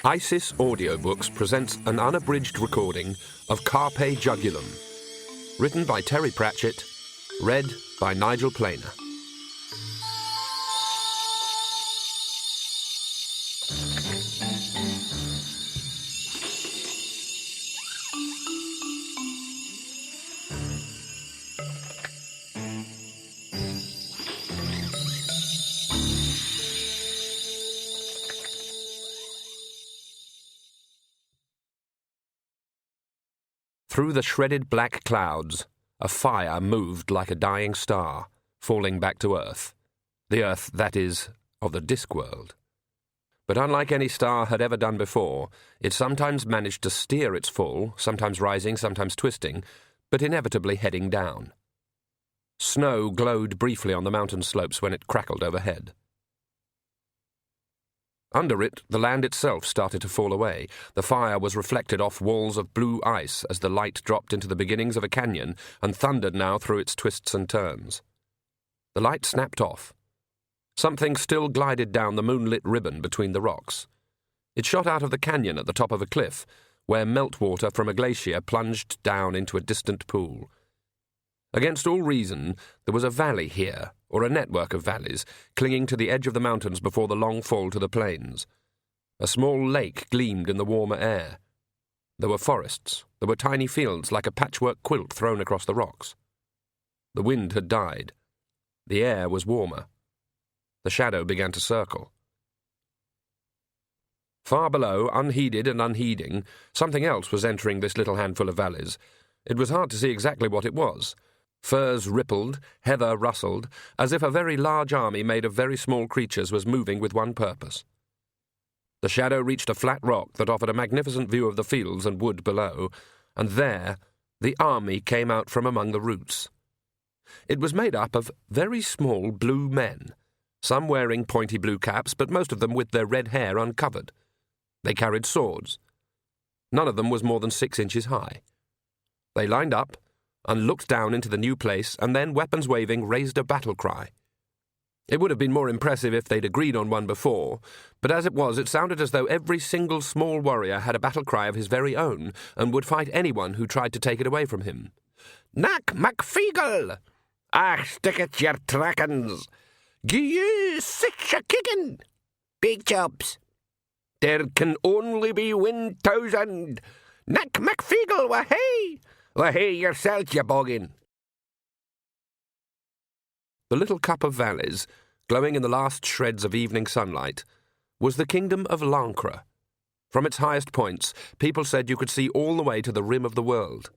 ISIS Audiobooks presents an unabridged recording of Carpe Jugulum, written by Terry Pratchett, read by Nigel Planer. Through the shredded black clouds, a fire moved like a dying star, falling back to Earth. The Earth, that is, of the Discworld. But unlike any star had ever done before, it sometimes managed to steer its fall, sometimes rising, sometimes twisting, but inevitably heading down. Snow glowed briefly on the mountain slopes when it crackled overhead. Under it, the land itself started to fall away. The fire was reflected off walls of blue ice as the light dropped into the beginnings of a canyon and thundered now through its twists and turns. The light snapped off. Something still glided down the moonlit ribbon between the rocks. It shot out of the canyon at the top of a cliff, where meltwater from a glacier plunged down into a distant pool. Against all reason, there was a valley here, or a network of valleys, clinging to the edge of the mountains before the long fall to the plains. A small lake gleamed in the warmer air. There were forests. There were tiny fields like a patchwork quilt thrown across the rocks. The wind had died. The air was warmer. The shadow began to circle. Far below, unheeded and unheeding, something else was entering this little handful of valleys. It was hard to see exactly what it was. Firs rippled, heather rustled, as if a very large army made of very small creatures was moving with one purpose. The shadow reached a flat rock that offered a magnificent view of the fields and wood below, and there the army came out from among the roots. It was made up of very small blue men, some wearing pointy blue caps, but most of them with their red hair uncovered. They carried swords. None of them was more than 6 inches high. They lined up and looked down into the new place, and then, weapons waving, raised a battle cry. It would have been more impressive if they'd agreed on one before, but as it was, it sounded as though every single small warrior had a battle cry of his very own, and would fight anyone who tried to take it away from him. "Knack MacFeagle! Ah, stick it, your trackens! Gie you sich a kickin'! Big jobs! There can only be 1,000! Knack MacFeagle, wahey! Wahey yourself, you boggin!" The little cup of valleys, glowing in the last shreds of evening sunlight, was the kingdom of Lancre. From its highest points, people said you could see all the way to the rim of the world.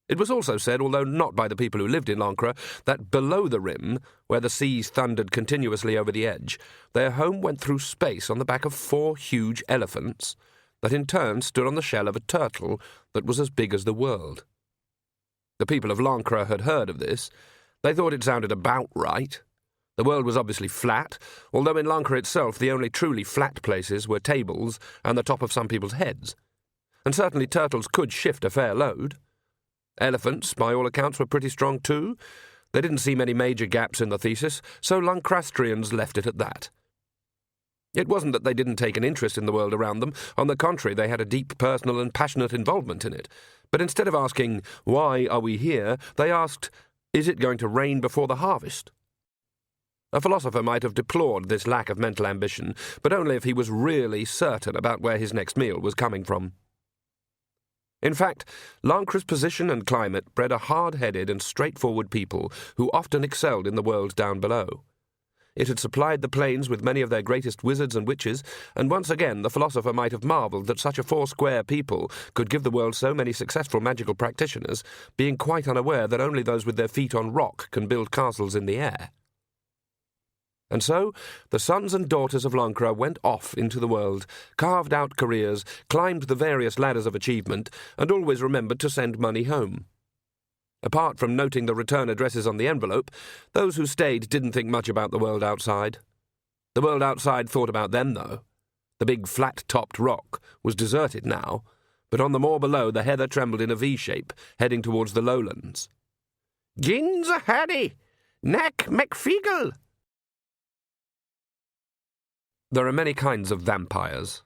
It was also said, although not by the people who lived in Lancre, that below the rim, where the seas thundered continuously over the edge, their home went through space on the back of 4 huge elephants, that in turn stood on the shell of a turtle that was as big as the world. The people of Lancre had heard of this. They thought it sounded about right. The world was obviously flat, although in Lancre itself the only truly flat places were tables and the top of some people's heads. And certainly turtles could shift a fair load. Elephants, by all accounts, were pretty strong too. They didn't see many major gaps in the thesis, so Lancastrians left it at that. It wasn't that they didn't take an interest in the world around them. On the contrary, they had a deep personal and passionate involvement in it. But instead of asking, "Why are we here?" they asked, "Is it going to rain before the harvest?" A philosopher might have deplored this lack of mental ambition, but only if he was really certain about where his next meal was coming from. In fact, Lancre's position and climate bred a hard-headed and straightforward people who often excelled in the world down below. It had supplied the plains with many of their greatest wizards and witches, and once again the philosopher might have marvelled that such a 4-square people could give the world so many successful magical practitioners, being quite unaware that only those with their feet on rock can build castles in the air. And so the sons and daughters of Lancre went off into the world, carved out careers, climbed the various ladders of achievement, and always remembered to send money home. Apart from noting the return addresses on the envelope, those who stayed didn't think much about the world outside. The world outside thought about them, though. The big flat-topped rock was deserted now, but on the moor below the heather trembled in a V-shape, heading towards the lowlands. "Gins a Harry! Knack MacFeagle!" There are many kinds of vampires.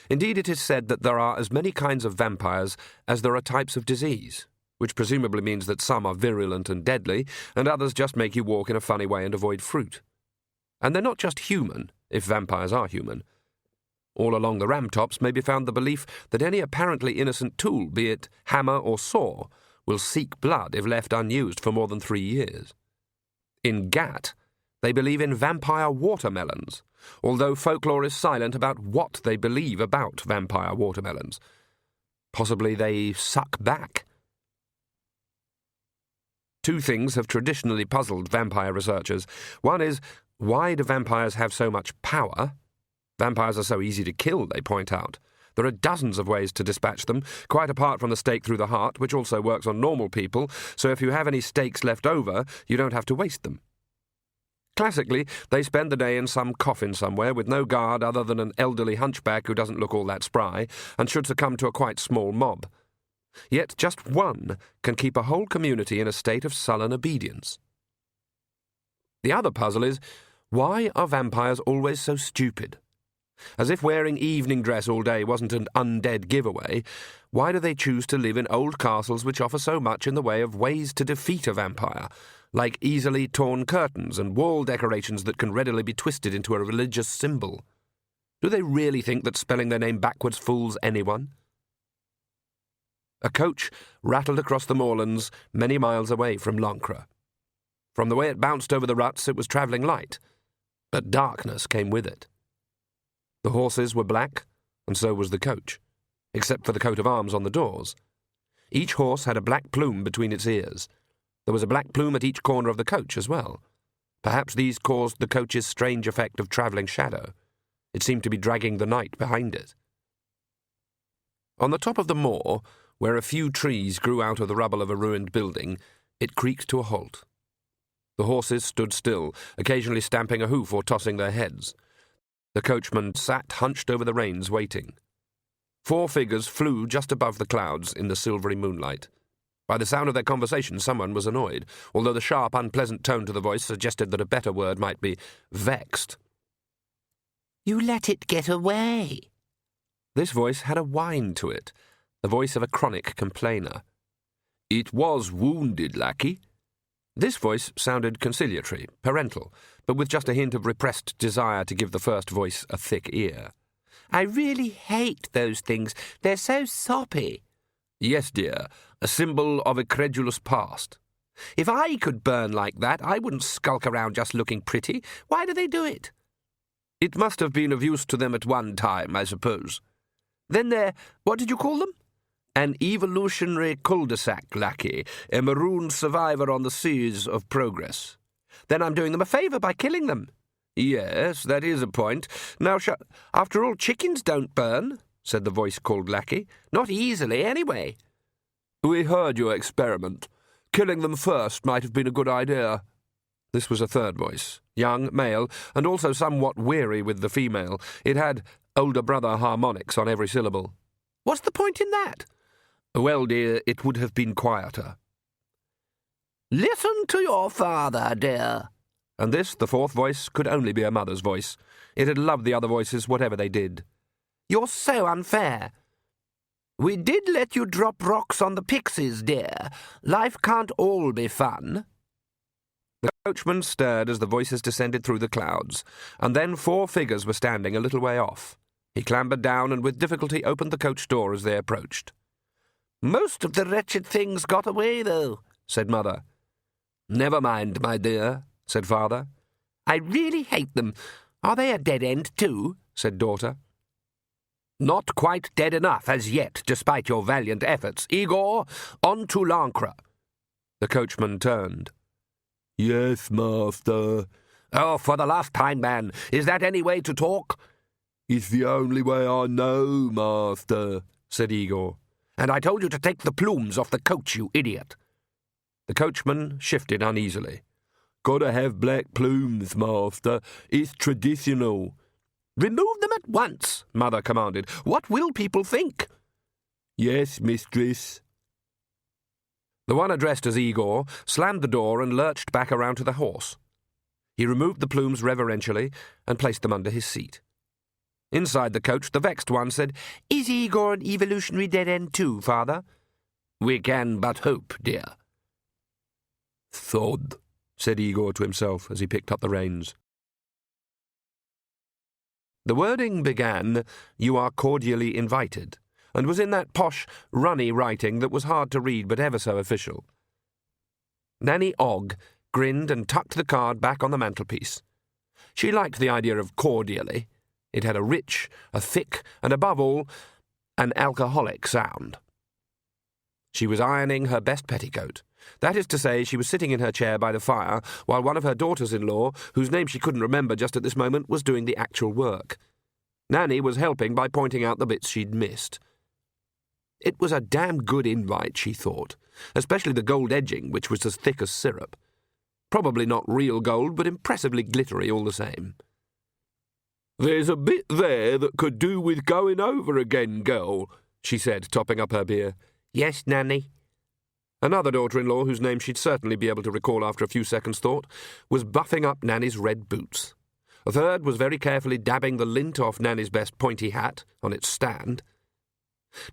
Indeed, it is said that there are as many kinds of vampires as there are types of disease, which presumably means that some are virulent and deadly, and others just make you walk in a funny way and avoid fruit. And they're not just human, if vampires are human. All along the ramtops may be found the belief that any apparently innocent tool, be it hammer or saw, will seek blood if left unused for more than 3 years. In Gat, they believe in vampire watermelons, although folklore is silent about what they believe about vampire watermelons. Possibly they suck back. 2 things have traditionally puzzled vampire researchers. One is, why do vampires have so much power? Vampires are so easy to kill, they point out. There are dozens of ways to dispatch them, quite apart from the stake through the heart, which also works on normal people, so if you have any stakes left over, you don't have to waste them. Classically, they spend the day in some coffin somewhere with no guard other than an elderly hunchback who doesn't look all that spry, and should succumb to a quite small mob. Yet just one can keep a whole community in a state of sullen obedience. The other puzzle is, why are vampires always so stupid? As if wearing evening dress all day wasn't an undead giveaway, why do they choose to live in old castles which offer so much in the way of ways to defeat a vampire, like easily torn curtains and wall decorations that can readily be twisted into a religious symbol? Do they really think that spelling their name backwards fools anyone? A coach rattled across the moorlands many miles away from Lancre. From the way it bounced over the ruts, it was travelling light, but darkness came with it. The horses were black, and so was the coach, except for the coat of arms on the doors. Each horse had a black plume between its ears. There was a black plume at each corner of the coach as well. Perhaps these caused the coach's strange effect of travelling shadow. It seemed to be dragging the night behind it. On the top of the moor, where a few trees grew out of the rubble of a ruined building, it creaked to a halt. The horses stood still, occasionally stamping a hoof or tossing their heads. The coachman sat hunched over the reins, waiting. 4 figures flew just above the clouds in the silvery moonlight. By the sound of their conversation, someone was annoyed, although the sharp, unpleasant tone to the voice suggested that a better word might be vexed. "You let it get away." This voice had a whine to it, the voice of a chronic complainer. "It was wounded, lackey." This voice sounded conciliatory, parental, but with just a hint of repressed desire to give the first voice a thick ear. "I really hate those things. They're so soppy." "Yes, dear, a symbol of a credulous past." "If I could burn like that, I wouldn't skulk around just looking pretty. Why do they do it?" "It must have been of use to them at one time, I suppose." "Then they're, what did you call them?" "An evolutionary cul-de-sac, lackey, a marooned survivor on the seas of progress." "Then I'm doing them a favour by killing them." "Yes, that is a point. Now, after all, chickens don't burn," said the voice called lackey. "Not easily, anyway." "We heard your experiment. Killing them first might have been a good idea." This was a third voice, young, male, and also somewhat weary with the female. It had older brother harmonics on every syllable. "What's the point in that?" "Well, dear, it would have been quieter." "Listen to your father, dear." And this, the fourth voice, could only be a mother's voice. It had loved the other voices, whatever they did. "You're so unfair. We did let you drop rocks on the pixies, dear. Life can't all be fun." The coachman stirred as the voices descended through the clouds, and then 4 figures were standing a little way off. He clambered down and with difficulty opened the coach door as they approached. "Most of the wretched things got away, though," said Mother. "Never mind, my dear," said Father. "I really hate them. Are they a dead end, too?" said Daughter. "Not quite dead enough as yet, despite your valiant efforts. Igor, on to Lancre." The coachman turned. "Yes, master." "Oh, for the last time, man, is that any way to talk?" "It's the only way I know, master," said Igor. "And I told you to take the plumes off the coach, you idiot." The coachman shifted uneasily. "Gotta have black plumes, master. It's traditional." "Remove them at once," Mother commanded. "What will people think?" "Yes, mistress." The one addressed as Igor slammed the door and lurched back around to the horse. He removed the plumes reverentially and placed them under his seat. Inside the coach, the vexed one said, "Is Igor an evolutionary dead end too, Father?" "We can but hope, dear." "Thud," said Igor to himself as he picked up the reins. The wording began, "You are cordially invited," and was in that posh, runny writing that was hard to read but ever so official. Nanny Ogg grinned and tucked the card back on the mantelpiece. She liked the idea of cordially. It had a rich, a thick, and above all, an alcoholic sound. She was ironing her best petticoat. That is to say, she was sitting in her chair by the fire while one of her daughters-in-law, whose name she couldn't remember just at this moment, was doing the actual work. Nanny was helping by pointing out the bits she'd missed. It was a damn good invite, she thought, especially the gold edging, which was as thick as syrup. Probably not real gold, but impressively glittery all the same. "There's a bit there that could do with going over again, girl," she said, topping up her beer. "Yes, Nanny." Another daughter-in-law, whose name she'd certainly be able to recall after a few seconds' thought, was buffing up Nanny's red boots. A third was very carefully dabbing the lint off Nanny's best pointy hat on its stand.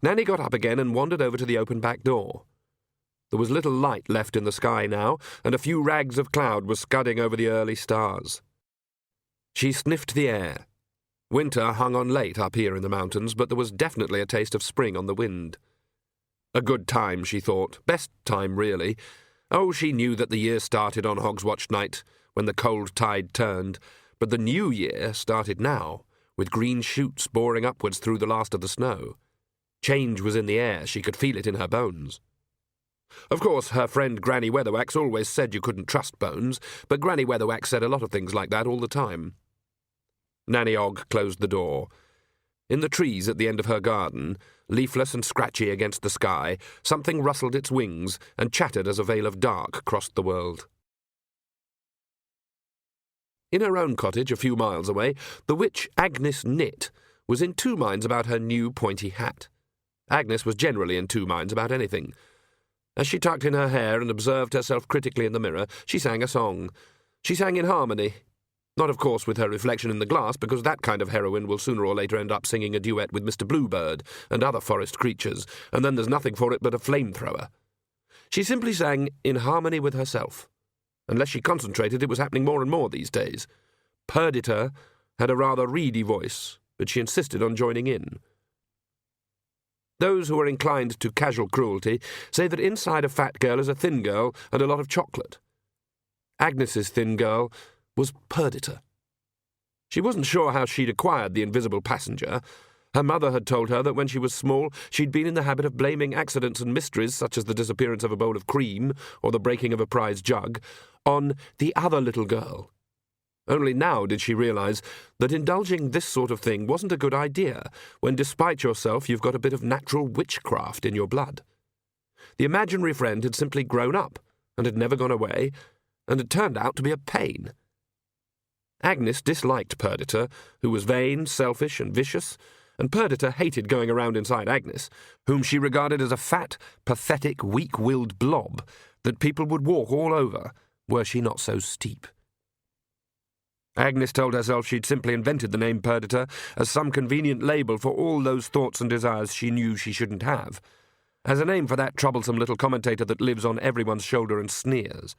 Nanny got up again and wandered over to the open back door. There was little light left in the sky now, and a few rags of cloud were scudding over the early stars. She sniffed the air. Winter hung on late up here in the mountains, but there was definitely a taste of spring on the wind. A good time, she thought. Best time, really. Oh, she knew that the year started on Hogswatch night, when the cold tide turned, but the new year started now, with green shoots boring upwards through the last of the snow. Change was in the air, she could feel it in her bones. Of course, her friend Granny Weatherwax always said you couldn't trust bones, but Granny Weatherwax said a lot of things like that all the time. Nanny Ogg closed the door. In the trees at the end of her garden, leafless and scratchy against the sky, something rustled its wings and chattered as a veil of dark crossed the world. In her own cottage, a few miles away, the witch Agnes Knit was in two minds about her new pointy hat. Agnes was generally in two minds about anything. As she tucked in her hair and observed herself critically in the mirror, she sang a song. She sang in harmony. Not, of course, with her reflection in the glass, because that kind of heroine will sooner or later end up singing a duet with Mr. Bluebird and other forest creatures, and then there's nothing for it but a flamethrower. She simply sang in harmony with herself. Unless she concentrated, it was happening more and more these days. Perdita had a rather reedy voice, but she insisted on joining in. Those who are inclined to casual cruelty say that inside a fat girl is a thin girl and a lot of chocolate. Agnes's thin girl was Perdita. She wasn't sure how she'd acquired the invisible passenger. Her mother had told her that when she was small she'd been in the habit of blaming accidents and mysteries, such as the disappearance of a bowl of cream or the breaking of a prize jug, on the other little girl. Only now did she realize that indulging this sort of thing wasn't a good idea when, despite yourself, you've got a bit of natural witchcraft in your blood. The imaginary friend had simply grown up and had never gone away, and had turned out to be a pain. Agnes disliked Perdita, who was vain, selfish, and vicious, and Perdita hated going around inside Agnes, whom she regarded as a fat, pathetic, weak-willed blob that people would walk all over, were she not so steep. Agnes told herself she'd simply invented the name Perdita as some convenient label for all those thoughts and desires she knew she shouldn't have, as a name for that troublesome little commentator that lives on everyone's shoulder and sneers.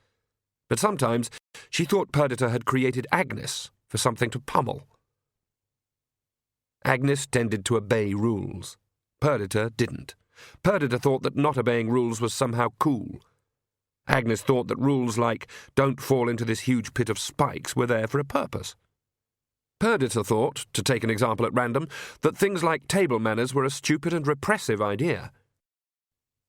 But sometimes she thought Perdita had created Agnes for something to pummel. Agnes tended to obey rules. Perdita didn't. Perdita thought that not obeying rules was somehow cool. Agnes thought that rules like "don't fall into this huge pit of spikes" were there for a purpose. Perdita thought, to take an example at random, that things like table manners were a stupid and repressive idea.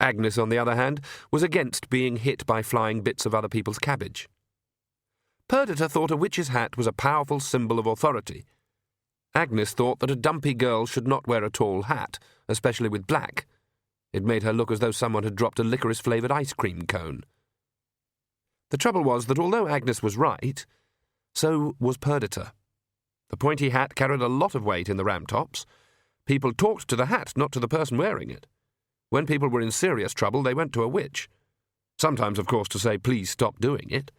Agnes, on the other hand, was against being hit by flying bits of other people's cabbage. Perdita thought a witch's hat was a powerful symbol of authority. Agnes thought that a dumpy girl should not wear a tall hat, especially with black. It made her look as though someone had dropped a licorice-flavoured ice cream cone. The trouble was that although Agnes was right, so was Perdita. The pointy hat carried a lot of weight in the ram-tops. People talked to the hat, not to the person wearing it. When people were in serious trouble, they went to a witch. Sometimes, of course, to say, "Please stop doing it."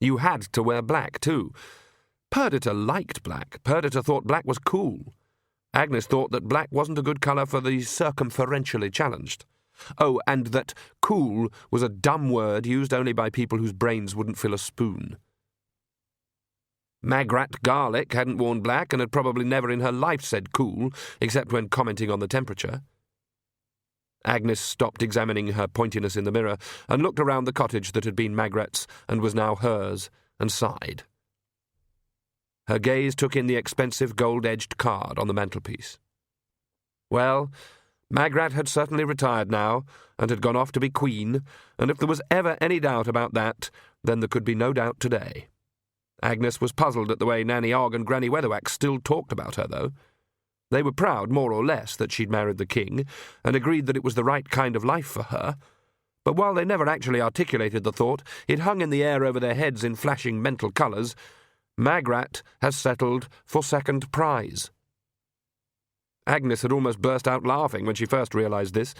You had to wear black, too. Perdita liked black. Perdita thought black was cool. Agnes thought that black wasn't a good colour for the circumferentially challenged. Oh, and that cool was a dumb word used only by people whose brains wouldn't fill a spoon. Magrat Garlic hadn't worn black and had probably never in her life said cool, except when commenting on the temperature. Agnes stopped examining her pointiness in the mirror and looked around the cottage that had been Magrat's and was now hers, and sighed. Her gaze took in the expensive gold-edged card on the mantelpiece. Well, Magrat had certainly retired now, and had gone off to be queen, and if there was ever any doubt about that, then there could be no doubt today. Agnes was puzzled at the way Nanny Ogg and Granny Weatherwax still talked about her, though. They were proud, more or less, that she'd married the king, and agreed that it was the right kind of life for her. But while they never actually articulated the thought, it hung in the air over their heads in flashing mental colours. Magrat has settled for second prize. Agnes had almost burst out laughing when she first realised this,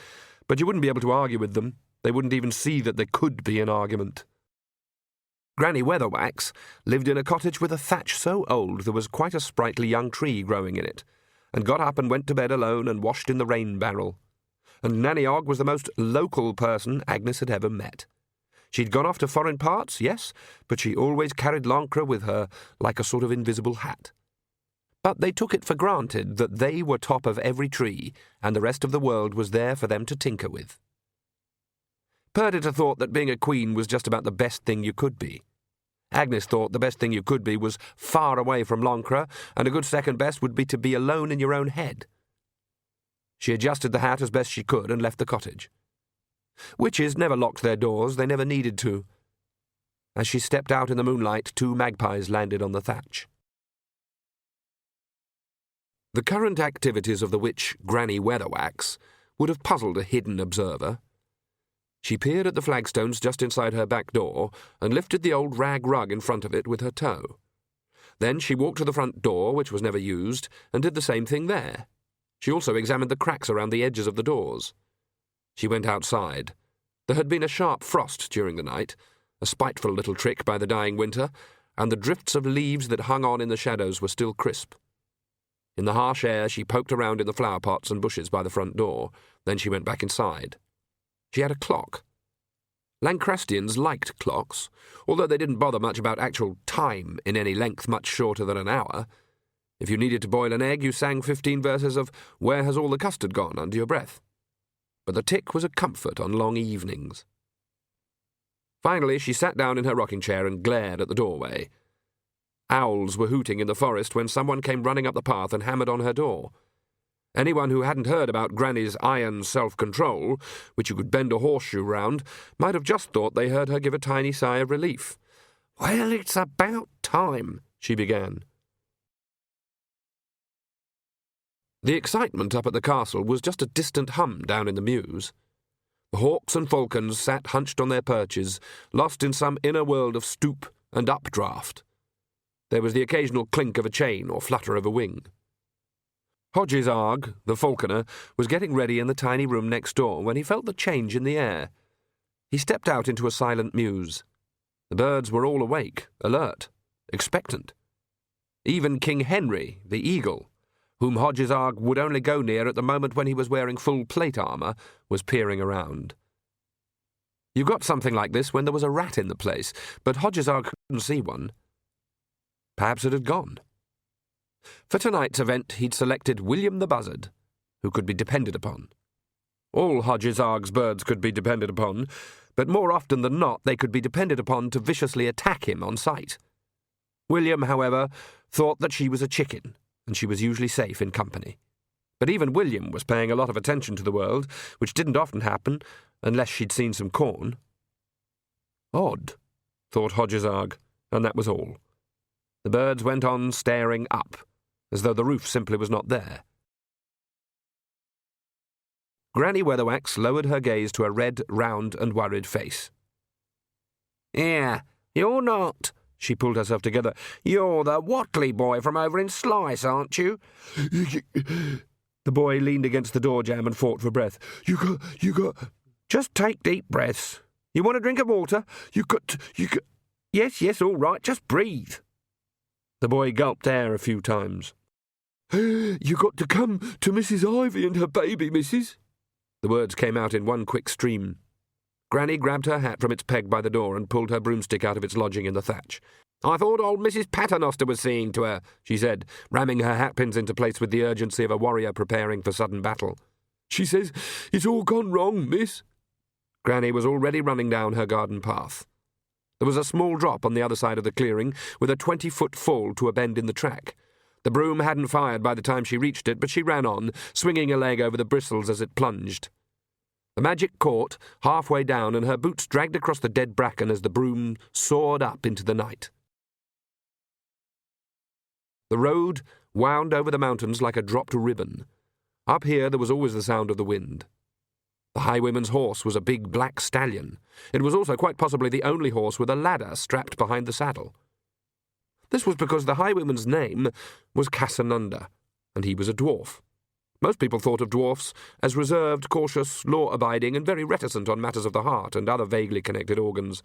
but you wouldn't be able to argue with them. They wouldn't even see that there could be an argument. Granny Weatherwax lived in a cottage with a thatch so old there was quite a sprightly young tree growing in it, and got up and went to bed alone and washed in the rain barrel. And Nanny Ogg was the most local person Agnes had ever met. She'd gone off to foreign parts, yes, but she always carried Lancre with her like a sort of invisible hat. But they took it for granted that they were top of every tree, and the rest of the world was there for them to tinker with. Perdita thought that being a queen was just about the best thing you could be. Agnes thought the best thing you could be was far away from Lancre, and a good second best would be to be alone in your own head. She adjusted the hat as best she could and left the cottage. Witches never locked their doors, they never needed to. As she stepped out in the moonlight, 2 magpies landed on the thatch. The current activities of the witch Granny Weatherwax would have puzzled a hidden observer. She peered at the flagstones just inside her back door and lifted the old rag rug in front of it with her toe. Then she walked to the front door, which was never used, and did the same thing there. She also examined the cracks around the edges of the doors. She went outside. There had been a sharp frost during the night, a spiteful little trick by the dying winter, and the drifts of leaves that hung on in the shadows were still crisp. In the harsh air she poked around in the flower pots and bushes by the front door. Then she went back inside. She had a clock. Lancrastians liked clocks, although they didn't bother much about actual time in any length much shorter than an hour. If you needed to boil an egg, you sang 15 verses of "Where Has All the Custard Gone" under your breath. But the tick was a comfort on long evenings. Finally, she sat down in her rocking chair and glared at the doorway. Owls were hooting in the forest when someone came running up the path and hammered on her door. Anyone who hadn't heard about Granny's iron self-control, which you could bend a horseshoe round, might have just thought they heard her give a tiny sigh of relief. "Well, it's about time," she began. The excitement up at the castle was just a distant hum down in the mews. The hawks and falcons sat hunched on their perches, lost in some inner world of stoop and updraft. There was the occasional clink of a chain or flutter of a wing. Hodges Arg, the falconer, was getting ready in the tiny room next door when he felt the change in the air. He stepped out into a silent mews. The birds were all awake, alert, expectant. Even King Henry, the eagle, whom Hodges Arg would only go near at the moment when he was wearing full plate armour, was peering around. You got something like this when there was a rat in the place, but Hodges Arg couldn't see one. Perhaps it had gone. For tonight's event he'd selected William the Buzzard, who could be depended upon. All Hodges Arg's birds could be depended upon, but more often than not they could be depended upon to viciously attack him on sight. William, however, thought that she was a chicken, and she was usually safe in company. But even William was paying a lot of attention to the world, which didn't often happen, unless she'd seen some corn. Odd, thought Hodges Arg, and that was all. The birds went on staring up, as though the roof simply was not there. Granny Weatherwax lowered her gaze to a red, round and worried face. "Yeah, you're not," she pulled herself together. "You're the Watley boy from over in Slice, aren't you?" The boy leaned against the door jamb and fought for breath. You got... Just take deep breaths. You want a drink of water? You got... Yes, all right, just breathe." The boy gulped air a few times. "You got to come to Mrs. Ivy and her baby, missus." The words came out in one quick stream. Granny grabbed her hat from its peg by the door and pulled her broomstick out of its lodging in the thatch. "I thought old Mrs. Paternoster was seeing to her," she said, ramming her hatpins into place with the urgency of a warrior preparing for sudden battle. "She says it's all gone wrong, miss." Granny was already running down her garden path. There was a small drop on the other side of the clearing, with a 20-foot fall to a bend in the track. The broom hadn't fired by the time she reached it, but she ran on, swinging a leg over the bristles as it plunged. The magic caught halfway down, and her boots dragged across the dead bracken as the broom soared up into the night. The road wound over the mountains like a dropped ribbon. Up here there was always the sound of the wind. The highwayman's horse was a big black stallion. It was also quite possibly the only horse with a ladder strapped behind the saddle. This was because the highwayman's name was Casanunda, and he was a dwarf. Most people thought of dwarfs as reserved, cautious, law-abiding, and very reticent on matters of the heart and other vaguely connected organs,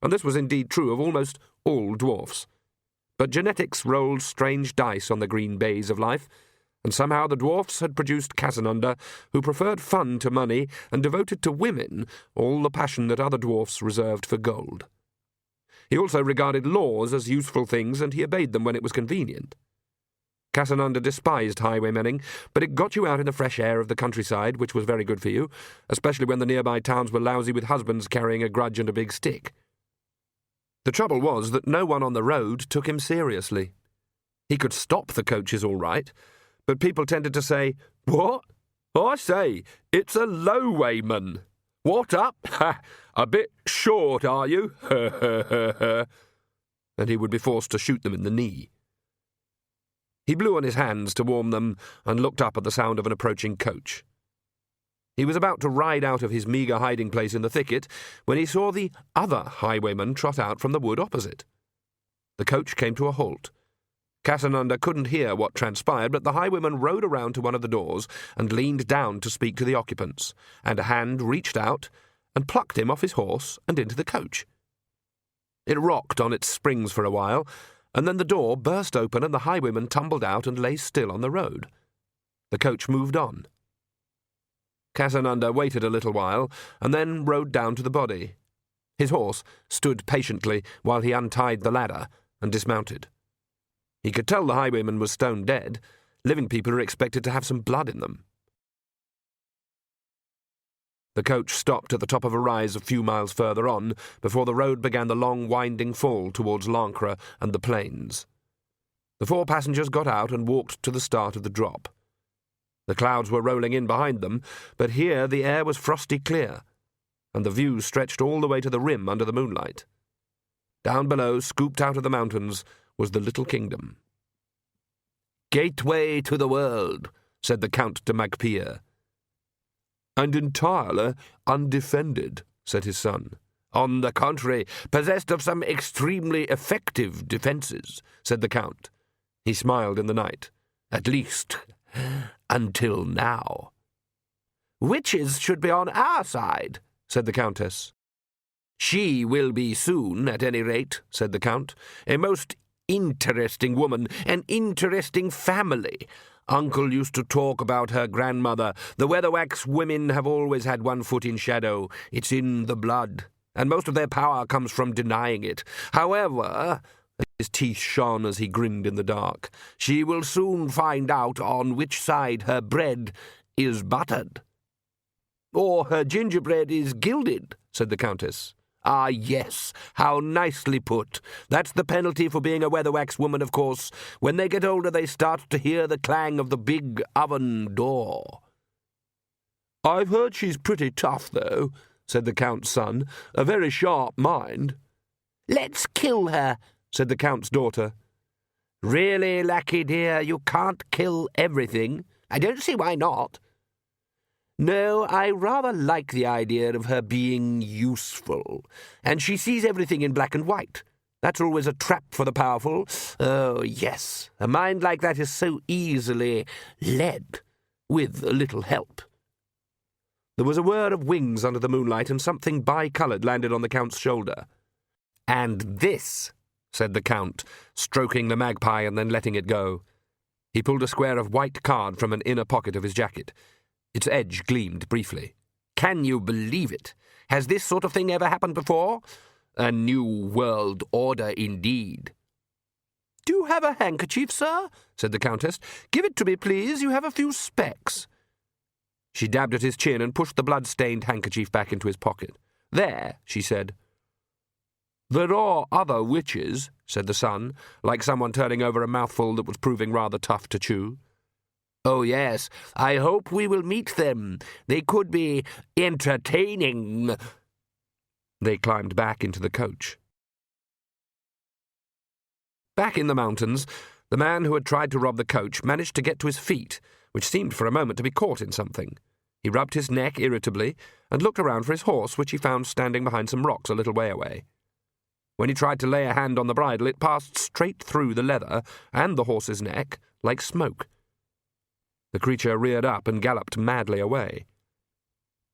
and this was indeed true of almost all dwarfs. But genetics rolled strange dice on the green bays of life, and somehow the dwarfs had produced Casanunda, who preferred fun to money and devoted to women all the passion that other dwarfs reserved for gold. He also regarded laws as useful things, and he obeyed them when it was convenient. Casanunda despised highwaymenning, but it got you out in the fresh air of the countryside, which was very good for you, especially when the nearby towns were lousy with husbands carrying a grudge and a big stick. The trouble was that no one on the road took him seriously. He could stop the coaches all right, but people tended to say, "What? I say, it's a lowwayman. What up? Ha! A bit short, are you?" And he would be forced to shoot them in the knee. He blew on his hands to warm them and looked up at the sound of an approaching coach. He was about to ride out of his meagre hiding place in the thicket when he saw the other highwayman trot out from the wood opposite. The coach came to a halt. Casanunda couldn't hear what transpired, but the highwayman rode around to one of the doors and leaned down to speak to the occupants, and a hand reached out and plucked him off his horse and into the coach. It rocked on its springs for a while, and then the door burst open and the highwayman tumbled out and lay still on the road. The coach moved on. Casanunda waited a little while, and then rode down to the body. His horse stood patiently while he untied the ladder and dismounted. He could tell the highwayman was stone dead. Living people are expected to have some blood in them. The coach stopped at the top of a rise a few miles further on, before the road began the long winding fall towards Lancre and the plains. The 4 passengers got out and walked to the start of the drop. The clouds were rolling in behind them, but here the air was frosty clear, and the view stretched all the way to the rim under the moonlight. Down below, scooped out of the mountains, was the little kingdom. "Gateway to the world," said the Count de Magpierre. "And entirely undefended," said his son. "On the contrary, possessed of some extremely effective defences," said the Count. He smiled in the night. "At least, until now." "Witches should be on our side," said the Countess. "She will be soon, at any rate," said the Count. "A most interesting woman, an interesting family. Uncle used to talk about her grandmother. The Weatherwax women have always had one foot in shadow. It's in the blood, and most of their power comes from denying it. However," his teeth shone as he grinned in the dark, "she will soon find out on which side her bread is buttered." "Or her gingerbread is gilded," said the Countess. "Ah, yes, how nicely put. That's the penalty for being a Weatherwax woman, of course. When they get older, they start to hear the clang of the big oven door." "I've heard she's pretty tough, though," said the Count's son. "A very sharp mind." "Let's kill her," said the Count's daughter. "Really, Lackey dear, you can't kill everything. I don't see why not." "No, I rather like the idea of her being useful. And she sees everything in black and white. That's always a trap for the powerful. Oh, yes, a mind like that is so easily led, with a little help." There was a whir of wings under the moonlight, and something bi-coloured landed on the Count's shoulder. "And this," said the Count, stroking the magpie and then letting it go. He pulled a square of white card from an inner pocket of his jacket. Its edge gleamed briefly. Can you believe it? Has this sort of thing ever happened before? A new world order indeed. Do you have a handkerchief, sir? Said the Countess. Give it to me, please. You have a few specks. She dabbed at his chin and pushed the blood-stained handkerchief back into his pocket. There, she said. There are other witches, said the son, like someone turning over a mouthful that was proving rather tough to chew. Oh, yes, I hope we will meet them. They could be entertaining. They climbed back into the coach. Back in the mountains, the man who had tried to rob the coach managed to get to his feet, which seemed for a moment to be caught in something. He rubbed his neck irritably and looked around for his horse, which he found standing behind some rocks a little way away. When he tried to lay a hand on the bridle, it passed straight through the leather and the horse's neck like smoke. The creature reared up and galloped madly away.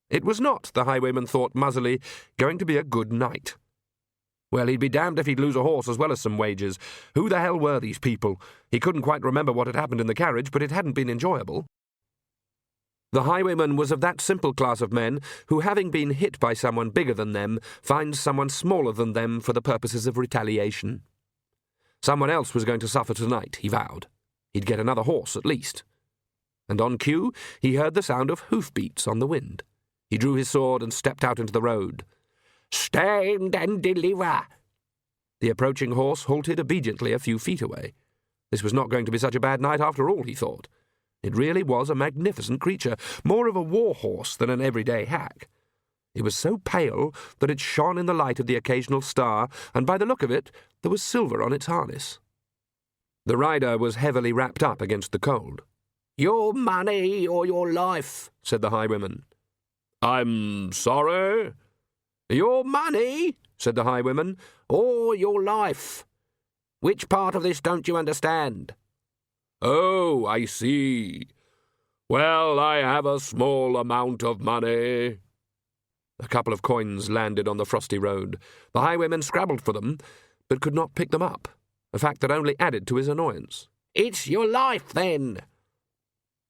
It was not, the highwayman thought muzzily, going to be a good night. Well, he'd be damned if he'd lose a horse as well as some wages. Who the hell were these people? He couldn't quite remember what had happened in the carriage, but it hadn't been enjoyable. The highwayman was of that simple class of men who, having been hit by someone bigger than them, finds someone smaller than them for the purposes of retaliation. Someone else was going to suffer tonight, he vowed. He'd get another horse at least. And on cue, he heard the sound of hoofbeats on the wind. He drew his sword and stepped out into the road. Stand and deliver. The approaching horse halted obediently a few feet away. This was not going to be such a bad night after all, he thought. It really was a magnificent creature, more of a war horse than an everyday hack. It was so pale that it shone in the light of the occasional star, and by the look of it, there was silver on its harness. The rider was heavily wrapped up against the cold. Your money or your life, said the highwayman. I'm sorry? Your money, said the highwayman, or your life. Which part of this don't you understand? Oh, I see. Well, I have a small amount of money. A couple of coins landed on the frosty road. The highwayman scrabbled for them, but could not pick them up, a fact that only added to his annoyance. It's your life, then.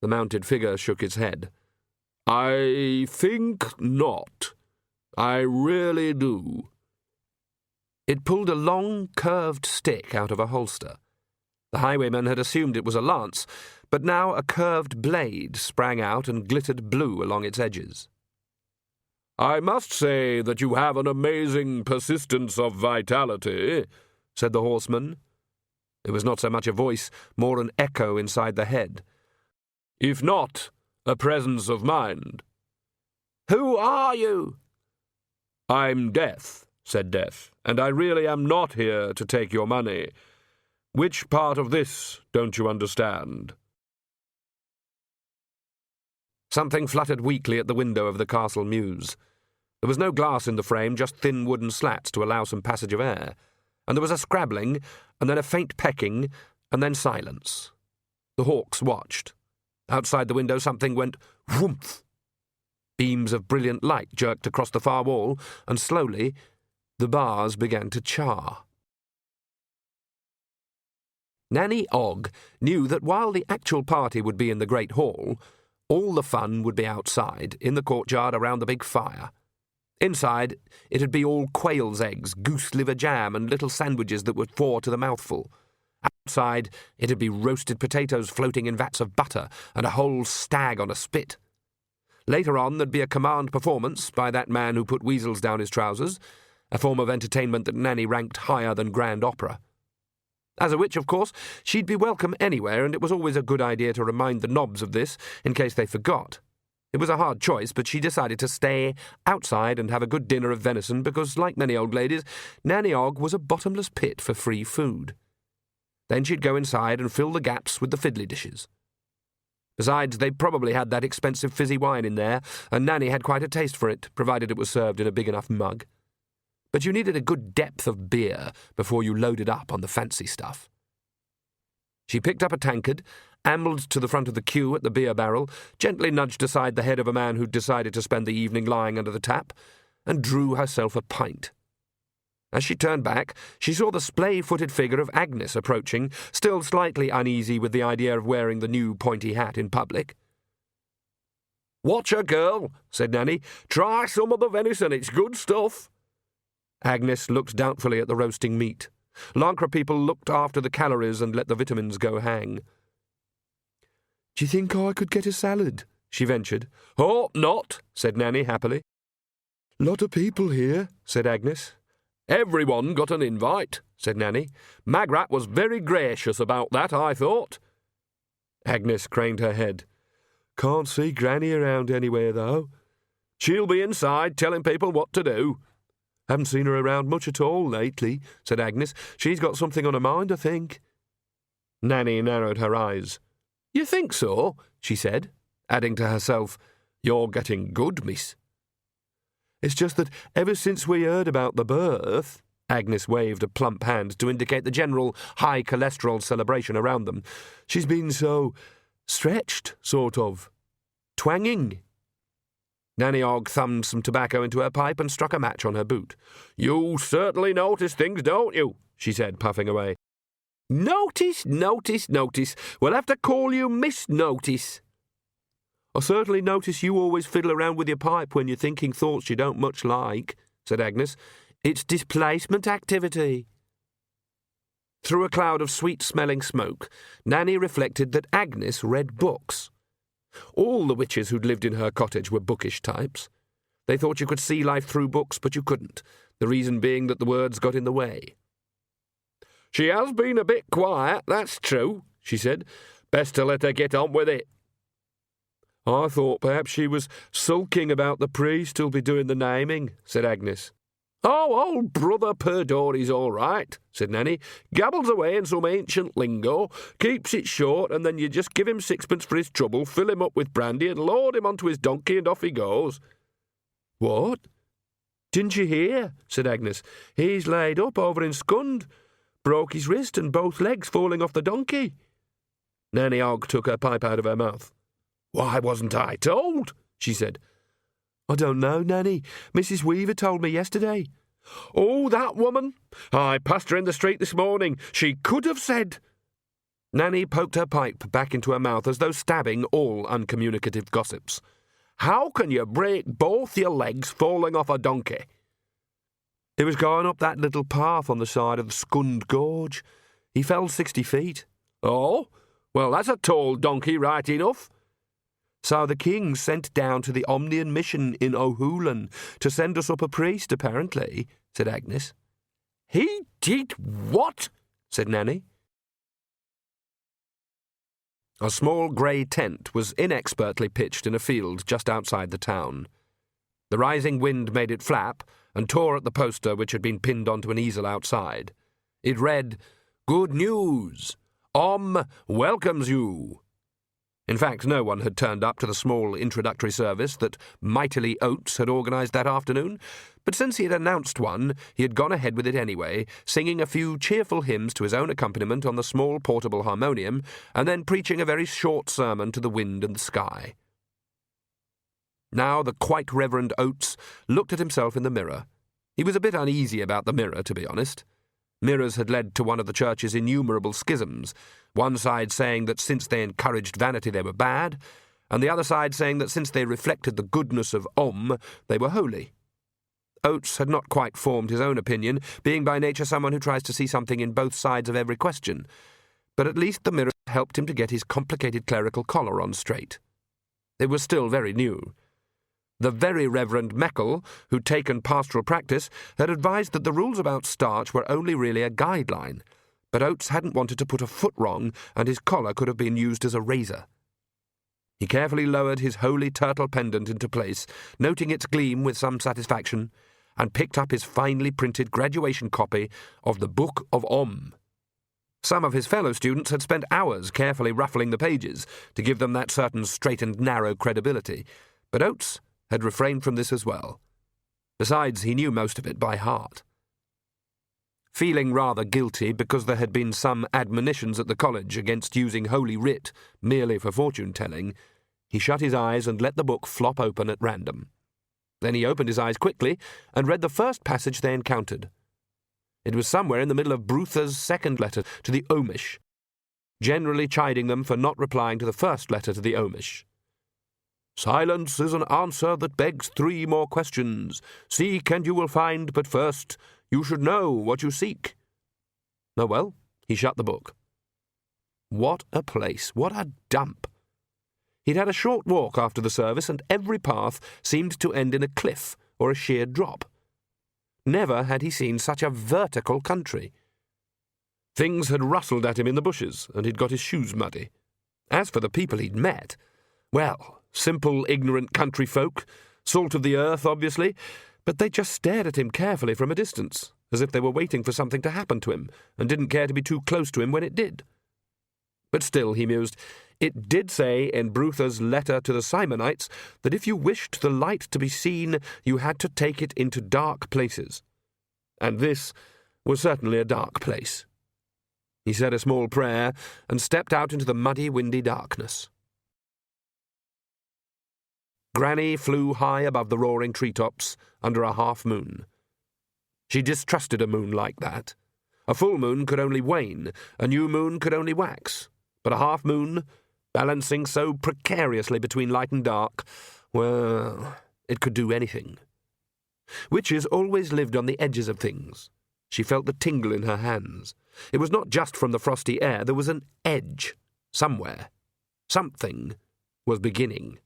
The mounted figure shook its head. I think not. I really do. It pulled a long, curved stick out of a holster. The highwayman had assumed it was a lance, but now a curved blade sprang out and glittered blue along its edges. I must say that you have an amazing persistence of vitality, said the horseman. It was not so much a voice, more an echo inside the head. If not, a presence of mind. Who are you? I'm Death, said Death, and I really am not here to take your money. Which part of this don't you understand? Something fluttered weakly at the window of the castle mews. There was no glass in the frame, just thin wooden slats to allow some passage of air, and there was a scrabbling, and then a faint pecking, and then silence. The hawks watched. Outside the window something went whoomph. Beams of brilliant light jerked across the far wall, and slowly the bars began to char. Nanny Ogg knew that while the actual party would be in the great hall, all the fun would be outside, in the courtyard around the big fire. Inside, it'd be all quail's eggs, goose liver jam, and little sandwiches that would fall to the mouthful. Outside, it'd be roasted potatoes floating in vats of butter, and a whole stag on a spit. Later on, there'd be a command performance by that man who put weasels down his trousers, a form of entertainment that Nanny ranked higher than grand opera. As a witch, of course, she'd be welcome anywhere, and it was always a good idea to remind the knobs of this in case they forgot. It was a hard choice, but she decided to stay outside and have a good dinner of venison because, like many old ladies, Nanny Ogg was a bottomless pit for free food. Then she'd go inside and fill the gaps with the fiddly dishes. Besides, they probably had that expensive fizzy wine in there, and Nanny had quite a taste for it, provided it was served in a big enough mug. But you needed a good depth of beer before you loaded up on the fancy stuff. She picked up a tankard, ambled to the front of the queue at the beer barrel, gently nudged aside the head of a man who'd decided to spend the evening lying under the tap, and drew herself a pint. As she turned back, she saw the splay-footed figure of Agnes approaching, still slightly uneasy with the idea of wearing the new pointy hat in public. "Watch her, girl," said Nanny. "Try some of the venison, it's good stuff." Agnes looked doubtfully at the roasting meat. Lancre people looked after the calories and let the vitamins go hang. "Do you think I could get a salad?" she ventured. "Hope not," said Nanny happily. "Lot of people here," said Agnes. "Everyone got an invite," said Nanny. "Magrat was very gracious about that, I thought." Agnes craned her head. "Can't see Granny around anywhere, though." "She'll be inside telling people what to do." "Haven't seen her around much at all lately," said Agnes. "She's got something on her mind, I think." Nanny narrowed her eyes. "You think so?" she said, adding to herself, "You're getting good, miss." "It's just that ever since we heard about the birth," Agnes waved a plump hand to indicate the general high cholesterol celebration around them, "she's been so stretched, sort of. Twanging." Nanny Ogg thumbed some tobacco into her pipe and struck a match on her boot. "You certainly notice things, don't you?" she said, puffing away. "Notice, notice, notice. We'll have to call you Miss Notice." "I certainly notice you always fiddle around with your pipe when you're thinking thoughts you don't much like," said Agnes. "It's displacement activity." Through a cloud of sweet-smelling smoke, Nanny reflected that Agnes read books. All the witches who'd lived in her cottage were bookish types. They thought you could see life through books, but you couldn't, the reason being that the words got in the way. "She has been a bit quiet, that's true," she said. "Best to let her get on with it." "I thought perhaps she was sulking about the priest who'll be doing the naming," said Agnes. "Oh, old Brother Perdori's all right," said Nanny. "Gabbles away in some ancient lingo, keeps it short, and then you just give him sixpence for his trouble, fill him up with brandy, and load him onto his donkey, and off he goes." "What? Didn't you hear?" said Agnes. "He's laid up over in Scund. Broke his wrist and both legs falling off the donkey." Nanny Ogg took her pipe out of her mouth. "Why wasn't I told?" she said. "I don't know, Nanny. Mrs. Weaver told me yesterday." "Oh, that woman! I passed her in the street this morning. She could have said—" Nanny poked her pipe back into her mouth as though stabbing all uncommunicative gossips. "How can you break both your legs falling off a donkey?" "He was going up that little path on the side of the Scund Gorge. He fell 60 feet. "Oh? Well, that's a tall donkey right enough." "So the king sent down to the Omnian mission in O'Hulan to send us up a priest, apparently," said Agnes. "He did what?" said Nanny. A small grey tent was inexpertly pitched in a field just outside the town. The rising wind made it flap and tore at the poster which had been pinned onto an easel outside. It read, "Good news! Om welcomes you." In fact, no one had turned up to the small introductory service that Mightily Oates had organised that afternoon, but since he had announced one, he had gone ahead with it anyway, singing a few cheerful hymns to his own accompaniment on the small portable harmonium, and then preaching a very short sermon to the wind and the sky. Now the Quite Reverend Oates looked at himself in the mirror. He was a bit uneasy about the mirror, to be honest. Mirrors had led to one of the church's innumerable schisms, one side saying that since they encouraged vanity they were bad, and the other side saying that since they reflected the goodness of Om, they were holy. Oates had not quite formed his own opinion, being by nature someone who tries to see something in both sides of every question, but at least the mirror helped him to get his complicated clerical collar on straight. It was still very new. The Very Reverend Meckel, who'd taken pastoral practice, had advised that the rules about starch were only really a guideline, but Oates hadn't wanted to put a foot wrong, and his collar could have been used as a razor. He carefully lowered his holy turtle pendant into place, noting its gleam with some satisfaction, and picked up his finely printed graduation copy of the Book of Om. Some of his fellow students had spent hours carefully ruffling the pages to give them that certain straight and narrow credibility, but Oates had refrained from this as well. Besides, he knew most of it by heart. Feeling rather guilty because there had been some admonitions at the college against using Holy Writ merely for fortune-telling, he shut his eyes and let the book flop open at random. Then he opened his eyes quickly and read the first passage they encountered. It was somewhere in the middle of Brutha's second letter to the Omish, generally chiding them for not replying to the first letter to the Omish. "Silence is an answer that begs 3 more questions. Seek and you will find, but first you should know what you seek." Oh well, he shut the book. What a place, what a dump. He'd had a short walk after the service, and every path seemed to end in a cliff or a sheer drop. Never had he seen such a vertical country. Things had rustled at him in the bushes, and he'd got his shoes muddy. As for the people he'd met, well, simple, ignorant country folk, salt of the earth, obviously, but they just stared at him carefully from a distance, as if they were waiting for something to happen to him, and didn't care to be too close to him when it did. But still, he mused, it did say in Brutha's letter to the Simonites that if you wished the light to be seen, you had to take it into dark places. And this was certainly a dark place. He said a small prayer and stepped out into the muddy, windy darkness. Granny flew high above the roaring treetops under a half-moon. She distrusted a moon like that. A full moon could only wane, a new moon could only wax. But a half-moon, balancing so precariously between light and dark, well, it could do anything. Witches always lived on the edges of things. She felt the tingle in her hands. It was not just from the frosty air, there was an edge, somewhere. Something was beginning.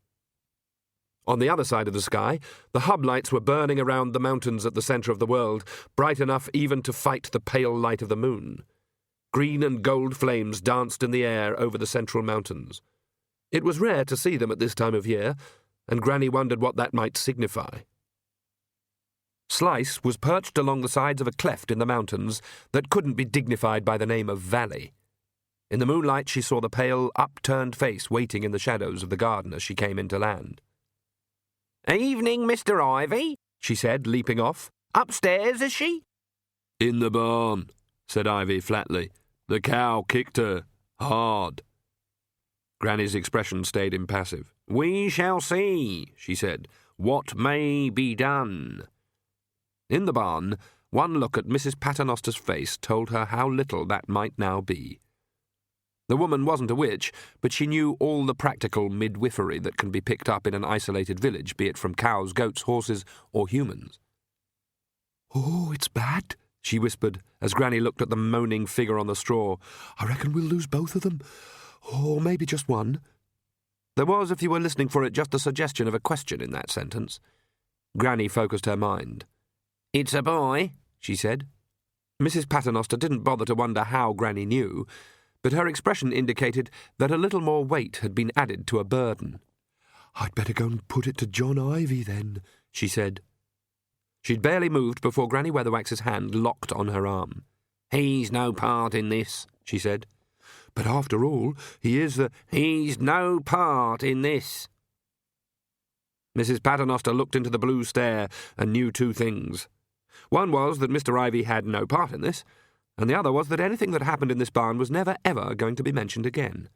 On the other side of the sky, the hub lights were burning around the mountains at the centre of the world, bright enough even to fight the pale light of the moon. Green and gold flames danced in the air over the central mountains. It was rare to see them at this time of year, and Granny wondered what that might signify. Slice was perched along the sides of a cleft in the mountains that couldn't be dignified by the name of valley. In the moonlight she saw the pale, upturned face waiting in the shadows of the garden as she came into land. "Evening, Mr. Ivy," she said, leaping off. "Upstairs, is she?" "In the barn," said Ivy flatly. "The cow kicked her. Hard." Granny's expression stayed impassive. "We shall see," she said, "what may be done." In the barn, one look at Mrs. Paternoster's face told her how little that might now be. The woman wasn't a witch, but she knew all the practical midwifery that can be picked up in an isolated village, be it from cows, goats, horses, or humans. "Oh, it's bad," she whispered, as Granny looked at the moaning figure on the straw. "I reckon we'll lose both of them. Or maybe just one." There was, if you were listening for it, just the suggestion of a question in that sentence. Granny focused her mind. "It's a boy," she said. Mrs. Paternoster didn't bother to wonder how Granny knew, but her expression indicated that a little more weight had been added to a burden. "I'd better go and put it to John Ivy, then," she said. She'd barely moved before Granny Weatherwax's hand locked on her arm. "He's no part in this," she said. "But after all, he is the—" "He's no part in this." Mrs. Paternoster looked into the blue stare and knew 2 things. One was that Mr. Ivy had no part in this, and the other was that anything that happened in this barn was never, ever going to be mentioned again.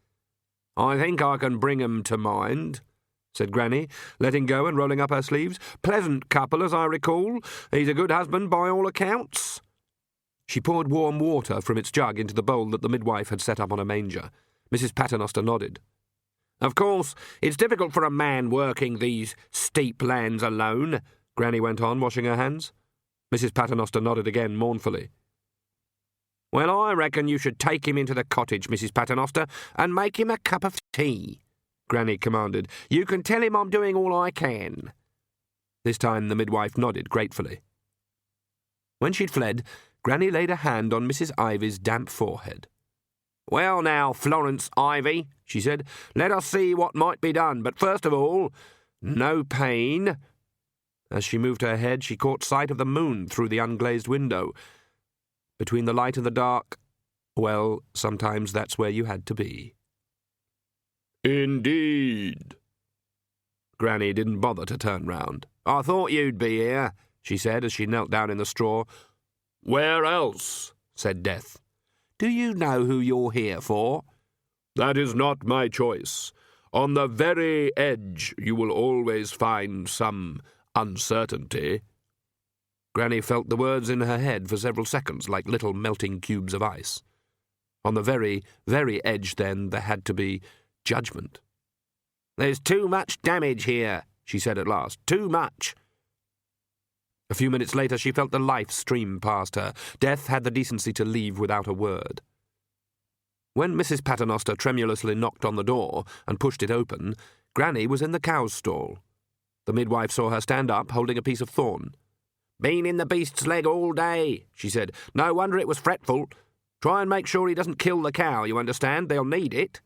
"I think I can bring 'em to mind," said Granny, letting go and rolling up her sleeves. "Pleasant couple, as I recall. He's a good husband by all accounts." She poured warm water from its jug into the bowl that the midwife had set up on a manger. Mrs. Paternoster nodded. "Of course, it's difficult for a man working these steep lands alone," Granny went on, washing her hands. Mrs. Paternoster nodded again mournfully. "Well, I reckon you should take him into the cottage, Mrs. Paternoster, and make him a cup of tea," Granny commanded. "You can tell him I'm doing all I can." This time the midwife nodded gratefully. When she'd fled, Granny laid a hand on Mrs. Ivy's damp forehead. "Well now, Florence Ivy," she said, "let us see what might be done. But first of all, no pain." As she moved her head, she caught sight of the moon through the unglazed window. Between the light and the dark, well, sometimes that's where you had to be. "Indeed." Granny didn't bother to turn round. "I thought you'd be here," she said as she knelt down in the straw. "Where else?" said Death. "Do you know who you're here for?" "That is not my choice. On the very edge you will always find some uncertainty." Granny felt the words in her head for several seconds like little melting cubes of ice. On the very, very edge, then, there had to be judgment. "There's too much damage here," she said at last. "Too much." A few minutes later she felt the life stream past her. Death had the decency to leave without a word. When Mrs. Paternoster tremulously knocked on the door and pushed it open, Granny was in the cow's stall. The midwife saw her stand up, holding a piece of thorn. "Been in the beast's leg all day," she said. "No wonder it was fretful. Try and make sure he doesn't kill the cow, you understand? They'll need it."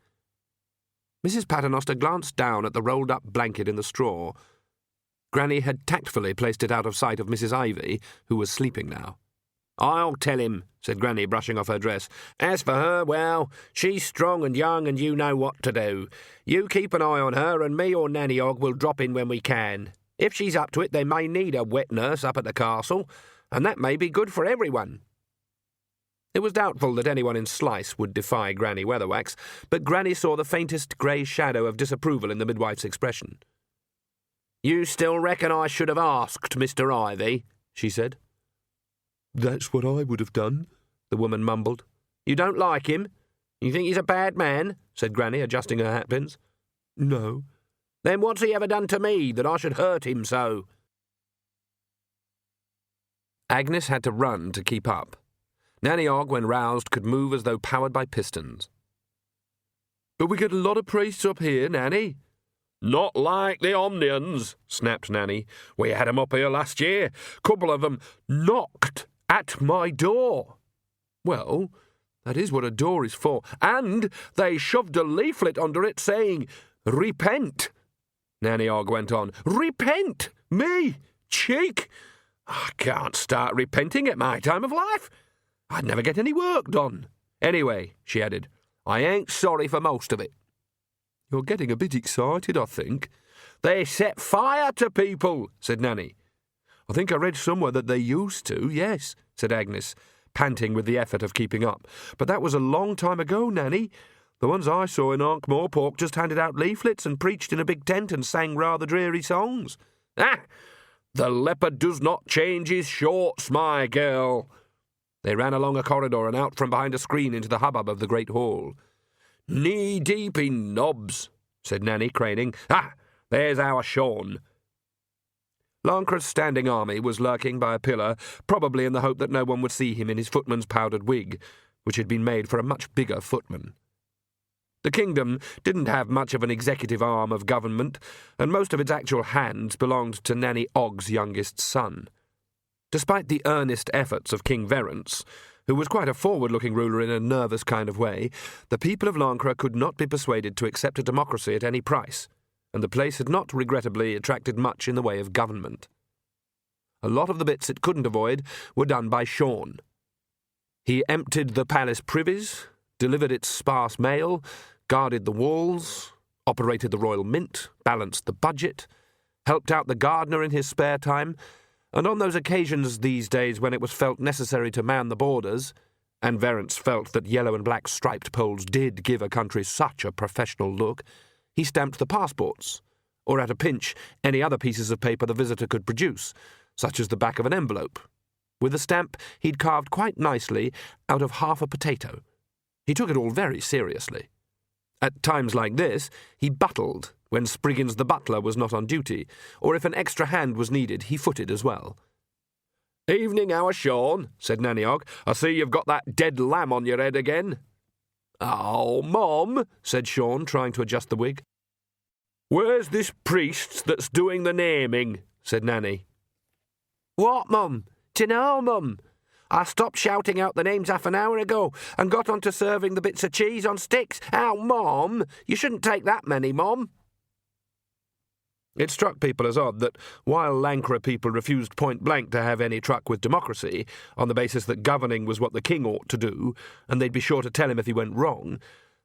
Mrs. Paternoster glanced down at the rolled-up blanket in the straw. Granny had tactfully placed it out of sight of Mrs. Ivy, who was sleeping now. "I'll tell him," said Granny, brushing off her dress. "As for her, well, she's strong and young and you know what to do. You keep an eye on her and me or Nanny Og will drop in when we can. If she's up to it, they may need a wet nurse up at the castle, and that may be good for everyone." It was doubtful that anyone in Slice would defy Granny Weatherwax, but Granny saw the faintest grey shadow of disapproval in the midwife's expression. "You still reckon I should have asked Mr. Ivy?" she said. "That's what I would have done," the woman mumbled. "You don't like him? You think he's a bad man?" said Granny, adjusting her hatpins. "No." "Then what's he ever done to me that I should hurt him so?" Agnes had to run to keep up. Nanny Og, when roused, could move as though powered by pistons. "But we get a lot of priests up here, Nanny." "Not like the Omnians," snapped Nanny. "We had 'em up here last year. Couple of 'em knocked at my door." "Well, that is what a door is for." "And they shoved a leaflet under it saying, 'Repent,'" Nanny Og went on. "Repent! Me! Cheek! I can't start repenting at my time of life. I'd never get any work done. Anyway," she added, "I ain't sorry for most of it." "You're getting a bit excited, I think." "They set fire to people," said Nanny. "I think I read somewhere that they used to, yes," said Agnes, panting with the effort of keeping up. "But that was a long time ago, Nanny. The ones I saw in Ankh-Morpork just handed out leaflets and preached in a big tent and sang rather dreary songs." "Ah! The leopard does not change his shorts, my girl." They ran along a corridor and out from behind a screen into the hubbub of the great hall. "Knee-deep in knobs," said Nanny, craning. "Ah, there's our Sean." Lancre's standing army was lurking by a pillar, probably in the hope that no one would see him in his footman's powdered wig, which had been made for a much bigger footman. The kingdom didn't have much of an executive arm of government, and most of its actual hands belonged to Nanny Og's youngest son. Despite the earnest efforts of King Verence, who was quite a forward-looking ruler in a nervous kind of way, the people of Lancre could not be persuaded to accept a democracy at any price, and the place had not regrettably attracted much in the way of government. A lot of the bits it couldn't avoid were done by Sean. He emptied the palace privies, delivered its sparse mail, guarded the walls, operated the royal mint, balanced the budget, helped out the gardener in his spare time, and on those occasions these days when it was felt necessary to man the borders, and Verence felt that yellow and black striped poles did give a country such a professional look, he stamped the passports, or at a pinch any other pieces of paper the visitor could produce, such as the back of an envelope. With the stamp he'd carved quite nicely out of half a potato. He took it all very seriously. At times like this, he buttled when Spriggins the butler was not on duty, or if an extra hand was needed, he footed as well. "Evening hour, Sean," said Nanny Og. "I see you've got that dead lamb on your head again." "Oh, Mom," said Sean, trying to adjust the wig. "Where's this priest that's doing the naming?" said Nanny. "What, Mum? Dunno, Mum. I stopped shouting out the names half an hour ago and got on to serving the bits of cheese on sticks. Ow, Mom! You shouldn't take that many, Mom." It struck people as odd that, while Lancre people refused point-blank to have any truck with democracy, on the basis that governing was what the king ought to do, and they'd be sure to tell him if he went wrong,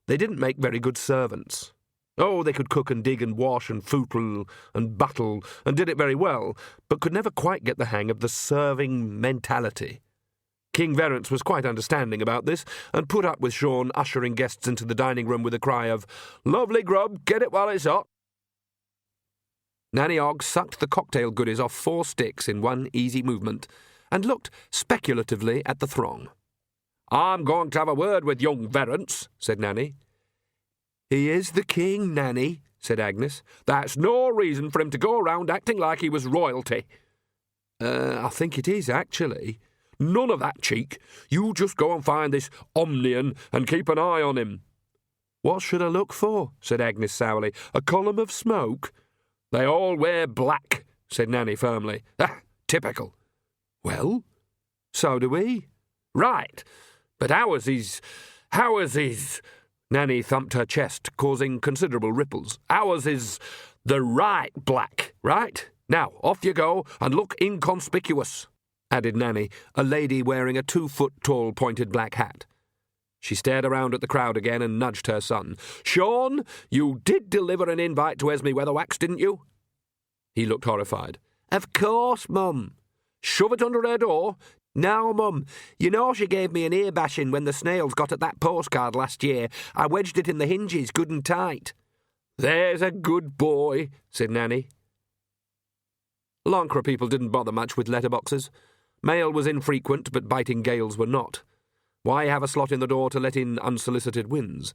they didn't make very good servants. Oh, they could cook and dig and wash and footle and buttle, and did it very well, but could never quite get the hang of the serving mentality. King Verence was quite understanding about this, and put up with Sean ushering guests into the dining room with a cry of, "Lovely grub, get it while it's hot." Nanny Og sucked the cocktail goodies off 4 sticks in one easy movement, and looked speculatively at the throng. "I'm going to have a word with young Verrance," said Nanny. "He is the king, Nanny," said Agnes. "That's no reason for him to go around acting like he was royalty." I think it is, actually." "None of that cheek. You just go and find this Omnian and keep an eye on him." "What should I look for?" said Agnes sourly. "A column of smoke?" "They all wear black," said Nanny firmly. "Ah, typical." "Well, so do we." "Right. But ours is... Nanny thumped her chest, causing considerable ripples. "Ours is the right black, right? Now, off you go, and look inconspicuous," added Nanny, a lady wearing a 2-foot-tall pointed black hat. She stared around at the crowd again and nudged her son. "Sean, you did deliver an invite to Esme Weatherwax, didn't you?" He looked horrified. "Of course, Mum." "Shove it under her door." "No, Mum. You know she gave me an ear bashing when the snails got at that postcard last year. I wedged it in the hinges good and tight." "There's a good boy," said Nanny. Lancre people didn't bother much with letterboxes. Mail was infrequent, but biting gales were not. Why have a slot in the door to let in unsolicited winds?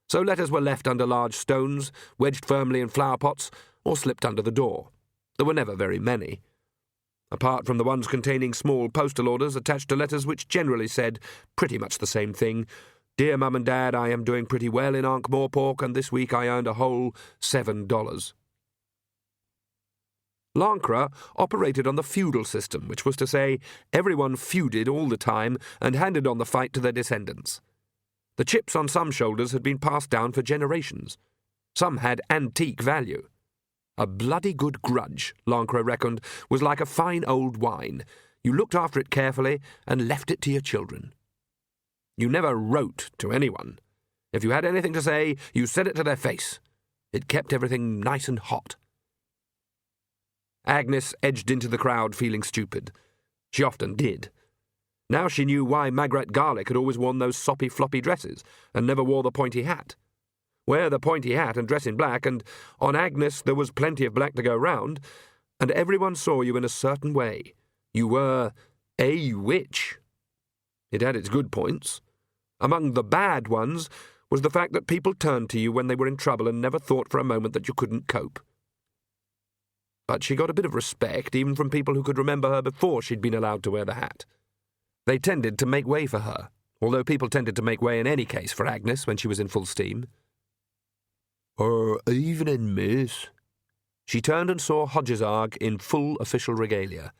So letters were left under large stones, wedged firmly in flower pots, or slipped under the door. There were never very many. Apart from the ones containing small postal orders attached to letters which generally said pretty much the same thing. "Dear Mum and Dad, I am doing pretty well in Ankh-Morpork, and this week I earned a whole $7. Lancre operated on the feudal system, which was to say everyone feuded all the time and handed on the fight to their descendants. The chips on some shoulders had been passed down for generations. Some had antique value. A bloody good grudge, Lancre reckoned, was like a fine old wine. You looked after it carefully and left it to your children. You never wrote to anyone. If you had anything to say, you said it to their face. It kept everything nice and hot. Agnes edged into the crowd feeling stupid. She often did. Now she knew why Margaret Garlick had always worn those soppy floppy dresses and never wore the pointy hat. Wear the pointy hat and dress in black, and on Agnes there was plenty of black to go round, and everyone saw you in a certain way. You were a witch. It had its good points. Among the bad ones was the fact that people turned to you when they were in trouble and never thought for a moment that you couldn't cope. But she got a bit of respect even from people who could remember her before she'd been allowed to wear the hat. They tended to make way for her, although people tended to make way in any case for Agnes when she was in full steam. Evening, miss." She turned and saw Hodgesarg in full official regalia.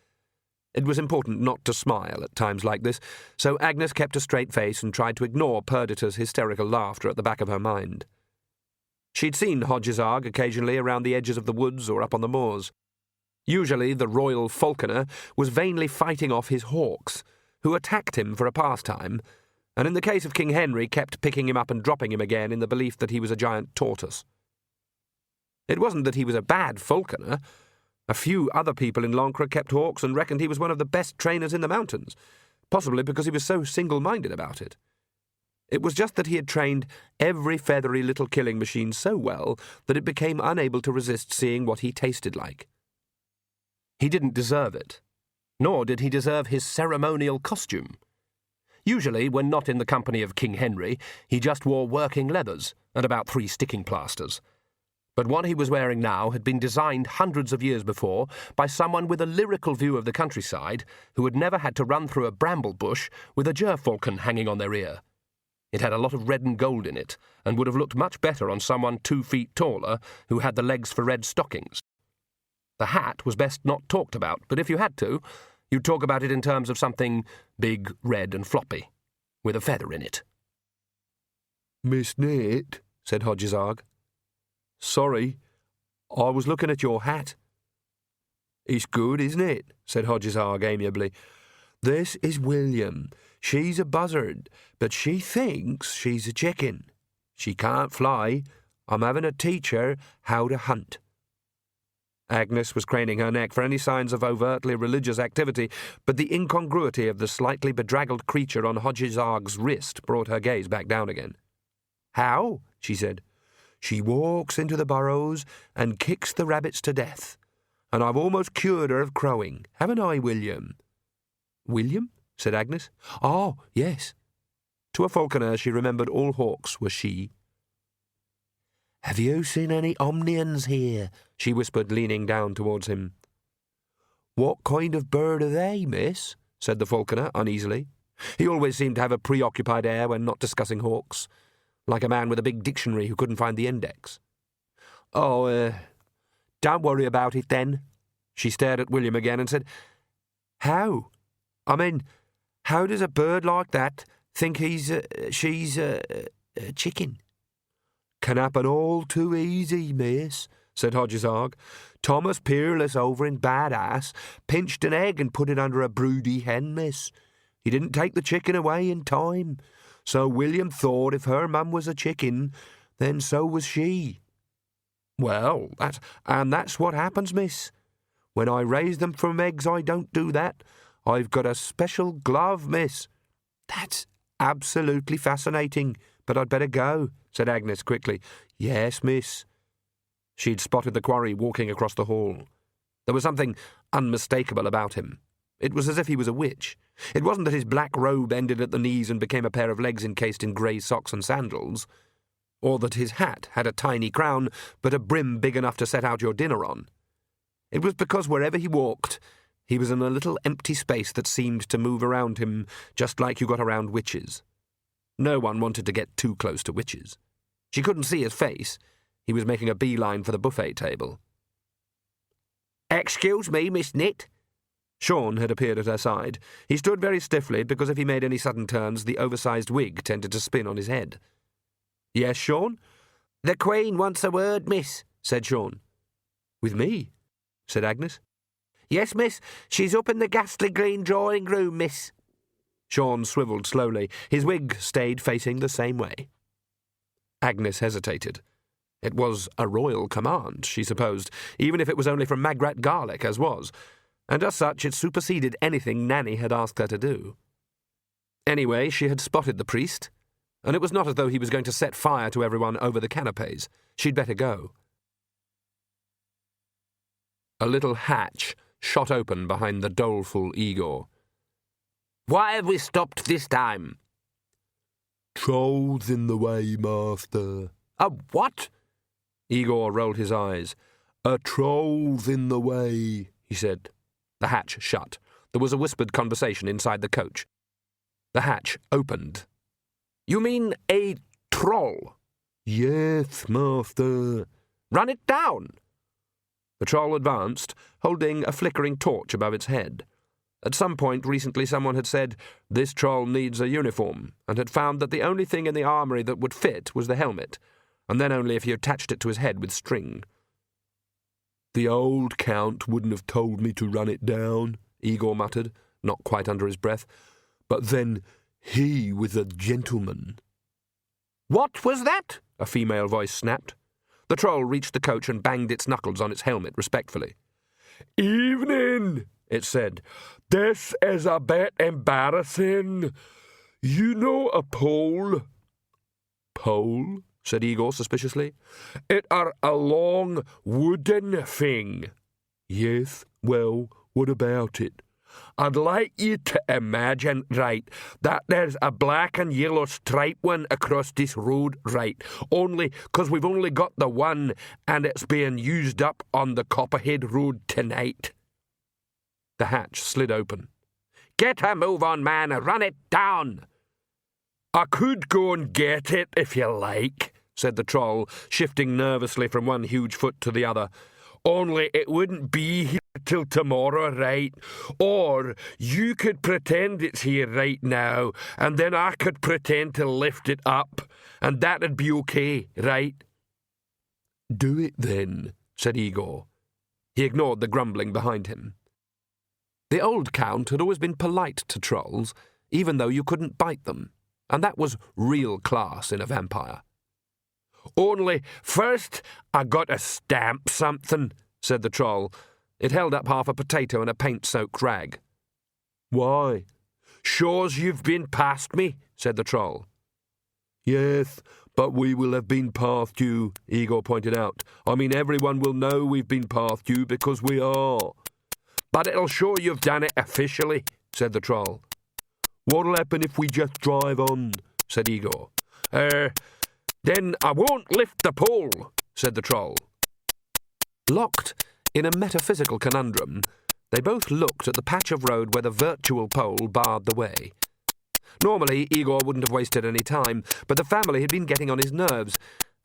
It was important not to smile at times like this, so Agnes kept a straight face and tried to ignore Perdita's hysterical laughter at the back of her mind. She'd seen Hodgesarg occasionally around the edges of the woods or up on the moors. Usually the royal falconer was vainly fighting off his hawks, who attacked him for a pastime, and in the case of King Henry kept picking him up and dropping him again in the belief that he was a giant tortoise. It wasn't that he was a bad falconer. A few other people in Lancre kept hawks and reckoned he was one of the best trainers in the mountains, possibly because he was so single-minded about it. It was just that he had trained every feathery little killing machine so well that it became unable to resist seeing what he tasted like. He didn't deserve it, nor did he deserve his ceremonial costume. Usually, when not in the company of King Henry, he just wore working leathers and about 3 sticking plasters. But what he was wearing now had been designed hundreds of years before by someone with a lyrical view of the countryside who had never had to run through a bramble bush with a gerfalcon hanging on their ear. It had a lot of red and gold in it, and would have looked much better on someone 2 feet taller who had the legs for red stockings. The hat was best not talked about, but if you had to, you'd talk about it in terms of something big, red and floppy, with a feather in it. "Miss Nate," said Hodgesarg. "Sorry, I was looking at your hat." "It's good, isn't it?" said Hodgesarg amiably. "This is William. She's a buzzard, but she thinks she's a chicken. She can't fly. I'm having to teach her how to hunt." Agnes was craning her neck for any signs of overtly religious activity, but the incongruity of the slightly bedraggled creature on Hodgesarg's wrist brought her gaze back down again. "How?" she said. "She walks into the burrows and kicks the rabbits to death, and I've almost cured her of crowing, haven't I, William?" William? Said Agnes. Oh, yes. To a falconer, she remembered all hawks were she. Have you seen any omnians here? She whispered, leaning down towards him. What kind of bird are they, miss? Said the falconer uneasily. He always seemed to have a preoccupied air when not discussing hawks, like a man with a big dictionary who couldn't find the index. Oh, don't worry about it then. She stared at William again and said, How? I mean, how does a bird like that think she's a chicken? Can happen all too easy, miss, said Hodges Arg. Thomas Peerless over in Badass pinched an egg and put it under a broody hen, miss. He didn't take the chicken away in time, so William thought if her mum was a chicken, then so was she. Well, that's what happens, miss. When I raise them from eggs, I don't do that. I've got a special glove, miss. That's absolutely fascinating, but I'd better go, said Agnes quickly. Yes, miss. She'd spotted the quarry walking across the hall. There was something unmistakable about him. It was as if he was a witch. It wasn't that his black robe ended at the knees and became a pair of legs encased in grey socks and sandals, or that his hat had a tiny crown but a brim big enough to set out your dinner on. It was because wherever he walked, he was in a little empty space that seemed to move around him just like you got around witches. No one wanted to get too close to witches. She couldn't see his face. He was making a beeline for the buffet table. Excuse me, Miss Knit. Sean had appeared at her side. He stood very stiffly because if he made any sudden turns, the oversized wig tended to spin on his head. Yes, Sean? The Queen wants a word, miss, said Sean. With me? Said Agnes. Yes, miss. She's up in the ghastly green drawing room, miss. Sean swivelled slowly. His wig stayed facing the same way. Agnes hesitated. It was a royal command, she supposed, even if it was only from Magrat Garlic, as was, and as such it superseded anything Nanny had asked her to do. Anyway, she had spotted the priest, and it was not as though he was going to set fire to everyone over the canapes. She'd better go. A little hatch shot open behind the doleful Igor. Why have we stopped this time? Trolls in the way, master. A what? Igor rolled his eyes. A troll's in the way, he said. The hatch shut. There was a whispered conversation inside the coach. The hatch opened. You mean a troll? Yes, master. Run it down. The troll advanced, holding a flickering torch above its head. At some point recently someone had said, this troll needs a uniform, and had found that the only thing in the armoury that would fit was the helmet, and then only if you attached it to his head with string. The old Count wouldn't have told me to run it down, Igor muttered, not quite under his breath. But then he was a gentleman. What was that? A female voice snapped. The troll reached the coach and banged its knuckles on its helmet respectfully. Evening, it said. This is a bit embarrassing. You know a pole? Pole? Said Igor suspiciously. It are a long wooden thing. Yes, well, what about it? I'd like you to imagine, right, that there's a black and yellow stripe one across this road, right, only 'cause we've only got the one and it's being used up on the Copperhead Road tonight. The hatch slid open. Get a move on, man, run it down. I could go and get it if you like, said the troll, shifting nervously from one huge foot to the other. Only it wouldn't be here till tomorrow, right? Or you could pretend it's here right now, and then I could pretend to lift it up, and that'd be okay, right? Do it then, said Igor. He ignored the grumbling behind him. The old Count had always been polite to trolls, even though you couldn't bite them, and that was real class in a vampire. Only first I got to stamp something, said the troll. It held up half a potato and a paint-soaked rag. Why? Shows you've been past me, said the troll. Yes, but we will have been past you, Igor pointed out. I mean, everyone will know we've been past you because we are. But it'll show you've done it officially, said the Troll. What'll happen if we just drive on? Said Igor. Then I won't lift the pole, said the Troll. Locked in a metaphysical conundrum, they both looked at the patch of road where the virtual pole barred the way. Normally, Igor wouldn't have wasted any time, but the family had been getting on his nerves,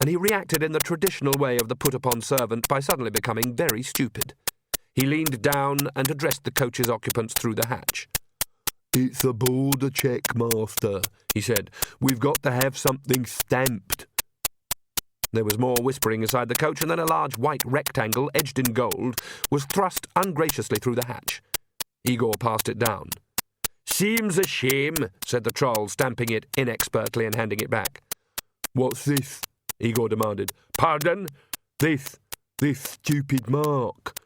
and he reacted in the traditional way of the put-upon servant by suddenly becoming very stupid. He leaned down and addressed the coach's occupants through the hatch. It's a border check, master, he said. We've got to have something stamped. There was more whispering inside the coach, and then a large white rectangle, edged in gold, was thrust ungraciously through the hatch. Igor passed it down. Seems a shame, said the Troll, stamping it inexpertly and handing it back. What's this? Igor demanded. Pardon? This stupid mark.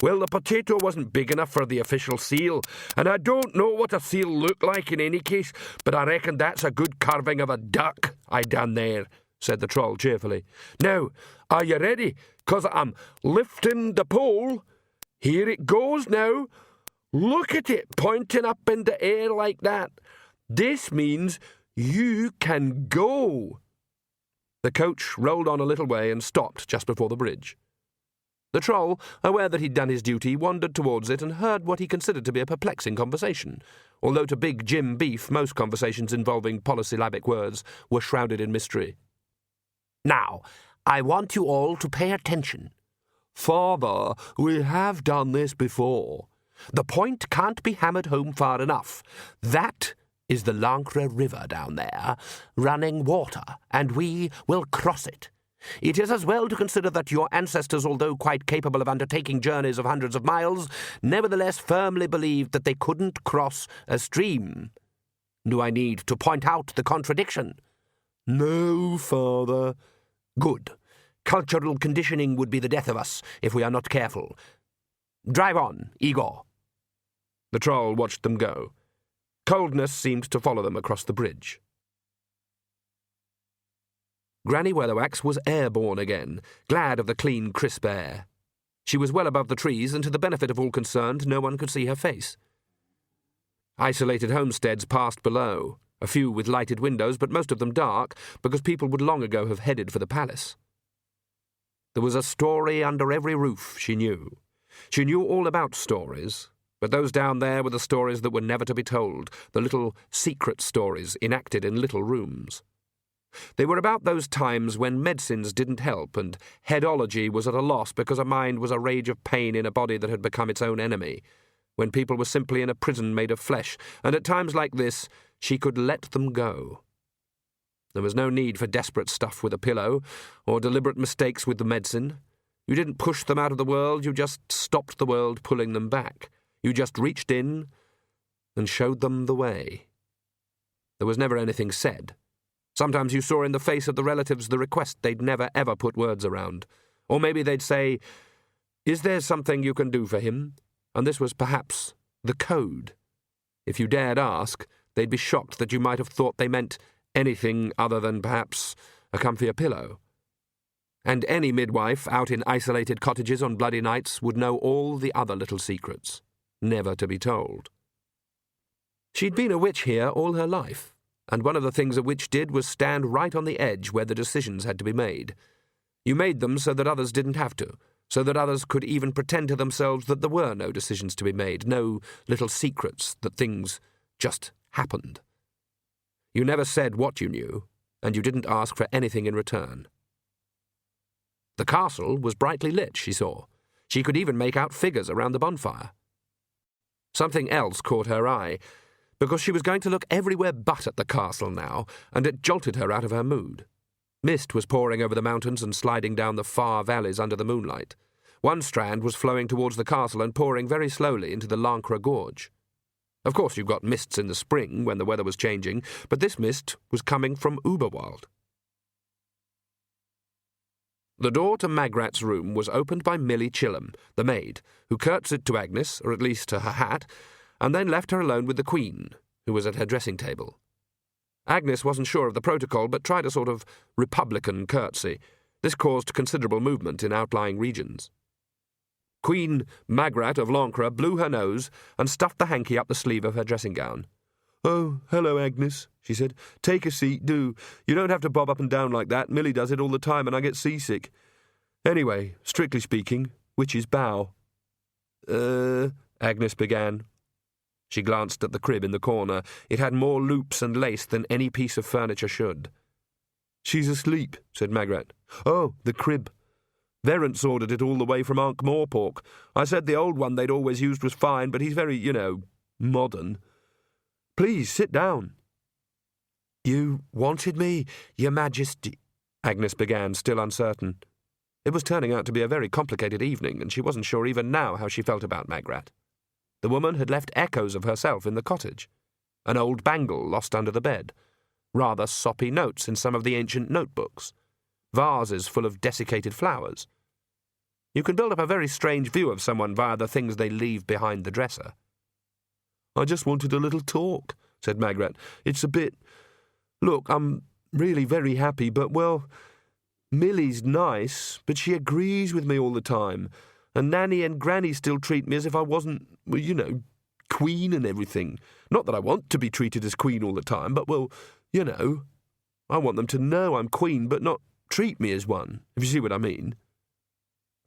Well, the potato wasn't big enough for the official seal, and I don't know what a seal looked like in any case, but I reckon that's a good carving of a duck I done there, said the Troll cheerfully. Now, are you ready? 'Cause I'm lifting the pole. Here it goes now. Look at it pointing up in the air like that. This means you can go. The coach rolled on a little way and stopped just before the bridge. The Troll, aware that he'd done his duty, wandered towards it and heard what he considered to be a perplexing conversation, although to big Jim Beef most conversations involving polysyllabic words were shrouded in mystery. Now, I want you all to pay attention. Father, we have done this before. The point can't be hammered home far enough. That is the Lancre River down there, running water, and we will cross it. It is as well to consider that your ancestors, although quite capable of undertaking journeys of hundreds of miles, nevertheless firmly believed that they couldn't cross a stream. Do I need to point out the contradiction? No, Father. Good. Cultural conditioning would be the death of us if we are not careful. Drive on, Igor. The Troll watched them go. Coldness seemed to follow them across the bridge. Granny Weatherwax was airborne again, glad of the clean, crisp air. She was well above the trees, and to the benefit of all concerned, no one could see her face. Isolated homesteads passed below, a few with lighted windows, but most of them dark, because people would long ago have headed for the palace. There was a story under every roof, she knew. She knew all about stories, but those down there were the stories that were never to be told, the little secret stories enacted in little rooms. They were about those times when medicines didn't help and headology was at a loss because a mind was a rage of pain in a body that had become its own enemy, when people were simply in a prison made of flesh, and at times like this she could let them go. There was no need for desperate stuff with a pillow, or deliberate mistakes with the medicine. You didn't push them out of the world, you just stopped the world pulling them back. You just reached in and showed them the way. There was never anything said. Sometimes you saw in the face of the relatives the request they'd never ever put words around. Or maybe they'd say, "Is there something you can do for him?" And this was perhaps the code. If you dared ask, they'd be shocked that you might have thought they meant anything other than perhaps a comfier pillow. And any midwife out in isolated cottages on bloody nights would know all the other little secrets, never to be told. She'd been a witch here all her life, and one of the things a witch did was stand right on the edge where the decisions had to be made. You made them so that others didn't have to, so that others could even pretend to themselves that there were no decisions to be made, no little secrets, that things just happened. You never said what you knew, and you didn't ask for anything in return. The castle was brightly lit, she saw. She could even make out figures around the bonfire. Something else caught her eye, because she was going to look everywhere but at the castle now, and it jolted her out of her mood. Mist was pouring over the mountains and sliding down the far valleys under the moonlight. One strand was flowing towards the castle and pouring very slowly into the Lancre Gorge. Of course you got mists in the spring when the weather was changing, but this mist was coming from Uberwald. The door to Magrat's room was opened by Millie Chilham, the maid, who curtsied to Agnes, or at least to her hat, and then left her alone with the Queen, who was at her dressing-table. Agnes wasn't sure of the protocol, but tried a sort of republican curtsy. This caused considerable movement in outlying regions. Queen Magrat of Lancre blew her nose and stuffed the hanky up the sleeve of her dressing gown. "Oh, hello, Agnes," she said. "Take a seat, do. You don't have to bob up and down like that. Millie does it all the time and I get seasick. Anyway, strictly speaking, which is bow?" Agnes began. She glanced at the crib in the corner. It had more loops and lace than any piece of furniture should. "She's asleep," said Magrat. "Oh, the crib. Verence ordered it all the way from Ankh-Morpork. I said the old one they'd always used was fine, but he's very, modern. Please, sit down." "You wanted me, Your Majesty," Agnes began, still uncertain. It was turning out to be a very complicated evening, and she wasn't sure even now how she felt about Magrat. The woman had left echoes of herself in the cottage. An old bangle lost under the bed. Rather soppy notes in some of the ancient notebooks. Vases full of desiccated flowers. You can build up a very strange view of someone via the things they leave behind the dresser. "I just wanted a little talk," said Magrat. "It's a bit... Look, I'm really very happy, but, well, Millie's nice, but she agrees with me all the time, and Nanny and Granny still treat me as if I wasn't, queen and everything. Not that I want to be treated as queen all the time, but, well, I want them to know I'm queen, but not treat me as one, if you see what I mean."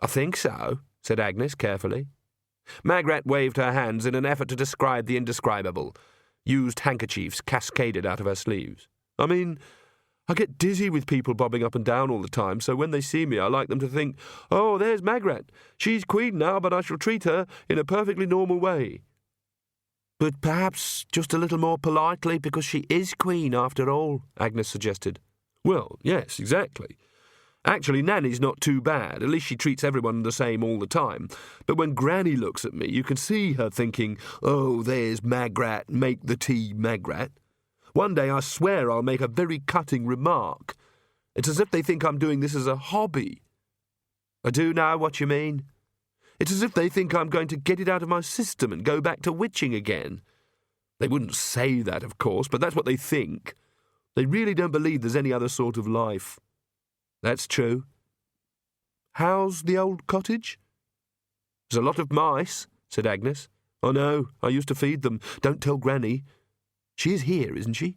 "I think so," said Agnes carefully. Magrat waved her hands in an effort to describe the indescribable. Used handkerchiefs cascaded out of her sleeves. "I mean, I get dizzy with people bobbing up and down all the time, so when they see me I like them to think, 'Oh, there's Magrat. She's queen now, but I shall treat her in a perfectly normal way.'" "But perhaps just a little more politely, because she is queen after all," Agnes suggested. "Well, yes, exactly. Actually, Nanny's not too bad. At least she treats everyone the same all the time. But when Granny looks at me, you can see her thinking, 'Oh, there's Magrat, make the tea, Magrat.' One day I swear I'll make a very cutting remark. It's as if they think I'm doing this as a hobby." "I do know what you mean." "It's as if they think I'm going to get it out of my system and go back to witching again. They wouldn't say that, of course, but that's what they think. They really don't believe there's any other sort of life." "That's true." "How's the old cottage?" "There's a lot of mice," said Agnes. "I know. I used to feed them. Don't tell Granny. She is here, isn't she?"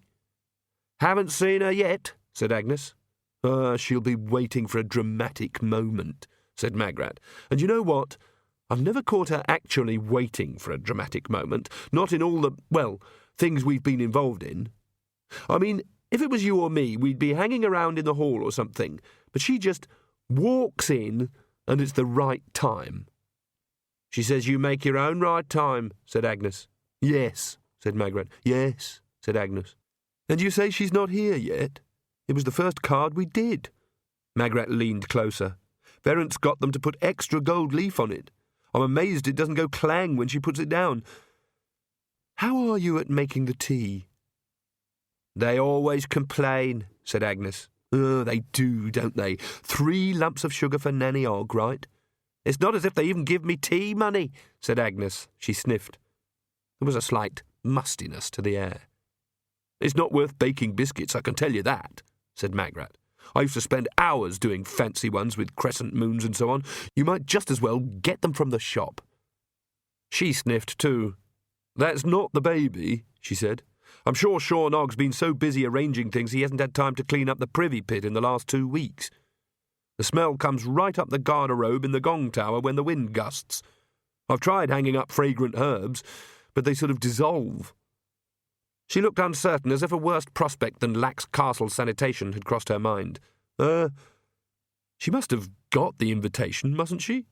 "Haven't seen her yet," said Agnes. She'll be waiting for a dramatic moment," said Magrat. "And you know what? I've never caught her actually waiting for a dramatic moment, not in all the, things we've been involved in. I mean, if it was you or me, we'd be hanging around in the hall or something, but she just walks in and it's the right time." "She says you make your own right time," said Agnes. "Yes," said Magrat. "Yes," said Agnes. "And you say she's not here yet? It was the first card we did." Magrat leaned closer. "Verence got them to put extra gold leaf on it. I'm amazed it doesn't go clang when she puts it down. How are you at making the tea?" "They always complain," said Agnes. They do, don't they? 3 lumps of sugar for Nanny Og, right?" "It's not as if they even give me tea money," said Agnes. She sniffed. There was a slight mustiness to the air. "It's not worth baking biscuits, I can tell you that," said Magrat. "I used to spend hours doing fancy ones with crescent moons and so on. You might just as well get them from the shop." She sniffed too. "That's not the baby," she said. "I'm sure Sean Ogg's been so busy arranging things he hasn't had time to clean up the privy pit in the last 2 weeks. The smell comes right up the garderobe in the gong tower when the wind gusts. I've tried hanging up fragrant herbs, but they sort of dissolve." She looked uncertain, as if a worse prospect than lax castle sanitation had crossed her mind. She must have got the invitation, mustn't she?"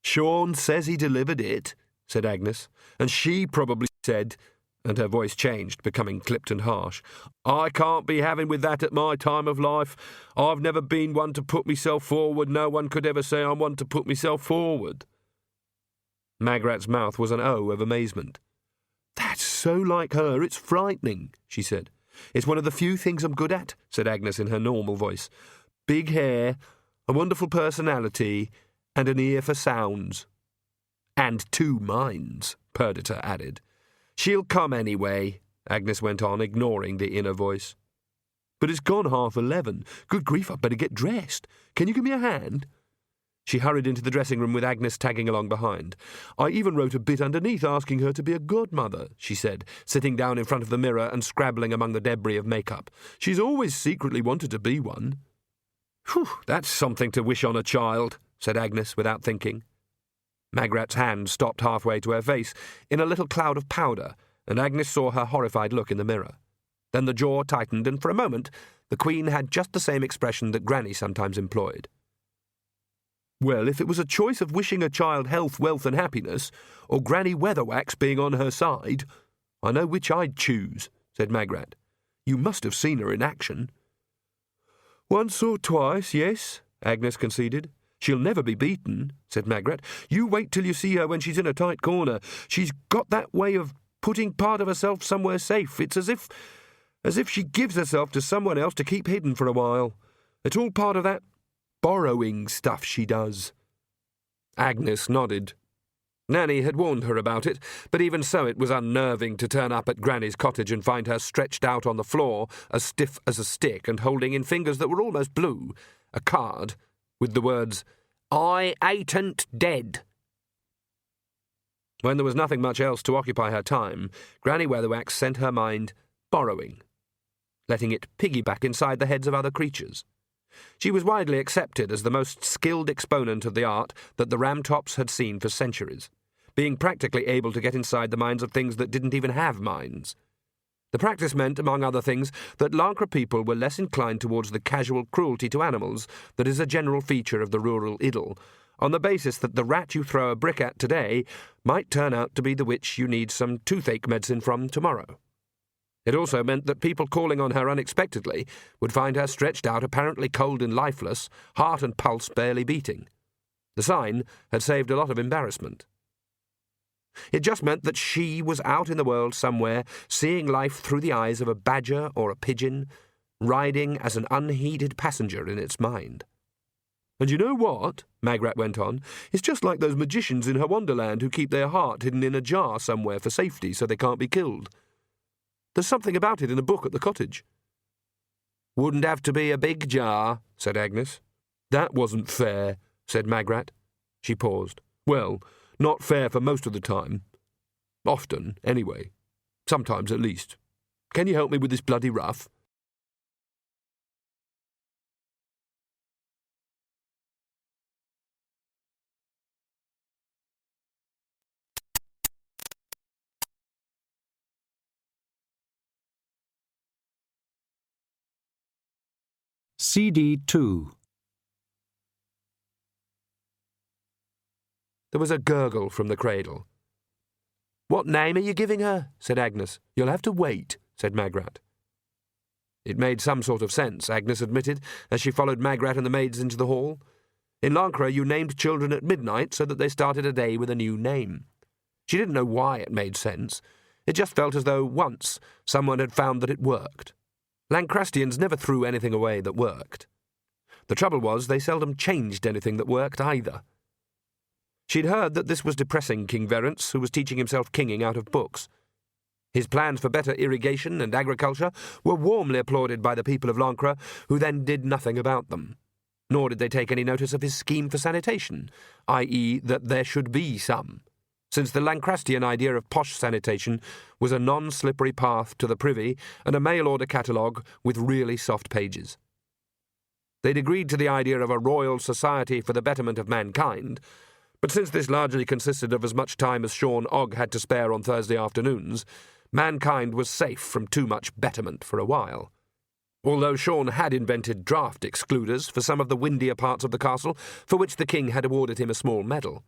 "Sean says he delivered it," said Agnes, "and she probably said," and her voice changed, becoming clipped and harsh, "I can't be having with that at my time of life. I've never been one to put myself forward. No one could ever say I'm one to put myself forward." Magrat's mouth was an O of amazement. "That's so like her, it's frightening," she said. "It's one of the few things I'm good at," said Agnes in her normal voice. "Big hair, a wonderful personality, and an ear for sounds." "And 2 minds," Perdita added. "She'll come anyway," Agnes went on, ignoring the inner voice. "But it's gone 11:30. Good grief, I'd better get dressed. Can you give me a hand?" She hurried into the dressing room with Agnes tagging along behind. "I even wrote a bit underneath asking her to be a godmother," she said, sitting down in front of the mirror and scrabbling among the debris of makeup. "She's always secretly wanted to be one." "Whew, that's something to wish on a child," said Agnes without thinking. Magrat's hand stopped halfway to her face in a little cloud of powder, and Agnes saw her horrified look in the mirror. Then the jaw tightened, and for a moment the Queen had just the same expression that Granny sometimes employed. "Well, if it was a choice of wishing a child health, wealth and happiness, or Granny Weatherwax being on her side, I know which I'd choose," said Magrat. "You must have seen her in action." "Once or twice, yes," Agnes conceded. "She'll never be beaten," said Magrat. "You wait till you see her when she's in a tight corner. She's got that way of putting part of herself somewhere safe. It's as if she gives herself to someone else to keep hidden for a while. It's all part of that borrowing stuff she does." Agnes nodded. Nanny had warned her about it, but even so it was unnerving to turn up at Granny's cottage and find her stretched out on the floor, as stiff as a stick, and holding in fingers that were almost blue a card with the words, "I ain't dead." When there was nothing much else to occupy her time, Granny Weatherwax sent her mind borrowing, letting it piggyback inside the heads of other creatures. She was widely accepted as the most skilled exponent of the art that the Ramtops had seen for centuries, being practically able to get inside the minds of things that didn't even have minds. The practice meant, among other things, that Lancre people were less inclined towards the casual cruelty to animals that is a general feature of the rural idyll, on the basis that the rat you throw a brick at today might turn out to be the witch you need some toothache medicine from tomorrow. It also meant that people calling on her unexpectedly would find her stretched out apparently cold and lifeless, heart and pulse barely beating. The sign had saved a lot of embarrassment. It just meant that she was out in the world somewhere, seeing life through the eyes of a badger or a pigeon, riding as an unheeded passenger in its mind. "And you know what?" Magrat went on. "It's just like those magicians in her Wonderland who keep their heart hidden in a jar somewhere for safety so they can't be killed. There's something about it in a book at the cottage." "Wouldn't have to be a big jar," said Agnes. "That wasn't fair," said Magrat. She paused. "Well, not fair for most of the time. Often, anyway. Sometimes, at least. Can you help me with this bloody ruff?" CD 2. There was a gurgle from the cradle. "What name are you giving her?" said Agnes. "You'll have to wait," said Magrat. It made some sort of sense, Agnes admitted, as she followed Magrat and the maids into the hall. In Lancre, you named children at midnight so that they started a day with a new name. She didn't know why it made sense. It just felt as though once someone had found that it worked. Lancrastians never threw anything away that worked. The trouble was they seldom changed anything that worked either. She'd heard that this was depressing King Verence, who was teaching himself kinging out of books. His plans for better irrigation and agriculture were warmly applauded by the people of Lancre, who then did nothing about them. Nor did they take any notice of his scheme for sanitation, i.e. that there should be some, since the Lancrastian idea of posh sanitation was a non-slippery path to the privy and a mail-order catalogue with really soft pages. They'd agreed to the idea of a royal society for the betterment of mankind, but since this largely consisted of as much time as Sean Ogg had to spare on Thursday afternoons, mankind was safe from too much betterment for a while. Although Sean had invented draft excluders for some of the windier parts of the castle, for which the king had awarded him a small medal.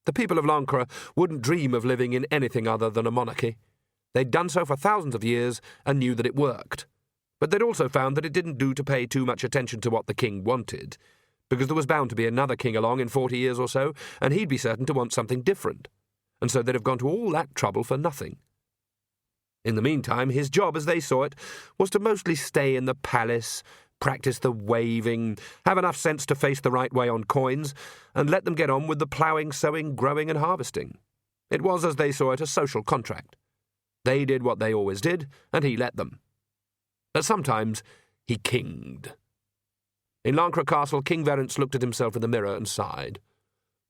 The people of Lancre wouldn't dream of living in anything other than a monarchy. They'd done so for thousands of years and knew that it worked. But they'd also found that it didn't do to pay too much attention to what the king wanted, because there was bound to be another king along in 40 years or so, and he'd be certain to want something different. And so they'd have gone to all that trouble for nothing. In the meantime, his job, as they saw it, was to mostly stay in the palace, practice the waving, have enough sense to face the right way on coins, and let them get on with the ploughing, sowing, growing and harvesting. It was, as they saw it, a social contract. They did what they always did, and he let them. But sometimes he kinged. In Lancre Castle, King Verence looked at himself in the mirror and sighed.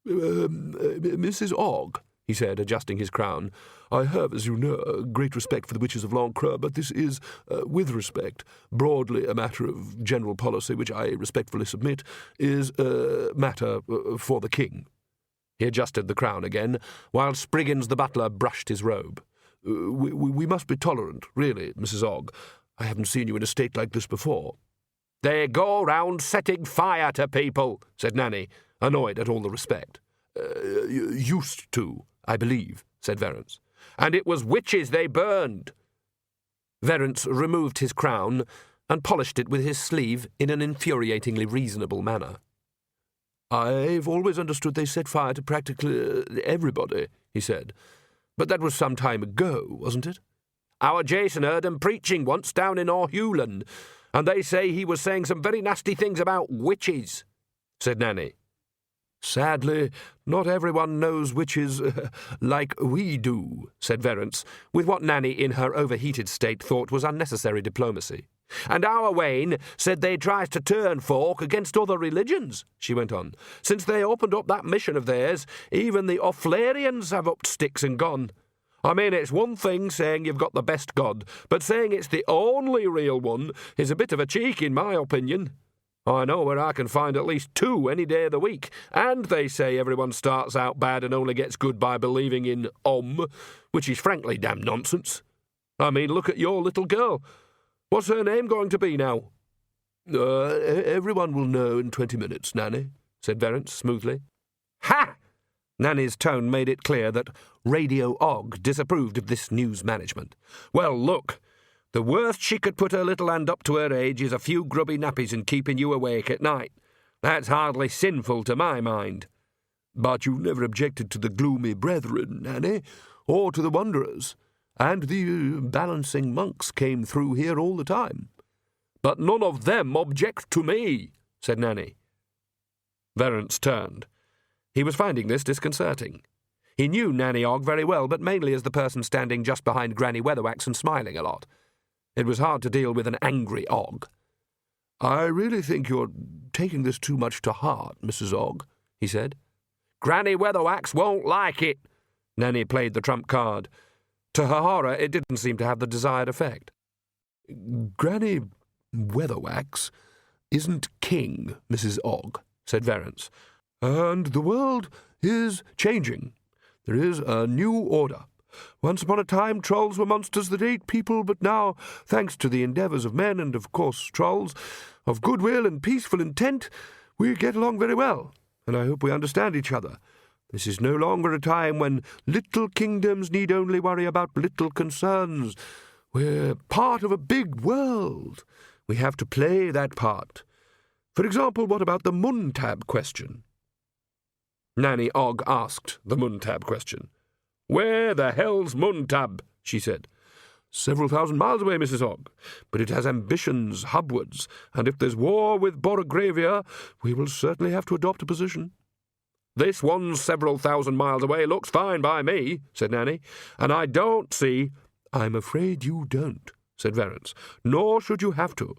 Mrs. Ogg, he said, adjusting his crown, I have, as you know, great respect for the witches of Lancre, but this is, with respect, broadly a matter of general policy, which I respectfully submit is a matter for the king. He adjusted the crown again, while Spriggins the butler brushed his robe. We must be tolerant, really, Mrs. Ogg. I haven't seen you in a state like this before. They go round setting fire to people, said Nanny, annoyed at all the respect. Used to, I believe, said Verence. And it was witches they burned. Verence removed his crown and polished it with his sleeve in an infuriatingly reasonable manner. I've always understood they set fire to practically everybody, he said. But that was some time ago, wasn't it? Our Jason heard 'em preaching once down in Orhulan, and they say he was saying some very nasty things about witches, said Nanny. Sadly, not everyone knows witches like we do, said Verence, with what Nanny, in her overheated state, thought was unnecessary diplomacy. And our Wayne said they tries to turn folk against other religions, she went on. Since they opened up that mission of theirs, even the Offlarians have upped sticks and gone. I mean, it's one thing saying you've got the best God, but saying it's the only real one is a bit of a cheek, in my opinion. I know where I can find at least 2 any day of the week, and they say everyone starts out bad and only gets good by believing in which is frankly damn nonsense. I mean, look at your little girl. What's her name going to be now? Everyone will know in 20 minutes, Nanny, said Verence smoothly. Ha! Nanny's tone made it clear that Radio Ogg disapproved of this news management. Well, look, the worst she could put her little hand up to her age is a few grubby nappies and keeping you awake at night. That's hardly sinful to my mind. But you never objected to the gloomy brethren, Nanny, or to the wanderers, and the balancing monks came through here all the time. But none of them object to me, said Nanny. Verence turned. He was finding this disconcerting. He knew Nanny Ogg very well, but mainly as the person standing just behind Granny Weatherwax and smiling a lot. It was hard to deal with an angry Ogg. I really think you're taking this too much to heart, Mrs. Ogg, he said. Granny Weatherwax won't like it. Nanny played the trump card. To her horror, it didn't seem to have the desired effect. Granny Weatherwax isn't king, Mrs. Ogg, said Verence. And the world is changing. There is a new order. Once upon a time, trolls were monsters that ate people, but now, thanks to the endeavours of men and, of course, trolls, of goodwill and peaceful intent, we get along very well, and I hope we understand each other. This is no longer a time when little kingdoms need only worry about little concerns. We're part of a big world. We have to play that part. For example, what about the Muntab question? Nanny Ogg asked the Muntab question. Where the hell's Muntab? She said. Several thousand miles away, Mrs. Ogg, but it has ambitions hubwards, and if there's war with Borogravia, we will certainly have to adopt a position. This one's several thousand miles away looks fine by me, said Nanny, and I don't see— I'm afraid you don't, said Verence, nor should you have to,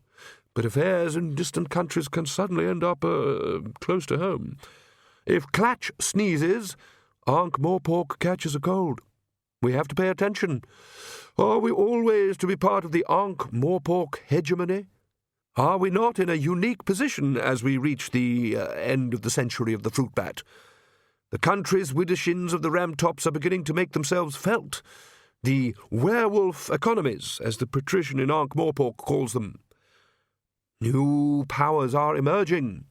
but affairs in distant countries can suddenly end up close to home. If Clatch sneezes, Ankh-Morpork catches a cold. We have to pay attention. Are we always to be part of the Ankh-Morpork hegemony? Are we not in a unique position as we reach the end of the century of the fruit bat? The country's widdershins of the Ramtops are beginning to make themselves felt. The werewolf economies, as the patrician in Ankh-Morpork calls them. New powers are emerging.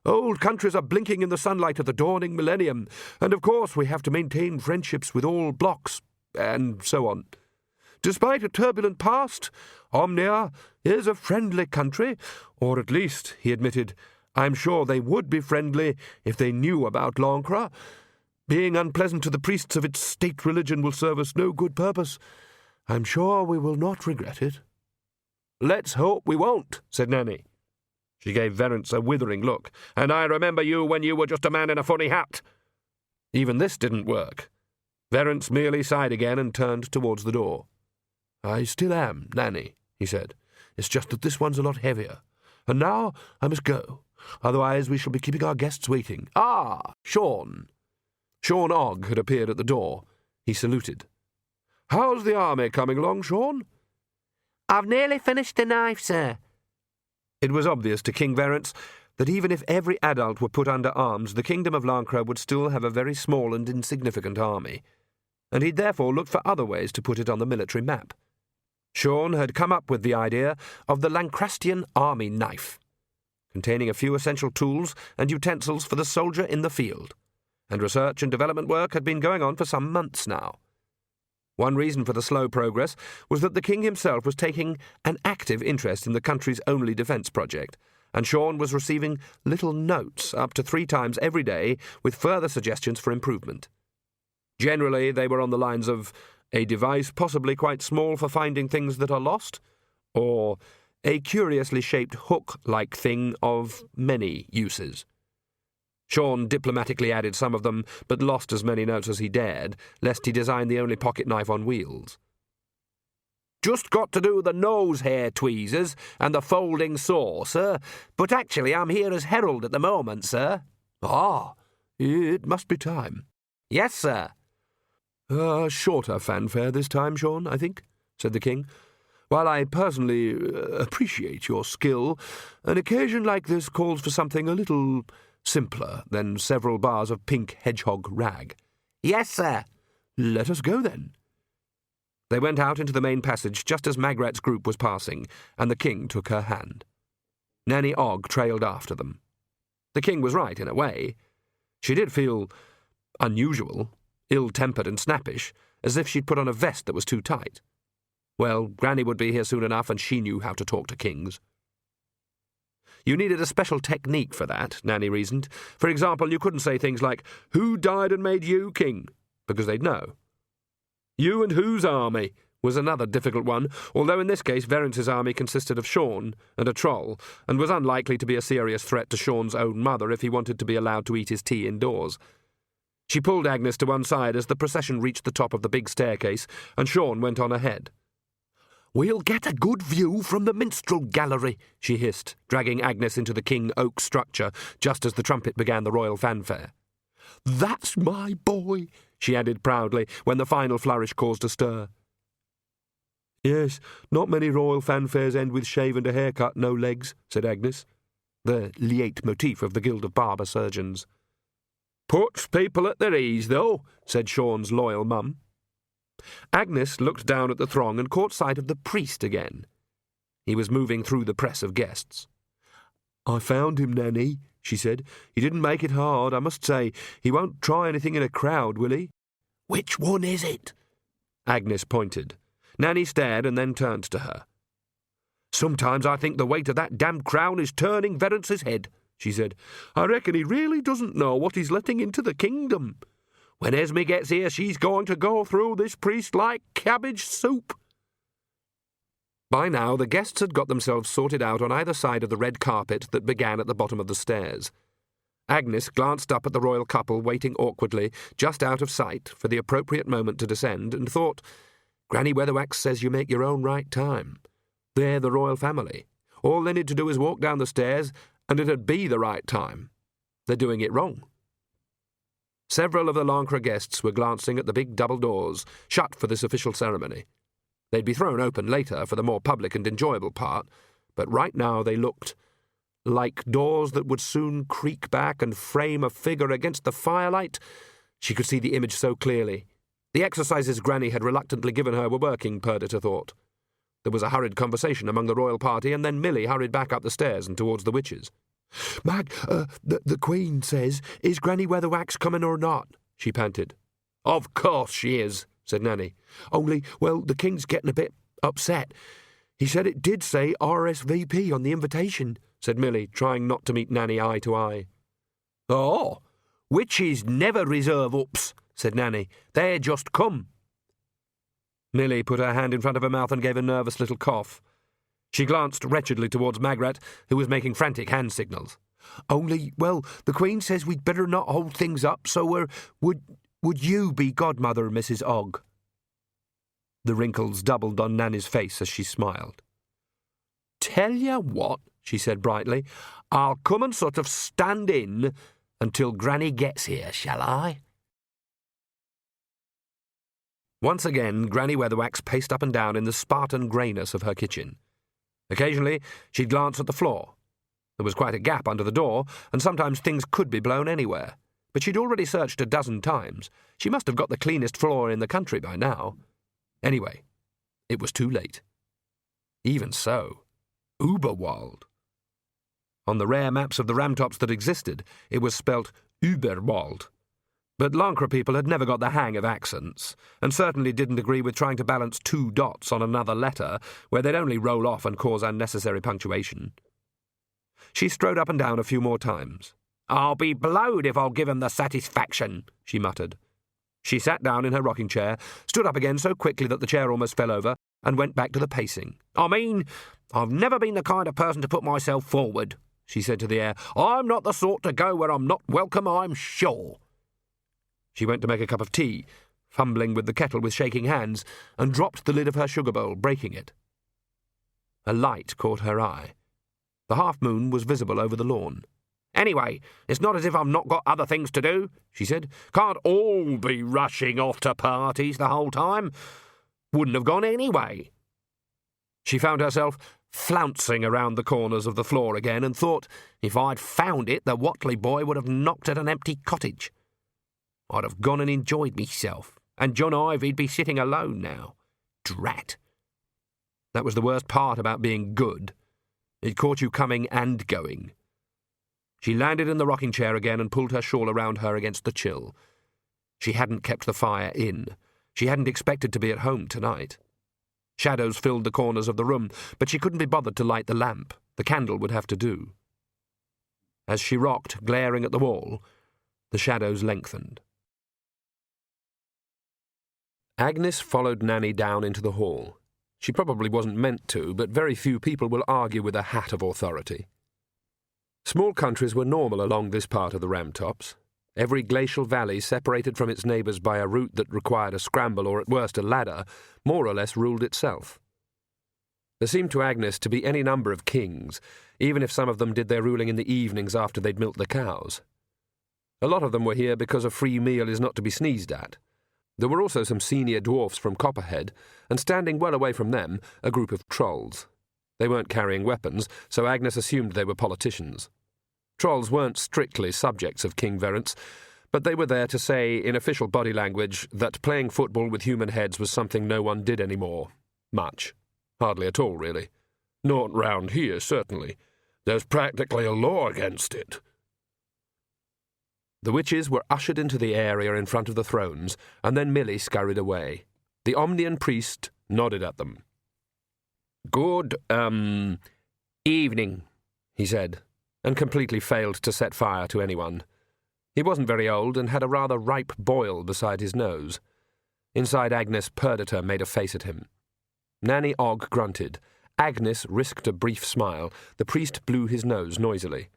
Old countries are blinking in the sunlight of the dawning millennium, and of course we have to maintain friendships with all blocks, and so on. Despite a turbulent past, Omnia is a friendly country, or at least, he admitted, I'm sure they would be friendly if they knew about Lancre. Being unpleasant to the priests of its state religion will serve us no good purpose. I'm sure we will not regret it. Let's hope we won't, said Nanny. She gave Verence a withering look. And I remember you when you were just a man in a funny hat. Even this didn't work. Verence merely sighed again and turned towards the door. I still am, Nanny, he said. It's just that this one's a lot heavier. And now I must go. Otherwise we shall be keeping our guests waiting. Ah, Sean. Sean Ogg had appeared at the door. He saluted. How's the army coming along, Sean? I've nearly finished the knife, sir. It was obvious to King Verence that even if every adult were put under arms, the kingdom of Lancre would still have a very small and insignificant army, and he'd therefore looked for other ways to put it on the military map. Sean had come up with the idea of the Lancrastian army knife, containing a few essential tools and utensils for the soldier in the field, and research and development work had been going on for some months now. One reason for the slow progress was that the king himself was taking an active interest in the country's only defence project, and Sean was receiving little notes up to 3 times every day with further suggestions for improvement. Generally, they were on the lines of a device possibly quite small for finding things that are lost, or a curiously shaped hook-like thing of many uses. Sean diplomatically added some of them, but lost as many notes as he dared, lest he design the only pocket knife on wheels. Just got to do the nose hair tweezers and the folding saw, sir, but actually I'm here as herald at the moment, sir. Ah, it must be time. Yes, sir. Shorter fanfare this time, Sean, I think, said the king. While I personally appreciate your skill, an occasion like this calls for something a little simpler than several bars of pink hedgehog rag. Yes, sir. Let us go, then. They went out into the main passage just as Magrat's group was passing, and the king took her hand. Nanny Ogg trailed after them. The king was right, in a way. She did feel unusual, ill-tempered and snappish, as if she'd put on a vest that was too tight. Well, Granny would be here soon enough, and she knew how to talk to kings. You needed a special technique for that, Nanny reasoned. For example, you couldn't say things like, "Who died and made you king?" because they'd know. "You and whose army?" was another difficult one, although in this case Verence's army consisted of Sean and a troll, and was unlikely to be a serious threat to Sean's own mother if he wanted to be allowed to eat his tea indoors. She pulled Agnes to one side as the procession reached the top of the big staircase, and Sean went on ahead. "We'll get a good view from the minstrel gallery," she hissed, dragging Agnes into the king oak structure just as the trumpet began the royal fanfare. "That's my boy," she added proudly when the final flourish caused a stir. "Yes, not many royal fanfares end with shave and a haircut, no legs," said Agnes, the leitmotif of the Guild of Barber Surgeons. "Puts people at their ease, though," said Sean's loyal mum. Agnes looked down at the throng and caught sight of the priest again. He was moving through the press of guests. "I found him, Nanny," she said. "He didn't make it hard, I must say. He won't try anything in a crowd, will he?" "Which one is it?" Agnes pointed. Nanny stared and then turned to her. "Sometimes I think the weight of that damned crown is turning Verence's head," she said. "I reckon he really doesn't know what he's letting into the kingdom. When Esme gets here, she's going to go through this priest like cabbage soup." By now, the guests had got themselves sorted out on either side of the red carpet that began at the bottom of the stairs. Agnes glanced up at the royal couple waiting awkwardly, just out of sight, for the appropriate moment to descend, and thought, "Granny Weatherwax says you make your own right time. They're the royal family. All they need to do is walk down the stairs, and it'd be the right time. They're doing it wrong." Several of the Lancre guests were glancing at the big double doors, shut for this official ceremony. They'd be thrown open later for the more public and enjoyable part, but right now they looked like doors that would soon creak back and frame a figure against the firelight. She could see the image so clearly. The exercises Granny had reluctantly given her were working, Perdita thought. There was a hurried conversation among the royal party, and then Millie hurried back up the stairs and towards the witches. "Mag, the Queen says, is Granny Weatherwax coming or not?" she panted. "Of course she is," said Nanny. "Only, well, the King's getting a bit upset. He said it did say RSVP on the invitation," said Millie, trying not to meet Nanny eye to eye. "Oh, witches never reserve ups," said Nanny. "They just come." Millie put her hand in front of her mouth and gave a nervous little cough. She glanced wretchedly towards Magrat, who was making frantic hand signals. "Only, well, the Queen says we'd better not hold things up, so would you be godmother, Mrs. Ogg?" The wrinkles doubled on Nanny's face as she smiled. "Tell you what," she said brightly. "I'll come and sort of stand in until Granny gets here, shall I?" Once again, Granny Weatherwax paced up and down in the Spartan greyness of her kitchen. Occasionally, she'd glance at the floor. There was quite a gap under the door, and sometimes things could be blown anywhere. But she'd already searched a dozen times. She must have got the cleanest floor in the country by now. Anyway, it was too late. Even so, Uberwald. On the rare maps of the Ramtops that existed, it was spelt Überwald. But Lancre people had never got the hang of accents, and certainly didn't agree with trying to balance two dots on another letter, where they'd only roll off and cause unnecessary punctuation. She strode up and down a few more times. "I'll be blowed if I'll give 'em the satisfaction," she muttered. She sat down in her rocking chair, stood up again so quickly that the chair almost fell over, and went back to the pacing. "I mean, I've never been the kind of person to put myself forward," she said to the air. "I'm not the sort to go where I'm not welcome, I'm sure." She went to make a cup of tea, fumbling with the kettle with shaking hands, and dropped the lid of her sugar bowl, breaking it. A light caught her eye. The half-moon was visible over the lawn. "Anyway, it's not as if I've not got other things to do," she said. "Can't all be rushing off to parties the whole time. Wouldn't have gone anyway." She found herself flouncing around the corners of the floor again and thought, if I'd found it, the Watley boy would have knocked at an empty cottage. I'd have gone and enjoyed myself, and John Ivy'd be sitting alone now. Drat. That was the worst part about being good. It caught you coming and going. She landed in the rocking chair again and pulled her shawl around her against the chill. She hadn't kept the fire in. She hadn't expected to be at home tonight. Shadows filled the corners of the room, but she couldn't be bothered to light the lamp. The candle would have to do. As she rocked, glaring at the wall, the shadows lengthened. Agnes followed Nanny down into the hall. She probably wasn't meant to, but very few people will argue with a hat of authority. Small countries were normal along this part of the Ramtops. Every glacial valley, separated from its neighbours by a route that required a scramble or at worst a ladder, more or less ruled itself. There seemed to Agnes to be any number of kings, even if some of them did their ruling in the evenings after they'd milked the cows. A lot of them were here because a free meal is not to be sneezed at. There were also some senior dwarfs from Copperhead, and standing well away from them, a group of trolls. They weren't carrying weapons, so Agnes assumed they were politicians. Trolls weren't strictly subjects of King Verence, but they were there to say, in official body language, that playing football with human heads was something no one did anymore. Much. Hardly at all, really. Not round here, certainly. There's practically a law against it. The witches were ushered into the area in front of the thrones, and then Milly scurried away. The Omnian priest nodded at them. "Good, evening," he said, and completely failed to set fire to anyone. He wasn't very old and had a rather ripe boil beside his nose. Inside, Agnes purred at her, made a face at him. Nanny Ogg grunted. Agnes risked a brief smile. The priest blew his nose noisily.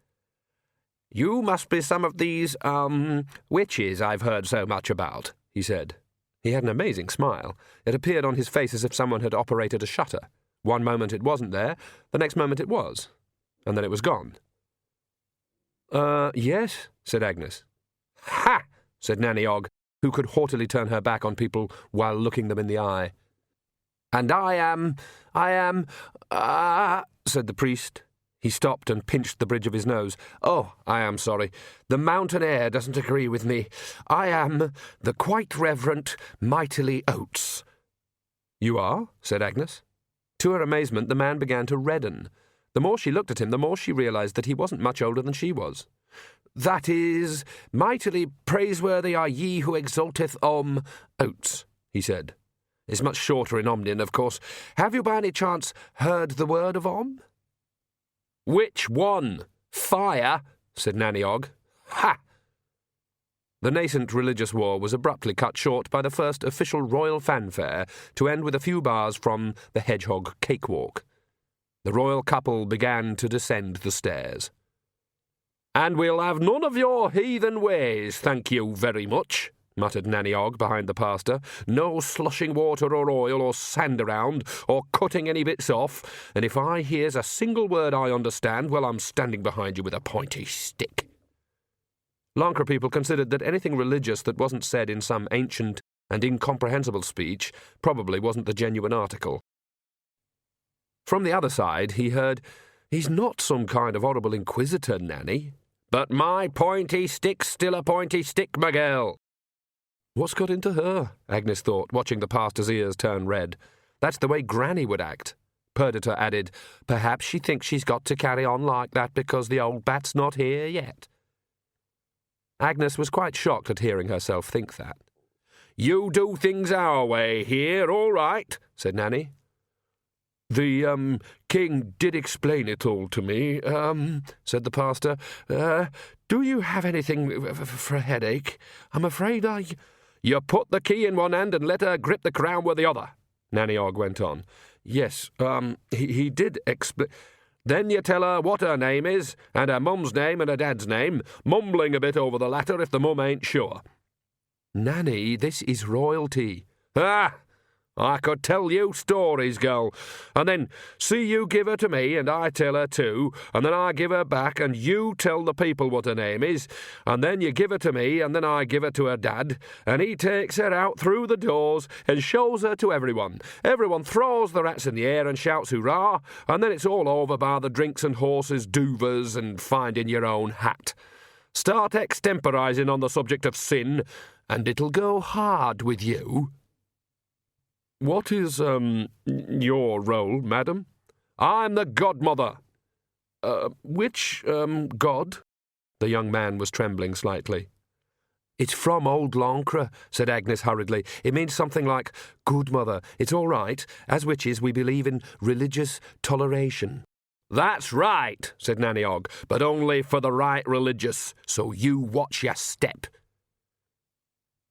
"You must be some of these, witches I've heard so much about," he said. He had an amazing smile. It appeared on his face as if someone had operated a shutter. One moment it wasn't there, the next moment it was, and then it was gone. Yes," said Agnes. "Ha!" said Nanny Ogg, who could haughtily turn her back on people while looking them in the eye. "And I am, said the priest. He stopped and pinched the bridge of his nose. "Oh, I am sorry. The mountain air doesn't agree with me. I am the Quite Reverend Mightily Oates." "You are?" said Agnes. To her amazement, the man began to redden. The more she looked at him, the more she realised that he wasn't much older than she was. "That is, mightily praiseworthy are ye who exalteth Oates," he said. "It's much shorter in Omnian, of course. Have you by any chance heard the word of "Which one? Fire?" said Nanny Ogg. "Ha!" The nascent religious war was abruptly cut short by the first official royal fanfare, to end with a few bars from the Hedgehog Cakewalk. The royal couple began to descend the stairs. "And we'll have none of your heathen ways, thank you very much," muttered Nanny Ogg behind the pastor. "No slushing water or oil or sand around, or cutting any bits off, and if I hears a single word I understand, well, I'm standing behind you with a pointy stick." Lancre people considered that anything religious that wasn't said in some ancient and incomprehensible speech probably wasn't the genuine article. From the other side, he heard, "He's not some kind of horrible inquisitor, Nanny." "But my pointy stick's still a pointy stick, my girl." "What's got into her?" Agnes thought, watching the pastor's ears turn red. "That's the way Granny would act." Perdita added, "Perhaps she thinks she's got to carry on like that because the old bat's not here yet." Agnes was quite shocked at hearing herself think that. "You do things our way here, all right," said Nanny. "The, king did explain it all to me, said the pastor. Do you have anything for a headache? I'm afraid I—" "You put the key in one hand and let her grip the crown with the other," Nanny Ogg went on. "Yes, he did explain—" "Then you tell her what her name is, and her mum's name and her dad's name, mumbling a bit over the latter if the mum ain't sure." "Nanny, this is royalty." "Ah! I could tell you stories, girl. And then see you give her to me, and I tell her too, and then I give her back, and you tell the people what her name is, and then you give her to me, and then I give her to her dad, and he takes her out through the doors and shows her to everyone. Everyone throws the rats in the air and shouts hurrah, and then it's all over by the drinks and horses, duvers, and finding your own hat. Start extemporizing on the subject of sin, and it'll go hard with you." "What is, your role, madam?" "I'm the godmother." Which, god?" The young man was trembling slightly. "It's from old Lancre," said Agnes hurriedly. "It means something like good mother. It's all right. As witches, we believe in religious toleration." "That's right," said Nanny Ogg, "but only for the right religious, so you watch your step."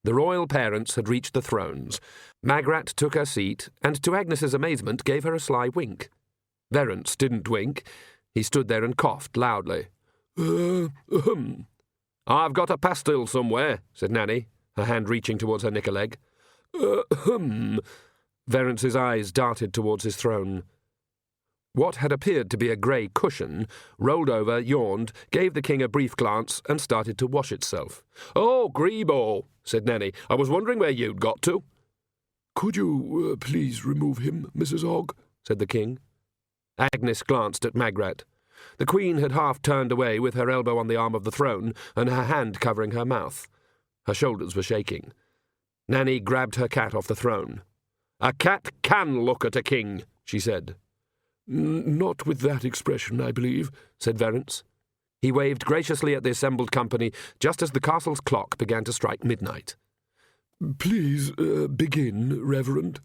The royal parents had reached the thrones. Magrat took her seat, and to Agnes's amazement gave her a sly wink. Verence didn't wink. He stood there and coughed loudly. "I've got a pastille somewhere," said Nanny, her hand reaching towards her knicker-leg. Verence's eyes darted towards his throne. What had appeared to be a grey cushion rolled over, yawned, gave the king a brief glance, and started to wash itself. "Oh, Grebo," said Nanny. "I was wondering where you'd got to." "Could you please remove him, Mrs. Ogg?" said the king. Agnes glanced at Magrat. The queen had half turned away with her elbow on the arm of the throne and her hand covering her mouth. Her shoulders were shaking. Nanny grabbed her cat off the throne. "A cat can look at a king," she said. "Not with that expression, I believe," said Verence. He waved graciously at the assembled company just as the castle's clock began to strike midnight. "Please begin, Reverend."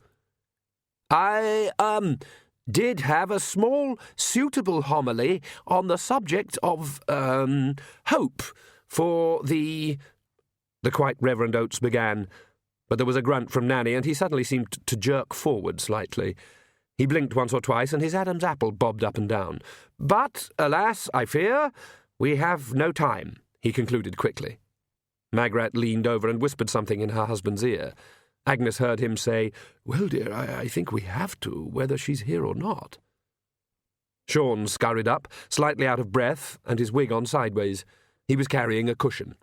"I, did have a small, suitable homily on the subject of, hope for the—" The Quite Reverend Oates began, but there was a grunt from Nanny, and he suddenly seemed to jerk forward slightly. He blinked once or twice, and his Adam's apple bobbed up and down. "But, alas, I fear, we have no time," he concluded quickly. Magrat leaned over and whispered something in her husband's ear. Agnes heard him say, "Well, dear, I think we have to, whether she's here or not." Sean scurried up, slightly out of breath, and his wig on sideways. He was carrying a cushion.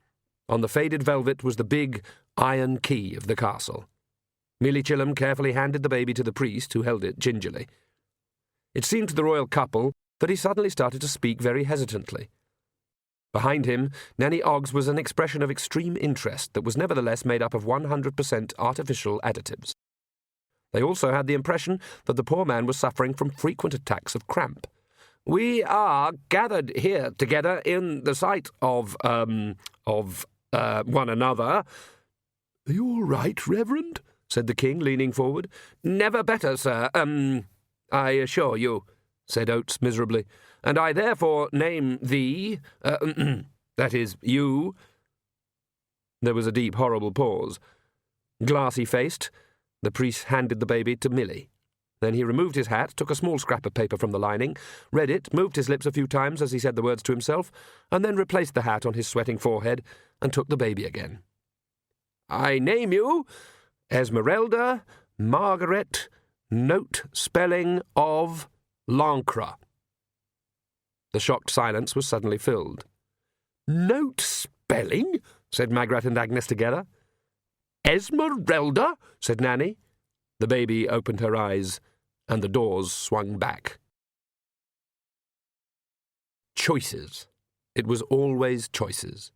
On the faded velvet was the big iron key of the castle. Millie Chilham carefully handed the baby to the priest, who held it gingerly. It seemed to the royal couple that he suddenly started to speak very hesitantly. Behind him, Nanny Ogg's was an expression of extreme interest that was nevertheless made up of 100% artificial additives. They also had the impression that the poor man was suffering from frequent attacks of cramp. "We are gathered here together in the sight of one another." "Are you all right, Reverend?" said the king, leaning forward. "Never better, sir, I assure you," said Oates miserably, "and I therefore name thee, that is, you—" There was a deep, horrible pause. Glassy-faced, the priest handed the baby to Millie. Then he removed his hat, took a small scrap of paper from the lining, read it, moved his lips a few times as he said the words to himself, and then replaced the hat on his sweating forehead and took the baby again. I name you Esmeralda Margaret Note Spelling of Lancre. The shocked silence was suddenly filled. Note spelling? Said Magrat and Agnes together. Esmeralda? Said Nanny. The baby opened her eyes, and the doors swung back. Choices. It was always choices.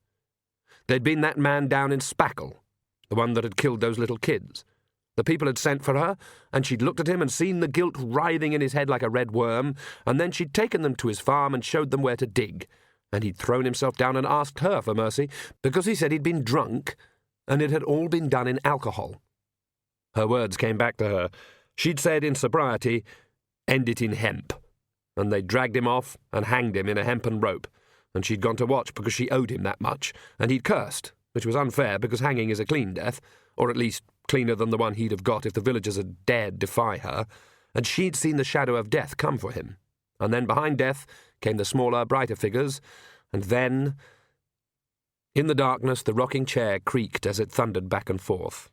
There'd been that man down in Spackle, the one that had killed those little kids. The people had sent for her, and she'd looked at him and seen the guilt writhing in his head like a red worm, and then she'd taken them to his farm and showed them where to dig, and he'd thrown himself down and asked her for mercy, because he said he'd been drunk, and it had all been done in alcohol. Her words came back to her. She'd said in sobriety, "End it in hemp," and they dragged him off and hanged him in a hempen rope, and she'd gone to watch because she owed him that much, and he'd cursed, which was unfair because hanging is a clean death, or at least cleaner than the one he'd have got if the villagers had dared defy her, and she'd seen the shadow of death come for him, and then behind death came the smaller, brighter figures, and then... In the darkness, the rocking chair creaked as it thundered back and forth.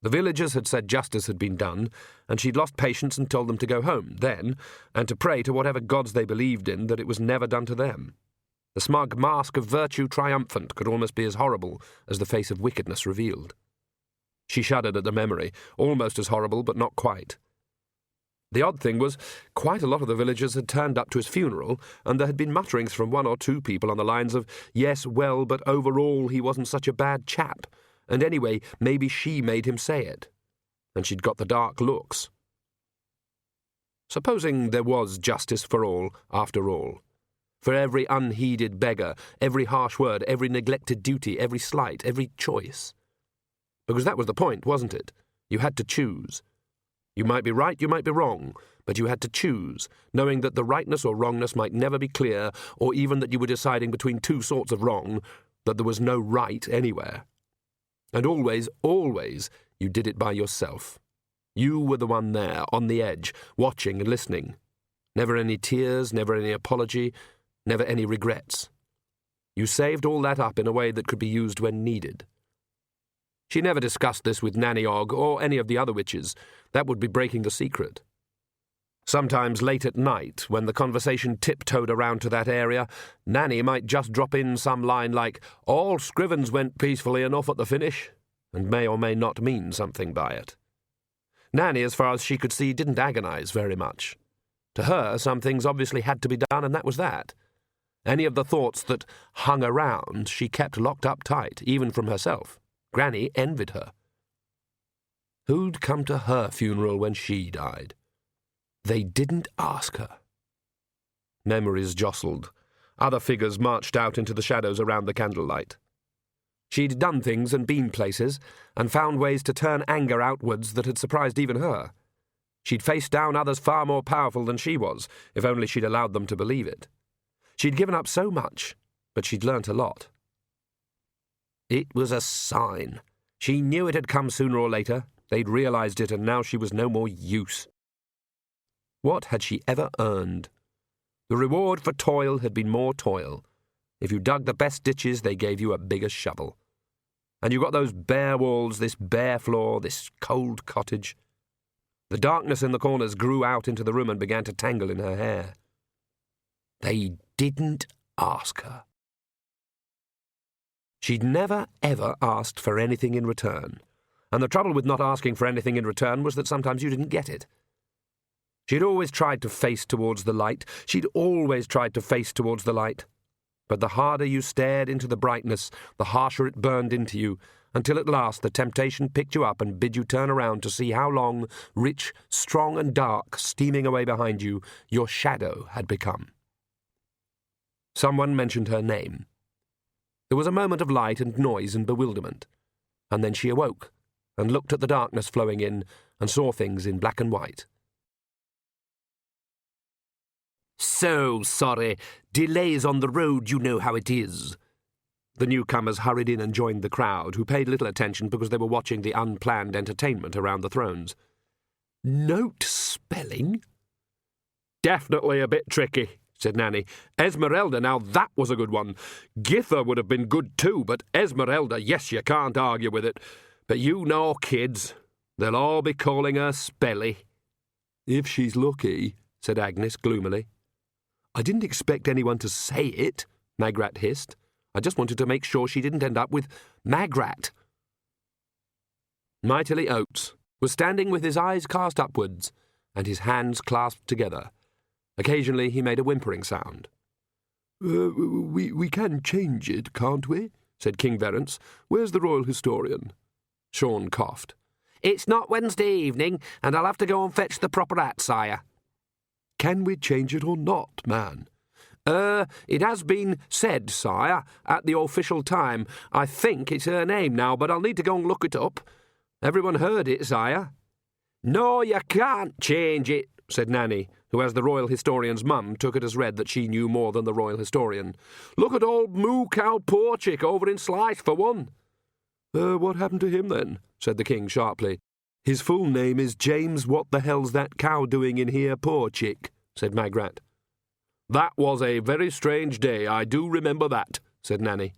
The villagers had said justice had been done, and she'd lost patience and told them to go home, then, and to pray to whatever gods they believed in that it was never done to them. The smug mask of virtue triumphant could almost be as horrible as the face of wickedness revealed. She shuddered at the memory, almost as horrible, but not quite. The odd thing was, quite a lot of the villagers had turned up to his funeral, and there had been mutterings from one or two people on the lines of, yes, well, but overall he wasn't such a bad chap, and anyway, maybe she made him say it. And she'd got the dark looks. Supposing there was justice for all, after all. For every unheeded beggar, every harsh word, every neglected duty, every slight, every choice. Because that was the point, wasn't it? You had to choose. You might be right, you might be wrong, but you had to choose, knowing that the rightness or wrongness might never be clear, or even that you were deciding between two sorts of wrong, that there was no right anywhere. And always, always, you did it by yourself. You were the one there, on the edge, watching and listening. Never any tears, never any apology, never any regrets. You saved all that up in a way that could be used when needed. She never discussed this with Nanny Og or any of the other witches. That would be breaking the secret. Sometimes late at night, when the conversation tiptoed around to that area, Nanny might just drop in some line like, "All Scrivens went peacefully enough at the finish," and may or may not mean something by it. Nanny, as far as she could see, didn't agonize very much. To her, some things obviously had to be done, and that was that. Any of the thoughts that hung around she kept locked up tight, even from herself. Granny envied her. Who'd come to her funeral when she died? They didn't ask her. Memories jostled. Other figures marched out into the shadows around the candlelight. She'd done things and been places, and found ways to turn anger outwards that had surprised even her. She'd faced down others far more powerful than she was, if only she'd allowed them to believe it. She'd given up so much, but she'd learnt a lot. It was a sign. She knew it had come sooner or later. They'd realized it, and now she was no more use. What had she ever earned? The reward for toil had been more toil. If you dug the best ditches, they gave you a bigger shovel. And you got those bare walls, this bare floor, this cold cottage. The darkness in the corners grew out into the room and began to tangle in her hair. They didn't ask her. She'd never, ever asked for anything in return, and the trouble with not asking for anything in return was that sometimes you didn't get it. She'd always tried to face towards the light. She'd always tried to face towards the light. But the harder you stared into the brightness, the harsher it burned into you, until at last the temptation picked you up and bid you turn around to see how long, rich, strong and dark, steaming away behind you, your shadow had become. Someone mentioned her name. There was a moment of light and noise and bewilderment, and then she awoke and looked at the darkness flowing in and saw things in black and white. "So sorry. Delays on the road, you know how it is." The newcomers hurried in and joined the crowd, who paid little attention because they were watching the unplanned entertainment around the thrones. "Note spelling?" "Definitely a bit tricky," said Nanny. Esmeralda, now that was a good one. Githa would have been good too, but Esmeralda, yes, you can't argue with it. But you know kids, they'll all be calling her Spelly. If she's lucky, said Agnes gloomily. I didn't expect anyone to say it, Magrat hissed. I just wanted to make sure she didn't end up with Magrat. Mightily Oates was standing with his eyes cast upwards and his hands clasped together. Occasionally he made a whimpering sound. We can change it, can't we? Said King Verence. Where's the royal historian? Sean coughed. It's not Wednesday evening, and I'll have to go and fetch the proper hat, sire. Can we change it or not, man? It has been said, sire, at the official time. I think it's her name now, but I'll need to go and look it up. Everyone heard it, sire. No, you can't change it, said Nanny, who, as the royal historian's mum, took it as read that she knew more than the royal historian. Look at old Moo Cow Porchick over in Slice, for one. What happened to him, then? Said the king sharply. His full name is James What the Hell's That Cow Doing in Here, Porchick, said Magrat. That was a very strange day, I do remember that, said Nanny.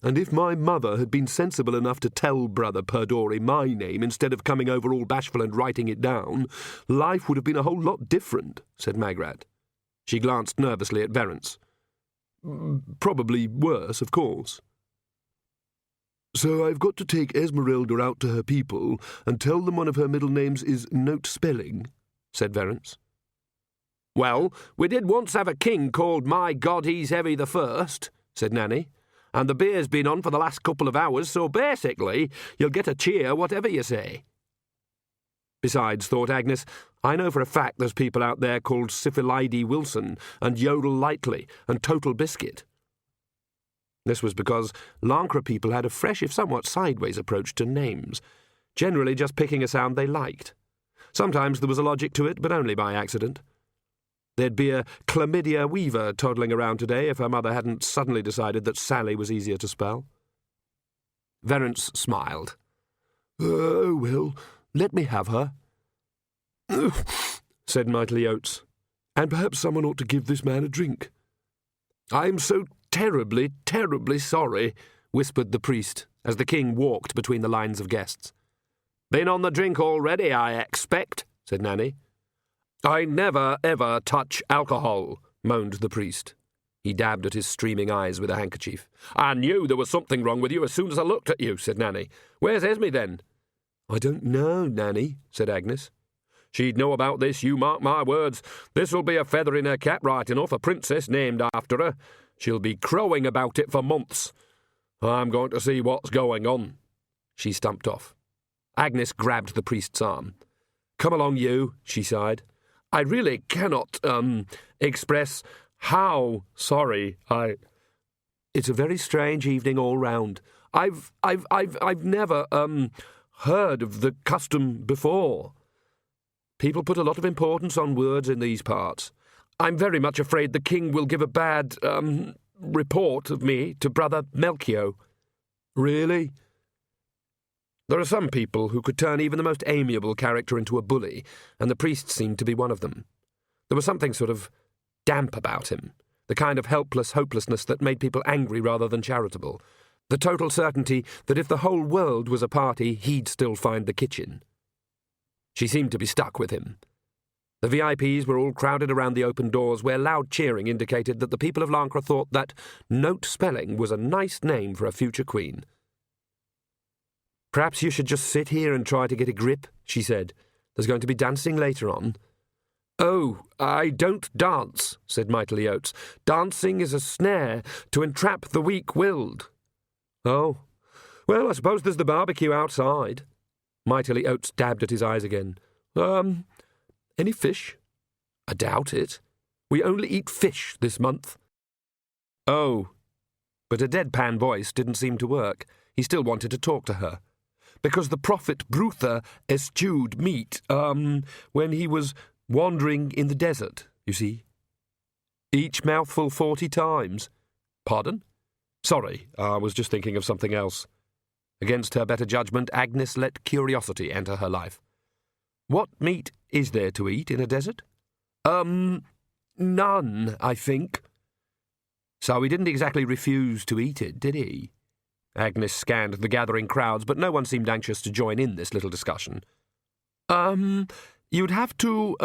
And if my mother had been sensible enough to tell Brother Perdori my name instead of coming over all bashful and writing it down, life would have been a whole lot different, said Magrat. She glanced nervously at Verence. Probably worse, of course. So I've got to take Esmeralda out to her people and tell them one of her middle names is Note Spelling, said Verence. Well, we did once have a king called My God He's Heavy the First, said Nanny. And the beer's been on for the last couple of hours, so basically you'll get a cheer whatever you say. Besides, thought Agnes, I know for a fact there's people out there called Syphilide Wilson and Yodel Lightly and Total Biscuit. This was because Lancre people had a fresh, if somewhat sideways approach to names, generally just picking a sound they liked. Sometimes there was a logic to it, but only by accident. There'd be a Chlamydia Weaver toddling around today if her mother hadn't suddenly decided that Sally was easier to spell. Verence smiled. Oh, well, let me have her, said Mightily Oates. And perhaps someone ought to give this man a drink. I'm so terribly, terribly sorry, whispered the priest, as the king walked between the lines of guests. Been on the drink already, I expect, said Nanny. I never, ever touch alcohol, moaned the priest. He dabbed at his streaming eyes with a handkerchief. I knew there was something wrong with you as soon as I looked at you, said Nanny. Where's Esme, then? I don't know, Nanny, said Agnes. She'd know about this, you mark my words. This'll be a feather in her cap right enough, a princess named after her. She'll be crowing about it for months. I'm going to see what's going on. She stumped off. Agnes grabbed the priest's arm. Come along, you, she sighed. I really cannot, express how sorry It's a very strange evening all round. I've never, heard of the custom before. People put a lot of importance on words in these parts. I'm very much afraid the king will give a bad, report of me to Brother Melchior. Really? There are some people who could turn even the most amiable character into a bully, and the priest seemed to be one of them. There was something sort of damp about him, the kind of helpless hopelessness that made people angry rather than charitable, the total certainty that if the whole world was a party, he'd still find the kitchen. She seemed to be stuck with him. The VIPs were all crowded around the open doors where loud cheering indicated that the people of Lancre thought that Note Spelling was a nice name for a future queen. Perhaps you should just sit here and try to get a grip, she said. There's going to be dancing later on. Oh, I don't dance, said Mightily Oates. Dancing is a snare to entrap the weak-willed. Oh, well, I suppose there's the barbecue outside. Mightily Oates dabbed at his eyes again. Any fish? I doubt it. We only eat fish this month. Oh, but a deadpan voice didn't seem to work. He still wanted to talk to her. Because the prophet Bruther eschewed meat, when he was wandering in the desert, you see. Each mouthful 40 times. Pardon? Sorry, I was just thinking of something else. Against her better judgment, Agnes let curiosity enter her life. What meat is there to eat in a desert? None, I think. So he didn't exactly refuse to eat it, did he? Agnes scanned the gathering crowds, but no one seemed anxious to join in this little discussion. You'd have to,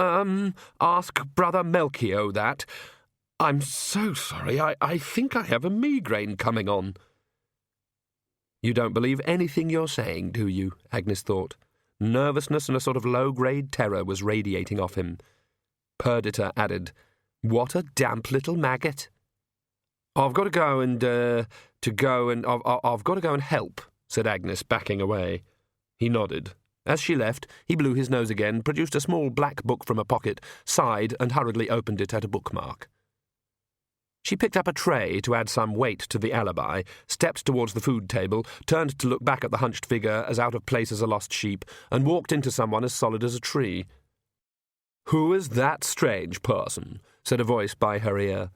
ask Brother Melchior that. I'm so sorry, I think I have a migraine coming on. You don't believe anything you're saying, do you? Agnes thought. Nervousness and a sort of low-grade terror was radiating off him. Perdita added, "What a damp little maggot." I've got to go and help, said Agnes, backing away. He nodded. As she left, he blew his nose again, produced a small black book from a pocket, sighed, and hurriedly opened it at a bookmark. She picked up a tray to add some weight to the alibi, stepped towards the food table, turned to look back at the hunched figure as out of place as a lost sheep, and walked into someone as solid as a tree. "Who is that strange person?" said a voice by her ear.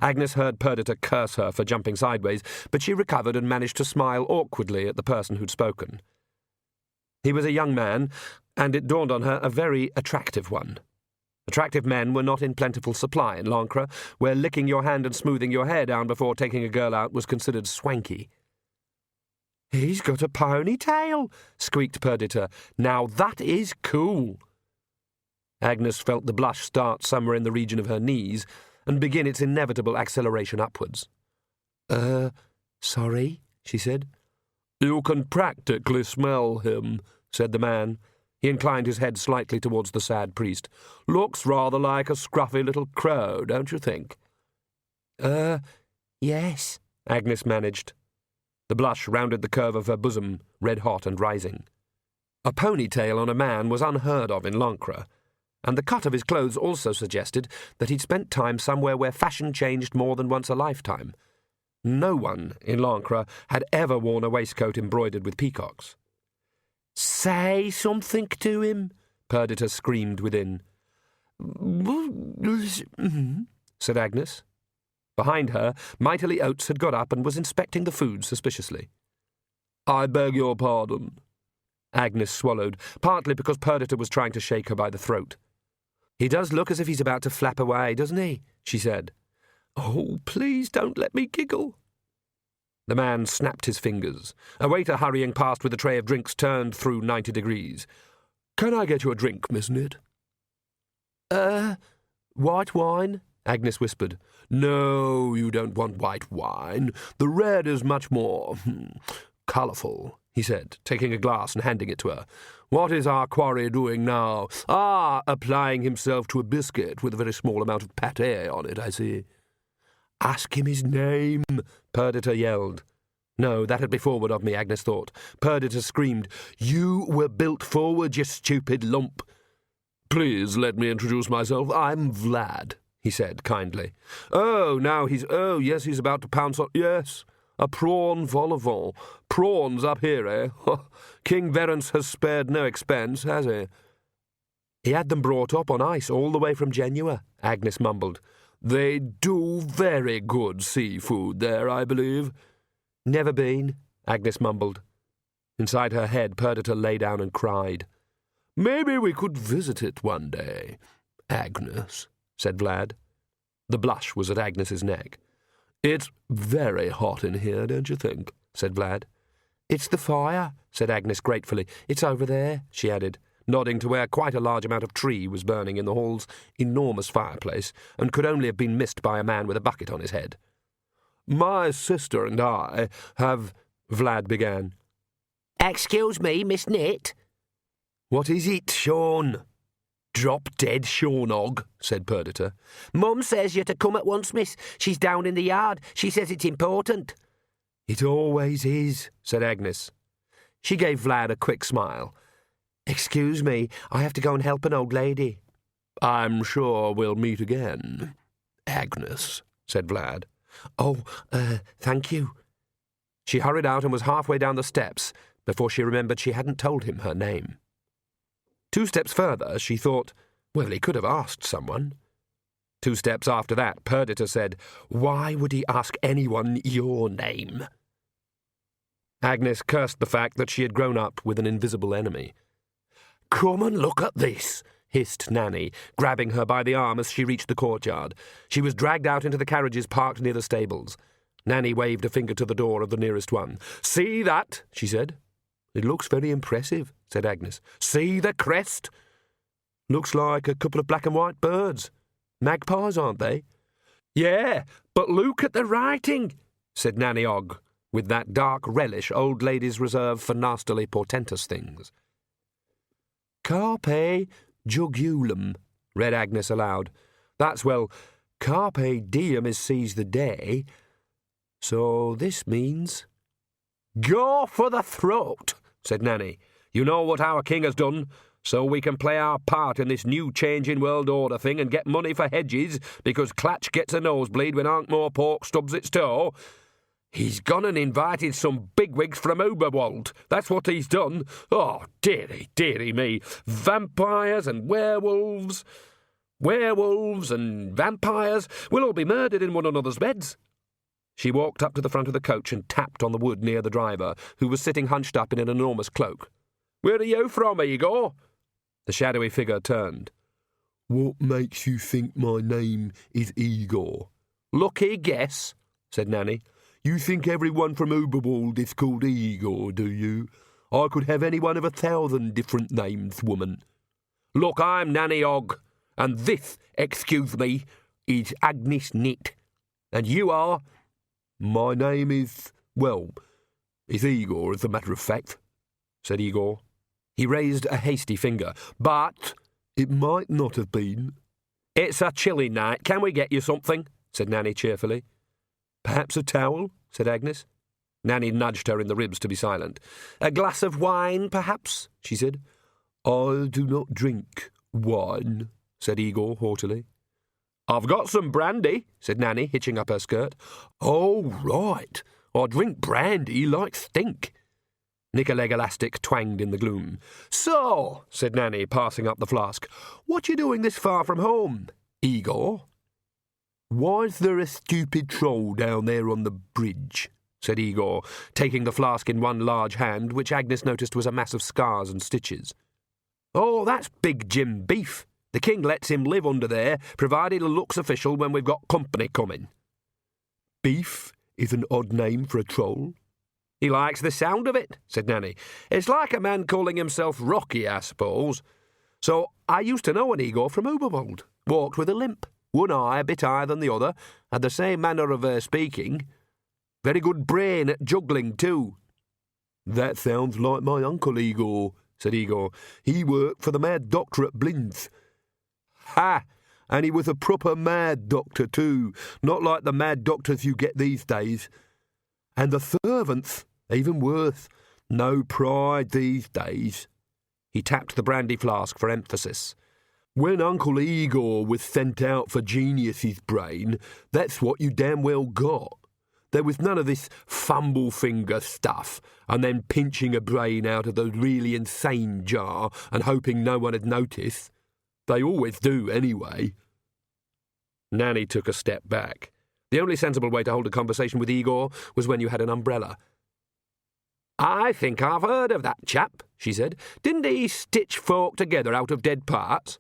Agnes heard Perdita curse her for jumping sideways, but she recovered and managed to smile awkwardly at the person who'd spoken. He was a young man, and it dawned on her a very attractive one. Attractive men were not in plentiful supply in Lancre, where licking your hand and smoothing your hair down before taking a girl out was considered swanky. "He's got a ponytail," squeaked Perdita. "Now that is cool." Agnes felt the blush start somewhere in the region of her knees and begin its inevitable acceleration upwards. Sorry," she said. "You can practically smell him," said the man. He inclined his head slightly towards the sad priest. "Looks rather like a scruffy little crow, don't you think?" Yes," Agnes managed. The blush rounded the curve of her bosom, red-hot and rising. A ponytail on a man was unheard of in Lancre, and the cut of his clothes also suggested that he'd spent time somewhere where fashion changed more than once a lifetime. No one in Lancre had ever worn a waistcoat embroidered with peacocks. "Say something to him," Perdita screamed within. Said Agnes. Behind her, Mightily Oates had got up and was inspecting the food suspiciously. "I beg your pardon." Agnes swallowed, partly because Perdita was trying to shake her by the throat. "He does look as if he's about to flap away, doesn't he?" she said. "Oh, please don't let me giggle." The man snapped his fingers. A waiter hurrying past with a tray of drinks turned through 90 degrees. "Can I get you a drink, Miss Nid?" White wine?" Agnes whispered. "No, you don't want white wine. The red is much more colourful," he said, taking a glass and handing it to her. "What is our quarry doing now? Ah, applying himself to a biscuit with a very small amount of pâté on it, I see." "Ask him his name," Perdita yelled. No, that had been forward of me, Agnes thought. Perdita screamed, "You were built forward, you stupid lump." "Please let me introduce myself. I'm Vlad," he said kindly. Yes, he's about to pounce on... Yes, a prawn vol au vent. Prawns up here, eh? King Verence has spared no expense, has he? "He had them brought up on ice all the way from Genoa," Agnes mumbled. "They do very good seafood there, I believe." "Never been," Agnes mumbled. Inside her head, Perdita lay down and cried. "Maybe we could visit it one day, Agnes," said Vlad. The blush was at Agnes's neck. "It's very hot in here, don't you think?" said Vlad. "It's the fire," said Agnes gratefully. "It's over there," she added, nodding to where quite a large amount of tree was burning in the hall's enormous fireplace, and could only have been missed by a man with a bucket on his head. "My sister and I have..." Vlad began. "Excuse me, Miss Nit." "What is it, Sean?" "Drop-dead Seanog," said Perdita. "Mum says you're to come at once, miss. She's down in the yard. She says it's important." "It always is," said Agnes. She gave Vlad a quick smile. "Excuse me, I have to go and help an old lady." "I'm sure we'll meet again, Agnes," said Vlad. "Oh, thank you." She hurried out and was halfway down the steps before she remembered she hadn't told him her name. 2 steps further, she thought, well, he could have asked someone. 2 steps after that, Perdita said, "Why would he ask anyone your name?" Agnes cursed the fact that she had grown up with an invisible enemy. "Come and look at this," hissed Nanny, grabbing her by the arm as she reached the courtyard. She was dragged out into the carriages parked near the stables. Nanny waved a finger to the door of the nearest one. "See that?" she said. "It looks very impressive," said Agnes. "See the crest? Looks like a couple of black and white birds. Magpies, aren't they?" "Yeah, but look at the writing," said Nanny Ogg, with that dark relish old ladies reserve for nastily portentous things. "Carpe Jugulum," read Agnes aloud. "That's, well, Carpe diem is seize the day. So this means—" "Go for the throat," said Nanny. "You know what our king has done, so we can play our part in this new changing world order thing and get money for hedges because Clatch gets a nosebleed when Ankh-Morpork stubs its toe. He's gone and invited some bigwigs from Uberwald. That's what he's done. Oh, dearie, dearie me. Vampires and werewolves and vampires will all be murdered in one another's beds." She walked up to the front of the coach and tapped on the wood near the driver, who was sitting hunched up in an enormous cloak. "Where are you from, Igor?" The shadowy figure turned. "What makes you think my name is Igor?" "Lucky guess," said Nanny. "You think everyone from Uberwald is called Igor, do you? I could have any one of 1,000 different names, woman." "Look, I'm Nanny Ogg, and this, excuse me, is Agnes Nitt. And you are—" "My name is, well, is Igor, as a matter of fact," said Igor. He raised a hasty finger. "But it might not have been." "It's a chilly night. Can we get you something?" said Nanny cheerfully. "Perhaps a towel?" said Agnes. Nanny nudged her in the ribs to be silent. "A glass of wine, perhaps?" she said. "I do not drink wine," said Igor haughtily. "I've got some brandy," said Nanny, hitching up her skirt. "Oh, right. I drink brandy like stink." Nick-a-leg elastic twanged in the gloom. "So," said Nanny, passing up the flask, "what you doing this far from home, Igor?" "Why's there a stupid troll down there on the bridge?" said Igor, taking the flask in one large hand, which Agnes noticed was a mass of scars and stitches. "Oh, that's Big Jim Beef. The king lets him live under there, provided he looks official when we've got company coming." "Beef is an odd name for a troll." "He likes the sound of it," said Nanny. "It's like a man calling himself Rocky, I suppose. So I used to know an Igor from Uberwald. Walked with a limp. One eye a bit higher than the other, had the same manner of speaking. Very good brain at juggling, too." "That sounds like my uncle Igor," said Igor. "He worked for the mad doctor at Blinth." "Ha! And he was a proper mad doctor, too, not like the mad doctors you get these days. And the servants, even worse. No pride these days." He tapped the brandy flask for emphasis. "When Uncle Igor was sent out for Genius's brain, that's what you damn well got. There was none of this fumble finger stuff, and then pinching a brain out of the really insane jar and hoping no one had noticed. They always do, anyway." Nanny took a step back. The only sensible way to hold a conversation with Igor was when you had an umbrella. "I think I've heard of that chap," she said. "Didn't he stitch folk together out of dead parts?"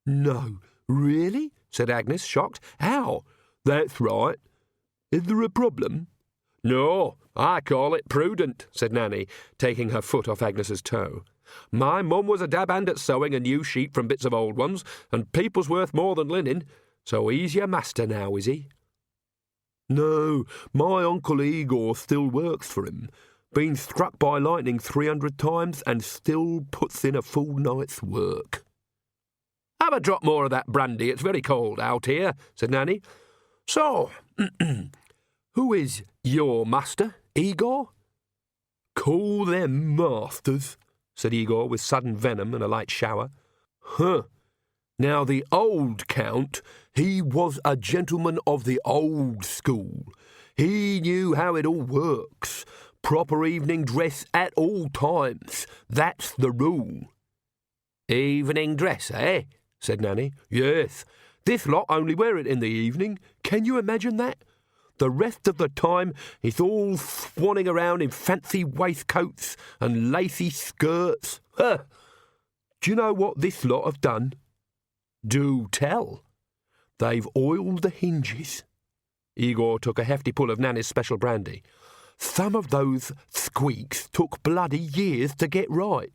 "No, really?" said Agnes, shocked. "How?" "That's right. Is there a problem?" "No, I call it prudent," said Nanny, taking her foot off Agnes's toe. "My mum was a dab hand at sewing a new sheet from bits of old ones, and people's worth more than linen. So he's your master now, is he?" "No, my Uncle Igor still works for him. Been struck by lightning 300 times and still puts in a full night's work." "Have a drop more of that brandy. It's very cold out here," said Nanny. "So, who is your master, Igor?" "Call them masters," said Igor with sudden venom and a light shower. "Huh. Now, the old Count, he was a gentleman of the old school. He knew how it all works. Proper evening dress at all times. That's the rule." "Evening dress, eh?" said Nanny. "Yes. This lot only wear it in the evening. Can you imagine that? The rest of the time it's all swanning around in fancy waistcoats and lacy skirts. Huh! Do you know what this lot have done? Do tell. They've oiled the hinges. Igor took a hefty pull of Nanny's special brandy. Some of those squeaks took bloody years to get right.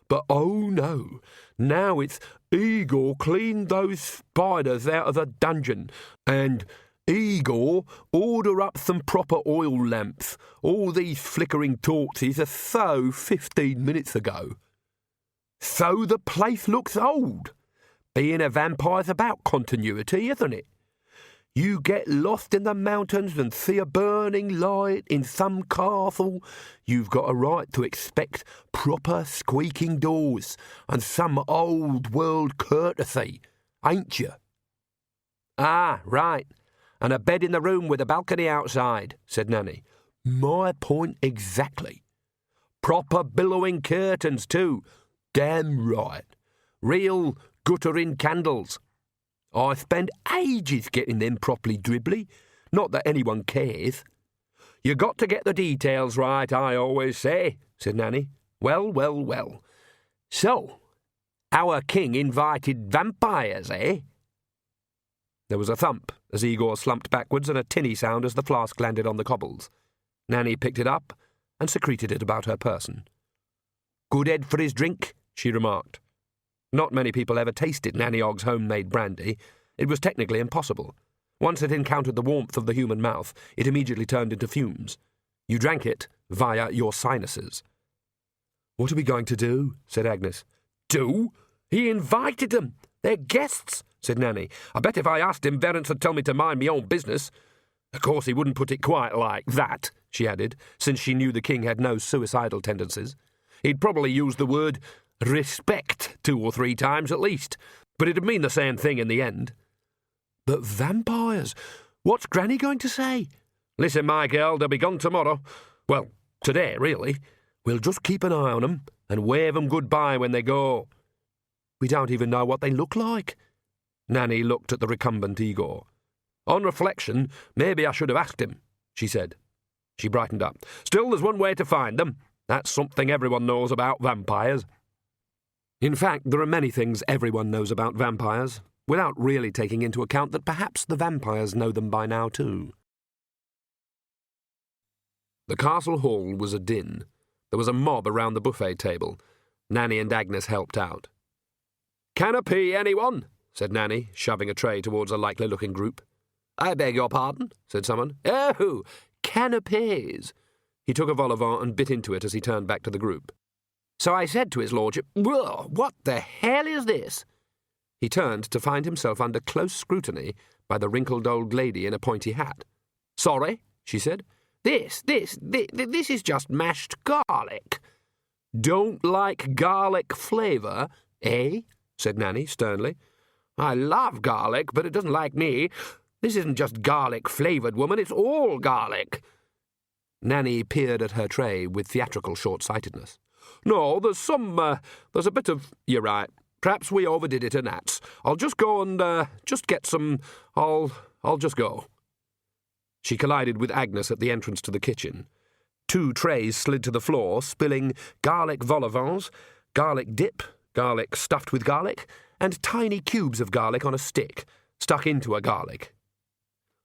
But oh no, now it's Igor cleaned those spiders out of the dungeon, and Igor, order up some proper oil lamps. All these flickering torches are so 15 minutes ago. So the place looks old. Being a vampire's about continuity, isn't it? You get lost in the mountains and see a burning light in some castle, you've got a right to expect proper squeaking doors and some old-world courtesy, ain't you? Ah, right. And a bed in the room with a balcony outside, said Nanny. My point exactly. Proper billowing curtains, too. Damn right. Real guttering candles. I spend ages getting them properly dribbly. Not that anyone cares. You got to get the details right, I always say, said Nanny. Well, well, well. So, our king invited vampires, eh? There was a thump as Igor slumped backwards and a tinny sound as the flask landed on the cobbles. Nanny picked it up and secreted it about her person. Good head for his drink, she remarked. Not many people ever tasted Nanny Ogg's homemade brandy. It was technically impossible. Once it encountered the warmth of the human mouth, it immediately turned into fumes. You drank it via your sinuses. What are we going to do? Said Agnes. Do? He invited them. They're guests, said Nanny. I bet if I asked him, Verence would tell me to mind me own business. Of course he wouldn't put it quite like that, she added, since she knew the king had no suicidal tendencies. He'd probably use the word respect 2 or 3 times at least, but it'd mean the same thing in the end. But vampires, what's Granny going to say? Listen, my girl, they'll be gone tomorrow. Well, today, really. We'll just keep an eye on them and wave them goodbye when they go. We don't even know what they look like. Nanny looked at the recumbent Igor. On reflection, maybe I should have asked him, she said. She brightened up. Still, there's one way to find them. That's something everyone knows about vampires. In fact, there are many things everyone knows about vampires, without really taking into account that perhaps the vampires know them by now too. The castle hall was a din. There was a mob around the buffet table. Nanny and Agnes helped out. "Canopy, anyone?" said Nanny, shoving a tray towards a likely-looking group. "I beg your pardon," said someone. "Oh, canapes." He took a vol au vent and bit into it as he turned back to the group. "So I said to his lordship, 'Whoa, what the hell is this?'" He turned to find himself under close scrutiny by the wrinkled old lady in a pointy hat. "Sorry," she said. This is just mashed garlic." "Don't like garlic flavour, eh?" said Nanny sternly. "I love garlic, but it doesn't like me. This isn't just garlic-flavoured, woman, it's all garlic." Nanny peered at her tray with theatrical short-sightedness. "No, there's a bit of... You're right. Perhaps we overdid it a gnats. I'll just go and, just get some... I'll just go." She collided with Agnes at the entrance to the kitchen. 2 trays slid to the floor, spilling garlic vol au vents, garlic dip, garlic stuffed with garlic, and tiny cubes of garlic on a stick, stuck into a garlic.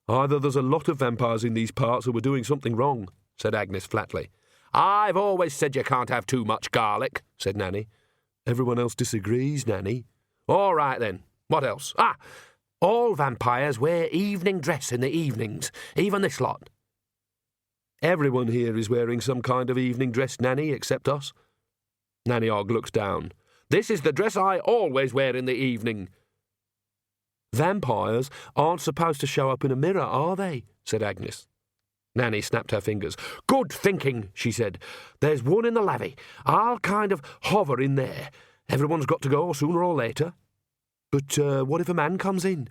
"Either there's a lot of vampires in these parts or we're doing something wrong," said Agnes flatly. "I've always said you can't have too much garlic," said Nanny. "Everyone else disagrees, Nanny." "All right, then. What else? All vampires wear evening dress in the evenings, even this lot." "Everyone here is wearing some kind of evening dress, Nanny, except us." Nanny Ogg looked down. "This is the dress I always wear in the evening." "Vampires aren't supposed to show up in a mirror, are they?" said Agnes. Nanny snapped her fingers. "Good thinking," she said. "There's one in the lavvy. I'll kind of hover in there. Everyone's got to go sooner or later." "But what if a man comes in?"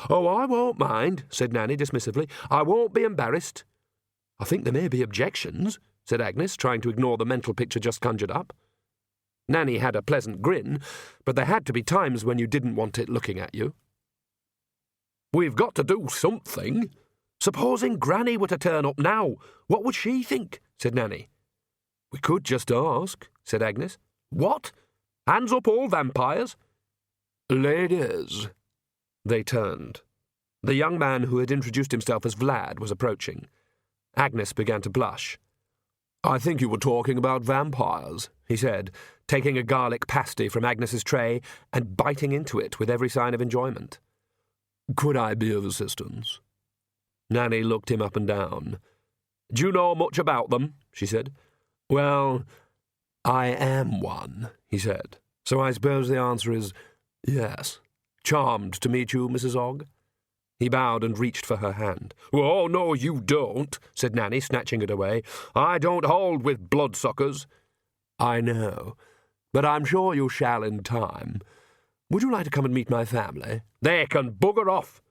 "Oh, I won't mind," said Nanny dismissively. "I won't be embarrassed." "I think there may be objections," said Agnes, trying to ignore the mental picture just conjured up. Nanny had a pleasant grin, but there had to be times when you didn't want it looking at you. "We've got to do something. Supposing Granny were to turn up now, what would she think?" said Nanny. "We could just ask," said Agnes. "What?" Hands up, all vampires!" "Ladies." They turned. The young man who had introduced himself as Vlad was approaching. Agnes began to blush. "I think you were talking about vampires," he said, taking a garlic pasty from Agnes's tray and biting into it with every sign of enjoyment. "Could I be of assistance?" Nanny looked him up and down. "Do you know much about them?" she said. "Well, I am one," he said. "So I suppose the answer is yes. Charmed to meet you, Mrs. Ogg." He bowed and reached for her hand. "Oh, no, you don't," said Nanny, snatching it away. "I don't hold with bloodsuckers." "I know, but I'm sure you shall in time. Would you like to come and meet my family?" "They can bugger off.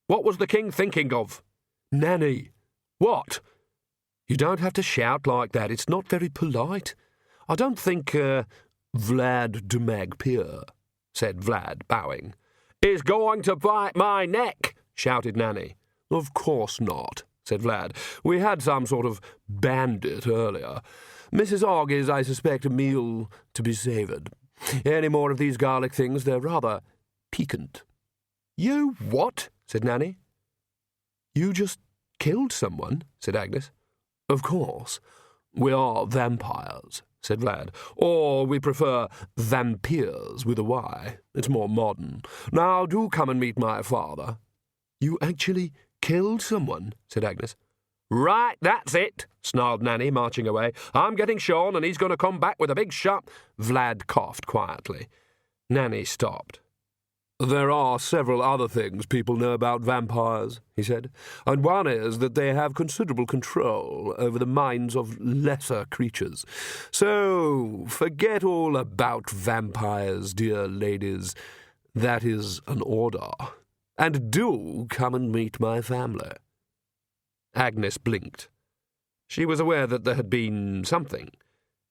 What was the king thinking of?" "Nanny." "What?" "You don't have to shout like that. It's not very polite. I don't think, Vlad de Magpie," said Vlad, bowing. "Is going to bite my neck," shouted Nanny. "Of course not," said Vlad. "We had some sort of bandit earlier. Mrs. Ogg is, I suspect, a meal to be savoured. Any more of these garlic things, they're rather piquant." "You what?" said Nanny. "You just killed someone," said Agnes. "Of course. We are vampires," said Vlad. "Or we prefer vampires with a Y. It's more modern. Now do come and meet my father." "You actually killed someone," said Agnes. "Right, that's it," snarled Nanny, marching away. "I'm getting Sean, and he's going to come back with a big sharp—" Vlad coughed quietly. Nanny stopped. "There are several other things people know about vampires," he said, "and one is that they have considerable control over the minds of lesser creatures. So forget all about vampires, dear ladies. That is an order. And do come and meet my family." Agnes blinked. She was aware that there had been something.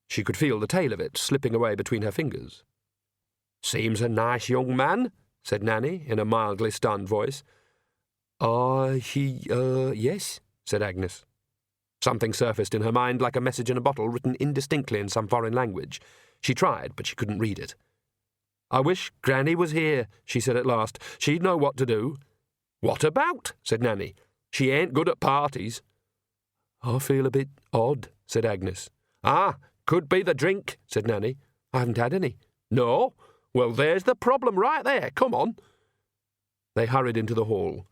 She could feel the tail of it slipping away between her fingers. "Seems a nice young man," said Nanny, in a mildly stunned voice. Yes, said Agnes. Something surfaced in her mind like a message in a bottle written indistinctly in some foreign language. She tried, but she couldn't read it. "I wish Granny was here," she said at last. "She'd know what to do." "What about?" said Nanny. "She ain't good at parties." "I feel a bit odd," said Agnes. "Ah, could be the drink," said Nanny. "I haven't had any." "No? Well, there's the problem right there. Come on." They hurried into the hall.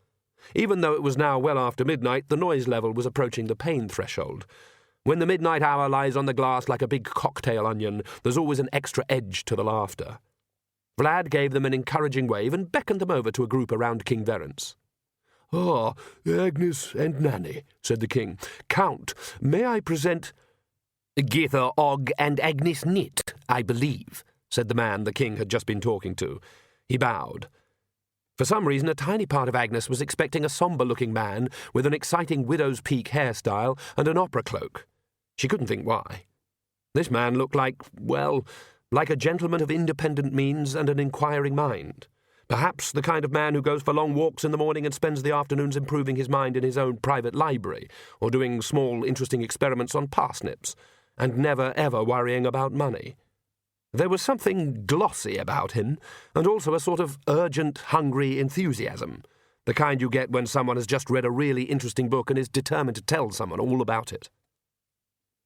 Even though it was now well after midnight, the noise level was approaching the pain threshold. When the midnight hour lies on the glass like a big cocktail onion, there's always an extra edge to the laughter. Vlad gave them an encouraging wave and beckoned them over to a group around King Verence. "Ah, Agnes and Nanny," said the king. "Count, may I present—" "Gither Og and Agnes Knit, I believe," said the man the king had just been talking to. He bowed. For some reason, a tiny part of Agnes was expecting a sombre-looking man with an exciting widow's peak hairstyle and an opera cloak. She couldn't think why. This man looked like a gentleman of independent means and an inquiring mind. Perhaps the kind of man who goes for long walks in the morning and spends the afternoons improving his mind in his own private library, or doing small, interesting experiments on parsnips, and never ever worrying about money. There was something glossy about him, and also a sort of urgent, hungry enthusiasm, the kind you get when someone has just read a really interesting book and is determined to tell someone all about it.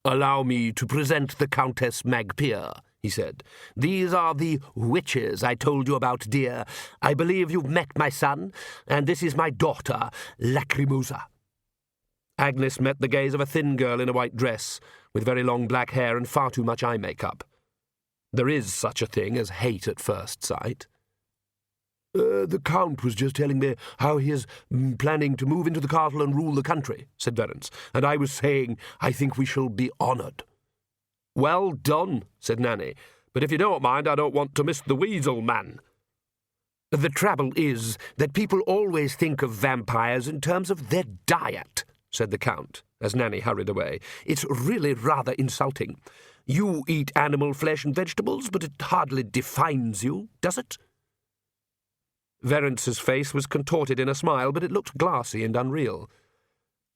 "Allow me to present the Countess Magpie," he said. "These are the witches I told you about, dear. I believe you've met my son, and this is my daughter, Lacrimosa." Agnes met the gaze of a thin girl in a white dress, with very long black hair and far too much eye makeup. There is such a thing as hate at first sight. "The Count was just telling me how he is planning to move into the castle and rule the country," said Verence, "and I was saying I think we shall be honoured." "Well done," said Nanny, "but if you don't mind, I don't want to miss the weasel man." "The trouble is that people always think of vampires in terms of their diet," said the Count, as Nanny hurried away. "It's really rather insulting. You eat animal flesh and vegetables, but it hardly defines you, does it?" Verence's face was contorted in a smile, but it looked glassy and unreal.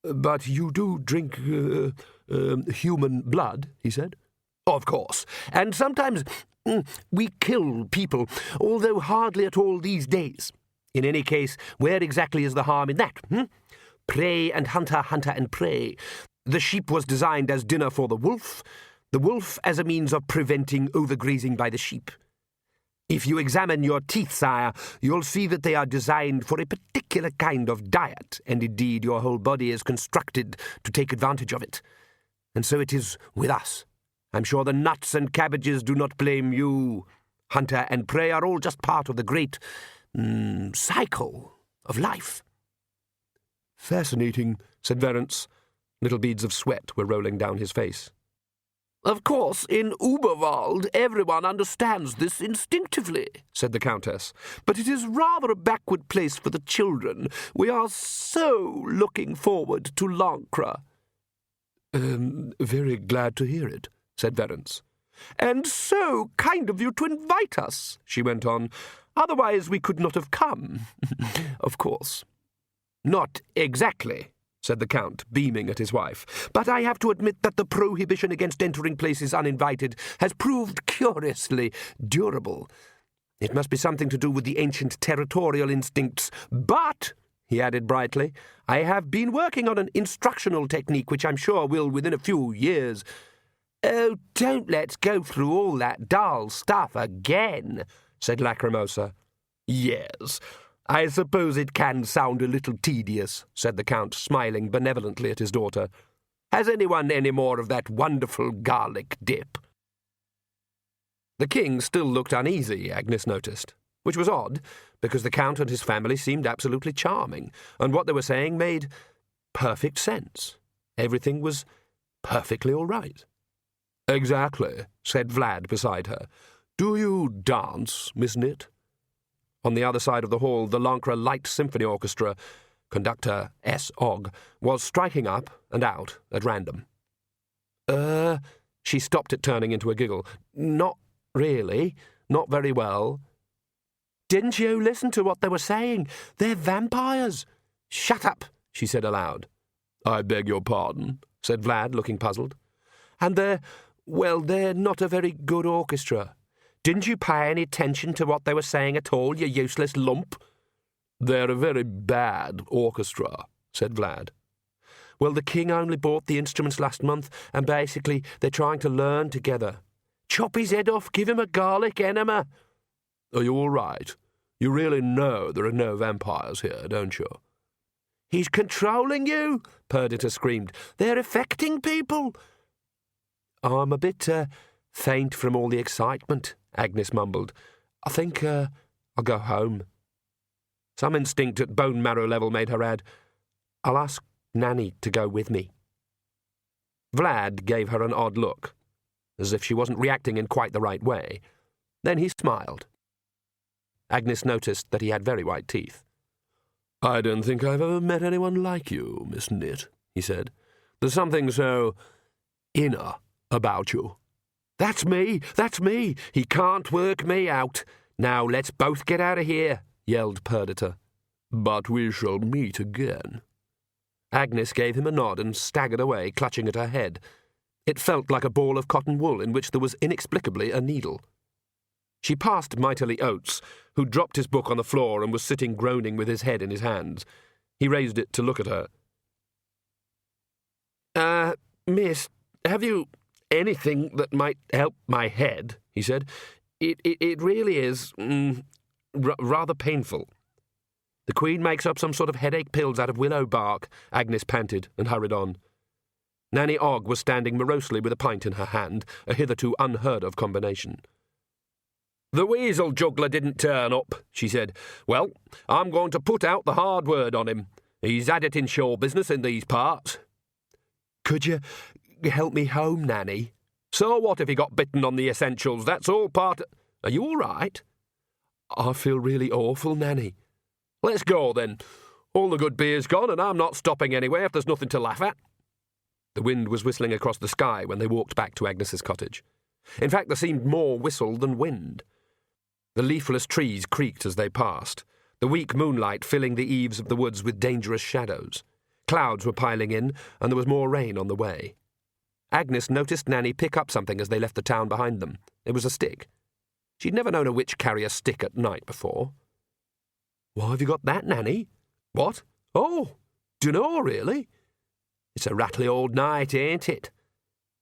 "But you do drink, human blood," he said. "Of course, and sometimes We kill people, although hardly at all these days. In any case, where exactly is the harm in that? Prey and hunter, hunter and prey. The sheep was designed as dinner for the wolf as a means of preventing overgrazing by the sheep. If you examine your teeth, sire, you'll see that they are designed for a particular kind of diet, and indeed your whole body is constructed to take advantage of it. And so it is with us. I'm sure the nuts and cabbages do not blame you. Hunter and prey are all just part of the great cycle of life. Fascinating, said Verence. Little beads of sweat were rolling down his face. Of course, in Uberwald, everyone understands this instinctively, said the Countess. But it is rather a backward place for the children. We are so looking forward to Lancre. Very glad to hear it, said Verence. And so kind of you to invite us, she went on. Otherwise we could not have come, of course. Not exactly, said the Count, beaming at his wife. But I have to admit that the prohibition against entering places uninvited has proved curiously durable. It must be something to do with the ancient territorial instincts. But, he added brightly, I have been working on an instructional technique which I'm sure will, within a few years... Oh, don't let's go through all that dull stuff again, said Lacrimosa. Yes, I suppose it can sound a little tedious, said the Count, smiling benevolently at his daughter. Has anyone any more of that wonderful garlic dip? The King still looked uneasy, Agnes noticed, which was odd, because the Count and his family seemed absolutely charming, and what they were saying made perfect sense. Everything was perfectly all right. Exactly, said Vlad beside her. Do you dance, Miss Knit? On the other side of the hall, the Lancre Light Symphony Orchestra, conductor S. Ogg, was striking up and out at random. She stopped it, turning into a giggle. Not really. Not very well. Didn't you listen to what they were saying? They're vampires. Shut up, she said aloud. I beg your pardon, said Vlad, looking puzzled. And they're not a very good orchestra. Didn't you pay any attention to what they were saying at all, you useless lump? They're a very bad orchestra, said Vlad. Well, the King only bought the instruments last month, and basically they're trying to learn together. Chop his head off, give him a garlic enema. Are you all right? You really know there are no vampires here, don't you? He's controlling you, Perdita screamed. They're affecting people. I'm a bit faint from all the excitement, Agnes mumbled. I think I'll go home. Some instinct at bone marrow level made her add, I'll ask Nanny to go with me. Vlad gave her an odd look, as if she wasn't reacting in quite the right way. Then he smiled. Agnes noticed that he had very white teeth. I don't think I've ever met anyone like you, Miss Knit, he said. There's something so inner about you. That's me! He can't work me out. Now let's both get out of here, yelled Perdita. But we shall meet again. Agnes gave him a nod and staggered away, clutching at her head. It felt like a ball of cotton wool in which there was inexplicably a needle. She passed Mightily Oates, who dropped his book on the floor and was sitting groaning with his head in his hands. He raised it to look at her. Miss, have you anything that might help my head? He said. It really is rather painful. The Queen makes up some sort of headache pills out of willow bark, Agnes panted and hurried on. Nanny Ogg was standing morosely with a pint in her hand, a hitherto unheard-of combination. The weasel juggler didn't turn up, she said. Well, I'm going to put out the hard word on him. He's had it in show business in these parts. Could you help me home, Nanny? So what if he got bitten on the essentials? That's all part... Are you all right? I feel really awful, Nanny. Let's go, then. All the good beer's gone, and I'm not stopping anyway if there's nothing to laugh at. The wind was whistling across the sky when they walked back to Agnes's cottage. In fact, there seemed more whistle than wind. The leafless trees creaked as they passed, the weak moonlight filling the eaves of the woods with dangerous shadows. Clouds were piling in, and there was more rain on the way. Agnes noticed Nanny pick up something as they left the town behind them. It was a stick. She'd never known a witch carry a stick at night before. "Why have you got that, Nanny?" "What? Oh, dunno, really. It's a rattly old night, ain't it?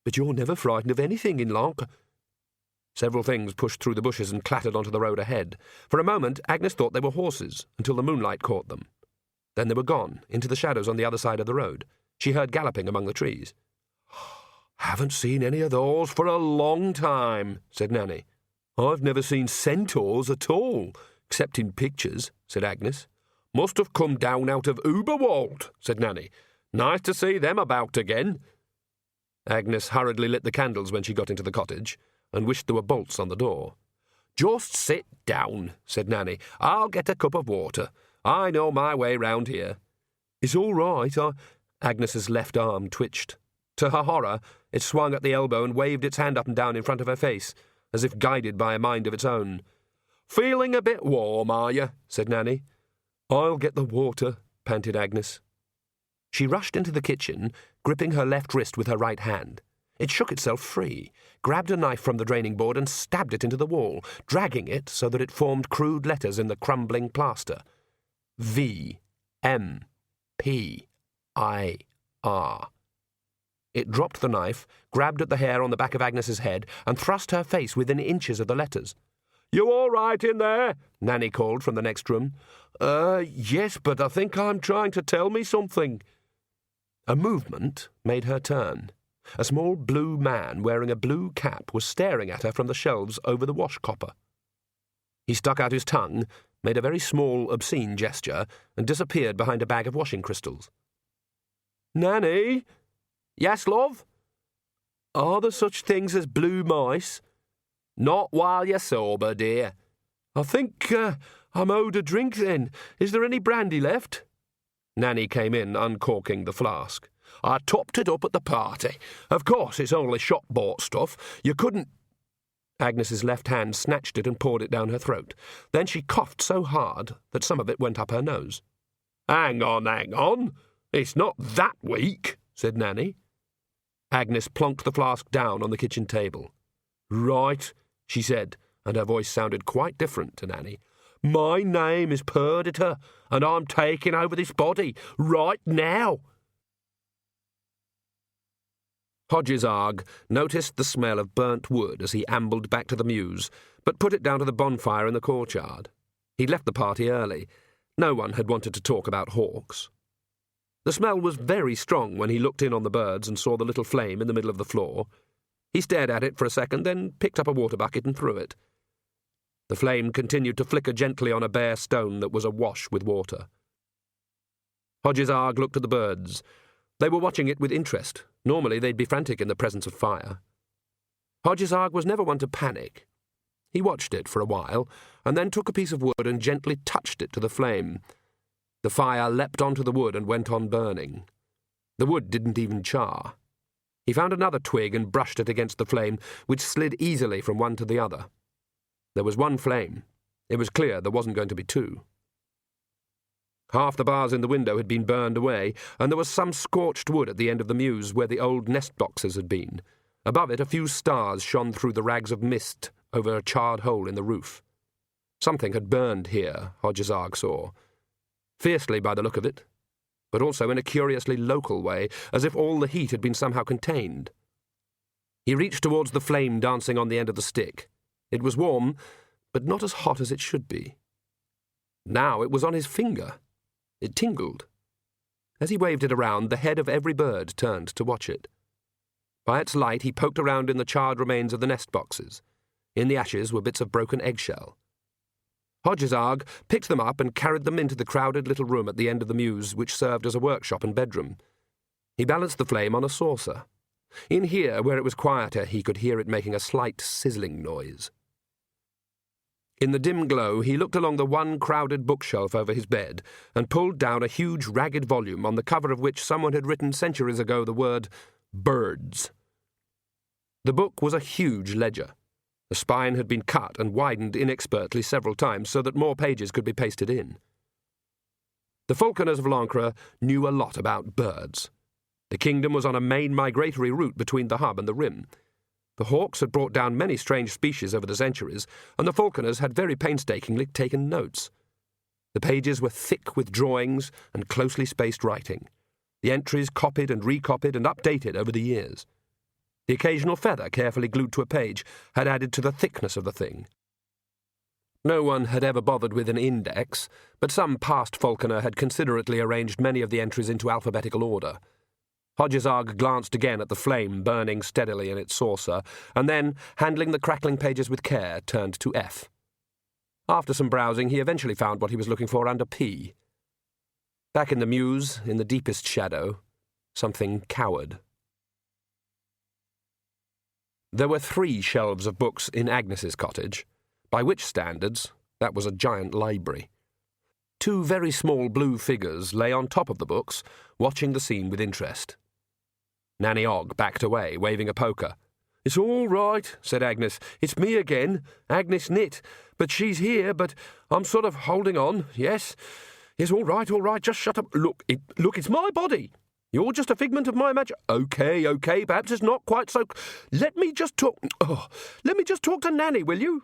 But you're never frightened of anything in Lancre." Several things pushed through the bushes and clattered onto the road ahead. For a moment, Agnes thought they were horses, until the moonlight caught them. Then they were gone, into the shadows on the other side of the road. She heard galloping among the trees. "Haven't seen any of those for a long time," said Nanny. "I've never seen centaurs at all, except in pictures," said Agnes. "Must have come down out of Uberwald," said Nanny. "Nice to see them about again." Agnes hurriedly lit the candles when she got into the cottage, and wished there were bolts on the door. "Just sit down," said Nanny. "I'll get a cup of water. I know my way round here." "It's all right. Agnes's left arm twitched. To her horror, it swung at the elbow and waved its hand up and down in front of her face, as if guided by a mind of its own. "Feeling a bit warm, are you?" said Nanny. "I'll get the water," panted Agnes. She rushed into the kitchen, gripping her left wrist with her right hand. It shook itself free, grabbed a knife from the draining board and stabbed it into the wall, dragging it so that it formed crude letters in the crumbling plaster. V-M-P-I-R. It dropped the knife, grabbed at the hair on the back of Agnes's head, and thrust her face within inches of the letters. "You all right in there?" Nanny called from the next room. Yes, but I think I'm trying to tell me something." A movement made her turn. A small blue man wearing a blue cap was staring at her from the shelves over the wash copper. He stuck out his tongue, made a very small, obscene gesture, and disappeared behind a bag of washing crystals. "Nanny?" "Yes, love?" "Are there such things as blue mice?" "Not while you're sober, dear." "I think I'm owed a drink then. Is there any brandy left?" Nanny came in, uncorking the flask. "I topped it up at the party. Of course, it's only shop-bought stuff. You couldn't—" Agnes's left hand snatched it and poured it down her throat. Then she coughed so hard that some of it went up her nose. Hang on. It's not that weak," said Nanny. Agnes plonked the flask down on the kitchen table. "Right," she said, and her voice sounded quite different to Nanny. "My name is Perdita, and I'm taking over this body right now." Hodges Arg noticed the smell of burnt wood as he ambled back to the mews, but put it down to the bonfire in the courtyard. He'd left the party early. No one had wanted to talk about hawks. The smell was very strong when he looked in on the birds and saw the little flame in the middle of the floor. He stared at it for a second, then picked up a water bucket and threw it. The flame continued to flicker gently on a bare stone that was awash with water. Hodges Arg looked at the birds. They were watching it with interest. Normally they'd be frantic in the presence of fire. Hodges Arg was never one to panic. He watched it for a while, and then took a piece of wood and gently touched it to the flame. The fire leapt onto the wood and went on burning. The wood didn't even char. He found another twig and brushed it against the flame, which slid easily from one to the other. There was one flame. It was clear there wasn't going to be two. Half the bars in the window had been burned away, and there was some scorched wood at the end of the mews where the old nest boxes had been. Above it, a few stars shone through the rags of mist over a charred hole in the roof. Something had burned here, Hodges Arg saw. Fiercely by the look of it, but also in a curiously local way, as if all the heat had been somehow contained. He reached towards the flame dancing on the end of the stick. It was warm, but not as hot as it should be. Now it was on his finger. It tingled. As he waved it around, the head of every bird turned to watch it. By its light he poked around in the charred remains of the nest boxes. In the ashes were bits of broken eggshell. Hodges Arg picked them up and carried them into the crowded little room at the end of the mews, which served as a workshop and bedroom. He balanced the flame on a saucer. In here, where it was quieter, he could hear it making a slight sizzling noise. In the dim glow, he looked along the one crowded bookshelf over his bed and pulled down a huge ragged volume on the cover of which someone had written centuries ago the word birds. The book was a huge ledger. The spine had been cut and widened inexpertly several times so that more pages could be pasted in. The falconers of Lancre knew a lot about birds. The kingdom was on a main migratory route between the hub and the rim. The hawks had brought down many strange species over the centuries, and the falconers had very painstakingly taken notes. The pages were thick with drawings and closely spaced writing, the entries copied and recopied and updated over the years. The occasional feather, carefully glued to a page, had added to the thickness of the thing. No one had ever bothered with an index, but some past falconer had considerately arranged many of the entries into alphabetical order. Hodgesarg glanced again at the flame burning steadily in its saucer, and then, handling the crackling pages with care, turned to F. After some browsing, he eventually found what he was looking for under P. Back in the mews, in the deepest shadow, something cowered. There were 3 shelves of books in Agnes's cottage, by which standards that was a giant library. 2 very small blue figures lay on top of the books, watching the scene with interest. Nanny Ogg backed away, waving a poker. "It's all right," said Agnes. "It's me again, Agnes Knit. But she's here, but I'm sort of holding on, yes. Yes, all right, just shut up. Look, it's my body. You're just a figment of my imagination. Okay, perhaps it's not quite so... Let me just talk to Nanny, will you?"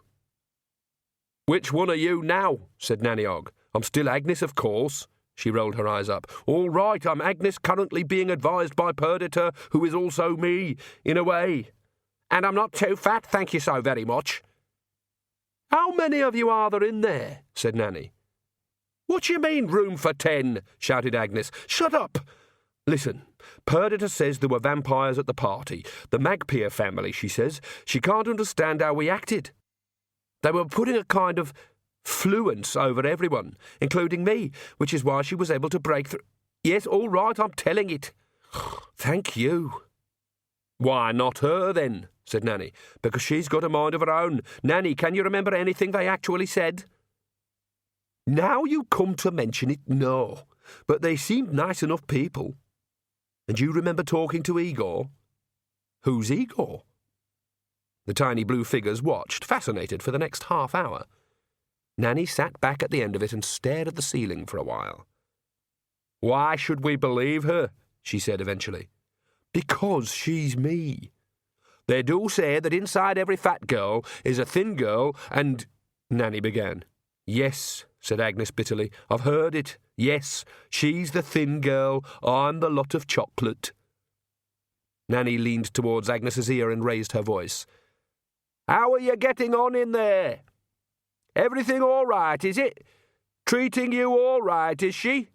"Which one are you now?" said Nanny Ogg. "I'm still Agnes, of course." She rolled her eyes up. "All right, I'm Agnes, currently being advised by Perdita, who is also me, in a way. And I'm not too fat, thank you so very much." "How many of you are there in there?" said Nanny. "What do you mean, room for 10? Shouted Agnes. "Shut up! Listen, Perdita says there were vampires at the party. The Magpie family, she says. She can't understand how we acted. They were putting a kind of fluence over everyone, including me, which is why she was able to break through. Yes, all right, I'm telling it. Thank you." "Why not her, then?" said Nanny. "Because she's got a mind of her own. Nanny, can you remember anything they actually said?" "Now you come to mention it, no. But they seemed nice enough people. And you remember talking to Igor?" "Who's Igor?" The tiny blue figures watched, fascinated, for the next half hour. Nanny sat back at the end of it and stared at the ceiling for a while. "Why should we believe her?" she said eventually. "Because she's me. They do say that inside every fat girl is a thin girl and—" Nanny began. "Yes," said Agnes bitterly. "I've heard it. Yes, she's the thin girl. I'm the lot of chocolate." Nanny leaned towards Agnes's ear and raised her voice. "How are you getting on in there? Everything all right, is it? Treating you all right, is she?"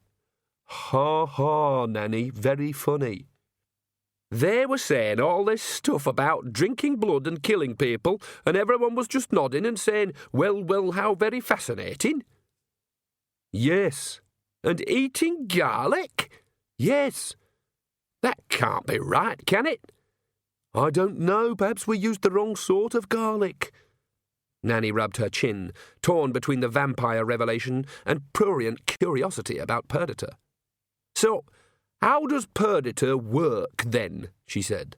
"Ha ha, Nanny, very funny." "They were saying all this stuff about drinking blood and killing people, and everyone was just nodding and saying, well, how very fascinating." "Yes." "And eating garlic?" "Yes." "That can't be right, can it?" "I don't know. Perhaps we used the wrong sort of garlic." Nanny rubbed her chin, torn between the vampire revelation and prurient curiosity about Perdita. "So, how does Perdita work, then?" she said.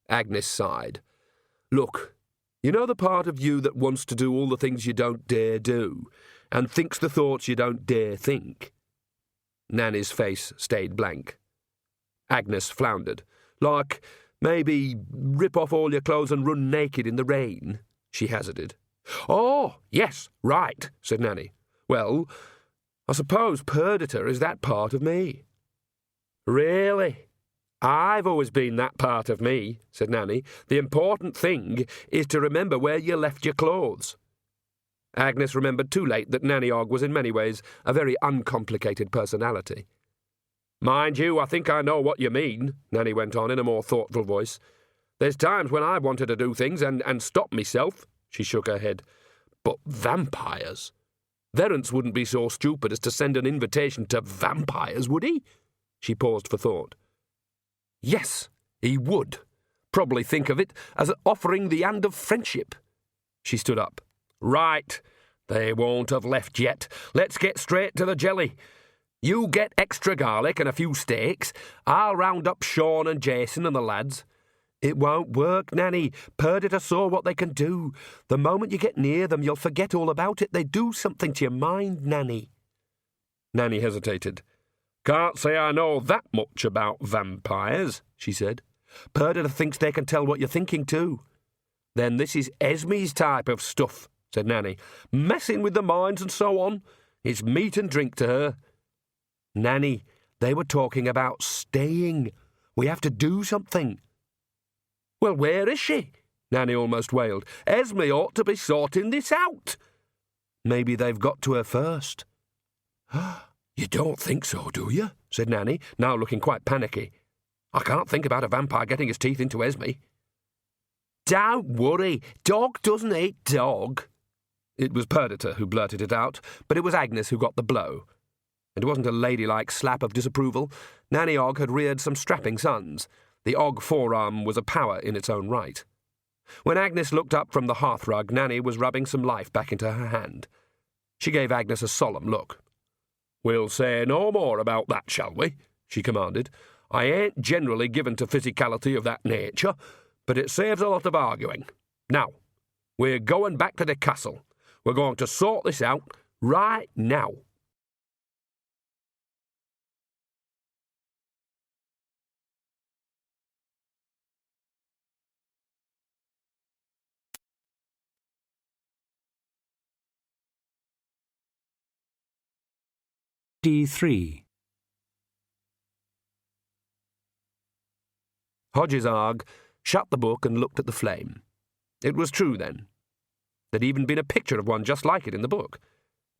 Agnes sighed. "Look, you know the part of you that wants to do all the things you don't dare do, and thinks the thoughts you don't dare think?" Nanny's face stayed blank. Agnes floundered. "Like, maybe rip off all your clothes and run naked in the rain?" she hazarded. "Oh, yes, right," said Nanny. "Well, I suppose Perdita is that part of me." "Really? I've always been that part of me," said Nanny. "The important thing is to remember where you left your clothes." Agnes remembered too late that Nanny Ogg was in many ways a very uncomplicated personality. "Mind you, I think I know what you mean," Nanny went on in a more thoughtful voice. "There's times when I've wanted to do things and stop myself." She shook her head. "But vampires? Verence wouldn't be so stupid as to send an invitation to vampires, would he?" She paused for thought. "Yes, he would. Probably think of it as offering the hand of friendship." She stood up. "Right. They won't have left yet. Let's get straight to the jelly. You get extra garlic and a few steaks. I'll round up Sean and Jason and the lads." "It won't work, Nanny. Perdita saw what they can do. The moment you get near them, you'll forget all about it. They do something to your mind, Nanny." Nanny hesitated. "Can't say I know that much about vampires," she said. "Perdita thinks they can tell what you're thinking, too." Then this is Esme's type of stuff, said Nanny. Messing with the minds and so on. It's meat and drink to her. Nanny, they were talking about staying. We have to do something. Well, where is she? Nanny almost wailed. Esme ought to be sorting this out. Maybe they've got to her first. You don't think so, do you? Said Nanny, now looking quite panicky. I can't think about a vampire getting his teeth into Esme. Don't worry. Dog doesn't eat dog. It was Perdita who blurted it out, but it was Agnes who got the blow. It wasn't a ladylike slap of disapproval. Nanny Ogg had reared some strapping sons. The Ogg forearm was a power in its own right. When Agnes looked up from the hearthrug, Nanny was rubbing some life back into her hand. She gave Agnes a solemn look. We'll say no more about that, shall we? She commanded. I ain't generally given to physicality of that nature, but it saves a lot of arguing. Now, we're going back to the castle. We're going to sort this out right now. D3. Hodges Arg shut the book and looked at the flame. It was true, then. There'd even been a picture of one just like it in the book,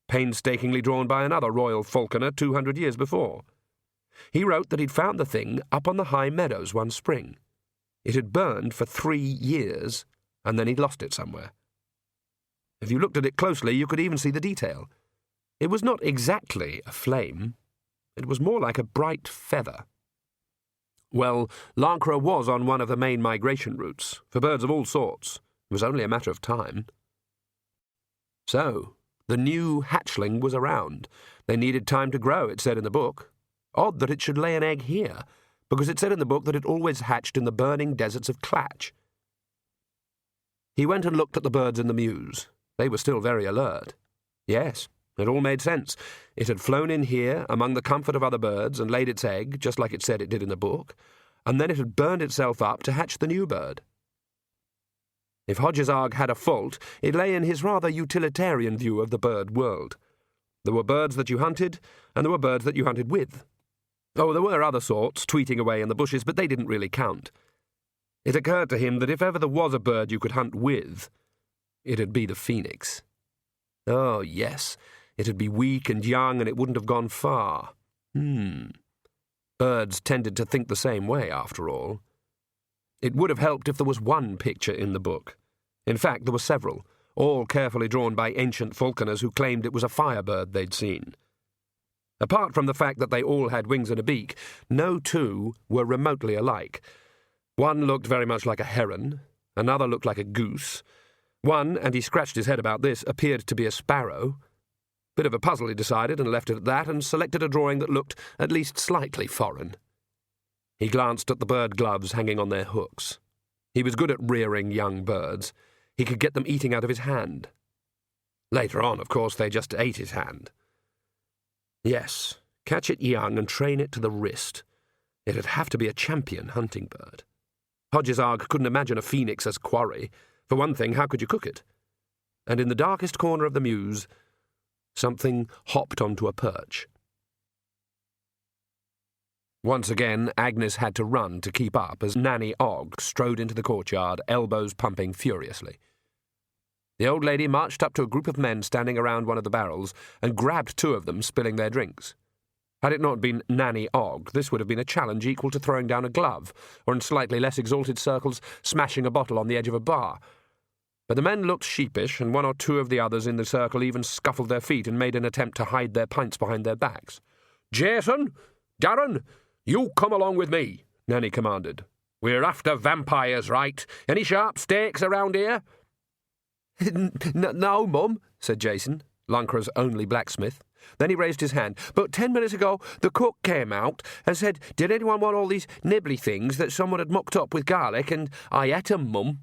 painstakingly drawn by another royal falconer 200 years before. He wrote that he'd found the thing up on the high meadows one spring. It had burned for 3 years, and then he'd lost it somewhere. If you looked at it closely, you could even see the detail. It was not exactly a flame. It was more like a bright feather. Well, Lancre was on one of the main migration routes, for birds of all sorts. It was only a matter of time. So, the new hatchling was around. They needed time to grow, it said in the book. Odd that it should lay an egg here, because it said in the book that it always hatched in the burning deserts of Clatch. He went and looked at the birds in the mews. They were still very alert. Yes, it all made sense. It had flown in here, among the comfort of other birds, and laid its egg, just like it said it did in the book, and then it had burned itself up to hatch the new bird. If Hodges Arg had a fault, it lay in his rather utilitarian view of the bird world. There were birds that you hunted, and there were birds that you hunted with. Oh, there were other sorts, tweeting away in the bushes, but they didn't really count. It occurred to him that if ever there was a bird you could hunt with, it'd be the phoenix. Oh, yes, it'd be weak and young, and it wouldn't have gone far. Birds tended to think the same way, after all. It would have helped if there was one picture in the book. In fact, there were several, all carefully drawn by ancient falconers who claimed it was a firebird they'd seen. Apart from the fact that they all had wings and a beak, no two were remotely alike. One looked very much like a heron, another looked like a goose. One, and he scratched his head about this, appeared to be a sparrow. Bit of a puzzle, he decided, and left it at that, and selected a drawing that looked at least slightly foreign. He glanced at the bird gloves hanging on their hooks. He was good at rearing young birds. He could get them eating out of his hand. Later on, of course, they just ate his hand. Yes, catch it young and train it to the wrist. It'd have to be a champion hunting bird. Hodges Arg couldn't imagine a phoenix as quarry. For one thing, how could you cook it? And in the darkest corner of the mews, something hopped onto a perch. Once again, Agnes had to run to keep up as Nanny Ogg strode into the courtyard, elbows pumping furiously. The old lady marched up to a group of men standing around one of the barrels and grabbed 2 of them, spilling their drinks. Had it not been Nanny Ogg, this would have been a challenge equal to throwing down a glove, or in slightly less exalted circles, smashing a bottle on the edge of a bar. But the men looked sheepish, and 1 or 2 of the others in the circle even scuffled their feet and made an attempt to hide their pints behind their backs. "Jason! Darren! You come along with me," Nanny commanded. "We're after vampires, right? Any sharp stakes around here?" "No, Mum," said Jason, Lancre's only blacksmith. Then he raised his hand. "But 10 minutes ago the cook came out and said, 'Did anyone want all these nibbly things that someone had mucked up with garlic?' And I ate 'em, Mum."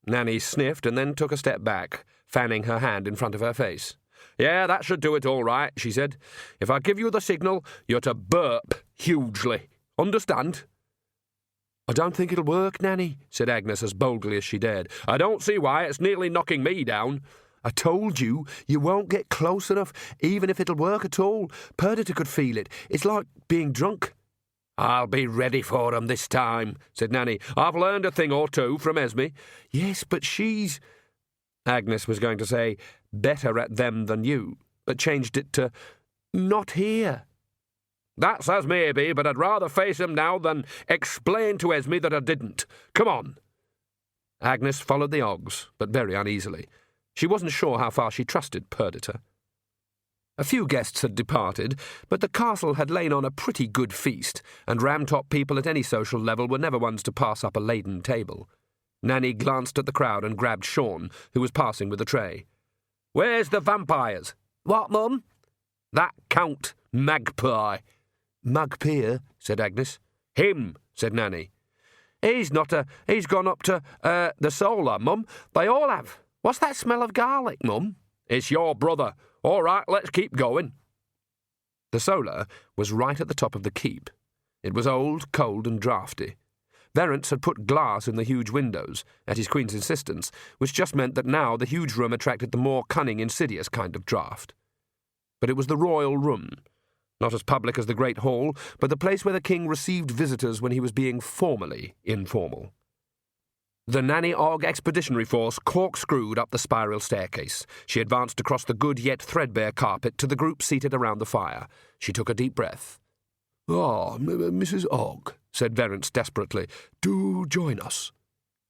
Nanny sniffed and then took a step back, fanning her hand in front of her face. "Yeah, that should do it all right," she said. "If I give you the signal, you're to burp hugely. Understand?" "I don't think it'll work, Nanny," said Agnes as boldly as she dared. "I don't see why. It's nearly knocking me down." "I told you, you won't get close enough, even if it'll work at all. Perdita could feel it. It's like being drunk." "I'll be ready for 'em this time," said Nanny. "I've learned a thing or two from Esme." "Yes, but she's—" Agnes was going to say, "better at them than you," but changed it to, "not here." "That's as may be, but I'd rather face 'em now than explain to Esme that I didn't. Come on." Agnes followed the Oggs, but very uneasily. She wasn't sure how far she trusted Perdita. A few guests had departed, but the castle had lain on a pretty good feast, and Ramtop people at any social level were never ones to pass up a laden table. Nanny glanced at the crowd and grabbed Sean, who was passing with a tray. "Where's the vampires?" "What, Mum?" "That Count Magpie." "Magpie," said Agnes. "Him," said Nanny. He's gone up to, the Solar, Mum. They all have. What's that smell of garlic, Mum?" "It's your brother. All right, let's keep going." The Solar was right at the top of the keep. It was old, cold, and draughty. Verence had put glass in the huge windows, at his queen's insistence, which just meant that now the huge room attracted the more cunning, insidious kind of draught. But it was the royal room, not as public as the Great Hall, but the place where the king received visitors when he was being formally informal. The Nanny Ogg Expeditionary Force corkscrewed up the spiral staircase. She advanced across the good yet threadbare carpet to the group seated around the fire. She took a deep breath. Mrs. Ogg," said Verence desperately, "do join us."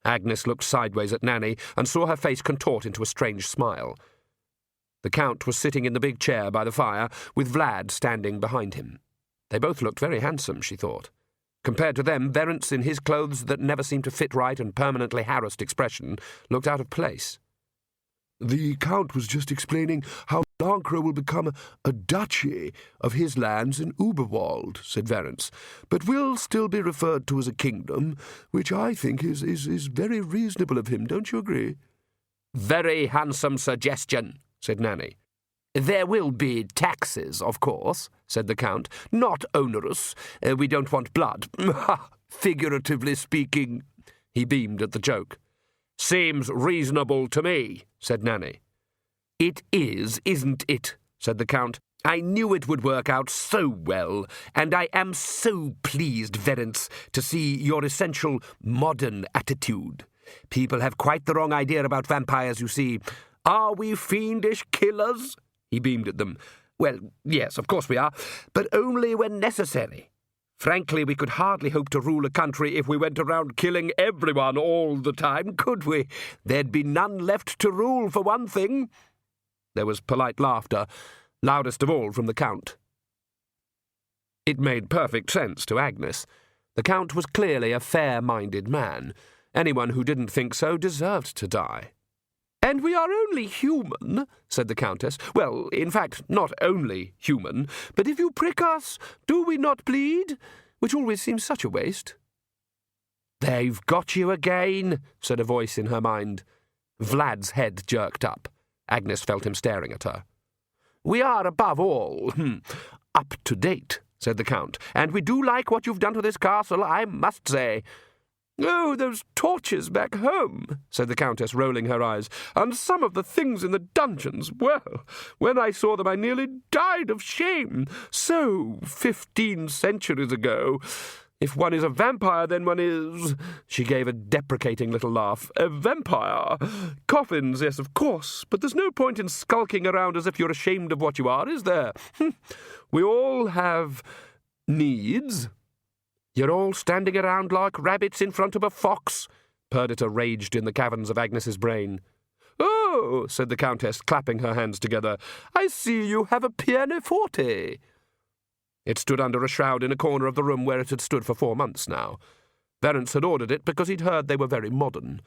Agnes looked sideways at Nanny and saw her face contort into a strange smile. The Count was sitting in the big chair by the fire, with Vlad standing behind him. They both looked very handsome, she thought. Compared to them, Verence, in his clothes that never seemed to fit right and permanently harassed expression, looked out of place. "The Count was just explaining how Lancre will become a duchy of his lands in Uberwald," said Verence, "but will still be referred to as a kingdom, which I think is very reasonable of him, don't you agree?" "Very handsome suggestion," said Nanny. "There will be taxes, of course," said the Count. "Not onerous. We don't want blood. Figuratively speaking." He beamed at the joke. "Seems reasonable to me," said Nanny. "It is, isn't it?" said the Count. "I knew it would work out so well, and I am so pleased, Verence, to see your essential modern attitude. People have quite the wrong idea about vampires, you see. Are we fiendish killers?" He beamed at them. "Well, yes, of course we are, but only when necessary. Frankly, we could hardly hope to rule a country if we went around killing everyone all the time, could we? There'd be none left to rule, for one thing." There was polite laughter, loudest of all from the Count. It made perfect sense to Agnes. The Count was clearly a fair-minded man. Anyone who didn't think so deserved to die. "And we are only human," said the Countess. "Well, in fact, not only human, but if you prick us, do we not bleed? Which always seems such a waste." "They've got you again," said a voice in her mind. Vlad's head jerked up. Agnes felt him staring at her. "We are, above all, up to date," said the Count, "and we do like what you've done to this castle, I must say." "Oh, those torches back home," said the Countess, rolling her eyes, "and some of the things in the dungeons. Well, when I saw them I nearly died of shame. So, 15 centuries ago. If one is a vampire, then one is—" She gave a deprecating little laugh. "A vampire. Coffins, yes, of course, but there's no point in skulking around as if you're ashamed of what you are, is there? We all have needs." "You're all standing around like rabbits in front of a fox," Perdita raged in the caverns of Agnes's brain. "Oh," said the Countess, clapping her hands together, "I see you have a pianoforte." It stood under a shroud in a corner of the room where it had stood for 4 months now. Verence had ordered it because he'd heard they were very modern.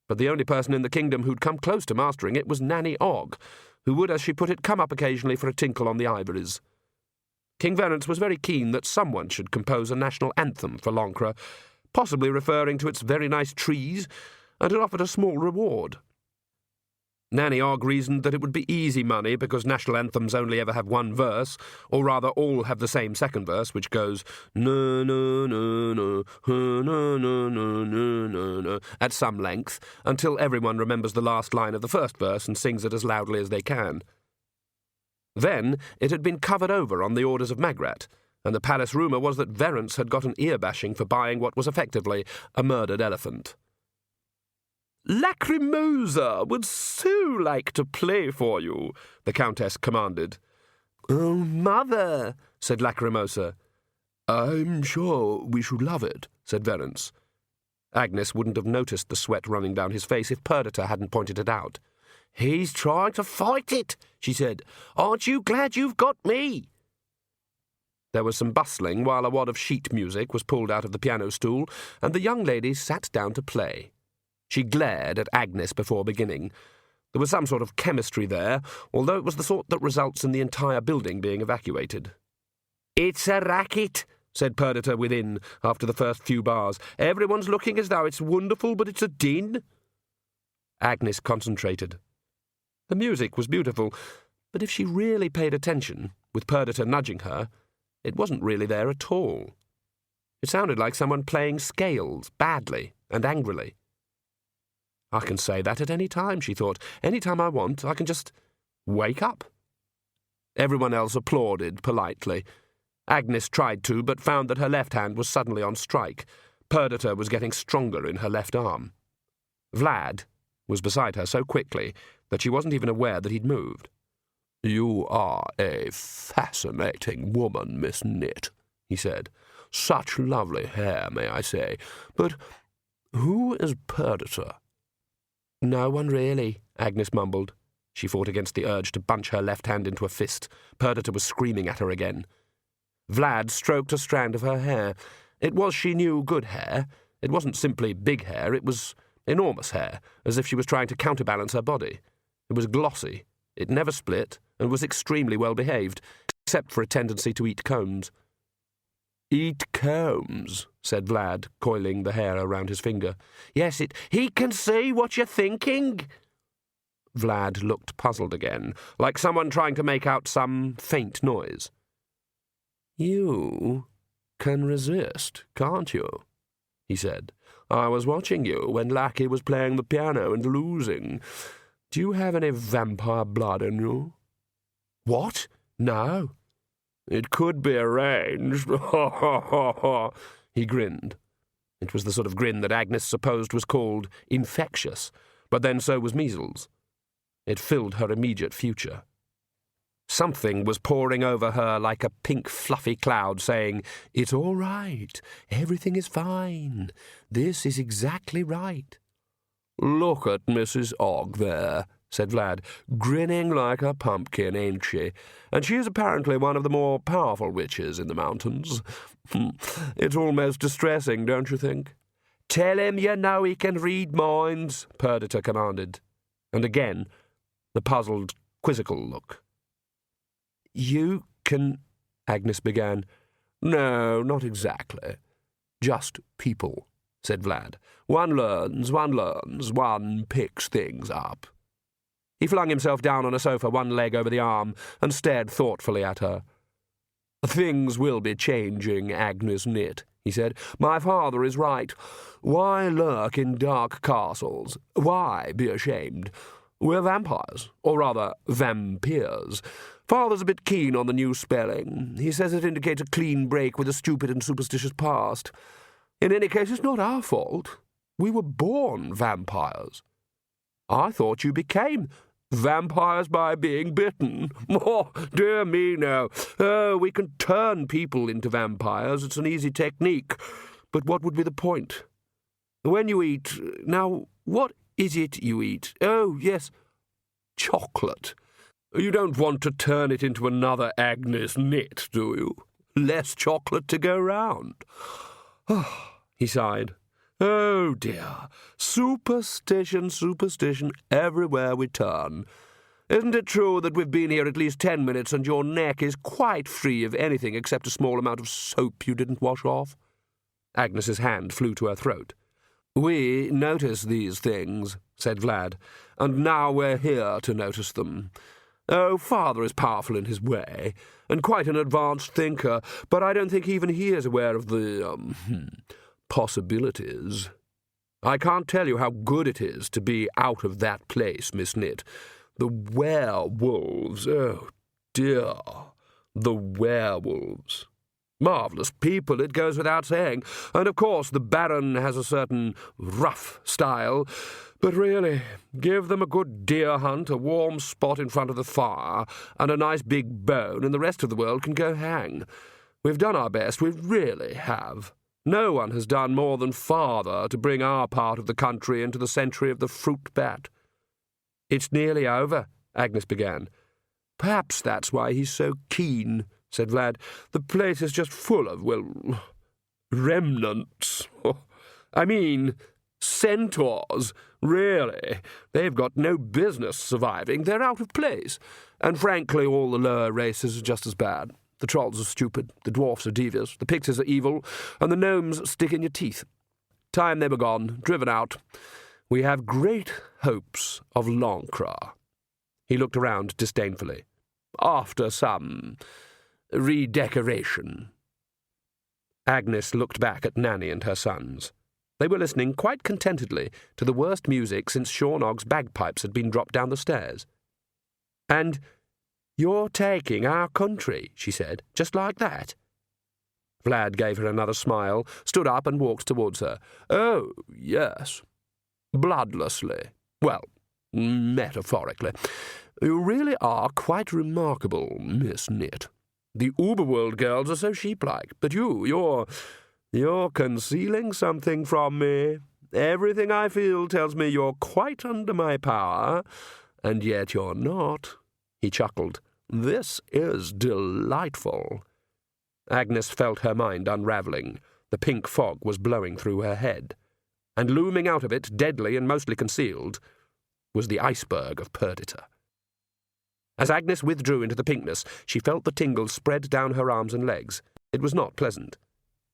But the only person in the kingdom who'd come close to mastering it was Nanny Ogg, who would, as she put it, come up occasionally for a tinkle on the ivories. King Verence was very keen that someone should compose a national anthem for Lancre, possibly referring to its very nice trees, and had offered a small reward. Nanny Ogg reasoned that it would be easy money because national anthems only ever have one verse, or rather all have the same second verse, which goes no no no no no no no no no at some length, until everyone remembers the last line of the first verse and sings it as loudly as they can. Then it had been covered over on the orders of Magrat, and the palace rumour was that Verence had got an ear-bashing for buying what was effectively a murdered elephant. "Lacrimosa would so like to play for you," the Countess commanded. "Oh, Mother," said Lacrimosa. "I'm sure we should love it," said Verence. Agnes wouldn't have noticed the sweat running down his face if Perdita hadn't pointed it out. "He's trying to fight it," she said. "Aren't you glad you've got me?" There was some bustling while a wad of sheet music was pulled out of the piano stool, and the young lady sat down to play. She glared at Agnes before beginning. There was some sort of chemistry there, although it was the sort that results in the entire building being evacuated. "It's a racket," said Perdita within, after the first few bars. "Everyone's looking as though it's wonderful, but it's a din." Agnes concentrated. The music was beautiful, but if she really paid attention, with Perdita nudging her, it wasn't really there at all. It sounded like someone playing scales, badly and angrily. I can say that at any time, she thought. Any time I want, I can just wake up. Everyone else applauded politely. Agnes tried to, but found that her left hand was suddenly on strike. Perdita was getting stronger in her left arm. Vlad was beside her so quickly that she wasn't even aware that he'd moved. "You are a fascinating woman, Miss Knit," he said. "Such lovely hair, may I say. But who is Perdita?" "No one really," Agnes mumbled. She fought against the urge to bunch her left hand into a fist. Perdita was screaming at her again. Vlad stroked a strand of her hair. It was, she knew, good hair. It wasn't simply big hair, it was enormous hair, as if she was trying to counterbalance her body. It was glossy. It never split, and was extremely well behaved, except for a tendency to eat combs. "Eat combs," said Vlad, coiling the hair around his finger. "Yes, he can see what you're thinking." Vlad looked puzzled again, like someone trying to make out some faint noise. "You can resist, can't you?" he said. "I was watching you when Lackey was playing the piano and losing. Do you have any vampire blood in you?" "What? No." "It could be arranged." He grinned. It was the sort of grin that Agnes supposed was called infectious, but then so was measles. It filled her immediate future. Something was pouring over her like a pink fluffy cloud, saying, "It's all right. Everything is fine. This is exactly right." "Look at Mrs. Ogg there," said Vlad. "Grinning like a pumpkin, ain't she? And she is apparently one of the more powerful witches in the mountains. It's almost distressing, don't you think?" "Tell him you know he can read minds," Perdita commanded. And again, the puzzled, quizzical look. "You can—" Agnes began. "No, not exactly. Just people," said Vlad. One learns, one picks things up." He flung himself down on a sofa, one leg over the arm, and stared thoughtfully at her. "Things will be changing, Agnes Knit," he said. "My father is right. Why lurk in dark castles? Why be ashamed? We're vampires, or rather, vampires. Father's a bit keen on the new spelling. He says it indicates a clean break with a stupid and superstitious past. In any case, it's not our fault. We were born vampires." "I thought you became vampires by being bitten." "Oh, dear me, no. Oh, we can turn people into vampires. It's an easy technique. But what would be the point? When you eat... Now, what is it you eat? Oh, yes, chocolate. You don't want to turn it into another Agnes Knit, do you? Less chocolate to go round." He sighed. "Oh, dear. Superstition, everywhere we turn. Isn't it true that we've been here at least 10 minutes and your neck is quite free of anything except a small amount of soap you didn't wash off?" Agnes's hand flew to her throat. "We notice these things," said Vlad, "and now we're here to notice them. Oh, Father is powerful in his way, and quite an advanced thinker, but I don't think even he is aware of the, possibilities. I can't tell you how good it is to be out of that place, Miss Knit. The werewolves, oh dear, the werewolves. Marvellous people, it goes without saying, and of course the Baron has a certain rough style, but really, give them a good deer hunt, a warm spot in front of the fire, and a nice big bone, and the rest of the world can go hang. We've done our best, we really have. No one has done more than Father to bring our part of the country into the century of the fruit bat." "It's nearly over," Agnes began. "Perhaps that's why he's so keen," said Vlad. "The place is just full of, well, remnants. I mean, centaurs. Really, they've got no business surviving. They're out of place. And frankly, all the lower races are just as bad. The trolls are stupid, the dwarfs are devious, the pixies are evil, and the gnomes stick in your teeth. Time they were gone, driven out. We have great hopes of Lancre." He looked around disdainfully. "After some redecoration." Agnes looked back at Nanny and her sons. They were listening quite contentedly to the worst music since Shornog's bagpipes had been dropped down the stairs. "And you're taking our country," she said, "just like that?" Vlad gave her another smile, stood up and walked towards her. "Oh, yes. Bloodlessly. Well, metaphorically. You really are quite remarkable, Miss Knit. The Uberworld girls are so sheep-like, but you're concealing something from me. Everything I feel tells me you're quite under my power, and yet you're not." He chuckled. "This is delightful." Agnes felt her mind unravelling. The pink fog was blowing through her head, and looming out of it, deadly and mostly concealed, was the iceberg of Perdita. As Agnes withdrew into the pinkness, she felt the tingles spread down her arms and legs. It was not pleasant.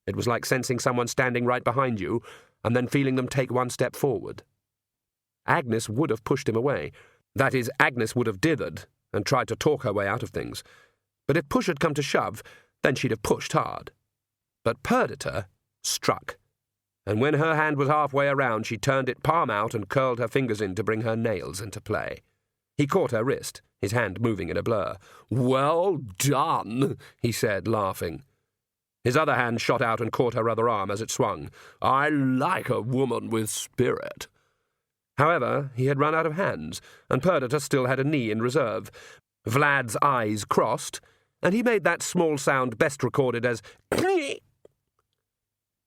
It was like sensing someone standing right behind you, and then feeling them take one step forward. Agnes would have pushed him away. That is, Agnes would have dithered and tried to talk her way out of things. But if push had come to shove, then she'd have pushed hard. But Perdita struck, and when her hand was halfway around, she turned it palm out and curled her fingers in to bring her nails into play. He caught her wrist, his hand moving in a blur. "Well done," he said, laughing. His other hand shot out and caught her other arm as it swung. "I like a woman with spirit." However, he had run out of hands, and Perdita still had a knee in reserve. Vlad's eyes crossed, and he made that small sound best recorded as "Knie."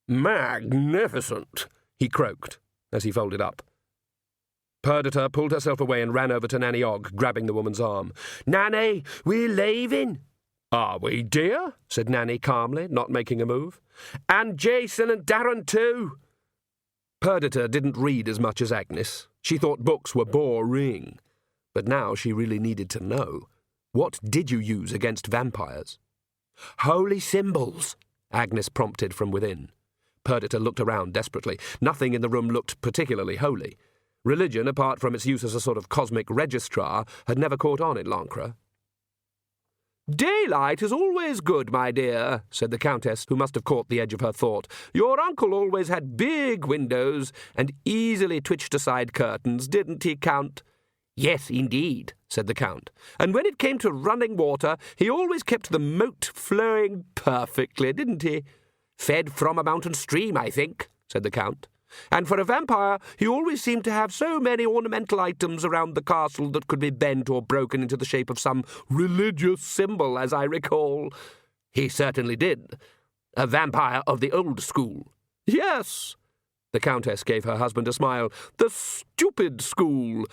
"Magnificent," he croaked as he folded up. Perdita pulled herself away and ran over to Nanny Ogg, grabbing the woman's arm. "Nanny, we're leaving." "Are we, dear?" said Nanny calmly, not making a move. "And Jason and Darren too." Perdita didn't read as much as Agnes. She thought books were boring. But now she really needed to know. What did you use against vampires? "Holy symbols," Agnes prompted from within. Perdita looked around desperately. Nothing in the room looked particularly holy. Religion, apart from its use as a sort of cosmic registrar, had never caught on in Lancre. "Daylight is always good, my dear," said the Countess, who must have caught the edge of her thought. "Your uncle always had big windows and easily twitched-aside curtains, didn't he, Count?" "Yes, indeed," said the Count. "And when it came to running water, he always kept the moat flowing perfectly, didn't he?" "Fed from a mountain stream, I think," said the Count. "And for a vampire, he always seemed to have so many ornamental items around the castle that could be bent or broken into the shape of some religious symbol, as I recall." "He certainly did. A vampire of the old school." "Yes." The Countess gave her husband a smile. "The stupid school."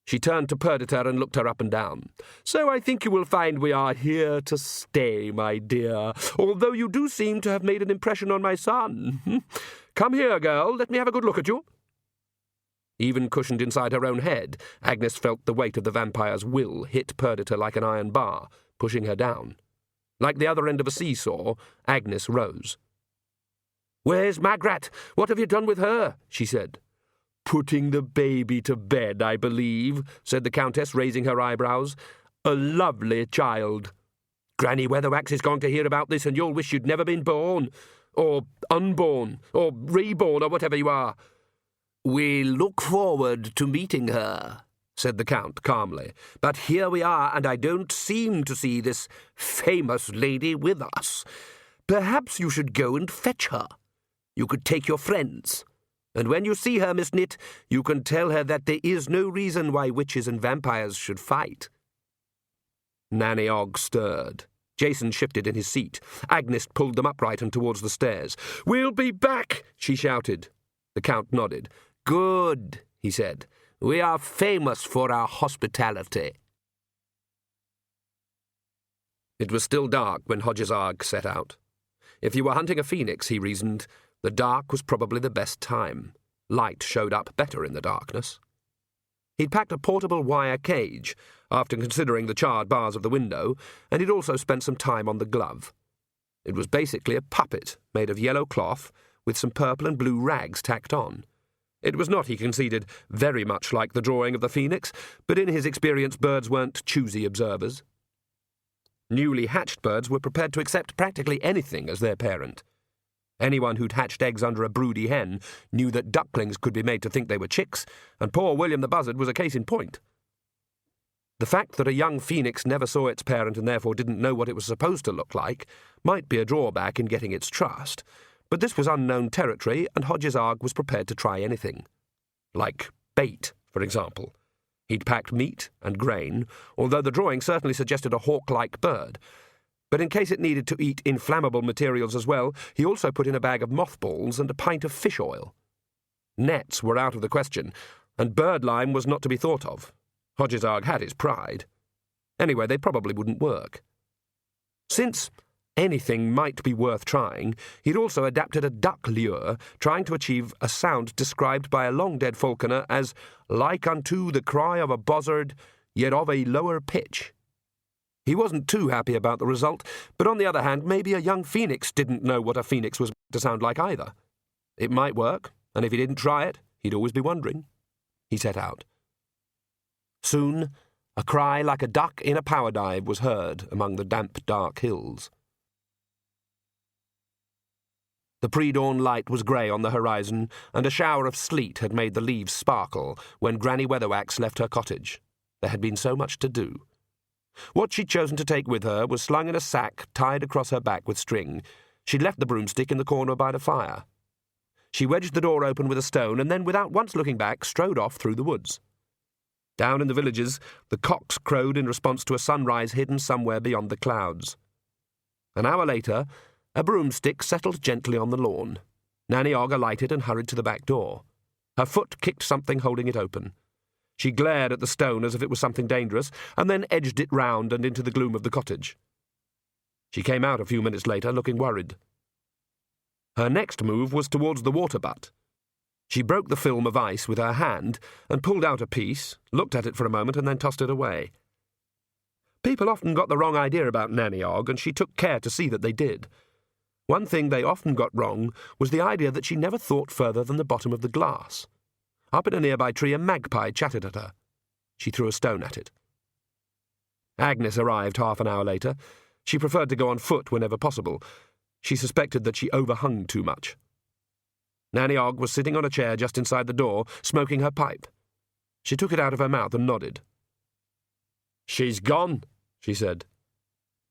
She turned to Perdita and looked her up and down. "So I think you will find we are here to stay, my dear, although you do seem to have made an impression on my son. Come here, girl, let me have a good look at you." Even cushioned inside her own head, Agnes felt the weight of the vampire's will hit Perdita like an iron bar, pushing her down. Like the other end of a seesaw, Agnes rose. "Where's Magrat? What have you done with her?" she said. "Putting the baby to bed, I believe," said the Countess, raising her eyebrows. "A lovely child." "Granny Weatherwax is going to hear about this, and you'll wish you'd never been born, or unborn, or reborn, or whatever you are." "We look forward to meeting her," said the Count calmly. "But here we are, and I don't seem to see this famous lady with us. Perhaps you should go and fetch her. You could take your friends. And when you see her, Miss Knit, you can tell her that there is no reason why witches and vampires should fight." Nanny Ogg stirred. Jason shifted in his seat. Agnes pulled them upright and towards the stairs. "We'll be back," she shouted. The Count nodded. "Good," he said. "We are famous for our hospitality." It was still dark when Hodgesarg set out. If you were hunting a phoenix, he reasoned, the dark was probably the best time. Light showed up better in the darkness. He'd packed a portable wire cage, after considering the charred bars of the window, and he'd also spent some time on the glove. It was basically a puppet made of yellow cloth with some purple and blue rags tacked on. It was not, he conceded, very much like the drawing of the phoenix, but in his experience birds weren't choosy observers. Newly hatched birds were prepared to accept practically anything as their parent. Anyone who'd hatched eggs under a broody hen knew that ducklings could be made to think they were chicks, and poor William the Buzzard was a case in point. The fact that a young phoenix never saw its parent and therefore didn't know what it was supposed to look like might be a drawback in getting its trust, but this was unknown territory, and Hodgesarg was prepared to try anything. Like bait, for example. He'd packed meat and grain, although the drawing certainly suggested a hawk-like bird. But in case it needed to eat inflammable materials as well, he also put in a bag of mothballs and a pint of fish oil. Nets were out of the question, and birdlime was not to be thought of. Hodgesarg had his pride. Anyway, they probably wouldn't work. Since anything might be worth trying, he'd also adapted a duck lure, trying to achieve a sound described by a long-dead falconer as like unto the cry of a buzzard, yet of a lower pitch. He wasn't too happy about the result, but on the other hand, maybe a young phoenix didn't know what a phoenix was to sound like either. It might work, and if he didn't try it, he'd always be wondering. He set out. Soon, a cry like a duck in a power dive was heard among the damp, dark hills. The pre-dawn light was grey on the horizon, and a shower of sleet had made the leaves sparkle when Granny Weatherwax left her cottage. There had been so much to do. What she'd chosen to take with her was slung in a sack tied across her back with string. She'd left the broomstick in the corner by the fire. She wedged the door open with a stone and then, without once looking back, strode off through the woods. Down in the villages, the cocks crowed in response to a sunrise hidden somewhere beyond the clouds. An hour later, a broomstick settled gently on the lawn. Nanny Ogg alighted and hurried to the back door. Her foot kicked something holding it open. She glared at the stone as if it was something dangerous, and then edged it round and into the gloom of the cottage. She came out a few minutes later, looking worried. Her next move was towards the water butt. She broke the film of ice with her hand and pulled out a piece, looked at it for a moment, and then tossed it away. People often got the wrong idea about Nanny Ogg, and she took care to see that they did. One thing they often got wrong was the idea that she never thought further than the bottom of the glass. Up in a nearby tree, a magpie chattered at her. She threw a stone at it. Agnes arrived half an hour later. She preferred to go on foot whenever possible. She suspected that she overhung too much. Nanny Ogg was sitting on a chair just inside the door, smoking her pipe. She took it out of her mouth and nodded. "She's gone," she said.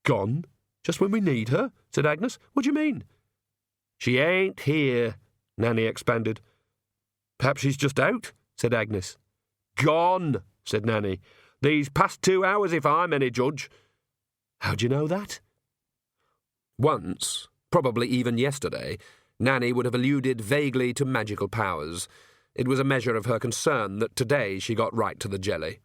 "Gone? Just when we need her?" said Agnes. "What do you mean?" "She ain't here," Nanny expanded. "Perhaps she's just out," said Agnes. "Gone," said Nanny. "These past 2 hours, if I'm any judge." "How do you know that?" Once, probably even yesterday, Nanny would have alluded vaguely to magical powers. It was a measure of her concern that today she got right to the jelly.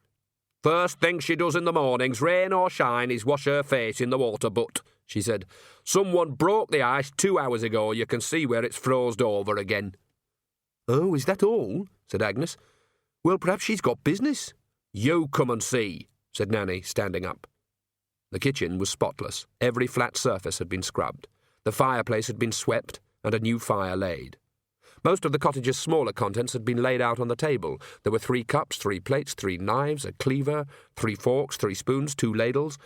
"First thing she does in the mornings, rain or shine, is wash her face in the water butt," she said. "Someone broke the ice 2 hours ago. You can see where it's frozed over again." "Oh, is that all?" said Agnes. "Well, perhaps she's got business." "You come and see," said Nanny, standing up. The kitchen was spotless. Every flat surface had been scrubbed. The fireplace had been swept, and a new fire laid. Most of the cottage's smaller contents had been laid out on the table. There were 3 cups, 3 plates, 3 knives, a cleaver, 3 forks, 3 spoons, 2 ladles,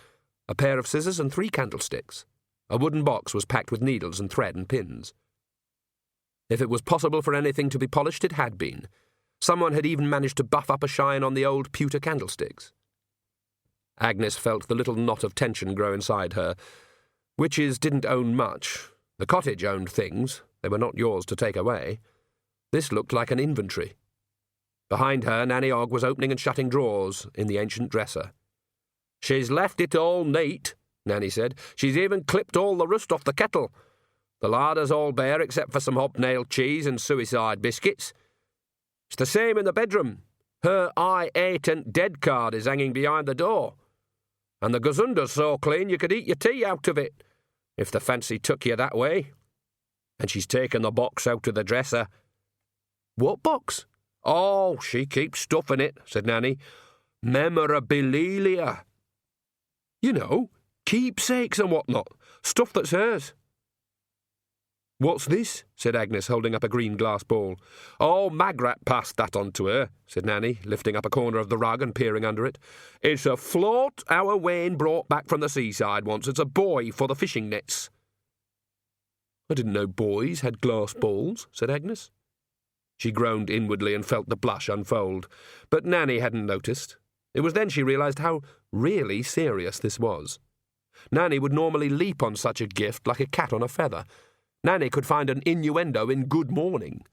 a pair of scissors and 3 candlesticks. A wooden box was packed with needles and thread and pins. If it was possible for anything to be polished, it had been. Someone had even managed to buff up a shine on the old pewter candlesticks. Agnes felt the little knot of tension grow inside her. Witches didn't own much. The cottage owned things. They were not yours to take away. This looked like an inventory. Behind her, Nanny Ogg was opening and shutting drawers in the ancient dresser. "She's left it all neat," Nanny said. "She's even clipped all the rust off the kettle. The larder's all bare except for some hobnail cheese and suicide biscuits. It's the same in the bedroom. Her I ate and dead card is hanging behind the door. And the gazunda's so clean you could eat your tea out of it, if the fancy took you that way. And she's taken the box out of the dresser." "What box?" "Oh, she keeps stuff in it," said Nanny. "Memorabilia. You know, keepsakes and what-not. Stuff that's hers." "What's this?" said Agnes, holding up a green glass ball. "Oh, Magrat passed that on to her," said Nanny, lifting up a corner of the rug and peering under it. "It's a float our Wayne brought back from the seaside once. It's a buoy for the fishing nets." "I didn't know boys had glass balls," said Agnes. She groaned inwardly and felt the blush unfold, but Nanny hadn't noticed. It was then she realised how really serious this was. Nanny would normally leap on such a gift like a cat on a feather. Nanny could find an innuendo in Good Morning.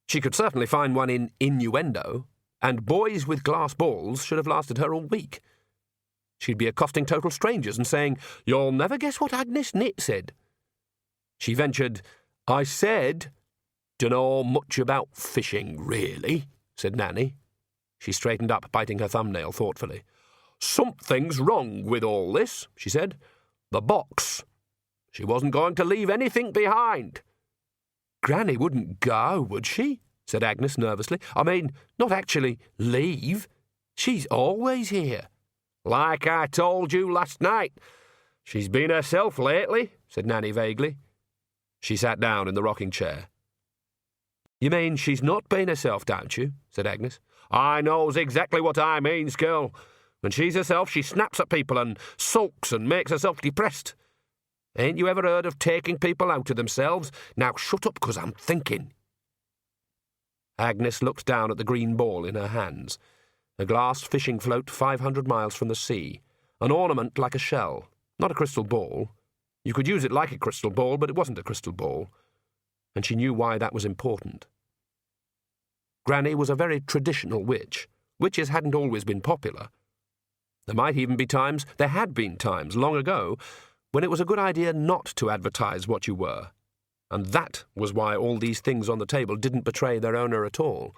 She could certainly find one in Innuendo, and boys with glass balls should have lasted her all week. She'd be accosting total strangers and saying, "You'll never guess what Agnes Nitt said." She ventured, "I said, dunno much about fishing, really," said Nanny. She straightened up, biting her thumbnail thoughtfully. "Something's wrong with all this," she said. "The box. She wasn't going to leave anything behind." "Granny wouldn't go, would she?" said Agnes nervously. "I mean, not actually leave. She's always here." "Like I told you last night. She's been herself lately," said Nanny vaguely. She sat down in the rocking chair. "You mean she's not been herself, don't you?" said Agnes. "I knows exactly what I means, girl. When she's herself, she snaps at people and sulks and makes herself depressed. Ain't you ever heard of taking people out of themselves? Now shut up, 'cause I'm thinking." Agnes looked down at the green ball in her hands, a glass fishing float 500 miles from the sea, an ornament like a shell, not a crystal ball. You could use it like a crystal ball, but it wasn't a crystal ball, and she knew why that was important. Granny was a very traditional witch. Witches hadn't always been popular. There had been times long ago when it was a good idea not to advertise what you were, and that was why all these things on the table didn't betray their owner at all.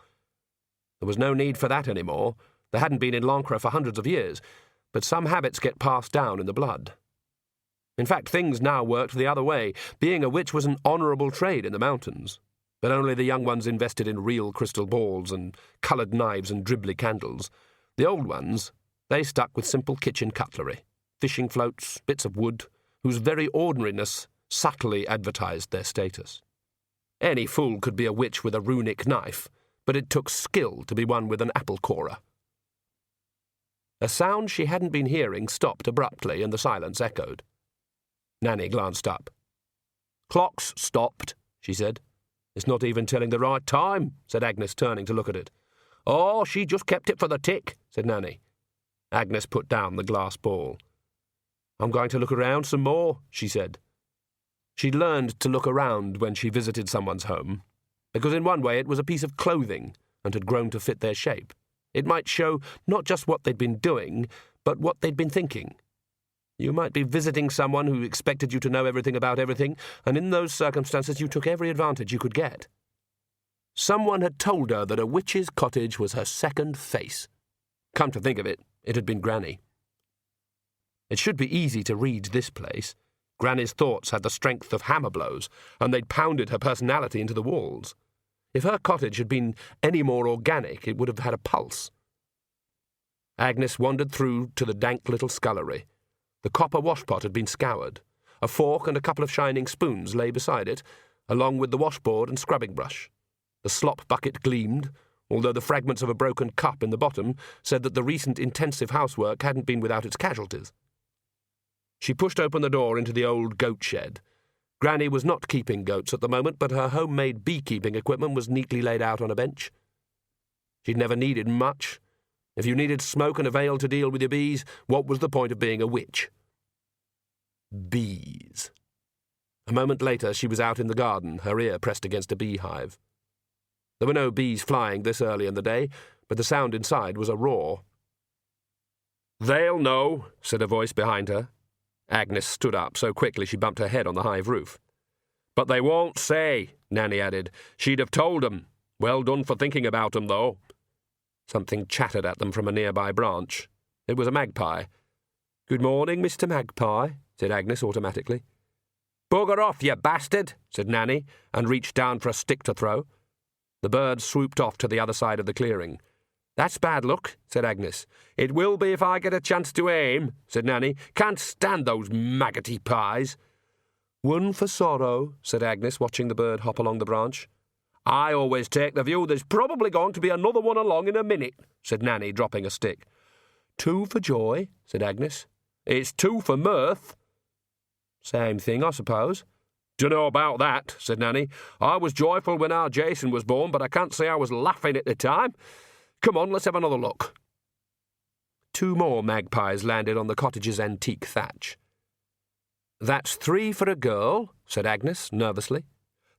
There was no need for that anymore. There hadn't been in Lancre for hundreds of years, but some habits get passed down in the blood. In fact, things now worked the other way. Being a witch was an honourable trade in the mountains, but only the young ones invested in real crystal balls and coloured knives and dribbly candles. The old ones, they stuck with simple kitchen cutlery, fishing floats, bits of wood, whose very ordinariness subtly advertised their status. Any fool could be a witch with a runic knife, but it took skill to be one with an apple corer. A sound she hadn't been hearing stopped abruptly, and the silence echoed. Nanny glanced up. "Clock's stopped," she said. "It's not even telling the right time," said Agnes, turning to look at it. "Oh, she just kept it for the tick," said Nanny. Agnes put down the glass ball. "I'm going to look around some more," she said. She'd learned to look around when she visited someone's home, because in one way it was a piece of clothing and had grown to fit their shape. It might show not just what they'd been doing, but what they'd been thinking. You might be visiting someone who expected you to know everything about everything, and in those circumstances you took every advantage you could get. Someone had told her that a witch's cottage was her second face. Come to think of it, it had been Granny. It should be easy to read this place. Granny's thoughts had the strength of hammer blows, and they'd pounded her personality into the walls. If her cottage had been any more organic, it would have had a pulse. Agnes wandered through to the dank little scullery. The copper washpot had been scoured. A fork and a couple of shining spoons lay beside it. along with the washboard and scrubbing brush. The slop bucket gleamed, although the fragments of a broken cup in the bottom said that the recent intensive housework hadn't been without its casualties. She pushed open the door into the old goat shed. Granny was not keeping goats at the moment, but her homemade beekeeping equipment was neatly laid out on a bench. She'd never needed much. If you needed smoke and a veil to deal with your bees, what was the point of being a witch? Bees. A moment later, she was out in the garden, her ear pressed against a beehive. There were no bees flying this early in the day, but the sound inside was a roar. "They'll know," said a voice behind her. Agnes stood up so quickly she bumped her head on the hive roof. "But they won't say," Nanny added. "She'd have told 'em. Well done for thinking about 'em, though." Something chattered at them from a nearby branch. It was a magpie. "Good morning, Mr. Magpie," said Agnes automatically. "Bugger off, you bastard," said Nanny, and reached down for a stick to throw. The bird swooped off to the other side of the clearing. "That's bad luck," said Agnes. "It will be if I get a chance to aim," said Nanny. "Can't stand those maggoty pies." "One for sorrow," said Agnes, watching the bird hop along the branch. "I always take the view there's probably going to be another one along in a minute," said Nanny, dropping a stick. "Two for joy," said Agnes. "It's two for mirth." "Same thing, I suppose." "Dunno about that," said Nanny. "I was joyful when our Jason was born, but I can't say I was laughing at the time. Come on, let's have another look." Two more magpies landed on the cottage's antique thatch. "That's 3 for a girl," said Agnes, nervously.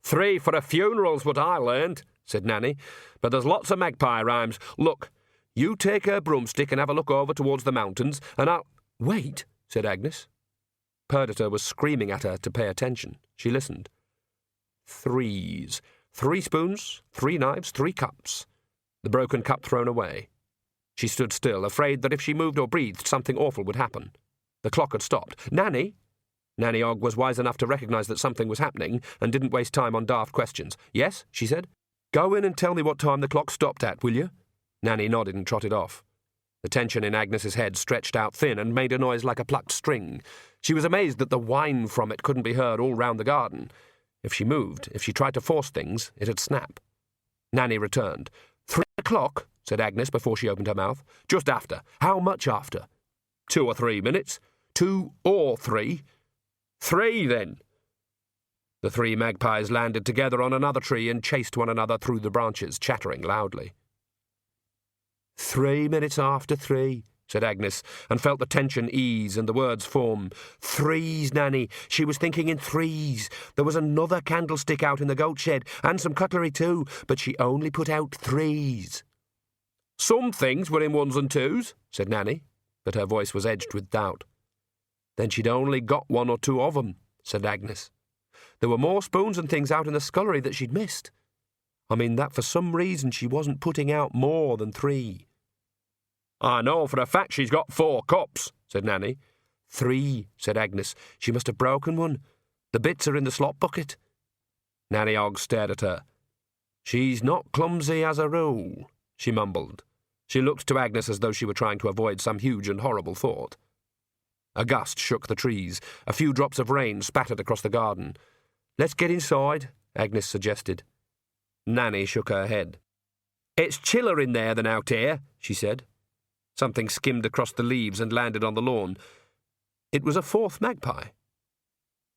3 for a funeral's what I learned," said Nanny. "But there's lots of magpie rhymes. Look, you take her broomstick and have a look over towards the mountains, and I'll—" "Wait," said Agnes. Perdita was screaming at her to pay attention. She listened. 3s. 3 spoons, 3 knives, 3 cups. The broken cup thrown away. She stood still, afraid that if she moved or breathed, something awful would happen. The clock had stopped. "Nanny!" Nanny Ogg was wise enough to recognise that something was happening and didn't waste time on daft questions. "Yes," she said. "Go in and tell me what time the clock stopped at, will you?" Nanny nodded and trotted off. The tension in Agnes's head stretched out thin and made a noise like a plucked string. She was amazed that the whine from it couldn't be heard all round the garden. If she moved, if she tried to force things, it'd snap. Nanny returned. 3 o'clock, said Agnes before she opened her mouth. "Just after. How much after?" 2 or 3 minutes. 2 or 3. 3, then. The 3 magpies landed together on another tree and chased one another through the branches, chattering loudly. 3 minutes after 3, said Agnes, and felt the tension ease and the words form. 3s, Nanny. She was thinking in 3s. There was another candlestick out in the goat shed, and some cutlery too, but she only put out 3s. "Some things were in 1s and 2s, said Nanny, but her voice was edged with doubt. "Then she'd only got 1 or 2 of 'em, said Agnes. "There were more spoons and things out in the scullery that she'd missed. I mean that for some reason she wasn't putting out more than 3. "I know for a fact she's got 4 cups, said Nanny. 3, said Agnes. "She must have broken one. The bits are in the slop bucket." Nanny Ogg stared at her. "She's not clumsy as a rule," she mumbled. She looked to Agnes as though she were trying to avoid some huge and horrible thought. A gust shook the trees. A few drops of rain spattered across the garden. "Let's get inside," Agnes suggested. Nanny shook her head. "It's chiller in there than out here," she said. Something skimmed across the leaves and landed on the lawn. It was a 4th magpie.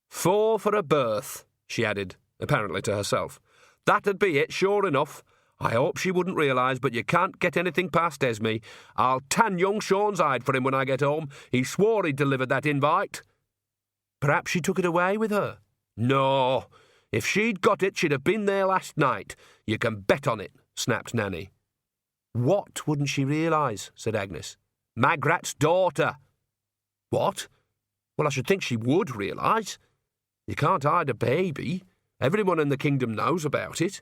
4 for a berth, she added, apparently to herself. "That'd be it, sure enough. I hope she wouldn't realise, but you can't get anything past Esme. I'll tan young Sean's hide for him when I get home. He swore he'd delivered that invite." "Perhaps she took it away with her." "No. If she'd got it, she'd have been there last night. You can bet on it," snapped Nanny. "What wouldn't she realise?" said Agnes. "Magrat's daughter." "What? Well, I should think she would realise. You can't hide a baby. Everyone in the kingdom knows about it."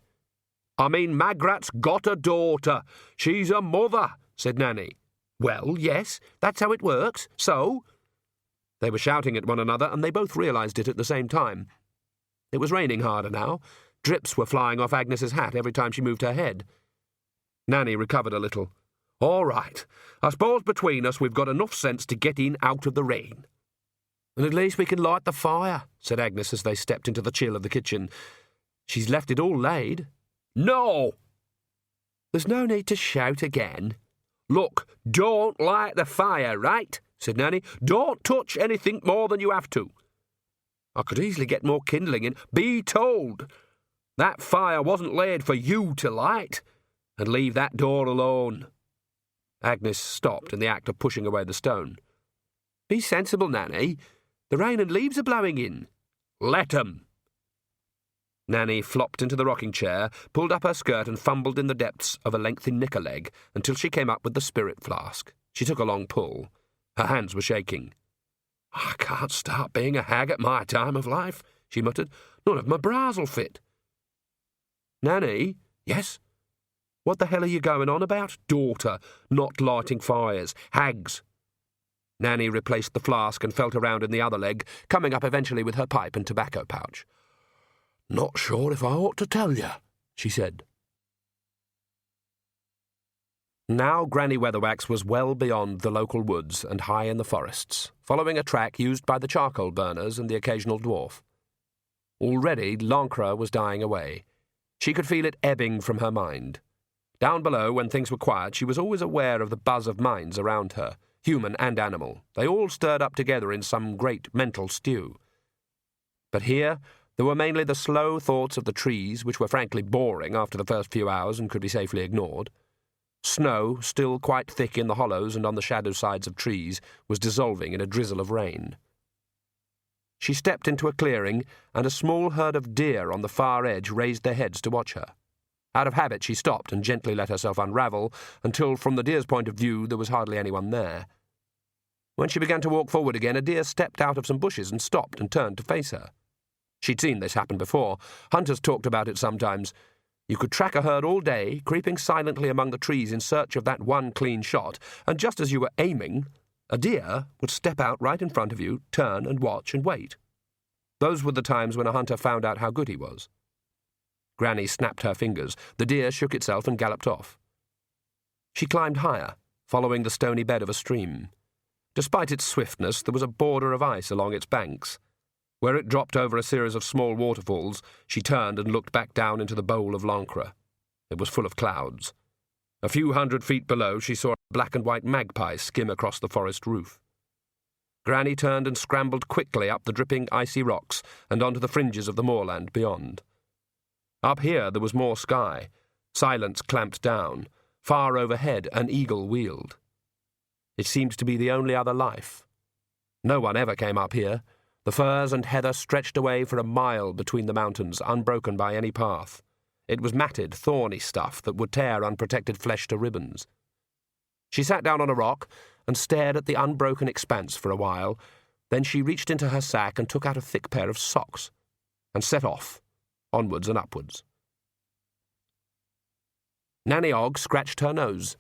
"I mean, Magrat's got a daughter. She's a mother," said Nanny. "Well, yes, that's how it works. So?" They were shouting at one another, and they both realised it at the same time. It was raining harder now. Drips were flying off Agnes's hat every time she moved her head. Nanny recovered a little. "All right. I suppose between us we've got enough sense to get in out of the rain." "And at least we can light the fire," said Agnes as they stepped into the chill of the kitchen. She's left it all laid. No! There's no need to shout again. Look, don't light the fire, right? Said Nanny. Don't touch anything more than you have to. I could easily get more kindling in. Be told. That fire wasn't laid for you to light. And leave that door alone. Agnes stopped in the act of pushing away the stone. Be sensible, Nanny. The rain and leaves are blowing in. Let 'em. Nanny flopped into the rocking chair, pulled up her skirt and fumbled in the depths of a lengthy knicker leg until she came up with the spirit flask. She took a long pull. Her hands were shaking. I can't start being a hag at my time of life, she muttered. None of my bras'll fit. Nanny? Yes? What the hell are you going on about? Daughter, not lighting fires. Hags. Nanny replaced the flask and felt around in the other leg, coming up eventually with her pipe and tobacco pouch. Not sure if I ought to tell you, she said. Now Granny Weatherwax was well beyond the local woods and high in the forests, following a track used by the charcoal burners and the occasional dwarf. Already Lancre was dying away. She could feel it ebbing from her mind. Down below, when things were quiet, she was always aware of the buzz of minds around her, human and animal. They all stirred up together in some great mental stew. But here, there were mainly the slow thoughts of the trees, which were frankly boring after the first few hours and could be safely ignored. Snow, still quite thick in the hollows and on the shadow sides of trees, was dissolving in a drizzle of rain. She stepped into a clearing, and a small herd of deer on the far edge raised their heads to watch her. Out of habit, she stopped and gently let herself unravel, until, from the deer's point of view, there was hardly anyone there. When she began to walk forward again, a deer stepped out of some bushes and stopped and turned to face her. She'd seen this happen before. Hunters talked about it sometimes. You could track a herd all day, creeping silently among the trees in search of that one clean shot, and just as you were aiming, a deer would step out right in front of you, turn and watch and wait. Those were the times when a hunter found out how good he was. Granny snapped her fingers. The deer shook itself and galloped off. She climbed higher, following the stony bed of a stream. Despite its swiftness, there was a border of ice along its banks. Where it dropped over a series of small waterfalls, she turned and looked back down into the bowl of Lancre. It was full of clouds. A few 100 feet below, she saw a black and white magpie skim across the forest roof. Granny turned and scrambled quickly up the dripping icy rocks and onto the fringes of the moorland beyond. Up here there was more sky. Silence clamped down. Far overhead, an eagle wheeled. It seemed to be the only other life. No one ever came up here. The firs and heather stretched away for a mile between the mountains, unbroken by any path. It was matted, thorny stuff that would tear unprotected flesh to ribbons. She sat down on a rock and stared at the unbroken expanse for a while. Then she reached into her sack and took out a thick pair of socks and set off, onwards and upwards. Nanny Ogg scratched her nose.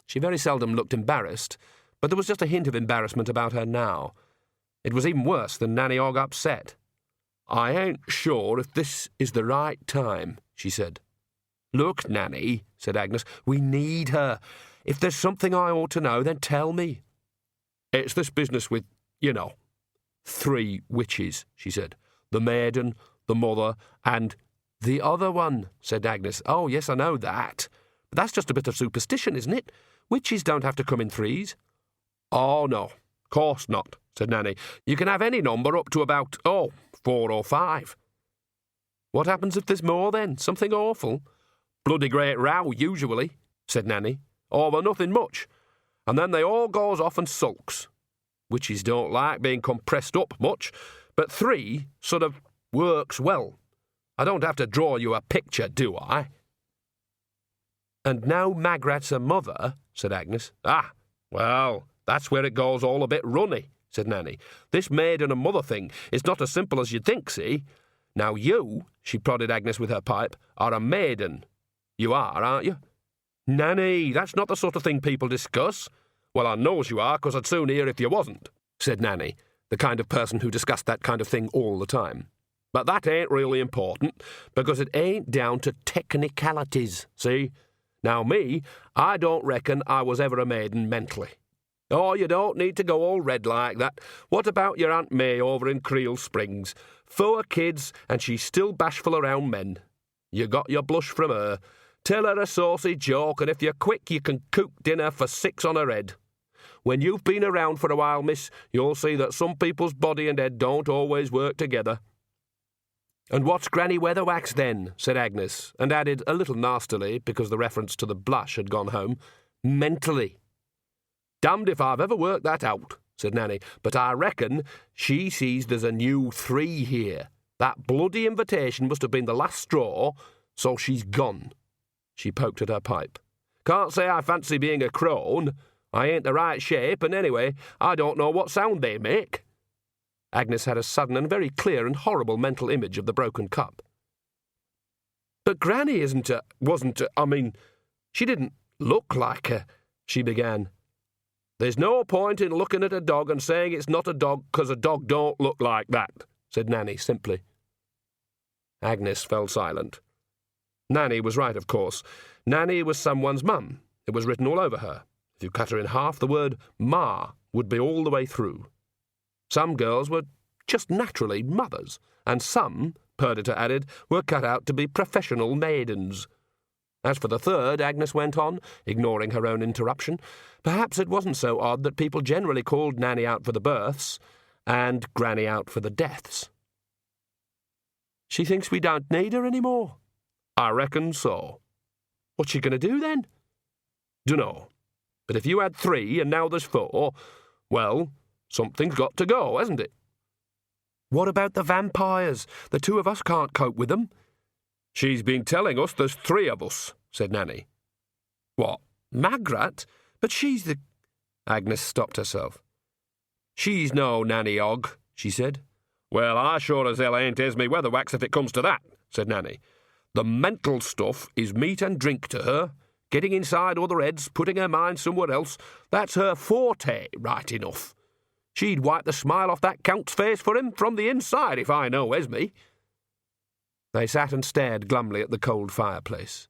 She very seldom looked embarrassed, but there was just a hint of embarrassment about her now. It was even worse than Nanny Ogg upset. I ain't sure if this is the right time, she said. Look, Nanny, said Agnes, we need her. If there's something I ought to know, then tell me. It's this business with, 3 witches, she said. The maiden, the mother, and... The other one, said Agnes. Oh, yes, I know that. But that's just a bit of superstition, isn't it? Witches don't have to come in 3s. Oh, no, course not, said Nanny. You can have any number up to about, 4 or 5. What happens if there's more, then? Something awful? Bloody great row, usually, said Nanny. Or nothing much. And then they all goes off and sulks. Witches don't like being compressed up much, but 3 sort of works well. I don't have to draw you a picture, do I? And now Magrat's her mother, said Agnes. Ah, well, that's where it goes all a bit runny, said Nanny. This maiden and mother thing is not as simple as you'd think, see? Now you, she prodded Agnes with her pipe, are a maiden. You are, aren't you? Nanny, that's not the sort of thing people discuss. Well, I knows you are, 'cause I'd soon hear if you wasn't, said Nanny, the kind of person who discussed that kind of thing all the time. But that ain't really important, because it ain't down to technicalities, see? Now me, I don't reckon I was ever a maiden mentally. Oh, you don't need to go all red like that. What about your Aunt May over in Creel Springs? 4 kids, and she's still bashful around men. You got your blush from her. Tell her a saucy joke, and if you're quick, you can cook dinner for 6 on her head. When you've been around for a while, miss, you'll see that some people's body and head don't always work together. And what's Granny Weatherwax, then? Said Agnes, and added, a little nastily, because the reference to the blush had gone home, mentally. Damned if I've ever worked that out, said Nanny, but I reckon she sees there's a new 3 here. That bloody invitation must have been the last straw, so she's gone. She poked at her pipe. Can't say I fancy being a crone. I ain't the right shape, and anyway, I don't know what sound they make. Agnes had a sudden and very clear and horrible mental image of the broken cup. But Granny she didn't look like a, she began. There's no point in looking at a dog and saying it's not a dog 'cause a dog don't look like that, said Nanny simply. Agnes fell silent. Nanny was right, of course. Nanny was someone's mum. It was written all over her. If you cut her in half, the word ma would be all the way through. Some girls were just naturally mothers, and some, Perdita added, were cut out to be professional maidens. As for the third, Agnes went on, ignoring her own interruption, perhaps it wasn't so odd that people generally called Nanny out for the births, and Granny out for the deaths. She thinks we don't need her any more. I reckon so. What's she going to do, then? Dunno. But if you had 3 and now there's 4, well, something's got to go, hasn't it? What about the vampires? The 2 of us can't cope with them. She's been telling us there's 3 of us, said Nanny. What, Magrat? But she's the... Agnes stopped herself. She's no Nanny Og, she said. Well, I sure as hell ain't Esme Weatherwax if it comes to that, said Nanny. The mental stuff is meat and drink to her. Getting inside other heads, putting her mind somewhere else, that's her forte, right enough. She'd wipe the smile off that Count's face for him from the inside, if I know Esme. They sat and stared glumly at the cold fireplace.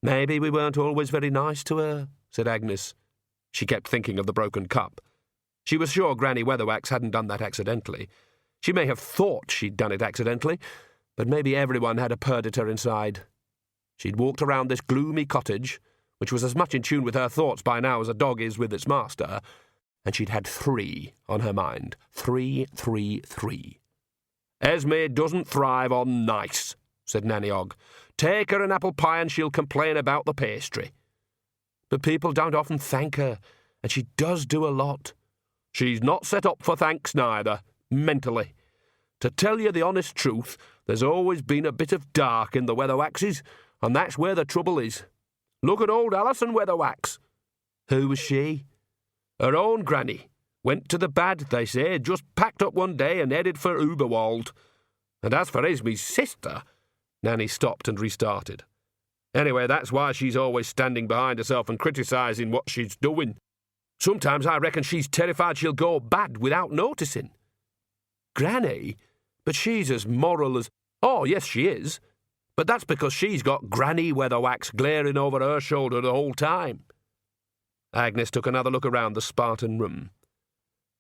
Maybe we weren't always very nice to her, said Agnes. She kept thinking of the broken cup. She was sure Granny Weatherwax hadn't done that accidentally. She may have thought she'd done it accidentally, but maybe everyone had a Perdita inside. She'd walked around this gloomy cottage, which was as much in tune with her thoughts by now as a dog is with its master, and she'd had 3 on her mind. 3, 3, 3. Esme doesn't thrive on nice, said Nanny Og. Take her an apple pie and she'll complain about the pastry. But people don't often thank her, and she does do a lot. She's not set up for thanks neither, mentally. To tell you the honest truth, there's always been a bit of dark in the Weatherwaxes, and that's where the trouble is. Look at old Alison Weatherwax. Who was she? Her own granny. Went to the bad, they say, just packed up one day and headed for Uberwald. And as for Esme's sister... Nanny stopped and restarted. Anyway, that's why she's always standing behind herself and criticising what she's doing. Sometimes I reckon she's terrified she'll go bad without noticing. Granny? But she's as moral as... Oh, yes, she is. But that's because she's got Granny Weatherwax glaring over her shoulder the whole time. Agnes took another look around the Spartan room.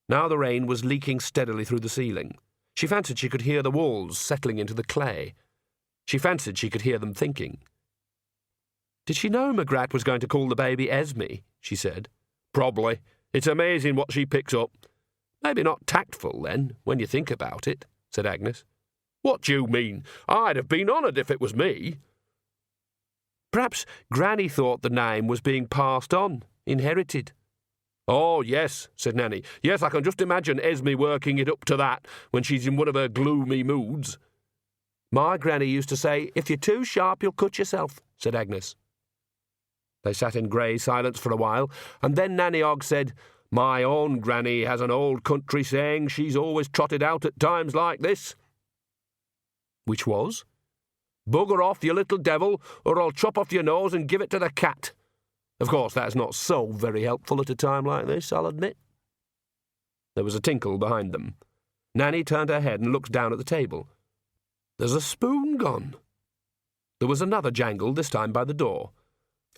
Now the rain was leaking steadily through the ceiling. She fancied she could hear the walls settling into the clay. She fancied she could hear them thinking. Did she know Magrat was going to call the baby Esme? She said. Probably. It's amazing what she picks up. Maybe not tactful, then, when you think about it, said Agnes. What do you mean? I'd have been honoured if it was me. Perhaps Granny thought the name was being passed on, inherited. Oh, yes, said Nanny. Yes, I can just imagine Esme working it up to that when she's in one of her gloomy moods. My granny used to say, if you're too sharp, you'll cut yourself, said Agnes. They sat in grey silence for a while, and then Nanny Og said, My own granny has an old country saying she's always trotted out at times like this. Which was? Bugger off, you little devil, or I'll chop off your nose and give it to the cat. Of course, that's not so very helpful at a time like this, I'll admit. There was a tinkle behind them. Nanny turned her head and looked down at the table. There's a spoon gone. There was another jangle, this time by the door.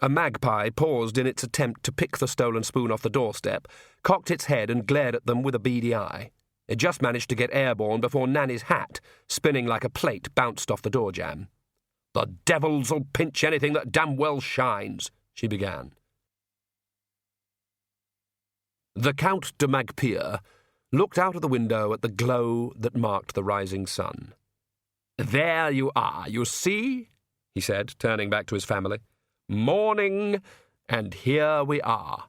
A magpie paused in its attempt to pick the stolen spoon off the doorstep, cocked its head and glared at them with a beady eye. It just managed to get airborne before Nanny's hat, spinning like a plate, bounced off the door jamb. "The devils'll pinch anything that damn well shines," she began. The Count de Magpie looked out of the window at the glow that marked the rising sun. "There you are, you see," he said, turning back to his family. "Morning, and here we are."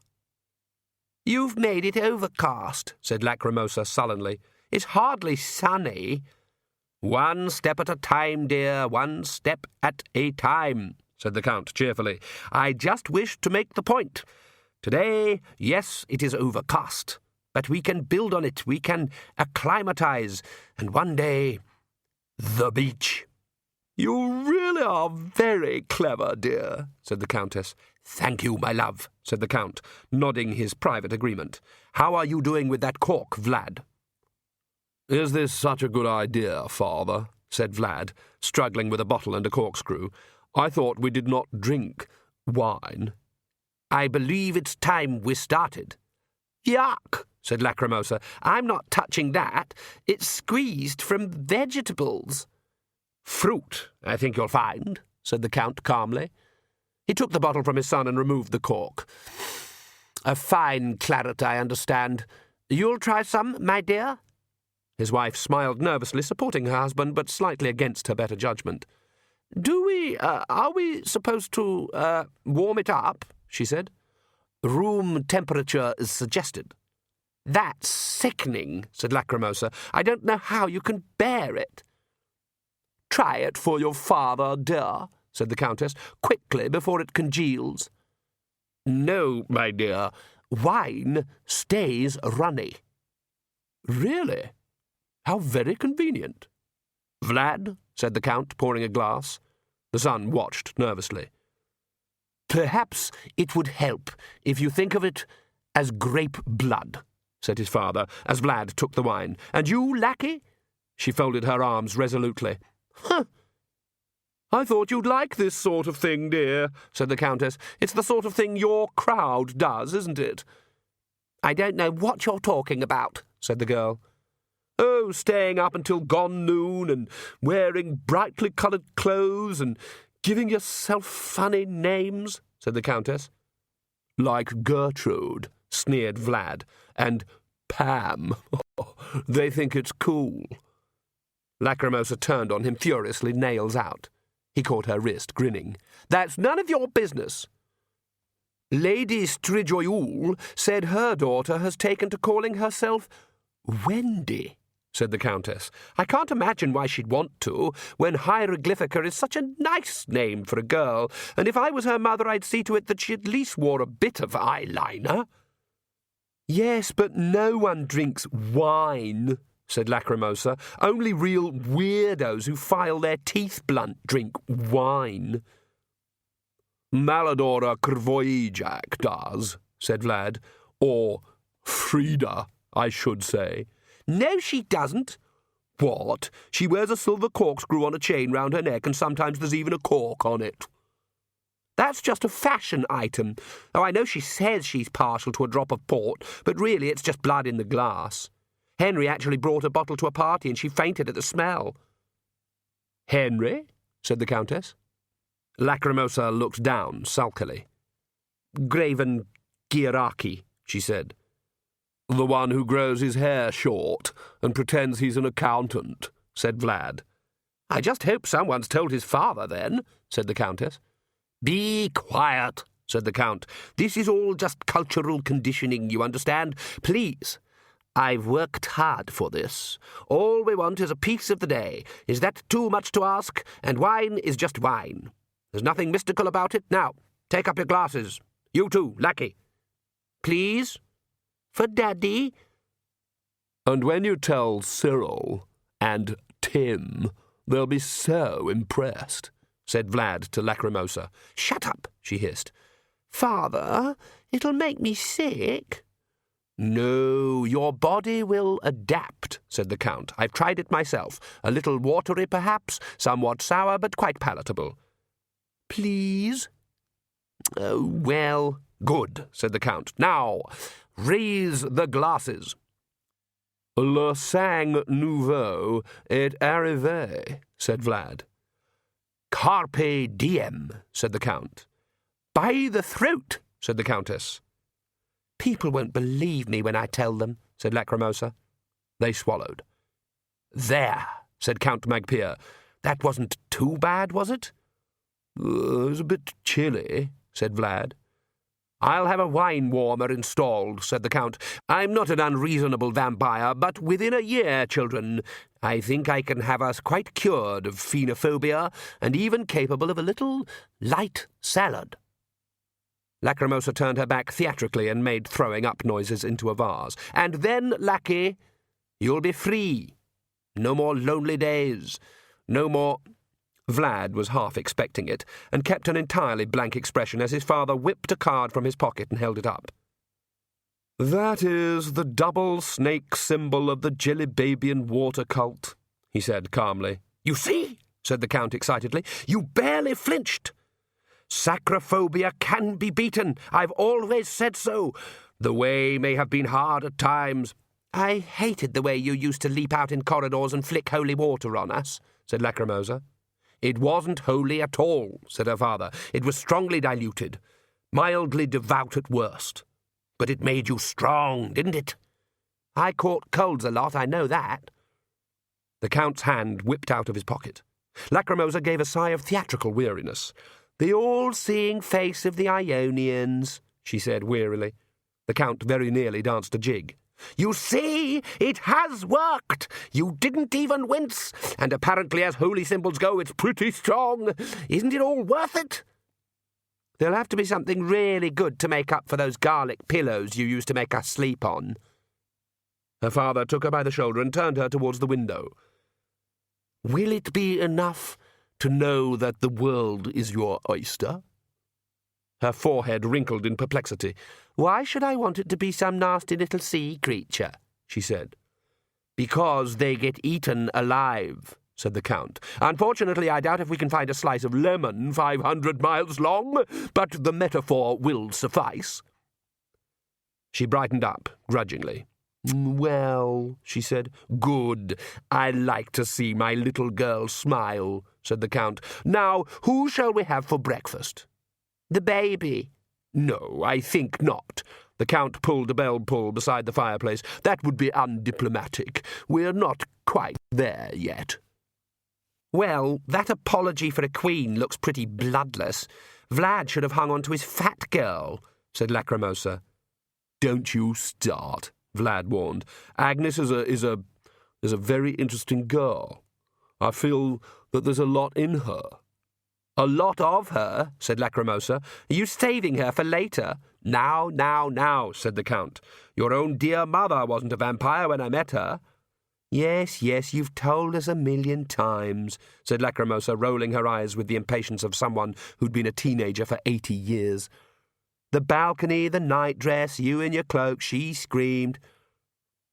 "You've made it overcast," said Lacrimosa sullenly. "It's hardly sunny." "One step at a time, dear, one step at a time," said the Count cheerfully. "I just wished to make the point. Today, yes, it is overcast, but we can build on it, we can acclimatize, and one day, the beach." "You really are very clever, dear," said the Countess. "Thank you, my love," said the Count, nodding his private agreement. "How are you doing with that cork, Vlad?" "Is this such a good idea, father?" said Vlad, struggling with a bottle and a corkscrew. "I thought we did not drink wine." "I believe it's time we started." "Yuck," said Lacrimosa. "I'm not touching that. It's squeezed from vegetables." "Fruit, I think you'll find," said the Count calmly. He took the bottle from his son and removed the cork. "A fine claret, I understand. You'll try some, my dear?" His wife smiled nervously, supporting her husband, but slightly against her better judgment. Are we supposed to, warm it up?" she said. "Room temperature is suggested." "That's sickening," said Lacrimosa. "I don't know how you can bear it." "Try it for your father, dear," said the Countess, "quickly before it congeals." "No, my dear, wine stays runny." "Really? How very convenient." "Vlad," said the Count, pouring a glass. The son watched nervously. "Perhaps it would help if you think of it as grape blood," said his father, as Vlad took the wine. "And you, lackey?" She folded her arms resolutely. "Huh! I thought you'd like this sort of thing, dear," said the Countess. "It's the sort of thing your crowd does, isn't it?" "I don't know what you're talking about," said the girl. "Oh, staying up until gone noon and wearing brightly coloured clothes and giving yourself funny names," said the Countess. "Like Gertrude," sneered Vlad, "and Pam. They think it's cool." Lacrimosa turned on him furiously, nails out. He caught her wrist, grinning. "That's none of your business." "Lady Stridjoyul said her daughter has taken to calling herself Wendy," said the Countess. "I can't imagine why she'd want to, when Hieroglyphica is such a nice name for a girl, and if I was her mother I'd see to it that she at least wore a bit of eyeliner." "Yes, but no one drinks wine," said Lacrimosa. "Only real weirdos who file their teeth blunt drink wine." "Maladora Krvoijak does," said Vlad. "Or Frida, I should say." "No, she doesn't." "What? She wears a silver corkscrew on a chain round her neck, and sometimes there's even a cork on it." "That's just a fashion item. Oh, I know she says she's partial to a drop of port, but really it's just blood in the glass. Henry actually brought a bottle to a party, and she fainted at the smell." "Henry?" said the Countess. Lacrimosa looked down sulkily. "Graven Gieraki," she said. "The one who grows his hair short and pretends he's an accountant," said Vlad. "I just hope someone's told his father, then," said the Countess. "Be quiet," said the Count. "This is all just cultural conditioning, you understand? Please. I've worked hard for this. All we want is a piece of the day. Is that too much to ask? And wine is just wine. There's nothing mystical about it. Now, take up your glasses. You too, lackey. Please? For Daddy?" "And when you tell Cyril and Tim, they'll be so impressed," said Vlad to Lacrimosa. "Shut up," she hissed. "Father, it'll make me sick." "No, your body will adapt," said the Count. "I've tried it myself. A little watery, perhaps, somewhat sour, but quite palatable." "Please?" Well, good, said the Count. Now, raise the glasses. Le sang nouveau est arrivé, said Vlad. Carpe diem, said the Count. By the throat, said the Countess. People won't believe me when I tell them, said Lacrimosa. They swallowed. There, said Count Magpie. That wasn't too bad, was it? It was a bit chilly, said Vlad. I'll have a wine warmer installed, said the Count. I'm not an unreasonable vampire, but within a year, children, I think I can have us quite cured of phenophobia and even capable of a little light salad. Lacrimosa turned her back theatrically and made throwing-up noises into a vase. And then, lackey, you'll be free. No more lonely days. No more... Vlad was half expecting it, and kept an entirely blank expression as his father whipped a card from his pocket and held it up. That is the double snake symbol of the Jellybabian water cult, he said calmly. You see, said the Count excitedly, you barely flinched. Sacrophobia can be beaten. I've always said so. The way may have been hard at times. I hated the way you used to leap out in corridors and flick holy water on us, said Lacrimosa. It wasn't holy at all, said her father. It was strongly diluted, mildly devout at worst. But it made you strong, didn't it? I caught colds a lot, I know that. The Count's hand whipped out of his pocket. Lacrimosa gave a sigh of theatrical weariness. The all-seeing face of the Ionians, she said wearily. The Count very nearly danced a jig. You see, it has worked. You didn't even wince, and apparently as holy symbols go, it's pretty strong. Isn't it all worth it? There'll have to be something really good to make up for those garlic pillows you used to make us sleep on. Her father took her by the shoulder and turned her towards the window. Will it be enough to know that the world is your oyster? Her forehead wrinkled in perplexity. Why should I want it to be some nasty little sea creature? She said. Because they get eaten alive, said the Count. Unfortunately, I doubt if we can find a slice of lemon 500 miles long, but the metaphor will suffice. She brightened up, grudgingly. Well, she said. Good. I like to see my little girl smile, said the Count. Now, who shall we have for breakfast? The baby. No, I think not. The Count pulled a bell pull beside the fireplace. That would be undiplomatic. We're not quite there yet. Well, that apology for a queen looks pretty bloodless. Vlad should have hung on to his fat girl, said Lacrimosa. Don't you start, Vlad warned. Agnes is a very interesting girl. I feel that there's a lot in her. A lot of her, said Lacrimosa. Are you saving her for later? Now, said the Count. Your own dear mother wasn't a vampire when I met her. Yes, you've told us 1,000,000 times, said Lacrimosa, rolling her eyes with the impatience of someone who'd been a teenager for 80 years. The balcony, the nightdress, you in your cloak, she screamed.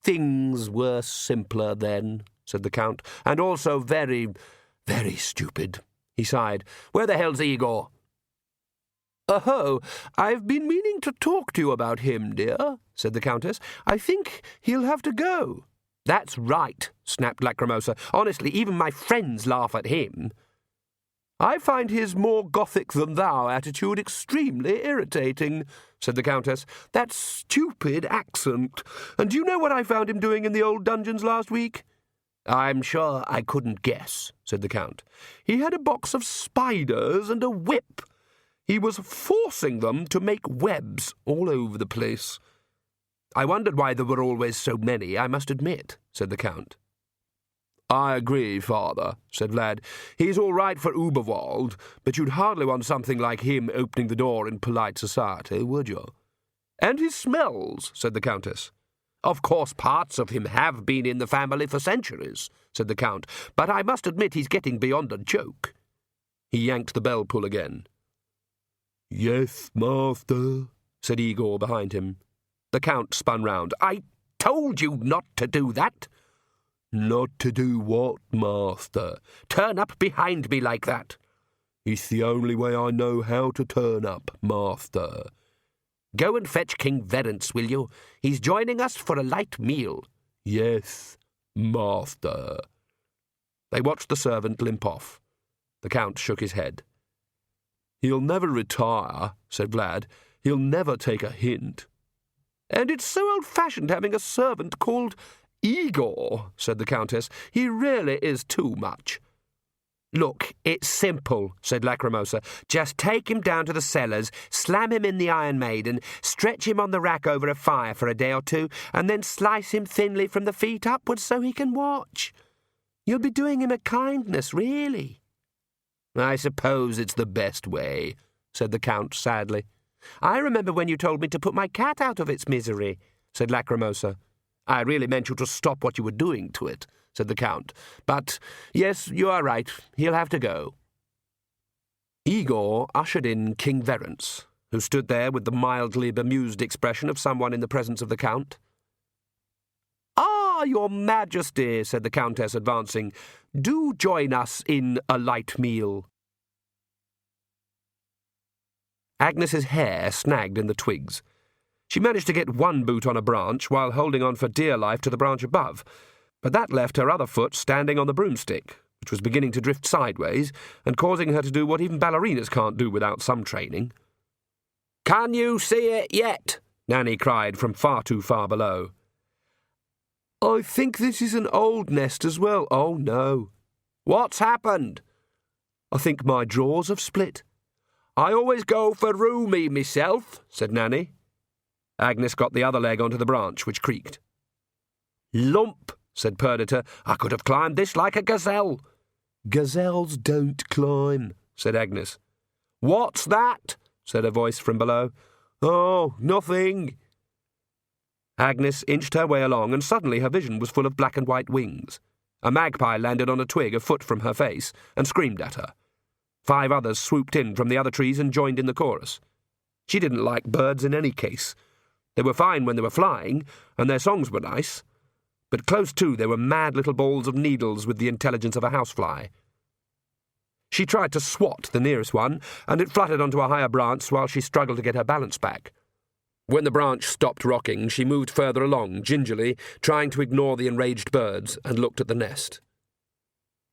Things were simpler then, said the Count, and also very, very stupid. He sighed. Where the hell's Igor? Oh, I've been meaning to talk to you about him, dear, said the Countess. I think he'll have to go. That's right, snapped Lacrimosa. Honestly, even my friends laugh at him. I find his more Gothic-than-thou attitude extremely irritating, said the Countess. That stupid accent. And do you know what I found him doing in the old dungeons last week? I'm sure I couldn't guess, said the Count. He had a box of spiders and a whip. He was forcing them to make webs all over the place. I wondered why there were always so many, I must admit, said the Count. I agree, Father, said Vlad. He's all right for Uberwald, but you'd hardly want something like him opening the door in polite society, would you? And he smells, said the Countess. Of course, parts of him have been in the family for centuries, said the Count, but I must admit he's getting beyond a joke. He yanked the bell pull again. Yes, master, said Igor behind him. The Count spun round. I told you not to do that. Not to do what, master? Turn up behind me like that. It's the only way I know how to turn up, master. Go and fetch King Verence, will you? He's joining us for a light meal. Yes, master. They watched the servant limp off. The Count shook his head. He'll never retire, said Vlad. He'll never take a hint. And it's so old-fashioned having a servant called Igor, said the Countess. He really is too much. Look, it's simple, said Lacrimosa. Just take him down to the cellars, slam him in the Iron Maiden, stretch him on the rack over a fire for a day or two, and then slice him thinly from the feet upwards so he can watch. You'll be doing him a kindness, really. I suppose it's the best way, said the Count sadly. I remember when you told me to put my cat out of its misery, said Lacrimosa. I really meant you to stop what you were doing to it, said the Count. But, yes, you are right. He'll have to go. Igor ushered in King Verence, who stood there with the mildly bemused expression of someone in the presence of the Count. "Ah, your Majesty," said the Countess, advancing, "do join us in a light meal." Agnes's hair snagged in the twigs. She managed to get one boot on a branch while holding on for dear life to the branch above, but that left her other foot standing on the broomstick, which was beginning to drift sideways and causing her to do what even ballerinas can't do without some training. "Can you see it yet?" Nanny cried from far too far below. "I think this is an old nest as well. Oh, no." "What's happened?" "I think my drawers have split." "I always go for roomy myself," said Nanny. Agnes got the other leg onto the branch, which creaked. "Lump," said Perdita. "I could have climbed this like a gazelle." "Gazelles don't climb," said Agnes. "What's that?" said a voice from below. "Oh, nothing." Agnes inched her way along, and suddenly her vision was full of black and white wings. A magpie landed on a twig a foot from her face and screamed at her. 5 others swooped in from the other trees and joined in the chorus. She didn't like birds in any case. They were fine when they were flying, and their songs were nice, but close to they were mad little balls of needles with the intelligence of a housefly. She tried to swat the nearest one, and it fluttered onto a higher branch while she struggled to get her balance back. When the branch stopped rocking, she moved further along, gingerly, trying to ignore the enraged birds, and looked at the nest.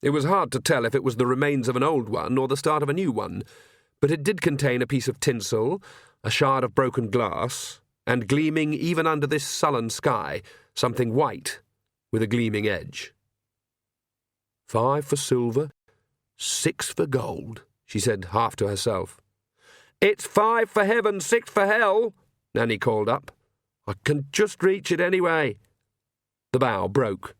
It was hard to tell if it was the remains of an old one or the start of a new one, but it did contain a piece of tinsel, a shard of broken glass, and gleaming even under this sullen sky, something white with a gleaming edge. 5 for silver, 6 for gold, she said half to herself. "It's 5 for heaven, 6 for hell," Nanny called up. "I can just reach it anyway." The bough broke.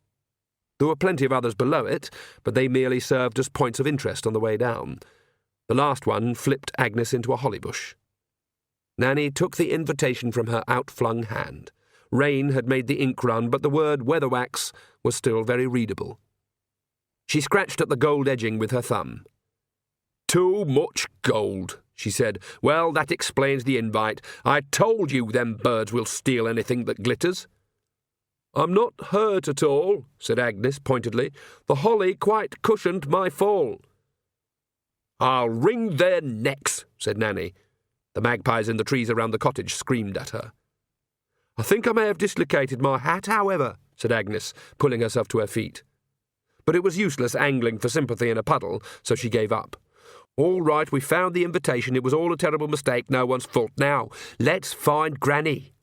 There were plenty of others below it, but they merely served as points of interest on the way down. The last one flipped Agnes into a holly bush. Nanny took the invitation from her outflung hand. Rain had made the ink run, but the word weatherwax was still very readable. She scratched at the gold edging with her thumb. "Too much gold," she said. "Well, that explains the invite. I told you them birds will steal anything that glitters." "I'm not hurt at all," said Agnes pointedly. "The holly quite cushioned my fall." "I'll wring their necks," said Nanny. The magpies in the trees around the cottage screamed at her. "I think I may have dislocated my hat, however," said Agnes, pulling herself to her feet. But it was useless angling for sympathy in a puddle, so she gave up. "All right, we found the invitation. It was all a terrible mistake. No one's fault. Now, let's find Granny."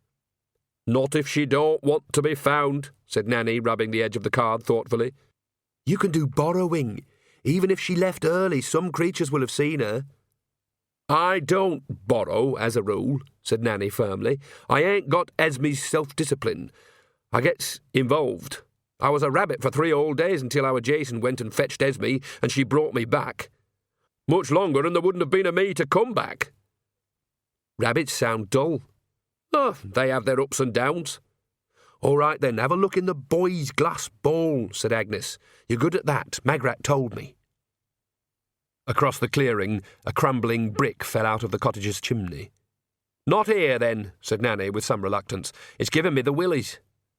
"Not if she don't want to be found," said Nanny, rubbing the edge of the card thoughtfully. "You can do borrowing. Even if she left early, some creatures will have seen her." "I don't borrow, as a rule," said Nanny firmly. "I ain't got Esme's self-discipline. I gets involved. I was a rabbit for 3 whole days until our Jason went and fetched Esme, and she brought me back. Much longer, and there wouldn't have been a me to come back." "Rabbits sound dull." "Oh, they have their ups and downs." "All right, then, have a look in the boys' glass bowl," said Agnes. "You're good at that. Magrat told me." Across the clearing, a crumbling brick fell out of the cottage's chimney. "Not here, then," said Nanny with some reluctance. "It's given me the willies."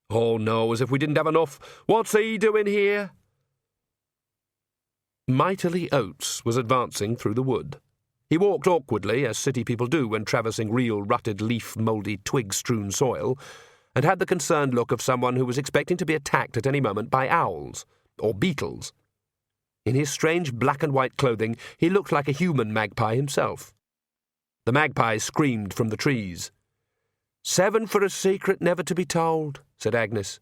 "Oh, no, as if we didn't have enough. What's he doing here?" Mightily Oates was advancing through the wood. He walked awkwardly, as city people do when traversing real rutted leaf, mouldy, twig-strewn soil, and had the concerned look of someone who was expecting to be attacked at any moment by owls, or beetles. In his strange black and white clothing, he looked like a human magpie himself. The magpies screamed from the trees. 7 for a secret never to be told, said Agnes.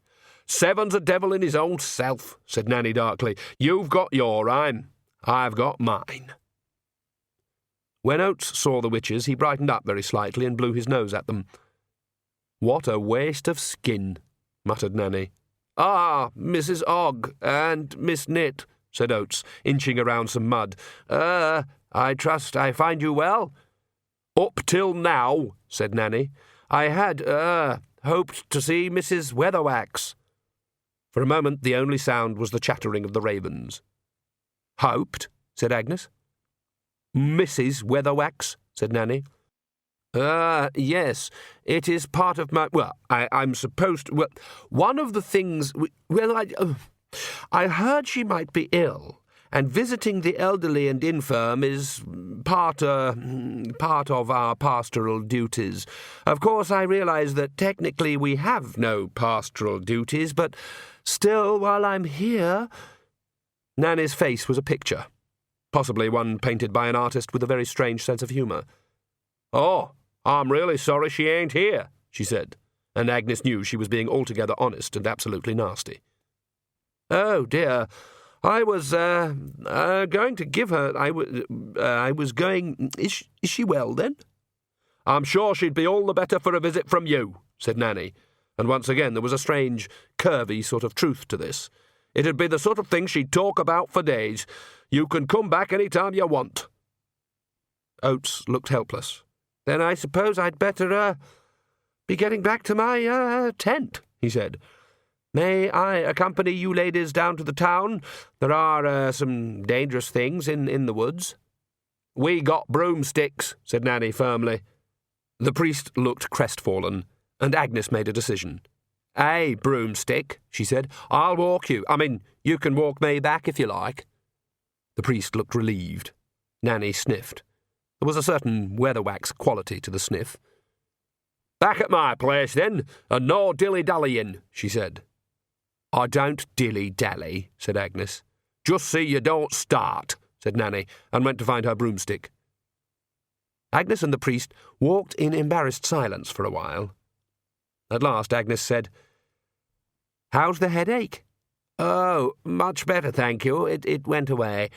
7's a devil in his own self, said Nanny darkly. You've got your rhyme. I've got mine. When Oates saw the witches, he brightened up very slightly and blew his nose at them. What a waste of skin, muttered Nanny. Ah, Mrs. Ogg and Miss Knit, said Oates, inching around some mud. I trust I find you well? Up till now, said Nanny, I had, hoped to see Mrs. Weatherwax. For a moment the only sound was the chattering of the ravens. Hoped, said Agnes. Mrs. Weatherwax, said Nanny. Yes, it is part of my... Well, I'm supposed to... Well, one of the things... Well, I heard she might be ill, and visiting the elderly and infirm is part of our pastoral duties. Of course, I realise that technically we have no pastoral duties, but still, while I'm here... Nanny's face was a picture, possibly one painted by an artist with a very strange sense of humour. Oh, I'm really sorry she ain't here, she said, and Agnes knew she was being altogether honest and absolutely nasty. Oh, dear, I was going to give her... I was going... Is she well, then? I'm sure she'd be all the better for a visit from you, said Nanny, and once again there was a strange, curvy sort of truth to this. It'd be the sort of thing she'd talk about for days. You can come back any time you want. Oates looked helpless. Then I suppose I'd better, be getting back to my, tent, he said. May I accompany you ladies down to the town? There are, some dangerous things in the woods. We got broomsticks, said Nanny firmly. The priest looked crestfallen, and Agnes made a decision. A broomstick, she said. I'll walk you. You can walk me back if you like. The priest looked relieved. Nanny sniffed. There was a certain weatherwax quality to the sniff. Back at my place, then, and no dilly-dallying, she said. I don't dilly-dally, said Agnes. Just see you don't start, said Nanny, and went to find her broomstick. Agnes and the priest walked in embarrassed silence for a while. At last Agnes said, How's the headache? Oh, much better, thank you. It went away.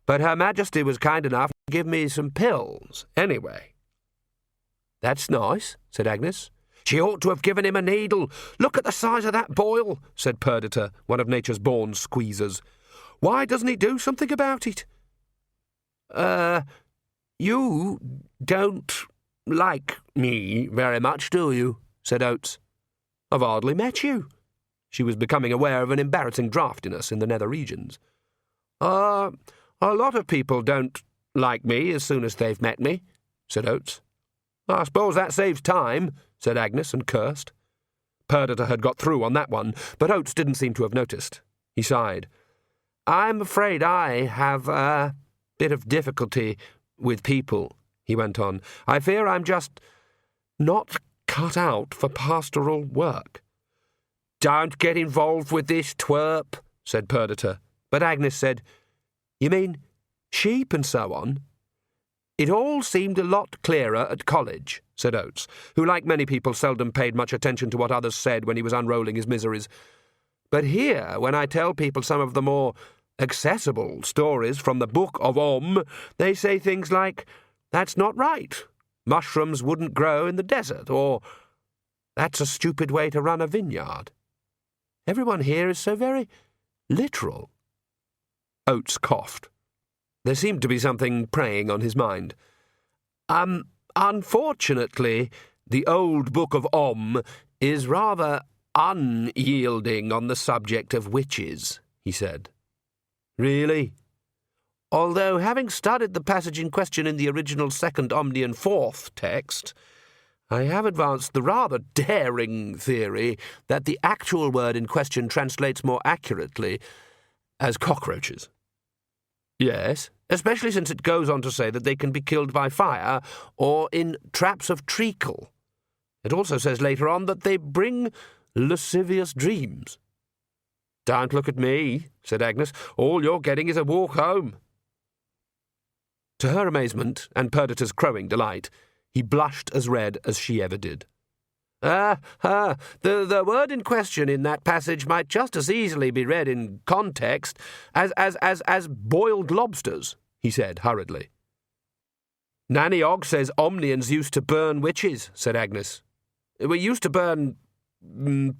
But Her Majesty was kind enough to give me some pills, anyway. That's nice, said Agnes. She ought to have given him a needle. Look at the size of that boil, said Perdita, one of nature's born squeezers. Why doesn't he do something about it? You don't like me very much, do you? Said Oates. I've hardly met you. She was becoming aware of an embarrassing draftiness in the nether regions. A lot of people don't like me as soon as they've met me, said Oates. I suppose that saves time, said Agnes, and cursed. Perdita had got through on that one, but Oates didn't seem to have noticed. He sighed. I'm afraid I have a bit of difficulty with people, he went on. I fear I'm just not cut out for pastoral work. Don't get involved with this twerp, said Perdita, but Agnes said, You mean sheep and so on? It all seemed a lot clearer at college, said Oates, who, like many people, seldom paid much attention to what others said when he was unrolling his miseries. But here, when I tell people some of the more accessible stories from the Book of they say things like, That's not right. Mushrooms wouldn't grow in the desert, or That's a stupid way to run a vineyard. Everyone here is so very literal. Oates coughed. There seemed to be something preying on his mind. Unfortunately, the old Book of is rather unyielding on the subject of witches, he said. Really? Although, having studied the passage in question in the original Second Omnian Fourth text, I have advanced the rather daring theory that the actual word in question translates more accurately as cockroaches. Yes, especially since it goes on to say that they can be killed by fire or in traps of treacle. It also says later on that they bring lascivious dreams. Don't look at me, said Agnes. All you're getting is a walk home. To her amazement and Perdita's crowing delight, he blushed as red as she ever did. The word in question in that passage might just as easily be read in context as boiled lobsters, he said hurriedly. Nanny Og says Omnians used to burn witches, said Agnes. We used to burn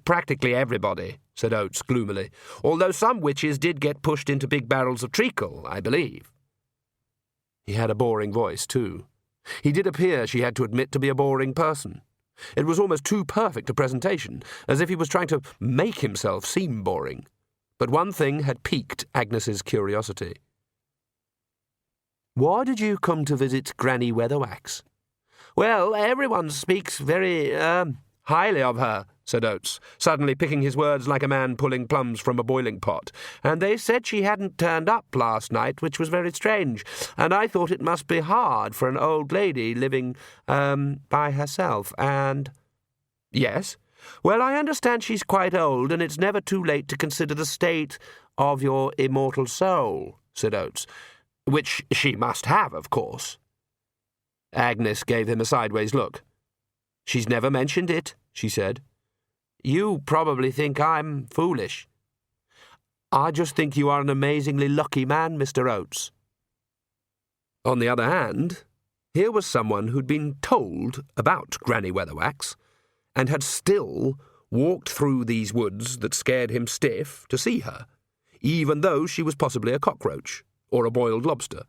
practically everybody, said Oates gloomily, although some witches did get pushed into big barrels of treacle, I believe. He had a boring voice, too. He did appear, she had to admit, to be a boring person. It was almost too perfect a presentation, as if he was trying to make himself seem boring. But one thing had piqued Agnes's curiosity. Why did you come to visit Granny Weatherwax? Well, everyone speaks very, highly of her, said Oates, suddenly picking his words like a man pulling plums from a boiling pot, and they said she hadn't turned up last night, which was very strange, and I thought it must be hard for an old lady living, by herself, and... Yes? Well, I understand she's quite old, and it's never too late to consider the state of your immortal soul, said Oates, which she must have, of course. Agnes gave him a sideways look. She's never mentioned it, she said. You probably think I'm foolish. I just think you are an amazingly lucky man, Mr. Oates. On the other hand, here was someone who'd been told about Granny Weatherwax, and had still walked through these woods that scared him stiff to see her, even though she was possibly a cockroach or a boiled lobster.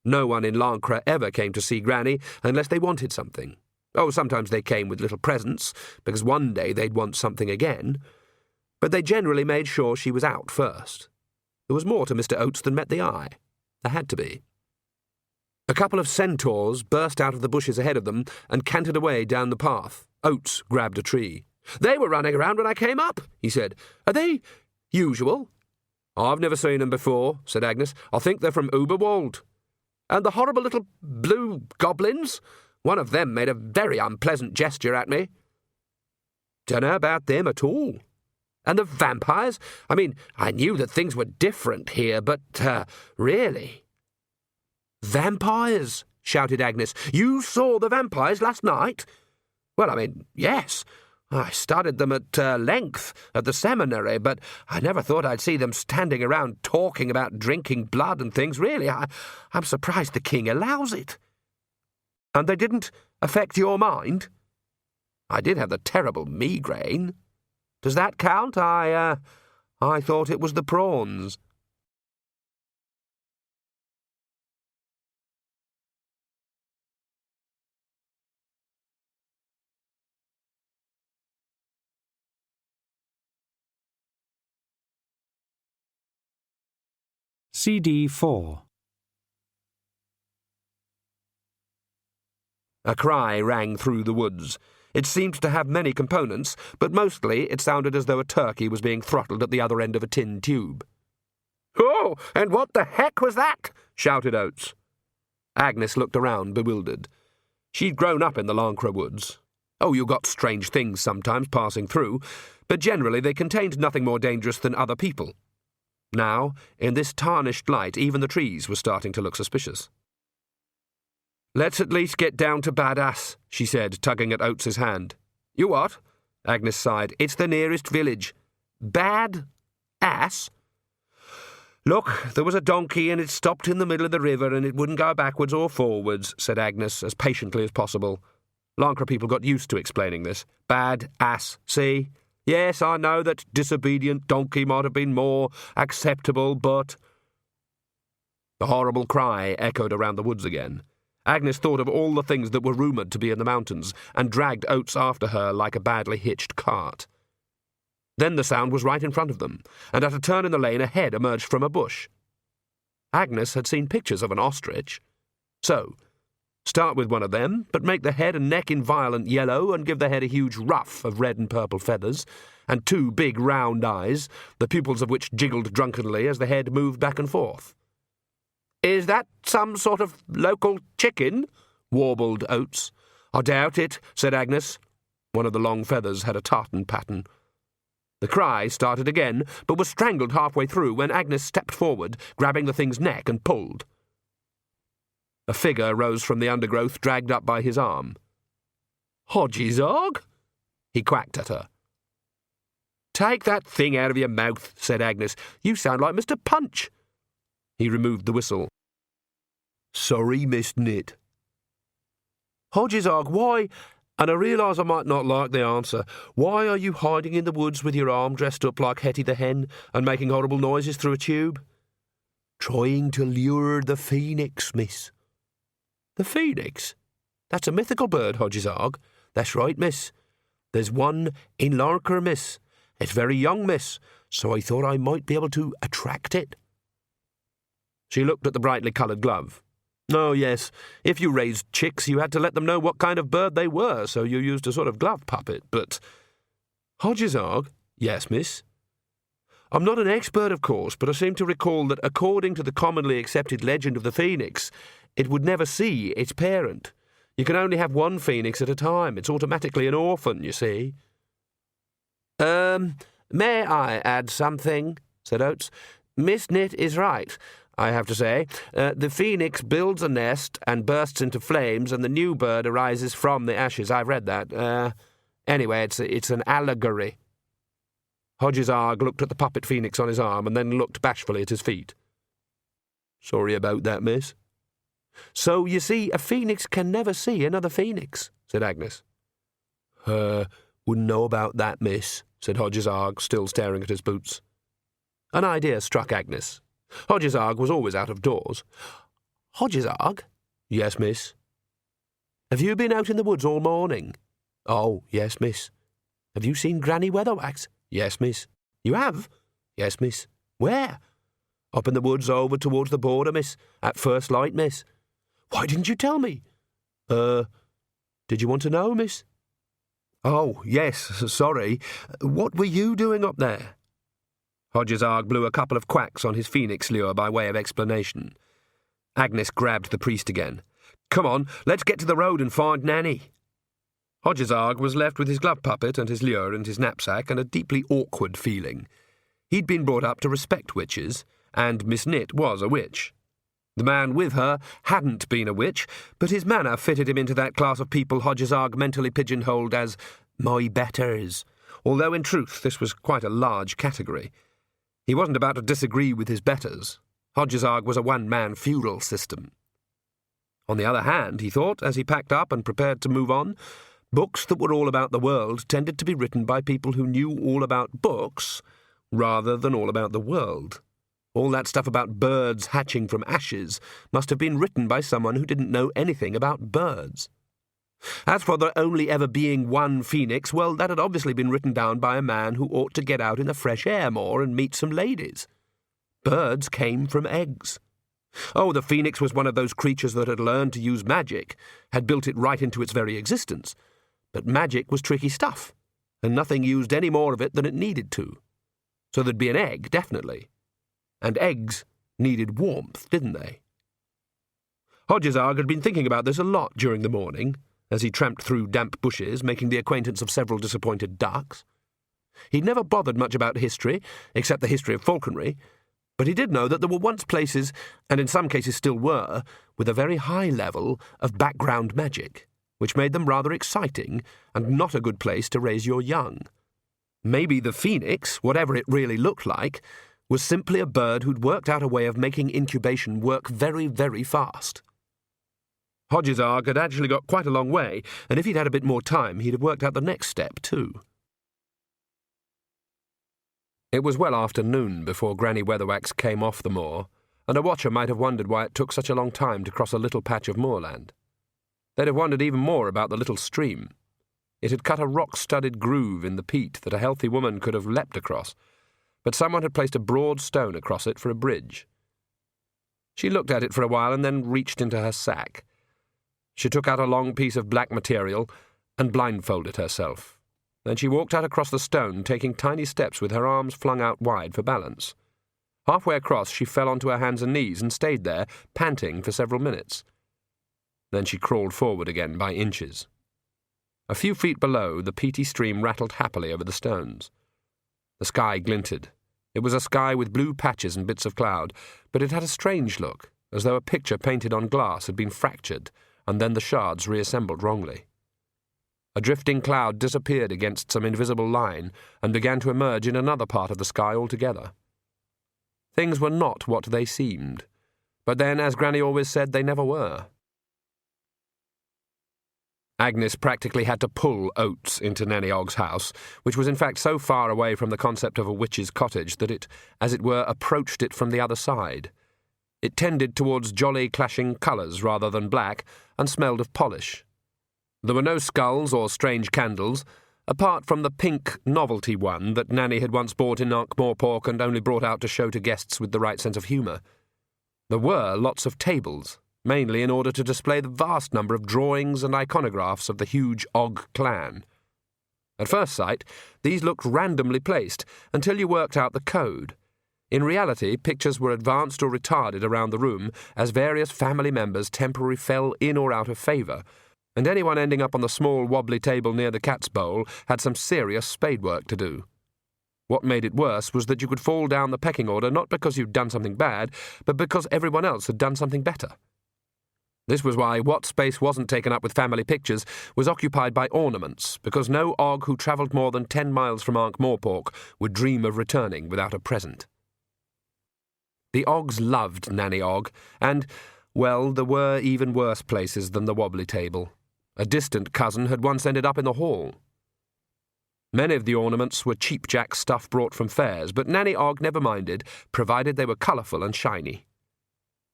No one in Lancre ever came to see Granny unless they wanted something. Oh, sometimes they came with little presents, because one day they'd want something again, but they generally made sure she was out first. There was more to Mr. Oates than met the eye. There had to be. A couple of centaurs burst out of the bushes ahead of them and cantered away down the path. Oates grabbed a tree. They were running around when I came up, he said. Are they usual? I've never seen them before, said Agnes. I think they're from Uberwald. And the horrible little blue goblins? One of them made a very unpleasant gesture at me. Dunno about them at all. And the vampires? I mean, I knew that things were different here, but, really... Vampires, shouted Agnes. You saw the vampires last night? Well, I mean, yes. I studied them at length at the seminary, but I never thought I'd see them standing around talking about drinking blood and things. Really, I'm surprised the king allows it. And they didn't affect your mind? I did have the terrible migraine. Does that count? I thought it was the prawns. CD 4. A cry rang through the woods. It seemed to have many components, but mostly it sounded as though a turkey was being throttled at the other end of a tin tube. Oh, and what the heck was that? Shouted Oates. Agnes looked around, bewildered. She'd grown up in the Lancre woods. Oh, you got strange things sometimes passing through, but generally they contained nothing more dangerous than other people. Now, in this tarnished light, even the trees were starting to look suspicious. Let's at least get down to Badass, she said, tugging at Oates's hand. You what? Agnes sighed. It's the nearest village. Bad ass? Look, there was a donkey and it stopped in the middle of the river and it wouldn't go backwards or forwards, said Agnes, as patiently as possible. Lancre people got used to explaining this. Bad ass, see? Yes, I know that disobedient donkey might have been more acceptable, but... The horrible cry echoed around the woods again. Agnes thought of all the things that were rumoured to be in the mountains and dragged Oates after her like a badly hitched cart. Then the sound was right in front of them, and at a turn in the lane a head emerged from a bush. Agnes had seen pictures of an ostrich. So, start with one of them, but make the head and neck in violent yellow and give the head a huge ruff of red and purple feathers, and two big round eyes, the pupils of which jiggled drunkenly as the head moved back and forth. Is that some sort of local chicken? Warbled Oates. I doubt it, said Agnes. One of the long feathers had a tartan pattern. The cry started again, but was strangled halfway through when Agnes stepped forward, grabbing the thing's neck and pulled. A figure rose from the undergrowth, dragged up by his arm. "Hodgesog?" he quacked at her. "Take that thing out of your mouth," said Agnes. "You sound like Mr. Punch." He removed the whistle. "Sorry, Miss Knit." "Hodgesog, why—" and I realise I might not like the answer. "Why are you hiding in the woods with your arm dressed up like Hetty the Hen and making horrible noises through a tube?" "Trying to lure the phoenix, miss." "The phoenix? That's a mythical bird, Hodgesog." "That's right, miss. There's one in Larker, miss. It's very young, miss, so I thought I might be able to attract it." She looked at the brightly coloured glove. "Oh, yes, if you raised chicks, you had to let them know what kind of bird they were, so you used a sort of glove puppet, but—" "Hodgesog?" "Yes, miss." "I'm not an expert, of course, but I seem to recall that according to the commonly accepted legend of the phoenix, it would never see its parent. You can only have one phoenix at a time. It's automatically an orphan, you see." May I add something?" said Oates. "Miss Knit is right, I have to say. The phoenix builds a nest and bursts into flames, and the new bird arises from the ashes. I've read that. Anyway, it's an allegory." Hodgesog looked at the puppet phoenix on his arm and then looked bashfully at his feet. "Sorry about that, miss." "So, you see, a phoenix can never see another phoenix," said Agnes. "Wouldn't know about that, miss," said Hodgesog, still staring at his boots. An idea struck Agnes. Hodgesog was always out of doors. "Hodgesog?" "Yes, miss." "Have you been out in the woods all morning?" "Oh, yes, miss." "Have you seen Granny Weatherwax?" "Yes, miss." "You have?" "Yes, miss." "Where?" "Up in the woods over towards the border, miss. At first light, miss." "Why didn't you tell me?" Did you want to know, miss?" "Oh, yes, sorry. What were you doing up there?" Hodgesog blew a couple of quacks on his phoenix lure by way of explanation. Agnes grabbed the priest again. "Come on, let's get to the road and find Nanny." Hodgesog was left with his glove puppet and his lure and his knapsack and a deeply awkward feeling. He'd been brought up to respect witches, and Miss Knit was a witch. The man with her hadn't been a witch, but his manner fitted him into that class of people Hodgesog mentally pigeonholed as "my betters," although in truth this was quite a large category. He wasn't about to disagree with his betters. Hodgesog was a one-man feudal system. On the other hand, he thought, as he packed up and prepared to move on, books that were all about the world tended to be written by people who knew all about books rather than all about the world. All that stuff about birds hatching from ashes must have been written by someone who didn't know anything about birds. As for there only ever being one phoenix, well, that had obviously been written down by a man who ought to get out in the fresh air more and meet some ladies. Birds came from eggs. Oh, the phoenix was one of those creatures that had learned to use magic, had built it right into its very existence. But magic was tricky stuff, and nothing used any more of it than it needed to. So there'd be an egg, definitely. And eggs needed warmth, didn't they? Hodgesog had been thinking about this a lot during the morning, as he tramped through damp bushes, making the acquaintance of several disappointed ducks. He'd never bothered much about history, except the history of falconry, but he did know that there were once places, and in some cases still were, with a very high level of background magic, which made them rather exciting and not a good place to raise your young. Maybe the phoenix, whatever it really looked like, was simply a bird who'd worked out a way of making incubation work very, very fast. Hodgesog had actually got quite a long way, and if he'd had a bit more time, he'd have worked out the next step, too. It was well after noon before Granny Weatherwax came off the moor, and a watcher might have wondered why it took such a long time to cross a little patch of moorland. They'd have wondered even more about the little stream. It had cut a rock-studded groove in the peat that a healthy woman could have leapt across, but someone had placed a broad stone across it for a bridge. She looked at it for a while and then reached into her sack. She took out a long piece of black material and blindfolded herself. Then she walked out across the stone, taking tiny steps with her arms flung out wide for balance. Halfway across, she fell onto her hands and knees and stayed there, panting for several minutes. Then she crawled forward again by inches. A few feet below, the peaty stream rattled happily over the stones. The sky glinted. It was a sky with blue patches and bits of cloud, but it had a strange look, as though a picture painted on glass had been fractured, and then the shards reassembled wrongly. A drifting cloud disappeared against some invisible line and began to emerge in another part of the sky altogether. Things were not what they seemed, but then, as Granny always said, they never were. Agnes practically had to pull Oates into Nanny Ogg's house, which was in fact so far away from the concept of a witch's cottage that it, as it were, approached it from the other side. It tended towards jolly clashing colours rather than black, and smelled of polish. There were no skulls or strange candles, apart from the pink novelty one that Nanny had once bought in Ankh-Morpork and only brought out to show to guests with the right sense of humour. There were lots of tables, mainly in order to display the vast number of drawings and iconographs of the huge Ogg clan. At first sight, these looked randomly placed, until you worked out the code. In reality, pictures were advanced or retarded around the room as various family members temporarily fell in or out of favour, and anyone ending up on the small wobbly table near the cat's bowl had some serious spadework to do. What made it worse was that you could fall down the pecking order not because you'd done something bad, but because everyone else had done something better. This was why what space wasn't taken up with family pictures was occupied by ornaments, because no Ogg who travelled more than 10 miles from Ankh-Morpork would dream of returning without a present. The Oggs loved Nanny Ogg, and, well, there were even worse places than the wobbly table. A distant cousin had once ended up in the hall. Many of the ornaments were cheapjack stuff brought from fairs, but Nanny Ogg never minded, provided they were colourful and shiny.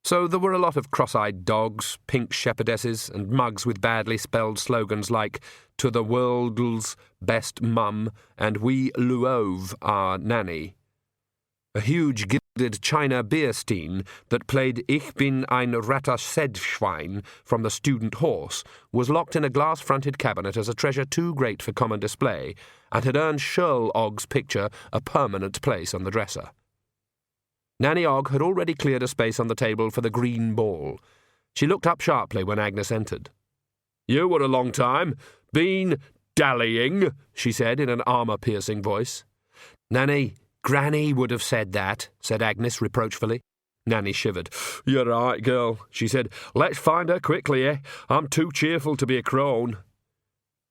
So there were a lot of cross-eyed dogs, pink shepherdesses, and mugs with badly spelled slogans like "To the world's best mum" and "We luove our nanny." A huge gilded china beer stein that played "Ich bin ein Rattersedschwein" from the student horse was locked in a glass-fronted cabinet as a treasure too great for common display, and had earned Shirl Ogg's picture a permanent place on the dresser. Nanny Ogg had already cleared a space on the table for the green ball. She looked up sharply when Agnes entered. "You were a long time. Been dallying," she said in an armour-piercing voice. "Nanny, Granny would have said that," said Agnes reproachfully. Nanny shivered. "You're right, girl," she said. "Let's find her quickly, eh? I'm too cheerful to be a crone."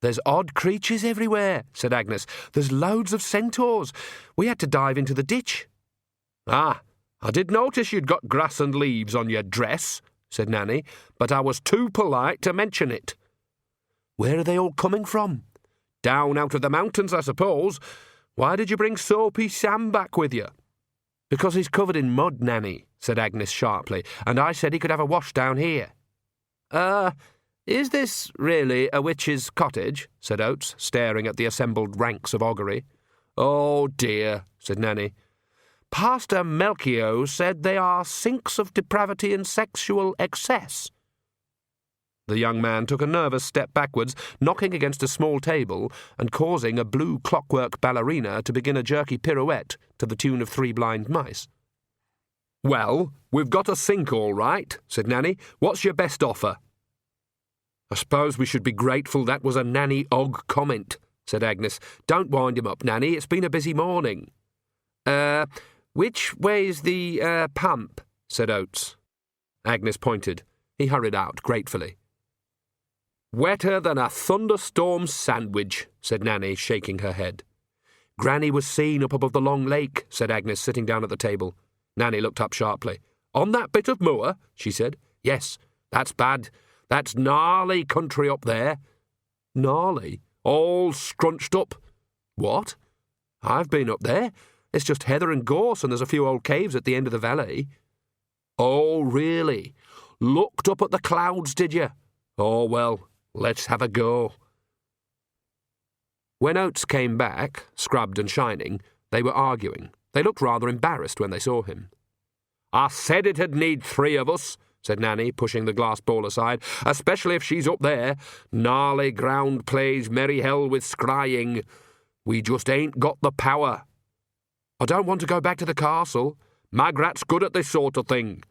"There's odd creatures everywhere," said Agnes. "There's loads of centaurs. We had to dive into the ditch." "Ah, I did notice you'd got grass and leaves on your dress," said Nanny, "but I was too polite to mention it." "Where are they all coming from?" "Down out of the mountains, I suppose. Why did you bring Soapy Sam back with you?" "Because he's covered in mud, Nanny," said Agnes sharply, "and I said he could have a wash down here." Is this really a witch's cottage?" said Oates, staring at the assembled ranks of augury. "Oh, dear," said Nanny. "Pastor Melchior said they are sinks of depravity and sexual excess." The young man took a nervous step backwards, knocking against a small table and causing a blue clockwork ballerina to begin a jerky pirouette to the tune of 3 blind mice. "Well, we've got a sink all right," said Nanny. "What's your best offer?" "I suppose we should be grateful that was a Nanny Ogg comment," said Agnes. "Don't wind him up, Nanny. It's been a busy morning." Which way's the pump?" said Oates. Agnes pointed. He hurried out gratefully. "Wetter than a thunderstorm sandwich," said Nanny, shaking her head. "Granny was seen up above the long lake," said Agnes, sitting down at the table. Nanny looked up sharply. "On that bit of moor?" she said. "Yes, that's bad. That's gnarly country up there." "Gnarly? All scrunched up." "What? I've been up there. It's just heather and gorse, and there's a few old caves at the end of the valley." "Oh, really? Looked up at the clouds, did you? Oh, well, let's have a go." When Oates came back, scrubbed and shining, they were arguing. They looked rather embarrassed when they saw him. "I said it'd need 3 of us," said Nanny, pushing the glass ball aside, "especially if she's up there. Gnarly ground plays merry hell with scrying. We just ain't got the power." "I don't want to go back to the castle. Magrat's good at this sort of thing.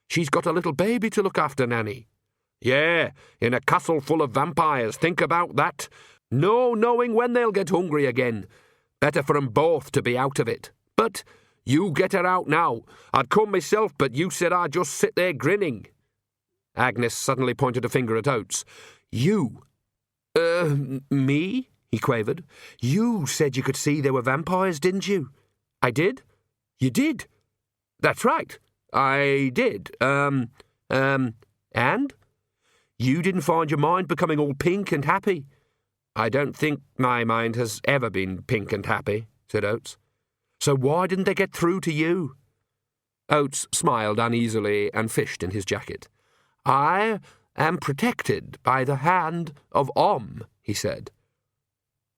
She's got a little baby to look after, Nanny. Yeah, in a castle full of vampires, think about that. No knowing when they'll get hungry again. Better for 'em both to be out of it. But you get her out now. I'd come myself, but you said I'd just sit there grinning. Agnes suddenly pointed a finger at Oates. You? Me? He quavered. You said you could see there were vampires, didn't you? I did? You did? That's right. I did. And? You didn't find your mind becoming all pink and happy? I don't think my mind has ever been pink and happy, said Oates. So why didn't they get through to you? Oates smiled uneasily and fished in his jacket. I am protected by the hand of Om, he said.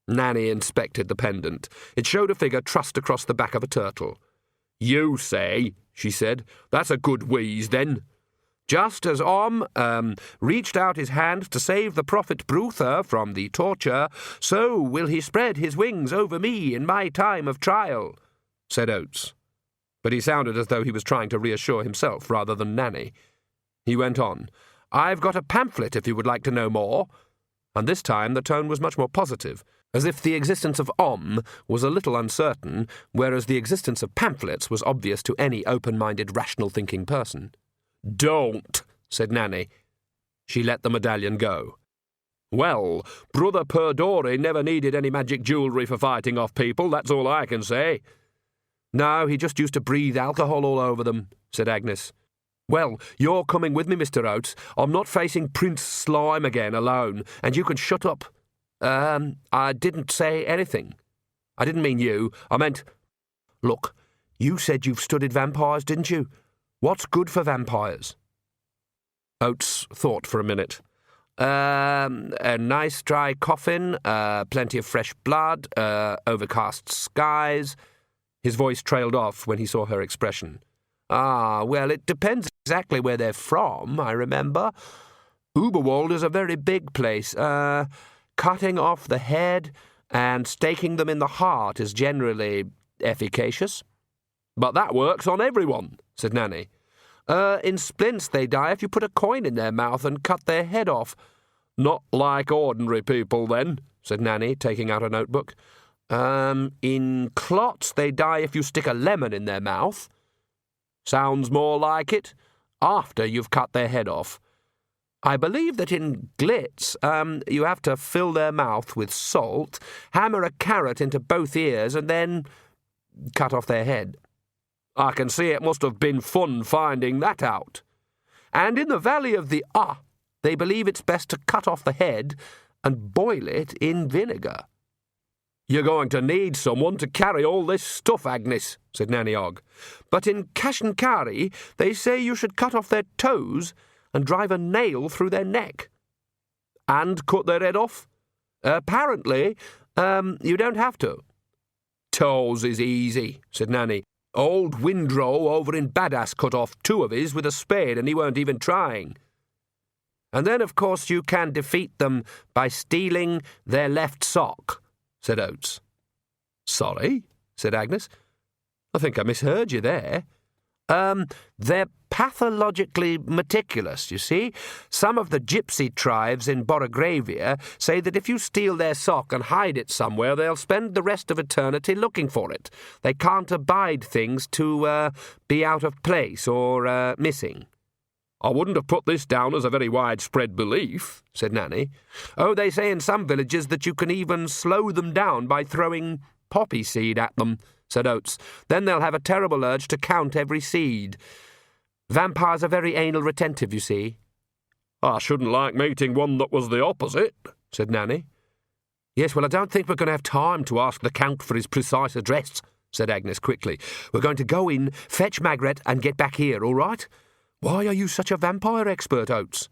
Nanny inspected the pendant. It showed a figure trussed across the back of a turtle. You say, she said. That's a good wheeze, then. Just as Om reached out his hand to save the prophet Bruther from the torture, so will he spread his wings over me in my time of trial, said Oates. But he sounded as though he was trying to reassure himself rather than Nanny. He went on. I've got a pamphlet if you would like to know more. And this time the tone was much more positive, as if the existence of Om was a little uncertain, whereas the existence of pamphlets was obvious to any open-minded, rational-thinking person. Don't, said Nanny. She let the medallion go. Well, Brother Perdori never needed any magic jewellery for fighting off people, that's all I can say. No, he just used to breathe alcohol all over them, said Agnes. Well, you're coming with me, Mr. Oates. I'm not facing Prince Slime again alone, and you can shut up. I didn't say anything. I didn't mean you. I meant... Look, you said you've studied vampires, didn't you? What's good for vampires? Oates thought for a minute. A nice dry coffin, plenty of fresh blood, overcast skies. His voice trailed off when he saw her expression. Ah, well, it depends exactly where they're from, I remember. Uberwald is a very big place. Cutting off the head and staking them in the heart is generally efficacious. But that works on everyone, said Nanny. In splints they die if you put a coin in their mouth and cut their head off. Not like ordinary people, then, said Nanny, taking out a notebook. In clots they die if you stick a lemon in their mouth. Sounds more like it. After you've cut their head off. I believe that in glitz, you have to fill their mouth with salt, hammer a carrot into both ears, and then cut off their head. I can see it must have been fun finding that out. And in the Valley of the they believe it's best to cut off the head and boil it in vinegar. You're going to need someone to carry all this stuff, Agnes, said Nanny Ogg. But in Kashankari, they say you should cut off their toes and drive a nail through their neck. And cut their head off? Apparently, you don't have to. Toes is easy, said Nanny. Old Windrow over in Badass cut off 2 of his with a spade and he weren't even trying. And then, of course, you can defeat them by stealing their left sock, said Oates. Sorry, said Agnes. I think I misheard you there. They're pathologically meticulous, you see. Some of the gypsy tribes in Borogravia say that if you steal their sock and hide it somewhere, they'll spend the rest of eternity looking for it. They can't abide things to be out of place or missing. I wouldn't have put this down as a very widespread belief, said Nanny. Oh, they say in some villages that you can even slow them down by throwing poppy seed at them, said Oates. Then they'll have a terrible urge to count every seed. Vampires are very anal retentive, you see. I shouldn't like meeting one that was the opposite, said Nanny. Yes, well, I don't think we're going to have time to ask the Count for his precise address, said Agnes quickly. We're going to go in, fetch Magrat, and get back here, all right? Why are you such a vampire expert, Oates?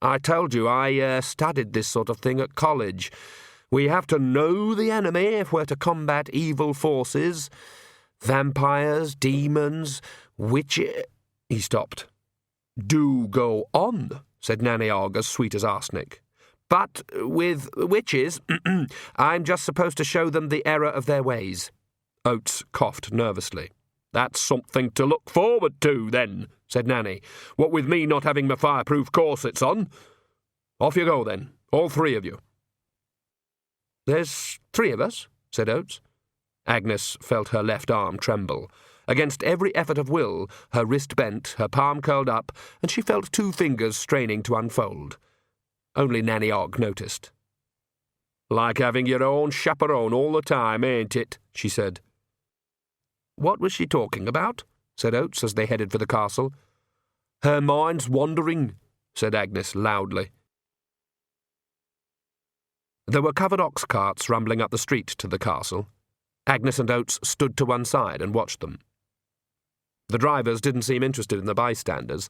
I told you I studied this sort of thing at college. We have to know the enemy if we're to combat evil forces. Vampires, demons, witches... He stopped. Do go on, said Nanny Ogg, as sweet as arsenic. But with witches, I'm just supposed to show them the error of their ways. Oates coughed nervously. That's something to look forward to, then, said Nanny, what with me not having my fireproof corsets on. Off you go, then, all three of you. There's 3 of us, said Oates. Agnes felt her left arm tremble. Against every effort of will, her wrist bent, her palm curled up, and she felt 2 fingers straining to unfold. Only Nanny Ogg noticed. Like having your own chaperone all the time, ain't it? She said. What was she talking about? Said Oates as they headed for the castle. Her mind's wandering, said Agnes loudly. There were covered ox carts rumbling up the street to the castle. Agnes and Oates stood to one side and watched them. The drivers didn't seem interested in the bystanders.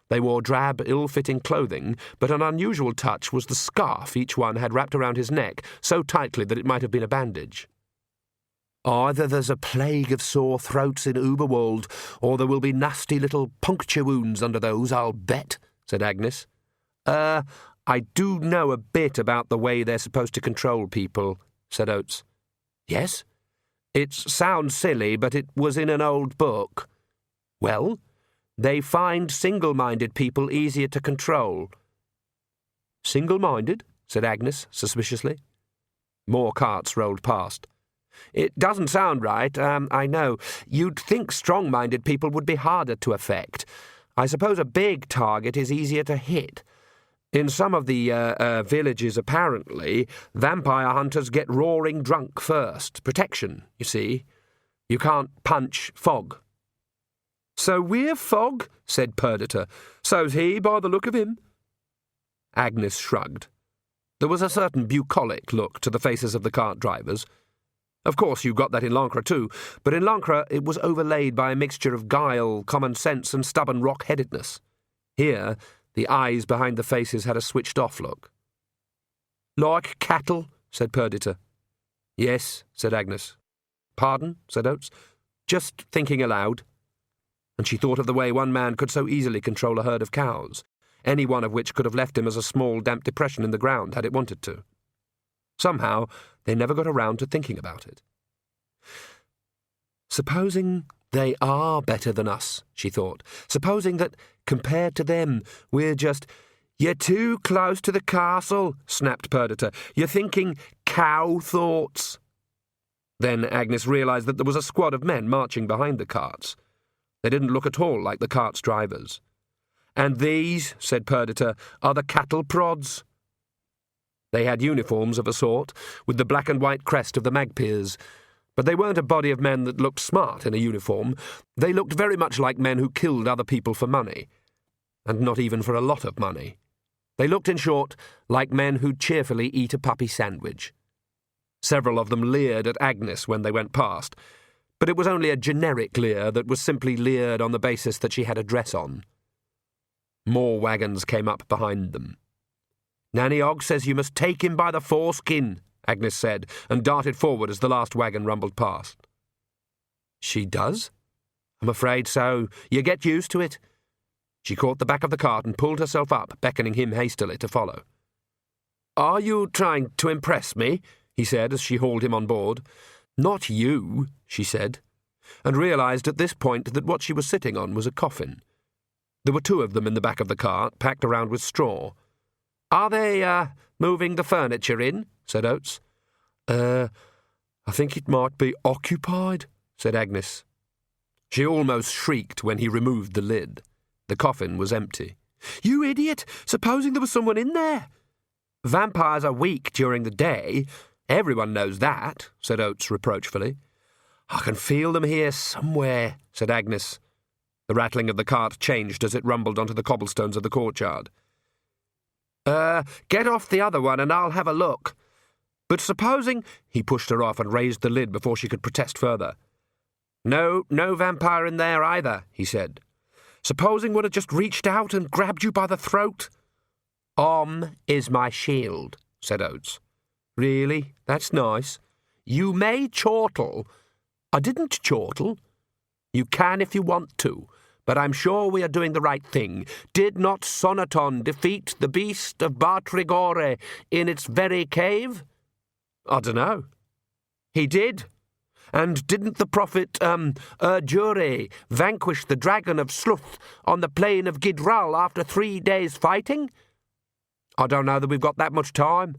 They wore drab, ill-fitting clothing, but an unusual touch was the scarf each one had wrapped around his neck, so tightly that it might have been a bandage. Either there's a plague of sore throats in Uberwald, or there will be nasty little puncture wounds under those, I'll bet, said Agnes. I do know a bit about the way they're supposed to control people, said Oates. Yes? It sounds silly, but it was in an old book. Well? They find single-minded people easier to control. Single-minded? Said Agnes, suspiciously. More carts rolled past. It doesn't sound right, I know. You'd think strong-minded people would be harder to affect. I suppose a big target is easier to hit. In some of the villages, apparently, vampire hunters get roaring drunk first. Protection, you see. You can't punch fog. So we're fog, said Perdita. So's he, by the look of him. Agnes shrugged. There was a certain bucolic look to the faces of the cart drivers. Of course, you got that in Lancre too, but in Lancre it was overlaid by a mixture of guile, common sense, and stubborn rock-headedness. Here, the eyes behind the faces had a switched-off look. Like cattle, said Perdita. Yes, said Agnes. Pardon, said Oates. Just thinking aloud. And she thought of the way one man could so easily control a herd of cows, any one of which could have left him as a small, damp depression in the ground had it wanted to. Somehow, they never got around to thinking about it. Supposing they are better than us, she thought. Supposing that, compared to them, we're just... You're too close to the castle, snapped Perdita. You're thinking cow thoughts. Then Agnes realised that there was a squad of men marching behind the carts. They didn't look at all like the cart's drivers. And these, said Perdita, are the cattle prods. They had uniforms of a sort, with the black and white crest of the Magpies, but they weren't a body of men that looked smart in a uniform. They looked very much like men who killed other people for money, and not even for a lot of money. They looked, in short, like men who'd cheerfully eat a puppy sandwich. Several of them leered at Agnes when they went past, but it was only a generic leer that was simply leered on the basis that she had a dress on. More wagons came up behind them. Nanny Ogg says you must take him by the foreskin, Agnes said, and darted forward as the last wagon rumbled past. She does? I'm afraid so. You get used to it. She caught the back of the cart and pulled herself up, beckoning him hastily to follow. Are you trying to impress me? He said as she hauled him on board. Not you, she said, and realised at this point that what she was sitting on was a coffin. There were 2 of them in the back of the cart, packed around with straw. Are they, moving the furniture in? Said Oates. I think it might be occupied, said Agnes. She almost shrieked when he removed the lid. The coffin was empty. You idiot! Supposing there was someone in there! Vampires are weak during the day. Everyone knows that, said Oates reproachfully. I can feel them here somewhere, said Agnes. The rattling of the cart changed as it rumbled onto the cobblestones of the courtyard. Get off the other one and I'll have a look. But supposing... He pushed her off and raised the lid before she could protest further. No vampire in there either, he said. Supposing one had just reached out and grabbed you by the throat? Is my shield, said Oates. Really? That's nice. You may chortle. I didn't chortle. You can if you want to, but I'm sure we are doing the right thing. Did not Sonaton defeat the beast of Bartrigore in its very cave? I dunno. He did. And didn't the prophet, Jure, vanquish the dragon of Sluth on the plain of Gidral after 3 days fighting? I don't know that we've got that much time.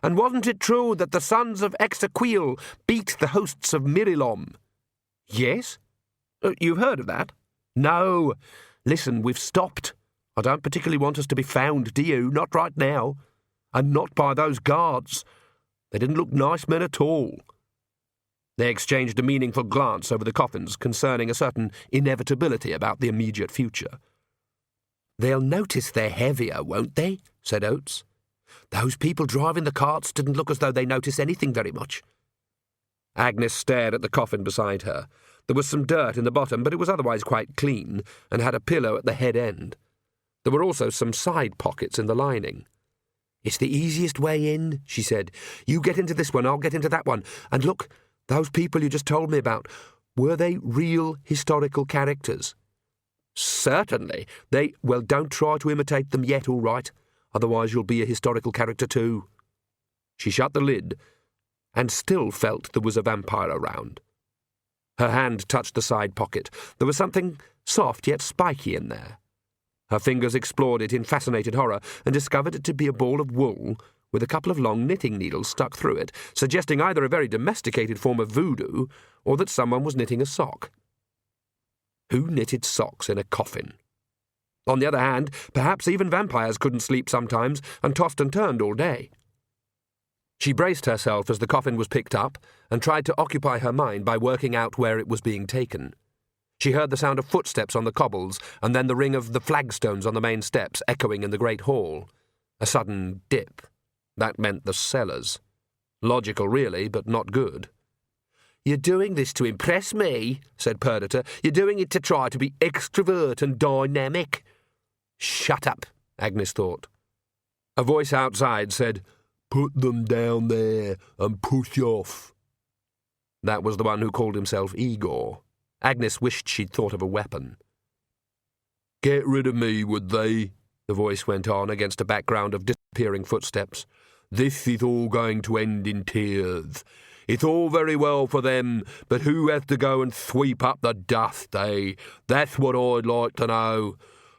And wasn't it true that the sons of Exequiel beat the hosts of Mirilom? Yes? You've heard of that? No. Listen, we've stopped. I don't particularly want us to be found, do you? Not right now. And not by those guards. They didn't look nice men at all. They exchanged a meaningful glance over the coffins concerning a certain inevitability about the immediate future. They'll notice they're heavier, won't they? Said Oates. Those people driving the carts didn't look as though they noticed anything very much. Agnes stared at the coffin beside her. There was some dirt in the bottom, but it was otherwise quite clean, and had a pillow at the head end. There were also some side pockets in the lining. It's the easiest way in, she said. You get into this one, I'll get into that one. And look, those people you just told me about, were they real historical characters? Certainly. Well, don't try to imitate them yet, all right? Otherwise you'll be a historical character too. She shut the lid, and still felt there was a vampire around. Her hand touched the side pocket. There was something soft yet spiky in there. Her fingers explored it in fascinated horror and discovered it to be a ball of wool with a couple of long knitting needles stuck through it, suggesting either a very domesticated form of voodoo or that someone was knitting a sock. Who knitted socks in a coffin? On the other hand, perhaps even vampires couldn't sleep sometimes and tossed and turned all day. She braced herself as the coffin was picked up and tried to occupy her mind by working out where it was being taken. She heard the sound of footsteps on the cobbles and then the ring of the flagstones on the main steps echoing in the great hall. A sudden dip. That meant the cellars. Logical, really, but not good. "You're doing this to impress me," said Perdita. "You're doing it to try to be extrovert and dynamic." "Shut up," Agnes thought. A voice outside said, "Put them down there and push off." That was the one who called himself Igor. Agnes wished she'd thought of a weapon. "Get rid of me, would they?" the voice went on against a background of disappearing footsteps. "This is all going to end in tears. It's all very well for them, but who has to go and sweep up the dust, eh? That's what I'd like to know.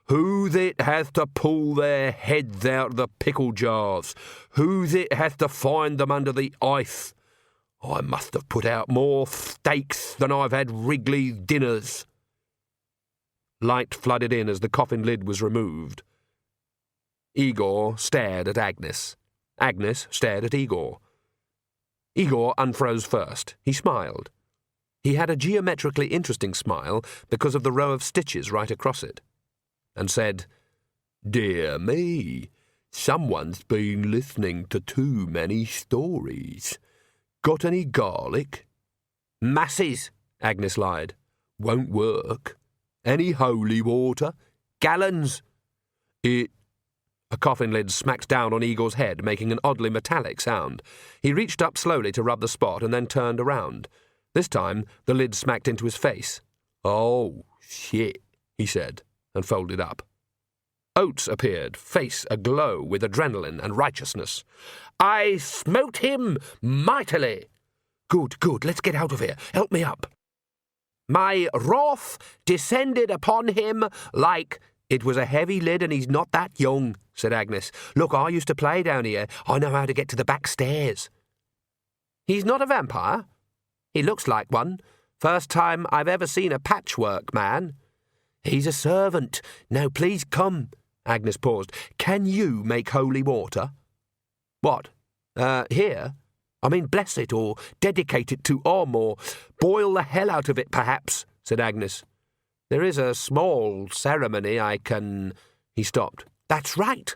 Who's it has to pull their heads out of the pickle jars? Who's it has to find them under the ice? I must have put out more steaks than I've had Wrigley's dinners." Light flooded in as the coffin lid was removed. Igor stared at Agnes. Agnes stared at Igor. Igor unfroze first. He smiled. He had a geometrically interesting smile because of the row of stitches right across it, and said, "Dear me, someone's been listening to too many stories. Got any garlic?" "Masses," Agnes lied. "Won't work. Any holy water?" "Gallons." A coffin lid smacked down on Igor's head, making an oddly metallic sound. He reached up slowly to rub the spot and then turned around. This time, the lid smacked into his face. "Oh, shit," he said, and folded up. Oates appeared, face aglow with adrenaline and righteousness. "I smote him mightily." Good, let's get out of here. Help me up." "My wrath descended upon him like—" "It was a heavy lid and he's not that young," said Agnes. "Look, I used to play down here. I know how to get to the back stairs." "He's not a vampire?" "He looks like one. First time I've ever seen a patchwork man." "He's a servant. Now, please come." Agnes paused. "Can you make holy water?" "What? Here? I mean, bless it, or dedicate it to Om, or boil the hell out of it, perhaps," said Agnes. "There is a small ceremony I can—" He stopped. "That's right.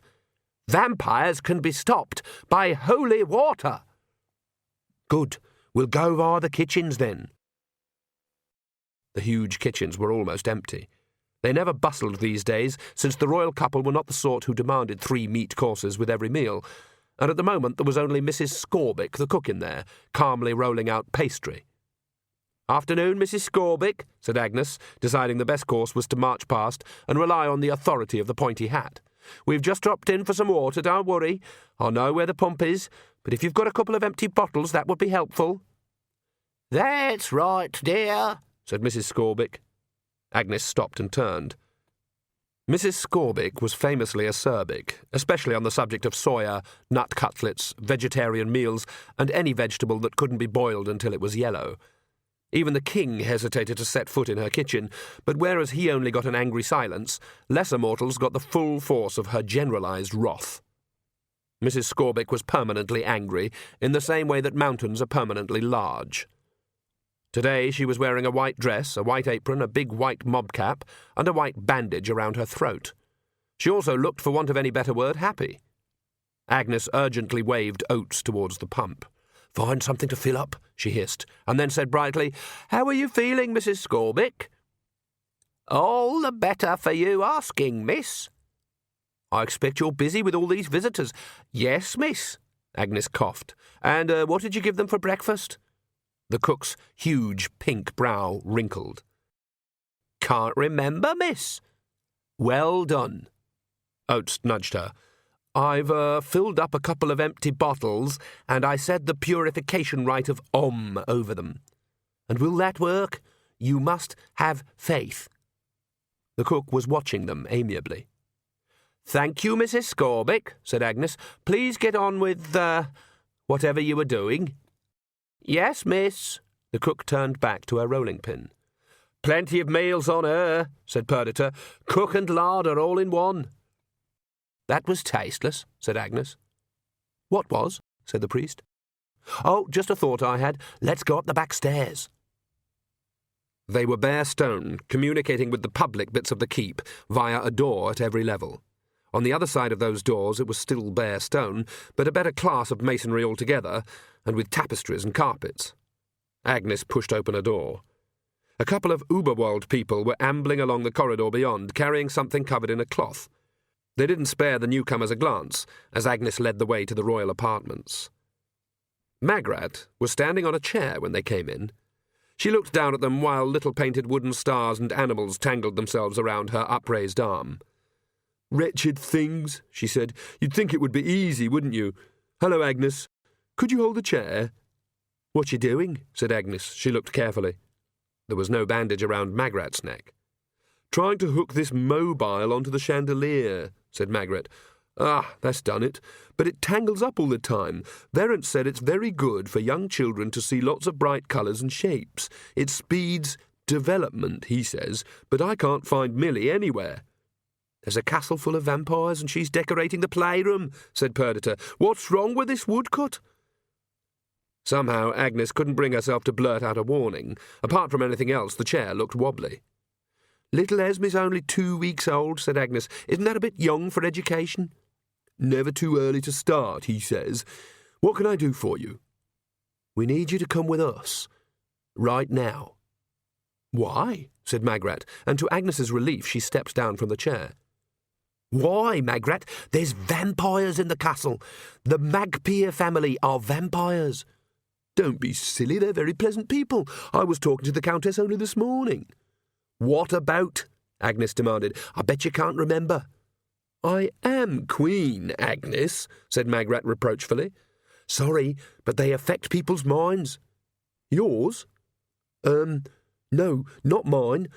Vampires can be stopped by holy water." "Good. We'll go via the kitchens, then." The huge kitchens were almost empty. They never bustled these days, since the royal couple were not the sort who demanded 3 meat courses with every meal, and at the moment there was only Mrs. Scorbick, the cook, in there, calmly rolling out pastry. "Afternoon, Mrs. Scorbick," said Agnes, deciding the best course was to march past and rely on the authority of the pointy hat. "We've just dropped in for some water, don't worry. I know where the pump is, but if you've got a couple of empty bottles, that would be helpful." "That's right, dear," said Mrs. Scorbick. Agnes stopped and turned. Mrs. Scorbick was famously acerbic, especially on the subject of soya, nut cutlets, vegetarian meals, and any vegetable that couldn't be boiled until it was yellow. Even the king hesitated to set foot in her kitchen, but whereas he only got an angry silence, lesser mortals got the full force of her generalised wrath. Mrs. Scorbick was permanently angry, in the same way that mountains are permanently large. Today she was wearing a white dress, a white apron, a big white mob cap, and a white bandage around her throat. She also looked, for want of any better word, happy. Agnes urgently waved Oates towards the pump. "Find something to fill up," she hissed, and then said brightly, "How are you feeling, Mrs. Scorbick?" "All the better for you asking, miss." "I expect you're busy with all these visitors." "Yes, miss." Agnes coughed. "And what did you give them for breakfast?" The cook's huge pink brow wrinkled. "Can't remember, miss." "Well done." Oates nudged her. "I've filled up a couple of empty bottles, and I said the purification rite of Om over them. And will that work? You must have faith." The cook was watching them amiably. "Thank you, Mrs. Scorbick," said Agnes. "Please get on with, whatever you were doing." "Yes, miss." The cook turned back to her rolling pin. "Plenty of meals on her," said Perdita. "Cook and larder all in one." "That was tasteless," said Agnes. "What was?" said the priest. "Oh, just a thought I had. Let's go up the back stairs." They were bare stone, communicating with the public bits of the keep via a door at every level. On the other side of those doors it was still bare stone, but a better class of masonry altogether, and with tapestries and carpets. Agnes pushed open a door. A couple of Uberwald people were ambling along the corridor beyond, carrying something covered in a cloth. They didn't spare the newcomers a glance, as Agnes led the way to the royal apartments. Magrat was standing on a chair when they came in. She looked down at them while little painted wooden stars and animals tangled themselves around her upraised arm. "Wretched things," she said. "You'd think it would be easy, wouldn't you? Hello, Agnes. Could you hold a chair?" "What you doing?" said Agnes. She looked carefully. There was no bandage around Magrat's neck. "Trying to hook this mobile onto the chandelier," said Magrat. "Ah, that's done it. But it tangles up all the time. Verence said it's very good for young children to see lots of bright colours and shapes. It speeds development, he says, but I can't find Millie anywhere." "There's a castle full of vampires and she's decorating the playroom," said Perdita. "What's wrong with this woodcut?" Somehow Agnes couldn't bring herself to blurt out a warning. Apart from anything else, the chair looked wobbly. "Little Esme's only 2 weeks old," said Agnes. "Isn't that a bit young for education?" "Never too early to start, he says. What can I do for you?" "We need you to come with us. Right now." "Why?" said Magrat, and to Agnes's relief she stepped down from the chair. "Why, Magrat? There's vampires in the castle. The Magpie family are vampires." "Don't be silly, they're very pleasant people. I was talking to the Countess only this morning." "What about?" Agnes demanded. "I bet you can't remember." "I am Queen, Agnes," said Magrat reproachfully. "Sorry, but they affect people's minds." "Yours?" No, not mine.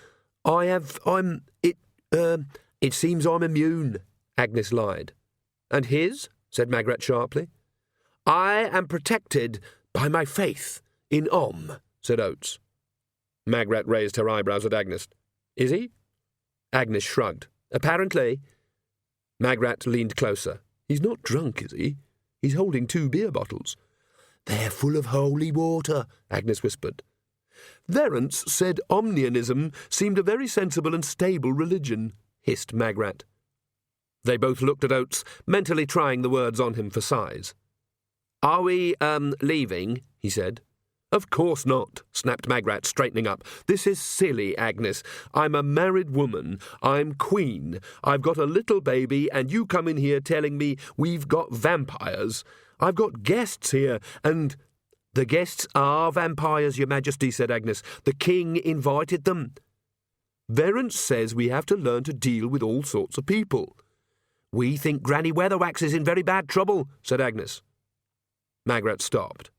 It seems I'm immune," Agnes lied. "And his?" said Magrat sharply. "I am protected by my faith in Om," said Oates. Magrat raised her eyebrows at Agnes. "Is he?" Agnes shrugged. "Apparently." Magrat leaned closer. "He's not drunk, is he? He's holding 2 beer bottles." "They're full of holy water," Agnes whispered. "Verence said Omnianism seemed a very sensible and stable religion," hissed Magrat. They both looked at Oates, mentally trying the words on him for size. "Are we, leaving?" he said. "Of course not," snapped Magrat, straightening up. "This is silly, Agnes. I'm a married woman. I'm queen. I've got a little baby, and you come in here telling me we've got vampires. I've got guests here, and—" "The guests are vampires, Your Majesty," said Agnes. "The king invited them." "Verence says we have to learn to deal with all sorts of people." "We think Granny Weatherwax is in very bad trouble," said Agnes. Magrat stopped.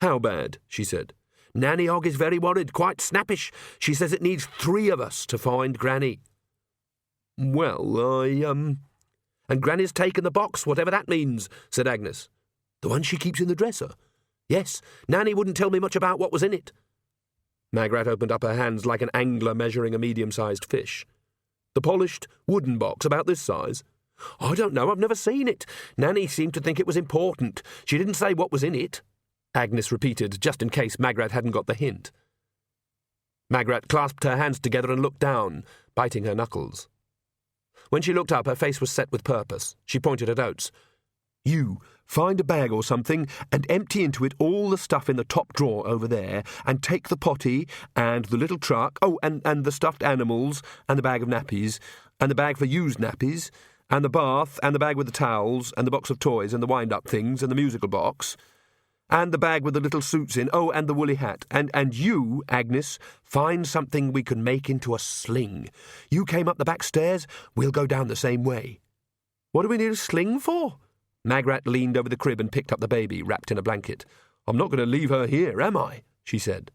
"How bad?" she said. Nanny Og is very worried, quite snappish. She says it needs 3 of us to find Granny. Well, And Granny's taken the box, whatever that means, said Agnes. The one she keeps in the dresser? Yes, Nanny wouldn't tell me much about what was in it. Magrat opened up her hands like an angler measuring a medium-sized fish. The polished wooden box about this size? I don't know, I've never seen it. Nanny seemed to think it was important. She didn't say what was in it. Agnes repeated, just in case Magrat hadn't got the hint. Magrat clasped her hands together and looked down, biting her knuckles. When she looked up, her face was set with purpose. She pointed at Oates. You find a bag or something and empty into it all the stuff in the top drawer over there, and take the potty and the little truck, and the stuffed animals and the bag of nappies and the bag for used nappies and the bath and the bag with the towels and the box of toys and the wind-up things and the musical box and the bag with the little suits in, and the woolly hat. And you, Agnes, find something we can make into a sling. You came up the back stairs, we'll go down the same way. What do we need a sling for? Magrat leaned over the crib and picked up the baby, wrapped in a blanket. I'm not going to leave her here, am I? She said.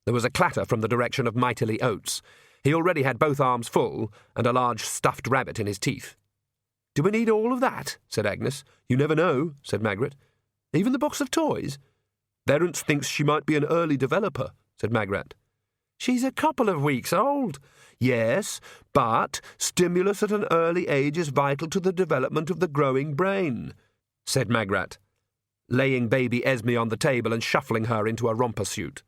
There was a clatter from the direction of Mightily Oates. He already had both arms full and a large stuffed rabbit in his teeth. Do we need all of that? Said Agnes. You never know, said Magrat. Even the box of toys? Therence thinks she might be an early developer, said Magrat. She's a couple of weeks old. Yes, but stimulus at an early age is vital to the development of the growing brain, said Magrat, laying baby Esme on the table and shuffling her into a romper suit.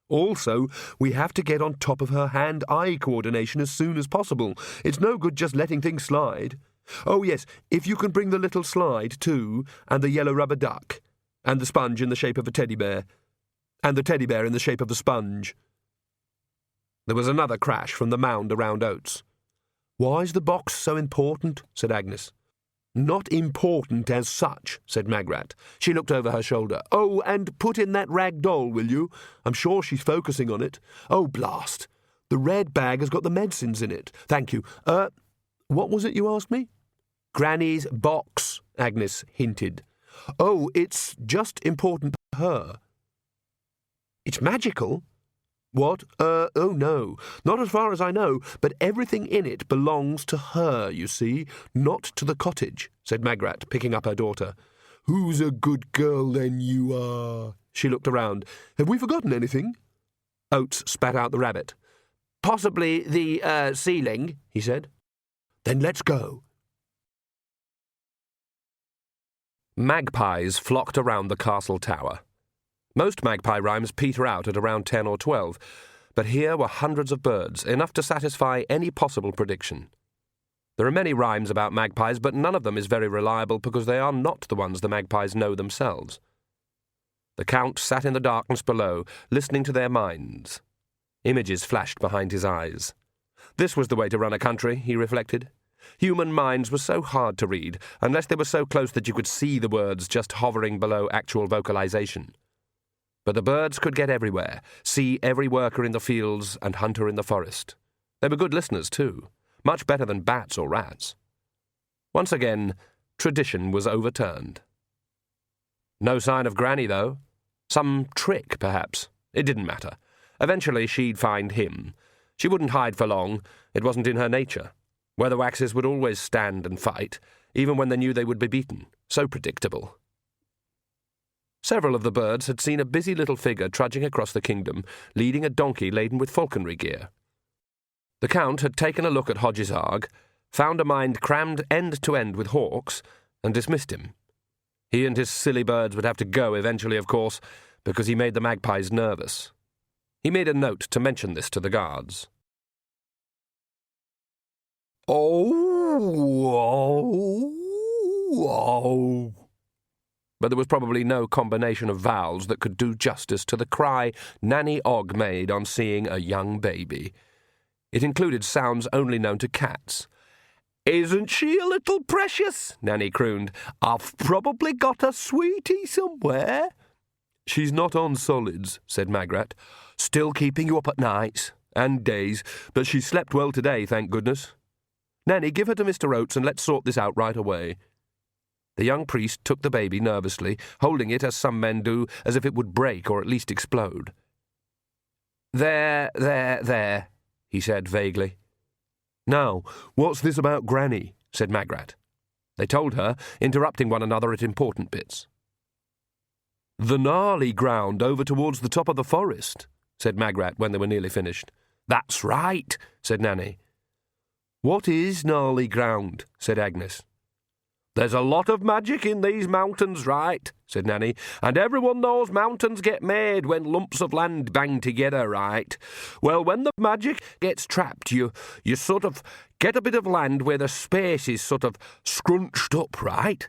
Also, we have to get on top of her hand-eye coordination as soon as possible. It's no good just letting things slide. Oh, yes, if you can bring the little slide, too, and the yellow rubber duck, and the sponge in the shape of a teddy bear, and the teddy bear in the shape of a sponge. There was another crash from the mound around Oates. Why's the box so important? Said Agnes. Not important as such, said Magrat. She looked over her shoulder. Oh, and put in that rag doll, will you? I'm sure she's focusing on it. Oh, blast. The red bag has got the medicines in it. Thank you. What was it you asked me? Granny's box, Agnes hinted. Oh, it's just important to her. It's magical? What? Oh, no. Not as far as I know, but everything in it belongs to her, you see, not to the cottage, said Magrat, picking up her daughter. Who's a good girl, then, you are? She looked around. Have we forgotten anything? Oates spat out the rabbit. Possibly the, ceiling, he said. Then let's go. Magpies flocked around the castle tower. Most magpie rhymes peter out at around 10 or 12, but here were hundreds of birds, enough to satisfy any possible prediction. There are many rhymes about magpies, but none of them is very reliable because they are not the ones the magpies know themselves. The Count sat in the darkness below, listening to their minds. Images flashed behind his eyes. This was the way to run a country, he reflected. Human minds were so hard to read, unless they were so close that you could see the words just hovering below actual vocalization. But the birds could get everywhere, see every worker in the fields and hunter in the forest. They were good listeners, too, much better than bats or rats. Once again, tradition was overturned. No sign of Granny, though. Some trick, perhaps. It didn't matter. Eventually she'd find him. She wouldn't hide for long. It wasn't in her nature. Weatherwaxes would always stand and fight, even when they knew they would be beaten. So predictable. Several of the birds had seen a busy little figure trudging across the kingdom, leading a donkey laden with falconry gear. The Count had taken a look at Hodge's Arg, found a mind crammed end to end with hawks, and dismissed him. He and his silly birds would have to go eventually, of course, because he made the magpies nervous. He made a note to mention this to the guards. Oh. But there was probably no combination of vowels that could do justice to the cry Nanny Og made on seeing a young baby. It included sounds only known to cats. Isn't she a little precious? Nanny crooned. I've probably got a sweetie somewhere. She's not on solids, said Magrat. Still keeping you up at nights and days, but she slept well today, thank goodness. Nanny, give her to Mr. Oates and let's sort this out right away. The young priest took the baby nervously, holding it as some men do, as if it would break or at least explode. There, he said vaguely. Now, what's this about Granny? Said Magrat. They told her, interrupting one another at important bits. The gnarly ground over towards the top of the forest, said Magrat when they were nearly finished. That's right, said Nanny. What is gnarly ground? Said Agnes. There's a lot of magic in these mountains, right, said Nanny, and everyone knows mountains get made when lumps of land bang together, right? Well, when the magic gets trapped, you sort of get a bit of land where the space is sort of scrunched up, right?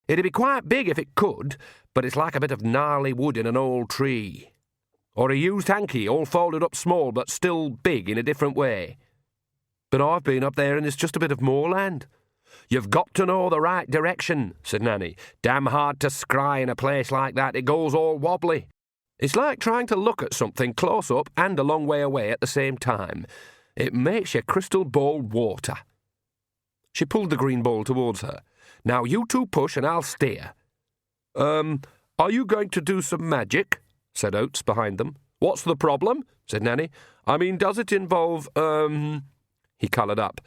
It'd be quite big if it could, but it's like a bit of gnarly wood in an old tree. Or a used hanky, all folded up small but still big in a different way. But I've been up there and it's just a bit of moorland. You've got to know the right direction, said Nanny. Damn hard to scry in a place like that. It goes all wobbly. It's like trying to look at something close up and a long way away at the same time. It makes your crystal ball water. She pulled the green ball towards her. Now you two push and I'll steer. Are you going to do some magic? Said Oates behind them. What's the problem? Said Nanny. I mean, does it involve, he coloured up,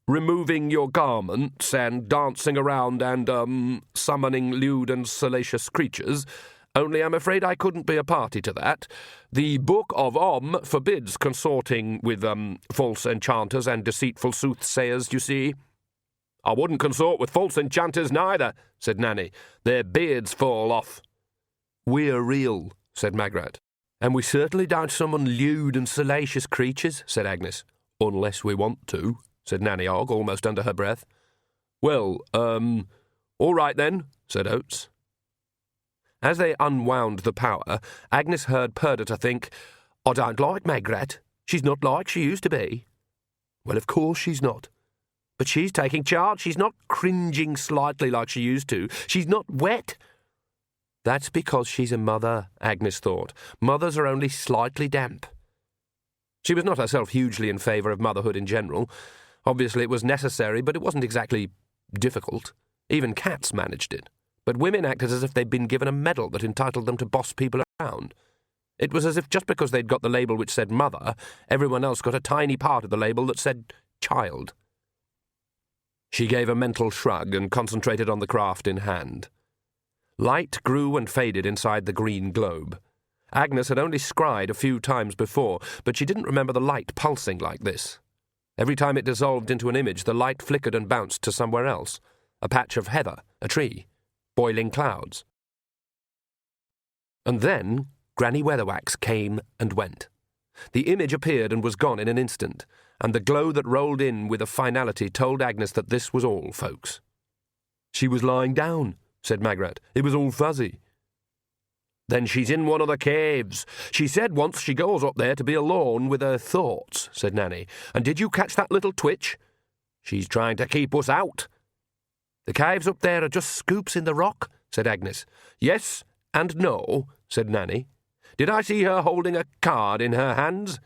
removing your garments and dancing around and, summoning lewd and salacious creatures? Only I'm afraid I couldn't be a party to that. The Book of forbids consorting with, false enchanters and deceitful soothsayers, you see. I wouldn't consort with false enchanters neither, said Nanny. Their beards fall off. We're real, said Magrat. And we certainly don't summon lewd and salacious creatures, said Agnes. Unless we want to, said Nanny Ogg, almost under her breath. Well, all right then, said Oates. As they unwound the power, Agnes heard Perdita think, I don't like Magrat. She's not like she used to be. Well, of course she's not. But she's taking charge. She's not cringing slightly like she used to. She's not wet. That's because she's a mother, Agnes thought. Mothers are only slightly damp. She was not herself hugely in favour of motherhood in general. Obviously it was necessary, but it wasn't exactly difficult. Even cats managed it. But women acted as if they'd been given a medal that entitled them to boss people around. It was as if just because they'd got the label which said mother, everyone else got a tiny part of the label that said child. She gave a mental shrug and concentrated on the craft in hand. Light grew and faded inside the green globe. Agnes had only scried a few times before, but she didn't remember the light pulsing like this. Every time it dissolved into an image, the light flickered and bounced to somewhere else. A patch of heather, a tree, boiling clouds. And then Granny Weatherwax came and went. The image appeared and was gone in an instant, and the glow that rolled in with a finality told Agnes that this was all, folks. She was lying down, said Magrat. It was all fuzzy. Then she's in one of the caves. She said once she goes up there to be alone with her thoughts, said Nanny. And did you catch that little twitch? She's trying to keep us out. The caves up there are just scoops in the rock, said Agnes. Yes and no, said Nanny. Did I see her holding a card in her hands?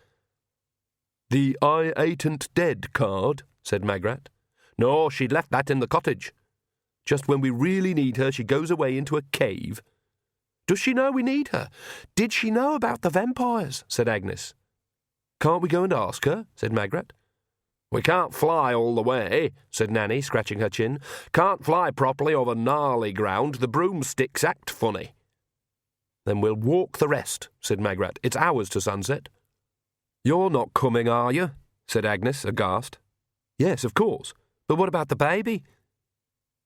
The I ain't dead card, said Magrat. No, she'd left that in the cottage. Just when we really need her, she goes away into a cave. Does she know we need her? Did she know about the vampires? Said Agnes. Can't we go and ask her? Said Magrat. We can't fly all the way, said Nanny, scratching her chin. Can't fly properly over gnarly ground. The broomsticks act funny. Then we'll walk the rest, said Magrat. It's hours to sunset. You're not coming, are you? Said Agnes, aghast. Yes, of course. But what about the baby?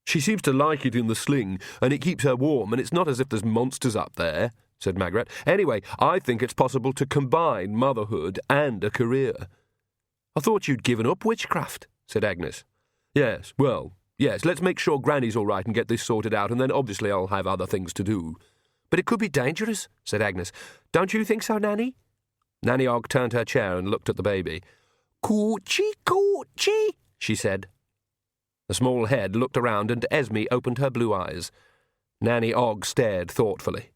She seems to like it in the sling, and it keeps her warm, and it's not as if there's monsters up there, said Magrat. Anyway, I think it's possible to combine motherhood and a career. I thought you'd given up witchcraft, said Agnes. Yes, well, yes, let's make sure Granny's all right and get this sorted out, and then obviously I'll have other things to do. But it could be dangerous, said Agnes. Don't you think so, Nanny? Nanny Ogg turned her chair and looked at the baby. Coochie, coochie, she said. The small head looked around and Esme opened her blue eyes. Nanny Ogg stared thoughtfully.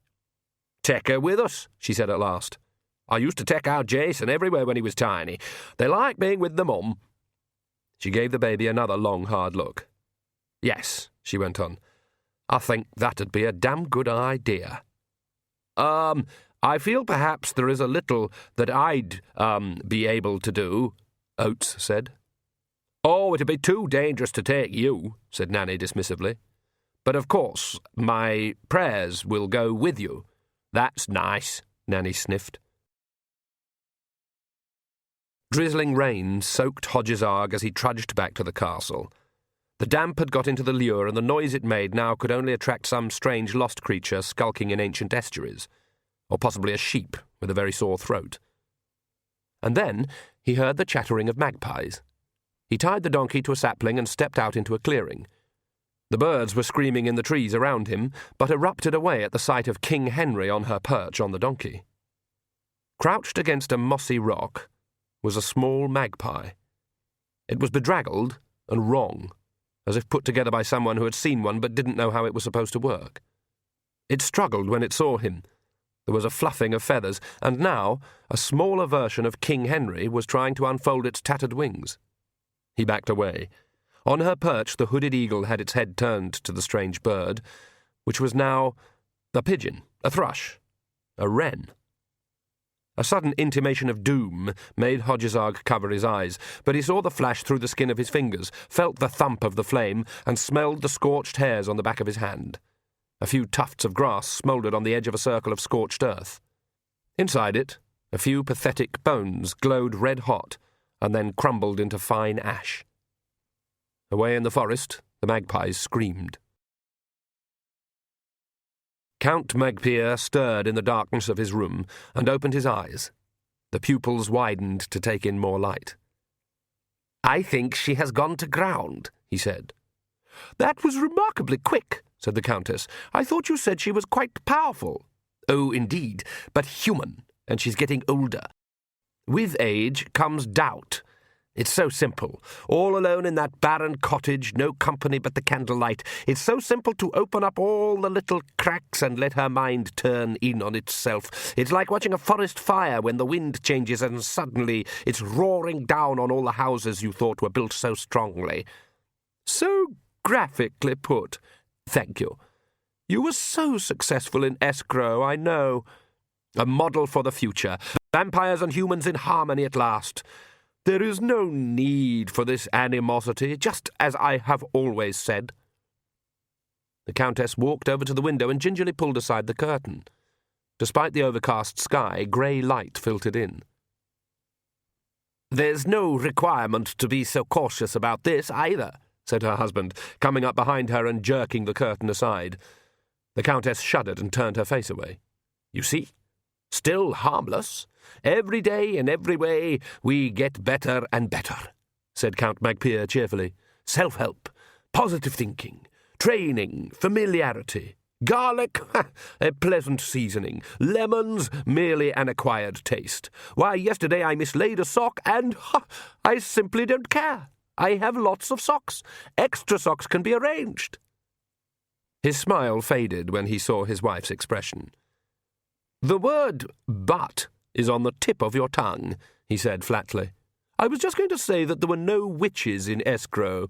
Take her with us, she said at last. I used to take our Jason everywhere when he was tiny. They like being with the mum. She gave the baby another long, hard look. Yes, she went on. I think that'd be a damn good idea. I feel perhaps there is a little that I'd, be able to do, Oates said. Oh, it'd be too dangerous to take you, said Nanny dismissively. But of course, my prayers will go with you. That's nice, Nanny sniffed. Drizzling rain soaked Hodges Arg as he trudged back to the castle. The damp had got into the lure, and the noise it made now could only attract some strange lost creature skulking in ancient estuaries, or possibly a sheep with a very sore throat. And then he heard the chattering of magpies. He tied the donkey to a sapling and stepped out into a clearing. The birds were screaming in the trees around him, but erupted away at the sight of King Henry on her perch on the donkey. Crouched against a mossy rock was a small magpie. It was bedraggled and wrong, as if put together by someone who had seen one but didn't know how it was supposed to work. It struggled when it saw him. There was a fluffing of feathers, and now a smaller version of King Henry was trying to unfold its tattered wings. He backed away. On her perch, the hooded eagle had its head turned to the strange bird, which was now a pigeon, a thrush, a wren. A sudden intimation of doom made Hodges Arg cover his eyes, but he saw the flash through the skin of his fingers, felt the thump of the flame, and smelled the scorched hairs on the back of his hand. A few tufts of grass smouldered on the edge of a circle of scorched earth. Inside it, a few pathetic bones glowed red-hot, and then crumbled into fine ash. Away in the forest, the magpies screamed. Count Magpie stirred in the darkness of his room and opened his eyes. The pupils widened to take in more light. "I think she has gone to ground," he said. "That was remarkably quick," said the Countess. "I thought you said she was quite powerful." "Oh, indeed, but human, and she's getting older. With age comes doubt. It's so simple. All alone in that barren cottage, no company but the candlelight. It's so simple to open up all the little cracks and let her mind turn in on itself. It's like watching a forest fire when the wind changes and suddenly it's roaring down on all the houses you thought were built so strongly." "So graphically put. Thank you. You were so successful in escrow, I know. A model for the future. Vampires and humans in harmony at last. There is no need for this animosity, just as I have always said." The Countess walked over to the window and gingerly pulled aside the curtain. Despite the overcast sky, grey light filtered in. "There's no requirement to be so cautious about this, either," said her husband, coming up behind her and jerking the curtain aside. The Countess shuddered and turned her face away. "You see? Still harmless. Every day, in every way, we get better and better," said Count Magpie cheerfully. "Self-help, positive thinking, training, familiarity. Garlic, a pleasant seasoning. Lemons, merely an acquired taste. Why, yesterday I mislaid a sock and I simply don't care. I have lots of socks. Extra socks can be arranged." His smile faded when he saw his wife's expression. "The word but is on the tip of your tongue," he said flatly. "I was just going to say that there were no witches in escrow,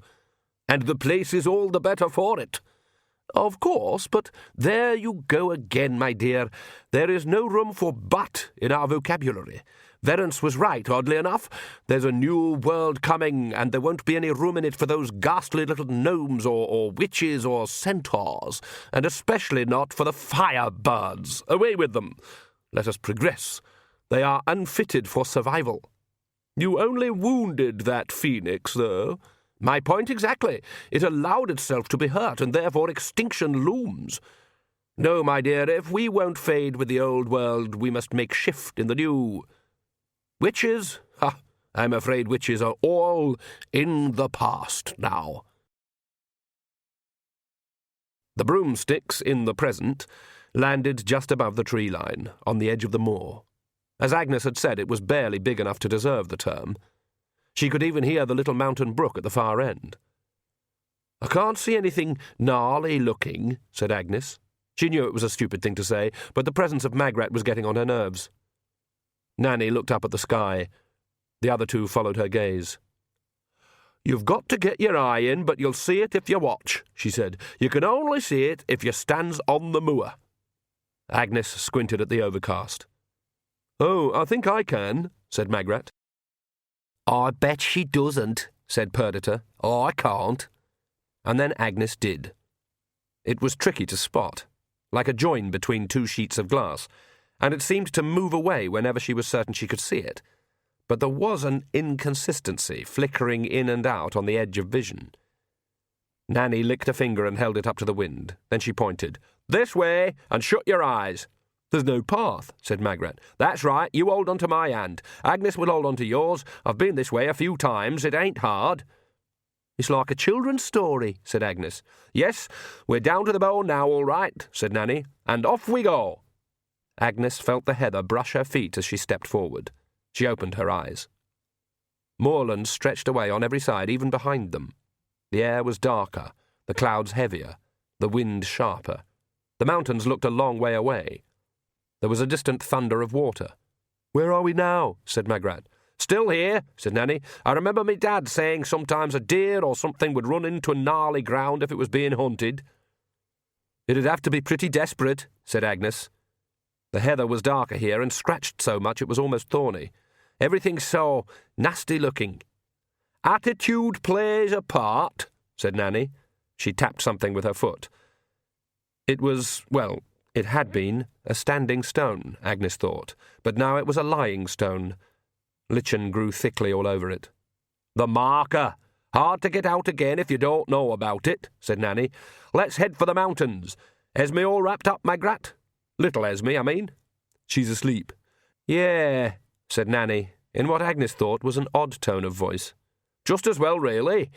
and the place is all the better for it. Of course, but there you go again, my dear. There is no room for but in our vocabulary. Verence was right, oddly enough. There's a new world coming, and there won't be any room in it for those ghastly little gnomes or witches or centaurs, and especially not for the firebirds. Away with them. Let us progress. They are unfitted for survival. You only wounded that phoenix, though. My point exactly. It allowed itself to be hurt, and therefore extinction looms. No, my dear, if we won't fade with the old world, we must make shift in the new. Witches? I'm afraid witches are all in the past now." The broomsticks in the present landed just above the tree line, on the edge of the moor. As Agnes had said, it was barely big enough to deserve the term. She could even hear the little mountain brook at the far end. "I can't see anything gnarly-looking," said Agnes. She knew it was a stupid thing to say, but the presence of Magrat was getting on her nerves. Nanny looked up at the sky. The other two followed her gaze. You've got to get your eye in, but you'll see it if you watch, she said. You can only see it if you stands on the moor. Agnes squinted at the overcast. Oh, I think I can, said Magrat. I bet she doesn't, said Perdita. I can't. And then Agnes did. It was tricky to spot, like a join between two sheets of glass, and it seemed to move away whenever she was certain she could see it. But there was an inconsistency flickering in and out on the edge of vision. Nanny licked a finger and held it up to the wind. Then she pointed. This way, and shut your eyes. There's no path, said Magrat. That's right, you hold on to my hand. Agnes will hold on to yours. I've been this way a few times. It ain't hard. It's like a children's story, said Agnes. Yes, we're down to the bone now, all right, said Nanny, and off we go. Agnes felt the heather brush her feet as she stepped forward. She opened her eyes. Moorland stretched away on every side, even behind them. The air was darker, the clouds heavier, the wind sharper. The mountains looked a long way away. There was a distant thunder of water. Where are we now? Said Magrat. Still here, said Nanny. I remember me dad saying sometimes a deer or something would run into a gnarly ground if it was being hunted. It'd have to be pretty desperate, said Agnes. The heather was darker here and scratched so much it was almost thorny. Everything's so nasty-looking. Attitude plays a part, said Nanny. She tapped something with her foot. It was, well, it had been a standing stone, Agnes thought, but now it was a lying stone. Lichen grew thickly all over it. The marker. Hard to get out again if you don't know about it, said Nanny. Let's head for the mountains. Esme all wrapped up, Magrat? Little Esme, I mean. She's asleep. Yeah, said Nanny, in what Agnes thought was an odd tone of voice. Just as well, really.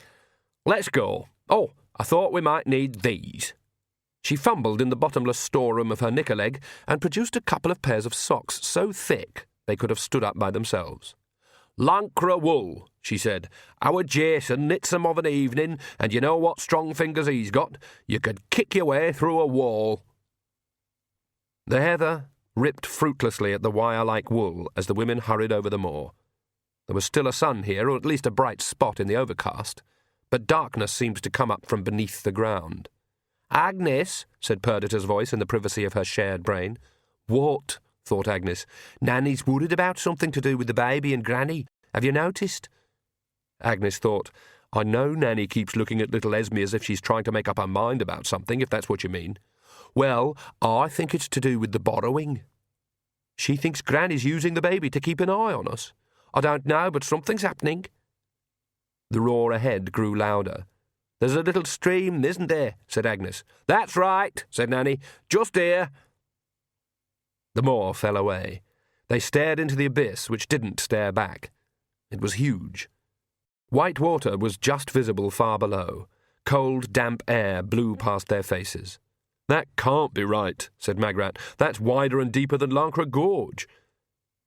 Let's go. Oh, I thought we might need these. She fumbled in the bottomless storeroom of her knicker-leg and produced a couple of pairs of socks so thick they could have stood up by themselves. Lancre wool, she said. Our Jason knits them of an evening, and you know what strong fingers he's got. You could kick your way through a wall. The heather ripped fruitlessly at the wire-like wool as the women hurried over the moor. There was still a sun here, or at least a bright spot in the overcast, but darkness seemed to come up from beneath the ground. Agnes, said Perdita's voice in the privacy of her shared brain. What? Thought Agnes. Nanny's worried about something to do with the baby and Granny. Have you noticed? Agnes thought, I know Nanny keeps looking at little Esme as if she's trying to make up her mind about something, if that's what you mean. Well, I think it's to do with the borrowing. She thinks Granny's using the baby to keep an eye on us. I don't know, but something's happening. The roar ahead grew louder. There's a little stream, isn't there? Said Agnes. That's right, said Nanny. Just here. The moor fell away. They stared into the abyss, which didn't stare back. It was huge. White water was just visible far below. Cold, damp air blew past their faces. That can't be right, said Magrat. That's wider and deeper than Lancre Gorge.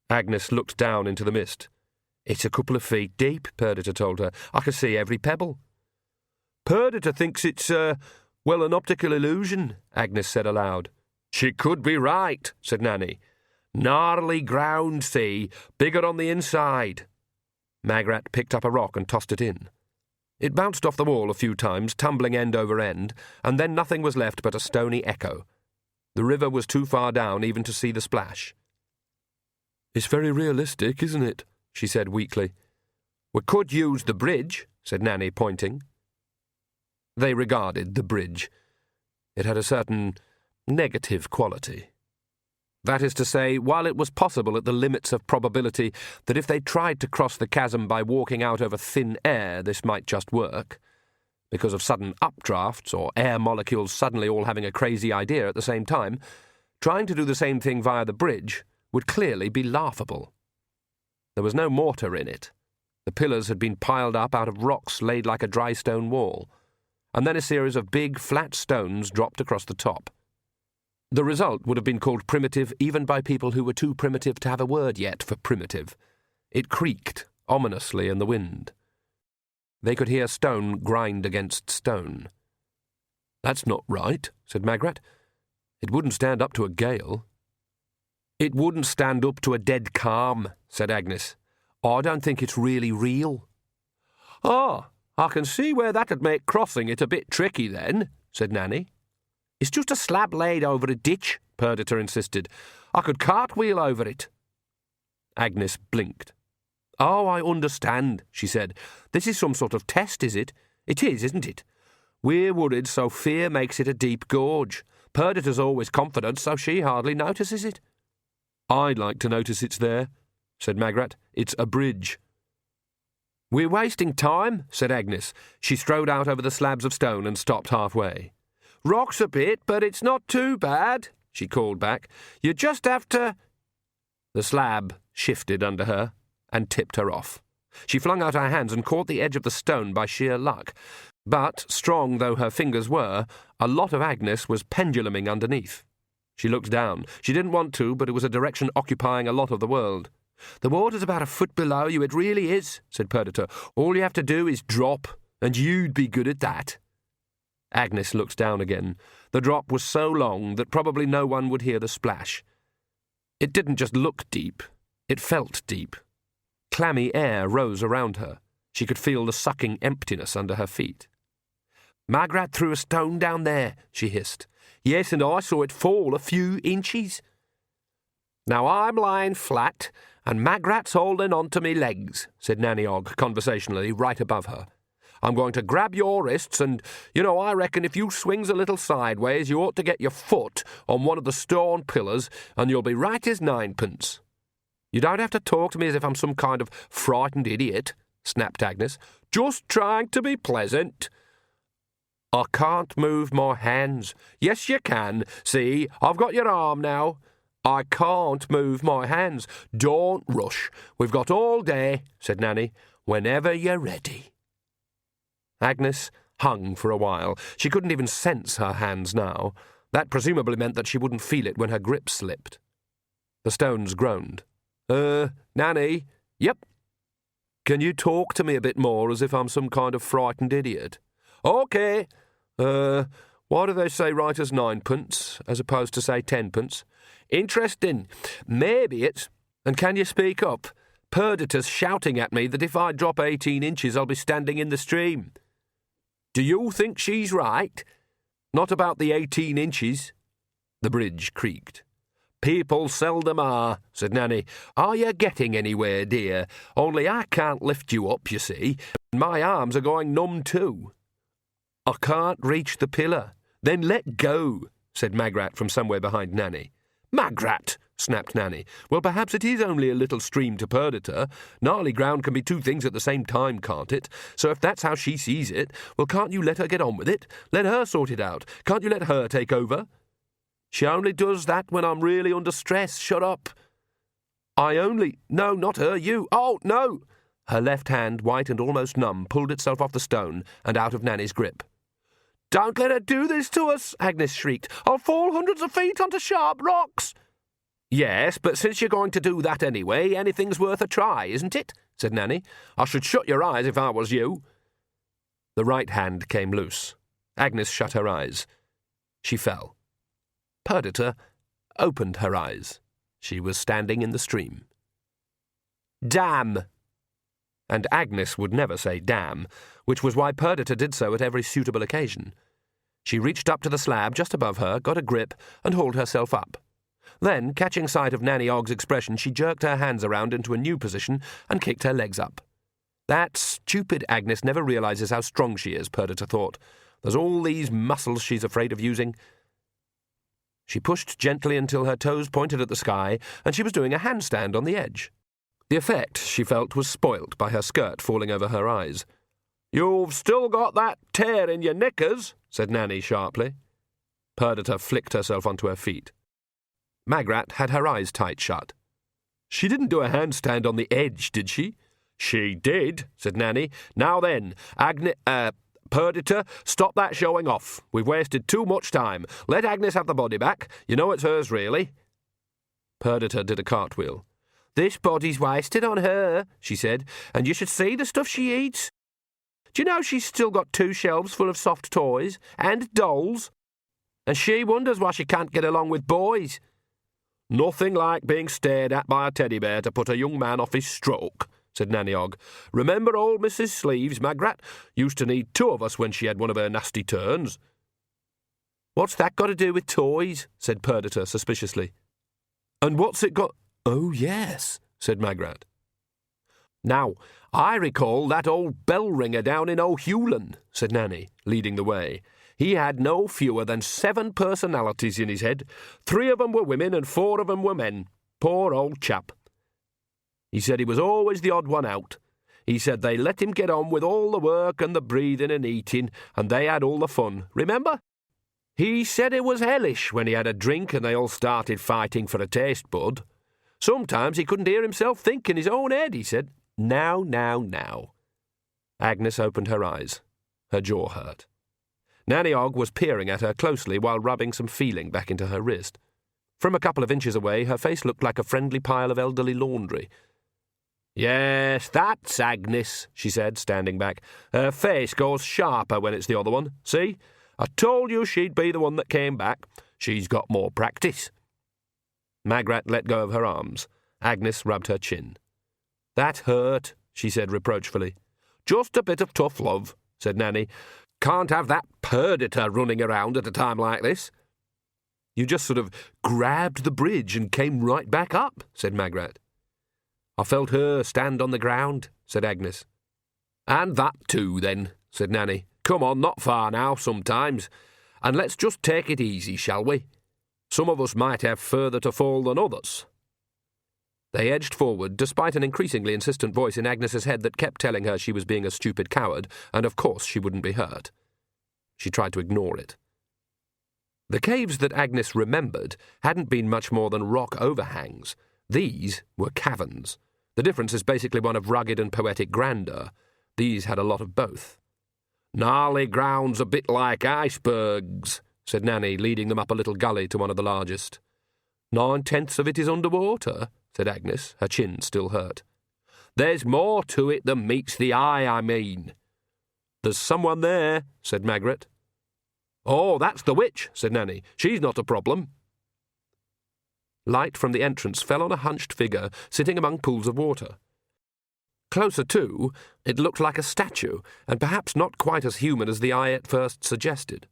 Agnes looked down into the mist. It's a couple of feet deep, Perdita told her. I can see every pebble. Perdita thinks it's, an optical illusion, Agnes said aloud. She could be right, said Nanny. Gnarly ground, see, bigger on the inside. Magrat picked up a rock and tossed it in. It bounced off the wall a few times, tumbling end over end, and then nothing was left but a stony echo. The river was too far down even to see the splash. It's very realistic, isn't it? She said weakly. We could use the bridge, said Nanny, pointing. They regarded the bridge. It had a certain negative quality. That is to say, while it was possible at the limits of probability that if they tried to cross the chasm by walking out over thin air, this might just work, because of sudden updrafts or air molecules suddenly all having a crazy idea at the same time, trying to do the same thing via the bridge would clearly be laughable. There was no mortar in it. The pillars had been piled up out of rocks laid like a dry stone wall, and then a series of big, flat stones dropped across the top. The result would have been called primitive even by people who were too primitive to have a word yet for primitive. It creaked ominously in the wind. They could hear stone grind against stone. That's not right, said Magrat. It wouldn't stand up to a gale. It wouldn't stand up to a dead calm, said Agnes. I don't think it's really real. Ah, I can see where that'd make crossing it a bit tricky then, said Nanny. It's just a slab laid over a ditch, Perdita insisted. I could cartwheel over it. Agnes blinked. Oh, I understand, she said. This is some sort of test, is it? It is, isn't it? We're worried, so fear makes it a deep gorge. Perdita's always confident, so she hardly notices it. I'd like to notice it's there, said Magrat. It's a bridge. We're wasting time, said Agnes. She strode out over the slabs of stone and stopped halfway. Rocks a bit, but it's not too bad, she called back. You just have to... The slab shifted under her and tipped her off. She flung out her hands and caught the edge of the stone by sheer luck. But, strong though her fingers were, a lot of Agnes was penduluming underneath. She looked down. She didn't want to, but it was a direction occupying a lot of the world. The water's about a foot below you, it really is, said Perdita. All you have to do is drop, and you'd be good at that. Agnes looked down again. The drop was so long that probably no one would hear the splash. It didn't just look deep, it felt deep. Clammy air rose around her. She could feel the sucking emptiness under her feet. Magrat threw a stone down there, she hissed. Yes, and I saw it fall a few inches. Now I'm lying flat, and Magrat's holding on to me legs, said Nanny Ogg conversationally, right above her. I'm going to grab your wrists and, I reckon if you swings a little sideways, you ought to get your foot on one of the stone pillars and you'll be right as ninepence. You don't have to talk to me as if I'm some kind of frightened idiot, snapped Agnes. Just trying to be pleasant. I can't move my hands. Yes, you can. See, I've got your arm now. I can't move my hands. Don't rush. We've got all day, said Nanny. Whenever you're ready. Agnes hung for a while. She couldn't even sense her hands now. That presumably meant that she wouldn't feel it when her grip slipped. The stones groaned. Nanny? Yep. Can you talk to me a bit more as if I'm some kind of frightened idiot? OK. Why do they say right as ninepence as opposed to, say, tenpence? Interesting. Maybe it's... And can you speak up? Perdita's shouting at me that if I drop 18 inches I'll be standing in the stream. Do you think she's right? Not about the 18 inches. The bridge creaked. People seldom are, said Nanny. Are you getting anywhere, dear? Only I can't lift you up, you see. My arms are going numb too. I can't reach the pillar. Then let go, said Magrat from somewhere behind Nanny. Magrat, snapped Nanny. Well, perhaps it is only a little stream to Perdita. Gnarly ground can be two things at the same time, can't it? So if that's how she sees it, well, can't you let her get on with it? Let her sort it out. Can't you let her take over? She only does that when I'm really under stress. Shut up. No, not her, you. Oh, no. Her left hand, white and almost numb, pulled itself off the stone and out of Nanny's grip. Don't let her do this to us, Agnes shrieked. I'll fall hundreds of feet onto sharp rocks. Yes, but since you're going to do that anyway, anything's worth a try, isn't it? Said Nanny. I should shut your eyes if I was you. The right hand came loose. Agnes shut her eyes. She fell. Perdita opened her eyes. She was standing in the stream. Damn! And Agnes would never say damn, which was why Perdita did so at every suitable occasion. She reached up to the slab just above her, got a grip, and hauled herself up. Then, catching sight of Nanny Ogg's expression, she jerked her hands around into a new position and kicked her legs up. That stupid Agnes never realizes how strong she is, Perdita thought. There's all these muscles she's afraid of using. She pushed gently until her toes pointed at the sky, and she was doing a handstand on the edge. The effect, she felt, was spoilt by her skirt falling over her eyes. You've still got that tear in your knickers, said Nanny sharply. Perdita flicked herself onto her feet. Magrat had her eyes tight shut. She didn't do a handstand on the edge, did she? She did, said Nanny. Now then, Perdita, stop that showing off. We've wasted too much time. Let Agnes have the body back. You know it's hers, really. Perdita did a cartwheel. This body's wasted on her, she said, and you should see the stuff she eats. Do you know she's still got 2 shelves full of soft toys and dolls? And she wonders why she can't get along with boys. Nothing like being stared at by a teddy bear to put a young man off his stroke, said Nanny Ogg. "Remember old Mrs. Sleeves, Magrat? Used to need 2 of us when she had one of her nasty turns." "What's that got to do with toys?" said Perdita suspiciously. "And what's it got—" "Oh, yes," said Magrat. "Now, I recall that old bell-ringer down in O'Hewlin," said Nanny, leading the way. "He had no fewer than 7 personalities in his head. 3 of them were women and 4 of them were men. Poor old chap. He said he was always the odd one out. He said they let him get on with all the work and the breathing and eating, and they had all the fun. Remember? He said it was hellish when he had a drink and they all started fighting for a taste bud. Sometimes he couldn't hear himself think in his own head, he said. Now. Agnes opened her eyes. Her jaw hurt. Nanny Ogg was peering at her closely while rubbing some feeling back into her wrist. From a couple of inches away, her face looked like a friendly pile of elderly laundry. "Yes, that's Agnes," she said, standing back. "Her face goes sharper when it's the other one. See? I told you she'd be the one that came back. She's got more practice." Magrat let go of her arms. Agnes rubbed her chin. "That hurt," she said reproachfully. "Just a bit of tough love," said Nanny. "Can't have that Perdita running around at a time like this." "You just sort of grabbed the bridge and came right back up," said Magrat. "I felt her stand on the ground," said Agnes. "And that too, then," said Nanny. "Come on, not far now, sometimes. And let's just take it easy, shall we? Some of us might have further to fall than others." They edged forward, despite an increasingly insistent voice in Agnes's head that kept telling her she was being a stupid coward, and of course she wouldn't be hurt. She tried to ignore it. The caves that Agnes remembered hadn't been much more than rock overhangs. These were caverns. The difference is basically one of rugged and poetic grandeur. These had a lot of both. "Gnarly grounds a bit like icebergs," said Nanny, leading them up a little gully to one of the largest. "9/10 of it is underwater," said Agnes, her chin still hurt. "There's more to it than meets the eye, I mean." "There's someone there," said Magrat. "Oh, that's the witch," said Nanny. "She's not a problem." Light from the entrance fell on a hunched figure sitting among pools of water. Closer to, it looked like a statue, and perhaps not quite as human as the eye at first suggested.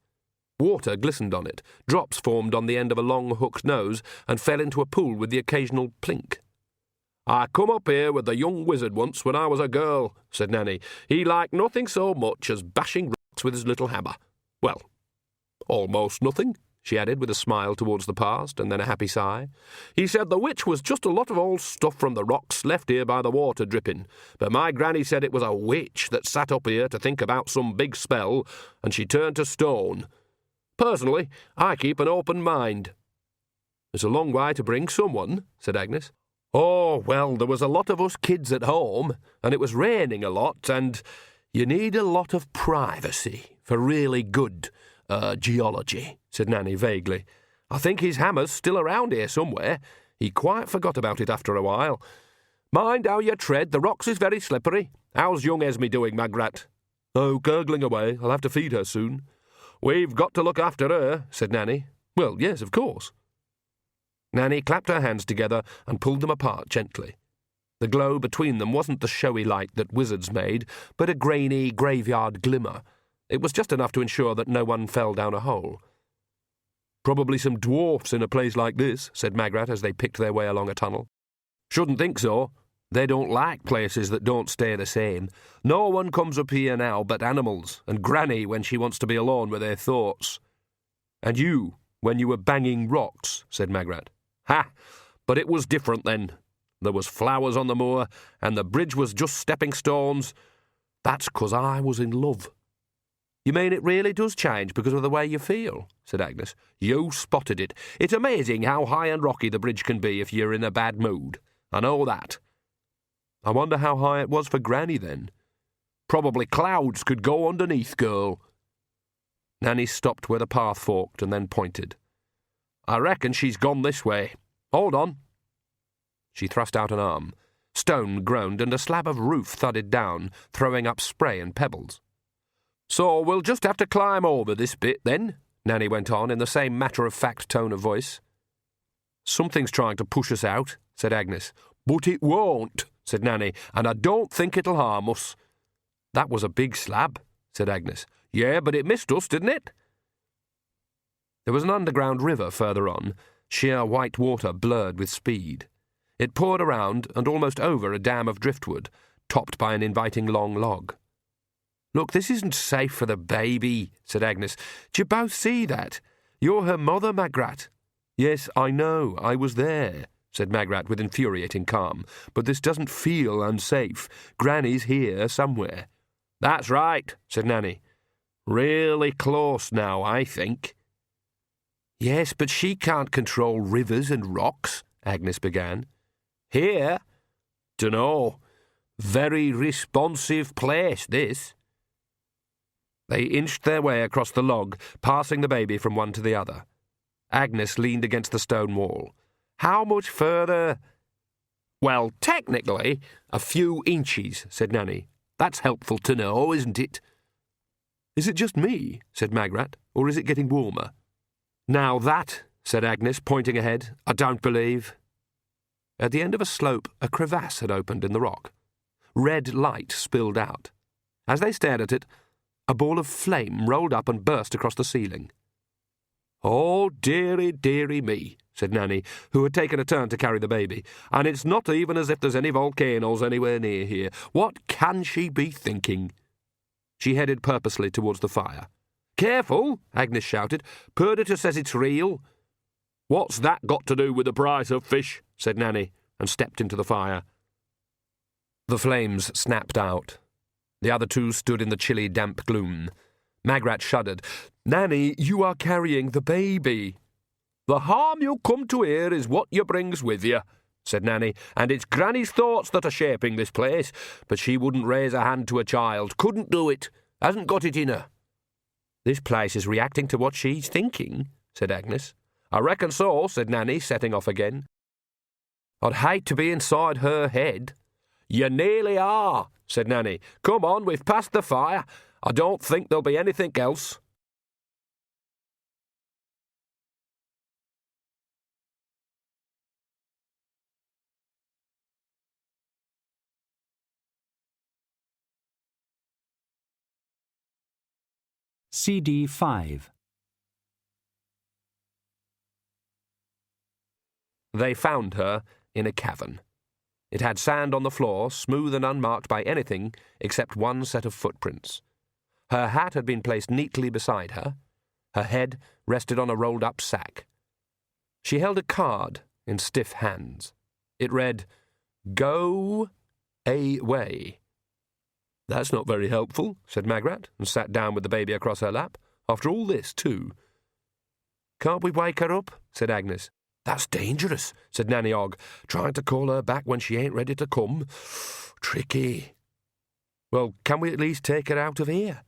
Water glistened on it, drops formed on the end of a long hooked nose, and fell into a pool with the occasional plink. "I come up here with the young wizard once when I was a girl," said Nanny. "He liked nothing so much as bashing rocks with his little hammer. Well, almost nothing," she added with a smile towards the past, and then a happy sigh. "He said the witch was just a lot of old stuff from the rocks left here by the water dripping, but my granny said it was a witch that sat up here to think about some big spell, and she turned to stone. Personally, I keep an open mind." "It's a long way to bring someone," said Agnes. "Oh, well, there was a lot of us kids at home, and it was raining a lot, and you need a lot of privacy for really good geology," said Nanny vaguely. "I think his hammer's still around here somewhere. He quite forgot about it after a while. Mind how you tread, the rocks is very slippery. How's young Esme doing, Magrat?" "Oh, gurgling away. I'll have to feed her soon." "We've got to look after her," said Nanny. "Well, yes, of course." Nanny clapped her hands together and pulled them apart gently. The glow between them wasn't the showy light that wizards made, but a grainy graveyard glimmer. It was just enough to ensure that no one fell down a hole. "Probably some dwarfs in a place like this," said Magrat as they picked their way along a tunnel. "Shouldn't think so. They don't like places that don't stay the same. No one comes up here now but animals, and Granny when she wants to be alone with her thoughts." "And you, when you were banging rocks," said Magrat. "Ha! But it was different then. There was flowers on the moor, and the bridge was just stepping stones. That's 'cause I was in love." "You mean it really does change because of the way you feel?" said Agnes. "You spotted it. It's amazing how high and rocky the bridge can be if you're in a bad mood. I know that." "I wonder how high it was for Granny then." "Probably clouds could go underneath, girl." Nanny stopped where the path forked and then pointed. "I reckon she's gone this way. Hold on." She thrust out an arm. Stone groaned and a slab of roof thudded down, throwing up spray and pebbles. "So we'll just have to climb over this bit, then," Nanny went on in the same matter-of-fact tone of voice. "Something's trying to push us out," said Agnes. "But it won't," said Nanny, and I don't think it'll harm us. That was a big slab, said Agnes. Yeah, but it missed us, didn't it? There was an underground river further on, sheer white water blurred with speed. It poured around and almost over a dam of driftwood, topped by an inviting long log. Look, this isn't safe for the baby, said Agnes. Do you both see that? You're her mother, Magrat. Yes, I know, I was there, said Magrat with infuriating calm, but this doesn't feel unsafe. Granny's here somewhere. That's right, said Nanny. Really close now, I think. Yes, but she can't control rivers and rocks, Agnes began. Here? Dunno. Very responsive place, this. They inched their way across the log, passing the baby from one to the other. Agnes leaned against the stone wall. How much further? Well, technically, a few inches, said Nanny. That's helpful to know, isn't it? Is it just me, said Magrat, or is it getting warmer? Now that, said Agnes, pointing ahead, I don't believe. At the end of a slope, a crevasse had opened in the rock. Red light spilled out. As they stared at it, a ball of flame rolled up and burst across the ceiling. Oh, dearie, dearie me, said Nanny, who had taken a turn to carry the baby, and it's not even as if there's any volcanoes anywhere near here. What can she be thinking? She headed purposely towards the fire. Careful, Agnes shouted. Perdita says it's real. What's that got to do with the price of fish? Said Nanny, and stepped into the fire. The flames snapped out. The other two stood in the chilly, damp gloom. Magrat shuddered. Nanny, you are carrying the baby. The harm you come to here is what you brings with you, said Nanny, and it's Granny's thoughts that are shaping this place, but she wouldn't raise a hand to a child. Couldn't do it. Hasn't got it in her. This place is reacting to what she's thinking, said Agnes. I reckon so, said Nanny, setting off again. I'd hate to be inside her head. You nearly are, said Nanny. Come on, we've passed the fire. I don't think there'll be anything else. CD 5. They found her in a cavern. It had sand on the floor, smooth and unmarked by anything except one set of footprints. Her hat had been placed neatly beside her. Her head rested on a rolled-up sack. She held a card in stiff hands. It read, Go away. That's not very helpful, said Magrat, and sat down with the baby across her lap. After all this, too. Can't we wake her up? Said Agnes. That's dangerous, said Nanny Ogg, trying to call her back when she ain't ready to come. Tricky. Well, can we at least take her out of here?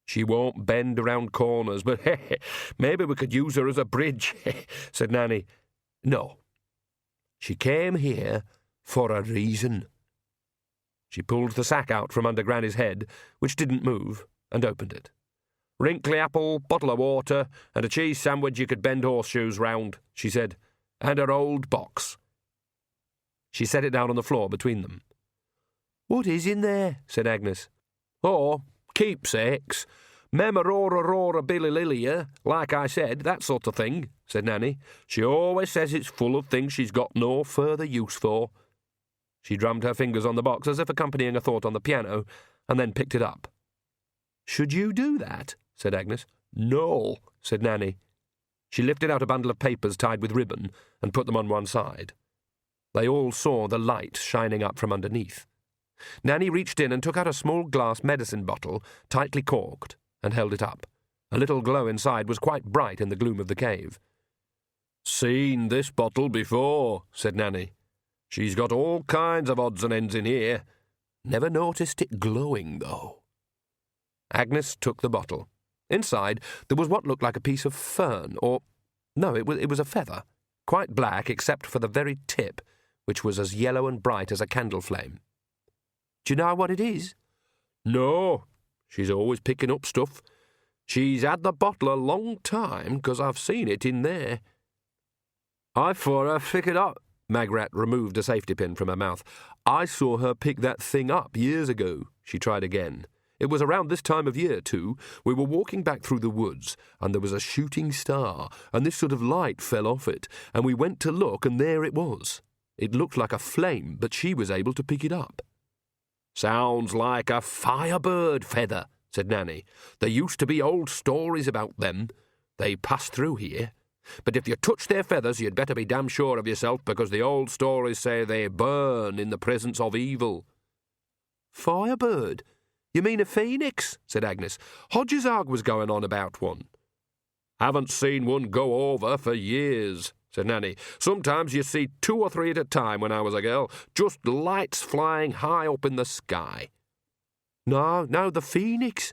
She won't bend around corners, but maybe we could use her as a bridge, said Nanny. No. She came here for a reason. She pulled the sack out from under Granny's head, which didn't move, and opened it. Wrinkly apple, bottle of water, and a cheese sandwich you could bend horseshoes round, she said, and her old box. She set it down on the floor between them. What is in there? Said Agnes. Oh, keepsakes. Memorora Billy Lilia, like I said, that sort of thing, said Nanny. She always says it's full of things she's got no further use for. She drummed her fingers on the box as if accompanying a thought on the piano, and then picked it up. Should you do that? Said Agnes. No, said Nanny. She lifted out a bundle of papers tied with ribbon and put them on one side. They all saw the light shining up from underneath. Nanny reached in and took out a small glass medicine bottle, tightly corked, and held it up. A little glow inside was quite bright in the gloom of the cave. Seen this bottle before, said Nanny. She's got all kinds of odds and ends in here. Never noticed it glowing, though. Agnes took the bottle. Inside, there was what looked like a piece of fern, or... No, it was a feather, quite black except for the very tip, which was as yellow and bright as a candle flame. Do you know what it is? No. She's always picking up stuff. She's had the bottle a long time, 'cause I've seen it in there. I thought I figured out... Magrat removed a safety pin from her mouth. I saw her pick that thing up years ago. She tried again. It was around this time of year, too. We were walking back through the woods, and there was a shooting star, and this sort of light fell off it, and we went to look, and there it was. It looked like a flame, but she was able to pick it up. Sounds like a firebird feather, said Nanny. There used to be old stories about them. They passed through here. But if you touch their feathers, you'd better be damn sure of yourself, because the old stories say they burn in the presence of evil. Firebird? You mean a phoenix? Said Agnes. Hodgesarg was going on about one. Haven't seen one go over for years, said Nanny. Sometimes you see 2 or 3 at a time when I was a girl, just lights flying high up in the sky. No, the phoenix.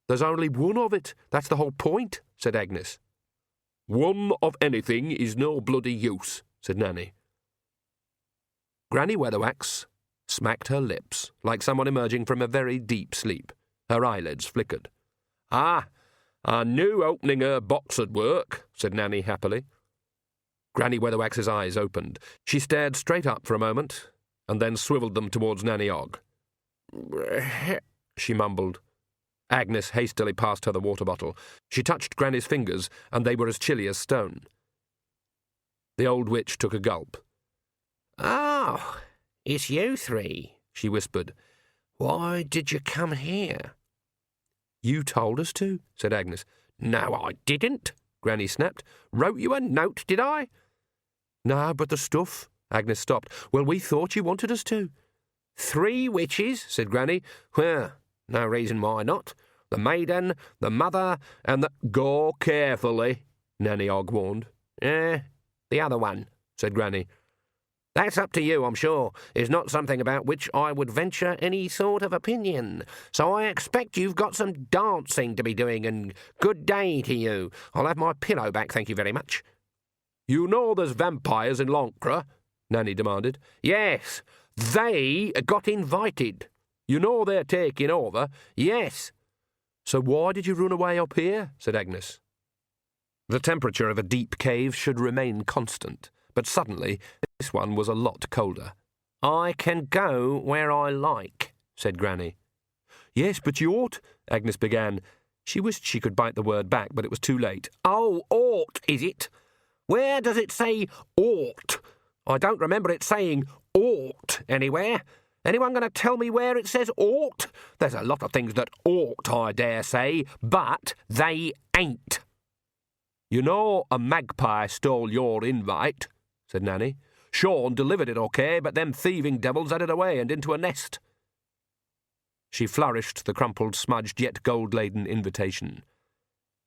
There's only one of it. That's the whole point, said Agnes. One of anything is no bloody use, said Nanny. Granny Weatherwax smacked her lips, like someone emerging from a very deep sleep. Her eyelids flickered. Ah, I knew opening her box would work, said Nanny happily. Granny Weatherwax's eyes opened. She stared straight up for a moment, and then swiveled them towards Nanny Ogg. She mumbled. Agnes hastily passed her the water bottle. She touched Granny's fingers, and they were as chilly as stone. The old witch took a gulp. "Oh, it's you 3, she whispered. "Why did you come here?" "You told us to," said Agnes. "No, I didn't," Granny snapped. "Wrote you a note, did I?" "No, but the stuff." Agnes stopped. "Well, we thought you wanted us to." 3 witches, said Granny. "Well, no reason why not. The maiden, the mother, and the—" "Go carefully," Nanny Ogg warned. The other one," said Granny. "That's up to you, I'm sure. It's not something about which I would venture any sort of opinion. So I expect you've got some dancing to be doing, and good day to you. I'll have my pillow back, thank you very much." "You know there's vampires in Lancre?" Nanny demanded. "Yes, they got invited." "You know they're taking over?" "Yes." "So why did you run away up here?" said Agnes. The temperature of a deep cave should remain constant, but suddenly this one was a lot colder. "I can go where I like," said Granny. "Yes, but you ought," Agnes began. She wished she could bite the word back, but it was too late. "Oh, ought, is it? Where does it say ought? I don't remember it saying ought anywhere. Anyone going to tell me where it says ought? There's a lot of things that ought, I dare say, but they ain't." "You know a magpie stole your invite," said Nanny. "Sean delivered it okay, but them thieving devils had it away and into a nest." She flourished the crumpled, smudged, yet gold-laden invitation.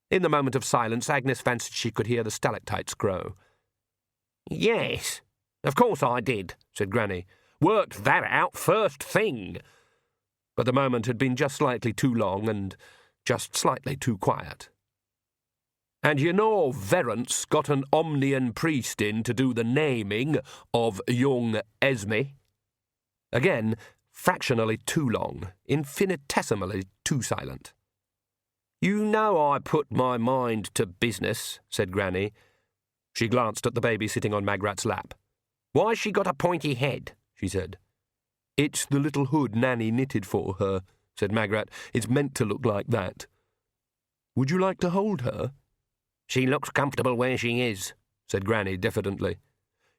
In the moment of silence, Agnes fancied she could hear the stalactites grow. "Yes, of course I did," said Granny. "Worked that out first thing." But the moment had been just slightly too long and just slightly too quiet. "And you know Verence got an Omnian priest in to do the naming of young Esme?" Again, fractionally too long, infinitesimally too silent. "You know I put my mind to business," said Granny. She glanced at the baby sitting on Magrat's lap. "Why's she got a pointy head?" she said. "It's the little hood Nanny knitted for her," said Magrat. "It's meant to look like that. Would you like to hold her?" "She looks comfortable where she is," said Granny diffidently.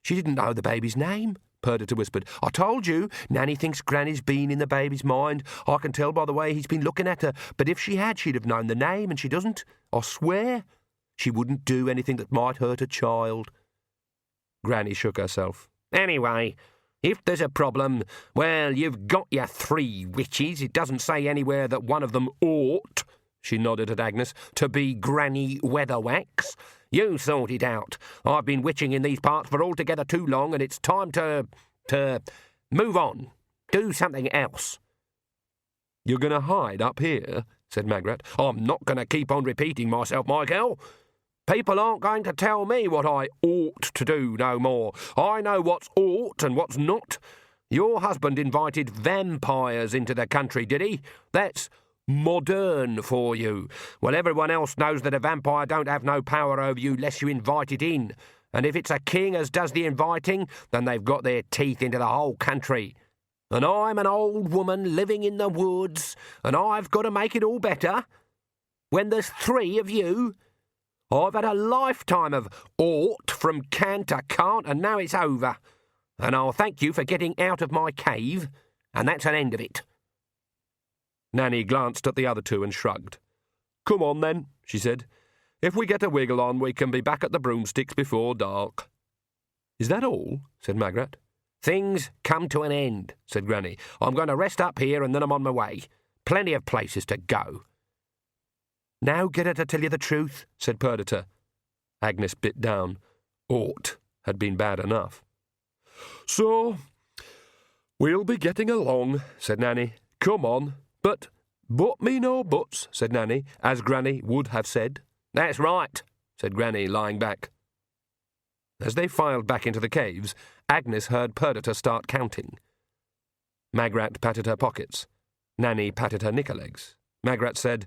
"She didn't know the baby's name," Perdita whispered. "I told you, Nanny thinks Granny's been in the baby's mind. I can tell by the way he's been looking at her. But if she had, she'd have known the name, and she doesn't. I swear. She wouldn't do anything that might hurt a child." Granny shook herself. "Anyway, if there's a problem, well, you've got your 3 witches. It doesn't say anywhere that one of them ought," she nodded at Agnes, "to be Granny Weatherwax. You sort it out. I've been witching in these parts for altogether too long, and it's time to move on. Do something else." "You're going to hide up here?" said Magrat. "I'm not going to keep on repeating myself, Michael. People aren't going to tell me what I ought to do no more. I know what's ought and what's not. Your husband invited vampires into the country, did he? That's modern for you. Well, everyone else knows that a vampire don't have no power over you less you invite it in. And if it's a king as does the inviting, then they've got their teeth into the whole country. And I'm an old woman living in the woods, and I've got to make it all better. When there's 3 of you, I've had a lifetime of ought from can to can't, and now it's over. And I'll thank you for getting out of my cave, and that's an end of it. Nanny glanced at the other 2 and shrugged. Come on, then, she said. If we get a wiggle on, we can be back at the broomsticks before dark. Is that all? Said Magrat. Things come to an end, said Granny. I'm going to rest up here and then I'm on my way. Plenty of places to go. Now get her to tell you the truth, said Perdita. Agnes bit down. Ought had been bad enough. So, we'll be getting along, said Nanny. Come on. But me no buts, said Nanny, as Granny would have said. That's right, said Granny, lying back. As they filed back into the caves, Agnes heard Perdita start counting. Magrat patted her pockets. Nanny patted her knicker-legs. Magrat said,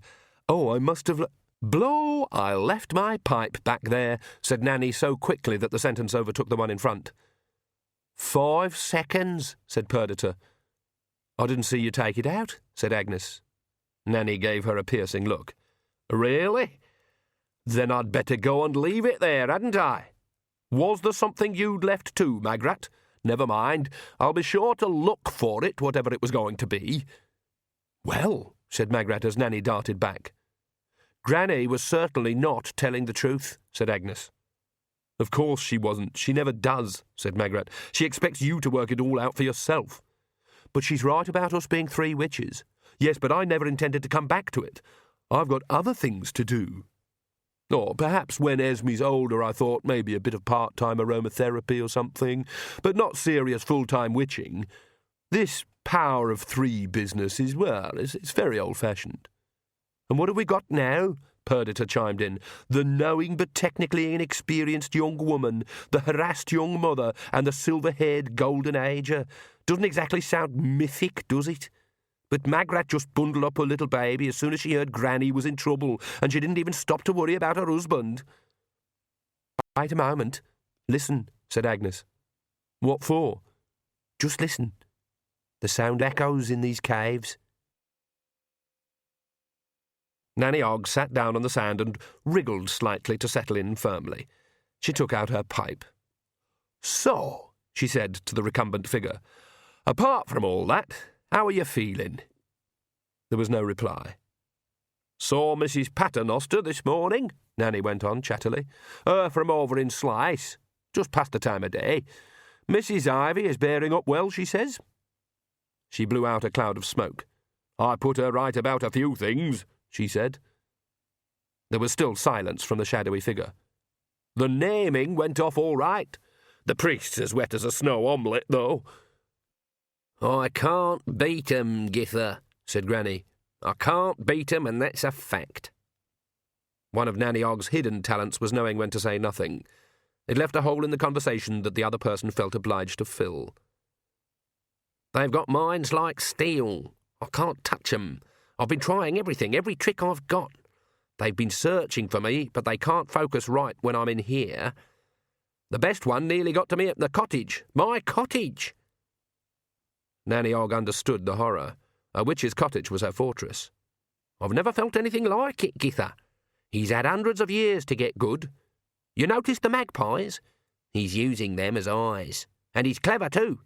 Oh, I must have... Blow, I left my pipe back there, said Nanny so quickly that the sentence overtook the one in front. 5 seconds, said Perdita. I didn't see you take it out, said Agnes. Nanny gave her a piercing look. Really? Then I'd better go and leave it there, hadn't I? Was there something you'd left too, Magrat? Never mind. I'll be sure to look for it, whatever it was going to be. Well, said Magrat as Nanny darted back. Granny was certainly not telling the truth, said Agnes. Of course she wasn't. She never does, said Magrat. She expects you to work it all out for yourself. But she's right about us being 3 witches. Yes, but I never intended to come back to it. I've got other things to do. Or perhaps when Esme's older I thought maybe a bit of part-time aromatherapy or something, but not serious full-time witching. This power of 3 business is, well, it's very old-fashioned. And what have we got now? Perdita chimed in. The knowing but technically inexperienced young woman, the harassed young mother, and the silver-haired golden ager. Doesn't exactly sound mythic, does it? But Magrat just bundled up her little baby as soon as she heard Granny was in trouble, and she didn't even stop to worry about her husband. Wait a moment. Listen, said Agnes. What for? Just listen. The sound echoes in these caves. Nanny Ogg sat down on the sand and wriggled slightly to settle in firmly. She took out her pipe. So, she said to the recumbent figure, apart from all that, how are you feeling? There was no reply. Saw Mrs. Paternoster this morning, Nanny went on chattily. Her from over in Slice, just past the time of day. Mrs. Ivy is bearing up well, she says. She blew out a cloud of smoke. I put her right about a few things, she said. There was still silence from the shadowy figure. The naming went off all right. The priest's as wet as a snow omelette, though. I can't beat 'em, Githa, said Granny. I can't beat 'em, and that's a fact. One of Nanny Ogg's hidden talents was knowing when to say nothing. It left a hole in the conversation that the other person felt obliged to fill. They've got minds like steel. I can't touch 'em. I've been trying everything, every trick I've got. They've been searching for me, but they can't focus right when I'm in here. The best one nearly got to me at the cottage. My cottage! Nanny Ogg understood the horror. A witch's cottage was her fortress. I've never felt anything like it, Githa. He's had hundreds of years to get good. You notice the magpies? He's using them as eyes. And he's clever too.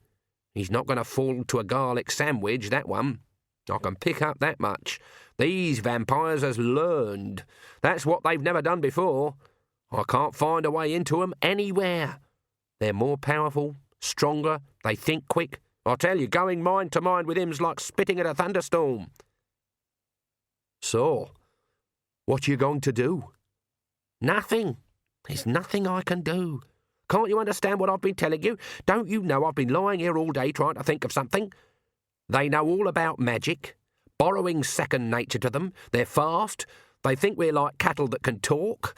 He's not going to fall to a garlic sandwich, that one. I can pick up that much. These vampires has learned. That's what they've never done before. I can't find a way into 'em anywhere. They're more powerful, stronger, they think quick. I tell you, going mind to mind with him's like spitting at a thunderstorm. So, what are you going to do? Nothing. There's nothing I can do. Can't you understand what I've been telling you? Don't you know I've been lying here all day trying to think of something? They know all about magic. Borrowing's second nature to them. They're fast. They think we're like cattle that can talk.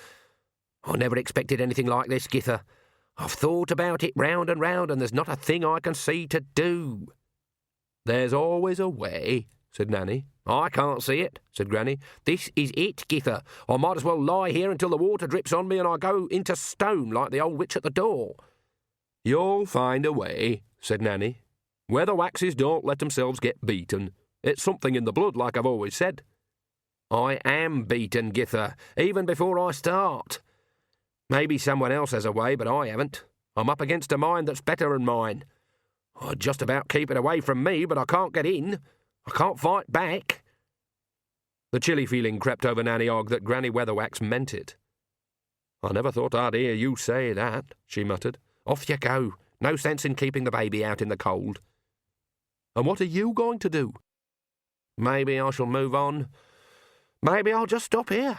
I never expected anything like this, Githa. I've thought about it round, and there's not a thing I can see to do. There's always a way, said Nanny, I can't see it, said Granny. This is it, Gither. I might as well lie here until the water drips on me and I go into stone like the old witch at the door. You'll find a way, said Nanny. Weatherwaxes don't let themselves get beaten. It's something in the blood, like I've always said. I am beaten, Gither, even before I start. Maybe someone else has a way, but I haven't. I'm up against a mind that's better than mine. I'd just about keep it away from me, but I can't get in. I can't fight back. The chilly feeling crept over Nanny Ogg that Granny Weatherwax meant it. I never thought I'd hear you say that, she muttered. Off you go. No sense in keeping the baby out in the cold. And what are you going to do? Maybe I shall move on. Maybe I'll just stop here.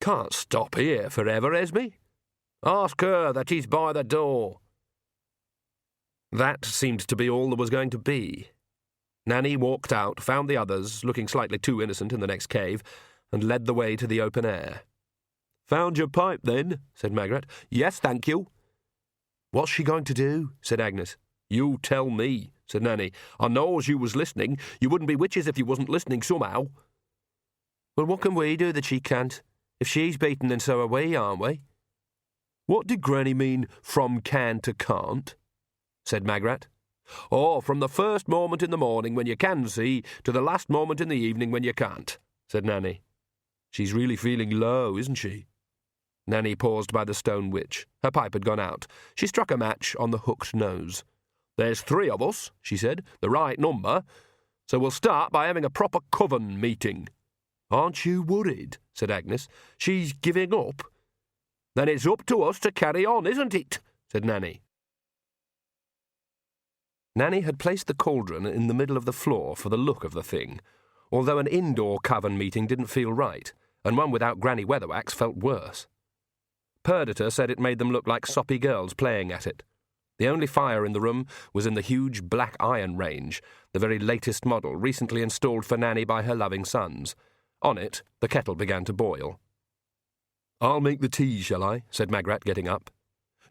Can't stop here forever, Esme. Ask her that she's by the door. That seemed to be all there was going to be. Nanny walked out, found the others, looking slightly too innocent in the next cave, and led the way to the open air. "Found your pipe, then?" said Margaret. "Yes, thank you." "What's she going to do?" said Agnes. "You tell me," said Nanny. "I knows you was listening. You wouldn't be witches if you wasn't listening somehow." "Well, what can we do that she can't? If she's beaten, then so are we, aren't we?" "What did Granny mean, from can to can't?" said Margaret. "Oh, from the first moment in the morning when you can see to the last moment in the evening when you can't," said Nanny. "She's really feeling low, isn't she?" Nanny paused by the stone witch. Her pipe had gone out. She struck a match on the hooked nose. "There's 3 of us," she said, "the right number, so we'll start by having a proper coven meeting." "Aren't you worried?" said Agnes. "She's giving up." "Then it's up to us to carry on, isn't it?" said Nanny. Nanny had placed the cauldron in the middle of the floor for the look of the thing, although an indoor coven meeting didn't feel right, and one without Granny Weatherwax felt worse. Perdita said it made them look like soppy girls playing at it. The only fire in the room was in the huge black iron range, the very latest model recently installed for Nanny by her loving sons. On it, the kettle began to boil. "I'll make the tea, shall I?" said Margaret, getting up.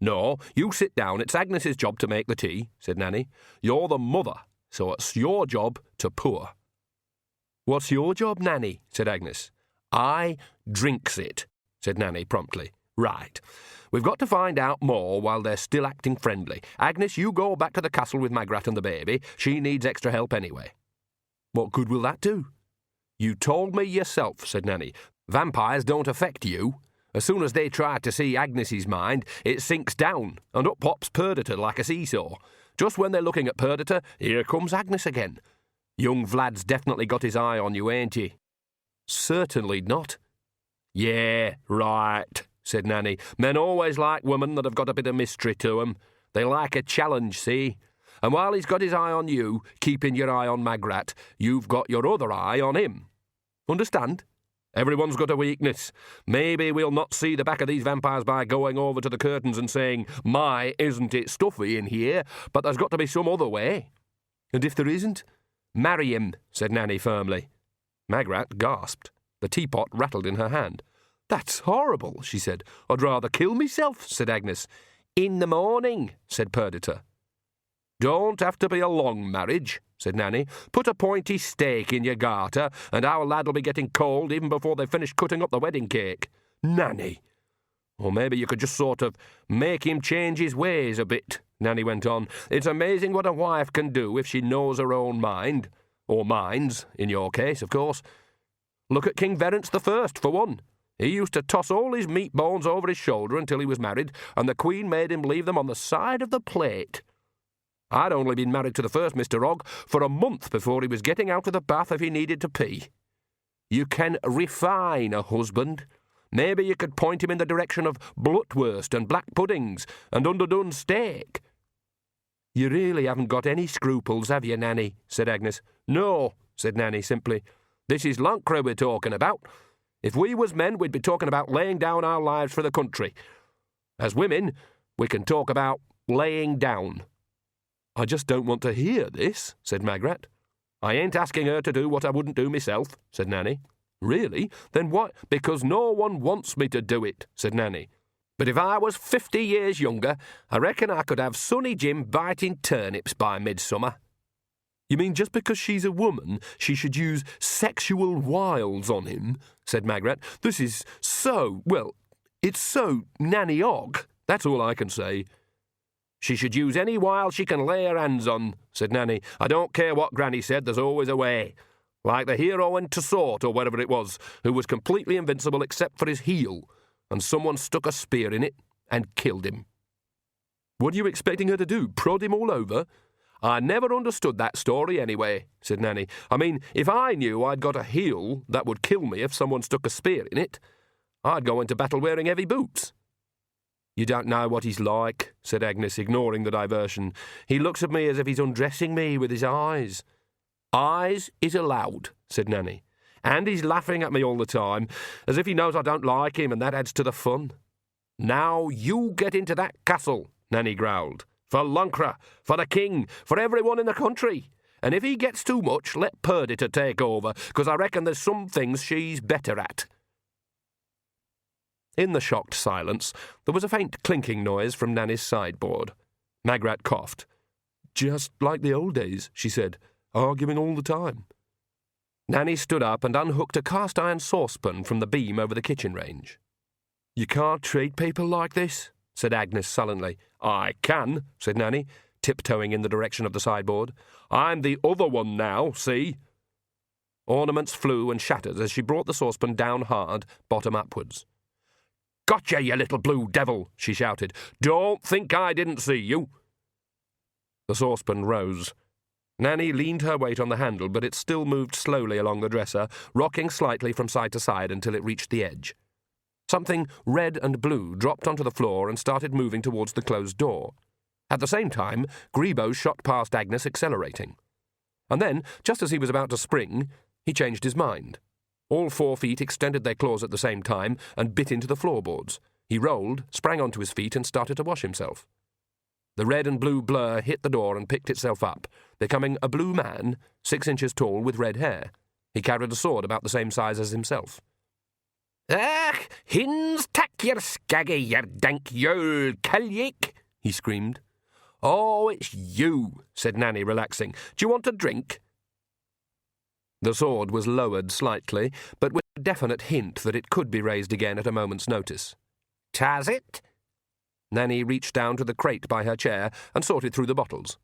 "No, you sit down. It's Agnes's job to make the tea," said Nanny. "You're the mother, so it's your job to pour." "What's your job, Nanny?" said Agnes. "I drinks it," said Nanny promptly. "Right. We've got to find out more while they're still acting friendly. Agnes, you go back to the castle with Margaret and the baby. She needs extra help anyway." "What good will that do?" "You told me yourself," said Nanny. "Vampires don't affect you. As soon as they try to see Agnes's mind, it sinks down, and up pops Perdita like a seesaw. Just when they're looking at Perdita, here comes Agnes again. Young Vlad's definitely got his eye on you, ain't he?" "Certainly not." "Yeah, right," said Nanny. "Men always like women that have got a bit of mystery to 'em. They like a challenge, see? And while he's got his eye on you, keeping your eye on Margaret, you've got your other eye on him. Understand? Everyone's got a weakness. Maybe we'll not see the back of these vampires by going over to the curtains and saying, 'My, isn't it stuffy in here?' But there's got to be some other way." "And if there isn't?" "Marry him," said Nanny firmly. Margaret gasped. The teapot rattled in her hand. "That's horrible," she said. "I'd rather kill myself," said Agnes. "In the morning," said Perdita. "Don't have to be a long marriage," said Nanny. "Put a pointy stake in your garter, and our lad'll be getting cold even before they've finished cutting up the wedding cake." "Nanny!" "Or maybe you could just sort of make him change his ways a bit," Nanny went on. "It's amazing what a wife can do if she knows her own mind. Or minds, in your case, of course. Look at King Verence the First, for one. He used to toss all his meat bones over his shoulder until he was married, and the Queen made him leave them on the side of the plate. I'd only been married to the first Mr. Ogg for a month before he was getting out of the bath if he needed to pee. You can refine a husband. Maybe you could point him in the direction of blutwurst and black puddings and underdone steak." "You really haven't got any scruples, have you, Nanny?" said Agnes. "No," said Nanny simply. "This is Lancre we're talking about. If we was men, we'd be talking about laying down our lives for the country. As women, we can talk about laying down." "I just don't want to hear this," said Margaret. "I ain't asking her to do what I wouldn't do myself," said Nanny. "Really? Then what?" "Because no one wants me to do it," said Nanny. "But if I was 50 years younger, I reckon I could have Sonny Jim biting turnips by midsummer." You mean just because she's a woman, she should use sexual wiles on him? Said Magrat. This is so, well, it's so Nanny Og. That's all I can say. She should use any wile she can lay her hands on, said Nanny. I don't care what Granny said, there's always a way. Like the hero in Tissot, or whatever it was, who was completely invincible except for his heel, and someone stuck a spear in it and killed him. What are you expecting her to do, prod him all over? I never understood that story anyway, said Nanny. I mean, if I knew I'd got a heel that would kill me if someone stuck a spear in it, I'd go into battle wearing heavy boots. You don't know what he's like, said Agnes, ignoring the diversion. He looks at me as if he's undressing me with his eyes. Eyes is allowed, said Nanny. And he's laughing at me all the time, as if he knows I don't like him, and that adds to the fun. Now you get into that castle, Nanny growled. For Lancre, for the king, for everyone in the country. And if he gets too much, let Perdita take over, because I reckon there's some things she's better at. In the shocked silence, there was a faint clinking noise from Nanny's sideboard. Magrat coughed. Just like the old days, she said, arguing all the time. Nanny stood up and unhooked a cast-iron saucepan from the beam over the kitchen range. You can't treat people like this, said Agnes sullenly. I can, said Nanny, tiptoeing in the direction of the sideboard. I'm the other one now, see? Ornaments flew and shattered as she brought the saucepan down hard, bottom upwards. Gotcha, you little blue devil, she shouted. Don't think I didn't see you. The saucepan rose. Nanny leaned her weight on the handle, but it still moved slowly along the dresser, rocking slightly from side to side until it reached the edge. Something red and blue dropped onto the floor and started moving towards the closed door. At the same time, Grebo shot past Agnes, accelerating. And then, just as he was about to spring, he changed his mind. All 4 feet extended their claws at the same time and bit into the floorboards. He rolled, sprang onto his feet, and started to wash himself. The red and blue blur hit the door and picked itself up, becoming a blue man, 6 inches tall, with red hair. He carried a sword about the same size as himself. "Ach, hins tak your skaggy, your dank youl kalyik," he screamed. "Oh, it's you," said Nanny, relaxing. "Do you want a drink?" The sword was lowered slightly, but with a definite hint that it could be raised again at a moment's notice. "Tas it?" Nanny reached down to the crate by her chair and sorted through the bottles.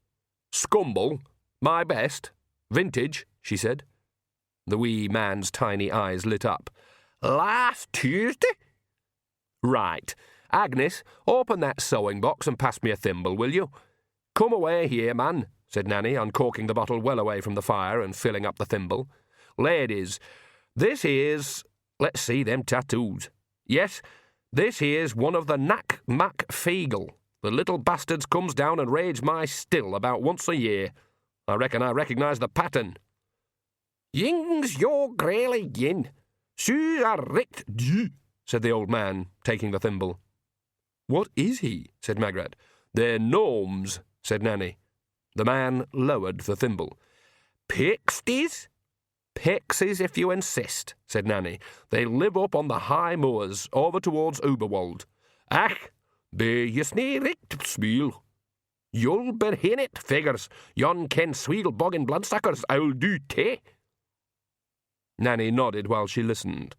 "Scumble, my best, vintage," she said. The wee man's tiny eyes lit up. "Last Tuesday?" "Right. Agnes, open that sewing box and pass me a thimble, will you?" "Come away here, man," said Nanny, uncorking the bottle well away from the fire and filling up the thimble. "Ladies, this here's... let's see them tattoos. Yes, this here's one of the Knack Mac Feegle. The little bastards comes down and raids my still about once a year. I reckon I recognise the pattern." "Yings your grely yin. Su are richt du," said the old man, taking the thimble. "What is he?" said Magrat. "They're gnomes," said Nanny. The man lowered the thimble. "Pixies?" "Pixies, if you insist," said Nanny. "They live up on the high moors, over towards Uberwald. Ach, be je snie richt spiel. You'll begin it, figures. Yon ken swiel boggin bloodsuckers, I'll do te." Nanny nodded while she listened.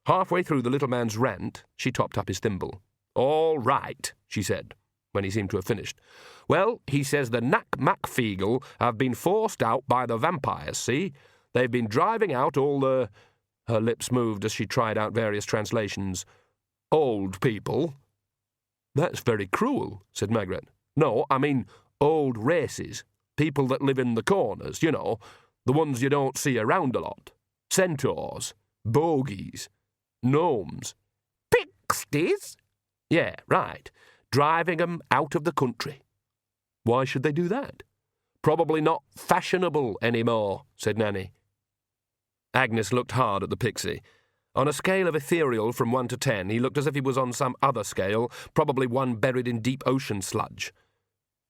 Halfway through the little man's rant, she topped up his thimble. "All right," she said, when he seemed to have finished. "Well, he says the Knack Mac Feegle have been forced out by the vampires, see? They've been driving out all the..." Her lips moved as she tried out various translations. "Old people." "That's very cruel," said Magrat. "No, I mean old races. People that live in the corners, you know. The ones you don't see around a lot. Centaurs. Bogies. Gnomes." "Pixies?" "Yeah, right. Driving 'em out of the country." "Why should they do that?" "Probably not fashionable anymore," said Nanny. Agnes looked hard at the pixie. On a scale of ethereal from 1 to 10, he looked as if he was on some other scale, probably one buried in deep ocean sludge.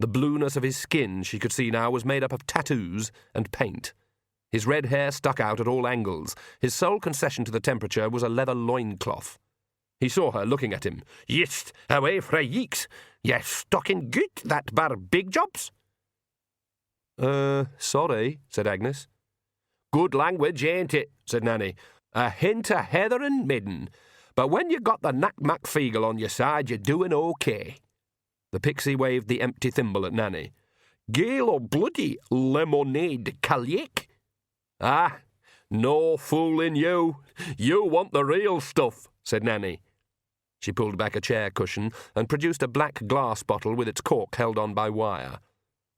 The blueness of his skin, she could see now, was made up of tattoos and paint. His red hair stuck out at all angles. His sole concession to the temperature was a leather loincloth. He saw her looking at him. "Yist, away fra yeeks. Ye stocking good, that bar big jobs." Sorry, said Agnes. Good language, ain't it? Said Nanny. A hint of heather and midden. But when you got the knack-mack-feegle on your side, you're doing okay. The pixie waved the empty thimble at Nanny. Gale or bloody lemonade calique? Ah, no fooling you. You want the real stuff, said Nanny. She pulled back a chair cushion and produced a black glass bottle with its cork held on by wire.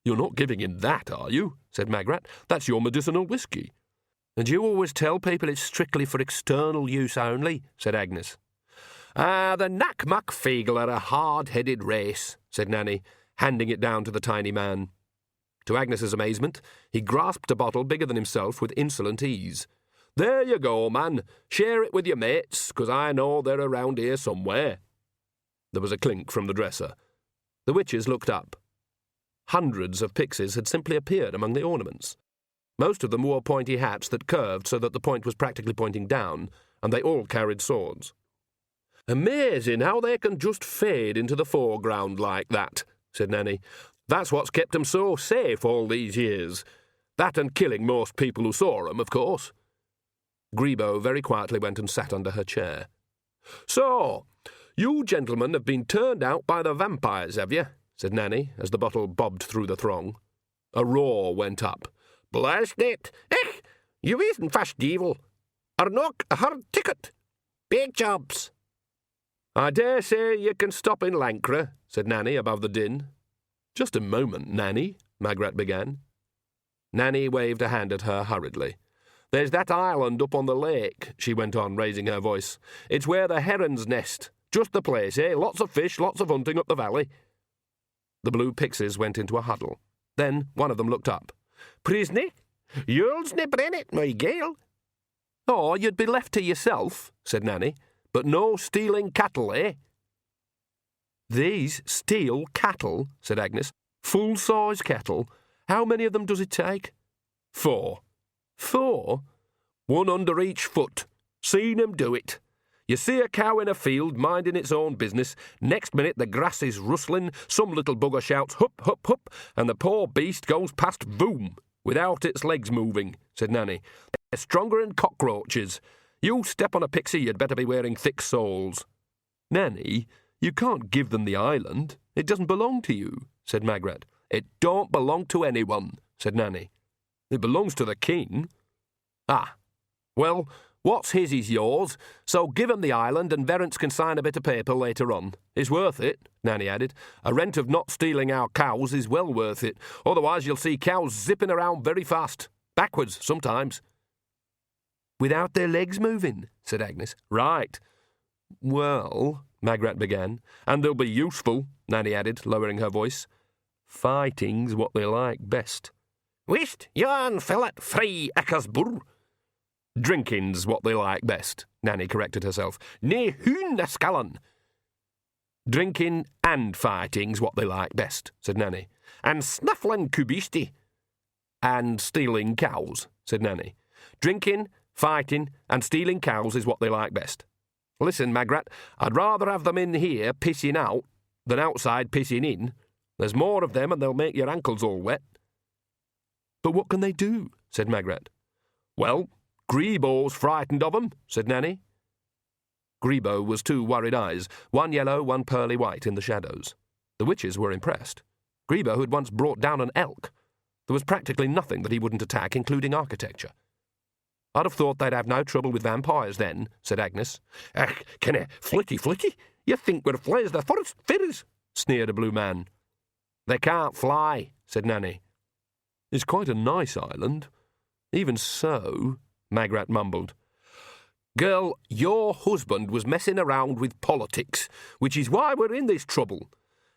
You're not giving him that, are you? Said Magrat. That's your medicinal whisky. And you always tell people it's strictly for external use only, said Agnes. The knack-mack-feegle are a hard-headed race, said Nanny, handing it down to the tiny man. To Agnes's amazement, he grasped a bottle bigger than himself with insolent ease. There you go, man. Share it with your mates, 'cause I know they're around here somewhere. There was a clink from the dresser. The witches looked up. Hundreds of pixies had simply appeared among the ornaments. Most of them wore pointy hats that curved so that the point was practically pointing down, and they all carried swords. Amazing how they can just fade into the foreground like that, said Nanny. That's what's kept 'em so safe all these years. That and killing most people who saw 'em, of course. Grebo very quietly went and sat under her chair. So, you gentlemen have been turned out by the vampires, have you? Said Nanny, as the bottle bobbed through the throng. A roar went up. Blast it! You isn't fast evil. Knock a hard ticket. Big jobs. I dare say you can stop in Lancre, said Nanny above the din. Just a moment, Nanny, Magrat began. Nanny waved a hand at her hurriedly. There's that island up on the lake, she went on, raising her voice. It's where the herons nest. Just the place, eh? Lots of fish, lots of hunting up the valley. The blue pixies went into a huddle. Then one of them looked up. Prisny? You'll's nae brin it, my gale. Oh, you'd be left to yourself, said Nanny. But no stealing cattle, eh? These steal cattle, said Agnes. Full-size cattle. How many of them does it take? 4. 4? 1 under each foot. Seen 'em do it. You see a cow in a field minding its own business. Next minute the grass is rustling, some little bugger shouts hup, hup, hup, and the poor beast goes past boom, without its legs moving, said Nanny. They're stronger than cockroaches. You step on a pixie, you'd better be wearing thick soles. Nanny, you can't give them the island. It doesn't belong to you, said Magrat. It don't belong to anyone, said Nanny. It belongs to the king. Ah, well, what's his is yours, so give him the island and Verence can sign a bit of paper later on. It's worth it, Nanny added. A rent of not stealing our cows is well worth it. Otherwise you'll see cows zipping around very fast. Backwards, sometimes. Without their legs moving, said Agnes. Right. Well, Magrat began. And they'll be useful, Nanny added, lowering her voice. Fighting's what they like best. Whisht, yon fillet free Eckersburg. Drinking's what they like best, Nanny corrected herself. Ne hoon na scallan. Drinking and fighting's what they like best, said Nanny. And snuffling cubisti. And stealing cows, said Nanny. Drinking, fighting, and stealing cows is what they like best. Listen, Magrat, I'd rather have them in here pissing out than outside pissing in. There's more of them and they'll make your ankles all wet. But what can they do? Said Magrat. Well, Grebo's frightened of 'em, said Nanny. Grebo was 2 worried eyes, one yellow, one pearly white in the shadows. The witches were impressed. Grebo had once brought down an elk. There was practically nothing that he wouldn't attack, including architecture. I'd have thought they'd have no trouble with vampires then, said Agnes. Kinda flitty? You think we're flies the forest fairies? Sneered a blue man. They can't fly, said Nanny. It's quite a nice island. Even so, Magrat mumbled. Girl, your husband was messing around with politics, which is why we're in this trouble.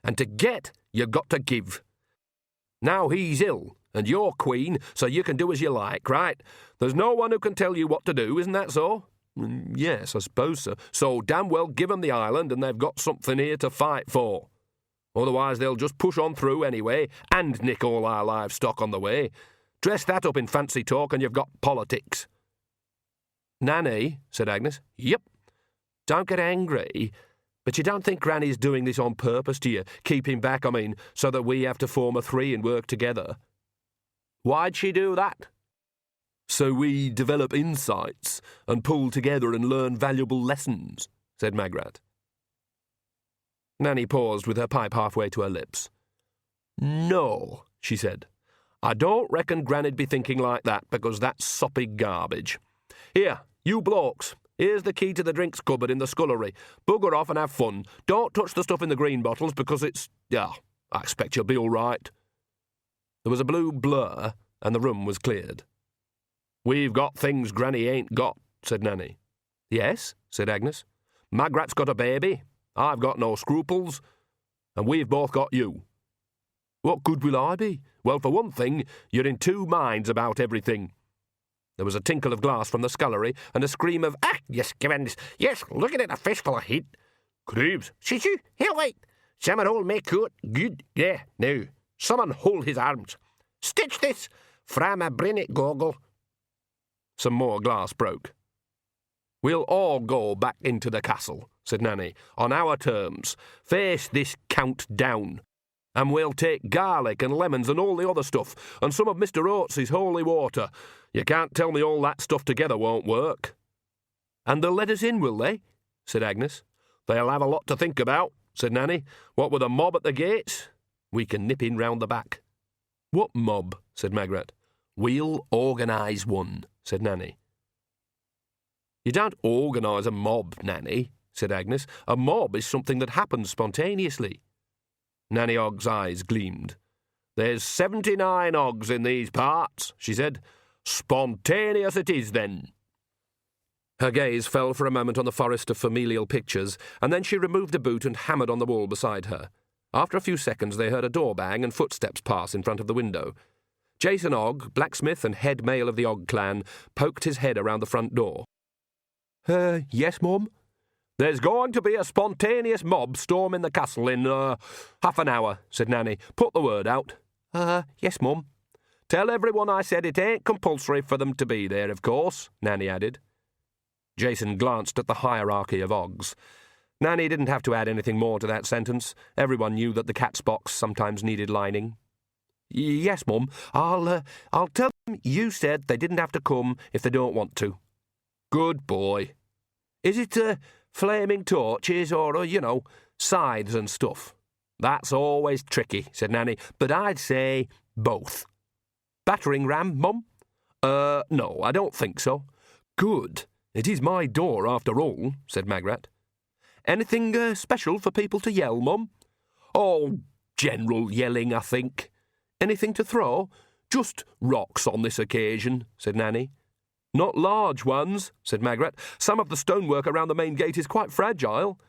And to get, you got to give. Now he's ill, and you're queen, so you can do as you like, right? There's no one who can tell you what to do, isn't that so? Yes, I suppose so. So damn well give 'em the island and they've got something here to fight for. Otherwise they'll just push on through anyway and nick all our livestock on the way. Dress that up in fancy talk and you've got politics. Nanny, said Agnes. Yep. Don't get angry, but you don't think Granny's doing this on purpose to you, keeping back, so that we have to form a 3 and work together? Why'd she do that? So we develop insights and pull together and learn valuable lessons, said Magrat. Nanny paused with her pipe halfway to her lips. No, she said. I don't reckon Granny'd be thinking like that, because that's soppy garbage. Here, you blokes, here's the key to the drinks cupboard in the scullery. Bugger off and have fun. Don't touch the stuff in the green bottles, because it's... I expect you'll be all right. There was a blue blur, and the room was cleared. We've got things Granny ain't got, said Nanny. Yes, said Agnes. Magrat's got a baby. I've got no scruples. And we've both got you. What good will I be? Well, for one thing, you're in two minds about everything. There was a tinkle of glass from the scullery and a scream of, "Ah, yes, Givens. Yes, look at it, a fistful of heat. Creeps. Shoo, he'll wait. Someone hold me coat. Good. Yeah, now. Someone hold his arms. Stitch this. From a brinnet goggle." Some more glass broke. "We'll all go back into the castle," said Nanny, "on our terms. Face this Count down. And we'll take garlic and lemons and all the other stuff, and some of Mr. Oates's holy water. You can't tell me all that stuff together won't work." "And they'll let us in, will they?" said Agnes. "They'll have a lot to think about," said Nanny. "What with a mob at the gates? We can nip in round the back." "What mob?" said Magrat. "We'll organise one," said Nanny. "You don't organise a mob, Nanny," said Agnes. "A mob is something that happens spontaneously." Nanny Ogg's eyes gleamed. "There's 79 Oggs in these parts," she said. "Spontaneous it is, then." Her gaze fell for a moment on the forest of familial pictures, and then she removed a boot and hammered on the wall beside her. After a few seconds they heard a door bang and footsteps pass in front of the window. Jason Ogg, blacksmith and head male of the Ogg clan, poked his head around the front door. Yes, Mum?" "There's going to be a spontaneous mob storming the castle in, half an hour," said Nanny. "Put the word out." Yes, Mum." "Tell everyone I said it ain't compulsory for them to be there, of course," Nanny added. Jason glanced at the hierarchy of Oggs. Nanny didn't have to add anything more to that sentence. Everyone knew that the cat's box sometimes needed lining. "Yes, Mum. I'll tell them you said they didn't have to come if they don't want to." "Good boy." "Is it, flaming torches or, scythes and stuff?" "That's always tricky," said Nanny, "but I'd say both." "Battering ram, Mum?" No, I don't think so." "Good. It is my door, after all," said Magrat. "Anything special for people to yell, Mum?" "Oh, general yelling, I think." "Anything to throw?" "Just rocks on this occasion," said Nanny. "Not large ones," said Magrat. "Some of the stonework around the main gate is quite fragile."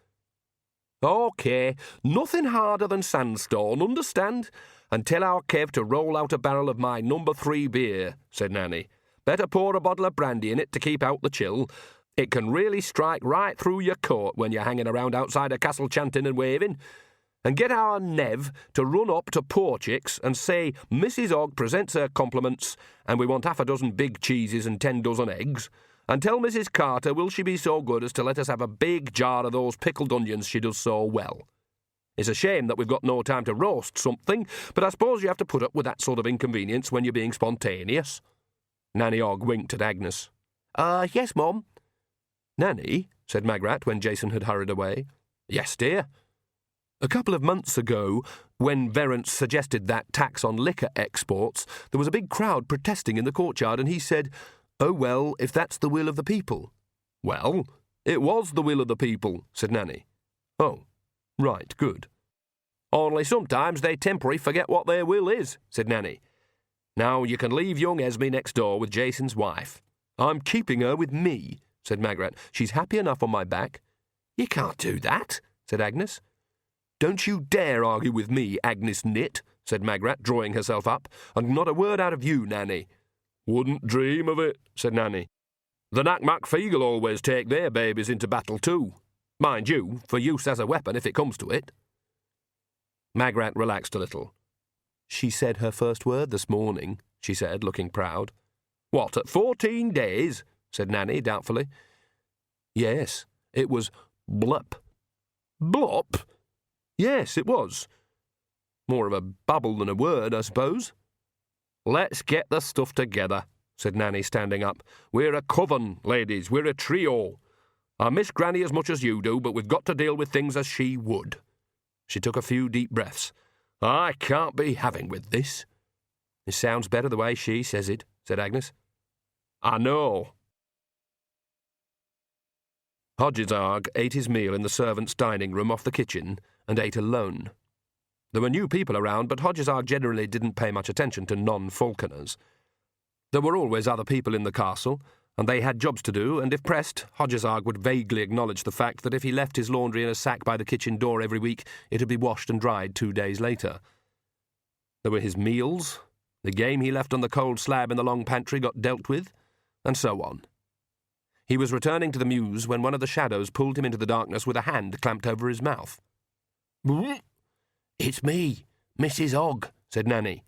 "OK, nothing harder than sandstone, understand? And tell our Kev to roll out a barrel of my No. 3 beer," said Nanny. "Better pour a bottle of brandy in it to keep out the chill. It can really strike right through your coat when you're hanging around outside a castle chanting and waving. And get our Nev to run up to Porchicks and say Mrs. Ogg presents her compliments and we want half a dozen big cheeses and 10 dozen eggs. And tell Mrs. Carter will she be so good as to let us have a big jar of those pickled onions she does so well. It's a shame that we've got no time to roast something, but I suppose you have to put up with that sort of inconvenience when you're being spontaneous." Nanny Ogg winked at Agnes. Yes, Mum." "Nanny," said Magrat when Jason had hurried away. "Yes, dear." "A couple of months ago, when Verence suggested that tax on liquor exports, there was a big crowd protesting in the courtyard, and he said, 'Oh, well, if that's the will of the people.'" "Well, it was the will of the people," said Nanny. "Oh, right, good." "Only sometimes they temporary forget what their will is," said Nanny. "Now you can leave young Esme next door with Jason's wife." "I'm keeping her with me," said Magrat. "She's happy enough on my back." "You can't do that," said Agnes. "Don't you dare argue with me, Agnes Nit," said Magrat, drawing herself up. "And not a word out of you, Nanny." "Wouldn't dream of it," said Nanny. "The Nac-Mac-Feegle always take their babies into battle too. Mind you, for use as a weapon if it comes to it." Magrat relaxed a little. "She said her first word this morning," she said, looking proud. "What, at 14 days?" said Nanny doubtfully. "Yes, it was blup." "Blup?" "Yes, it was. More of a bubble than a word, I suppose." Let's get the stuff together, said Nanny, standing up. We're a coven, ladies, we're a trio. I miss Granny as much as you do, but we've got to deal with things as she would. She took a few deep breaths. I can't be having with this. It sounds better the way she says it, said Agnes. I know. Hodgesarg ate his meal in the servants' dining room off the kitchen and ate alone. There were new people around, but Hodgesarg generally didn't pay much attention to non-falconers. There were always other people in the castle, and they had jobs to do, and if pressed, Hodgesarg would vaguely acknowledge the fact that if he left his laundry in a sack by the kitchen door every week, it would be washed and dried 2 days later. There were his meals, the game he left on the cold slab in the long pantry got dealt with, and so on. He was returning to the mews when one of the shadows pulled him into the darkness with a hand clamped over his mouth. "It's me, Mrs. Ogg," said Nanny.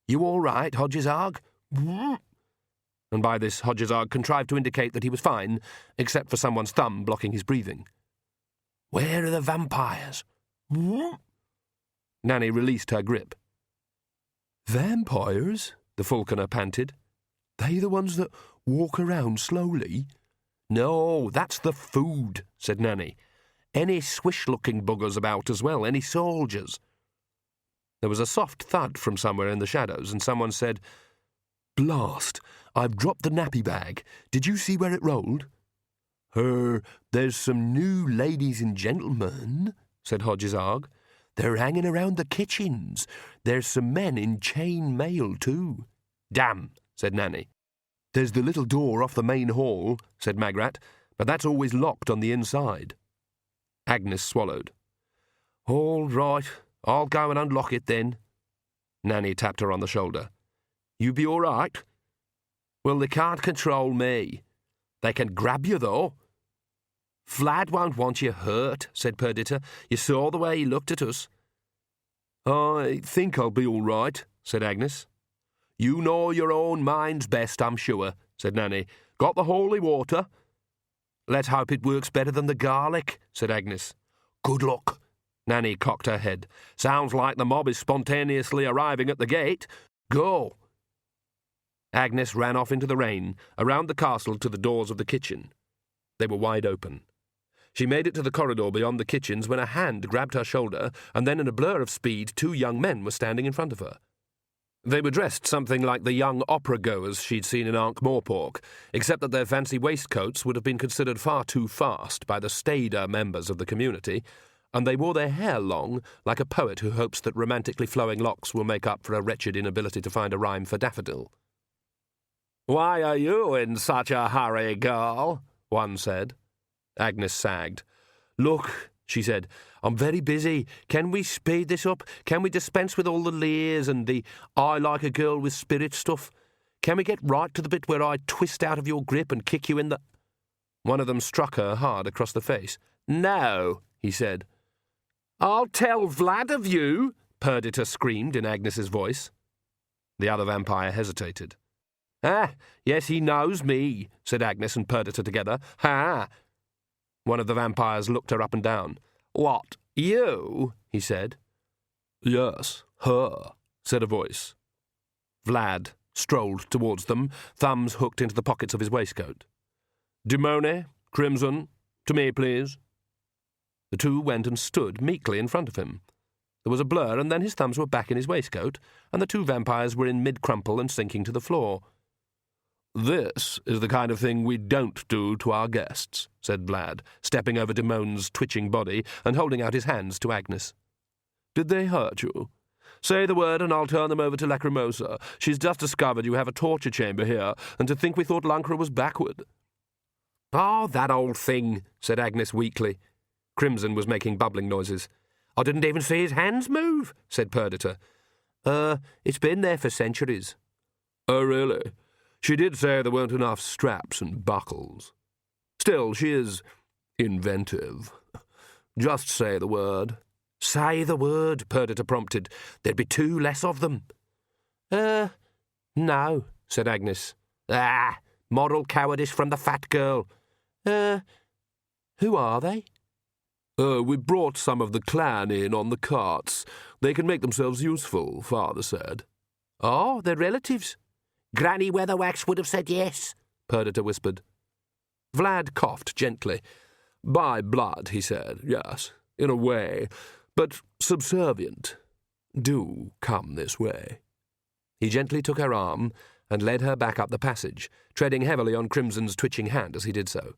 "You all right, Hodgesarg?" And by this Hodgesarg contrived to indicate that he was fine, except for someone's thumb blocking his breathing. "Where are the vampires?" Nanny released her grip. "Vampires?" the falconer panted. "They the ones that walk around slowly?" "No, that's the food," said Nanny. "Any swish-looking buggers about as well, any soldiers." There was a soft thud from somewhere in the shadows, and someone said, "Blast! I've dropped the nappy bag. Did you see where it rolled?" There's some new ladies and gentlemen," said Hodgesarg. "They're hanging around the kitchens. There's some men in chain mail, too." "Damn," said Nanny. "There's the little door off the main hall," said Magrat, "but that's always locked on the inside." Agnes swallowed. "All right, I'll go and unlock it then." Nanny tapped her on the shoulder. "You be all right?" "Well, they can't control me. They can grab you, though." "Vlad won't want you hurt," said Perdita. "You saw the way he looked at us." "I think I'll be all right," said Agnes. "You know your own mind's best, I'm sure," said Nanny. "Got the holy water?" "Let's hope it works better than the garlic," said Agnes. "Good luck." Nanny cocked her head. "Sounds like the mob is spontaneously arriving at the gate. Go." Agnes ran off into the rain, around the castle to the doors of the kitchen. They were wide open. She made it to the corridor beyond the kitchens when a hand grabbed her shoulder, and then in a blur of speed 2 young men were standing in front of her. They were dressed something like the young opera-goers she'd seen in Ankh-Morpork, except that their fancy waistcoats would have been considered far too fast by the staider members of the community, and they wore their hair long, like a poet who hopes that romantically flowing locks will make up for a wretched inability to find a rhyme for daffodil. "Why are you in such a hurry, girl?" one said. Agnes sagged. "Look," she said, "I'm very busy. Can we speed this up? Can we dispense with all the leers and the I like a girl with spirit stuff? Can we get right to the bit where I twist out of your grip and kick you in the—" One of them struck her hard across the face. "No," he said. "I'll tell Vlad of you," Perdita screamed in Agnes's voice. The other vampire hesitated. "Ah, yes, he knows me," said Agnes and Perdita together. "Ha!" One of the vampires looked her up and down. "What, you?" he said. "Yes, her," said a voice. Vlad strolled towards them, thumbs hooked into the pockets of his waistcoat. "Demone, Crimson, to me, please." The two went and stood meekly in front of him. There was a blur, and then his thumbs were back in his waistcoat, and the 2 vampires were in mid-crumple and sinking to the floor. "This is the kind of thing we don't do to our guests," said Vlad, stepping over Damone's twitching body and holding out his hands to Agnes. "Did they hurt you? Say the word and I'll turn them over to Lacrimosa. She's just discovered you have a torture chamber here, and to think we thought Lancre was backward." "Oh, that old thing," said Agnes weakly. Crimson was making bubbling noises. "I didn't even see his hands move," said Perdita. It's been there for centuries." "Oh, really? She did say there weren't enough straps and buckles. Still, she is inventive. Just say the word." "Say the word," Perdita prompted. "There'd be 2 less of them." No," said Agnes. "Ah, moral cowardice from the fat girl." Who are they?" We brought some of the clan in on the carts. They can make themselves useful, Father said." Oh, they're relatives. Granny Weatherwax would have said yes, Perdita whispered. Vlad coughed gently. By blood, he said, yes, in a way, but subservient. Do come this way. He gently took her arm and led her back up the passage, treading heavily on Crimson's twitching hand as he did so.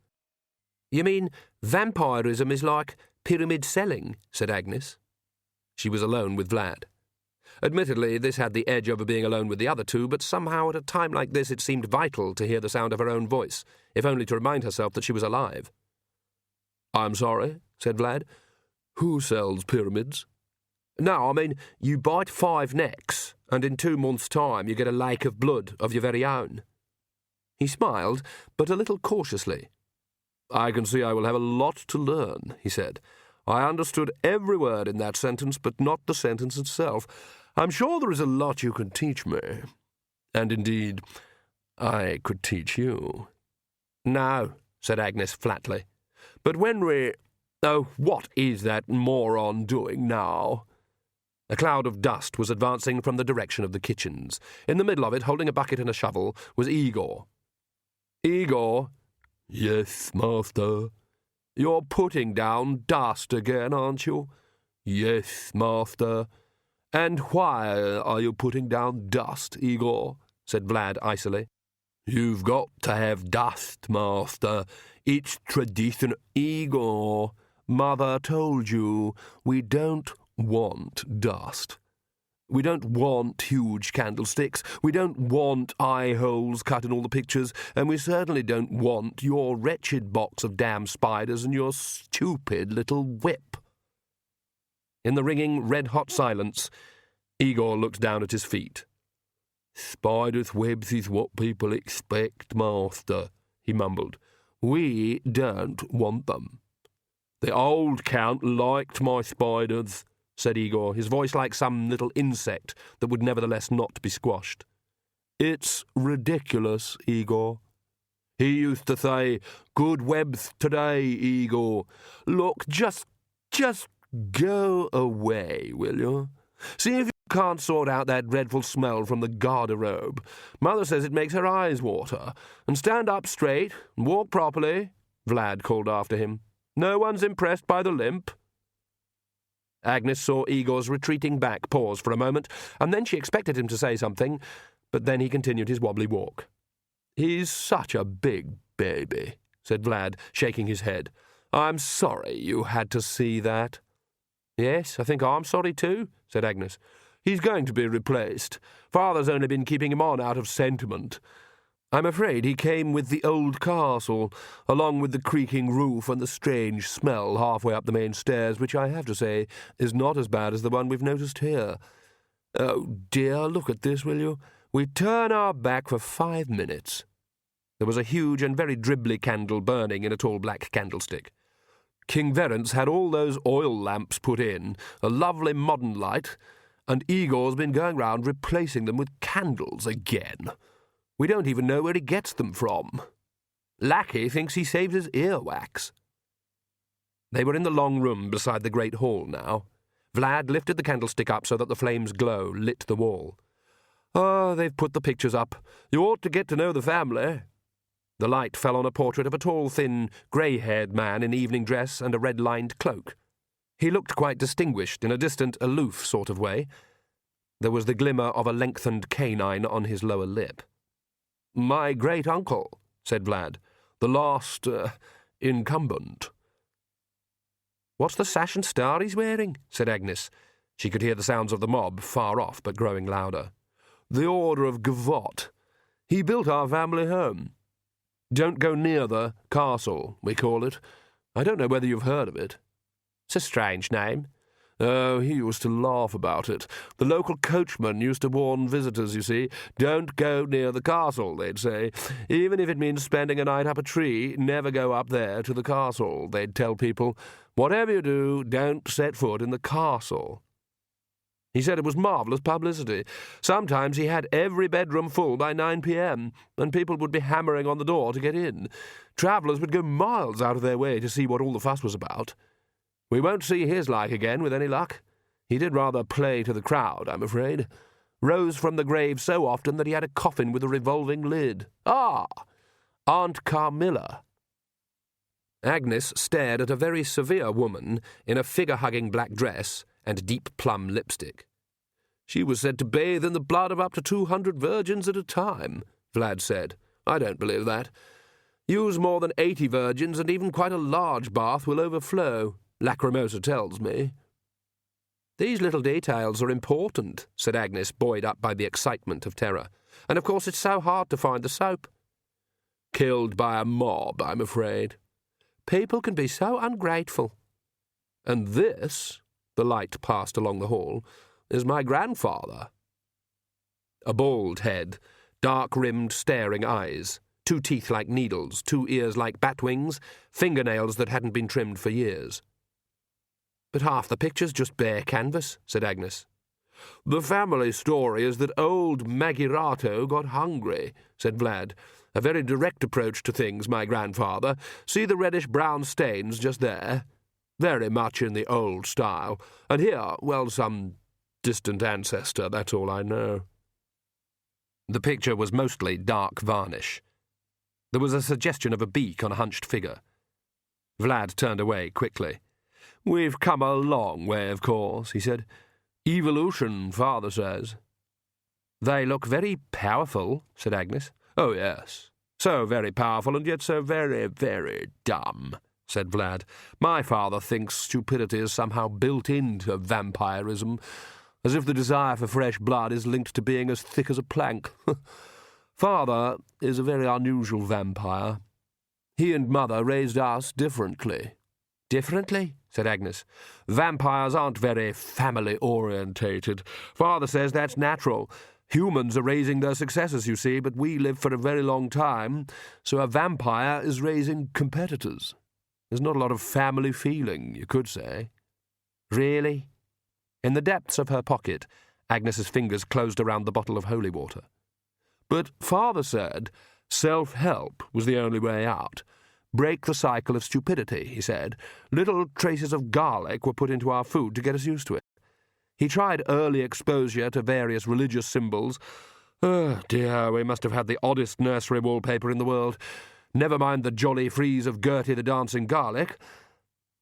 You mean vampirism is like pyramid selling, said Agnes. She was alone with Vlad. Admittedly, this had the edge over being alone with the other two, but somehow at a time like this it seemed vital to hear the sound of her own voice, if only to remind herself that she was alive. I'm sorry, said Vlad. Who sells pyramids? No, I mean, you bite 5 necks, and in 2 months' time you get a lake of blood of your very own. He smiled, but a little cautiously. I can see I will have a lot to learn, he said. I understood every word in that sentence, but not the sentence itself. I'm sure there is a lot you can teach me. And indeed, I could teach you. No, said Agnes flatly. But when we... Oh, what is that moron doing now? A cloud of dust was advancing from the direction of the kitchens. In the middle of it, holding a bucket and a shovel, was Igor. Igor? Yes, master. You're putting down dust again, aren't you? Yes, master. And why are you putting down dust, Igor? Said Vlad icily. You've got to have dust, master. It's tradition. Igor, Mother told you we don't want dust. We don't want huge candlesticks. We don't want eye holes cut in all the pictures, and we certainly don't want your wretched box of damn spiders and your stupid little whip. In the ringing, red-hot silence, Igor looked down at his feet. Spiders' webs is what people expect, master, he mumbled. We don't want them. The old count liked my spiders, said Igor, his voice like some little insect that would nevertheless not be squashed. It's ridiculous, Igor. He used to say, good webs today, Igor. Look, just go away, will you? See if you can't sort out that dreadful smell from the garderobe. Mother says it makes her eyes water. And stand up straight and walk properly, Vlad called after him. No one's impressed by the limp. Agnes saw Igor's retreating back pause for a moment, and then she expected him to say something, but then he continued his wobbly walk. He's such a big baby, said Vlad, shaking his head. I'm sorry you had to see that. Yes, I think I'm sorry too, said Agnes. He's going to be replaced. Father's only been keeping him on out of sentiment. I'm afraid he came with the old castle, along with the creaking roof and the strange smell halfway up the main stairs, which I have to say is not as bad as the one we've noticed here. Oh, dear, look at this, will you? We turn our back for 5 minutes. There was a huge and very dribbly candle burning in a tall black candlestick. King Verence had all those oil lamps put in, a lovely modern light, and Igor's been going round replacing them with candles again. We don't even know where he gets them from. Lackey thinks he saves his earwax. They were in the long room beside the great hall now. Vlad lifted the candlestick up so that the flame's glow lit the wall. Oh, they've put the pictures up. You ought to get to know the family. The light fell on a portrait of a tall, thin, grey-haired man in evening dress and a red-lined cloak. He looked quite distinguished in a distant, aloof sort of way. There was the glimmer of a lengthened canine on his lower lip. My great-uncle, said Vlad, the last, incumbent. What's the sash and star he's wearing? Said Agnes. She could hear the sounds of the mob, far off, but growing louder. The Order of Gavotte. He built our family home. Don't go near the castle, we call it. I don't know whether you've heard of it. It's a strange name. Oh, he used to laugh about it. The local coachman used to warn visitors, you see. Don't go near the castle, they'd say. Even if it means spending a night up a tree, never go up there to the castle, they'd tell people. Whatever you do, don't set foot in the castle. He said it was marvellous publicity. Sometimes he had every bedroom full by 9 p.m, and people would be hammering on the door to get in. Travellers would go miles out of their way to see what all the fuss was about. We won't see his like again with any luck. He did rather play to the crowd, I'm afraid. rose from the grave so often that he had a coffin with a revolving lid. Ah, Aunt Carmilla. Agnes stared at a very severe woman in a figure-hugging black dress and deep plum lipstick. She was said to bathe in the blood of up to 200 virgins at a time, Vlad said. I don't believe that. Use more than 80 virgins and even quite a large bath will overflow, Lacrimosa tells me. These little details are important, said Agnes, buoyed up by the excitement of terror. And of course it's so hard to find the soap. Killed by a mob, I'm afraid. People can be so ungrateful. And this, the light passed along the hall, is my grandfather. A bald head, dark-rimmed, staring eyes, 2 teeth like needles, 2 ears like bat wings, fingernails that hadn't been trimmed for years. But half the picture's just bare canvas, said Agnes. The family story is that old Magirato got hungry, said Vlad. A very direct approach to things, my grandfather. See the reddish-brown stains just there? Very much in the old style. And here, well, some distant ancestor, that's all I know. The picture was mostly dark varnish. There was a suggestion of a beak on a hunched figure. Vlad turned away quickly. We've come a long way, of course, he said. Evolution, father says. They look very powerful, said Agnes. Oh, yes. So very powerful and yet so very, very dumb, said Vlad. My father thinks stupidity is somehow built into vampirism, as if the desire for fresh blood is linked to being as thick as a plank. Father is a very unusual vampire. He and Mother raised us differently. Differently? Said Agnes. Vampires aren't very family-orientated. Father says that's natural. Humans are raising their successors, you see, but we live for a very long time, so a vampire is raising competitors. There's not a lot of family feeling, you could say. Really? In the depths of her pocket, Agnes's fingers closed around the bottle of holy water. But Father said self-help was the only way out. Break the cycle of stupidity, he said. Little traces of garlic were put into our food to get us used to it. He tried early exposure to various religious symbols. Oh, dear, we must have had the oddest nursery wallpaper in the world. Never mind the jolly frieze of Gertie the dancing garlic.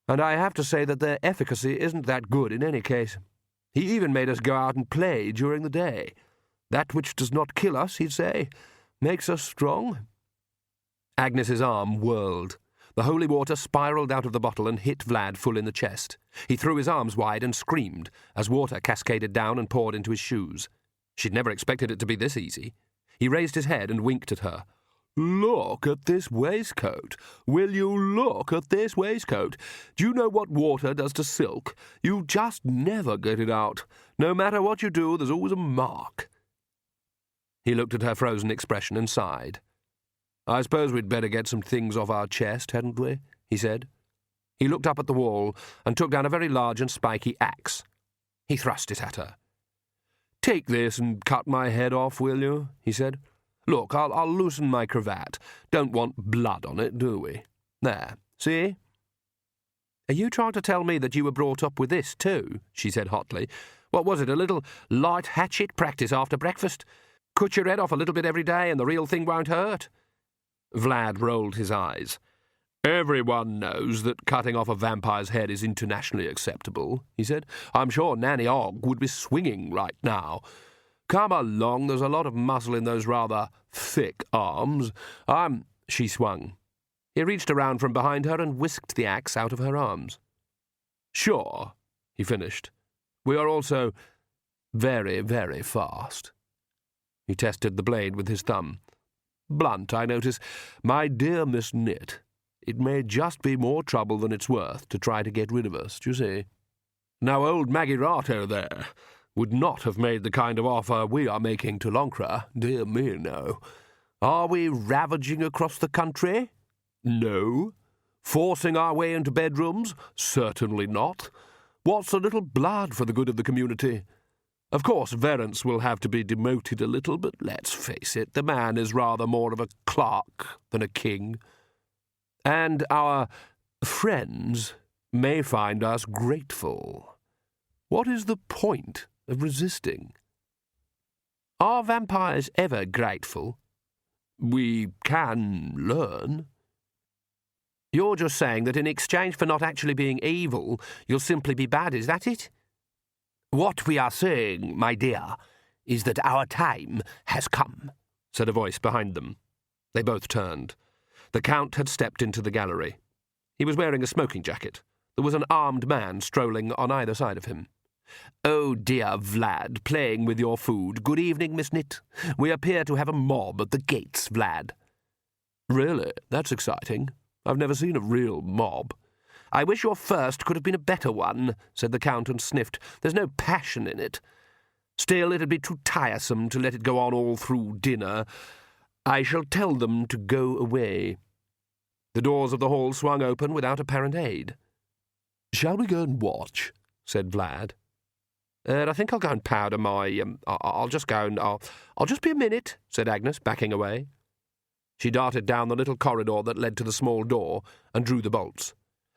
And I have to say that their efficacy isn't that good in any case. He even made us go out and play during the day. That which does not kill us, he'd say, makes us strong. Agnes's arm whirled. The holy water spiraled out of the bottle and hit Vlad full in the chest. He threw his arms wide and screamed as water cascaded down and poured into his shoes. She'd never expected it to be this easy. He raised his head and winked at her. Look at this waistcoat. Will you look at this waistcoat? Do you know what water does to silk? You just never get it out. No matter what you do, there's always a mark. He looked at her frozen expression and sighed. I suppose we'd better get some things off our chest, hadn't we? He said. He looked up at the wall and took down a very large and spiky axe. He thrust it at her. Take this and cut my head off, will you? He said. Look, I'll loosen my cravat. Don't want blood on it, do we? There, see? Are you trying to tell me that you were brought up with this, too? She said hotly. What was it, a little light hatchet practice after breakfast? Cut your head off a little bit every day and the real thing won't hurt? Vlad rolled his eyes. Everyone knows that cutting off a vampire's head is internationally acceptable, he said. I'm sure Nanny Ogg would be swinging right now. Come along, there's a lot of muscle in those rather thick arms. She swung. He reached around from behind her and whisked the axe out of her arms. Sure, he finished. We are also very, very fast. He tested the blade with his thumb. Blunt, I notice. My dear Miss Knit, it may just be more trouble than it's worth to try to get rid of us, do you see? Now old Magirato there would not have made the kind of offer we are making to Lancre. Dear me, no. Are we ravaging across the country? No. Forcing our way into bedrooms? Certainly not. What's a little blood for the good of the community? Of course, Verence will have to be demoted a little, but let's face it, the man is rather more of a clerk than a king. And our friends may find us grateful. What is the point of resisting? Are vampires ever grateful? We can learn. You're just saying that in exchange for not actually being evil, you'll simply be bad, is that it? What we are saying, my dear, is that our time has come, said a voice behind them. They both turned. The Count had stepped into the gallery. He was wearing a smoking jacket. There was an armed man strolling on either side of him. "Oh, dear Vlad, playing with your food. Good evening, Miss Knit. We appear to have a mob at the gates, Vlad." "Really? That's exciting. I've never seen a real mob." "I wish your first could have been a better one," said the Count and sniffed. "There's no passion in it. Still, it'd be too tiresome to let it go on all through dinner. I shall tell them to go away." The doors of the hall swung open without apparent aid. "Shall we go and watch?" said Vlad. I think I'll go and powder my... I'll just go and... I'll just be a minute," said Agnes, backing away. She darted down the little corridor that led to the small door and drew the bolts.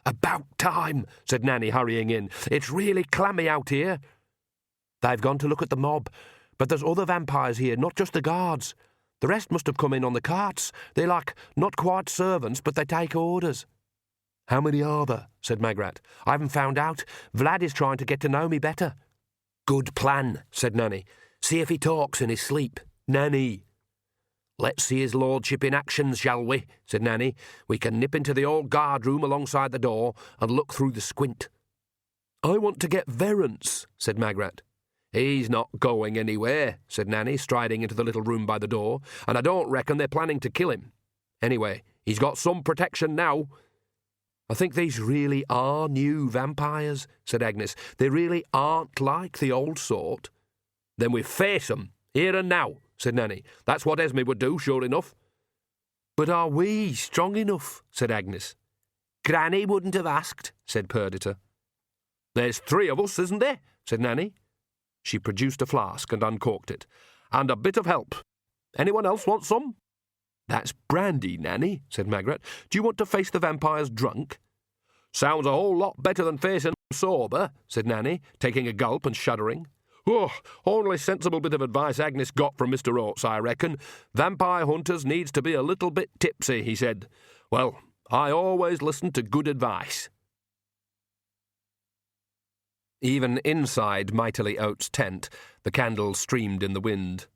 "About time," said Nanny, hurrying in. "It's really clammy out here." "They've gone to look at the mob, but there's other vampires here, not just the guards. The rest must have come in on the carts. They're like, not quite servants, but they take orders." "How many are there?" said Magrat. "I haven't found out. Vlad is trying to get to know me better." "Good plan," said Nanny. "See if he talks in his sleep." "Nanny." "Let's see his lordship in action, shall we?" said Nanny. "We can nip into the old guard room alongside the door and look through the squint." "I want to get Verence," said Magrat. "He's not going anywhere," said Nanny, striding into the little room by the door, "and I don't reckon they're planning to kill him. Anyway, he's got some protection now." "I think these really are new vampires," said Agnes. "They really aren't like the old sort." "Then we face 'em, here and now," said Nanny. "That's what Esme would do, sure enough." "But are we strong enough?" said Agnes. "Granny wouldn't have asked," said Perdita. "There's 3 of us, isn't there?" said Nanny. She produced a flask and uncorked it. "And a bit of help. Anyone else want some?" "That's brandy, Nanny," said Magrat. "Do you want to face the vampires drunk?" "Sounds a whole lot better than facing 'em sober," said Nanny, taking a gulp and shuddering. "Oh, only sensible bit of advice Agnes got from Mr. Oates, I reckon. Vampire hunters needs to be a little bit tipsy," he said. "Well, I always listen to good advice." Even inside Mightily Oates' tent, the candles streamed in the wind.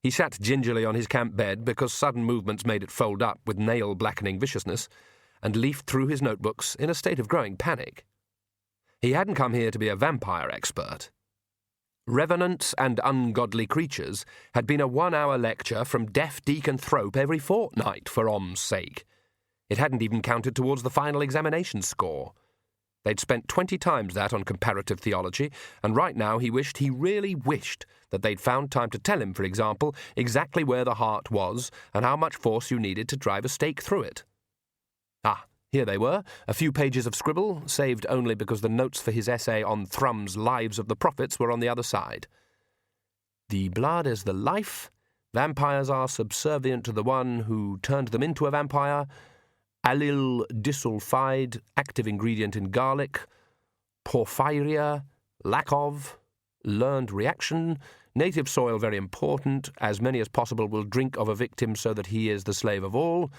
He sat gingerly on his camp bed because sudden movements made it fold up with nail-blackening viciousness, and leafed through his notebooks in a state of growing panic. He hadn't come here to be a vampire expert. Revenants and Ungodly Creatures had been a 1-hour lecture from deaf Deacon Thrope every fortnight, for Om's sake. It hadn't even counted towards the final examination score. They'd spent 20 times that on comparative theology, and right now he really wished, that they'd found time to tell him, for example, exactly where the heart was and how much force you needed to drive a stake through it. Ah, here they were, a few pages of scribble, saved only because the notes for his essay on Thrum's Lives of the Prophets were on the other side. The blood is the life. Vampires are subservient to the one who turned them into a vampire. Allyl disulfide, active ingredient in garlic. Porphyria, lack of. Learned reaction. Native soil very important. As many as possible will drink of a victim so that he is the slave of all.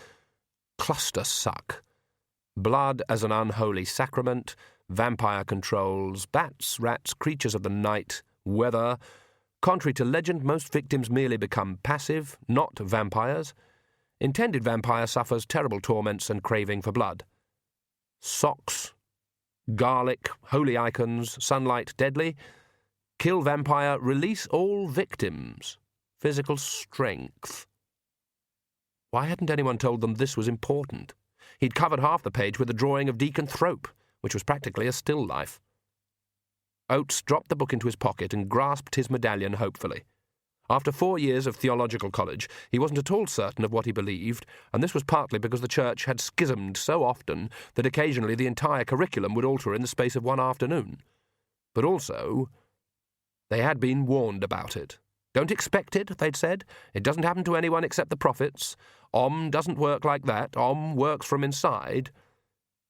Cluster suck. Blood as an unholy sacrament. Vampire controls. Bats, rats, creatures of the night. Weather. Contrary to legend, most victims merely become passive, not vampires. Intended vampire suffers terrible torments and craving for blood. Socks. Garlic, holy icons, sunlight deadly. Kill vampire, release all victims. Physical strength. Why hadn't anyone told them this was important? He'd covered half the page with a drawing of Deacon Thrope, which was practically a still life. Oates dropped the book into his pocket and grasped his medallion hopefully. After 4 years of theological college, he wasn't at all certain of what he believed, and this was partly because the church had schismed so often that occasionally the entire curriculum would alter in the space of one afternoon. But also, they had been warned about it. Don't expect it, they'd said. It doesn't happen to anyone except the prophets. Om doesn't work like that. Om works from inside.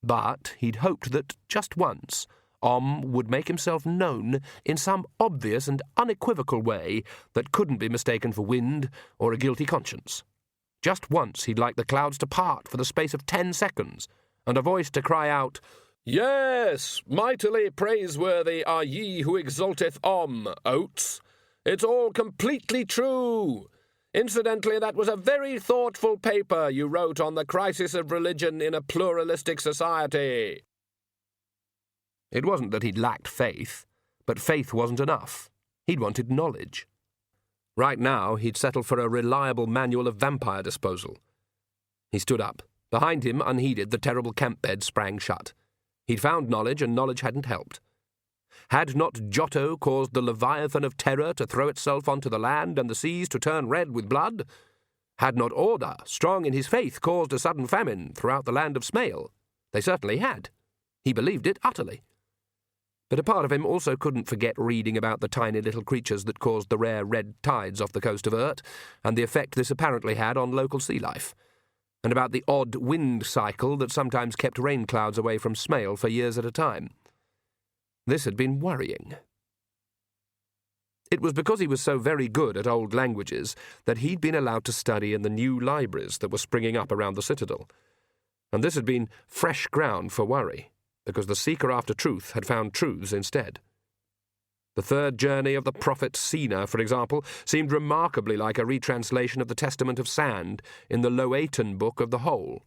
But he'd hoped that, just once, would make himself known in some obvious and unequivocal way that couldn't be mistaken for wind or a guilty conscience. Just once he'd like the clouds to part for the space of 10 seconds, and a voice to cry out, "Yes, mightily praiseworthy are ye who exalteth Oates. It's all completely true. Incidentally, that was a very thoughtful paper you wrote on the crisis of religion in a pluralistic society." It wasn't that he'd lacked faith, but faith wasn't enough. He'd wanted knowledge. Right now, he'd settled for a reliable manual of vampire disposal. He stood up. Behind him, unheeded, the terrible camp bed sprang shut. He'd found knowledge, and knowledge hadn't helped. Had not Giotto caused the Leviathan of terror to throw itself onto the land and the seas to turn red with blood? Had not Order, strong in his faith, caused a sudden famine throughout the land of Smale? They certainly had. He believed it utterly. But a part of him also couldn't forget reading about the tiny little creatures that caused the rare red tides off the coast of Urt, and the effect this apparently had on local sea life, and about the odd wind cycle that sometimes kept rain clouds away from Smale for years at a time. This had been worrying. It was because he was so very good at old languages that he'd been allowed to study in the new libraries that were springing up around the citadel, and this had been fresh ground for worry, because the seeker after truth had found truths instead. The third journey of the prophet Sina, for example, seemed remarkably like a retranslation of the Testament of Sand in the Loetan book of the Whole.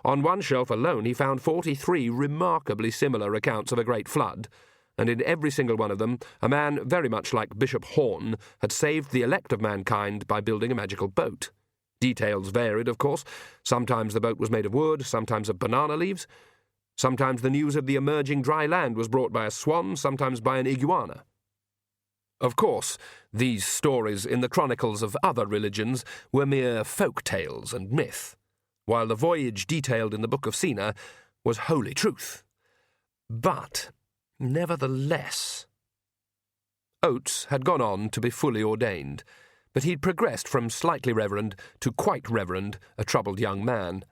On one shelf alone he found 43 remarkably similar accounts of a great flood, and in every single one of them a man very much like Bishop Horn had saved the elect of mankind by building a magical boat. Details varied, of course. Sometimes the boat was made of wood, sometimes of banana leaves. Sometimes the news of the emerging dry land was brought by a swan, sometimes by an iguana. Of course, these stories in the chronicles of other religions were mere folk tales and myth, while the voyage detailed in the Book of Sina was holy truth. But, nevertheless, Oates had gone on to be fully ordained, but he'd progressed from slightly reverend to quite reverend, a troubled young man.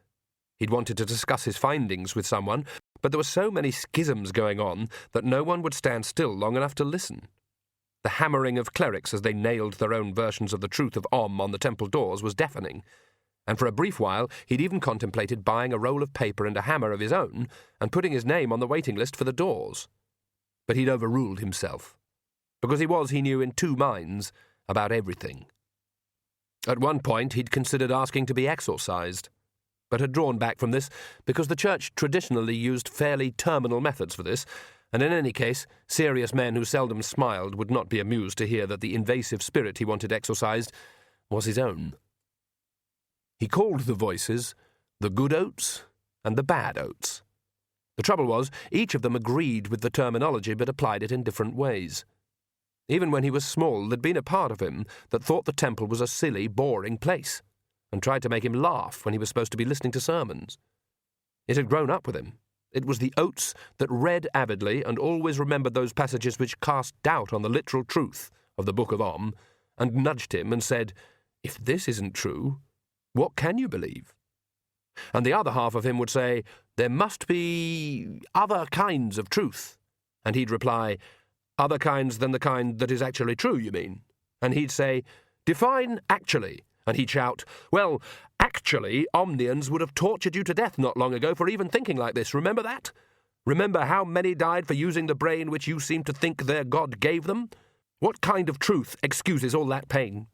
He'd wanted to discuss his findings with someone, but there were so many schisms going on that no one would stand still long enough to listen. The hammering of clerics as they nailed their own versions of the truth of on the temple doors was deafening, and for a brief while he'd even contemplated buying a roll of paper and a hammer of his own and putting his name on the waiting list for the doors. But he'd overruled himself, because he was, he knew, in two minds about everything. At one point he'd considered asking to be exorcised, but had drawn back from this because the Church traditionally used fairly terminal methods for this, and in any case, serious men who seldom smiled would not be amused to hear that the invasive spirit he wanted exorcised was his own. He called the voices the good Oates and the bad Oates. The trouble was, each of them agreed with the terminology but applied it in different ways. Even when he was small, there'd been a part of him that thought the temple was a silly, boring place, and tried to make him laugh when he was supposed to be listening to sermons. It had grown up with him. It was the Oates that read avidly and always remembered those passages which cast doubt on the literal truth of the Book of and nudged him and said, "If this isn't true, what can you believe?" And the other half of him would say, "There must be other kinds of truth." And he'd reply, "Other kinds than the kind that is actually true, you mean?" And he'd say, "Define actually." And he'd shout, "Well, actually, Omnians would have tortured you to death not long ago for even thinking like this. Remember that? Remember how many died for using the brain which you seem to think their God gave them? What kind of truth excuses all that pain?"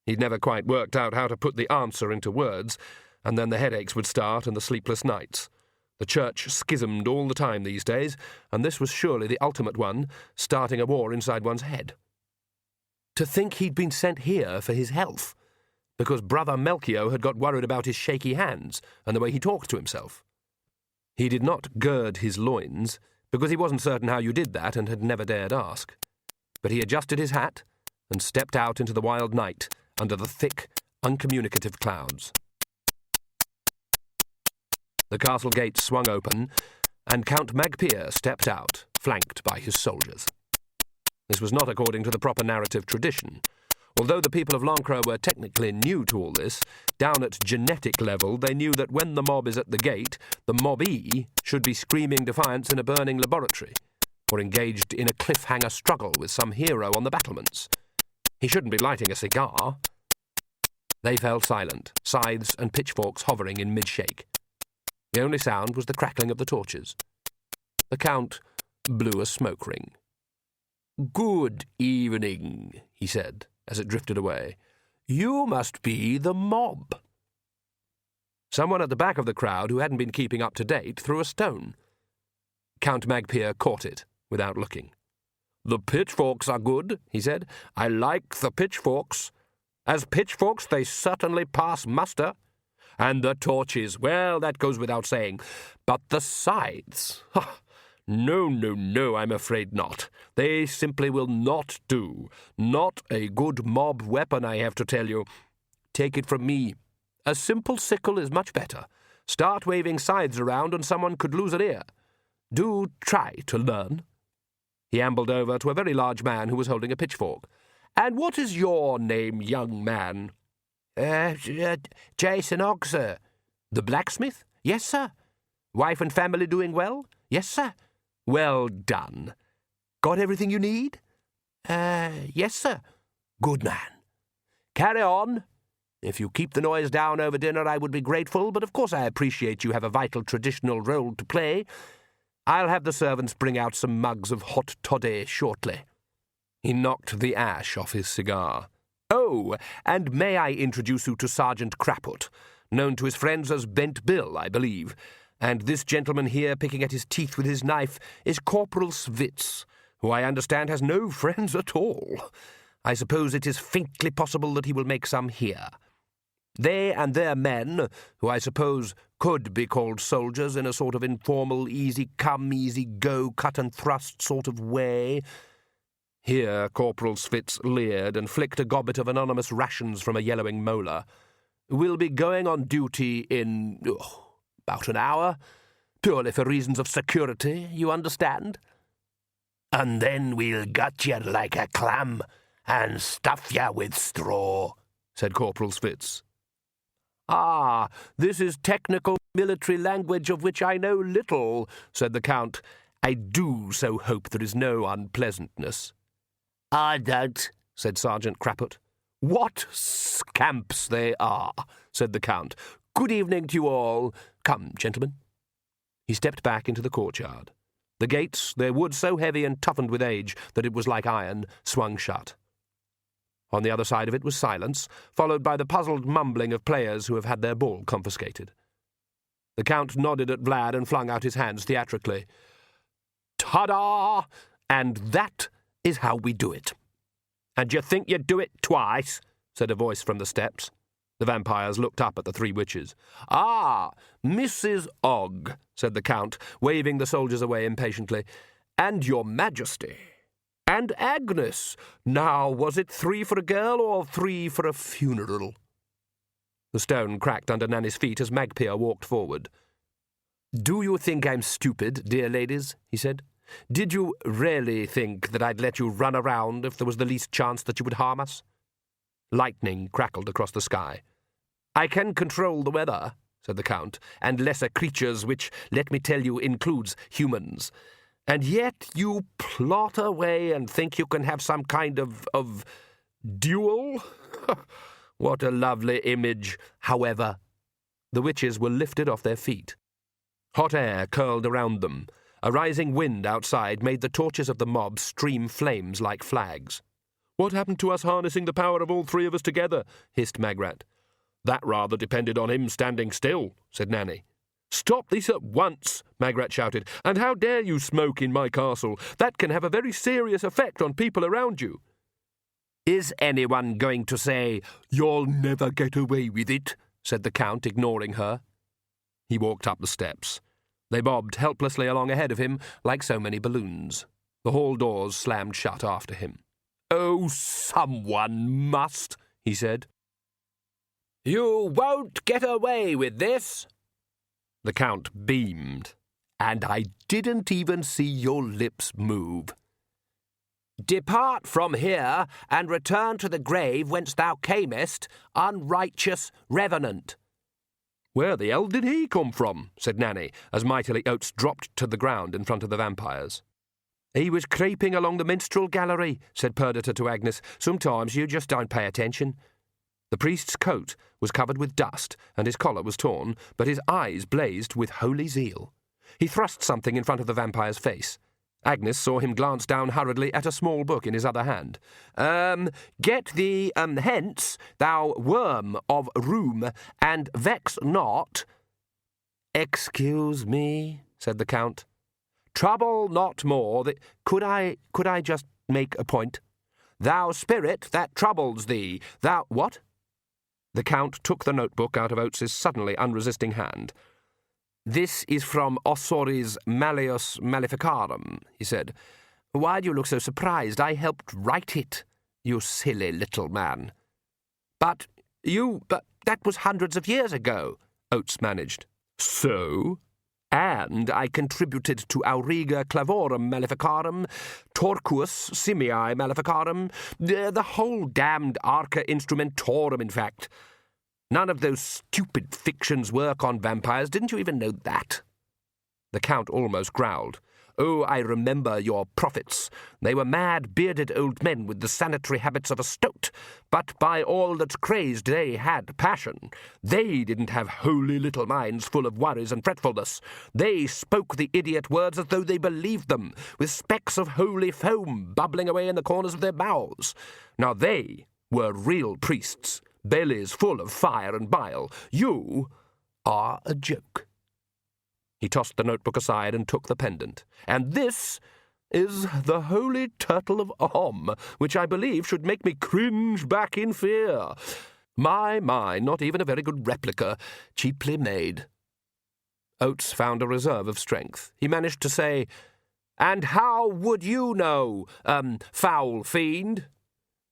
He'd never quite worked out how to put the answer into words, and then the headaches would start and the sleepless nights. The Church schismed all the time these days, and this was surely the ultimate one, starting a war inside one's head. To think he'd been sent here for his health, because Brother Melchior had got worried about his shaky hands and the way he talked to himself. He did not gird his loins, because he wasn't certain how you did that and had never dared ask. But he adjusted his hat and stepped out into the wild night under the thick, uncommunicative clouds. The castle gates swung open, and Count Magpier stepped out, flanked by his soldiers. This was not according to the proper narrative tradition, Although the people of Lancre were technically new to all this, down at genetic level they knew that when the mob is at the gate, the mobbee should be screaming defiance in a burning laboratory, or engaged in a cliffhanger struggle with some hero on the battlements. He shouldn't be lighting a cigar. They fell silent, scythes and pitchforks hovering in mid-shake. The only sound was the crackling of the torches. The Count blew a smoke ring. "Good evening," he said, as it drifted away. "You must be the mob." Someone at the back of the crowd who hadn't been keeping up to date threw a stone. Count Magpie caught it without looking. "The pitchforks are good," he said. "I like the pitchforks. As pitchforks they certainly pass muster. And the torches, well, that goes without saying. But the scythes, no, I'm afraid not. They simply will not do. Not a good mob weapon, I have to tell you. Take it from me. A simple sickle is much better. Start waving scythes around and someone could lose an ear. Do try to learn." He ambled over to a very large man who was holding a pitchfork. "And what is your name, young man?" Jason Ogg, sir." "The blacksmith?" "Yes, sir." "Wife and family doing well?" "Yes, sir." "Well done. Got everything you need?" Yes, sir." "Good man. Carry on. If you keep the noise down over dinner, I would be grateful, but of course I appreciate you have a vital traditional role to play. I'll have the servants bring out some mugs of hot toddy shortly." He knocked the ash off his cigar. "Oh, and may I introduce you to Sergeant Craput, known to his friends as Bent Bill, I believe. And this gentleman here picking at his teeth with his knife is Corporal Svitz, who I understand has no friends at all. I suppose it is faintly possible that he will make some here. They and their men, who I suppose could be called soldiers in a sort of informal, easy-come, easy-go, cut-and-thrust sort of way." Here Corporal Svitz leered and flicked a gobbet of anonymous rations from a yellowing molar. "Will be going on duty in about an hour, purely for reasons of security, you understand." "And then we'll gut you like a clam and stuff you with straw," said Corporal Svitz. "Ah, this is technical military language of which I know little," said the Count. "I do so hope there is no unpleasantness." "I don't," said Sergeant Craput. "What scamps they are," said the Count. "Good evening to you all. Come, gentlemen." He stepped back into the courtyard. The gates, their wood so heavy and toughened with age that it was like iron, swung shut. On the other side of it was silence, followed by the puzzled mumbling of players who have had their ball confiscated. The Count nodded at Vlad and flung out his hands theatrically. "Ta-da! And that is how we do it." "And you think you'd do it twice?" said a voice from the steps. The vampires looked up at the three witches. "Ah, Mrs. Ogg," said the Count, waving the soldiers away impatiently. "And your Majesty. And Agnes. Now, was it 3 for a girl or 3 for a funeral?" The stone cracked under Nanny's feet as Magpie walked forward. "Do you think I'm stupid, dear ladies?" he said. "Did you really think that I'd let you run around if there was the least chance that you would harm us?" Lightning crackled across the sky. "I can control the weather," said the Count, "and lesser creatures, which, let me tell you, includes humans. And yet you plot away and think you can have some kind of duel? What a lovely image, however." The witches were lifted off their feet. Hot air curled around them. A rising wind outside made the torches of the mob stream flames like flags. "What happened to us harnessing the power of all 3 of us together?" hissed Magrat. "That rather depended on him standing still," said Nanny. "Stop this at once," Magrat shouted. "And how dare you smoke in my castle? That can have a very serious effect on people around you." "Is anyone going to say, 'You'll never get away with it'?" said the Count, ignoring her. He walked up the steps. They bobbed helplessly along ahead of him like so many balloons. The hall doors slammed shut after him. "Oh, someone must," he said. "You won't get away with this." The Count beamed. "And I didn't even see your lips move." Depart from here, and return to the grave whence thou camest, unrighteous revenant. Where the hell did he come from? Said Nanny, as mightily Oates dropped to the ground in front of the vampires. He was creeping along the minstrel gallery, said Perdita to Agnes. Sometimes you just don't pay attention. The priest's coat was covered with dust, and his collar was torn, but his eyes blazed with holy zeal. He thrust something in front of the vampire's face. Agnes saw him glance down hurriedly at a small book in his other hand. Get thee hence, thou worm of Rome, and vex not. Excuse me, said the Count. Trouble not more. Could I just make a point? Thou spirit that troubles thee, thou... What? The Count took the notebook out of Oates's suddenly unresisting hand. This is from Ossory's Malleus Maleficarum, he said. Why do you look so surprised? I helped write it, you silly little man. But that was hundreds of years ago, Oates managed. So? And I contributed to Auriga Clavorum Maleficarum, Torquus Simii Maleficarum, the whole damned Arca Instrumentorum, in fact. None of those stupid fictions work on vampires. Didn't you even know that? The Count almost growled. Oh, I remember your prophets. They were mad, bearded old men with the sanitary habits of a stoat, but by all that's crazed they had passion. They didn't have holy little minds full of worries and fretfulness. They spoke the idiot words as though they believed them, with specks of holy foam bubbling away in the corners of their mouths. Now they were real priests, bellies full of fire and bile. You are a joke. He tossed the notebook aside and took the pendant. And this is the holy turtle of Om, which I believe should make me cringe back in fear. My, not even a very good replica, cheaply made. Oates found a reserve of strength. He managed to say, And how would you know, foul fiend?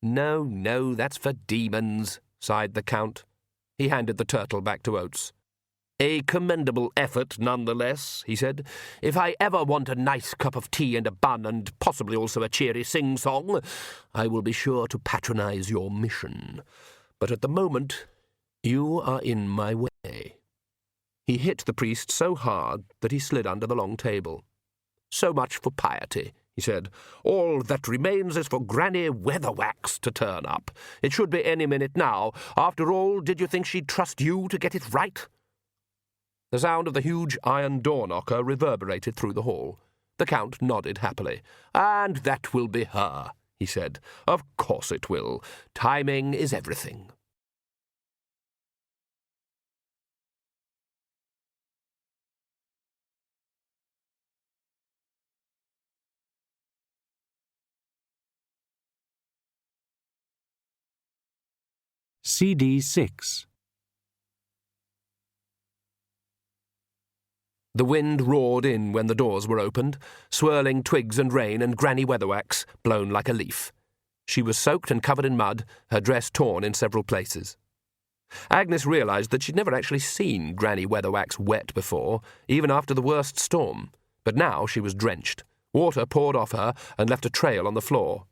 No, that's for demons, sighed the Count. He handed the turtle back to Oates. A commendable effort, nonetheless, he said. If I ever want a nice cup of tea and a bun, and possibly also a cheery sing-song, I will be sure to patronize your mission. But at the moment, you are in my way. He hit the priest so hard that he slid under the long table. So much for piety, he said. All that remains is for Granny Weatherwax to turn up. It should be any minute now. After all, did you think she'd trust you to get it right? The sound of the huge iron door knocker reverberated through the hall. The Count nodded happily. And that will be her, he said. Of course it will. Timing is everything. CD 6. The wind roared in when the doors were opened, swirling twigs and rain and Granny Weatherwax blown like a leaf. She was soaked and covered in mud, her dress torn in several places. Agnes realised that she'd never actually seen Granny Weatherwax wet before, even after the worst storm. But now she was drenched. Water poured off her and left a trail on the floor.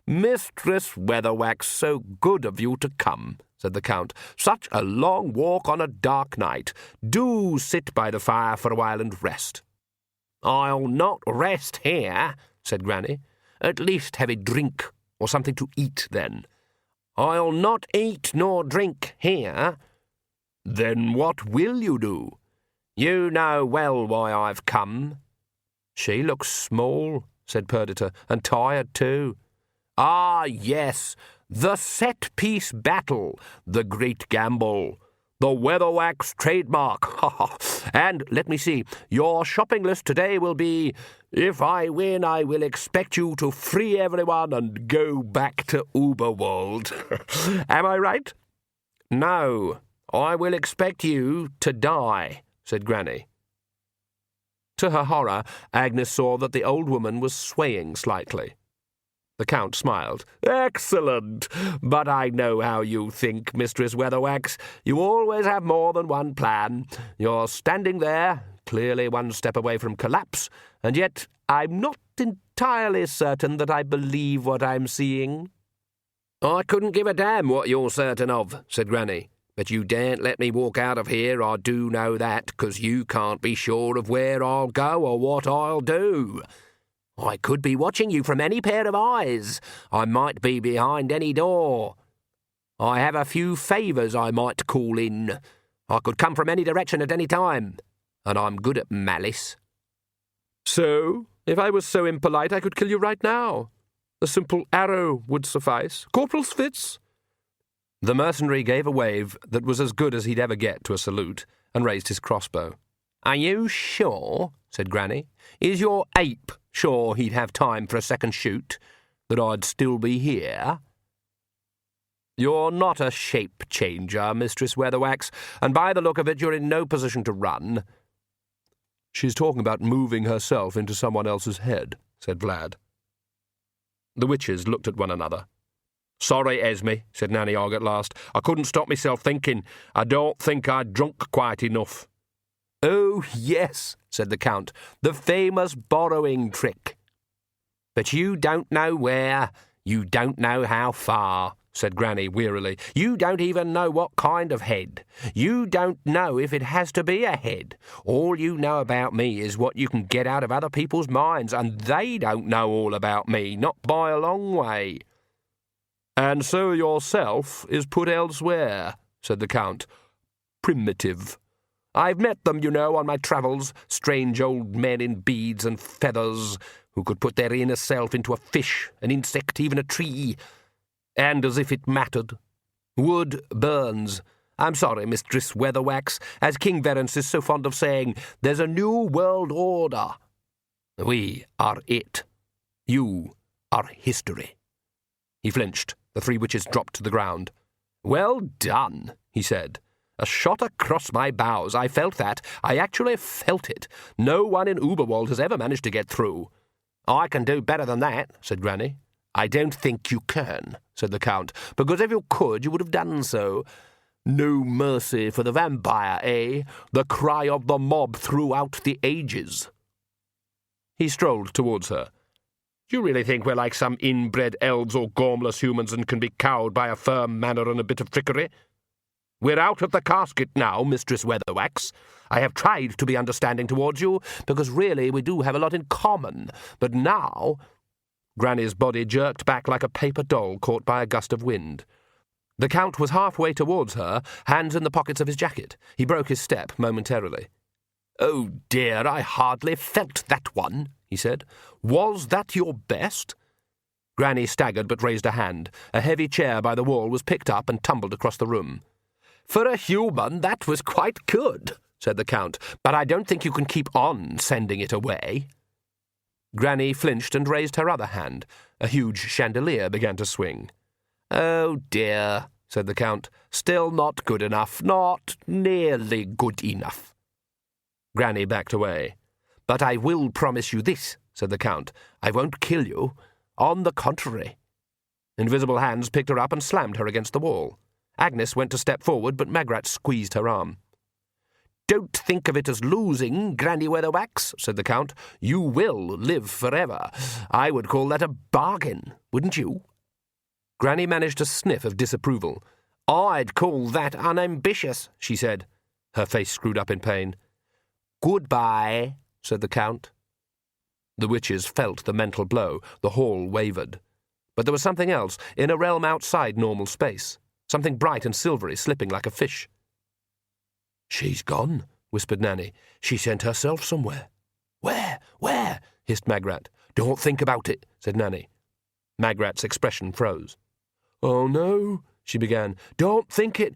Mistress Weatherwax, so good of you to come, said the Count. Such a long walk on a dark night. Do sit by the fire for a while and rest. I'll not rest here, said Granny. At least have a drink, or something to eat then. I'll not eat nor drink here. Then what will you do? You know well why I've come. She looks small, said Perdita, and tired too. Ah, yes, the set-piece battle, the great gamble, the Weatherwax trademark. And, let me see, your shopping list today will be, if I win, I will expect you to free everyone and go back to Uberworld. Am I right? No, I will expect you to die, said Granny. To her horror, Agnes saw that the old woman was swaying slightly. The Count smiled. Excellent! But I know how you think, Mistress Weatherwax. You always have more than one plan. You're standing there, clearly one step away from collapse, and yet I'm not entirely certain that I believe what I'm seeing." "I couldn't give a damn what you're certain of," said Granny. "But you daren't let me walk out of here, I do know that, 'cause you can't be sure of where I'll go or what I'll do. I could be watching you from any pair of eyes. I might be behind any door. I have a few favours I might call in. I could come from any direction at any time, and I'm good at malice." "So, if I was so impolite, I could kill you right now. A simple arrow would suffice. Corporal's fits." The mercenary gave a wave that was as good as he'd ever get to a salute, and raised his crossbow. "Are you sure?" said Granny. "Is your ape sure he'd have time for a second shoot? That I'd still be here?" "You're not a shape-changer, Mistress Weatherwax, and by the look of it you're in no position to run." "She's talking about moving herself into someone else's head," said Vlad. The witches looked at one another. "Sorry, Esme," said Nanny Ogg at last. "I couldn't stop myself thinking. I don't think I'd drunk quite enough." "Oh, yes," said the Count, "the famous borrowing trick." "But you don't know where, you don't know how far," said Granny wearily. "You don't even know what kind of head. You don't know if it has to be a head. All you know about me is what you can get out of other people's minds, and they don't know all about me, not by a long way." "And so yourself is put elsewhere," said the Count. "Primitive. I've met them, you know, on my travels, strange old men in beads and feathers, who could put their inner self into a fish, an insect, even a tree. And as if it mattered. Wood burns. I'm sorry, Mistress Weatherwax, as King Verence is so fond of saying, there's a new world order. We are it. You are history." He flinched. The three witches dropped to the ground. "Well done," he said. "A shot across my bows. I felt that. I actually felt it. No one in Uberwald has ever managed to get through." "I can do better than that," said Granny. "I don't think you can," said the Count, "because if you could, you would have done so. No mercy for the vampire, eh? The cry of the mob throughout the ages." He strolled towards her. "Do you really think we're like some inbred elves or gormless humans and can be cowed by a firm manner and a bit of trickery? We're out of the casket now, Mistress Weatherwax. I have tried to be understanding towards you, because really we do have a lot in common. But now—" Granny's body jerked back like a paper doll caught by a gust of wind. The Count was halfway towards her, hands in the pockets of his jacket. He broke his step momentarily. "Oh dear, I hardly felt that one," he said. "Was that your best?" Granny staggered but raised a hand. A heavy chair by the wall was picked up and tumbled across the room. "For a human, that was quite good," said the Count, "but I don't think you can keep on sending it away." Granny flinched and raised her other hand. A huge chandelier began to swing. "Oh dear," said the Count. "Still not good enough. Not nearly good enough." Granny backed away. "But I will promise you this," said the Count. "I won't kill you. On the contrary." Invisible hands picked her up and slammed her against the wall. Agnes went to step forward, but Magrat squeezed her arm. "Don't think of it as losing, Granny Weatherwax," said the Count. "You will live forever. I would call that a bargain, wouldn't you?" Granny managed a sniff of disapproval. "I'd call that unambitious," she said. Her face screwed up in pain. "Goodbye," said the Count. The witches felt the mental blow. The hall wavered. But there was something else, in a realm outside normal space. Something bright and silvery, slipping like a fish. "She's gone," whispered Nanny. "She sent herself somewhere." "Where? Where?" hissed Magrat. "Don't think about it," said Nanny. Magrat's expression froze. "Oh, no," she began. "Don't think it,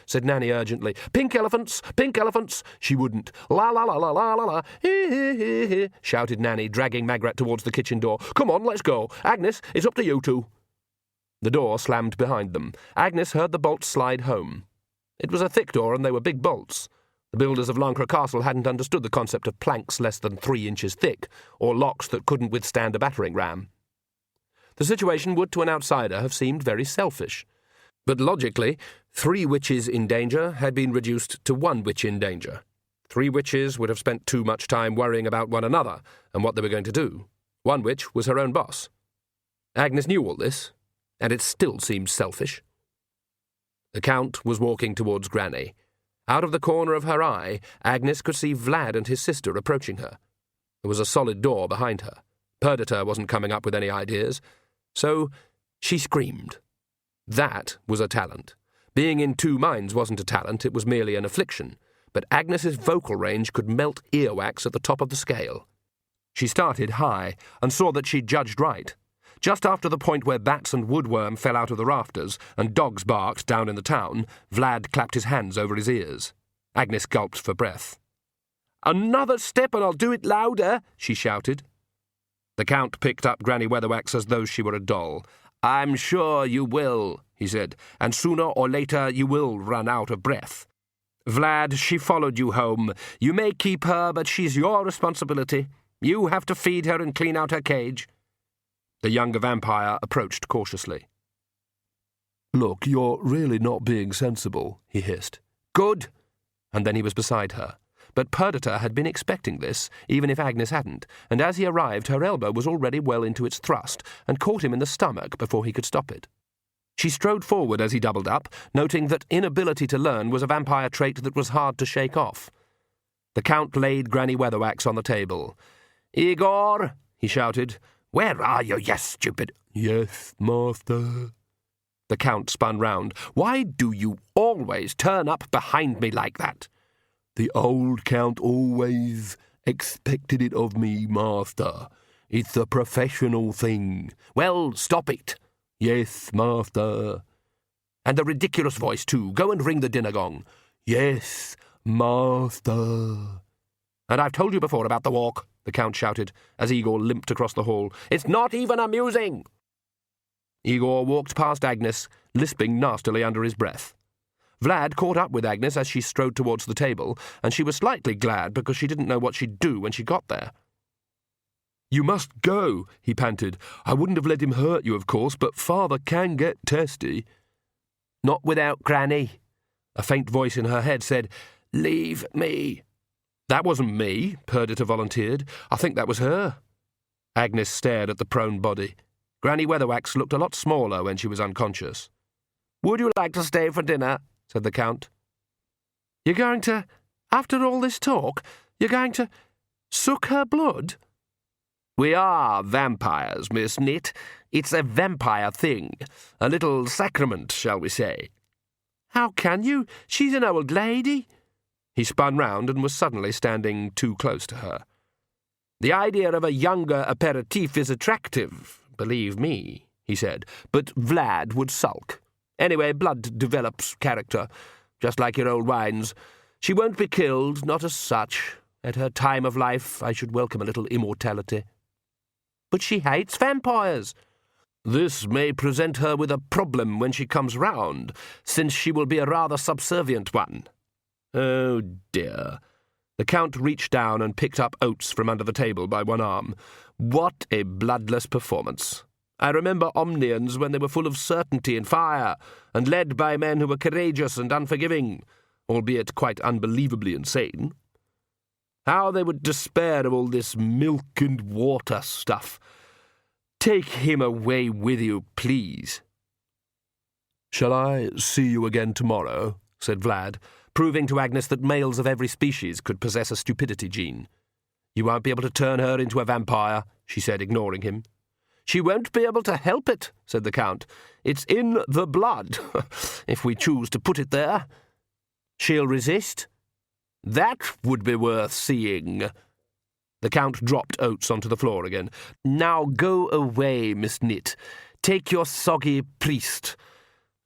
said Nanny urgently. Pink elephants, pink elephants." She wouldn't. "La la la la la la la, he he he he," shouted Nanny, dragging Magrat towards the kitchen door. "Come on, let's go. Agnes, it's up to you two." The door slammed behind them. Agnes heard the bolts slide home. It was a thick door, and they were big bolts. The builders of Lancre Castle hadn't understood the concept of planks less than 3 inches thick, or locks that couldn't withstand a battering ram. The situation would, to an outsider, have seemed very selfish. But logically, 3 witches in danger had been reduced to 1 witch in danger. 3 witches would have spent too much time worrying about one another and what they were going to do. one which was her own boss. Agnes knew all this, and it still seemed selfish. The Count was walking towards Granny. Out of the corner of her eye, Agnes could see Vlad and his sister approaching her. There was a solid door behind her. Perdita wasn't coming up with any ideas, so she screamed. That was a talent. Being in two minds wasn't a talent, it was merely an affliction, but Agnes's vocal range could melt earwax at the top of the scale. She started high and saw that she'd judged right. Just after the point where bats and woodworm fell out of the rafters and dogs barked down in the town, Vlad clapped his hands over his ears. Agnes gulped for breath. "Another step and I'll do it louder," she shouted. The Count picked up Granny Weatherwax as though she were a doll. "I'm sure you will," he said, "and sooner or later you will run out of breath. Vlad, she followed you home. You may keep her, but she's your responsibility. You have to feed her and clean out her cage." The younger vampire approached cautiously. "Look, you're really not being sensible," he hissed. "Good." And then he was beside her. But Perdita had been expecting this, even if Agnes hadn't, and as he arrived her elbow was already well into its thrust and caught him in the stomach before he could stop it. She strode forward as he doubled up, noting that inability to learn was a vampire trait that was hard to shake off. The Count laid Granny Weatherwax on the table. "Igor," he shouted, "where are you, you stupid—" "Yes, master." The Count spun round. "Why do you always turn up behind me like that?" "The old Count always expected it of me, master. It's a professional thing." "Well, stop it." "Yes, master." "And the ridiculous voice, too. Go and ring the dinner gong." "Yes, master." "And I've told you before about the walk," the Count shouted, as Igor limped across the hall. "It's not even amusing." Igor walked past Agnes, lisping nastily under his breath. Vlad caught up with Agnes as she strode towards the table, and she was slightly glad because she didn't know what she'd do when she got there. "You must go," he panted. "I wouldn't have let him hurt you, of course, but father can get testy." "Not without Granny." A faint voice in her head said, "Leave me." "That wasn't me," Perdita volunteered. "I think that was her." Agnes stared at the prone body. Granny Weatherwax looked a lot smaller when she was unconscious. "Would you like to stay for dinner?" said the Count. "You're going to, after all this talk, you're going to suck her blood?" "We are vampires, Miss Nit. It's a vampire thing. A little sacrament, shall we say." "How can you? She's an old lady." He spun round and was suddenly standing too close to her. "The idea of a younger aperitif is attractive, believe me," he said, "but Vlad would sulk. Anyway, blood develops character, just like your old wines. She won't be killed, not as such. At her time of life, I should welcome a little immortality." "But she hates vampires." "This may present her with a problem when she comes round, since she will be a rather subservient one." "Oh, dear." The Count reached down and picked up oats from under the table by one arm. "What a bloodless performance. I remember Omnians when they were full of certainty and fire, and led by men who were courageous and unforgiving, albeit quite unbelievably insane. How they would despair of all this milk and water stuff. Take him away with you, please." "Shall I see you again tomorrow?" said Vlad, proving to Agnes that males of every species could possess a stupidity gene. "You won't be able to turn her into a vampire," she said, ignoring him. "She won't be able to help it," said the Count. "It's in the blood, if we choose to put it there." "She'll resist?" "That would be worth seeing." The Count dropped oats onto the floor again. "Now go away, Miss Nit. Take your soggy priest.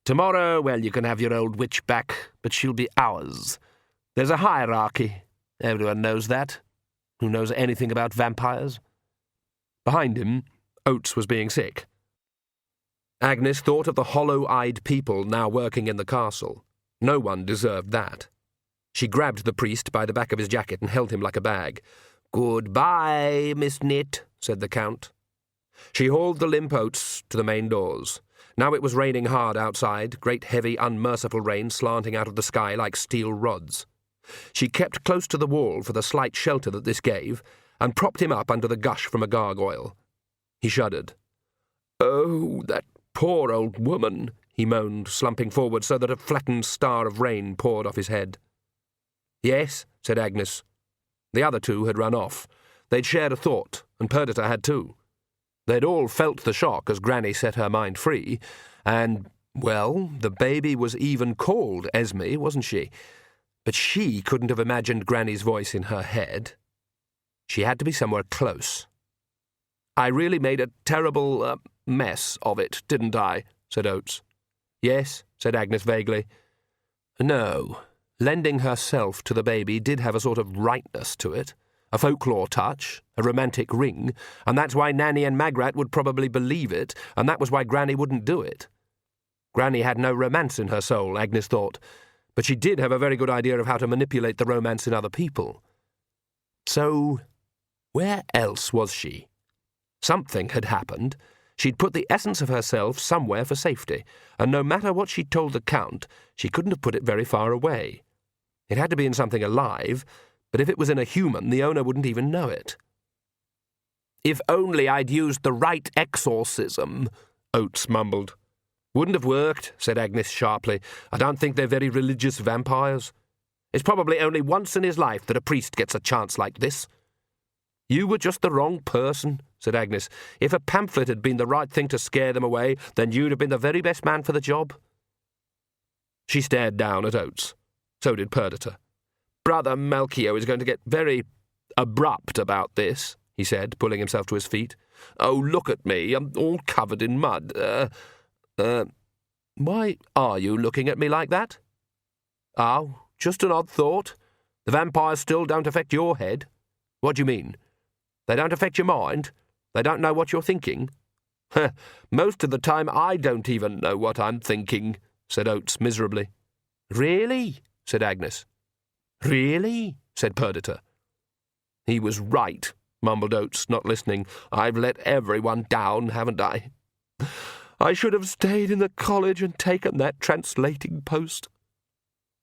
Tomorrow, well, you can have your old witch back, but she'll be ours. There's a hierarchy. Everyone knows that. Who knows anything about vampires?" Behind him, Oates was being sick. Agnes thought of the hollow-eyed people now working in the castle. No one deserved that. She grabbed the priest by the back of his jacket and held him like a bag. "Goodbye, Miss Nit," said the Count. She hauled the limp Oates to the main doors. Now it was raining hard outside, great heavy, unmerciful rain slanting out of the sky like steel rods. She kept close to the wall for the slight shelter that this gave, and propped him up under the gush from a gargoyle. He shuddered. "Oh, that poor old woman," he moaned, slumping forward so that a flattened star of rain poured off his head. "Yes," said Agnes. The other two had run off. They'd shared a thought, and Perdita had too. They'd all felt the shock as Granny set her mind free, and, well, the baby was even called Esme, wasn't she? But she couldn't have imagined Granny's voice in her head. She had to be somewhere close. "I really made a terrible mess of it, didn't I?" said Oates. "Yes," said Agnes vaguely. No, lending herself to the baby did have a sort of rightness to it, a folklore touch, a romantic ring, and that's why Nanny and Magrat would probably believe it, and that was why Granny wouldn't do it. Granny had no romance in her soul, Agnes thought, but she did have a very good idea of how to manipulate the romance in other people. So, where else was she? Something had happened. She'd put the essence of herself somewhere for safety, and no matter what she'd told the Count, she couldn't have put it very far away. It had to be in something alive, but if it was in a human, the owner wouldn't even know it. "If only I'd used the right exorcism," Oates mumbled. "Wouldn't have worked," said Agnes sharply. "I don't think they're very religious vampires. It's probably only once in his life that a priest gets a chance like this." "You were just the wrong person," said Agnes. "If a pamphlet had been the right thing to scare them away, then you'd have been the very best man for the job." She stared down at Oates. So did Perdita. "Brother Melchior is going to get very abrupt about this," he said, pulling himself to his feet. "Oh, look at me. I'm all covered in mud. Why are you looking at me like that?" "Oh, just an odd thought. The vampires still don't affect your head." "What do you mean? They don't affect your mind? They don't know what you're thinking?" "Most of the time I don't even know what I'm thinking," said Oates miserably. "Really?" said Agnes. "Really?" said Perdita. "He was right," mumbled Oates, not listening. "I've let everyone down, haven't I? I should have stayed in the college and taken that translating post."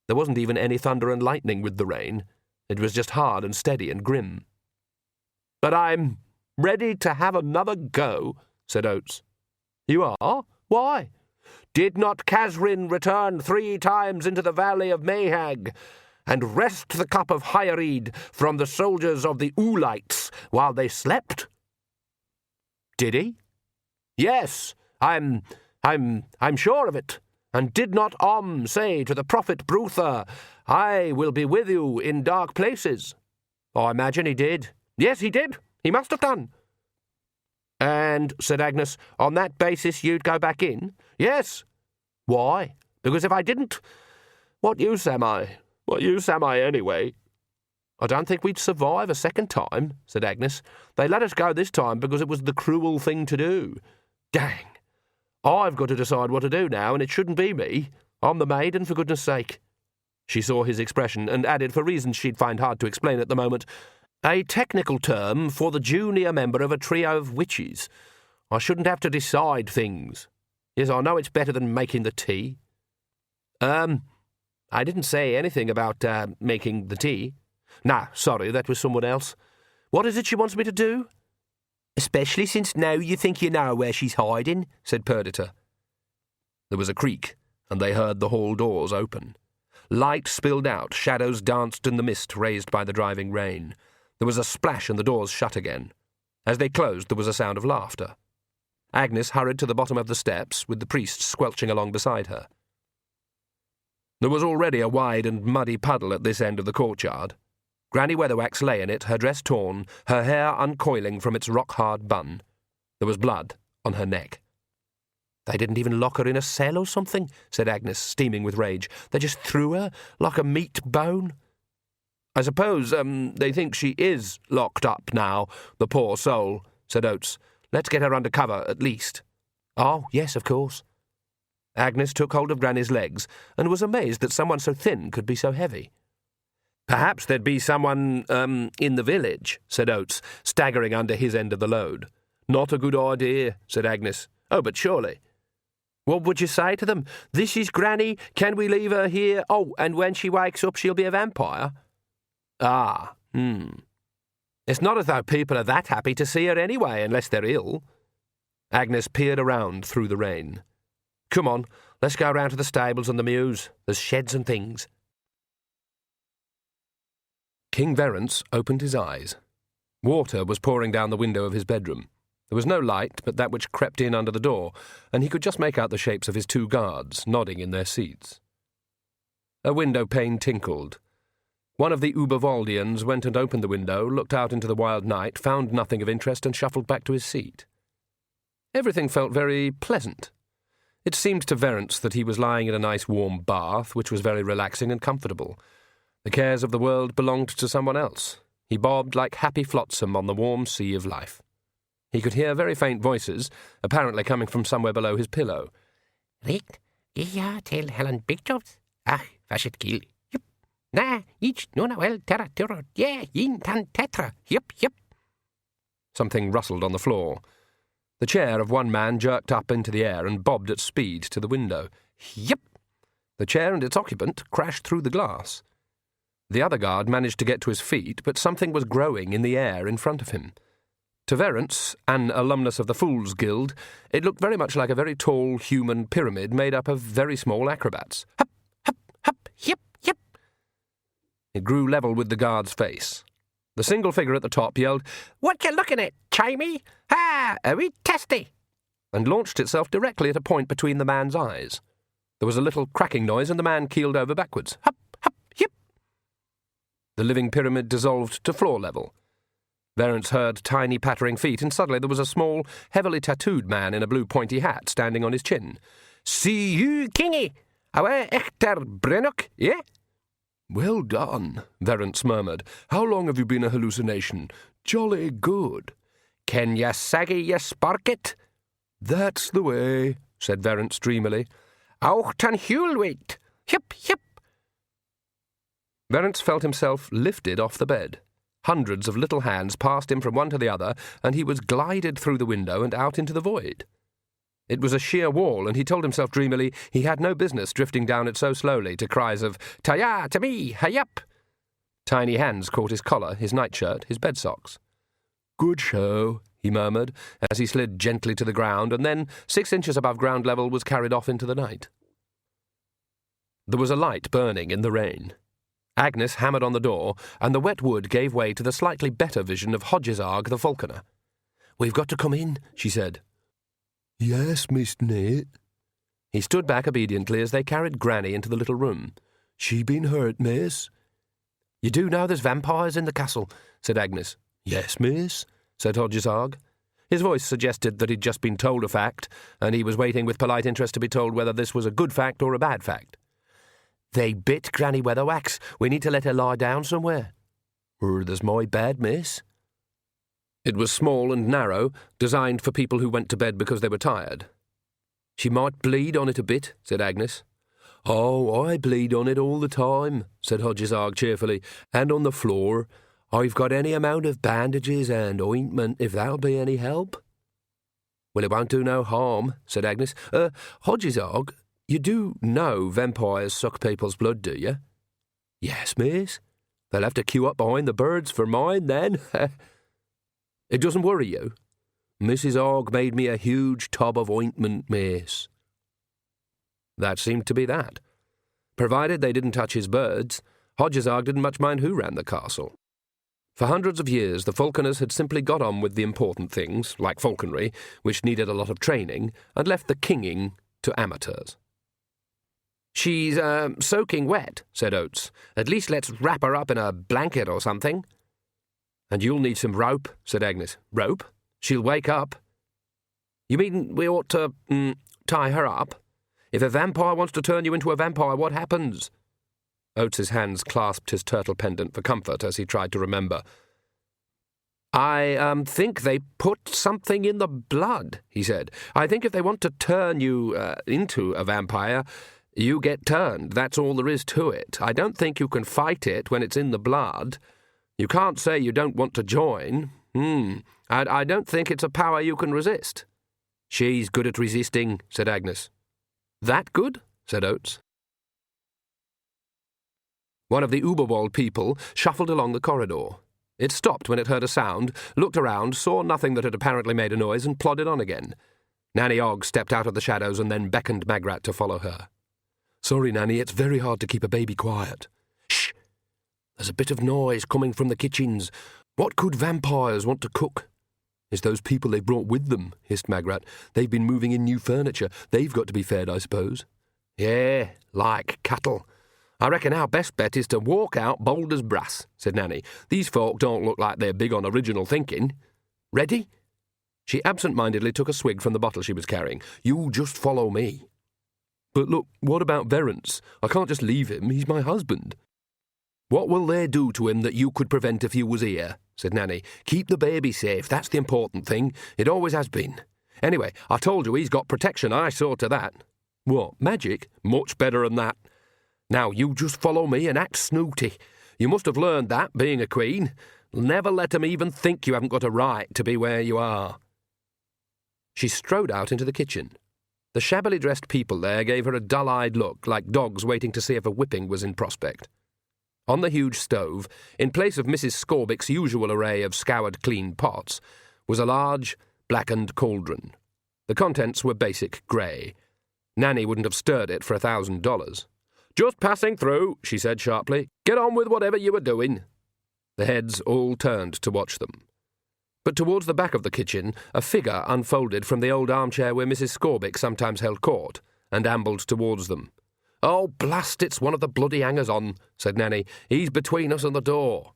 There wasn't even any thunder and lightning with the rain. It was just hard and steady and grim. "But I'm ready to have another go," said Oates. "You are? Why?" "Did not Casrin return 3 times into the valley of Mayhag, and wrest the cup of Hyarid from the soldiers of the Ulites while they slept?" "Did he?" "Yes, I'm sure of it. And did not say to the prophet Bruther, 'I will be with you in dark places'?" "I imagine he did." "Yes, he did. He must have done." "And," said Agnes, "on that basis you'd go back in?" "Yes." "Why?" "Because if I didn't, what use am I? What use am I anyway?" "I don't think we'd survive a second time," said Agnes. "They let us go this time because it was the cruel thing to do. Dang. I've got to decide what to do now, and it shouldn't be me. I'm the maiden, for goodness sake." She saw his expression and added, for reasons she'd find hard to explain at the moment, "A technical term for the junior member of a trio of witches. I shouldn't have to decide things. Yes, I know it's better than making the tea." I didn't say anything about making the tea." "Nah, sorry, that was someone else. What is it she wants me to do?" "Especially since now you think you know where she's hiding," said Perdita. There was a creak, and they heard the hall doors open. Light spilled out, shadows danced in the mist raised by the driving rain. There was a splash and the doors shut again. As they closed, there was a sound of laughter. Agnes hurried to the bottom of the steps, with the priest squelching along beside her. There was already a wide and muddy puddle at this end of the courtyard. Granny Weatherwax lay in it, her dress torn, her hair uncoiling from its rock-hard bun. There was blood on her neck. "They didn't even lock her in a cell or something," said Agnes, steaming with rage. "They just threw her like a meat bone." "I suppose, they think she is locked up now, the poor soul," said Oates. "Let's get her under cover, at least." "Oh, yes, of course." Agnes took hold of Granny's legs and was amazed that someone so thin could be so heavy. "Perhaps there'd be someone, in the village," said Oates, staggering under his end of the load. "Not a good idea," said Agnes. "Oh, but surely." "What would you say to them? 'This is Granny, can we leave her here? Oh, and when she wakes up she'll be a vampire?'" It's not as though people are that happy to see her anyway, unless they're ill." Agnes peered around through the rain. "Come on, let's go round to the stables and the mews. There's sheds and things." King Verence opened his eyes. Water was pouring down the window of his bedroom. There was no light but that which crept in under the door, and he could just make out the shapes of his 2 guards, nodding in their seats. A window pane tinkled. One of the Uberwaldians went and opened the window, looked out into the wild night, found nothing of interest, and shuffled back to his seat. Everything felt very pleasant. It seemed to Verence that he was lying in a nice warm bath, which was very relaxing and comfortable. The cares of the world belonged to someone else. He bobbed like happy flotsam on the warm sea of life. He could hear very faint voices, apparently coming from somewhere below his pillow. Richt, ja til Helen Bigjobs. Ach, was het kiel. Yep. Na, ich nuna wel terra terror. Yeah, yin tan tetra. Yep, yep. Something rustled on the floor. The chair of one man jerked up into the air and bobbed at speed to the window. Yep! The chair and its occupant crashed through the glass. The other guard managed to get to his feet, but something was growing in the air in front of him. To Verence, an alumnus of the Fools' Guild, it looked very much like a very tall human pyramid made up of very small acrobats. Hup, hup, hup, yip, yip. It grew level with the guard's face. The single figure at the top yelled, "What you looking at, Chimey? Ha! Are we testy?" and launched itself directly at a point between the man's eyes. There was a little cracking noise and the man keeled over backwards. Hup, hup, yip. The living pyramid dissolved to floor level. Verence heard tiny pattering feet, and suddenly there was a small, heavily tattooed man in a blue pointy hat standing on his chin. "See you, Kingy! Our echter Brennock, yeah?" "Well done," Verence murmured. "How long have you been a hallucination? Jolly good." "Can ye saggy ye spark it?" "That's the way," said Verence dreamily. "Auch tan hulwit. Hip, hip." Verence felt himself lifted off the bed. Hundreds of little hands passed him from one to the other, and he was glided through the window and out into the void. It was a sheer wall, and he told himself dreamily he had no business drifting down it so slowly to cries of "Ta-ya, to me, hay-up!" Tiny hands caught his collar, his nightshirt, his bed socks. "Good show," he murmured, as he slid gently to the ground, and then, 6 inches above ground level, was carried off into the night. There was a light burning in the rain. Agnes hammered on the door, and the wet wood gave way to the slightly better vision of Hodgesarg the falconer. "We've got to come in," she said. "Yes, Miss Nate." He stood back obediently as they carried Granny into the little room. "She been hurt, miss?" "You do know there's vampires in the castle," said Agnes. "Yes, miss," said Hodgesarg. His voice suggested that he'd just been told a fact, and he was waiting with polite interest to be told whether this was a good fact or a bad fact. "They bit Granny Weatherwax. We need to let her lie down somewhere." "There's my bed, miss." It was small and narrow, designed for people who went to bed because they were tired. "She might bleed on it a bit," said Agnes. "Oh, I bleed on it all the time," said Hodgesarg cheerfully, "and on the floor. I've got any amount of bandages and ointment, if that'll be any help." "Well, it won't do no harm," said Agnes. Hodgesarg, you do know vampires suck people's blood, do you?" "Yes, miss." "They'll have to queue up behind the birds for mine, then." "It doesn't worry you?" "Mrs. Ogg made me a huge tub of ointment, miss." That seemed to be that. Provided they didn't touch his birds, Hodgesarg didn't much mind who ran the castle. For hundreds of years, the falconers had simply got on with the important things, like falconry, which needed a lot of training, and left the kinging to amateurs. "She's, soaking wet," said Oates. "At least let's wrap her up in a blanket or something." "And you'll need some rope," said Agnes. "Rope? She'll wake up." "You mean we ought to, tie her up? If a vampire wants to turn you into a vampire, what happens?" Oates's hands clasped his turtle pendant for comfort as he tried to remember. "I think they put something in the blood," he said. "I think if they want to turn you into a vampire, you get turned. That's all there is to it. I don't think you can fight it when it's in the blood. You can't say you don't want to join. I don't think it's a power you can resist." "She's good at resisting," said Agnes. "That good?" said Oates. One of the Uberwald people shuffled along the corridor. It stopped when it heard a sound, looked around, saw nothing that had apparently made a noise, and plodded on again. Nanny Ogg stepped out of the shadows and then beckoned Magrat to follow her. Sorry, Nanny, it's very hard to keep a baby quiet. Shh! There's a bit of noise coming from the kitchens. What could vampires want to cook? It's those people they've brought with them, hissed Magrat. They've been moving in new furniture. They've got to be fed, I suppose. Yeah, like cattle. I reckon our best bet is to walk out bold as brass, said Nanny. These folk don't look like they're big on original thinking. Ready? She absent-mindedly took a swig from the bottle she was carrying. You just follow me. But look, what about Verence? I can't just leave him. He's my husband. What will they do to him that you could prevent if you was here? Said Nanny. Keep the baby safe, that's the important thing. It always has been. Anyway, I told you he's got protection, I saw to that. What, magic? Much better than that. Now, you just follow me and act snooty. You must have learned that, being a queen. Never let 'em even think you haven't got a right to be where you are. She strode out into the kitchen. The shabbily dressed people there gave her a dull-eyed look, like dogs waiting to see if a whipping was in prospect. On the huge stove, in place of Mrs. Scorbick's usual array of scoured clean pots, was a large, blackened cauldron. The contents were basic grey. Nanny wouldn't have stirred it for $1,000. Just passing through, she said sharply. Get on with whatever you were doing. The heads all turned to watch them. But towards the back of the kitchen, a figure unfolded from the old armchair where Mrs. Scorbick sometimes held court, and ambled towards them. Oh, blast, it's one of the bloody hangers-on, said Nanny. He's between us and the door.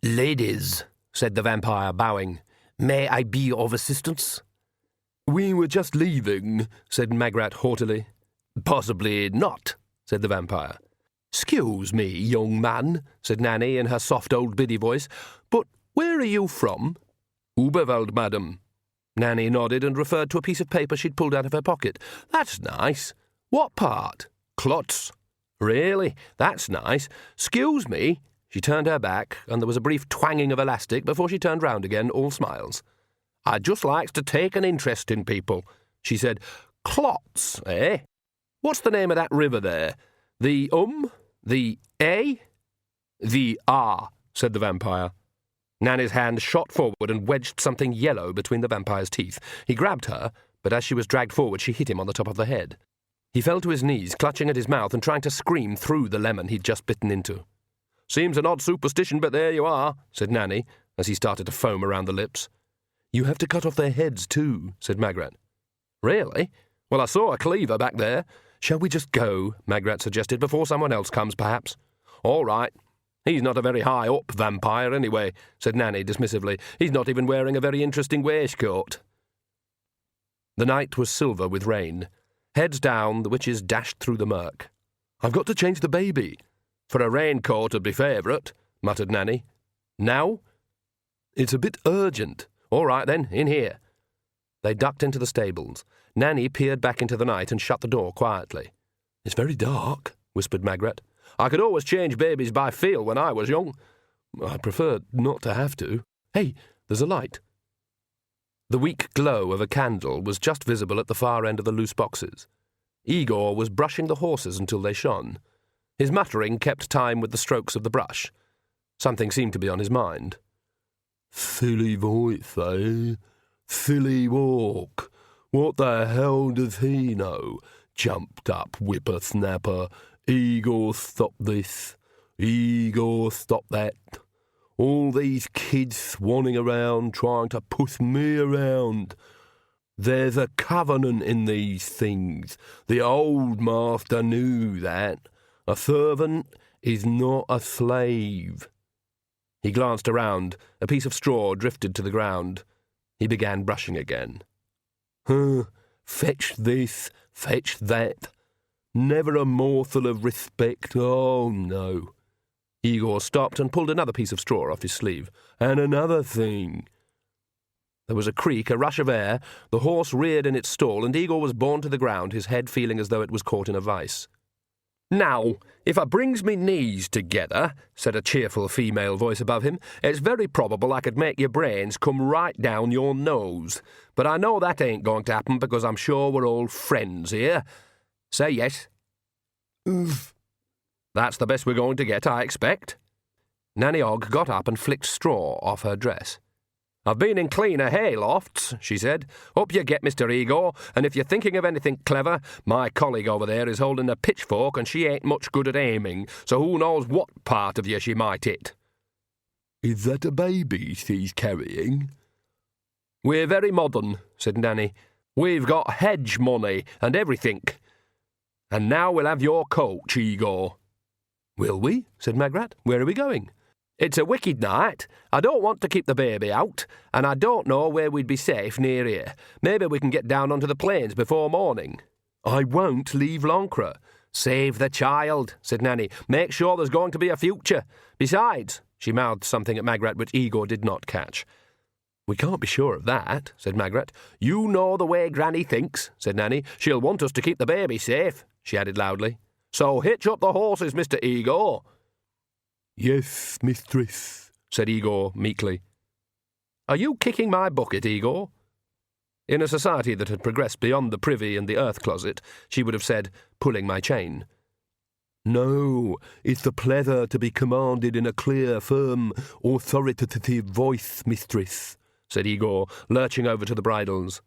Ladies, said the vampire, bowing, may I be of assistance? We were just leaving, said Magrat haughtily. Possibly not, said the vampire. Excuse me, young man, said Nanny in her soft old biddy voice, but where are you from? Uberwald, madam. Nanny nodded and referred to a piece of paper she'd pulled out of her pocket. That's nice. What part? Klotz. Really? That's nice. Excuse me. She turned her back, and there was a brief twanging of elastic before she turned round again, all smiles. I just likes to take an interest in people, she said. Klotz, eh? What's the name of that river there? The The A? The R, said the vampire. Nanny's hand shot forward and wedged something yellow between the vampire's teeth. He grabbed her, but as she was dragged forward, she hit him on the top of the head. He fell to his knees, clutching at his mouth and trying to scream through the lemon he'd just bitten into. Seems an odd superstition, but there you are, said Nanny, as he started to foam around the lips. You have to cut off their heads, too, said Magrat. Really? Well, I saw a cleaver back there. Shall we just go, Magrat suggested, before someone else comes, perhaps? All right. He's not a very high-up vampire, anyway, said Nanny dismissively. He's not even wearing a very interesting waistcoat. The night was silver with rain. Heads down, the witches dashed through the murk. I've got to change the baby. For a raincoat would be favourite, muttered Nanny. Now? It's a bit urgent. All right, then, in here. They ducked into the stables. Nanny peered back into the night and shut the door quietly. It's very dark, whispered Magrat. I could always change babies by feel when I was young. I'd prefer not to have to. Hey, there's a light. The weak glow of a candle was just visible at the far end of the loose boxes. Igor was brushing the horses until they shone. His muttering kept time with the strokes of the brush. Something seemed to be on his mind. Silly voice, eh? Silly walk. What the hell does he know? Jumped up whippersnapper. Igor, stop this. Igor, stop that. All these kids swanning around trying to push me around. There's a covenant in these things. The old master knew that. A servant is not a slave. He glanced around. A piece of straw drifted to the ground. He began brushing again. Fetch this, fetch that. Never a morsel of respect, oh no. Igor stopped and pulled another piece of straw off his sleeve. And another thing. There was a creak, a rush of air, the horse reared in its stall, and Igor was borne to the ground, his head feeling as though it was caught in a vice. Now, if I brings me knees together, said a cheerful female voice above him, it's very probable I could make your brains come right down your nose. But I know that ain't going to happen because I'm sure we're all friends here. Say yes. Oof. That's the best we're going to get, I expect. Nanny Ogg got up and flicked straw off her dress. I've been in cleaner haylofts, she said. Up you get, Mr. Igor, and if you're thinking of anything clever, my colleague over there is holding a pitchfork and she ain't much good at aiming, so who knows what part of you she might hit. Is that a baby she's carrying? We're very modern, said Nanny. We've got hedge money and everything. And now we'll have your coach, Igor. Will we? Said Magrat. Where are we going? It's a wicked night. I don't want to keep the baby out, and I don't know where we'd be safe near here. Maybe we can get down onto the plains before morning. I won't leave Lancre. Save the child, said Nanny. Make sure there's going to be a future. Besides, she mouthed something at Magrat which Igor did not catch. We can't be sure of that, said Magrat. You know the way Granny thinks, said Nanny. She'll want us to keep the baby safe, she added loudly. So hitch up the horses, Mr. Igor. Yes, mistress, said Igor meekly. Are you kicking my bucket, Igor? In a society that had progressed beyond the privy and the earth closet, she would have said, pulling my chain. No, it's a pleasure to be commanded in a clear, firm, authoritative voice, mistress, said Igor, lurching over to the bridles.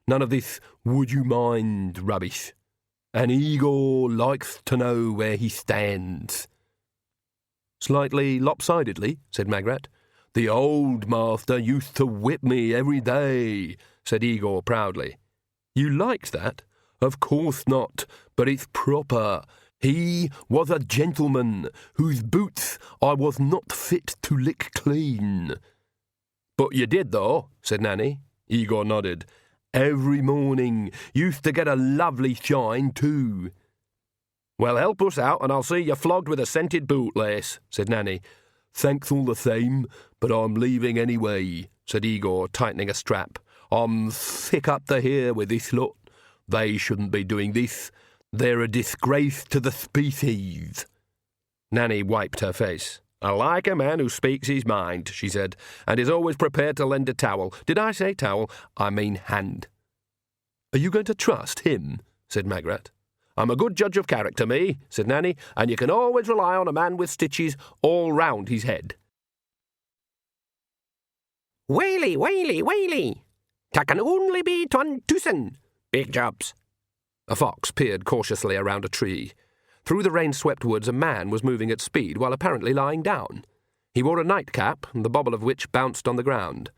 None of this would you mind rubbish. And Igor likes to know where he stands. Slightly lopsidedly, said Magrat. The old master used to whip me every day, said Igor proudly. You liked that? Of course not, but it's proper. He was a gentleman whose boots I was not fit to lick clean. But you did, though, said Nanny. Igor nodded. Every morning. Used to get a lovely shine, too. Well, help us out, and I'll see you flogged with a scented bootlace, said Nanny. Thanks all the same, but I'm leaving anyway, said Igor, tightening a strap. I'm thick up to here with this lot. They shouldn't be doing this. They're a disgrace to the species. Nanny wiped her face. I like a man who speaks his mind, she said, and is always prepared to lend a towel. Did I say towel? I mean hand. Are you going to trust him? Said Magrat. I'm a good judge of character, me, said Nanny, and you can always rely on a man with stitches all round his head. Whaley, whaley, whaley. Ta can only be 2000. Big jobs. A fox peered cautiously around a tree. Through the rain-swept woods a man was moving at speed while apparently lying down. He wore a nightcap, the bobble of which bounced on the ground.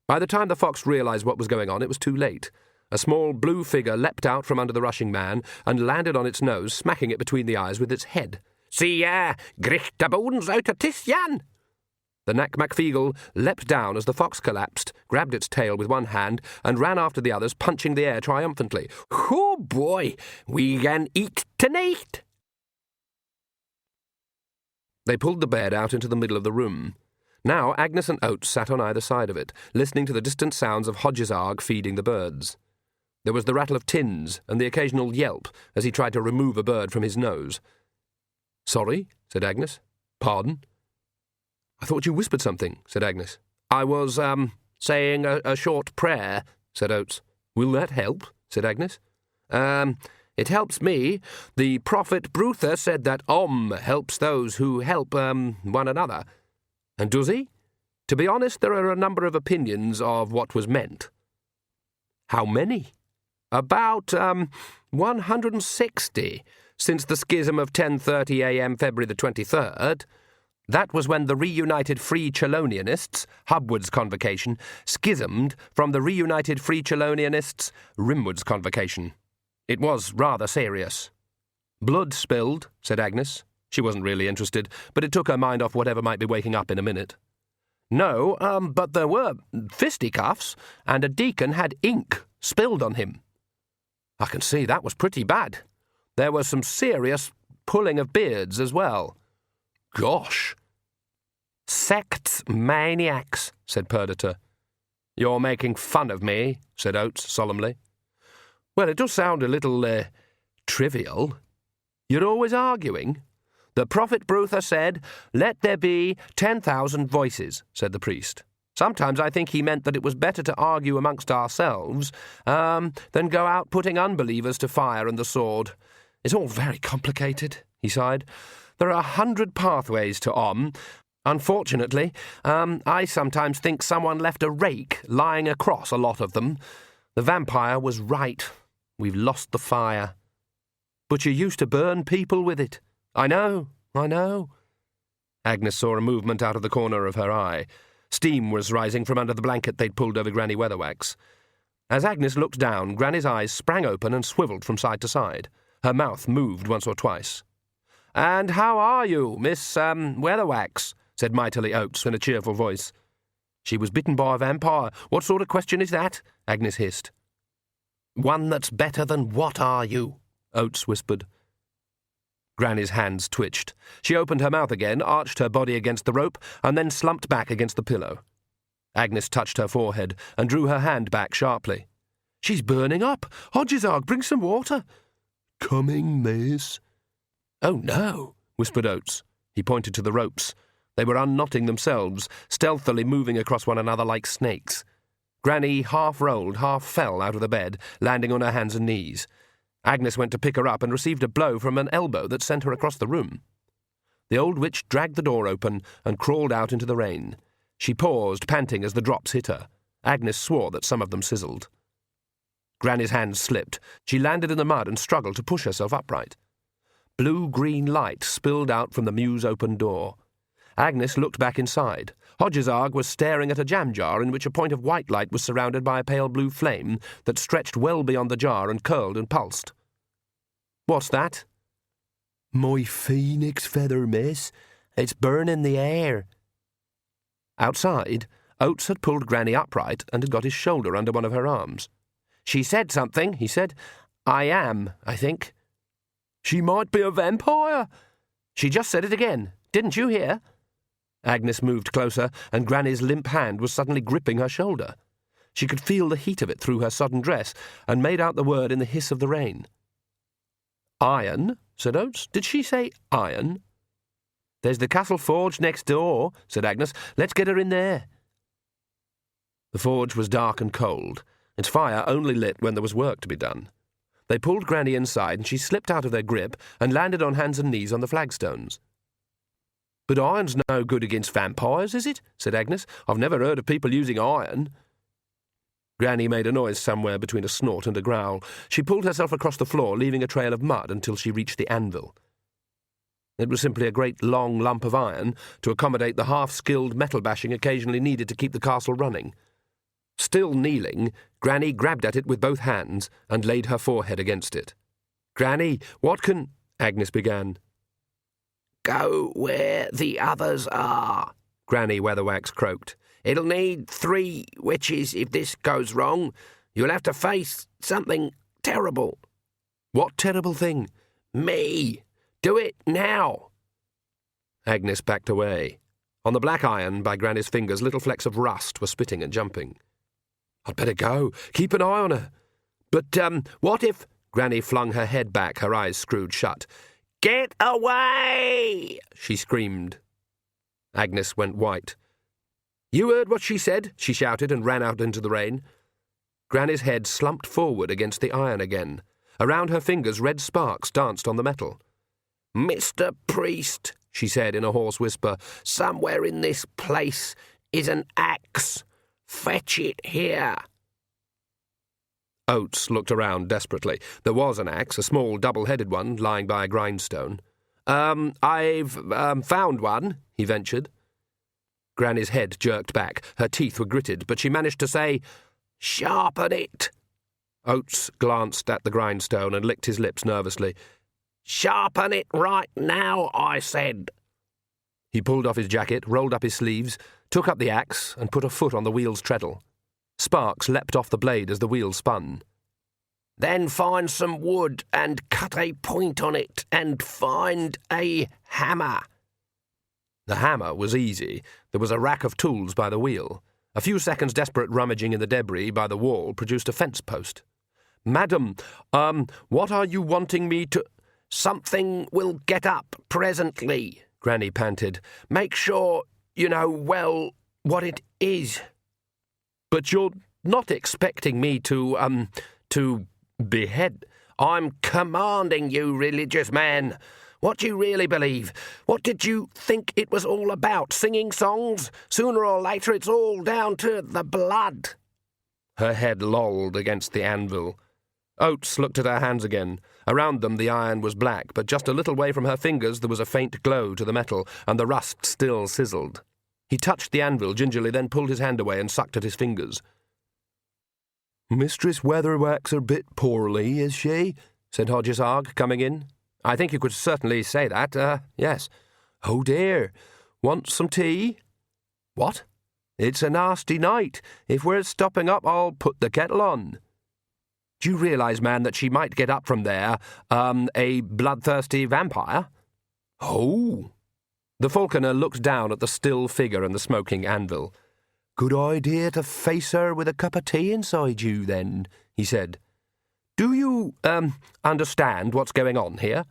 By the time the fox realised what was going on, it was too late. A small blue figure leapt out from under the rushing man and landed on its nose, smacking it between the eyes with its head. See grich de bones out of this, Jan. The Knack MacFeagle leapt down as the fox collapsed, grabbed its tail with one hand, and ran after the others, punching the air triumphantly. Oh boy, we can eat tonight. They pulled the bed out into the middle of the room. Now Agnes and Oates sat on either side of it, listening to the distant sounds of Hodgesarg feeding the birds. There was the rattle of tins and the occasional yelp as he tried to remove a bird from his nose. "Sorry," said Agnes. "Pardon?" "I thought you whispered something," said Agnes. "I was, saying a short prayer," said Oates. "Will that help?" said Agnes. It helps me. The prophet Bruther said that helps those who help, one another." "And does he?" "To be honest, there are a number of opinions of what was meant." "How many?" "About, 160, since the schism of 10:30 a.m. February the 23rd. That was when the reunited Free Chelonianists, Hubward's convocation, schismed from the reunited Free Chelonianists, Rimwood's convocation. It was rather serious." "Blood spilled," said Agnes. She wasn't really interested, but it took her mind off whatever might be waking up in a minute. "No, but there were fisticuffs, and a deacon had ink spilled on him." "I can see that was pretty bad. There was some serious pulling of beards as well." "Gosh!" "Sects, maniacs," said Perdita. "You're making fun of me," said Oates solemnly. "Well, it does sound a little, trivial." "You're always arguing." "The prophet Bruther said, 'Let there be 10,000 voices,'" said the priest. "Sometimes I think he meant that it was better to argue amongst ourselves, than go out putting unbelievers to fire and the sword. It's all very complicated," he sighed. "There are 100 pathways to Unfortunately, I sometimes think someone left a rake lying across a lot of them. The vampire was right. We've lost the fire. But you used to burn people with it. I know. Agnes saw a movement out of the corner of her eye. Steam was rising from under the blanket they'd pulled over Granny Weatherwax. As Agnes looked down, Granny's eyes sprang open and swivelled from side to side. Her mouth moved once or twice. "And how are you, Miss, Weatherwax?" said Mightily Oates in a cheerful voice. "She was bitten by a vampire. What sort of question is that?" Agnes hissed. "One that's better than what are you?" Oates whispered. Granny's hands twitched. She opened her mouth again, arched her body against the rope, and then slumped back against the pillow. Agnes touched her forehead and drew her hand back sharply. "She's burning up. Hodgesarg, bring some water." "Coming, miss." "Oh, no," whispered Oates. He pointed to the ropes. They were unknotting themselves, stealthily moving across one another like snakes. Granny half rolled, half fell out of the bed, landing on her hands and knees. Agnes went to pick her up and received a blow from an elbow that sent her across the room. The old witch dragged the door open and crawled out into the rain. She paused, panting as the drops hit her. Agnes swore that some of them sizzled. Granny's hands slipped. She landed in the mud and struggled to push herself upright. Blue-green light spilled out from the mews-open door. Agnes looked back inside. Hodgesarg was staring at a jam jar in which a point of white light was surrounded by a pale blue flame that stretched well beyond the jar and curled and pulsed. "What's that?" "My phoenix feather, miss. It's burning the air." Outside, Oates had pulled Granny upright and had got his shoulder under one of her arms. "She said something," he said. "I am, I think." "She might be a vampire." "She just said it again. Didn't you hear?" Agnes moved closer, and Granny's limp hand was suddenly gripping her shoulder. She could feel the heat of it through her sodden dress, and made out the word in the hiss of the rain. "Iron?" said Oates. "Did she say iron?" "There's the castle forge next door," said Agnes. "Let's get her in there." The forge was dark and cold. Its fire only lit when there was work to be done. They pulled Granny inside, and she slipped out of their grip and landed on hands and knees on the flagstones. "But iron's no good against vampires, is it?" said Agnes. "I've never heard of people using iron." Granny made a noise somewhere between a snort and a growl. She pulled herself across the floor, leaving a trail of mud until she reached the anvil. It was simply a great long lump of iron to accommodate the half-skilled metal bashing occasionally needed to keep the castle running. Still kneeling, Granny grabbed at it with both hands and laid her forehead against it. "Granny, what can—" Agnes began. "Go where the others are," Granny Weatherwax croaked. "It'll need 3 witches if this goes wrong. You'll have to face something terrible." "What terrible thing?" "Me. Do it now." Agnes backed away. On the black iron by Granny's fingers, little flecks of rust were spitting and jumping. "I'd better go. Keep an eye on her." "But, what if—" Granny flung her head back, her eyes screwed shut. "Get away!" she screamed. Agnes went white. "You heard what she said?" she shouted and ran out into the rain. Granny's head slumped forward against the iron again. Around her fingers red sparks danced on the metal. "Mr. Priest," she said in a hoarse whisper, "somewhere in this place is an axe. Fetch it here." Oates looked around desperately. There was an axe, a small double-headed one, lying by a grindstone. I've found one," he ventured. Granny's head jerked back. Her teeth were gritted, but she managed to say, "Sharpen it." Oates glanced at the grindstone and licked his lips nervously. "Sharpen it right now, I said." He pulled off his jacket, rolled up his sleeves, took up the axe, and put a foot on the wheel's treadle. Sparks leapt off the blade as the wheel spun. "Then find some wood and cut a point on it, and find a hammer." The hammer was easy. There was a rack of tools by the wheel. A few seconds' desperate rummaging in the debris by the wall produced a fence post. "Madam, what are you wanting me to—" "Something will get up presently," Granny panted. "Make sure you know well what it is." "But you're not expecting me to behead—" "I'm commanding you, religious man. What do you really believe? What did you think it was all about? Singing songs? Sooner or later it's all down to the blood. Her head lolled against the anvil. Oates looked at her hands again. Around them the iron was black, but just a little way from her fingers there was a faint glow to the metal, and the rust still sizzled. He touched the anvil gingerly, then pulled his hand away and sucked at his fingers. "Mistress Weatherwax a bit poorly, is she?" said Hodges Arg, coming in. "I think you could certainly say that, yes." "Oh dear. Want some tea?" "What?" "It's a nasty night. If we're stopping up, I'll put the kettle on." "Do you realise, man, that she might get up from there, a bloodthirsty vampire?" "Oh." The falconer looked down at the still figure and the smoking anvil. "Good idea to face her with a cup of tea inside you, then," he said. "Do you, understand what's going on here?"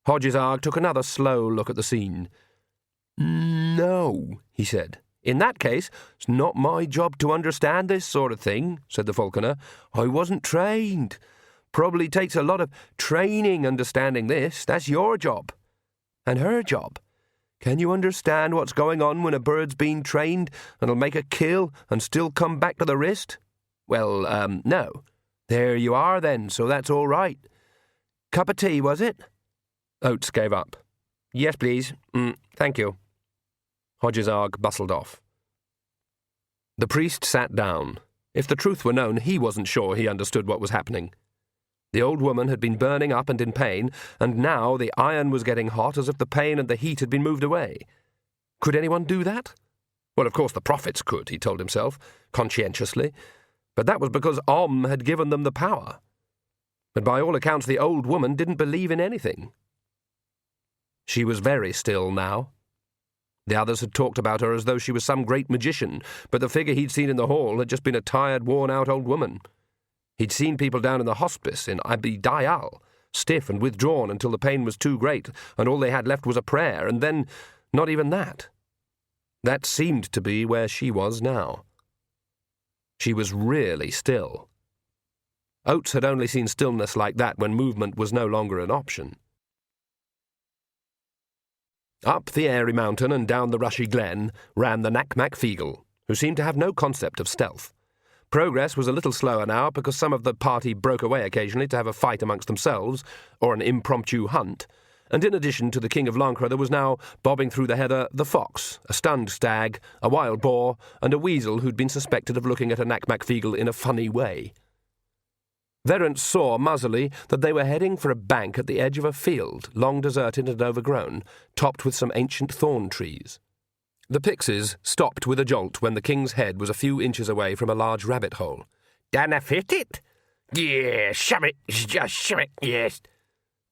Hodges Arg took another slow look at the scene. "No," he said. "In that case, it's not my job to understand this sort of thing," said the falconer. "I wasn't trained. Probably takes a lot of training understanding this. That's your job. And her job. Can you understand what's going on when a bird's been trained and'll make a kill and still come back to the wrist?" "Well, no." "There you are, then, so that's all right. Cup of tea, was it?" Oates gave up. "Yes, please. Thank you." Hodges Arg bustled off. The priest sat down. If the truth were known, he wasn't sure he understood what was happening. The old woman had been burning up and in pain, and now the iron was getting hot as if the pain and the heat had been moved away. Could anyone do that? Well, of course the prophets could, he told himself, conscientiously, but that was because Om had given them the power. But by all accounts the old woman didn't believe in anything. She was very still now. The others had talked about her as though she was some great magician, but the figure he'd seen in the hall had just been a tired, worn-out old woman. He'd seen people down in the hospice in Abidayal, stiff and withdrawn until the pain was too great, and all they had left was a prayer, and then not even that. That seemed to be where she was now. She was really still. Oates had only seen stillness like that when movement was no longer an option. Up the airy mountain and down the rushy glen ran the Nac-Mac-Feegle, who seemed to have no concept of stealth. Progress was a little slower now because some of the party broke away occasionally to have a fight amongst themselves, or an impromptu hunt, and in addition to the King of Lancre there was now bobbing through the heather the fox, a stunned stag, a wild boar, and a weasel who'd been suspected of looking at a Nac-Mac-Feegle in a funny way. Verrant saw muzzily that they were heading for a bank at the edge of a field, long deserted and overgrown, topped with some ancient thorn trees. The pixies stopped with a jolt when the king's head was a few inches away from a large rabbit hole. "Dinna fit it?" "Yes, shove it, just shove it, yes."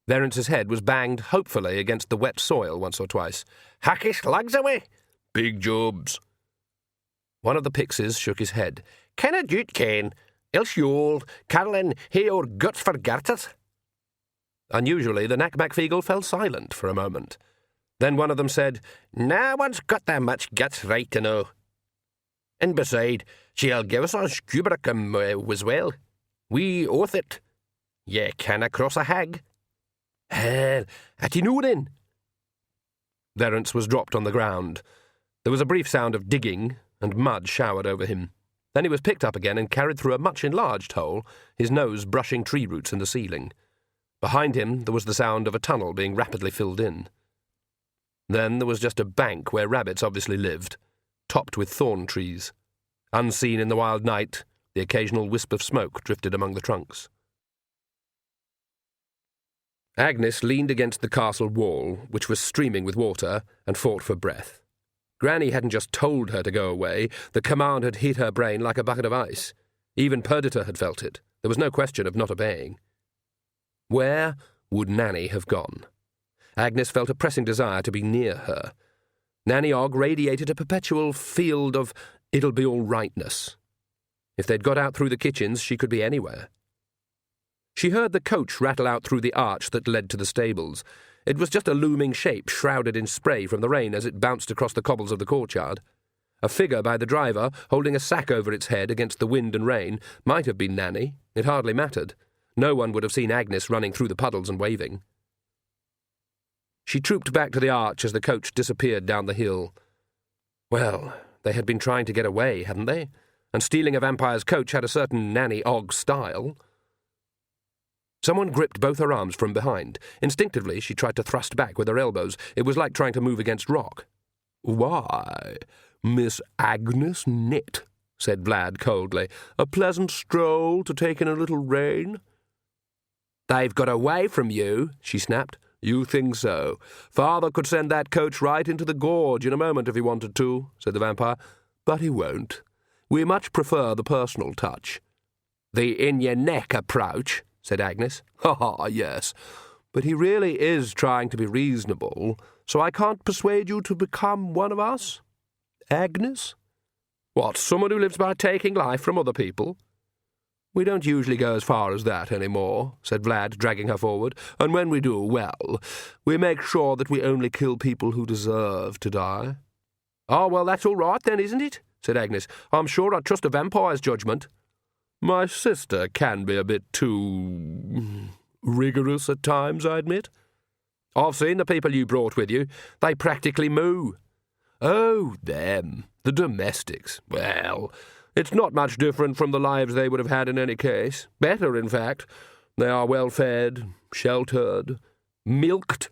Verrance's head was banged hopefully against the wet soil once or twice. "Hackish lugs away." "Big jobs." One of the pixies shook his head. "Canna do it, Ken. Else you'll, Caroline, hae your guts for garters." Unusually, the Nac-Mac-Feegle fell silent for a moment. Then one of them said, "No one's got that much guts, right to know. And beside, she'll give us our scubricum as well. We oath it. Ye canna cross a hag." "Hell, at you know then." Verrance was dropped on the ground. There was a brief sound of digging, and mud showered over him. Then he was picked up again and carried through a much enlarged hole, his nose brushing tree roots in the ceiling. Behind him there was the sound of a tunnel being rapidly filled in. Then there was just a bank where rabbits obviously lived, topped with thorn trees. Unseen in the wild night, the occasional wisp of smoke drifted among the trunks. Agnes leaned against the castle wall, which was streaming with water, and fought for breath. Granny hadn't just told her to go away, the command had hit her brain like a bucket of ice. Even Perdita had felt it. There was no question of not obeying. Where would Nanny have gone? Agnes felt a pressing desire to be near her. Nanny Ogg radiated a perpetual field of it'll-be-all-rightness. If they'd got out through the kitchens, she could be anywhere. She heard the coach rattle out through the arch that led to the stables. It was just a looming shape shrouded in spray from the rain as it bounced across the cobbles of the courtyard. A figure by the driver, holding a sack over its head against the wind and rain, might have been Nanny. It hardly mattered. No one would have seen Agnes running through the puddles and waving. She trooped back to the arch as the coach disappeared down the hill. Well, they had been trying to get away, hadn't they? And stealing a vampire's coach had a certain Nanny Ogg style. Someone gripped both her arms from behind. Instinctively, she tried to thrust back with her elbows. It was like trying to move against rock. "Why, Miss Agnes Knit," said Vlad coldly. "A pleasant stroll to take in a little rain?" "They've got away from you," she snapped. "You think so? Father could send that coach right into the gorge in a moment if he wanted to," said the vampire. "But he won't. We much prefer the personal touch." "The in-your-neck approach," said Agnes. "Ha, yes. But he really is trying to be reasonable, so I can't persuade you to become one of us? Agnes?" "What, someone who lives by taking life from other people?" "We don't usually go as far as that any more," said Vlad, dragging her forward. "And when we do, well, we make sure that we only kill people who deserve to die." "Oh, well, that's all right then, isn't it?" said Agnes. "I'm sure I'd trust a vampire's judgment." "My sister can be a bit too rigorous at times, I admit." "I've seen the people you brought with you. They practically moo." "Oh, them, the domestics. Well, it's not much different from the lives they would have had in any case. Better, in fact. They are well fed, sheltered, milked.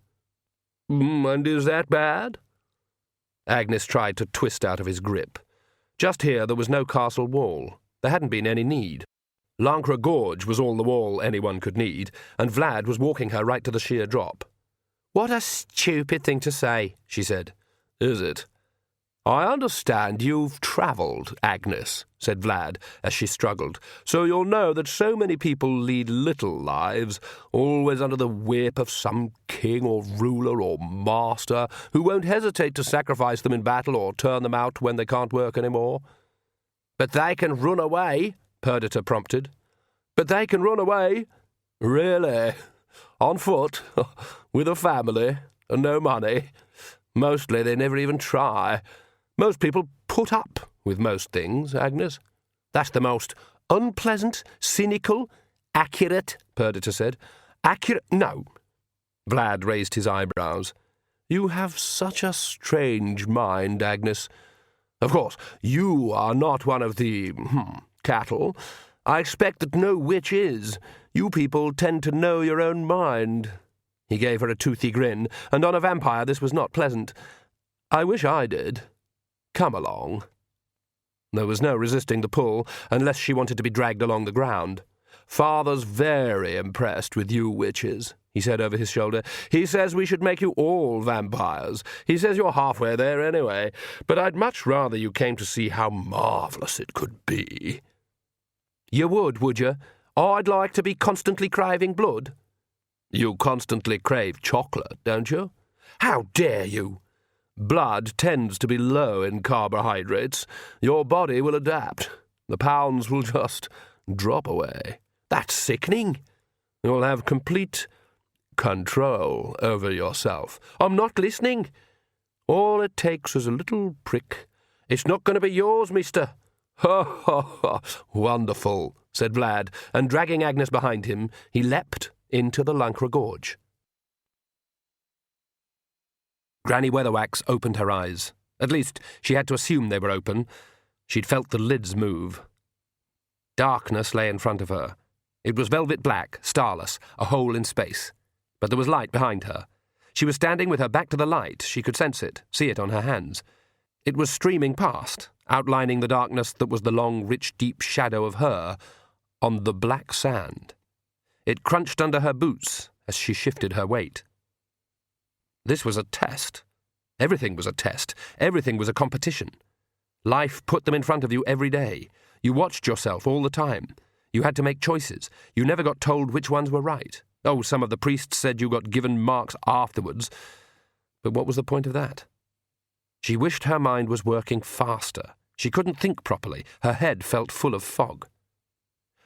And is that bad?" Agnes tried to twist out of his grip. Just here there was no castle wall. There hadn't been any need. Lancre Gorge was all the wall anyone could need, and Vlad was walking her right to the sheer drop. "What a stupid thing to say," she said. "Is it?" "I understand you've travelled, Agnes," said Vlad, as she struggled, "so you'll know that so many people lead little lives, always under the whip of some king or ruler or master who won't hesitate to sacrifice them in battle or turn them out when they can't work any more." "But they can run away," Perdita prompted. "But they can run away?" "Really? On foot? With a family? And no money? Mostly they never even try. Most people put up with most things, Agnes." "That's the most unpleasant, cynical, accurate," Perdita said. "Accurate? No." Vlad raised his eyebrows. "You have such a strange mind, Agnes. Of course, you are not one of the cattle. I expect that no witch is. You people tend to know your own mind." He gave her a toothy grin, and on a vampire this was not pleasant. "I wish I did. Come along." There was no resisting the pull, unless she wanted to be dragged along the ground. "Father's very impressed with you witches," he said over his shoulder. "He says we should make you all vampires. He says you're halfway there anyway, but I'd much rather you came to see how marvellous it could be." "You would you? I'd like to be constantly craving blood." "You constantly crave chocolate, don't you?" "How dare you!" "Blood tends to be low in carbohydrates. Your body will adapt. The pounds will just drop away." "That's sickening." "You'll have complete control over yourself." "I'm not listening." "All it takes is a little prick." "It's not going to be yours, mister." "Ha, ha, ha! Wonderful," said Vlad, and dragging Agnes behind him, he leapt into the Lancre Gorge. Granny Weatherwax opened her eyes. At least, she had to assume they were open. She'd felt the lids move. Darkness lay in front of her. It was velvet black, starless, a hole in space. But there was light behind her. She was standing with her back to the light. She could sense it, see it on her hands. It was streaming past, outlining the darkness that was the long, rich, deep shadow of her on the black sand. It crunched under her boots as she shifted her weight. This was a test. Everything was a test. Everything was a competition. Life put them in front of you every day. You watched yourself all the time. You had to make choices. You never got told which ones were right. Oh, some of the priests said you got given marks afterwards. But what was the point of that? She wished her mind was working faster. She couldn't think properly. Her head felt full of fog.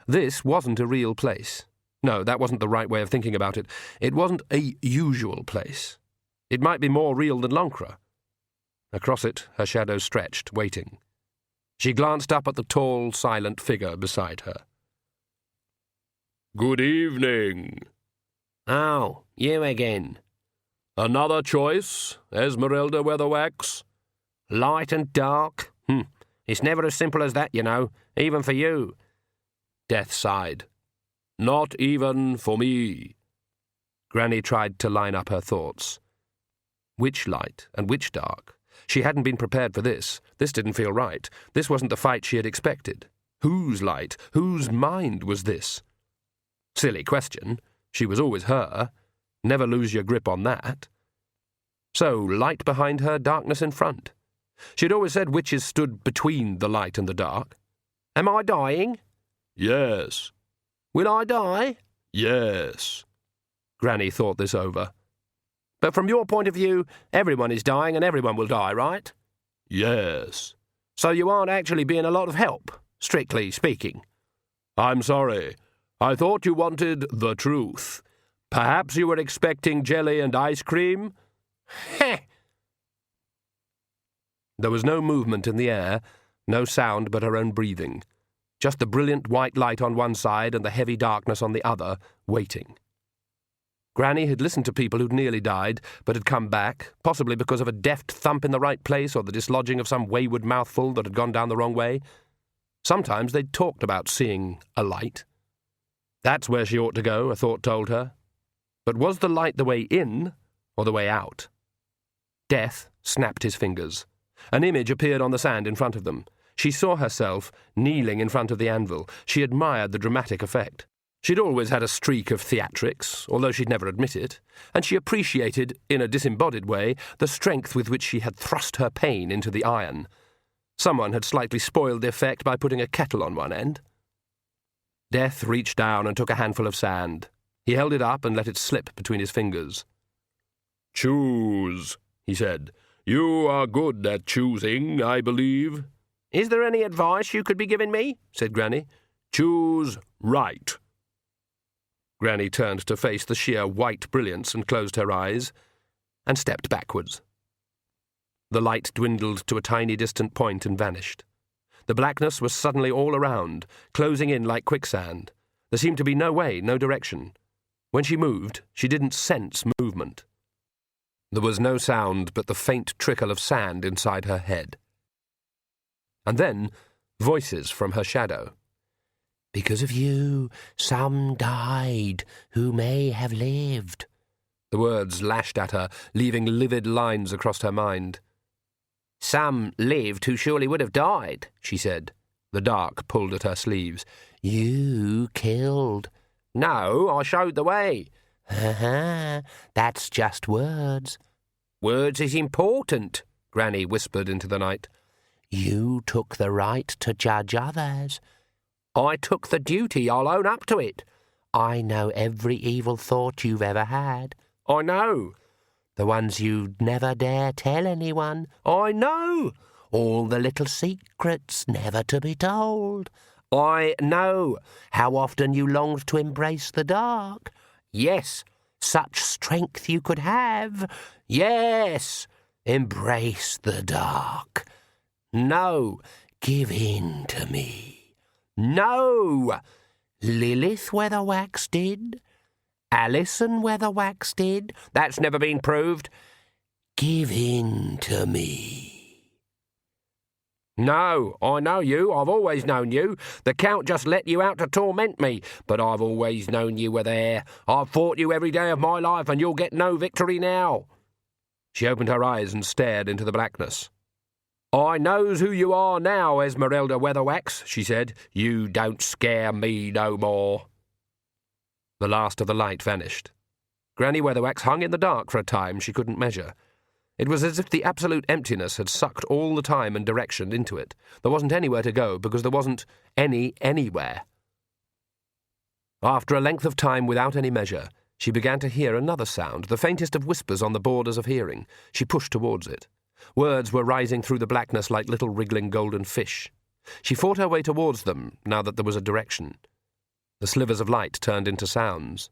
This wasn't a real place. No, that wasn't the right way of thinking about it. It wasn't a usual place. It might be more real than Lancre. Across it, her shadow stretched, waiting. She glanced up at the tall, silent figure beside her. "Good evening." "Oh, you again." Another choice, Esmeralda Weatherwax? Light and dark? It's never as simple as that, you know, even for you. Death sighed. Not even for me. Granny tried to line up her thoughts. Which light and which dark? She hadn't been prepared for this. This didn't feel right. This wasn't the fight she had expected. Whose light, whose mind was this? Silly question. She was always her. Never lose your grip on that. So, light behind her, darkness in front. She'd always said witches stood between the light and the dark. Am I dying? Yes. Will I die? Yes. Granny thought this over. But from your point of view, everyone is dying and everyone will die, right? Yes. So you aren't actually being a lot of help, strictly speaking. I'm sorry. I thought you wanted the truth. Perhaps you were expecting jelly and ice cream? Heh! There was no movement in the air, no sound but her own breathing. Just the brilliant white light on one side and the heavy darkness on the other, waiting. Granny had listened to people who'd nearly died, but had come back, possibly because of a deft thump in the right place or the dislodging of some wayward mouthful that had gone down the wrong way. Sometimes they'd talked about seeing a light. That's where she ought to go, a thought told her. But was the light the way in or the way out? Death snapped his fingers. An image appeared on the sand in front of them. She saw herself kneeling in front of the anvil. She admired the dramatic effect. She'd always had a streak of theatrics, although she'd never admit it, and she appreciated, in a disembodied way, the strength with which she had thrust her pain into the iron. Someone had slightly spoiled the effect by putting a kettle on one end. Death reached down and took a handful of sand. He held it up and let it slip between his fingers. Choose, he said. You are good at choosing, I believe. Is there any advice you could be giving me? Said Granny. Choose right. Granny turned to face the sheer white brilliance and closed her eyes, and stepped backwards. The light dwindled to a tiny distant point and vanished. The blackness was suddenly all around, closing in like quicksand. There seemed to be no way, no direction. When she moved, she didn't sense movement. There was no sound but the faint trickle of sand inside her head. And then, voices from her shadow. Because of you, some died who may have lived. The words lashed at her, leaving livid lines across her mind. Some lived who surely would have died, she said. The dark pulled at her sleeves. You killed. No, I showed the way. That's just words. Words is important, Granny whispered into the night. You took the right to judge others. I took the duty, I'll own up to it. I know every evil thought you've ever had. I know. The ones you'd never dare tell anyone. I know. All the little secrets never to be told. I know. How often you longed to embrace the dark. Yes. Such strength you could have. Yes. Embrace the dark. No. Give in to me. No. Lilith Weatherwax did. Alison Weatherwax did. That's never been proved. Give in to me. No, I know you. I've always known you. The Count just let you out to torment me, but I've always known you were there. I've fought you every day of my life, and you'll get no victory now. She opened her eyes and stared into the blackness. I knows who you are now, Esmeralda Weatherwax, she said. You don't scare me no more. The last of the light vanished. Granny Weatherwax hung in the dark for a time she couldn't measure. It was as if the absolute emptiness had sucked all the time and direction into it. There wasn't anywhere to go because there wasn't anywhere. After a length of time without any measure, she began to hear another sound, the faintest of whispers on the borders of hearing. She pushed towards it. Words were rising through the blackness like little wriggling golden fish. She fought her way towards them, now that there was a direction. The slivers of light turned into sounds.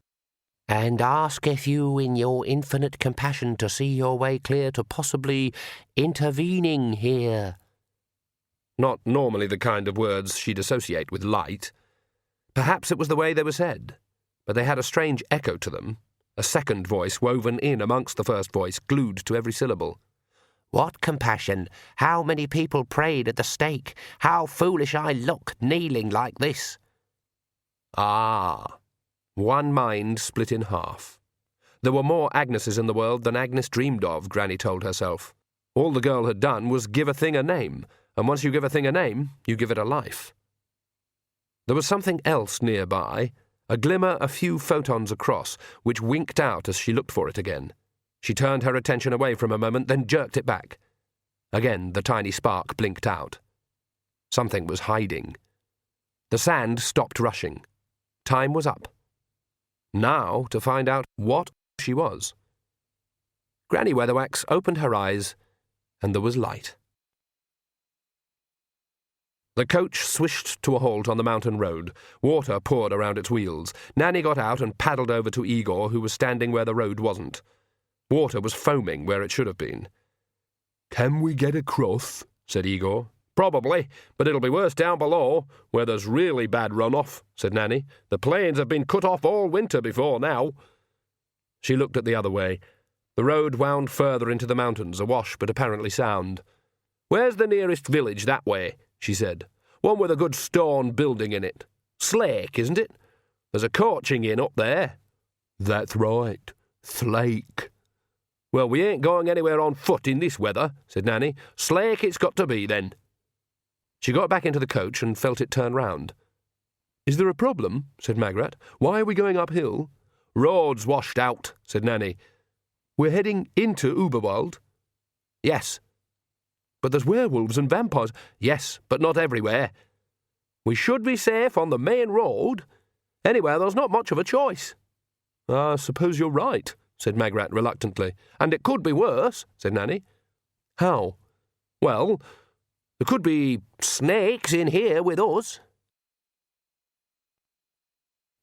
And asketh you in your infinite compassion to see your way clear to possibly intervening here. Not normally the kind of words she'd associate with light. Perhaps it was the way they were said, but they had a strange echo to them, A second voice woven in amongst the first voice, glued to every syllable. What compassion? How many people prayed at the stake? How foolish I look, kneeling like this. Ah. One mind split in half. There were more Agneses in the world than Agnes dreamed of, Granny told herself. All the girl had done was give a thing a name, and once you give a thing a name, you give it a life. There was something else nearby, a glimmer a few photons across, which winked out as she looked for it again. She turned her attention away from a moment, then jerked it back. Again the tiny spark blinked out. Something was hiding. The sand stopped rushing. Time was up. Now to find out what she was. Granny Weatherwax opened her eyes, and there was light. The coach swished to a halt on the mountain road. Water poured around its wheels. Nanny got out and paddled over to Igor, who was standing where the road wasn't. Water was foaming where it should have been. "Can we get across?" said Igor. "Probably, but it'll be worse down below, where there's really bad runoff," said Nanny. "The plains have been cut off all winter before now." She looked at the other way. The road wound further into the mountains, awash but apparently sound. "Where's the nearest village that way?" she said. "One with a good stone building in it. Slake, isn't it? There's a coaching inn up there." "That's right. Slake." "Well, we ain't going anywhere on foot in this weather," said Nanny. "Slake it's got to be, then." She got back into the coach and felt it turn round. "Is there a problem?" said Magrat. "Why are we going uphill?" "Road's washed out," said Nanny. "We're heading into Uberwald?" "Yes." "But there's werewolves and vampires." "Yes, but not everywhere. We should be safe on the main road. Anywhere there's not much of a choice." "I suppose you're right," said Magrat reluctantly. "And it could be worse," said Nanny. "How?" "Well, there could be snakes in here with us."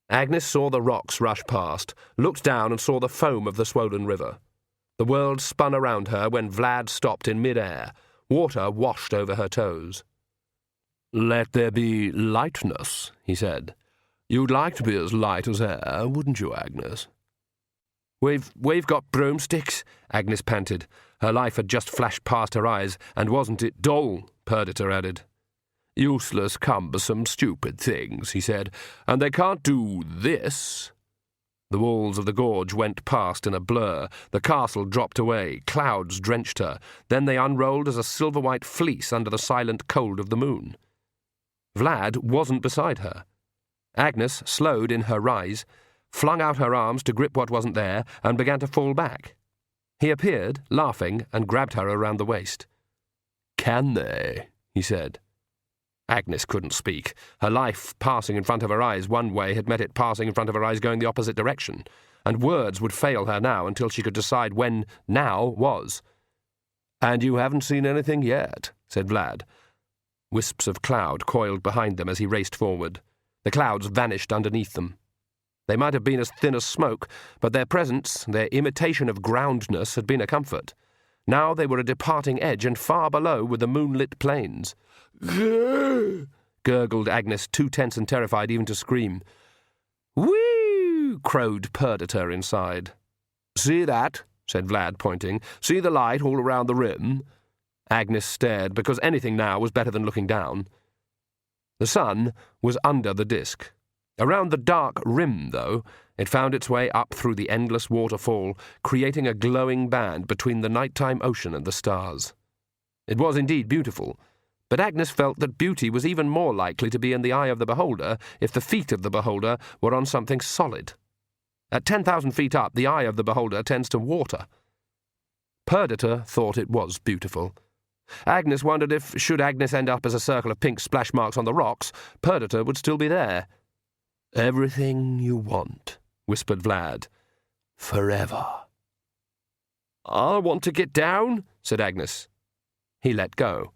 Agnes saw the rocks rush past, looked down and saw the foam of the swollen river. The world spun around her when Vlad stopped in mid-air. Water washed over her toes. "Let there be lightness," he said. "You'd like to be as light as air, wouldn't you, Agnes?" We've got broomsticks," Agnes panted. Her life had just flashed past her eyes, and wasn't it dull, Perdita added. "Useless, cumbersome, stupid things," he said. "And they can't do this." The walls of the gorge went past in a blur. The castle dropped away. Clouds drenched her. Then they unrolled as a silver-white fleece under the silent cold of the moon. Vlad wasn't beside her. Agnes slowed in her rise, flung out her arms to grip what wasn't there, and began to fall back. He appeared, laughing, and grabbed her around the waist. "Can they?" he said. Agnes couldn't speak. Her life passing in front of her eyes one way had met it passing in front of her eyes going the opposite direction, and words would fail her now until she could decide when now was. "And you haven't seen anything yet," said Vlad. Wisps of cloud coiled behind them as he raced forward. The clouds vanished underneath them. They might have been as thin as smoke, but their presence, their imitation of groundness, had been a comfort. Now they were a departing edge, and far below were the moonlit plains. "Grrr!" gurgled Agnes, too tense and terrified even to scream. "Whee!" crowed Perdita inside. "See that?" said Vlad, pointing. "See the light all around the rim?" Agnes stared, because anything now was better than looking down. The sun was under the disk. Around the dark rim, though, it found its way up through the endless waterfall, creating a glowing band between the nighttime ocean and the stars. It was indeed beautiful, but Agnes felt that beauty was even more likely to be in the eye of the beholder if the feet of the beholder were on something solid. At 10,000 feet up, the eye of the beholder tends to water. Perdita thought it was beautiful. Agnes wondered if, should Agnes end up as a circle of pink splash marks on the rocks, Perdita would still be there. "Everything you want," whispered Vlad. "Forever." "I want to get down," said Agnes. He let go.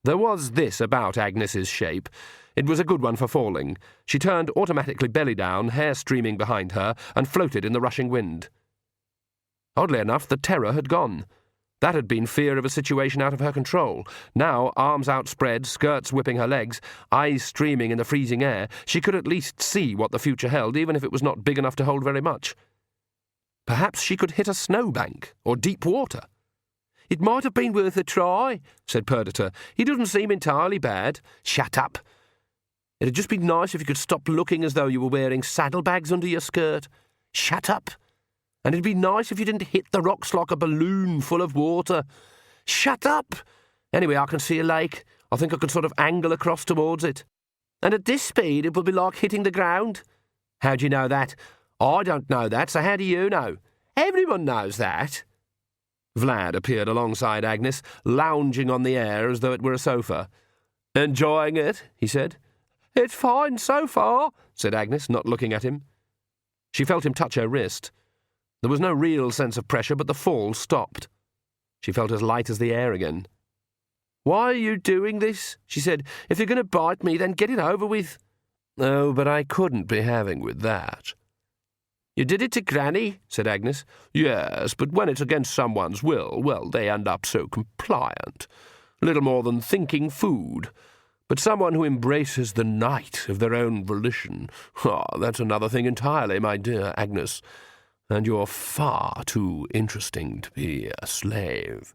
There was this about Agnes's shape. It was a good one for falling. She turned automatically belly down, hair streaming behind her, and floated in the rushing wind. Oddly enough, the terror had gone. That had been fear of a situation out of her control. Now, arms outspread, skirts whipping her legs, eyes streaming in the freezing air, she could at least see what the future held, even if it was not big enough to hold very much. Perhaps she could hit a snowbank or deep water. It might have been worth a try, said Perdita. He doesn't seem entirely bad. Shut up. It'd just be nice if you could stop looking as though you were wearing saddlebags under your skirt. Shut up. And it'd be nice if you didn't hit the rocks like a balloon full of water. Shut up. Anyway, I can see a lake. I think I can sort of angle across towards it. And at this speed, it will be like hitting the ground. How do you know that? I don't know that, so how do you know? Everyone knows that. Vlad appeared alongside Agnes, lounging on the air as though it were a sofa. Enjoying it, he said. It's fine so far, said Agnes, not looking at him. She felt him touch her wrist. There was no real sense of pressure, but the fall stopped. She felt as light as the air again. Why are you doing this? She said. If you're going to bite me, then get it over with. Oh, but I couldn't be having with that. You did it to Granny, said Agnes. Yes, but when it's against someone's will, well, they end up so compliant. Little more than thinking food. But someone who embraces the night of their own volition, that's another thing entirely, my dear Agnes. And you're far too interesting to be a slave.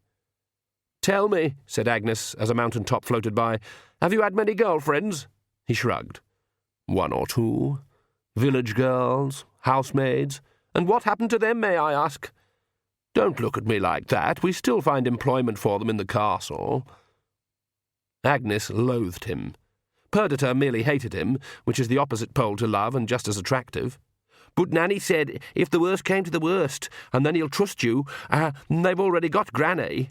Tell me, said Agnes, as a mountain top floated by, have you had many girlfriends? He shrugged. 1 or 2. Village girls, housemaids. And what happened to them, may I ask? Don't look at me like that. We still find employment for them in the castle. Agnes loathed him. Perdita merely hated him, which is the opposite pole to love and just as attractive. But Nanny said, if the worst came to the worst, and then he'll trust you, they've already got Granny.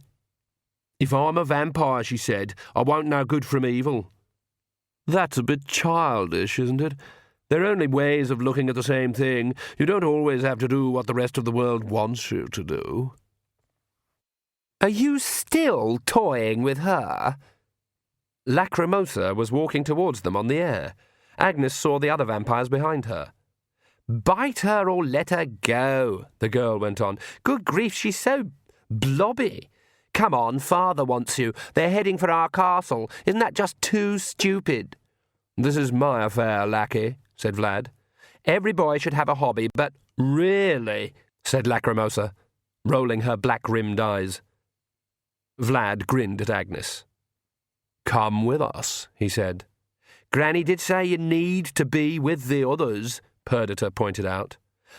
If I'm a vampire, she said, I won't know good from evil. That's a bit childish, isn't it? There are only ways of looking at the same thing. You don't always have to do what the rest of the world wants you to do. Are you still toying with her? Lacrimosa was walking towards them on the air. Agnes saw the other vampires behind her. Bite her or let her go, the girl went on. Good grief, she's so blobby. Come on, father wants you. They're heading for our castle. Isn't that just too stupid? This is my affair, lackey, said Vlad. Every boy should have a hobby, but really, said Lacrimosa, rolling her black-rimmed eyes. Vlad grinned at Agnes. Come with us, he said. Granny did say you need to be with the others, Perdita pointed out.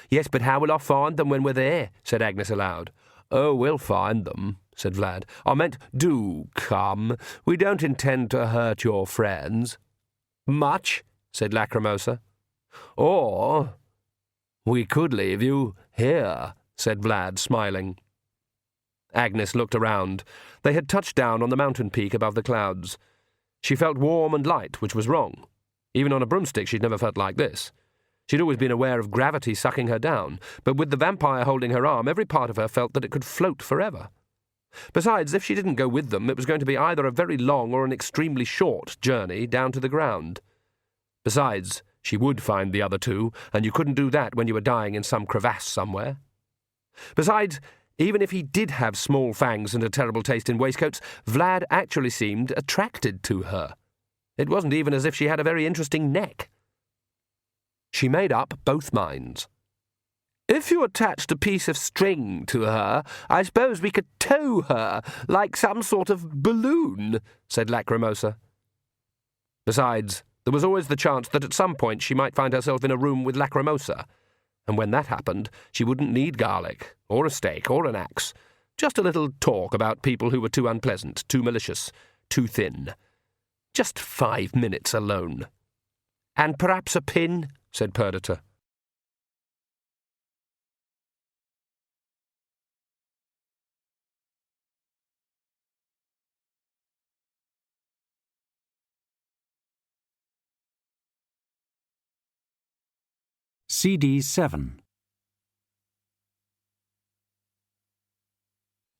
Yes, but how will I find them when we're there? Said Agnes aloud. Oh, we'll find them, said Vlad. I meant, do come. We don't intend to hurt your friends. Much, said Lacrimosa. Or we could leave you here, said Vlad, smiling. Agnes looked around. They had touched down on the mountain peak above the clouds. She felt warm and light, which was wrong. Even on a broomstick she'd never felt like this. She'd always been aware of gravity sucking her down, but with the vampire holding her arm, every part of her felt that it could float forever. Besides, if she didn't go with them, it was going to be either a very long or an extremely short journey down to the ground. Besides, she would find the other two, and you couldn't do that when you were dying in some crevasse somewhere. Besides, even if he did have small fangs and a terrible taste in waistcoats, Vlad actually seemed attracted to her. It wasn't even as if she had a very interesting neck. She made up both minds. If you attached a piece of string to her, I suppose we could tow her, like some sort of balloon, said Lacrimosa. Besides, there was always the chance that at some point she might find herself in a room with Lacrimosa, and when that happened, she wouldn't need garlic, or a steak, or an axe. Just a little talk about people who were too unpleasant, too malicious, too thin. Just 5 minutes alone. And perhaps a pin, said Perdita. CD 7.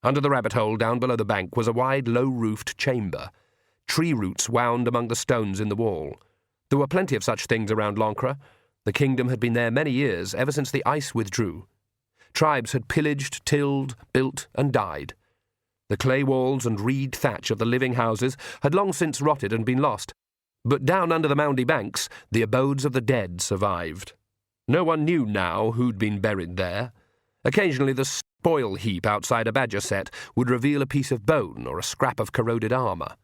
Under the rabbit hole down below the bank was a wide, low-roofed chamber. Tree roots wound among the stones in the wall. There were plenty of such things around Lancre. The kingdom had been there many years, ever since the ice withdrew. Tribes had pillaged, tilled, built, and died. The clay walls and reed thatch of the living houses had long since rotted and been lost, but down under the moundy banks the abodes of the dead survived. No one knew now who'd been buried there. Occasionally the spoil heap outside a badger set would reveal a piece of bone or a scrap of corroded armour.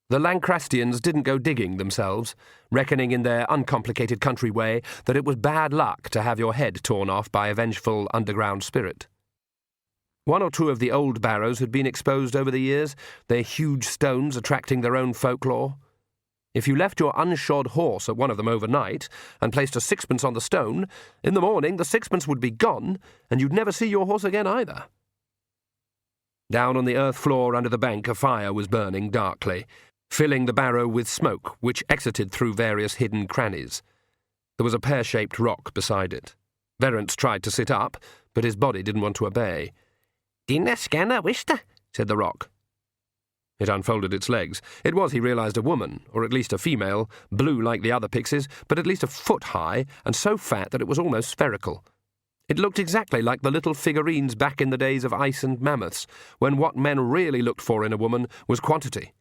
The Lancrastians didn't go digging themselves, reckoning in their uncomplicated country way that it was bad luck to have your head torn off by a vengeful underground spirit. One or two of the old barrows had been exposed over the years, their huge stones attracting their own folklore. If you left your unshod horse at one of them overnight and placed a sixpence on the stone, in the morning the sixpence would be gone, and you'd never see your horse again either. Down on the earth floor under the bank a fire was burning darkly, filling the barrow with smoke, which exited through various hidden crannies. There was a pear-shaped rock beside it. Verence tried to sit up, but his body didn't want to obey. "Dinna scanna wista," said the rock. It unfolded its legs. It was, he realised, a woman, or at least a female, blue like the other pixies, but at least a foot high, and so fat that it was almost spherical. It looked exactly like the little figurines back in the days of ice and mammoths, when what men really looked for in a woman was quantity.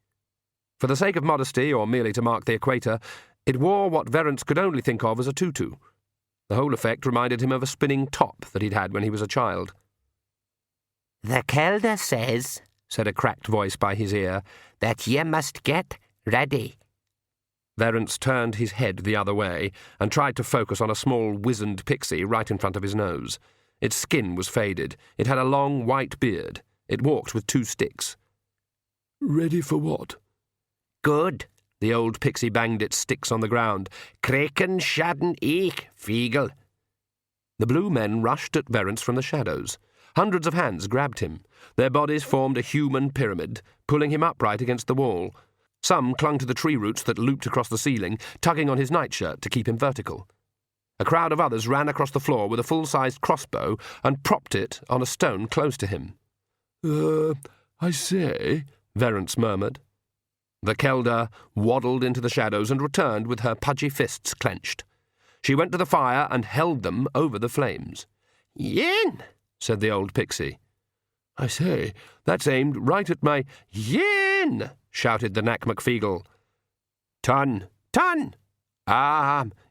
For the sake of modesty, or merely to mark the equator, it wore what Verence could only think of as a tutu. The whole effect reminded him of a spinning top that he'd had when he was a child. "The Kelda says," said a cracked voice by his ear, "that ye must get ready." Verence turned his head the other way and tried to focus on a small wizened pixie right in front of his nose. Its skin was faded. It had a long white beard. It walked with 2 sticks. "Ready for what?" "Good." The old pixie banged its sticks on the ground. "Kraken shadden eek, Fiegel." The blue men rushed at Verence from the shadows. Hundreds of hands grabbed him. Their bodies formed a human pyramid, pulling him upright against the wall. Some clung to the tree roots that looped across the ceiling, tugging on his nightshirt to keep him vertical. A crowd of others ran across the floor with a full-sized crossbow and propped it on a stone close to him. I say," Verence murmured. The Kelda waddled into the shadows and returned with her pudgy fists clenched. She went to the fire and held them over the flames. "Yin," said the old pixie. "I say, that's aimed right at my—" "Yin," shouted the Knack McFeagle. "Ton, ton."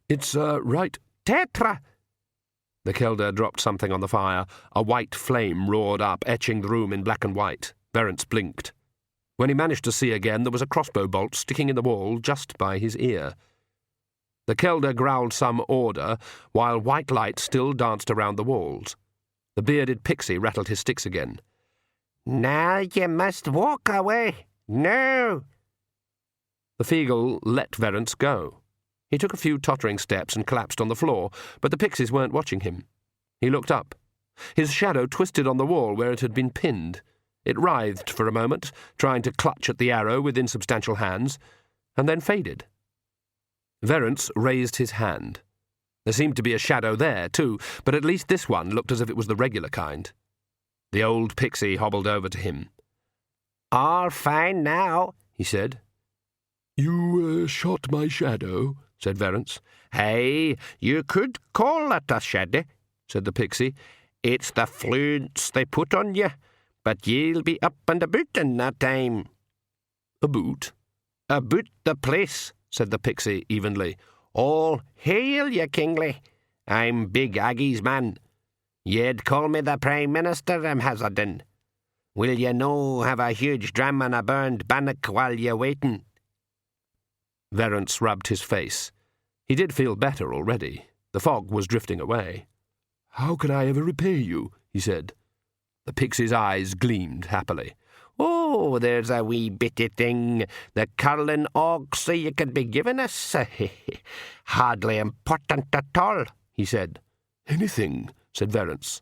It's right. "Tetra." The Kelda dropped something on the fire. A white flame roared up, etching the room in black and white. Verence blinked. When he managed to see again, there was a crossbow bolt sticking in the wall just by his ear. The Kelda growled some order, while white light still danced around the walls. The bearded pixie rattled his sticks again. "Now ye must walk away. No." The Feagle let Verence go. He took a few tottering steps and collapsed on the floor, but the pixies weren't watching him. He looked up. His shadow twisted on the wall where it had been pinned. It writhed for a moment, trying to clutch at the arrow with insubstantial hands, and then faded. Verence raised his hand. There seemed to be a shadow there, too, but at least this one looked as if it was the regular kind. The old pixie hobbled over to him. "All fine now," he said. "You shot my shadow," said Verence. "Hey, you could call it a shadow," said the pixie. "It's the fluence they put on you, but ye'll be up and about in that time." "Aboot?" "About the place," said the pixie evenly. "All hail ye, kingly. I'm Big Aggie's man. Ye'd call me the Prime Minister, I'm hazardin'. Will ye no have a huge dram and a burned bannock while ye waitin'?" Verence rubbed his face. He did feel better already. The fog was drifting away. "How can I ever repay you?" he said. The pixie's eyes gleamed happily. "Oh, there's a wee bitty thing the Carlin Og say ye could be giving us. Hardly important at all," he said. "Anything," said Verence.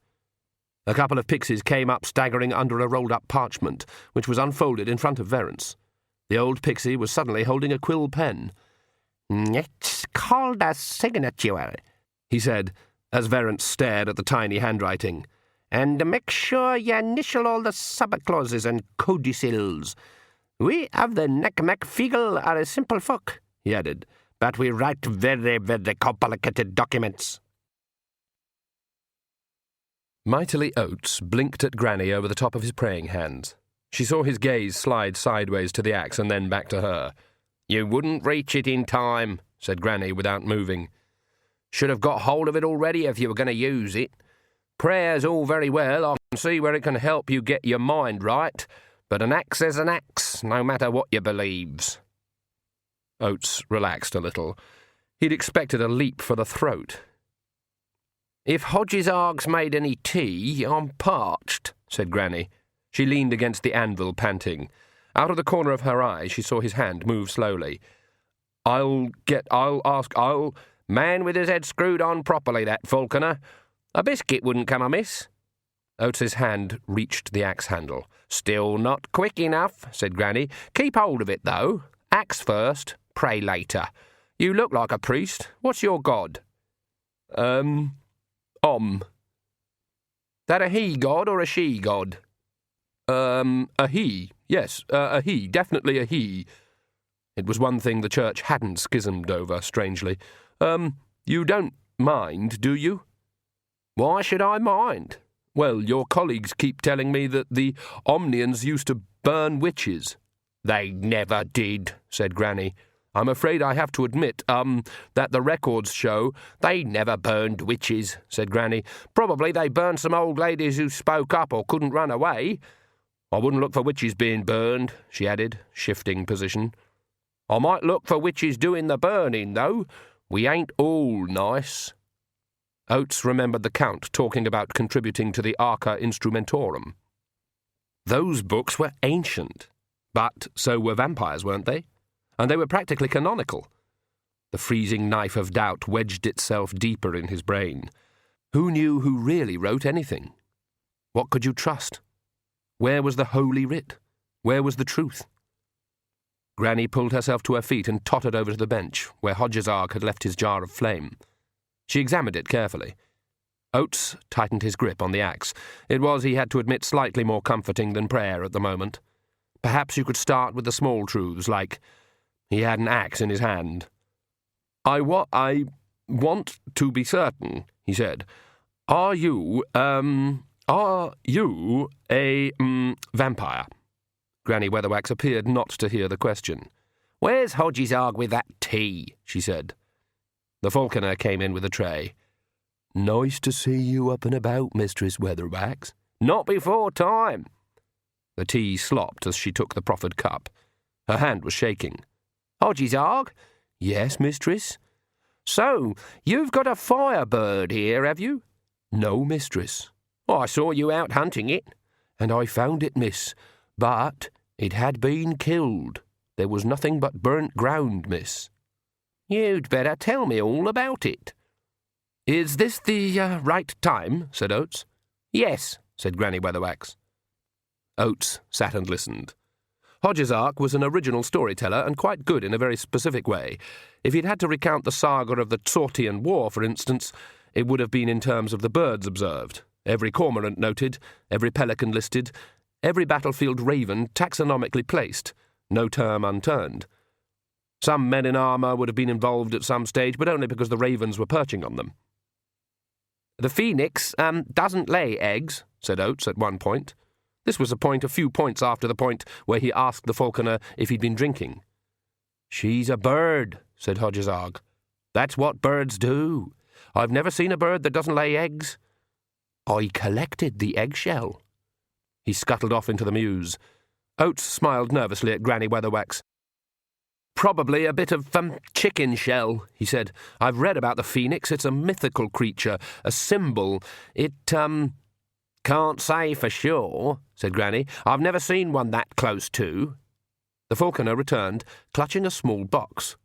A couple of pixies came up staggering under a rolled-up parchment, which was unfolded in front of Verence. The old pixie was suddenly holding a quill pen. "It's called a signature," he said, as Verence stared at the tiny handwriting. "And make sure ye initial all the sub-clauses and codicils. We of the Knack-Mac-Feagle are a simple folk," he added, "but we write very, very complicated documents." Mightily Oates blinked at Granny over the top of his praying hands. She saw his gaze slide sideways to the axe and then back to her. "You wouldn't reach it in time," said Granny without moving. "Should have got hold of it already if you were going to use it. Prayer's all very well, I can see where it can help you get your mind right, but an axe is an axe, no matter what you believes. Oates relaxed a little. He'd expected a leap for the throat. If Hodges Arg's made any tea, I'm parched, said Granny. She leaned against the anvil, panting. Out of the corner of her eye, she saw his hand move slowly. Man with his head screwed on properly, that falconer. A biscuit wouldn't come amiss. Oates's hand reached the axe handle. Still not quick enough, said Granny. Keep hold of it, though. Axe first, pray later. You look like a priest. What's your god? That a he god or a she god? A he. Yes, a he. Definitely a he. It was one thing the church hadn't schismed over, strangely. You don't mind, do you? Why should I mind? Well, your colleagues keep telling me that the Omnians used to burn witches. They never did, said Granny. I'm afraid I have to admit, that the records show... They never burned witches, said Granny. Probably they burned some old ladies who spoke up or couldn't run away. I wouldn't look for witches being burned, she added, shifting position. I might look for witches doing the burning, though. We ain't all nice. Oates remembered the Count talking about contributing to the Arca Instrumentorum. Those books were ancient, but so were vampires, weren't they? And they were practically canonical. The freezing knife of doubt wedged itself deeper in his brain. Who knew who really wrote anything? What could you trust? Where was the Holy Writ? Where was the truth? Granny pulled herself to her feet and tottered over to the bench, where Hodges Arg had left his jar of flame. She examined it carefully. Oates tightened his grip on the axe. It was, he had to admit, slightly more comforting than prayer at the moment. Perhaps you could start with the small truths, like he had an axe in his hand. I want to be certain, he said. Are you a vampire? Granny Weatherwax appeared not to hear the question. Where's Hodges Arg with that tea? She said. The falconer came in with a tray. Nice to see you up and about, Mistress Weatherwax. Not before time. The tea slopped as she took the proffered cup. Her hand was shaking. Hodges Arg? Yes, mistress. So, you've got a firebird here, have you? No, mistress. I saw you out hunting it. And I found it, miss. But it had been killed. There was nothing but burnt ground, miss. You'd better tell me all about it. Is this the right time? Said Oates. Yes, said Granny Weatherwax. Oates sat and listened. Hodges Arg was an original storyteller and quite good in a very specific way. If he'd had to recount the saga of the Tsortian War, for instance, it would have been in terms of the birds observed, every cormorant noted, every pelican listed, every battlefield raven taxonomically placed, no term unturned. Some men in armour would have been involved at some stage, but only because the ravens were perching on them. The phoenix doesn't lay eggs, said Oates at one point. This was a few points after the point where he asked the falconer if he'd been drinking. She's a bird, said Hodges Arg. That's what birds do. I've never seen a bird that doesn't lay eggs. I collected the eggshell. He scuttled off into the mews. Oates smiled nervously at Granny Weatherwax. Probably a bit of chicken shell, he said. I've read about the phoenix. It's a mythical creature, a symbol. It, Can't say for sure, said Granny. I've never seen one that close to. The falconer returned, clutching a small box.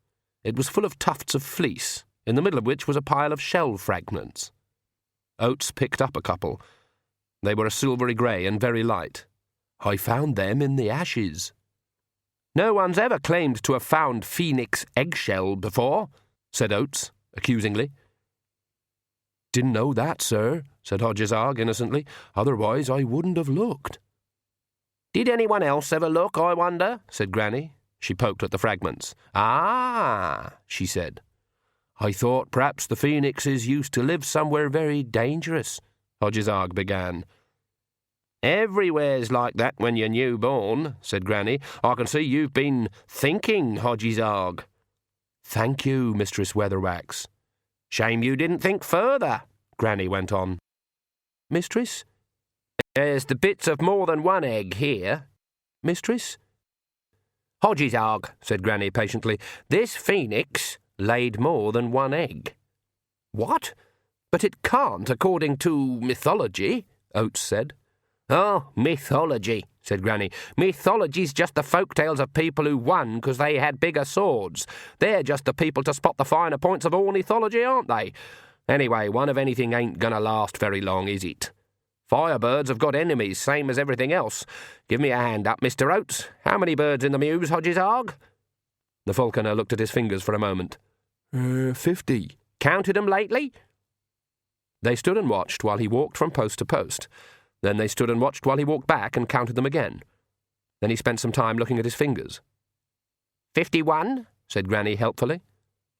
It was full of tufts of fleece, in the middle of which was a pile of shell fragments. Oates picked up a couple. They were a silvery grey and very light. I found them in the ashes. No one's ever claimed to have found phoenix eggshell before, said Oates, accusingly. Didn't know that, sir, said Hodges Arg innocently. Otherwise I wouldn't have looked. Did anyone else ever look, I wonder? Said Granny. She poked at the fragments. Ah, she said. I thought perhaps the phoenixes used to live somewhere very dangerous, Hodges Arg began. Everywhere's like that when you're newborn, said Granny. I can see you've been thinking, Hodges Arg. Thank you, Mistress Weatherwax. Shame you didn't think further, Granny went on. mistress? There's the bits of more than one egg here. Mistress? Hodges arg, said Granny patiently. This phoenix laid more than one egg. What? But it can't, according to mythology, Oates said. Oh, mythology, said Granny. Mythology's just the folk tales of people who won because they had bigger swords. They're just the people to spot the finer points of ornithology, aren't they? Anyway, one of anything ain't gonna last very long, is it? Firebirds have got enemies, same as everything else. Give me a hand up, Mr. Oates. How many birds in the mews, Hodges arg? The falconer looked at his fingers for a moment. 50. Counted 'em lately? They stood and watched while he walked from post to post. Then they stood and watched while he walked back and counted them again. Then he spent some time looking at his fingers. 51, said Granny helpfully.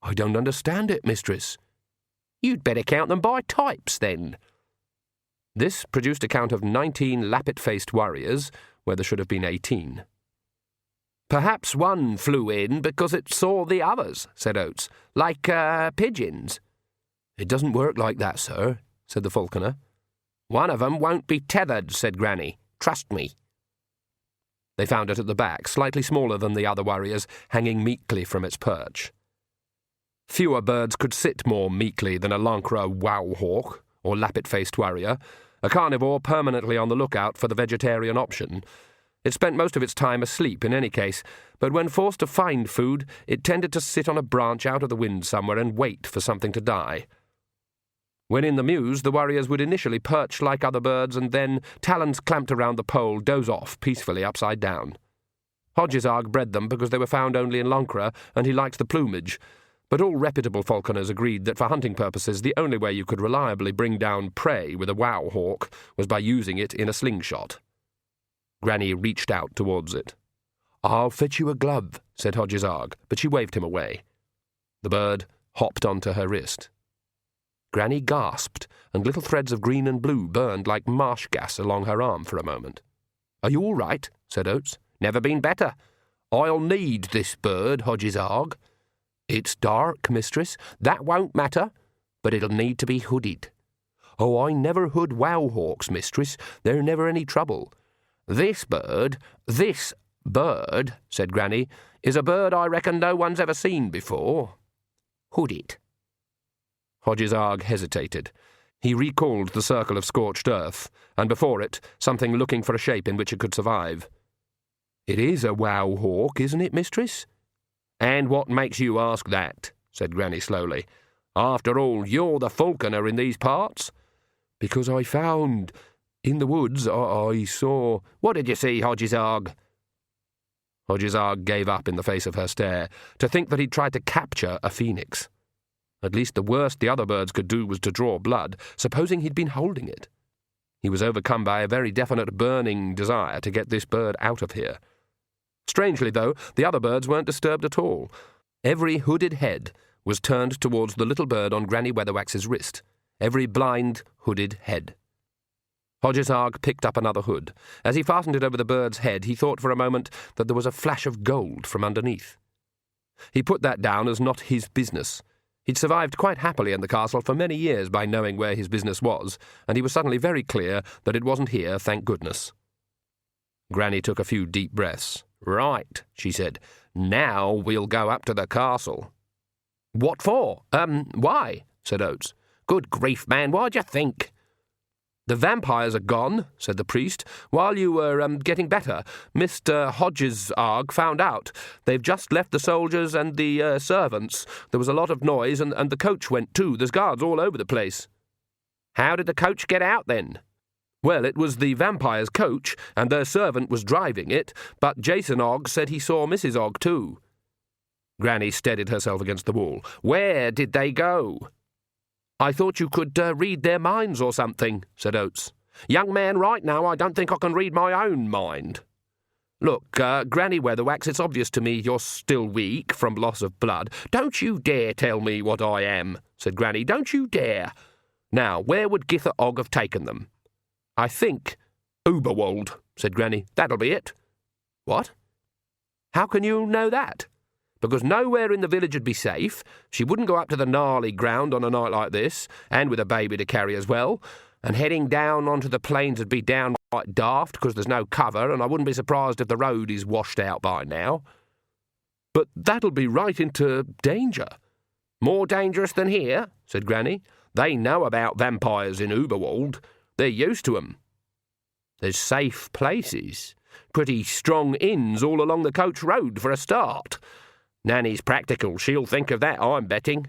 I don't understand it, mistress. You'd better count them by types, then. This produced a count of 19 lappet-faced warriors, where there should have been 18. Perhaps one flew in because it saw the others, said Oates, like pigeons. It doesn't work like that, sir, said the falconer. One of 'em won't be tethered, said Granny. Trust me. They found it at the back, slightly smaller than the other warriors, hanging meekly from its perch. Fewer birds could sit more meekly than a Lancre wow-hawk, or lappet-faced warrior, a carnivore permanently on the lookout for the vegetarian option. It spent most of its time asleep in any case, but when forced to find food, it tended to sit on a branch out of the wind somewhere and wait for something to die. When in the mews, the warriors would initially perch like other birds and then, talons clamped around the pole, doze off peacefully upside down. Hodges arg bred them because they were found only in Lancre, and he liked the plumage, but all reputable falconers agreed that for hunting purposes the only way you could reliably bring down prey with a wow hawk was by using it in a slingshot. Granny reached out towards it. "I'll fetch you a glove," said Hodges arg, but she waved him away. The bird hopped onto her wrist. Granny gasped, and little threads of green and blue burned like marsh gas along her arm for a moment. "Are you all right?" said Oates. "Never been better. "I'll need this bird, Hodges arg." "It's dark, mistress. That won't matter, but it'll need to be hooded." "Oh, I never hood wow-hawks, mistress. They're never any trouble." This bird, said Granny, is a bird I reckon no one's ever seen before. Hood it." Hodges arg hesitated. He recalled the circle of scorched earth, and before it, something looking for a shape in which it could survive. "It is a wow-hawk, isn't it, mistress?" "And what makes you ask that?" said Granny slowly. "After all, you're the falconer in these parts." "Because I found... in the woods, I saw..." "What did you see, Hodges arg?" Hodges arg gave up in the face of her stare, to think that he'd tried to capture a phoenix. At least the worst the other birds could do was to draw blood, supposing he'd been holding it. He was overcome by a very definite burning desire to get this bird out of here. Strangely, though, the other birds weren't disturbed at all. Every hooded head was turned towards the little bird on Granny Weatherwax's wrist. Every blind, hooded head. Hodges arg picked up another hood. As he fastened it over the bird's head, he thought for a moment that there was a flash of gold from underneath. He put that down as not his business. He'd survived quite happily in the castle for many years by knowing where his business was, and he was suddenly very clear that it wasn't here, thank goodness. Granny took a few deep breaths. "Right," she said. "Now we'll go up to the castle." "What for? Why?" said Oates. "Good grief, man, why'd you think?" "The vampires are gone," said the priest. "While you were getting better, Mr. Hodges arg found out. They've just left the soldiers and the servants. There was a lot of noise, and the coach went too. There's guards all over the place." "How did the coach get out, then?" "Well, it was the vampires' coach, and their servant was driving it, but Jason Ogg said he saw Mrs. Ogg too." Granny steadied herself against the wall. "Where did they go?" "I thought you could read their minds or something," said Oates. "Young man, right now I don't think I can read my own mind." "Look, Granny Weatherwax, it's obvious to me you're still weak from loss of blood." "Don't you dare tell me what I am," said Granny. "Don't you dare." "Now, where would Githa Ogg have taken them?" "I think Uberwald," said Granny. that'll be it." "What?" "How can you know that?" "Because nowhere in the village would be safe. She wouldn't go up to the gnarly ground on a night like this, and with a baby to carry as well. And heading down onto the plains would be downright daft, because there's no cover, and I wouldn't be surprised if the road is washed out by now. But that'll be right into danger. More dangerous than here, said Granny. They know about vampires in Uberwald. They're used to 'em. There's safe places. Pretty strong inns all along the coach road for a start. Nanny's practical. She'll think of that, I'm betting.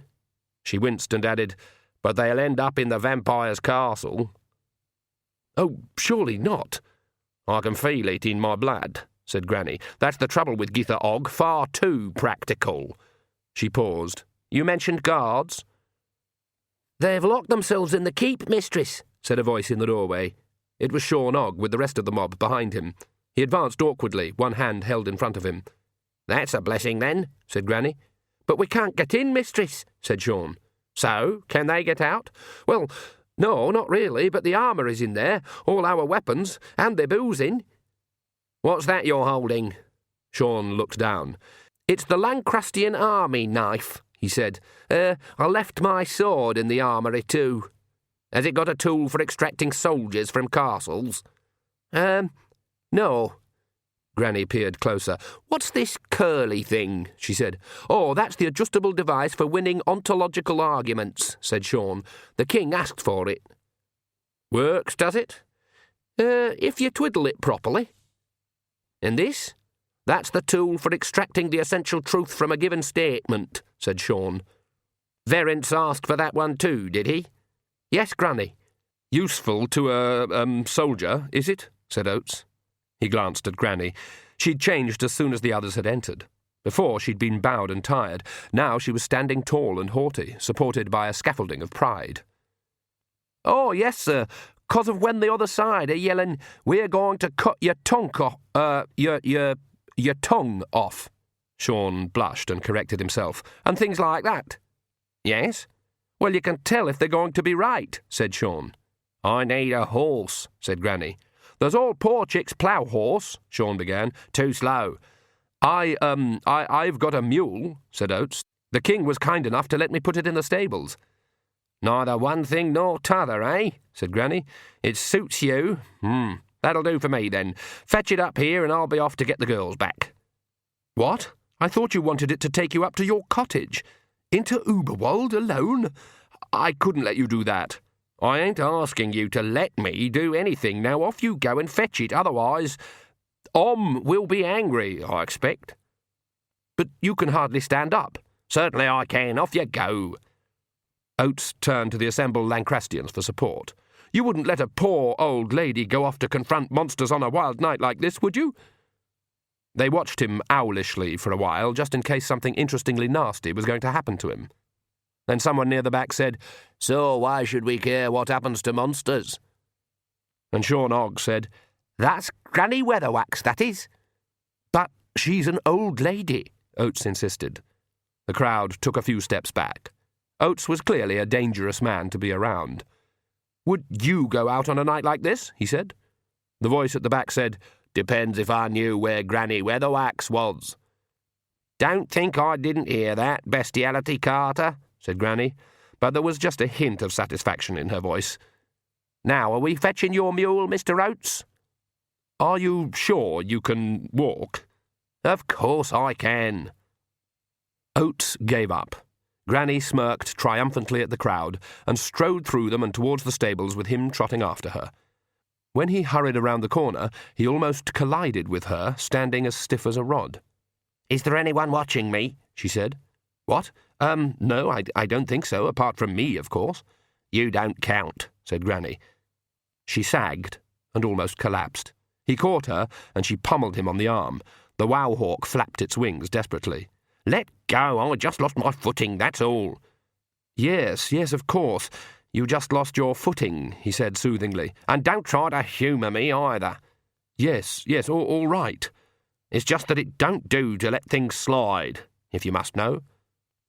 She winced and added, but they'll end up in the vampire's castle. Oh, surely not. I can feel it in my blood, said Granny. That's the trouble with Githa Og, far too practical. She paused. You mentioned guards? They've locked themselves in the keep, mistress, said a voice in the doorway. It was Sean Ogg with the rest of the mob behind him. He advanced awkwardly, one hand held in front of him. That's a blessing, then, said Granny. But we can't get in, mistress, said Sean. So, can they get out? Well, no, not really, but the armour is in there, all our weapons, and their boozing. What's that you're holding? Sean looked down. It's the Lancrustian army knife, he said. I left my sword in the armoury too. Has it got a tool for extracting soldiers from castles? No. Granny peered closer. What's this curly thing? She said. Oh, that's the adjustable device for winning ontological arguments, said Sean. The king asked for it. Works, does it? If you twiddle it properly. And this? That's the tool for extracting the essential truth from a given statement, said Sean. Verence asked for that one too, did he? Yes, Granny. Useful to a soldier, is it? Said Oates. He glanced at Granny. She'd changed as soon as the others had entered. Before, she'd been bowed and tired. Now she was standing tall and haughty, supported by a scaffolding of pride. Oh, yes, sir. 'Cause of when the other side are yelling, we're going to cut your tongue off, your tongue off. Sean blushed and corrected himself. And things like that. Yes? Well, you can tell if they're going to be right, said Sean. I need a horse, said Granny. There's old Porchick's plough horse, Sean began. Too slow. I've got a mule, said Oates. The king was kind enough to let me put it in the stables. Neither one thing nor t'other, eh? Said Granny. It suits you. That'll do for me, then. Fetch it up here and I'll be off to get the girls back. What? I thought you wanted it to take you up to your cottage. Into Uberwald alone? I couldn't let you do that. I ain't asking you to let me do anything. Now off you go and fetch it, otherwise will be angry, I expect. But you can hardly stand up. Certainly I can. Off you go. Oates turned to the assembled Lancrustians for support. You wouldn't let a poor old lady go off to confront monsters on a wild night like this, would you? They watched him owlishly for a while, just in case something interestingly nasty was going to happen to him. Then someone near the back said, So why should we care what happens to monsters? And Sean Ogg said, That's Granny Weatherwax, that is. But she's an old lady, Oates insisted. The crowd took a few steps back. Oates was clearly a dangerous man to be around. Would you go out on a night like this? He said. The voice at the back said, Depends if I knew where Granny Weatherwax was. Don't think I didn't hear that, bestiality, Carter, said Granny, but there was just a hint of satisfaction in her voice. Now, are we fetching your mule, Mr. Oates? Are you sure you can walk? Of course I can. Oates gave up. Granny smirked triumphantly at the crowd and strode through them and towards the stables with him trotting after her. When he hurried around the corner, he almost collided with her, standing as stiff as a rod. Is there anyone watching me? She said. What? No, I don't think so, apart from me, of course. You don't count, said Granny. She sagged and almost collapsed. He caught her, and she pummeled him on the arm. The wow-hawk flapped its wings desperately. Let go, I just lost my footing, that's all. Yes, of course. You just lost your footing, he said soothingly. And don't try to humour me either. Yes, all right. It's just that it don't do to let things slide, if you must know.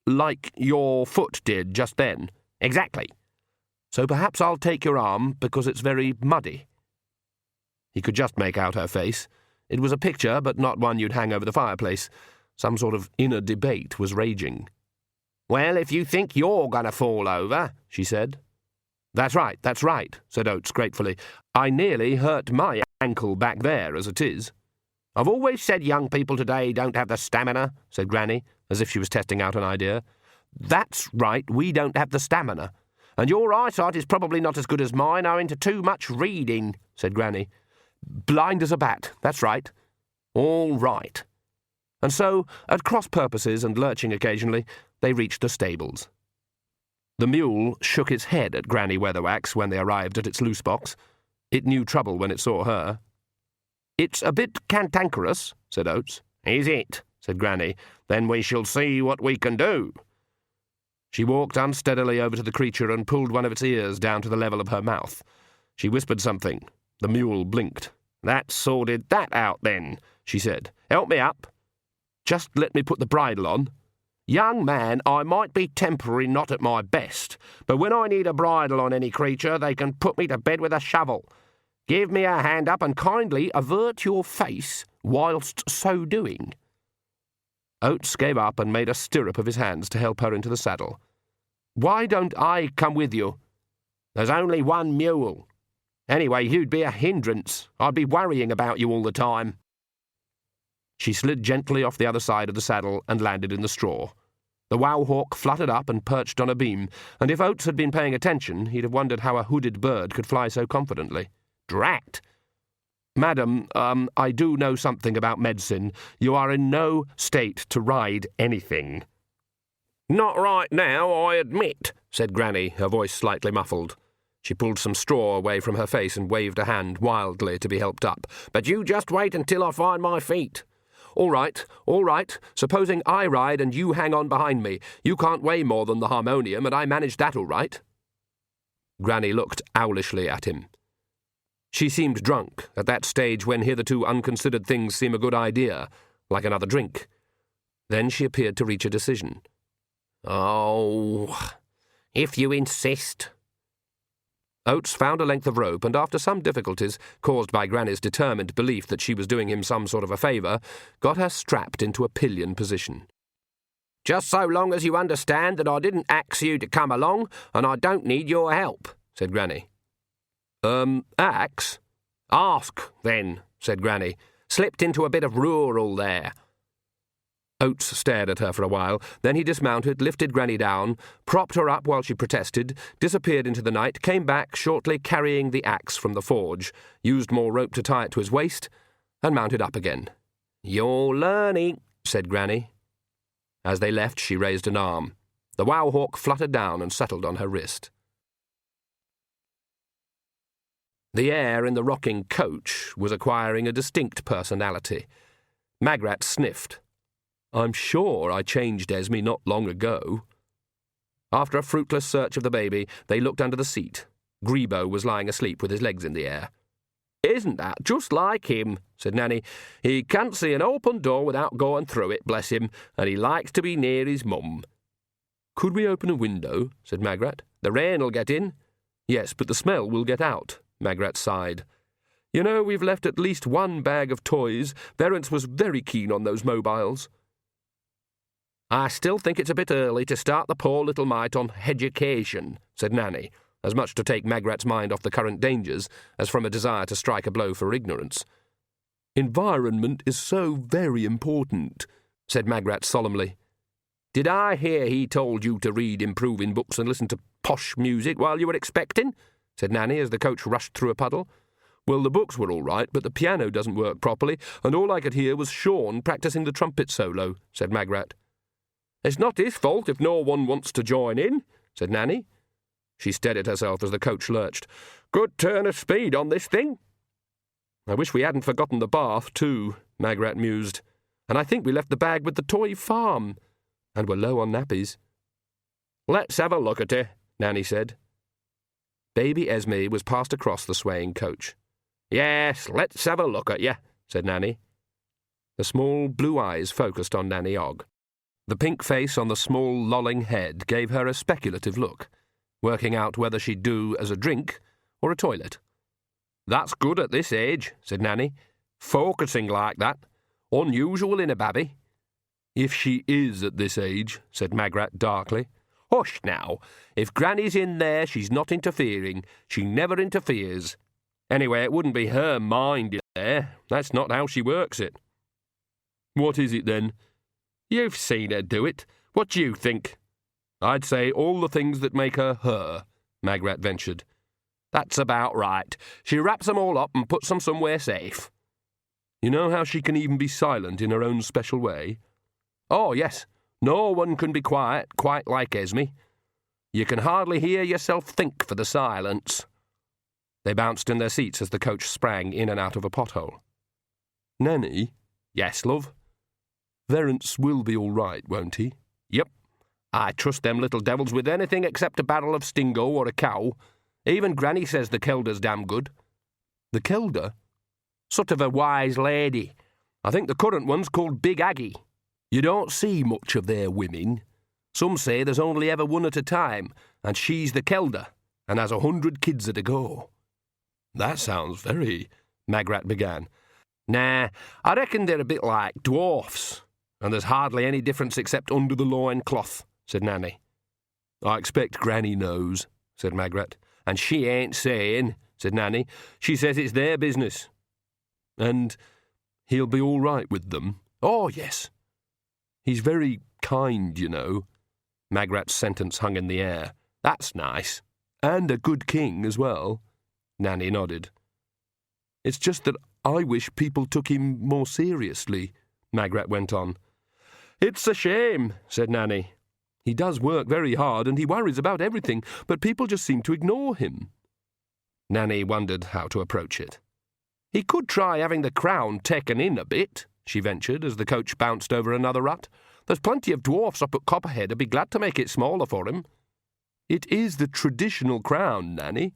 Like your foot did just then? Exactly. So perhaps I'll take your arm because it's very muddy. He could just make out her face. It was a picture, but not one you'd hang over the fireplace. Some sort of inner debate was raging. Well, if you think you're going to fall over, she said. That's right, said Oates gratefully. I nearly hurt my ankle back there, as it is. I've always said young people today don't have the stamina, said Granny, as if she was testing out an idea. That's right, we don't have the stamina. And your eyesight is probably not as good as mine owing to too much reading, said Granny. Blind as a bat, that's right. All right. And so, at cross purposes and lurching occasionally, they reached the stables. The mule shook its head at Granny Weatherwax when they arrived at its loose box. It knew trouble when it saw her. It's a bit cantankerous, said Oates. Is it? Said Granny. Then we shall see what we can do. She walked unsteadily over to the creature and pulled one of its ears down to the level of her mouth. She whispered something. The mule blinked. That sorted that out, then, she said. Help me up. Just let me put the bridle on. Young man, I might be temporary not at my best, but when I need a bridle on any creature, they can put me to bed with a shovel. Give me a hand up and kindly avert your face whilst so doing. Oates gave up and made a stirrup of his hands to help her into the saddle. Why don't I come with you? There's only one mule. Anyway, you'd be a hindrance. I'd be worrying about you all the time. She slid gently off the other side of the saddle and landed in the straw. The wowhawk fluttered up and perched on a beam, and if Oates had been paying attention, he'd have wondered how a hooded bird could fly so confidently. Drat! Madam, I do know something about medicine. You are in no state to ride anything. Not right now, I admit, said Granny, her voice slightly muffled. She pulled some straw away from her face and waved a hand wildly to be helped up. But you just wait until I find my feet. All right. Supposing I ride and you hang on behind me. You can't weigh more than the harmonium, and I manage that all right. Granny looked owlishly at him. She seemed drunk, at that stage when hitherto unconsidered things seem a good idea, like another drink. Then she appeared to reach a decision. Oh, if you insist. Oates found a length of rope, and after some difficulties, caused by Granny's determined belief that she was doing him some sort of a favour, got her strapped into a pillion position. Just so long as you understand that I didn't ax you to come along, and I don't need your help, said Granny. Axe? Ask, then, said Granny. Slipped into a bit of rural there. Oates stared at her for a while, then he dismounted, lifted Granny down, propped her up while she protested, disappeared into the night, came back shortly carrying the axe from the forge, used more rope to tie it to his waist, and mounted up again. You're learning, said Granny. As they left, she raised an arm. The wowhawk fluttered down and settled on her wrist. The air in the rocking coach was acquiring a distinct personality. Magrat sniffed. I'm sure I changed Esme not long ago. After a fruitless search of the baby, they looked under the seat. Grebo was lying asleep with his legs in the air. Isn't that just like him? Said Nanny. He can't see an open door without going through it, bless him, and he likes to be near his mum. Could we open a window? Said Magrat. The rain'll get in. Yes, but the smell will get out. Magrat sighed. You know, we've left at least one bag of toys. Verence was very keen on those mobiles. I still think it's a bit early to start the poor little mite on education, said Nanny, as much to take Magrat's mind off the current dangers as from a desire to strike a blow for ignorance. Environment is so very important, said Magrat solemnly. Did I hear he told you to read improving books and listen to posh music while you were expecting? Said Nanny as the coach rushed through a puddle. Well, the books were all right, but the piano doesn't work properly, and all I could hear was Sean practising the trumpet solo, said Magrat. It's not his fault if no one wants to join in, said Nanny. She steadied herself as the coach lurched. Good turn of speed on this thing. I wish we hadn't forgotten the bath, too, Magrat mused. And I think we left the bag with the toy farm. And we're low on nappies. Let's have a look at it, Nanny said. Baby Esme was passed across the swaying coach. Yes, let's have a look at you, said Nanny. The small blue eyes focused on Nanny Ogg. The pink face on the small lolling head gave her a speculative look, working out whether she'd do as a drink or a toilet. That's good at this age, said Nanny. Focusing like that. Unusual in a babby. If she is at this age, said Magrat darkly. Hush now. If Granny's in there, she's not interfering. She never interferes. Anyway, it wouldn't be her mind in there. That's not how she works it. What is it then? You've seen her do it. What do you think? I'd say all the things that make her her, Magrat ventured. That's about right. She wraps them all up and puts them somewhere safe. You know how she can even be silent in her own special way? Oh, yes. No one can be quiet, quite like Esme. You can hardly hear yourself think for the silence. They bounced in their seats as the coach sprang in and out of a pothole. Nanny? Yes, love? Verence will be all right, won't he? Yep. I trust them little devils with anything except a barrel of Stingo or a cow. Even Granny says the Kelder's damn good. The Kelder? Sort of a wise lady. I think the current one's called Big Aggie. You don't see much of their women. Some say there's only ever one at a time, and she's the Kelder, and has 100 kids at a go. That sounds very... Magrat began. Nah, I reckon they're a bit like dwarfs, and there's hardly any difference except under the loin cloth, said Nanny. I expect Granny knows, said Magrat. And she ain't saying, said Nanny. She says it's their business. And he'll be all right with them? Oh, yes. He's very kind, you know. Magrat's sentence hung in the air. That's nice. And a good king as well. Nanny nodded. It's just that I wish people took him more seriously, Magrat went on. It's a shame, said Nanny. He does work very hard and he worries about everything, but people just seem to ignore him. Nanny wondered how to approach it. He could try having the crown taken in a bit, she ventured as the coach bounced over another rut. There's plenty of dwarfs up at Copperhead who'd be glad to make it smaller for him. It is the traditional crown, Nanny.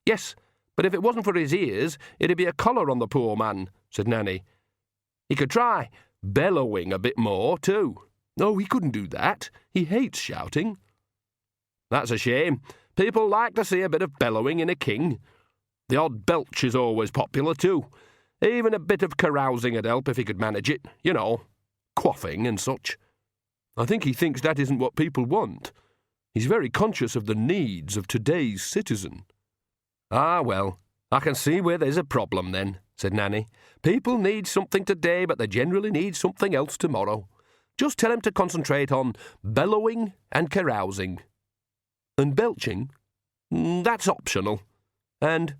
Yes, but if it wasn't for his ears, it'd be a collar on the poor man, said Nanny. He could try bellowing a bit more, too. Oh, he couldn't do that. He hates shouting. That's a shame. People like to see a bit of bellowing in a king. The odd belch is always popular, too. Even a bit of carousing would help if he could manage it. You know, quaffing and such. I think he thinks that isn't what people want. He's very conscious of the needs of today's citizen. Ah, well, I can see where there's a problem then, said Nanny. People need something today, but they generally need something else tomorrow. Just tell him to concentrate on bellowing and carousing. And belching? That's optional. And...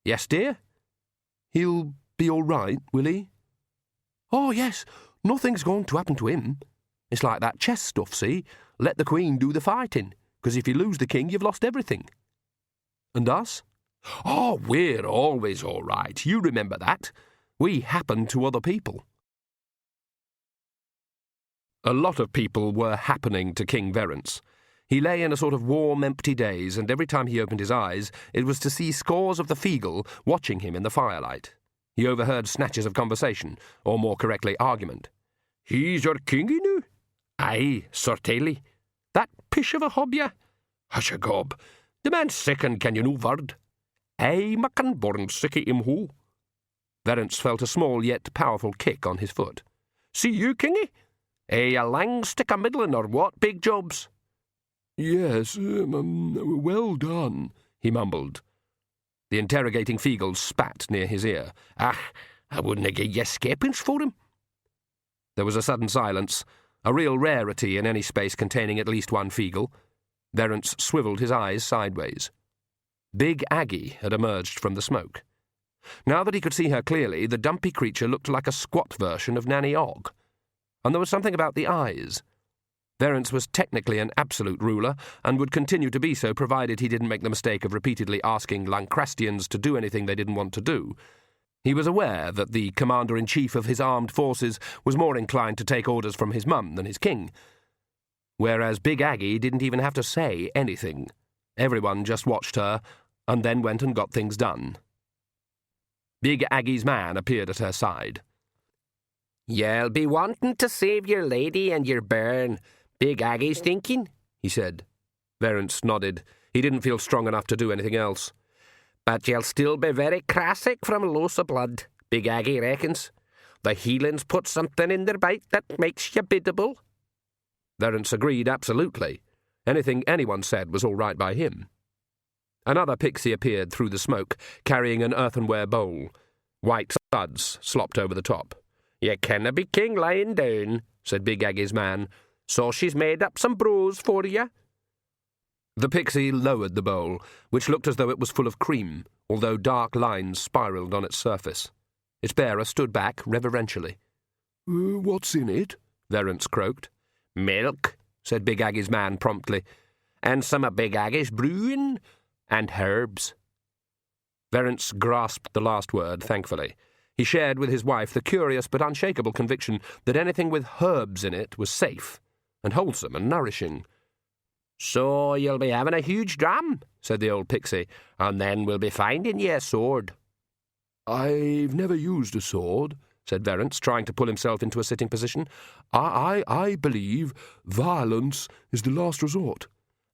Yes, dear? He'll be all right, will he? Oh, yes. Nothing's going to happen to him. It's like that chess stuff, see? Let the Queen do the fighting, because if you lose the king, you've lost everything. And us? Oh, we're always all right. You remember that. We happen to other people. A lot of people were happening to King Verence. He lay in a sort of warm, empty daze, and every time he opened his eyes, it was to see scores of the Feegle watching him in the firelight. He overheard snatches of conversation, or more correctly, argument. He's your king, inu? Aye, certainly. That pish of a hobya? Hush a gob. The man's sickened, can you no word? Aye, muckin born sick at him who? Verence felt a small yet powerful kick on his foot. See you, kingy? A lang stick a middlin' or what, big jobs? Yes, well done, he mumbled. The interrogating Feegle spat near his ear. Ah, I wouldn't have given you scapins for him. There was a sudden silence, a real rarity in any space containing at least one Feegle. Verence swiveled his eyes sideways. Big Aggie had emerged from the smoke. Now that he could see her clearly, the dumpy creature looked like a squat version of Nanny Ogg. And there was something about the eyes. Verence was technically an absolute ruler, and would continue to be so provided he didn't make the mistake of repeatedly asking Lancrastians to do anything they didn't want to do. He was aware that the commander-in-chief of his armed forces was more inclined to take orders from his mum than his king, whereas Big Aggie didn't even have to say anything. Everyone just watched her, and then went and got things done. Big Aggie's man appeared at her side. "You'll be wanting to save your lady and your bairn, Big Aggie's thinking," he said. Verence nodded. He didn't feel strong enough to do anything else. "But you'll still be very crassic from loss of blood, Big Aggie reckons. The healings put something in their bite that makes you biddable." Verence agreed absolutely. Anything anyone said was all right by him. Another pixie appeared through the smoke, carrying an earthenware bowl. White suds slopped over the top. "You canna be king lying down," said Big Aggy's man. "So she's made up some brews for you." The pixie lowered the bowl, which looked as though it was full of cream, although dark lines spiralled on its surface. Its bearer stood back reverentially. What's in it? Verence croaked. "Milk," said Big Aggy's man promptly. "And some of Big Aggy's brewing, and herbs." Verence grasped the last word, thankfully. He shared with his wife the curious but unshakable conviction that anything with herbs in it was safe, and wholesome and nourishing. "So you'll be having a huge dram," said the old pixie, "and then we'll be finding ye a sword." "I've never used a sword," said Verence, trying to pull himself into a sitting position. I believe violence is the last resort."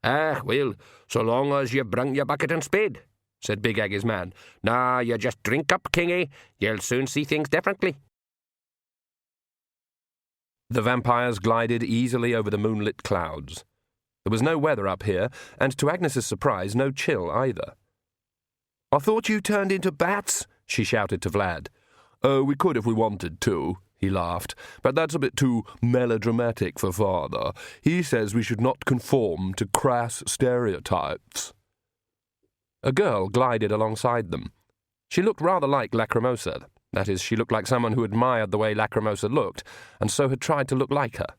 "Ah, well, so long as you bring your bucket and spade," said Big Aggy's man. "Now, you just drink up, Kingy. You'll soon see things differently." The vampires glided easily over the moonlit clouds. There was no weather up here, and to Agnes's surprise, no chill either. "I thought you turned into bats," she shouted to Vlad. "Oh, we could if we wanted to," he laughed, "but that's a bit too melodramatic for Father. He says we should not conform to crass stereotypes." A girl glided alongside them. She looked rather like Lacrimosa. That is, she looked like someone who admired the way Lacrimosa looked, and so had tried to look like her.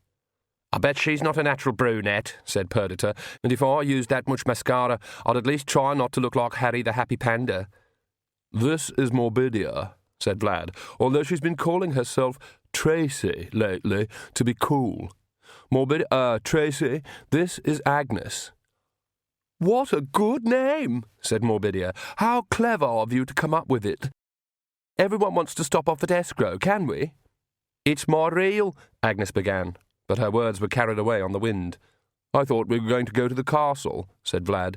"I bet she's not a natural brunette," said Perdita, "and if I used that much mascara, I'd at least try not to look like Harry the Happy Panda." "This is Morbidia," said Vlad, "although she's been calling herself Tracy lately to be cool. Tracy, this is Agnes." "What a good name," said Morbidia. "How clever of you to come up with it. Everyone wants to stop off at escrow, can we?" "It's my real," Agnes began, but her words were carried away on the wind. "I thought we were going to go to the castle," said Vlad.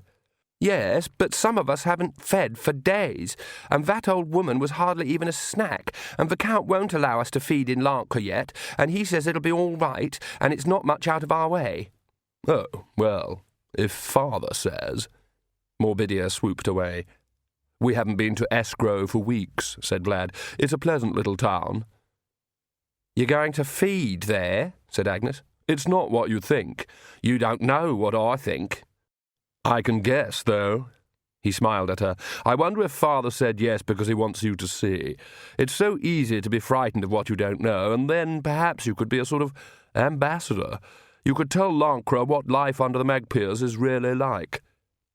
"Yes, but some of us haven't fed for days, and that old woman was hardly even a snack, and the Count won't allow us to feed in Lancre yet, and he says it'll be all right, and it's not much out of our way." "Oh, well, if Father says—" Morbidia swooped away. "We haven't been to Escrow for weeks," said Vlad. "It's a pleasant little town." "You're going to feed there?" said Agnes. "It's not what you think. You don't know what I think." "I can guess, though." He smiled at her. "I wonder if Father said yes because he wants you to see. It's so easy to be frightened of what you don't know, and then perhaps you could be a sort of ambassador. You could tell Lancre what life under the Magpiers is really like.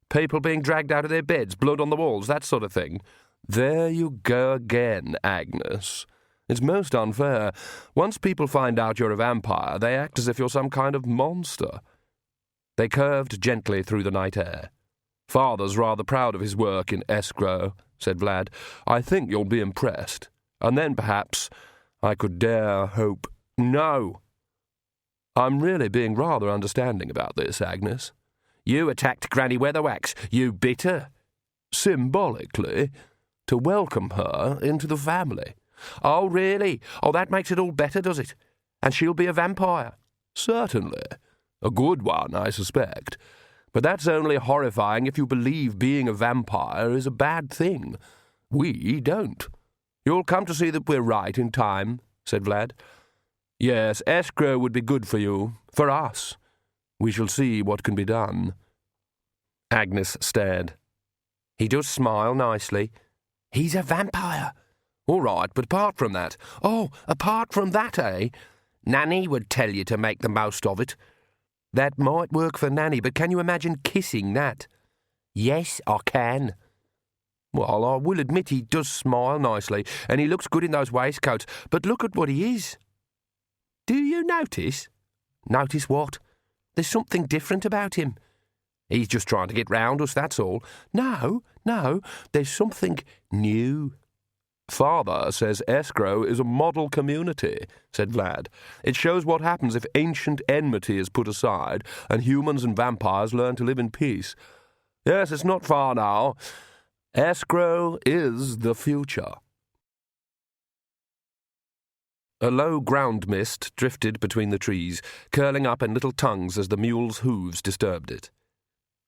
People being dragged out of their beds, blood on the walls, that sort of thing. There you go again, Agnes. It's most unfair. Once people find out you're a vampire, they act as if you're some kind of monster." They curved gently through the night air. "Father's rather proud of his work in Escrow," said Vlad. "I think you'll be impressed. And then perhaps I could dare hope—" "No." "I'm really being rather understanding about this, Agnes." "You attacked Granny Weatherwax. You beat her." "Symbolically, to welcome her into the family." "Oh, really? Oh, that makes it all better, does it? And she'll be a vampire?" "Certainly. A good one, I suspect. But that's only horrifying if you believe being a vampire is a bad thing. We don't. You'll come to see that we're right in time," said Vlad. "Yes, Escrow would be good for you, for us. We shall see what can be done." Agnes stared. "He does smile nicely." "He's a vampire." "All right, but apart from that—" "Oh, apart from that, eh? Nanny would tell you to make the most of it." "That might work for Nanny, but can you imagine kissing Nat?" "Yes, I can." "Well, I will admit he does smile nicely, and he looks good in those waistcoats, but look at what he is." "Do you notice?" "Notice what?" "There's something different about him." "He's just trying to get round us, that's all." No, there's something new." "Father says Escrow is a model community," said Vlad. "It shows what happens if ancient enmity is put aside and humans and vampires learn to live in peace. Yes, it's not far now. Escrow is the future." A low ground mist drifted between the trees, curling up in little tongues as the mule's hooves disturbed it.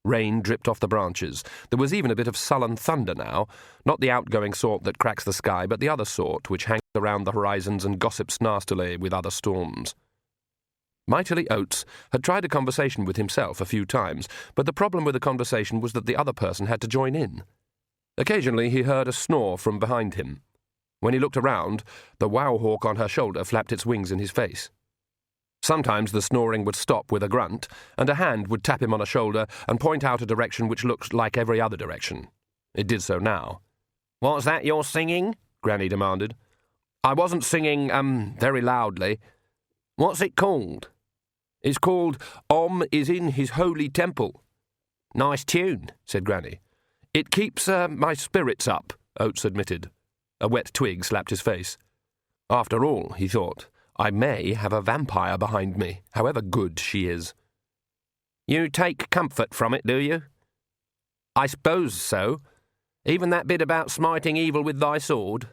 Rain dripped off the branches. There was even a bit of sullen thunder now, not the outgoing sort that cracks the sky, but the other sort which hangs around the horizons and gossips nastily with other storms. Mightily Oates had tried a conversation with himself a few times, but the problem with the conversation was that the other person had to join in. Occasionally he heard a snore from behind him. When he looked around, the wow hawk on her shoulder flapped its wings in his face. Sometimes the snoring would stop with a grunt, and a hand would tap him on a shoulder and point out a direction which looked like every other direction. It did so now. "What's that you're singing?" Granny demanded. "I wasn't singing, very loudly." "What's it called?" "It's called Om is in his holy temple." "Nice tune," said Granny. "It keeps, my spirits up," Oates admitted. A wet twig slapped his face. After all, he thought, I may have a vampire behind me, however good she is. "You take comfort from it, do you?" "I suppose so. Even that bit about smiting evil with thy sword?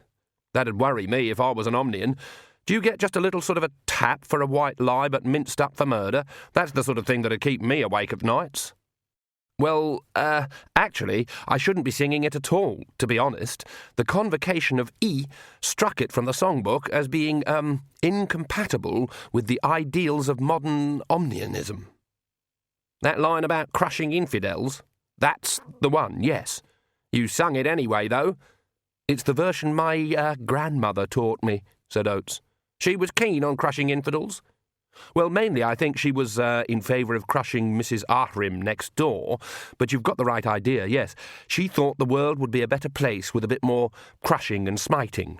That'd worry me if I was an Omnian. Do you get just a little sort of a tap for a white lie but minced up for murder? That's the sort of thing that'd keep me awake of nights." "Well, actually, I shouldn't be singing it at all, to be honest. The convocation of E struck it from the songbook as being, incompatible with the ideals of modern Omnianism." "That line about crushing infidels? That's the one, yes. You sung it anyway, though." "It's the version my, grandmother taught me," said Oates. "She was keen on crushing infidels?" "Well, mainly I think she was in favour of crushing Mrs. Ahrim next door, but you've got the right idea, yes. She thought the world would be a better place with a bit more crushing and smiting."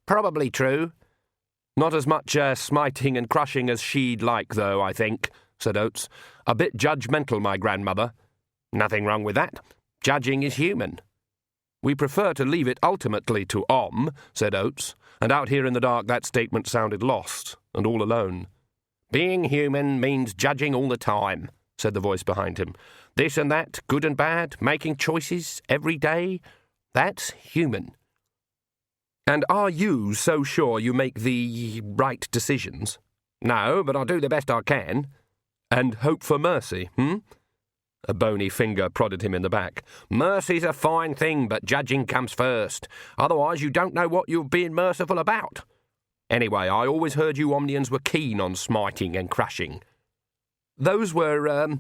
Probably true." "Not as much smiting and crushing as she'd like, though, I think," said Oates. "A bit judgmental, my grandmother." "Nothing wrong with that. Judging is human." "We prefer to leave it ultimately to Om," said Oates, and out here in the dark that statement sounded lost and all alone. "Being human means judging all the time," said the voice behind him. "This and that, good and bad, making choices every day. That's human." "And are you so sure you make the right decisions?" "No, but I do the best I can." "And hope for mercy, A bony finger prodded him in the back. "Mercy's a fine thing, but judging comes first. Otherwise you don't know what you're being merciful about. Anyway, I always heard you Omnians were keen on smiting and crushing." "Those were,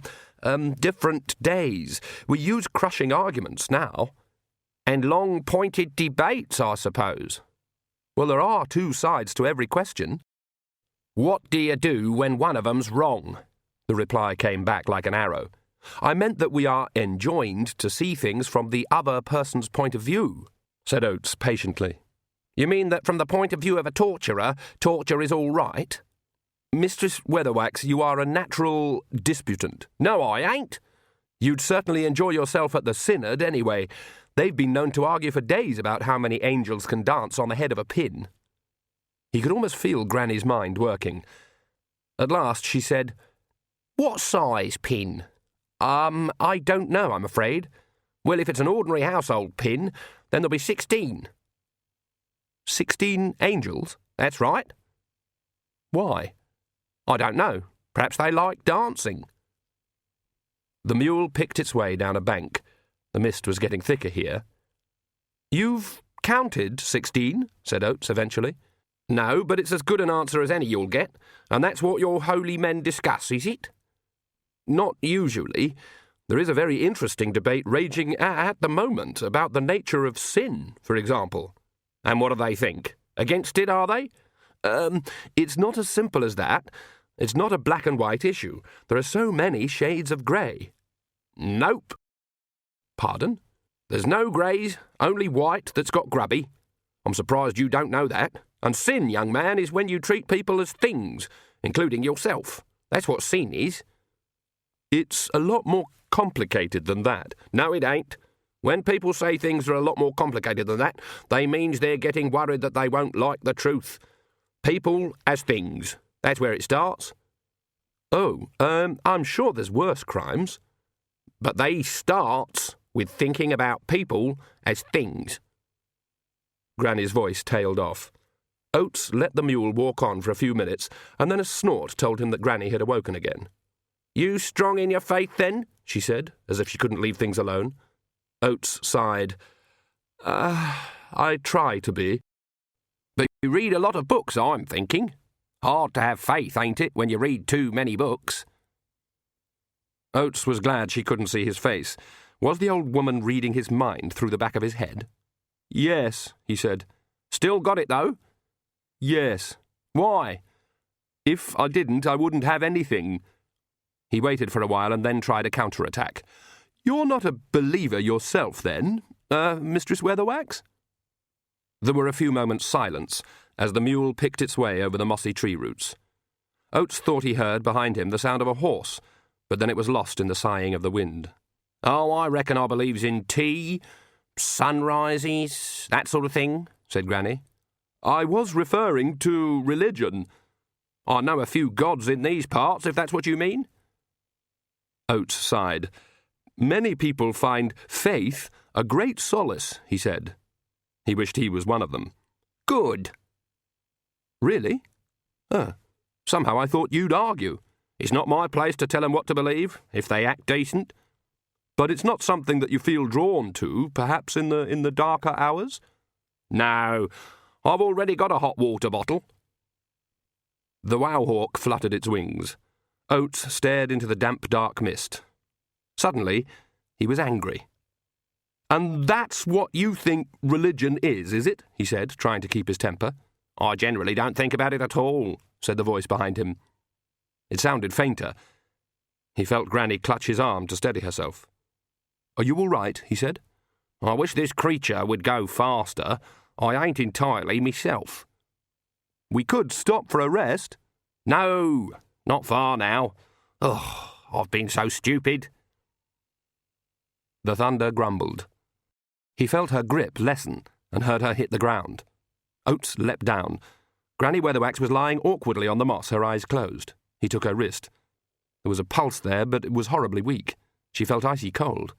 different days. We use crushing arguments now." "And long, pointed debates, I suppose." "Well, there are two sides to every question." "What do you do when one of them's wrong?" The reply came back like an arrow. "I meant that we are enjoined to see things from the other person's point of view," said Oates patiently. "You mean that from the point of view of a torturer, torture is all right?" "Mistress Weatherwax, you are a natural disputant." "No, I ain't." "You'd certainly enjoy yourself at the synod, anyway. They've been known to argue for days about how many angels can dance on the head of a pin." He could almost feel Granny's mind working. At last she said, "What size pin?" I don't know, I'm afraid." "Well, if it's an ordinary household pin, then there'll be 16. 16 angels? That's right." "Why?" "I don't know. Perhaps they like dancing." The mule picked its way down a bank. The mist was getting thicker here. "You've counted 16, said Oates eventually. "No, but it's as good an answer as any you'll get, and that's what your holy men discuss, is it?" "Not usually. There is a very interesting debate raging at the moment about the nature of sin, for example." "And what do they think? Against it, are they?" It's not as simple as that. It's not a black and white issue. There are so many shades of grey." "Nope." "Pardon?" "There's no greys, only white that's got grubby. I'm surprised you don't know that. And sin, young man, is when you treat people as things, including yourself. That's what sin is." "It's a lot more complicated than that." "No, it ain't. When people say things are a lot more complicated than that, they means they're getting worried that they won't like the truth. People as things. That's where it starts." "Oh, I'm sure there's worse crimes." "But they starts with thinking about people as things." Granny's voice tailed off. Oates let the mule walk on for a few minutes, and then a snort told him that Granny had awoken again. You strong in your faith, then? She said, as if she couldn't leave things alone. Oates sighed. I try to be. But you read a lot of books, I'm thinking. Hard to have faith, ain't it, when you read too many books? Oates was glad she couldn't see his face. Was the old woman reading his mind through the back of his head? Yes, he said. Still got it, though? Yes. Why? If I didn't, I wouldn't have anything. He waited for a while and then tried a counter-attack. You're not a believer yourself, then, Mistress Weatherwax? There were a few moments' silence as the mule picked its way over the mossy tree roots. Oates thought he heard behind him the sound of a horse, but then it was lost in the sighing of the wind. Oh, I reckon I believes in tea, sunrises, that sort of thing, said Granny. I was referring to religion. I know a few gods in these parts, if that's what you mean. Oates sighed. Many people find faith a great solace, he said. He wished he was one of them. Good. Really? Somehow I thought you'd argue. It's not my place to tell 'em what to believe, if they act decent. But it's not something that you feel drawn to, perhaps in the darker hours? No, I've already got a hot water bottle. The wowhawk fluttered its wings. Oates stared into the damp, dark mist. Suddenly, he was angry. And that's what you think religion is it? He said, trying to keep his temper. I generally don't think about it at all, said the voice behind him. It sounded fainter. He felt Granny clutch his arm to steady herself. Are you all right? He said. I wish this creature would go faster. I ain't entirely myself. We could stop for a rest. No, not far now. Ugh, I've been so stupid. The thunder grumbled. He felt her grip lessen and heard her hit the ground. Oates leapt down. Granny Weatherwax was lying awkwardly on the moss, her eyes closed. He took her wrist. There was a pulse there, but it was horribly weak. She felt icy cold.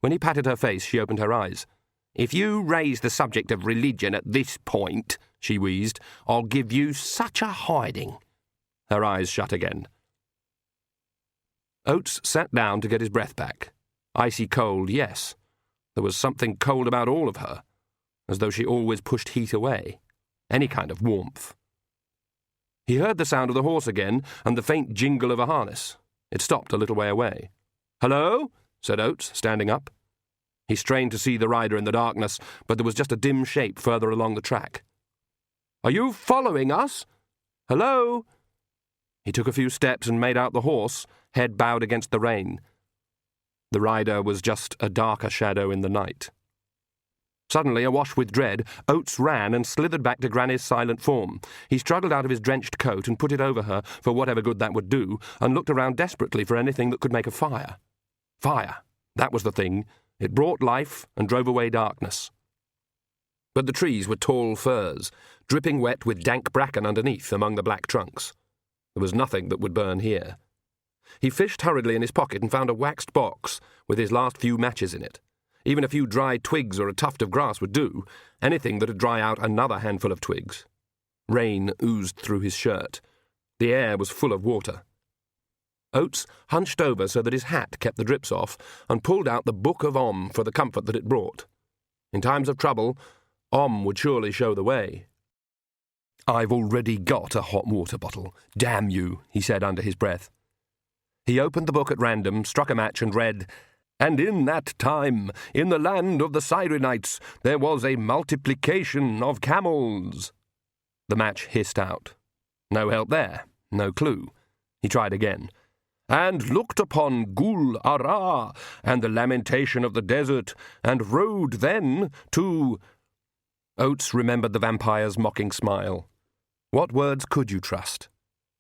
When he patted her face, she opened her eyes. If you raise the subject of religion at this point, she wheezed, I'll give you such a hiding. Her eyes shut again. Oates sat down to get his breath back. Icy cold, yes. There was something cold about all of her, as though she always pushed heat away, any kind of warmth. He heard the sound of the horse again and the faint jingle of a harness. It stopped a little way away. "Hello?" said Oates, standing up. He strained to see the rider in the darkness, but there was just a dim shape further along the track. "Are you following us? Hello?" He took a few steps and made out the horse, head bowed against the rein. The rider was just a darker shadow in the night. Suddenly, awash with dread, Oates ran and slithered back to Granny's silent form. He struggled out of his drenched coat and put it over her for whatever good that would do, and looked around desperately for anything that could make a fire. Fire, that was the thing. It brought life and drove away darkness. But the trees were tall firs, dripping wet with dank bracken underneath among the black trunks. There was nothing that would burn here. He fished hurriedly in his pocket and found a waxed box with his last few matches in it. Even a few dry twigs or a tuft of grass would do, anything that'd dry out another handful of twigs. Rain oozed through his shirt. The air was full of water. Oates hunched over so that his hat kept the drips off and pulled out the Book of Om for the comfort that it brought. In times of trouble, Om would surely show the way. "I've already got a hot water bottle. Damn you," he said under his breath. He opened the book at random, struck a match and read, "And in that time, in the land of the Cyrenites, there was a multiplication of camels." The match hissed out. No help there, no clue. He tried again. "And looked upon Gul-Ara, and the lamentation of the desert, and rode then to—" Oates remembered the vampire's mocking smile. What words could you trust?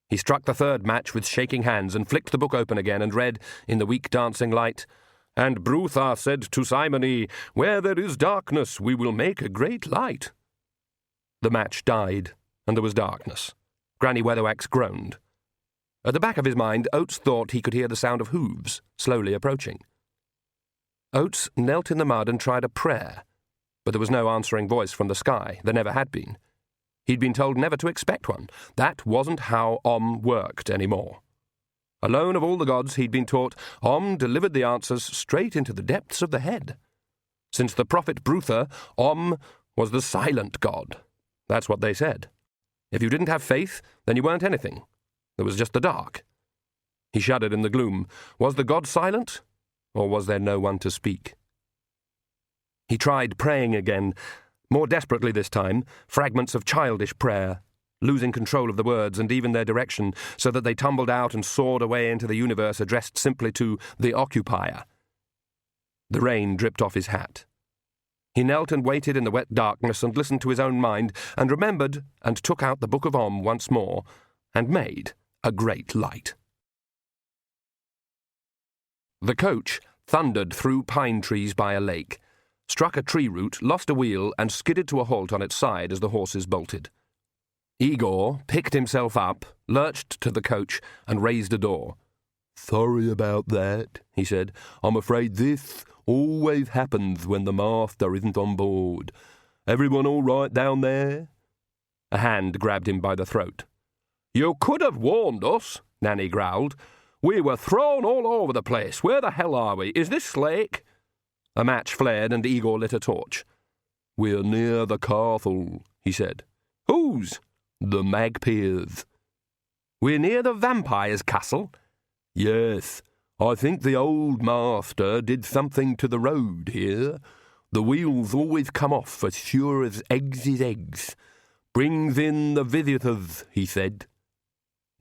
He struck the third match with shaking hands and flicked the book open again and read, in the weak dancing light, "And Brutha said to Simony, Where there is darkness, we will make a great light." The match died, and there was darkness. Granny Weatherwax groaned. At the back of his mind, Oates thought he could hear the sound of hooves, slowly approaching. Oates knelt in the mud and tried a prayer, but there was no answering voice from the sky. There never had been. He'd been told never to expect one. That wasn't how Om worked anymore. Alone of all the gods, he'd been taught, Om delivered the answers straight into the depths of the head. Since the prophet Brutha, Om was the silent god. That's what they said. If you didn't have faith, then you weren't anything. There was just the dark. He shuddered in the gloom. Was the god silent, or was there no one to speak? He tried praying again, more desperately this time, fragments of childish prayer, losing control of the words and even their direction, so that they tumbled out and soared away into the universe addressed simply to the occupier. The rain dripped off his hat. He knelt and waited in the wet darkness and listened to his own mind and remembered and took out the Book of Om once more and made a great light. The coach thundered through pine trees by a lake, struck a tree root, lost a wheel, and skidded to a halt on its side as the horses bolted. Igor picked himself up, lurched to the coach, and raised a door. "Sorry about that," he said. "I'm afraid this always happens when the master isn't on board. Everyone all right down there?" A hand grabbed him by the throat. "You could have warned us," Nanny growled. "We were thrown all over the place. Where the hell are we? Is this Slake?" A match flared and Igor lit a torch. "We're near the castle," he said. "Whose?" "The Magpies." "We're near the vampire's castle?" "Yes. I think the old master did something to the road here. The wheels always come off as sure as eggs is eggs. Brings in the visitors," he said.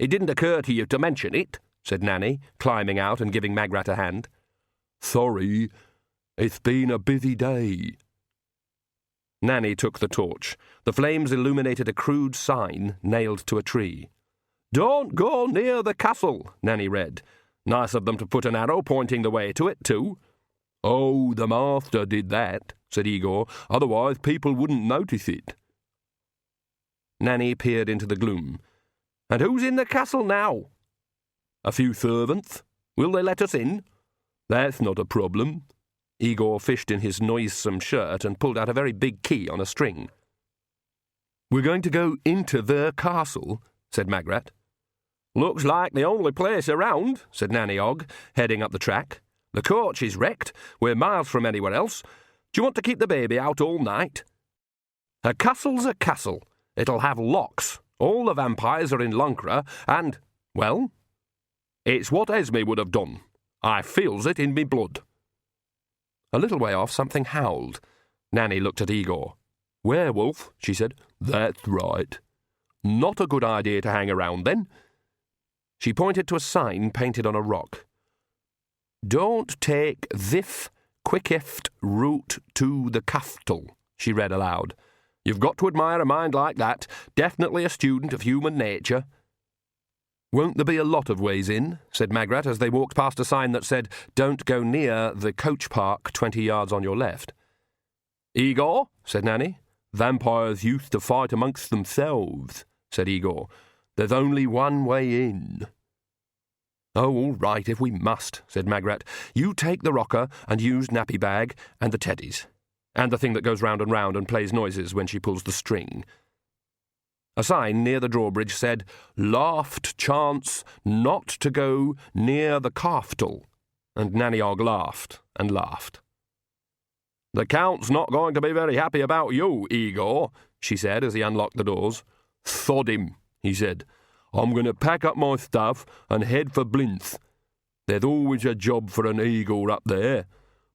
"It didn't occur to you to mention it," said Nanny, climbing out and giving Magrat a hand. "Sorry. It's been a busy day." Nanny took the torch. The flames illuminated a crude sign nailed to a tree. "Don't go near the castle," Nanny read. Nice of them to put an arrow pointing the way to it, too. "Oh, the master did that," said Igor. "Otherwise people wouldn't notice it." Nanny peered into the gloom. "And who's in the castle now?" "A few servants." "Will they let us in?" "That's not a problem." Igor fished in his noisome shirt and pulled out a very big key on a string. "We're going to go into their castle," said Magrat. "Looks like the only place around," said Nanny Og, heading up the track. "The coach is wrecked. We're miles from anywhere else. Do you want to keep the baby out all night?" "A castle's a castle. It'll have locks. All the vampires are in Lancre, and, well, it's what Esme would have done. I feels it in me blood." A little way off, something howled. Nanny looked at Igor. "Werewolf," she said. "That's right. Not a good idea to hang around, then." She pointed to a sign painted on a rock. "Don't take this quickest route to the capital," she read aloud. "You've got to admire a mind like that. Definitely a student of human nature." "Won't there be a lot of ways in?" said Magrat as they walked past a sign that said, "Don't go near the coach park 20 yards on your left." "Igor," said Nanny. "Vampires used to fight amongst themselves," said Igor. "There's only one way in." "Oh, all right, if we must," said Magrat. "You take the rocker and use Nappy Bag and the teddies, and the thing that goes round and plays noises when she pulls the string." A sign near the drawbridge said, "Laughed chance not to go near the castle," and Nanny Og laughed and laughed. "The Count's not going to be very happy about you, Igor," she said as he unlocked the doors. "Sod him," he said. "I'm going to pack up my stuff and head for Blinth. There's always a job for an eagle up there.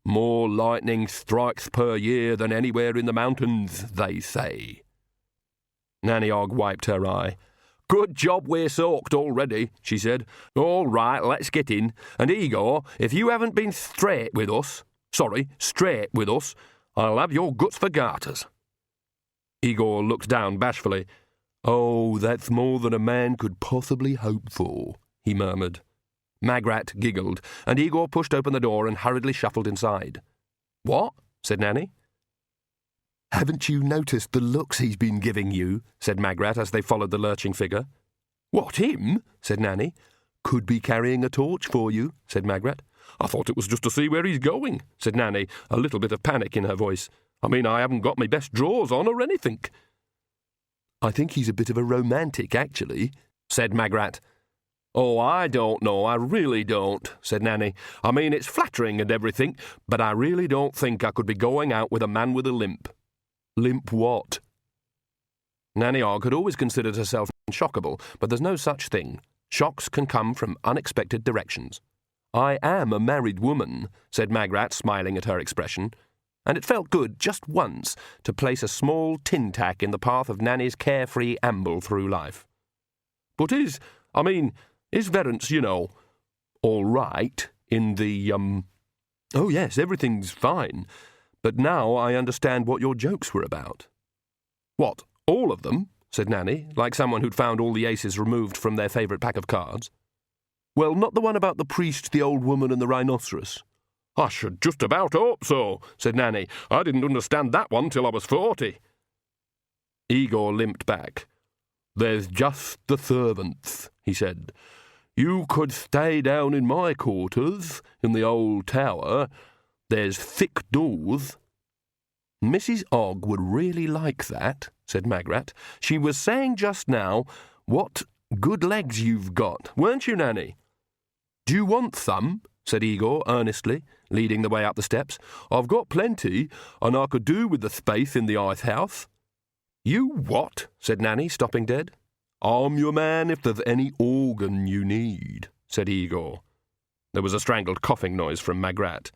More lightning strikes per year than anywhere in the mountains, they say." Nanny Og wiped her eye. "Good job we're soaked already," she said. "All right, let's get in. And Igor, if you haven't been straight with us, I'll have your guts for garters." Igor looked down bashfully. "Oh, that's more than a man could possibly hope for," he murmured. Magrat giggled, and Igor pushed open the door and hurriedly shuffled inside. "What?" said Nanny. "Haven't you noticed the looks he's been giving you?" said Magrat as they followed the lurching figure. "What, him?" said Nanny. "Could be carrying a torch for you," said Magrat. "I thought it was just to see where he's going," said Nanny, a little bit of panic in her voice. "I mean, I haven't got my best drawers on or anything." I think he's a bit of a romantic, actually, said Magrat. Oh, I don't know, I really don't, said Nanny. I mean, it's flattering and everything, but I really don't think I could be going out with a man with a limp. Limp what? Nanny Ogg had always considered herself unshockable, but there's no such thing. Shocks can come from unexpected directions. I am a married woman, said Magrat, smiling at her expression, and it felt good just once to place a small tin tack in the path of Nanny's carefree amble through life. But is Verence, all right in the, Oh, yes, everything's fine. But now I understand what your jokes were about. What, all of them? Said Nanny, like someone who'd found all the aces removed from their favourite pack of cards. Well, not the one about the priest, the old woman, and the rhinoceros. I should just about hope so, said Nanny. I didn't understand that one till I was 40. Igor limped back. There's just the servants, he said. You could stay down in my quarters, in the old tower. There's thick doors. Mrs. Ogg would really like that, said Magrat. She was saying just now, what good legs you've got, weren't you, Nanny? Do you want some? Said Igor earnestly, leading the way up the steps. I've got plenty, and I could do with the space in the ice house. You what? Said Nanny, stopping dead. I'm your man if there's any organ you need, said Igor. There was a strangled coughing noise from Magrat.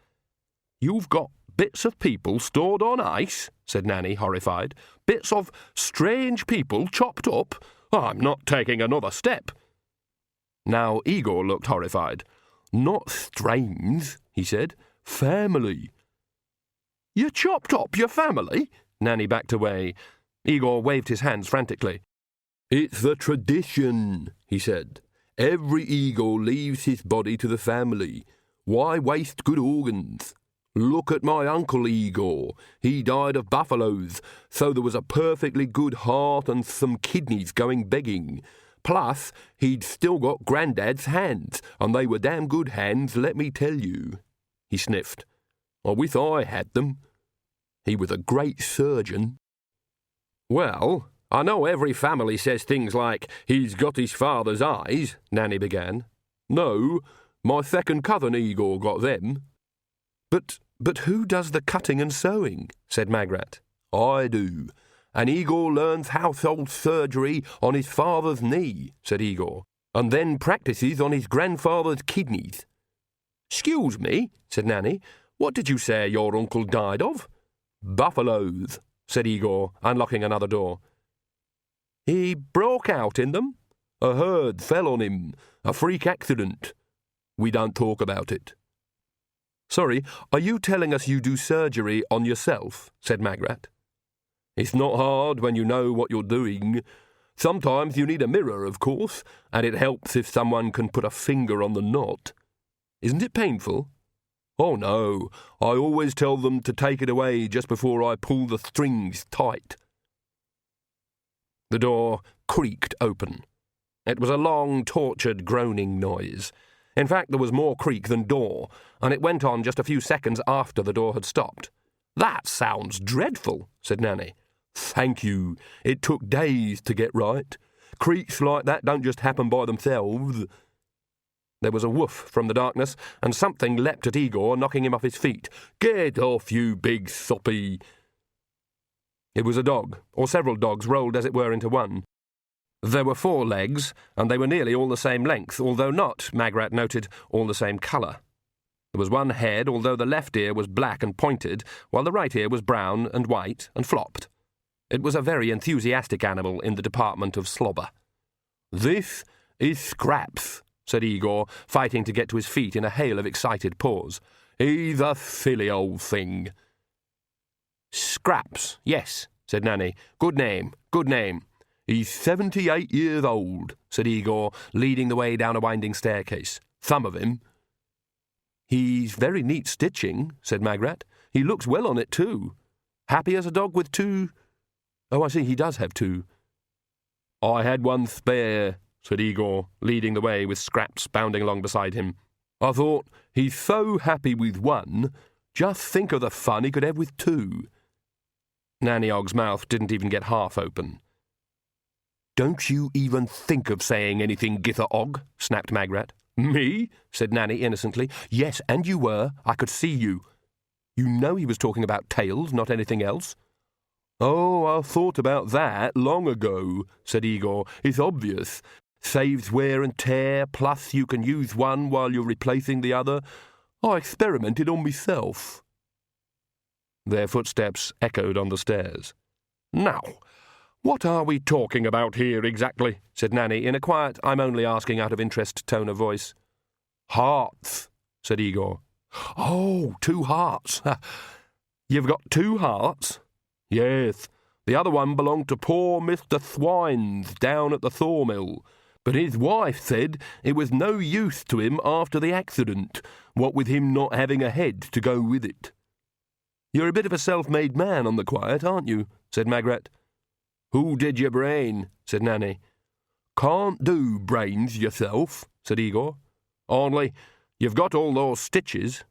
You've got bits of people stored on ice, said Nanny, horrified. Bits of strange people chopped up. I'm not taking another step. Now Igor looked horrified. Not strange, he said. Family. You chopped up your family? Nanny backed away. Igor waved his hands frantically. It's the tradition, he said. Every Igor leaves his body to the family. Why waste good organs? Look at my uncle Igor. He died of buffaloes, so there was a perfectly good heart and some kidneys going begging. Plus, he'd still got Grandad's hands, and they were damn good hands, let me tell you. He sniffed. I wish I had them. He was a great surgeon. Well, I know every family says things like, he's got his father's eyes, Nanny began. No, my second cousin Igor got them. But who does the cutting and sewing? Said Magrat. I do. And Igor learns household surgery on his father's knee, said Igor, and then practices on his grandfather's kidneys. Excuse me, said Nanny, what did you say your uncle died of? Buffaloes, said Igor, unlocking another door. He broke out in them? A herd fell on him, a freak accident. We don't talk about it. Sorry, are you telling us you do surgery on yourself? Said Magrat. It's not hard when you know what you're doing. Sometimes you need a mirror, of course, and it helps if someone can put a finger on the knot. Isn't it painful? Oh, no. I always tell them to take it away just before I pull the strings tight. The door creaked open. It was a long, tortured, groaning noise. In fact, there was more creak than door, and it went on just a few seconds after the door had stopped. That sounds dreadful, said Nanny. Thank you. It took days to get right. Creaks like that don't just happen by themselves. There was a woof from the darkness, and something leapt at Igor, knocking him off his feet. Get off, you big soppy. It was a dog, or several dogs rolled as it were into one. There were 4 legs, and they were nearly all the same length, although not, Magrat noted, all the same colour. There was one head, although the left ear was black and pointed, while the right ear was brown and white and flopped. It was a very enthusiastic animal in the department of slobber. This is Scraps, said Igor, fighting to get to his feet in a hail of excited paws. He's a silly old thing. Scraps, yes, said Nanny. Good name, good name. He's 78 years old, said Igor, leading the way down a winding staircase. Some of him. He's very neat stitching, said Magrat. He looks well on it, too. Happy as a dog with 2... Oh, I see, he does have 2. I had one spare, said Igor, leading the way with Scraps bounding along beside him. I thought, he's so happy with 1, just think of the fun he could have with 2. Nanny Ogg's mouth didn't even get half open. Don't you even think of saying anything, Gither Og, snapped Magrat. Me? Said Nanny innocently. Yes, and you were. I could see you. You know he was talking about tails, not anything else. Oh, I thought about that long ago, said Igor. It's obvious. Saves wear and tear, plus you can use one while you're replacing the other. I experimented on myself. Their footsteps echoed on the stairs. Now, what are we talking about here exactly? Said Nanny in a quiet, I'm only asking out of interest tone of voice. Hearts, said Igor. Oh, 2 hearts. You've got 2 hearts? Yes. The other one belonged to poor Mr. Swines down at the sawmill. But his wife said it was no use to him after the accident, what with him not having a head to go with it. You're a bit of a self-made man on the quiet, aren't you? Said Magrat. Who did your brain? Said Nanny. Can't do brains yourself, said Igor. Only, you've got all those stitches.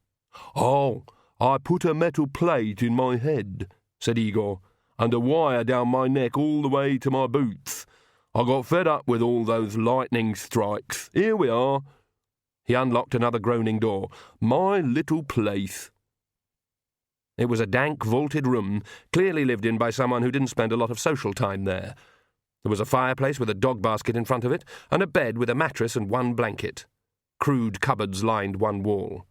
Oh, I put a metal plate in my head, said Igor, and a wire down my neck all the way to my boots. I got fed up with all those lightning strikes. Here we are. He unlocked another groaning door. My little place. It was a dank, vaulted room, clearly lived in by someone who didn't spend a lot of social time there. There was a fireplace with a dog basket in front of it, and a bed with a mattress and 1 blanket. Crude cupboards lined one wall.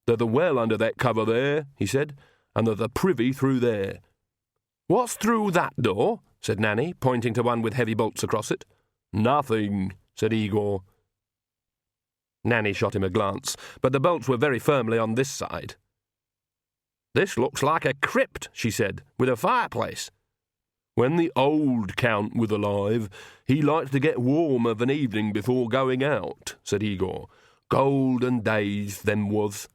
There's a well under that cover there, he said, and there's a privy through there. What's through that door? Said Nanny, pointing to one with heavy bolts across it. Nothing, said Igor. Nanny shot him a glance, but the bolts were very firmly on this side. This looks like a crypt, she said, with a fireplace. When the old Count was alive, he liked to get warm of an evening before going out, said Igor. Golden days, them was.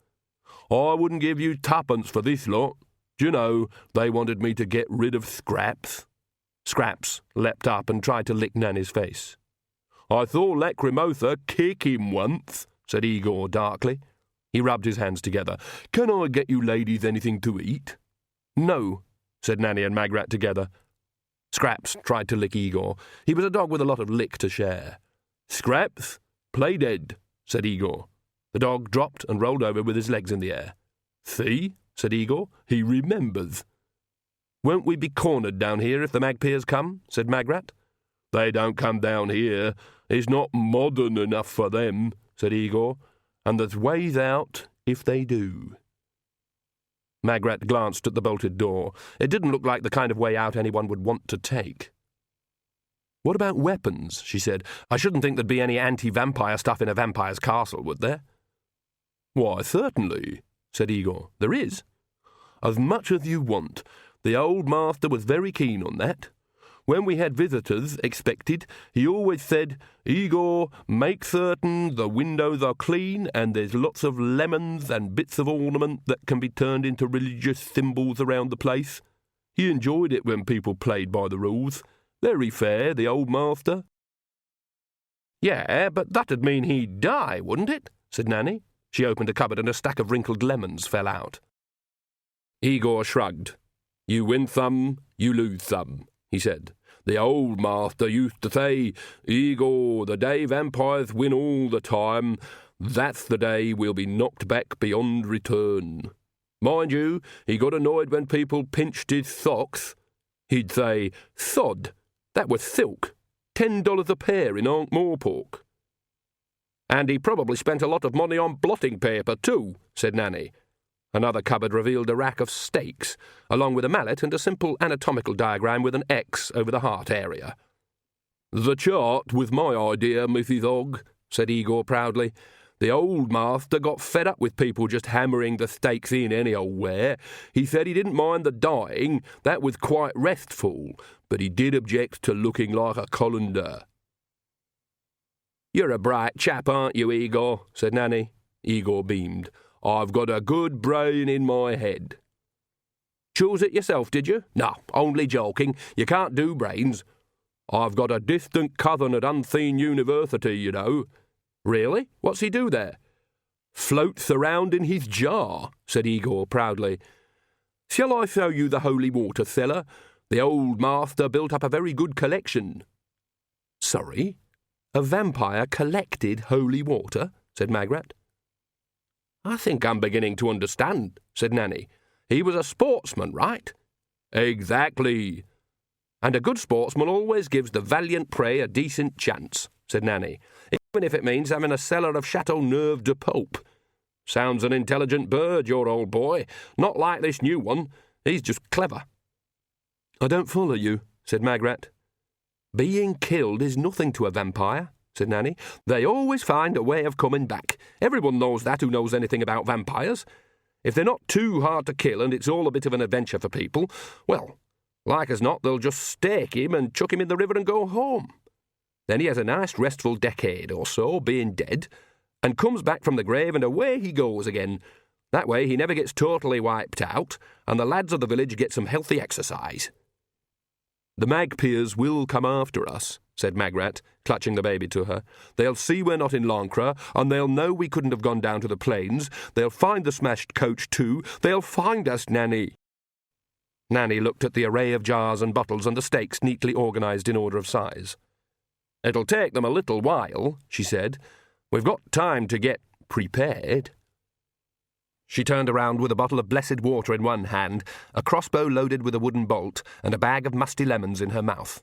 I wouldn't give you 2pence for this lot. D'you know, they wanted me to get rid of Scraps. Scraps leapt up and tried to lick Nanny's face. I saw Lacrimotha kick him once, said Igor darkly. He rubbed his hands together. Can I get you ladies anything to eat? No, said Nanny and Magrat together. Scraps tried to lick Igor. He was a dog with a lot of lick to share. Scraps, play dead, said Igor. The dog dropped and rolled over with his legs in the air. See, said Igor, he remembers. Won't we be cornered down here if the Magpiers come? Said Magrat. They don't come down here. It's not modern enough for them, said Igor, and there's ways out if they do. Magrat glanced at the bolted door. It didn't look like the kind of way out anyone would want to take. What about weapons? She said. I shouldn't think there'd be any anti-vampire stuff in a vampire's castle, would there? Why, certainly, said Igor. There is. As much as you want. The old master was very keen on that. When we had visitors expected, he always said, Igor, make certain the windows are clean and there's lots of lemons and bits of ornament that can be turned into religious symbols around the place. He enjoyed it when people played by the rules. Very fair, the old master. Yeah, but that'd mean he'd die, wouldn't it? Said Nanny. She opened a cupboard and a stack of wrinkled lemons fell out. Igor shrugged. You win some, you lose some, he said. The old master used to say, Igor, the day vampires win all the time, that's the day we'll be knocked back beyond return. Mind you, he got annoyed when people pinched his socks. He'd say, Sod, that was silk, $10 a pair in Ankh-Morpork. And he probably spent a lot of money on blotting paper too, said Nanny. Another cupboard revealed a rack of stakes, along with a mallet and a simple anatomical diagram with an X over the heart area. The chart was my idea, Mrs. Og, said Igor proudly. The old master got fed up with people just hammering the stakes in any old where. He said he didn't mind the dying, that was quite restful, but he did object to looking like a colander. You're a bright chap, aren't you, Igor? Said Nanny. Igor beamed. I've got a good brain in my head. Choose it yourself, did you? No, only joking. You can't do brains. I've got a distant cousin at Unseen University, you know. Really? What's he do there? Floats around in his jar, said Igor proudly. Shall I show you the holy water cellar? The old master built up a very good collection. Sorry? A vampire collected holy water? Said Magrat. I think I'm beginning to understand, said Nanny. He was a sportsman, right? Exactly. And a good sportsman always gives the valiant prey a decent chance, said Nanny, even if it means having a cellar of Chateauneuf de Pope. Sounds an intelligent bird, your old boy. Not like this new one. He's just clever. I don't follow you, said Magrat. Being killed is nothing to a vampire, said Nanny. They always find a way of coming back. Everyone knows that who knows anything about vampires. If they're not too hard to kill and it's all a bit of an adventure for people, well, like as not, they'll just stake him and chuck him in the river and go home. Then he has a nice restful decade or so, being dead, and comes back from the grave and away he goes again. That way he never gets totally wiped out, and the lads of the village get some healthy exercise. The Magpiers will come after us, said Magrat, clutching the baby to her. They'll see we're not in Lancre, and they'll know we couldn't have gone down to the plains. They'll find the smashed coach too. They'll find us, Nanny. Nanny looked at the array of jars and bottles and the stakes neatly organised in order of size. It'll take them a little while, she said. We've got time to get prepared. She turned around with a bottle of blessed water in one hand, a crossbow loaded with a wooden bolt, and a bag of musty lemons in her mouth.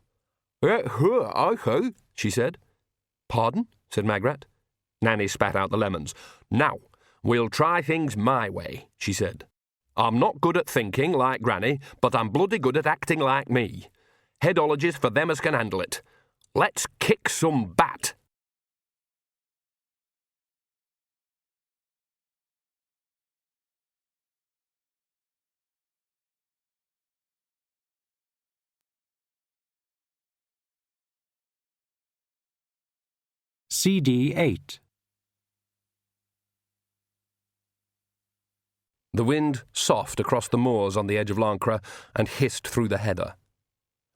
Okay, she said. Pardon? Said Magrat. Nanny spat out the lemons. Now, we'll try things my way, she said. I'm not good at thinking like Granny, but I'm bloody good at acting like me. Headologies for them as can handle it. Let's kick some bat. CD 8. The wind soughed across the moors on the edge of Lancre and hissed through the heather.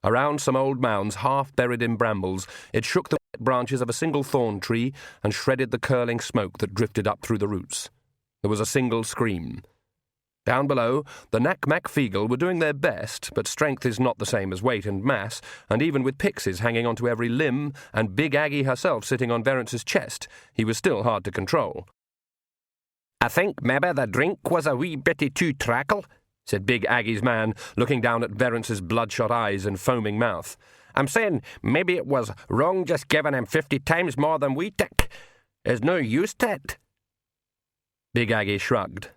Around some old mounds half buried in brambles, it shook the wet branches of a single thorn tree and shredded the curling smoke that drifted up through the roots. There was a single scream. Down below, the Nac-Mac-Feegle were doing their best, but strength is not the same as weight and mass, and even with pixies hanging onto every limb and Big Aggie herself sitting on Verence's chest, he was still hard to control. I think maybe the drink was a wee bitty too trackle, said Big Aggie's man, looking down at Verence's bloodshot eyes and foaming mouth. I'm saying maybe it was wrong just giving him 50 times more than we took. There's no use to it. Big Aggie shrugged.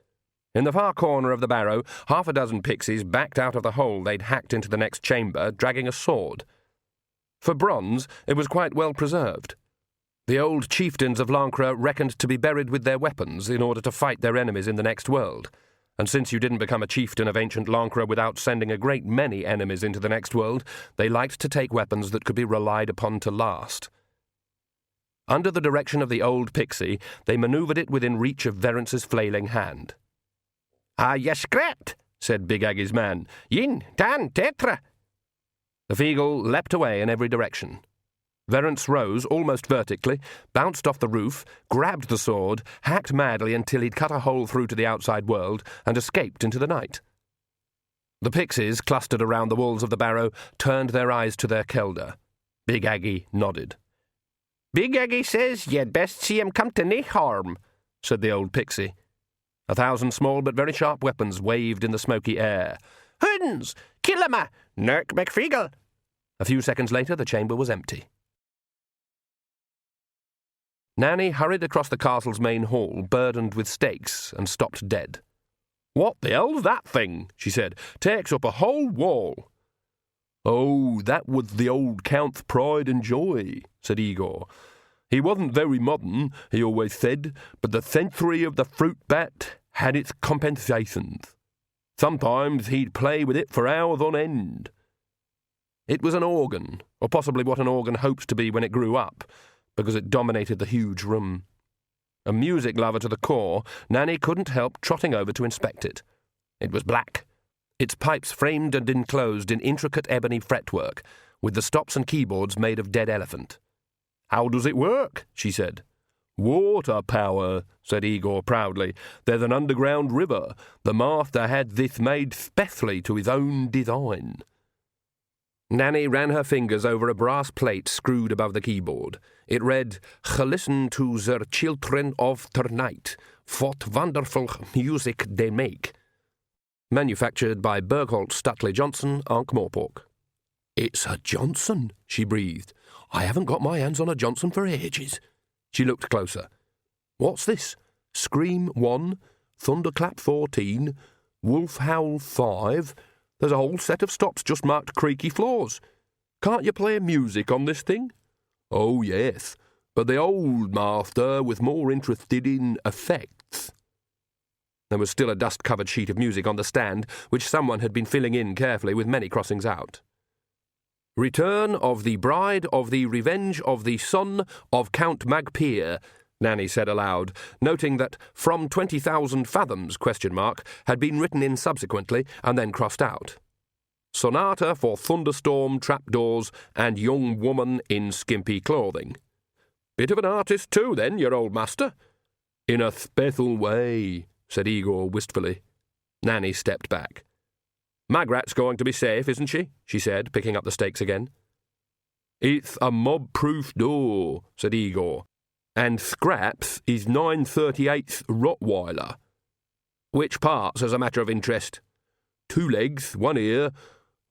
In the far corner of the barrow, half a dozen pixies backed out of the hole they'd hacked into the next chamber, dragging a sword. For bronze, it was quite well preserved. The old chieftains of Lancre reckoned to be buried with their weapons in order to fight their enemies in the next world, and since you didn't become a chieftain of ancient Lancre without sending a great many enemies into the next world, they liked to take weapons that could be relied upon to last. Under the direction of the old pixie, they manoeuvred it within reach of Verence's flailing hand. "Ah, yes, great," said Big Aggie's man. "Yin, tan, tetra." The Feegle leapt away in every direction. Verence rose almost vertically, bounced off the roof, grabbed the sword, hacked madly until he'd cut a hole through to the outside world, and escaped into the night. The pixies, clustered around the walls of the barrow, turned their eyes to their kelder. Big Aggie nodded. "Big Aggie says you'd best see him come to nae harm," said the old pixie. 1,000 small but very sharp weapons waved in the smoky air. "Hoodens! Kill him, Nac-Mac-Feegle!" A few seconds later, the chamber was empty. Nanny hurried across the castle's main hall, burdened with stakes, and stopped dead. "What the hell's that thing?" she said. "Takes up a whole wall." "Oh, that was the old Count's pride and joy," said Igor. "He wasn't very modern, he always said, but the century of the fruit bat had its compensations. Sometimes he'd play with it for hours on end." It was an organ, or possibly what an organ hoped to be when it grew up, because it dominated the huge room. A music lover to the core, Nanny couldn't help trotting over to inspect it. It was black, its pipes framed and enclosed in intricate ebony fretwork, with the stops and keyboards made of dead elephant. "How does it work?" she said. "Water power," said Igor proudly. "There's an underground river. The master had this made specially to his own design." Nanny ran her fingers over a brass plate screwed above the keyboard. It read, "Listen to the children of tonight. What wonderful music they make." Manufactured by Bergholt Stutley Johnson, Ankh-Morpork. "It's a Johnson," she breathed. "I haven't got my hands on a Johnson for ages." She looked closer. "What's this? Scream 1, Thunderclap 14, Wolf Howl 5. There's a whole set of stops just marked creaky floors. Can't you play music on this thing?" "Oh, yes, but the old master was more interested in effects." There was still a dust-covered sheet of music on the stand, which someone had been filling in carefully with many crossings out. "Return of the Bride of the Revenge of the Son of Count Magpere," Nanny said aloud, noting that "from 20,000 fathoms?" had been written in subsequently and then crossed out. "Sonata for thunderstorm, trapdoors, and young woman in skimpy clothing." "Bit of an artist too, then, your old master?" "In a special way," said Igor wistfully. Nanny stepped back. "Magrat's going to be safe, isn't she?" she said, picking up the stakes again. "It's a mob-proof door," said Igor. "And Scraps is 9/38 Rottweiler." "Which parts, as a matter of interest?" "2 legs, 1 ear,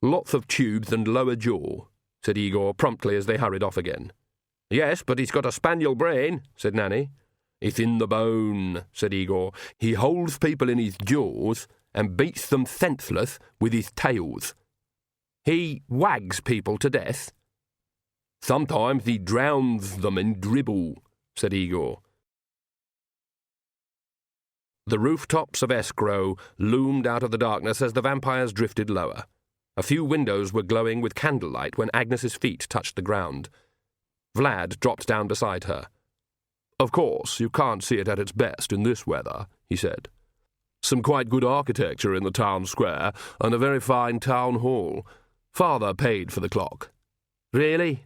lots of tubes and lower jaw," said Igor promptly as they hurried off again. "Yes, but he's got a spaniel brain," said Nanny. "It's in the bone," said Igor. "He holds people in his jaws and beats them senseless with his tails." "He wags people to death?" "Sometimes he drowns them in dribble," said Igor. The rooftops of Escrow loomed out of the darkness as the vampires drifted lower. A few windows were glowing with candlelight when Agnes's feet touched the ground. Vlad dropped down beside her. "Of course, you can't see it at its best in this weather," he said. "Some quite good architecture in the town square, and a very fine town hall. Father paid for the clock." "Really?"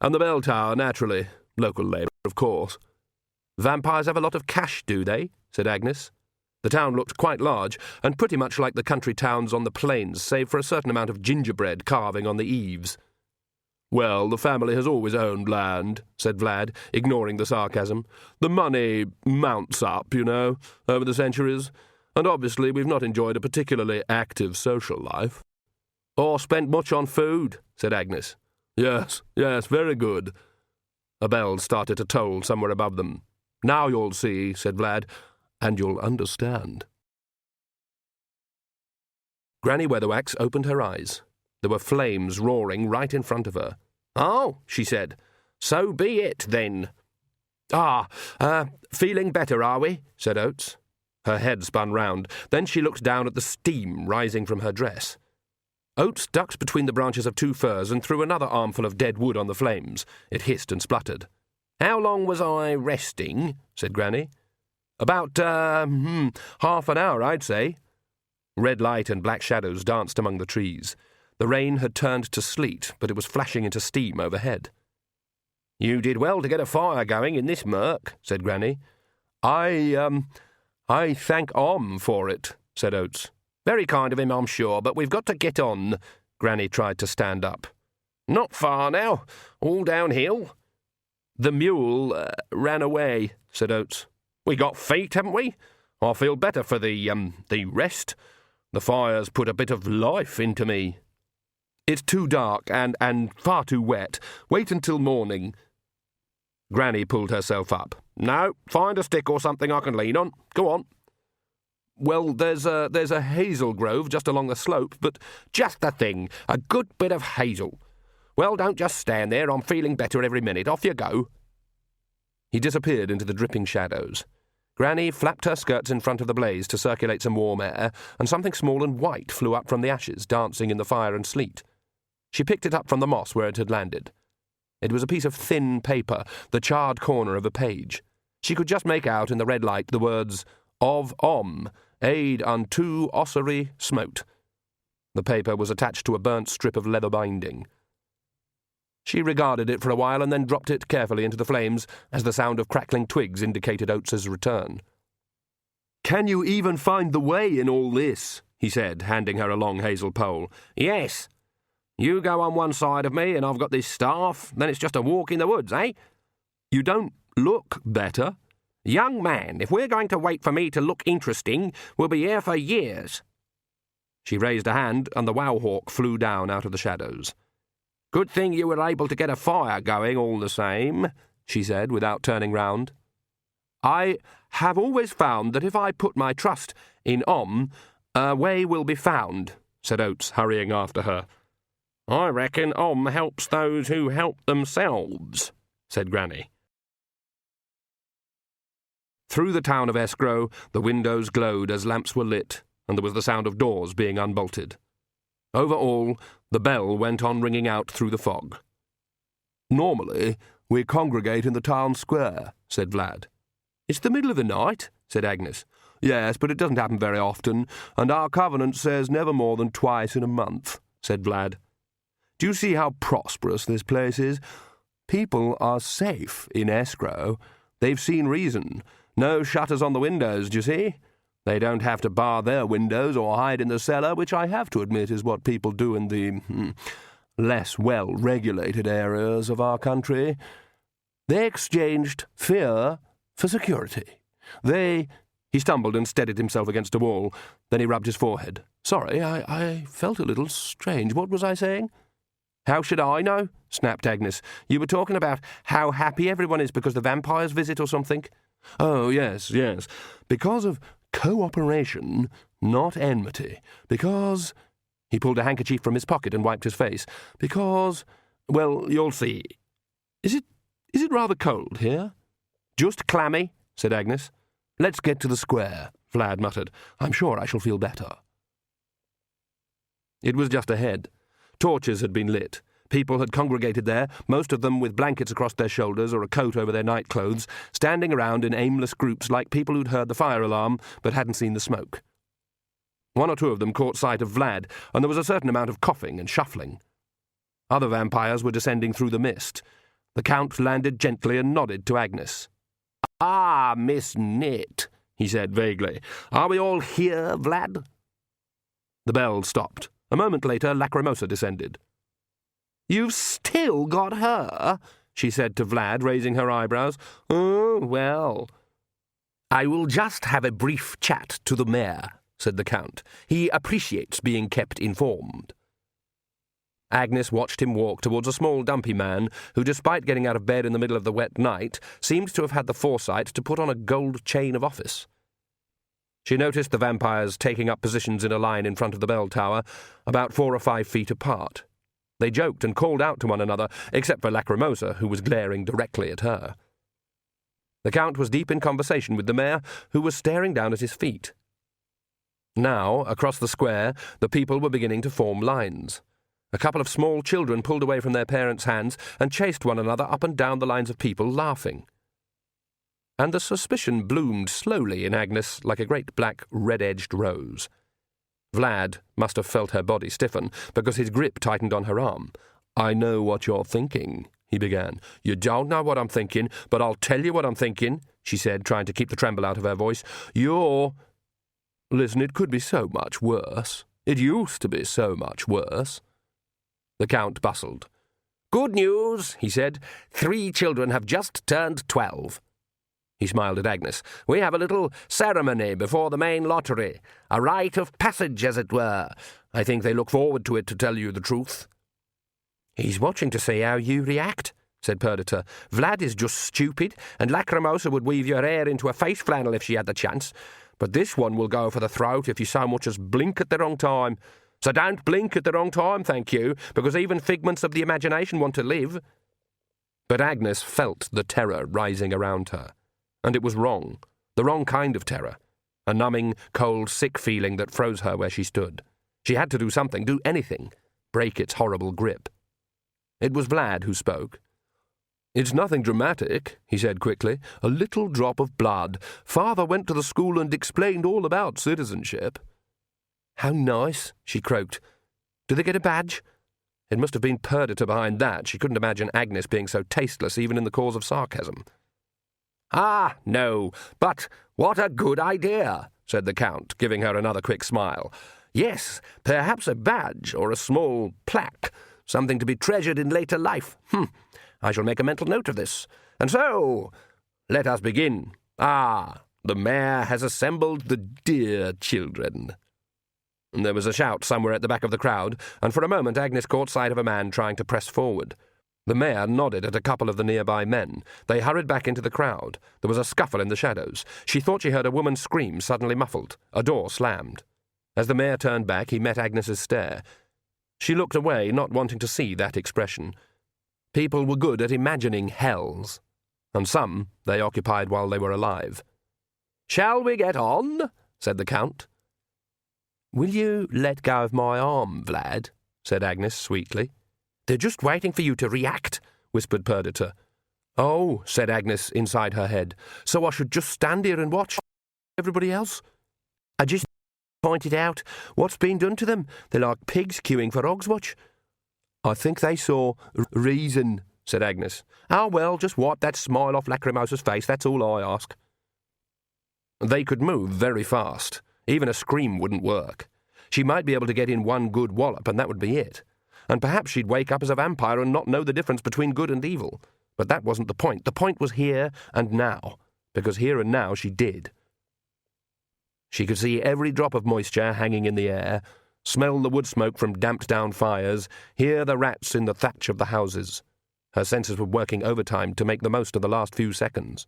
"And the bell tower, naturally. Local labour, of course." "Vampires have a lot of cash, do they?" said Agnes. The town looked quite large, and pretty much like the country towns on the plains, save for a certain amount of gingerbread carving on the eaves. "Well, the family has always owned land," said Vlad, ignoring the sarcasm. "The money mounts up, you know, over the centuries, and obviously we've not enjoyed a particularly active social life." "Or spent much on food," said Agnes. Yes, very good." A bell started to toll somewhere above them. "Now you'll see," said Vlad, "and you'll understand." Granny Weatherwax opened her eyes. There were flames roaring right in front of her. "Oh," she said, "so be it, then." Feeling better, are we?" said Oates. Her head spun round. Then she looked down at the steam rising from her dress. Oates ducked between the branches of 2 firs and threw another armful of dead wood on the flames. It hissed and spluttered. "How long was I resting?" said Granny. "About, half an hour, I'd say." Red light and black shadows danced among the trees. The rain had turned to sleet, but it was flashing into steam overhead. "You did well to get a fire going in this murk," said Granny. I thank Om for it," said Oates. "Very kind of him, I'm sure, but we've got to get on." Granny tried to stand up. "Not far now. All downhill." "The mule ran away," said Oates. "We got feet, haven't we? I feel better for the rest. The fire's put a bit of life into me." "It's too dark and far too wet. Wait until morning." Granny pulled herself up. "No, find a stick or something I can lean on. Go on." "Well, there's a hazel grove just along the slope, but—" "Just the thing. A good bit of hazel. Well, don't just stand there. I'm feeling better every minute. Off you go." He disappeared into the dripping shadows. Granny flapped her skirts in front of the blaze to circulate some warm air, and something small and white flew up from the ashes, dancing in the fire and sleet. She picked it up from the moss where it had landed. It was a piece of thin paper, the charred corner of a page. She could just make out in the red light the words, "Of Om, aid unto ossuary smote." The paper was attached to a burnt strip of leather binding. She regarded it for a while and then dropped it carefully into the flames as the sound of crackling twigs indicated Oates's return. "Can you even find the way in all this?" he said, handing her a long hazel pole. "Yes." You go on one side of me and I've got this staff, then it's just a walk in the woods, eh? You don't look better. Young man, if we're going to wait for me to look interesting, we'll be here for years. She raised a hand, and the wow-hawk flew down out of the shadows. Good thing you were able to get a fire going all the same, she said, without turning round. I have always found that if I put my trust in a way will be found, said Oates, hurrying after her. I reckon helps those who help themselves, said Granny. Through the town of Escrow, the windows glowed as lamps were lit, and there was the sound of doors being unbolted. Over all, the bell went on ringing out through the fog. Normally, we congregate in the town square, said Vlad. It's the middle of the night, said Agnes. Yes, but it doesn't happen very often, and our covenant says never more than twice in a month, said Vlad. Do you see how prosperous this place is? People are safe in Escrow. They've seen reason. No shutters on the windows, do you see? They don't have to bar their windows or hide in the cellar, which I have to admit is what people do in the less well-regulated areas of our country. They exchanged fear for security. He stumbled and steadied himself against a wall. Then he rubbed his forehead. Sorry, I felt a little strange. What was I saying? How should I know? Snapped Agnes. You were talking about how happy everyone is because the vampires visit or something. Oh, yes. Because of cooperation, not enmity. Because... He pulled a handkerchief from his pocket and wiped his face. Because... Well, you'll see. Is it rather cold here? Just clammy, said Agnes. Let's get to the square, Vlad muttered. I'm sure I shall feel better. It was just ahead. Torches had been lit. People had congregated there, most of them with blankets across their shoulders or a coat over their night clothes, standing around in aimless groups like people who'd heard the fire alarm but hadn't seen the smoke. One or two of them caught sight of Vlad, and there was a certain amount of coughing and shuffling. Other vampires were descending through the mist. The Count landed gently and nodded to Agnes. "Ah, Miss Nit," he said vaguely. "Are we all here, Vlad?" The bell stopped. A moment later, Lacrimosa descended. "You've still got her?" she said to Vlad, raising her eyebrows. "Oh, well." "I will just have a brief chat to the mayor," said the Count. "He appreciates being kept informed." Agnes watched him walk towards a small dumpy man who, despite getting out of bed in the middle of the wet night, seemed to have had the foresight to put on a gold chain of office. She noticed the vampires taking up positions in a line in front of the bell tower, about 4 or 5 feet apart. They joked and called out to one another, except for Lacrimosa, who was glaring directly at her. The Count was deep in conversation with the mayor, who was staring down at his feet. Now, across the square, the people were beginning to form lines. A couple of small children pulled away from their parents' hands and chased one another up and down the lines of people, laughing. And the suspicion bloomed slowly in Agnes like a great black red-edged rose. Vlad must have felt her body stiffen, because his grip tightened on her arm. "I know what you're thinking," he began. "You don't know what I'm thinking, but I'll tell you what I'm thinking," she said, trying to keep the tremble out of her voice. Listen, it could be so much worse. It used to be so much worse." The Count bustled. "Good news," he said. 3 children have just turned 12. He smiled at Agnes. "We have a little ceremony before the main lottery, a rite of passage, as it were. I think they look forward to it, to tell you the truth." "He's watching to see how you react," said Perdita. "Vlad is just stupid, and Lacrimosa would weave your hair into a face flannel if she had the chance. But this one will go for the throat if you so much as blink at the wrong time. So don't blink at the wrong time, thank you, because even figments of the imagination want to live." But Agnes felt the terror rising around her. And it was wrong, the wrong kind of terror, a numbing, cold, sick feeling that froze her where she stood. She had to do something, do anything, break its horrible grip. It was Vlad who spoke. "It's nothing dramatic," he said quickly. "A little drop of blood. Father went to the school and explained all about citizenship." "How nice," she croaked. "Do they get a badge?" It must have been Perdita behind that. She couldn't imagine Agnes being so tasteless even in the cause of sarcasm. "Ah, no, but what a good idea," said the Count, giving her another quick smile. Yes, perhaps a badge or a small plaque, something to be treasured in later life. I shall make a mental note of this. And so, let us begin. The mayor has assembled the dear children." There was a shout somewhere at the back of the crowd, and for a moment Agnes caught sight of a man trying to press forward. The mayor nodded at a couple of the nearby men. They hurried back into the crowd. There was a scuffle in the shadows. She thought she heard a woman's scream suddenly muffled. A door slammed. As the mayor turned back, he met Agnes's stare. She looked away, not wanting to see that expression. People were good at imagining hells, and some they occupied while they were alive. "Shall we get on?" said the Count. "Will you let go of my arm, Vlad?" said Agnes sweetly. "They're just waiting for you to react," whispered Perdita. "Oh," said Agnes inside her head, "so I should just stand here and watch everybody else? I just pointed out what's been done to them. They're like pigs queuing for Hogswatch." "I think they saw reason," said Agnes. "Oh, well, just wipe that smile off Lacrimosa's face, that's all I ask." They could move very fast. Even a scream wouldn't work. She might be able to get in one good wallop, and that would be it. And perhaps she'd wake up as a vampire and not know the difference between good and evil. But that wasn't the point. The point was here and now, because here and now she did. She could see every drop of moisture hanging in the air, smell the wood smoke from damped-down fires, hear the rats in the thatch of the houses. Her senses were working overtime to make the most of the last few seconds.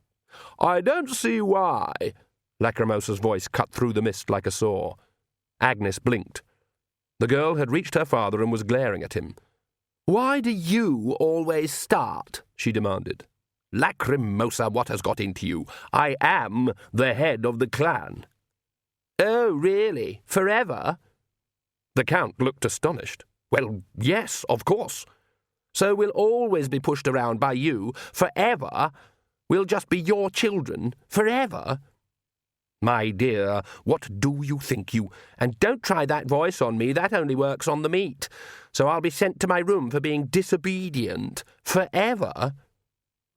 "I don't see why," Lacrimosa's voice cut through the mist like a saw. Agnes blinked. The girl had reached her father and was glaring at him. "Why do you always start?" she demanded. "Lacrimosa, what has got into you? I am the head of the clan." "Oh, really? Forever?" The Count looked astonished. "Well, yes, of course. So we'll always be pushed around by you, forever? We'll just be your children, forever?" "My dear, what do you think you... And don't try that voice on me, that only works on the meat. So I'll be sent to my room for being disobedient, forever?"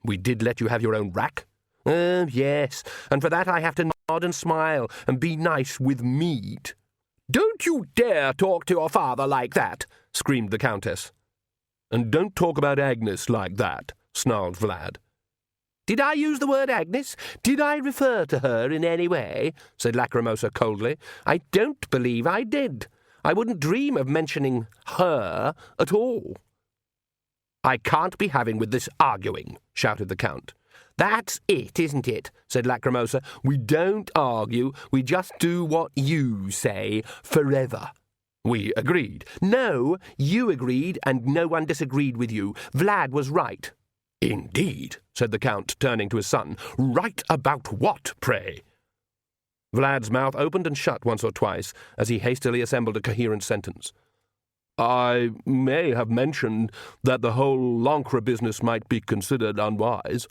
"We did let you have your own rack." Yes, and for that I have to nod and smile and be nice with meat." "Don't you dare talk to your father like that," screamed the Countess. "And don't talk about Agnes like that," snarled Vlad. "Did I use the word Agnes? Did I refer to her in any way?" said Lacrimosa coldly. "I don't believe I did. I wouldn't dream of mentioning her at all." "I can't be having with this arguing," shouted the Count. "That's it, isn't it?" said Lacrimosa. "We don't argue, we just do what you say, forever." "We agreed." "No, you agreed, and no one disagreed with you. Vlad was right." "Indeed," said the Count, turning to his son. "Right about what, pray?" Vlad's mouth opened and shut once or twice as he hastily assembled a coherent sentence. "I may have mentioned that the whole Lancre business might be considered unwise."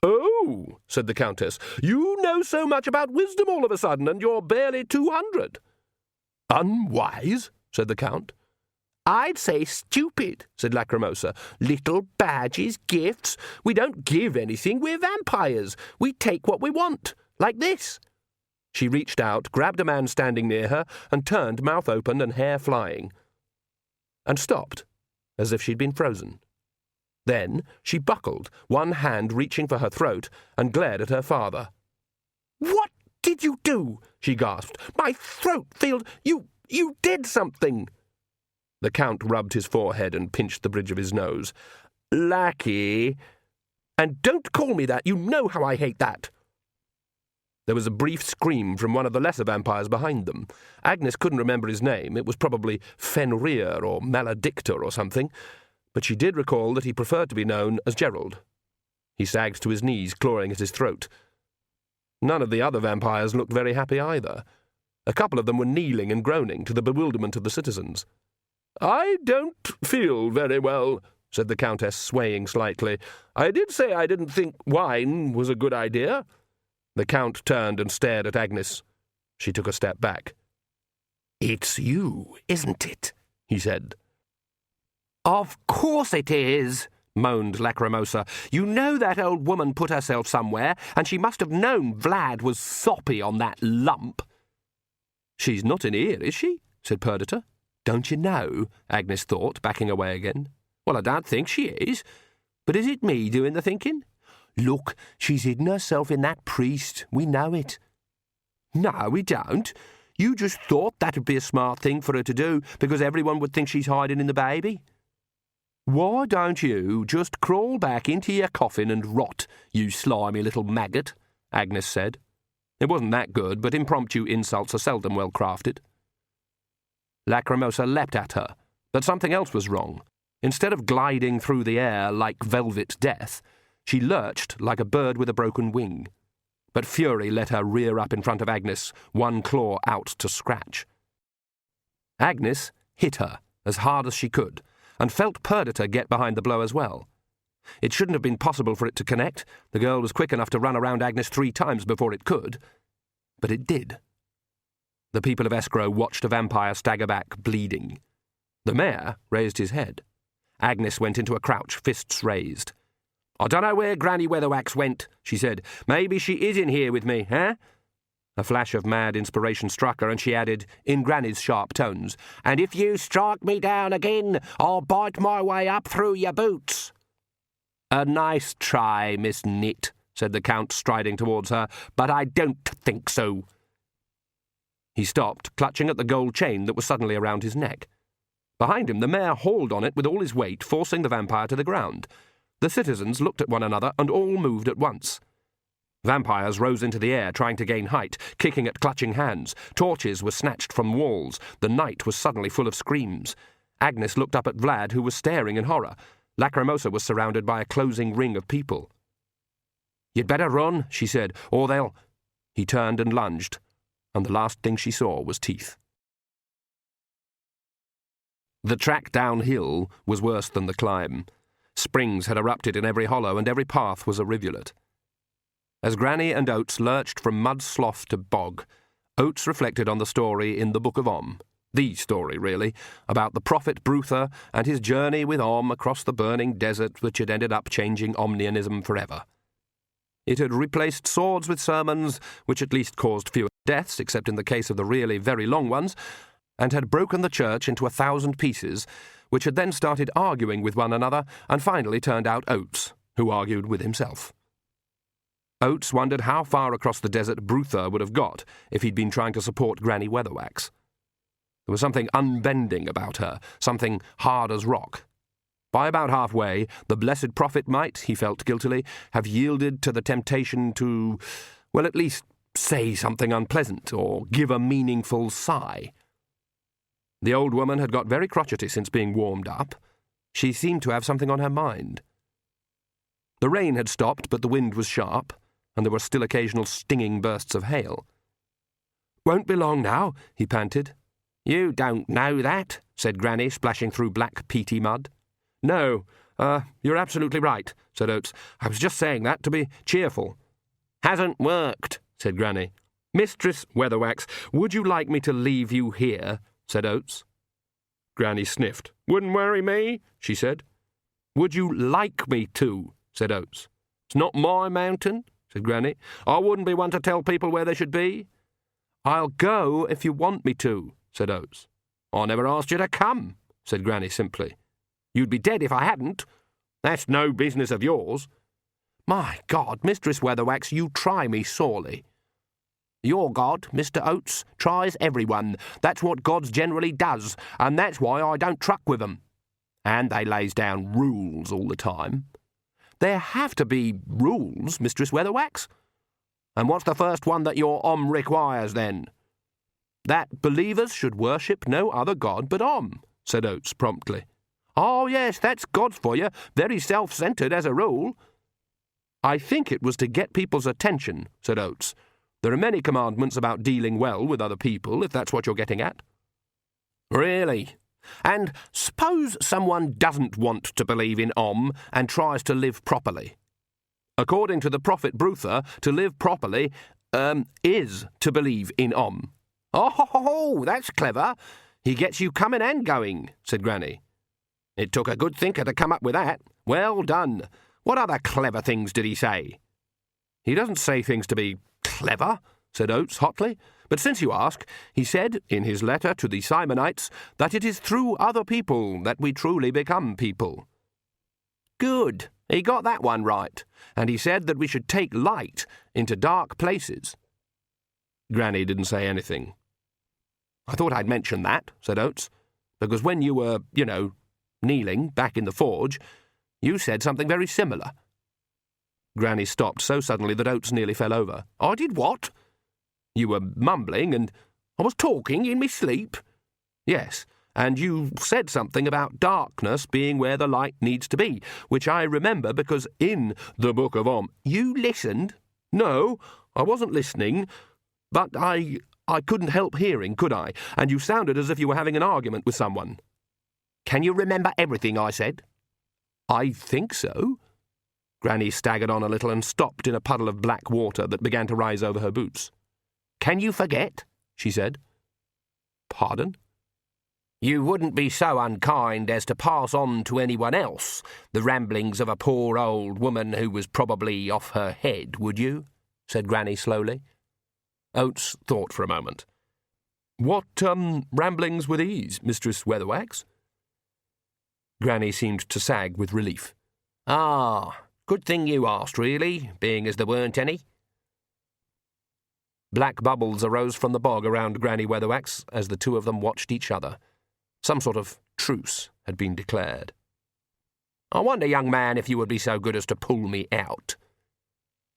"Oh," said the Countess, "you know so much about wisdom all of a sudden, and you're barely 200. "Unwise?" said the Count. "I'd say stupid," said Lacrimosa. "Little badges, gifts. We don't give anything. We're vampires. We take what we want, like this." She reached out, grabbed a man standing near her, and turned, mouth open and hair flying, and stopped, as if she'd been frozen. Then she buckled, one hand reaching for her throat, and glared at her father. "What did you do?" she gasped. "My throat feels... You did something." The Count rubbed his forehead and pinched the bridge of his nose. "Lackey. And don't call me that. You know how I hate that." There was a brief scream from one of the lesser vampires behind them. Agnes couldn't remember his name. It was probably Fenrir or Maledictor or something, but she did recall that he preferred to be known as Gerald. He sagged to his knees, clawing at his throat. None of the other vampires looked very happy either. A couple of them were kneeling and groaning, to the bewilderment of the citizens. "I don't feel very well," said the Countess, swaying slightly. "I did say I didn't think wine was a good idea." The Count turned and stared at Agnes. She took a step back. "It's you, isn't it?" he said. "Of course it is," moaned Lacrimosa. "You know that old woman put herself somewhere, and she must have known Vlad was soppy on that lump." She's not in here, is she? Said Perdita. Don't you know? Agnes thought, backing away again. Well, I don't think she is. But is it me doing the thinking? Look, she's hidden herself in that priest. We know it. No, we don't. You just thought that would be a smart thing for her to do because everyone would think she's hiding in the baby. Why don't you just crawl back into your coffin and rot, you slimy little maggot? Agnes said. It wasn't that good, but impromptu insults are seldom well crafted. Lacrimosa leapt at her, but something else was wrong. Instead of gliding through the air like velvet death, she lurched like a bird with a broken wing. But fury let her rear up in front of Agnes, one claw out to scratch. Agnes hit her as hard as she could, and felt Perdita get behind the blow as well. It shouldn't have been possible for it to connect. The girl was quick enough to run around Agnes 3 times before it could. But it did. The people of Escrow watched a vampire stagger back, bleeding. The mayor raised his head. Agnes went into a crouch, fists raised. I don't know where Granny Weatherwax went, she said. Maybe she is in here with me, eh? A flash of mad inspiration struck her, and she added, in Granny's sharp tones, and if you strike me down again, I'll bite my way up through your boots. A nice try, Miss Nit, said the Count, striding towards her, but I don't think so. He stopped, clutching at the gold chain that was suddenly around his neck. Behind him, the mayor hauled on it with all his weight, forcing the vampire to the ground. The citizens looked at one another, and all moved at once. Vampires rose into the air, trying to gain height, kicking at clutching hands. Torches were snatched from walls. The night was suddenly full of screams. Agnes looked up at Vlad, who was staring in horror. Lacrimosa was surrounded by a closing ring of people. You'd better run, she said, or they'll... He turned and lunged, and the last thing she saw was teeth. The track downhill was worse than the climb. Springs had erupted in every hollow, and every path was a rivulet. As Granny and Oates lurched from mud slough to bog, Oates reflected on the story in the Book of Om, the story, really, about the prophet Bruther and his journey with Om across the burning desert which had ended up changing Omnianism forever. It had replaced swords with sermons, which at least caused fewer deaths, except in the case of the really very long ones, and had broken the church into 1,000 pieces, which had then started arguing with one another, and finally turned out Oates, who argued with himself. Oates wondered how far across the desert Bruther would have got if he'd been trying to support Granny Weatherwax. There was something unbending about her, something hard as rock. By about halfway, the blessed prophet might, he felt guiltily, have yielded to the temptation to, well, at least say something unpleasant, or give a meaningful sigh. The old woman had got very crotchety since being warmed up. She seemed to have something on her mind. The rain had stopped, but the wind was sharp, and there were still occasional stinging bursts of hail. Won't be long now, he panted. You don't know that, said Granny, splashing through black peaty mud. No, you're absolutely right, said Oates. I was just saying that to be cheerful. Hasn't worked, said Granny. Mistress Weatherwax, would you like me to leave you here? Said Oates. Granny sniffed. Wouldn't worry me, she said. Would you like me to? Said Oates. It's not my mountain, said Granny. I wouldn't be one to tell people where they should be. I'll go if you want me to, said Oates. I never asked you to come, said Granny simply. You'd be dead if I hadn't. That's no business of yours. My God, Mistress Weatherwax, you try me sorely. Your God, Mr. Oates, tries everyone. That's what gods generally does, and that's why I don't truck with them. And they lays down rules all the time. There have to be rules, Mistress Weatherwax. And what's the first one that your Om requires, then? That believers should worship no other god but Om, said Oates promptly. Oh, yes, that's gods for you, very self-centred as a rule. I think it was to get people's attention, said Oates. There are many commandments about dealing well with other people, if that's what you're getting at. Really? And suppose someone doesn't want to believe in Om and tries to live properly. According to the prophet Bruther, to live properly, is to believe in Om. Oh, that's clever. He gets you coming and going, said Granny. It took a good thinker to come up with that. Well done. What other clever things did he say? He doesn't say things to be clever, said Oates hotly, But since you ask, he said in his letter to the Simonites that it is through other people that we truly become people. Good. He got that one right. And he said that we should take light into dark places. Granny didn't say anything. I thought I'd mention that, said Oates, because when you were, kneeling back in the forge, you said something very similar. Granny stopped so suddenly that Oates nearly fell over. I did what? You were mumbling, and I was talking in my sleep. Yes, and you said something about darkness being where the light needs to be, which I remember because in the Book of You listened? No, I wasn't listening, but I couldn't help hearing, could I? And you sounded as if you were having an argument with someone. Can you remember everything I said? I think so. Granny staggered on a little and stopped in a puddle of black water that began to rise over her boots. Can you forget? She said. Pardon? You wouldn't be so unkind as to pass on to anyone else the ramblings of a poor old woman who was probably off her head, would you? Said Granny slowly. Oates thought for a moment. What, ramblings were these, Mistress Weatherwax? Granny seemed to sag with relief. Ah, good thing you asked, really, being as there weren't any. Black bubbles arose from the bog around Granny Weatherwax as the two of them watched each other. Some sort of truce had been declared. I wonder, young man, if you would be so good as to pull me out.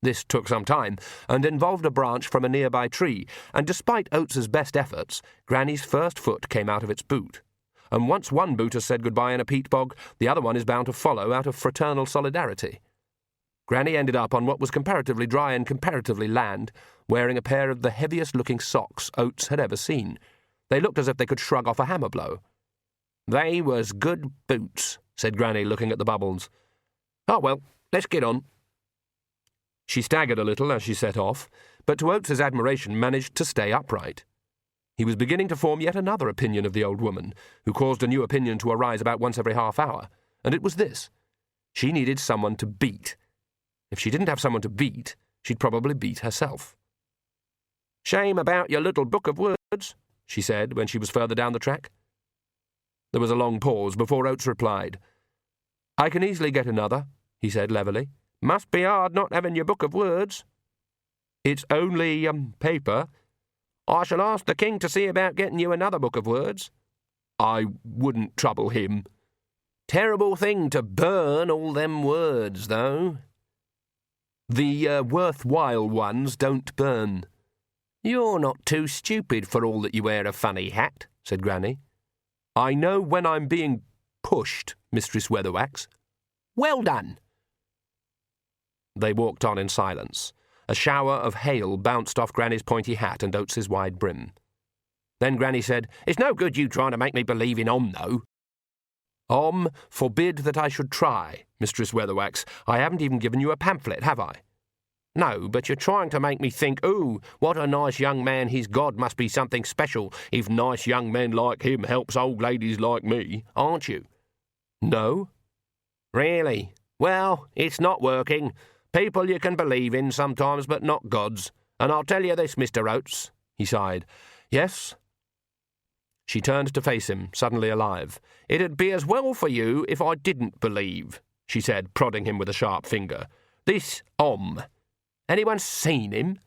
This took some time, and involved a branch from a nearby tree, and despite Oates's best efforts, Granny's first foot came out of its boot. And once one boot has said goodbye in a peat bog, the other one is bound to follow out of fraternal solidarity. Granny ended up on what was comparatively dry and comparatively land, wearing a pair of the heaviest-looking socks Oates had ever seen. They looked as if they could shrug off a hammer blow. They was good boots, said Granny, looking at the bubbles. Oh, well, let's get on. She staggered a little as she set off, but to Oates's admiration managed to stay upright. He was beginning to form yet another opinion of the old woman, who caused a new opinion to arise about once every half hour, and it was this. She needed someone to beat. If she didn't have someone to beat, she'd probably beat herself. Shame about your little book of words, she said when she was further down the track. There was a long pause before Oates replied. I can easily get another, he said levelly. Must be hard not having your book of words. It's only, paper. I shall ask the king to see about getting you another book of words. I wouldn't trouble him. Terrible thing to burn all them words, though. The worthwhile ones don't burn. You're not too stupid for all that you wear a funny hat, said Granny. I know when I'm being pushed, Mistress Weatherwax. Well done. They walked on in silence. A shower of hail bounced off Granny's pointy hat and Oates's wide brim. Then Granny said, It's no good you trying to make me believe in though. Forbid that I should try, Mistress Weatherwax. I haven't even given you a pamphlet, have I? No, but you're trying to make me think, ooh, what a nice young man his God must be something special if nice young men like him helps old ladies like me, aren't you? No. Really? Well, it's not working. People you can believe in sometimes, but not gods. And I'll tell you this, Mr. Oates, he sighed. Yes? She turned to face him, suddenly alive. It'd be as well for you if I didn't believe, she said, prodding him with a sharp finger. This Anyone seen him?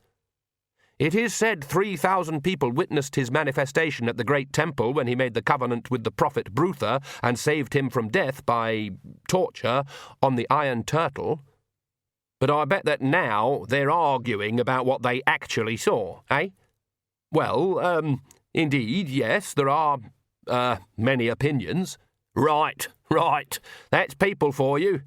It is said 3,000 people witnessed his manifestation at the great temple when he made the covenant with the prophet Bruther and saved him from death by torture on the Iron Turtle. But I bet that now they're arguing about what they actually saw, eh? Well, indeed, yes, there are, many opinions. Right. That's people for you.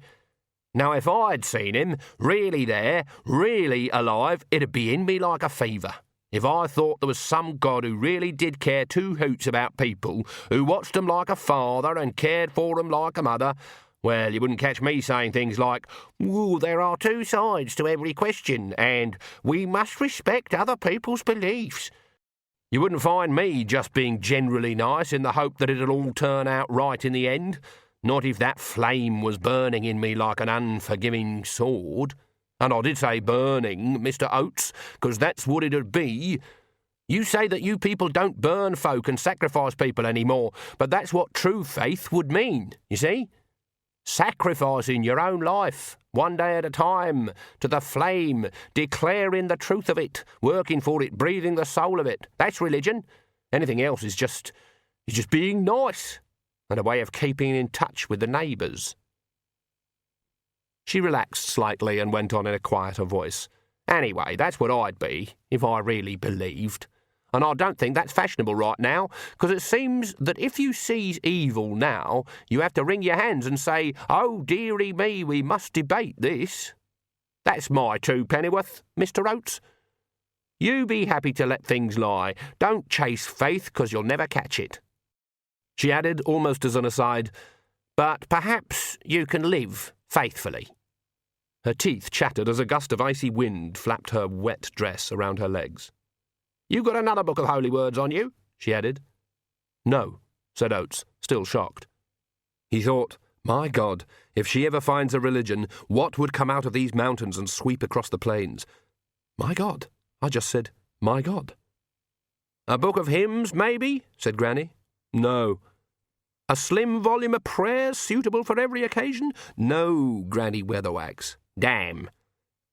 Now, if I'd seen him, really there, really alive, it'd be in me like a fever. If I thought there was some God who really did care two hoots about people, who watched them like a father and cared for them like a mother, well, you wouldn't catch me saying things like, "Ooh, there are two sides to every question, and we must respect other people's beliefs." You wouldn't find me just being generally nice in the hope that it'll all turn out right in the end. Not if that flame was burning in me like an unforgiving sword. And I did say burning, Mr. Oates, 'cause that's what it'd be. You say that you people don't burn folk and sacrifice people anymore, but that's what true faith would mean, you see? Sacrificing your own life, one day at a time, to the flame, declaring the truth of it, working for it, breathing the soul of it. That's religion. Anything else is just being nice, and a way of keeping in touch with the neighbours. She relaxed slightly and went on in a quieter voice. Anyway, that's what I'd be, if I really believed. And I don't think that's fashionable right now, because it seems that if you sees evil now, you have to wring your hands and say, "Oh, dearie me, we must debate this." That's my 2 pennyworth, Mr. Oates. You be happy to let things lie. Don't chase faith, because you'll never catch it. She added, almost as an aside, but perhaps you can live faithfully. Her teeth chattered as a gust of icy wind flapped her wet dress around her legs. You got another book of holy words on you? She added. No, said Oates, still shocked. He thought, my God, if she ever finds a religion, what would come out of these mountains and sweep across the plains? My God, I just said, my God. A book of hymns, maybe? Said Granny. No. A slim volume of prayers suitable for every occasion? No, Granny Weatherwax. Damn.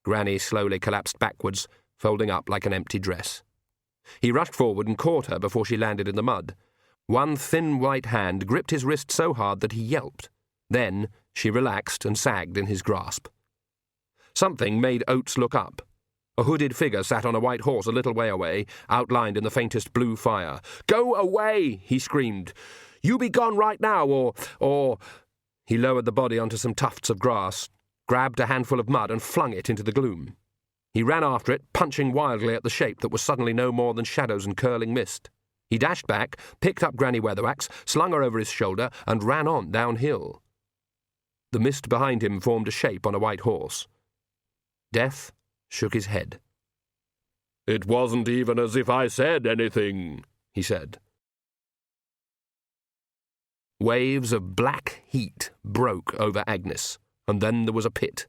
Granny slowly collapsed backwards, folding up like an empty dress. He rushed forward and caught her before she landed in the mud. One thin white hand gripped his wrist so hard that he yelped. Then she relaxed and sagged in his grasp. Something made Oates look up. A hooded figure sat on a white horse a little way away, outlined in the faintest blue fire. "Go away!" he screamed. "You be gone right now, or—" He lowered the body onto some tufts of grass, grabbed a handful of mud and flung it into the gloom. He ran after it, punching wildly at the shape that was suddenly no more than shadows and curling mist. He dashed back, picked up Granny Weatherwax, slung her over his shoulder, and ran on downhill. The mist behind him formed a shape on a white horse. Death shook his head. "It wasn't even as if I said anything," he said. Waves of black heat broke over Agnes, and then there was a pit,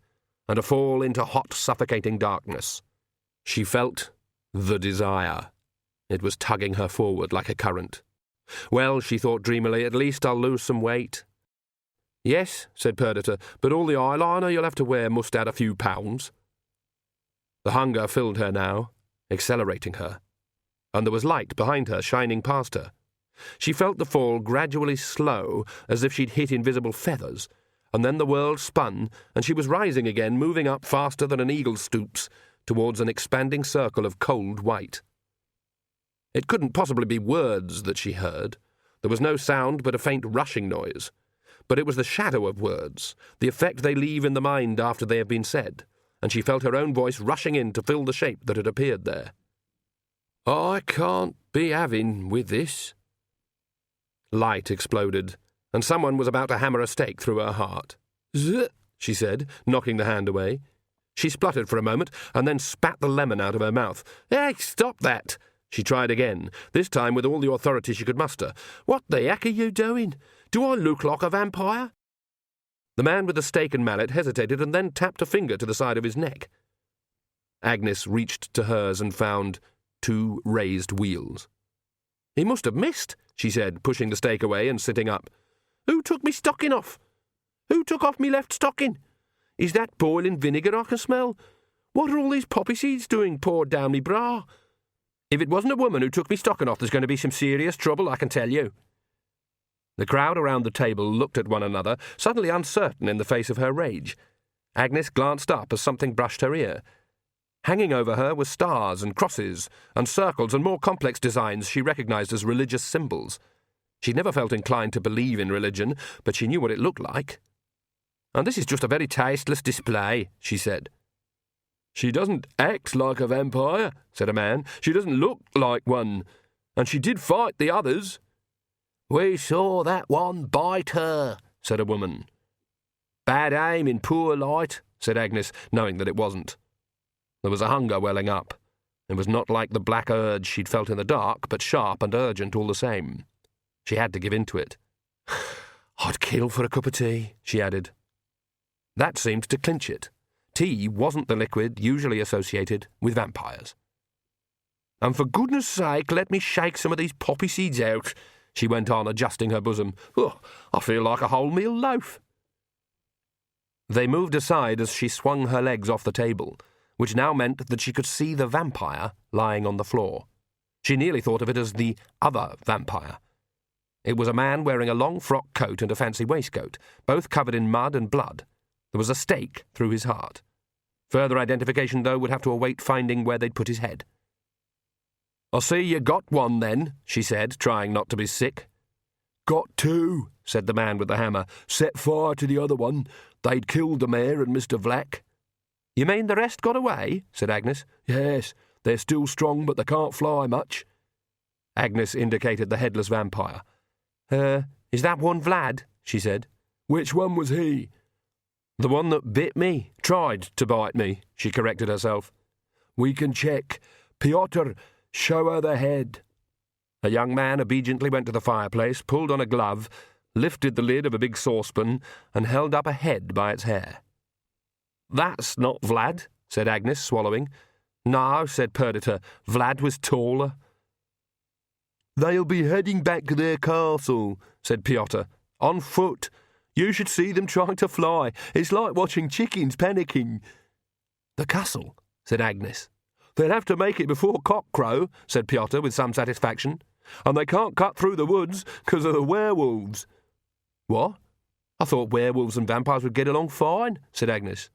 and a fall into hot, suffocating darkness. She felt the desire. It was tugging her forward like a current. Well, she thought dreamily, at least I'll lose some weight. Yes, said Perdita, but all the eyeliner you'll have to wear must add a few pounds. The hunger filled her now, accelerating her, and there was light behind her, shining past her. She felt the fall gradually slow, as if she'd hit invisible feathers, and then the world spun, and she was rising again, moving up faster than an eagle stoops, towards an expanding circle of cold white. It couldn't possibly be words that she heard. There was no sound but a faint rushing noise. But it was the shadow of words, the effect they leave in the mind after they have been said, and she felt her own voice rushing in to fill the shape that had appeared there. "I can't be having with this." Light exploded, and someone was about to hammer a stake through her heart. "Zzz," she said, knocking the hand away. She spluttered for a moment, and then spat the lemon out of her mouth. "Hey, stop that!" She tried again, this time with all the authority she could muster. "What the heck are you doing? Do I look like a vampire?" The man with the stake and mallet hesitated and then tapped a finger to the side of his neck. Agnes reached to hers and found 2 raised wheels. "He must have missed," she said, pushing the stake away and sitting up. "Who took me stocking off? Who took off me left stocking? Is that boiling vinegar I can smell? What are all these poppy seeds doing poured down me bra? If it wasn't a woman who took me stocking off, there's going to be some serious trouble, I can tell you." The crowd around the table looked at one another, suddenly uncertain in the face of her rage. Agnes glanced up as something brushed her ear. Hanging over her were stars and crosses and circles and more complex designs she recognized as religious symbols. She'd never felt inclined to believe in religion, but she knew what it looked like. "And this is just a very tasteless display," she said. "She doesn't act like a vampire," said a man. "She doesn't look like one. And she did fight the others." "We saw that one bite her," said a woman. "Bad aim in poor light," said Agnes, knowing that it wasn't. There was a hunger welling up. It was not like the black urge she'd felt in the dark, but sharp and urgent all the same. She had to give in to it. "I'd kill for a cup of tea," she added. That seemed to clinch it. Tea wasn't the liquid usually associated with vampires. And for goodness sake, let me shake some of these poppy seeds out, she went on, adjusting her bosom. Oh, I feel like a wholemeal loaf. They moved aside as she swung her legs off the table, which now meant that she could see the vampire lying on the floor. She nearly thought of it as the other vampire. It was a man wearing a long frock coat and a fancy waistcoat, both covered in mud and blood. There was a stake through his heart. Further identification, though, would have to await finding where they'd put his head. "I see you got one, then," she said, trying not to be sick. "Got two," said the man with the hammer. "Set fire to the other one. They'd killed the mayor and Mr. Black." "You mean the rest got away?" said Agnes. "Yes, they're still strong, but they can't fly much." Agnes indicated the headless vampire. Is that one Vlad?" she said. "Which one was he?" "The one that bit me. Tried to bite me," she corrected herself. "We can check. Piotr, show her the head." A young man obediently went to the fireplace, pulled on a glove, lifted the lid of a big saucepan, and held up a head by its hair. "That's not Vlad," said Agnes, swallowing. "No," said Perdita. "Vlad was taller." "They'll be heading back to their castle," said Piotr. "On foot. You should see them trying to fly. It's like watching chickens panicking." "The castle," said Agnes. "They'll have to make it before cockcrow," said Piotr with some satisfaction. "And they can't cut through the woods because of the werewolves." "What? I thought werewolves and vampires would get along fine," said Agnes.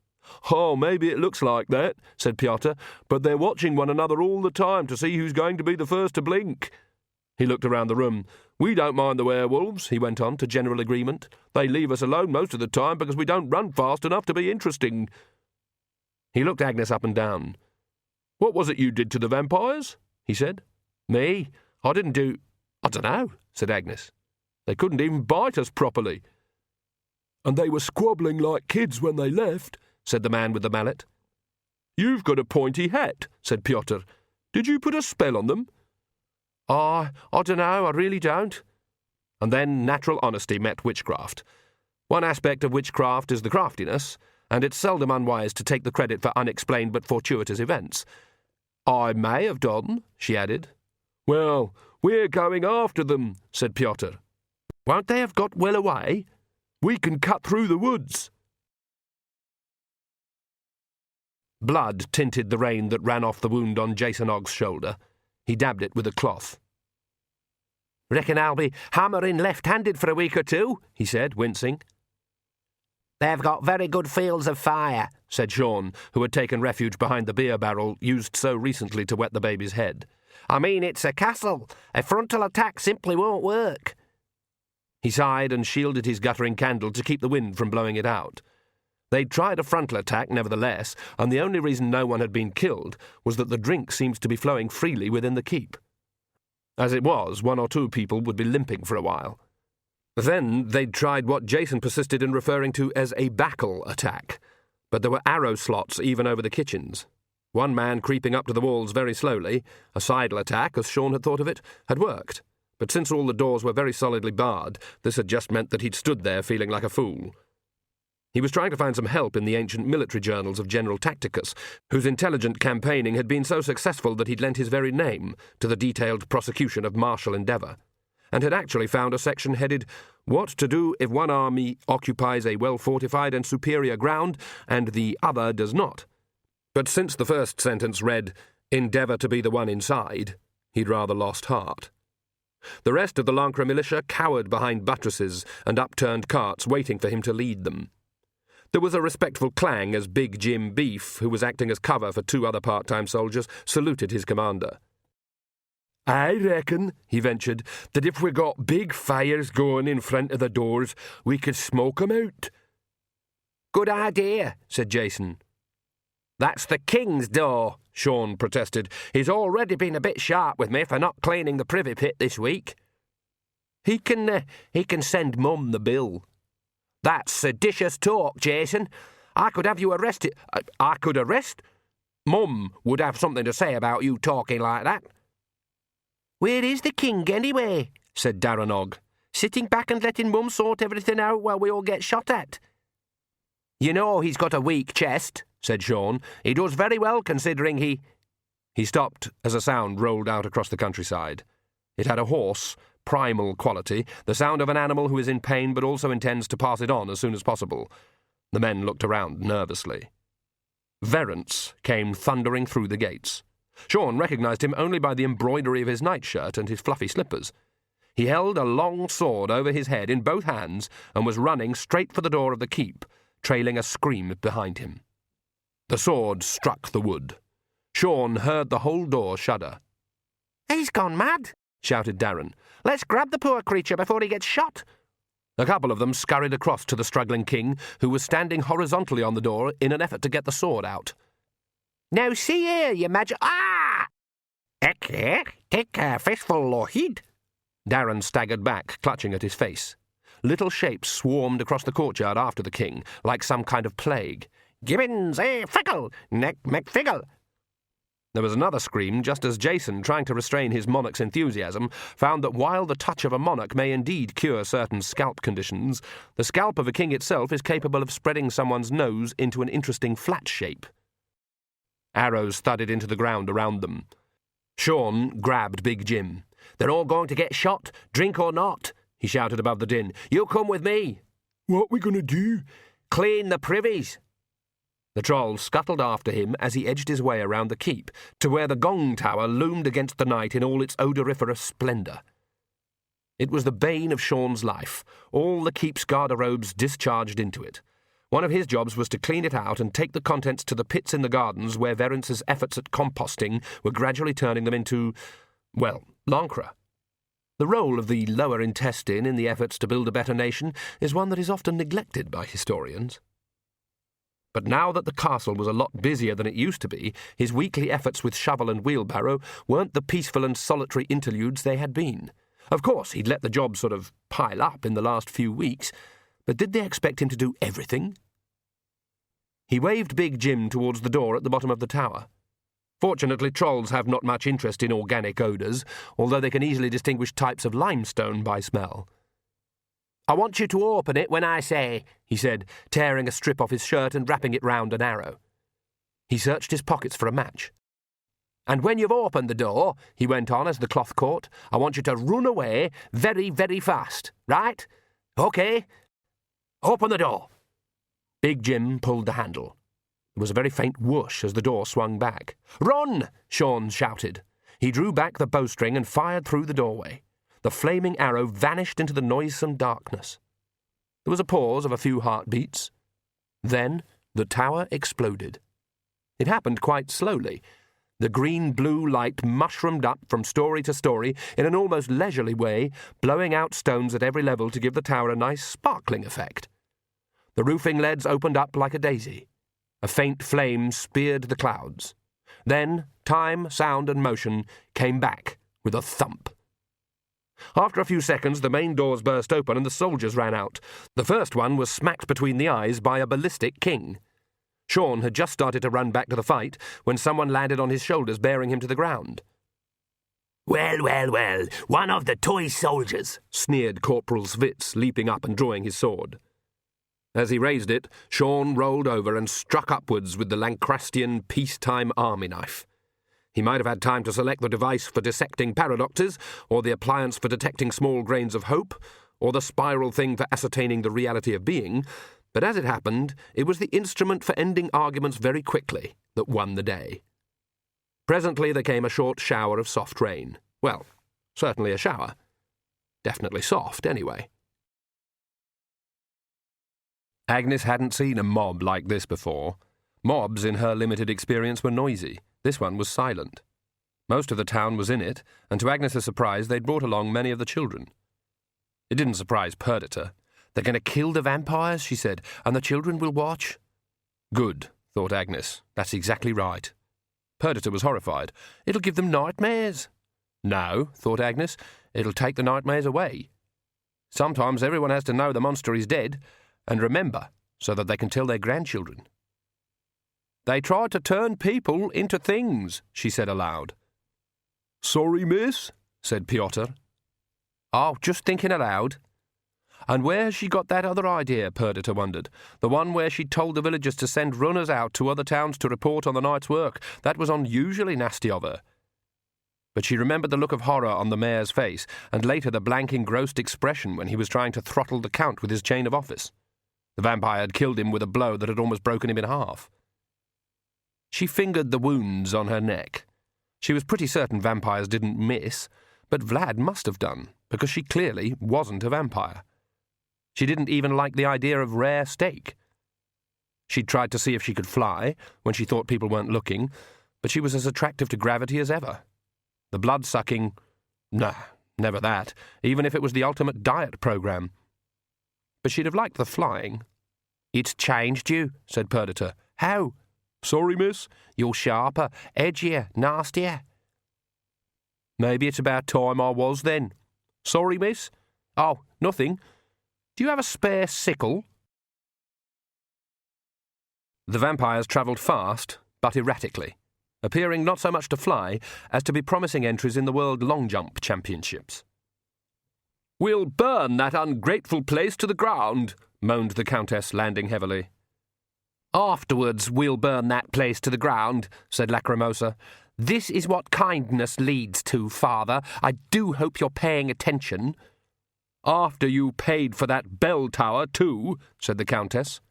"Oh, maybe it looks like that," said Piotr, "but they're watching one another all the time to see who's going to be the first to blink." He looked around the room. "We don't mind the werewolves," he went on, to general agreement. "They leave us alone most of the time because we don't run fast enough to be interesting." He looked Agnes up and down. "What was it you did to the vampires?" he said. "Me? I didn't do—" "I dunno," said Agnes. "They couldn't even bite us properly." "And they were squabbling like kids when they left," said the man with the mallet. "You've got a pointy hat," said Piotr. "Did you put a spell on them?" I dunno, I really don't." And then natural honesty met witchcraft. One aspect of witchcraft is the craftiness, and it's seldom unwise to take the credit for unexplained but fortuitous events. "I may have done," she added. "Well, we're going after them," said Piotr. "Won't they have got well away?" "We can cut through the woods." Blood tinted the rain that ran off the wound on Jason Ogg's shoulder. He dabbed it with a cloth. "Reckon I'll be hammering left-handed for a week or two," he said, wincing. "They've got very good fields of fire," said Sean, who had taken refuge behind the beer barrel used so recently to wet the baby's head. "I mean, it's a castle. A frontal attack simply won't work." He sighed and shielded his guttering candle to keep the wind from blowing it out. They'd tried a frontal attack, nevertheless, and the only reason no one had been killed was that the drink seemed to be flowing freely within the keep. As it was, one or two people would be limping for a while. Then they'd tried what Jason persisted in referring to as a backle attack, but there were arrow slots even over the kitchens. One man creeping up to the walls very slowly, a sidle attack, as Sean had thought of it, had worked, but since all the doors were very solidly barred, this had just meant that he'd stood there feeling like a fool. He was trying to find some help in the ancient military journals of General Tacticus, whose intelligent campaigning had been so successful that he'd lent his very name to the detailed prosecution of martial endeavour, and had actually found a section headed, "What to do if one army occupies a well-fortified and superior ground, and the other does not." But since the first sentence read, "Endeavour to be the one inside," he'd rather lost heart. The rest of the Lancre militia cowered behind buttresses and upturned carts waiting for him to lead them. There was a respectful clang as Big Jim Beef, who was acting as cover for two other part-time soldiers, saluted his commander. "I reckon," he ventured, "that if we got big fires going in front of the doors, we could smoke 'em out." "Good idea," said Jason. "That's the king's door," Sean protested. "He's already been a bit sharp with me for not cleaning the privy pit this week." He can send Mum the bill." "That's seditious talk, Jason. I could have you arrested. I could arrest. Mum would have something to say about you talking like that." "Where is the king, anyway?" said Darren Ogg. "Sitting back and letting Mum sort everything out while we all get shot at?" "You know he's got a weak chest," said Sean. "He does very well considering he—" He stopped as a sound rolled out across the countryside. It had a hoarse, primal quality, the sound of an animal who is in pain but also intends to pass it on as soon as possible. The men looked around nervously. Verence came thundering through the gates. Sean recognised him only by the embroidery of his nightshirt and his fluffy slippers. He held a long sword over his head in both hands and was running straight for the door of the keep, trailing a scream behind him. The sword struck the wood. Sean heard the whole door shudder. "He's gone mad," shouted Darren. "Let's grab the poor creature before he gets shot." A couple of them scurried across to the struggling king, who was standing horizontally on the door in an effort to get the sword out. "Now see here, you Ah! Take a fistful or heed." Darren staggered back, clutching at his face. Little shapes swarmed across the courtyard after the king, like some kind of plague. "Gibbons, fickle, neck McFiggle." There was another scream just as Jason, trying to restrain his monarch's enthusiasm, found that while the touch of a monarch may indeed cure certain scalp conditions, the scalp of a king itself is capable of spreading someone's nose into an interesting flat shape. Arrows thudded into the ground around them. Sean grabbed Big Jim. "They're all going to get shot, drink or not," he shouted above the din. "You come with me." "What we gonna do?" "Clean the privies." The troll scuttled after him as he edged his way around the keep to where the gong tower loomed against the night in all its odoriferous splendour. It was the bane of Sean's life, all the keep's garderobes discharged into it. One of his jobs was to clean it out and take the contents to the pits in the gardens where Verence's efforts at composting were gradually turning them into, well, Lancre. The role of the lower intestine in the efforts to build a better nation is one that is often neglected by historians. But now that the castle was a lot busier than it used to be, his weekly efforts with shovel and wheelbarrow weren't the peaceful and solitary interludes they had been. Of course, he'd let the job sort of pile up in the last few weeks, but did they expect him to do everything? He waved Big Jim towards the door at the bottom of the tower. Fortunately, trolls have not much interest in organic odours, although they can easily distinguish types of limestone by smell. "I want you to open it when I say," he said, tearing a strip off his shirt and wrapping it round an arrow. He searched his pockets for a match. "And when you've opened the door," he went on as the cloth caught, "I want you to run away very, very fast, right? OK? Open the door." Big Jim pulled the handle. There was a very faint whoosh as the door swung back. "Run!" Sean shouted. He drew back the bowstring and fired through the doorway. The flaming arrow vanished into the noisome darkness. There was a pause of a few heartbeats. Then the tower exploded. It happened quite slowly. The green-blue light mushroomed up from story to story in an almost leisurely way, blowing out stones at every level to give the tower a nice sparkling effect. The roofing leads opened up like a daisy. A faint flame speared the clouds. Then time, sound, and motion came back with a thump. After a few seconds, the main doors burst open and the soldiers ran out. The first one was smacked between the eyes by a ballistic king. Sean had just started to run back to the fight when someone landed on his shoulders, bearing him to the ground. Well, one of the toy soldiers," sneered Corporal Svitz, leaping up and drawing his sword. As he raised it, Sean rolled over and struck upwards with the Lancrastian peacetime army knife. He might have had time to select the device for dissecting paradoxes, or the appliance for detecting small grains of hope, or the spiral thing for ascertaining the reality of being, but as it happened, it was the instrument for ending arguments very quickly that won the day. Presently there came a short shower of soft rain. Well, certainly a shower. Definitely soft, anyway. Agnes hadn't seen a mob like this before. Mobs, in her limited experience, were noisy. This one was silent. Most of the town was in it, and to Agnes's surprise they'd brought along many of the children. It didn't surprise Perdita. "They're going to kill the vampires," she said, "and the children will watch." Good, thought Agnes. That's exactly right. Perdita was horrified. "It'll give them nightmares." No, thought Agnes, it'll take the nightmares away. Sometimes everyone has to know the monster is dead, and remember, so that they can tell their grandchildren. "They tried to turn people into things," she said aloud. "Sorry, miss," said Piotr. "Oh, just thinking aloud." And where has she got that other idea, Perdita wondered. The one where she told the villagers to send runners out to other towns to report on the night's work. That was unusually nasty of her. But she remembered the look of horror on the mayor's face, and later the blank, engrossed expression when he was trying to throttle the Count with his chain of office. The vampire had killed him with a blow that had almost broken him in half. She fingered the wounds on her neck. She was pretty certain vampires didn't miss, but Vlad must have done, because she clearly wasn't a vampire. She didn't even like the idea of rare steak. She'd tried to see if she could fly, when she thought people weren't looking, but she was as attractive to gravity as ever. The blood-sucking... Nah, never that, even if it was the ultimate diet program. But she'd have liked the flying. "It's changed you," said Perdita. "How?" "Sorry, miss." "You're sharper, edgier, nastier." "Maybe it's about time I was, then." "Sorry, miss." "Oh, nothing. Do you have a spare sickle?" The vampires travelled fast, but erratically, appearing not so much to fly as to be promising entries in the World Long Jump Championships. "We'll burn that ungrateful place to the ground," moaned the Countess, landing heavily. "Afterwards we'll burn that place to the ground," said Lacrimosa. "This is what kindness leads to, Father. I do hope you're paying attention." "After you paid for that bell tower, too," said the Countess.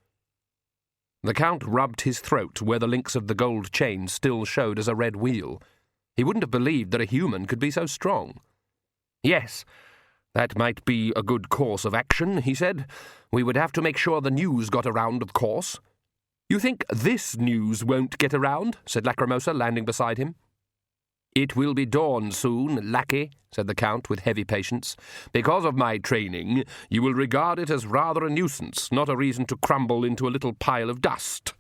The Count rubbed his throat where the links of the gold chain still showed as a red wheal. He wouldn't have believed that a human could be so strong. "Yes, that might be a good course of action," he said. "We would have to make sure the news got around, of course." "You think this news won't get around?" said Lacrimosa, landing beside him. "It will be dawn soon, lackey," said the Count with heavy patience. "Because of my training, you will regard it as rather a nuisance, not a reason to crumble into a little pile of dust.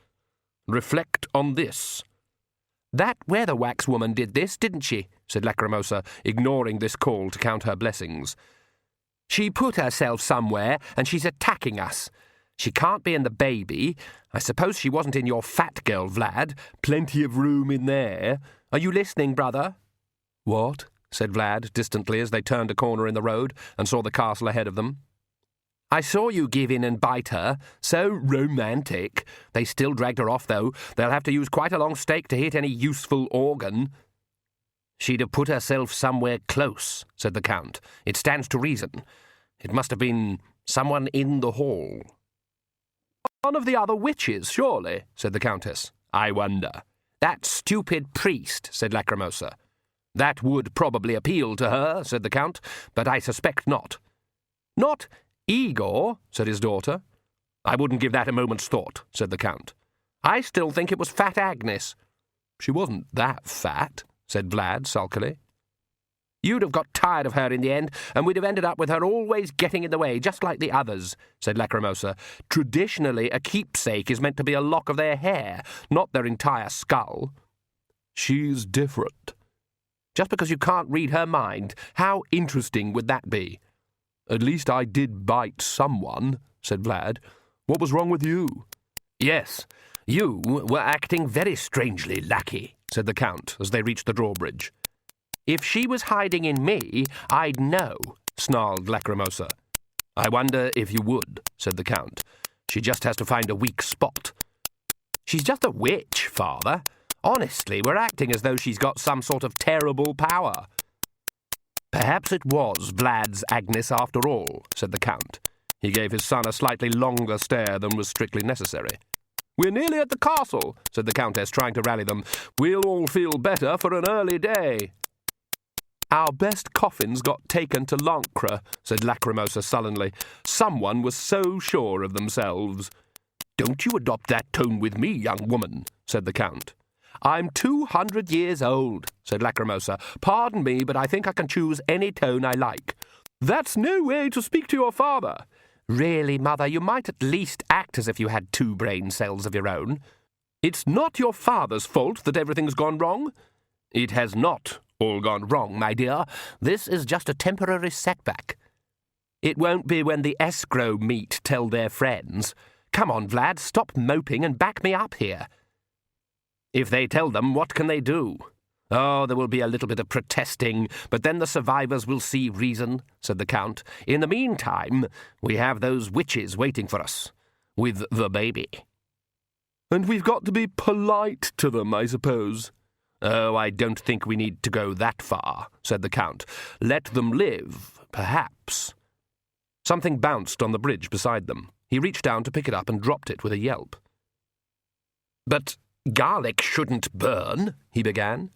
Reflect on this." "That weatherwax woman did this, didn't she?" said Lacrimosa, ignoring this call to count her blessings. "She put herself somewhere, and she's attacking us. She can't be in the baby. I suppose she wasn't in your fat girl, Vlad. Plenty of room in there. Are you listening, brother?" "What?" said Vlad distantly as they turned a corner in the road and saw the castle ahead of them. "I saw you give in and bite her. So romantic. They still dragged her off, though. They'll have to use quite a long stake to hit any useful organ." "She'd have put herself somewhere close," said the Count. "It stands to reason. It must have been someone in the hall." "One of the other witches, surely," said the Countess. "I wonder." "That stupid priest," said Lacrimosa. "That would probably appeal to her," said the Count, "but I suspect not." "Not Igor," said his daughter. "I wouldn't give that a moment's thought," said the Count. "I still think it was Fat Agnes." "She wasn't that fat," said Vlad sulkily. "You'd have got tired of her in the end, and we'd have ended up with her always getting in the way, just like the others," said Lacrimosa. "Traditionally, a keepsake is meant to be a lock of their hair, not their entire skull." "She's different." "Just because you can't read her mind, how interesting would that be?" "At least I did bite someone," said Vlad. "What was wrong with you?" "Yes, you were acting very strangely, lackey," said the Count as they reached the drawbridge. "If she was hiding in me, I'd know," snarled Lacrimosa. "I wonder if you would," said the Count. "She just has to find a weak spot." "She's just a witch, Father. Honestly, we're acting as though she's got some sort of terrible power." "Perhaps it was Vlad's Agnes after all," said the Count. He gave his son a slightly longer stare than was strictly necessary. "We're nearly at the castle," said the Countess, trying to rally them. "We'll all feel better for an early day." "Our best coffins got taken to Lancre," said Lacrimosa sullenly. "Someone was so sure of themselves." "Don't you adopt that tone with me, young woman," said the Count. "I'm 200 years old," said Lacrimosa. "Pardon me, but I think I can choose any tone I like." "That's no way to speak to your father." "Really, Mother, you might at least act as if you had 2 brain cells of your own." "It's not your father's fault that everything's gone wrong." "It has not all gone wrong, my dear. This is just a temporary setback." "It won't be when the escrow meet tell their friends. Come on, Vlad, stop moping and back me up here." "If they tell them, what can they do?" Oh, there will be a little bit of protesting, but then the survivors will see reason, said the Count. In the meantime, we have those witches waiting for us, with the baby. And we've got to be polite to them, I suppose. Oh, I don't think we need to go that far, said the Count. Let them live, perhaps. Something bounced on the bridge beside them. He reached down to pick it up and dropped it with a yelp. But garlic shouldn't burn, he began.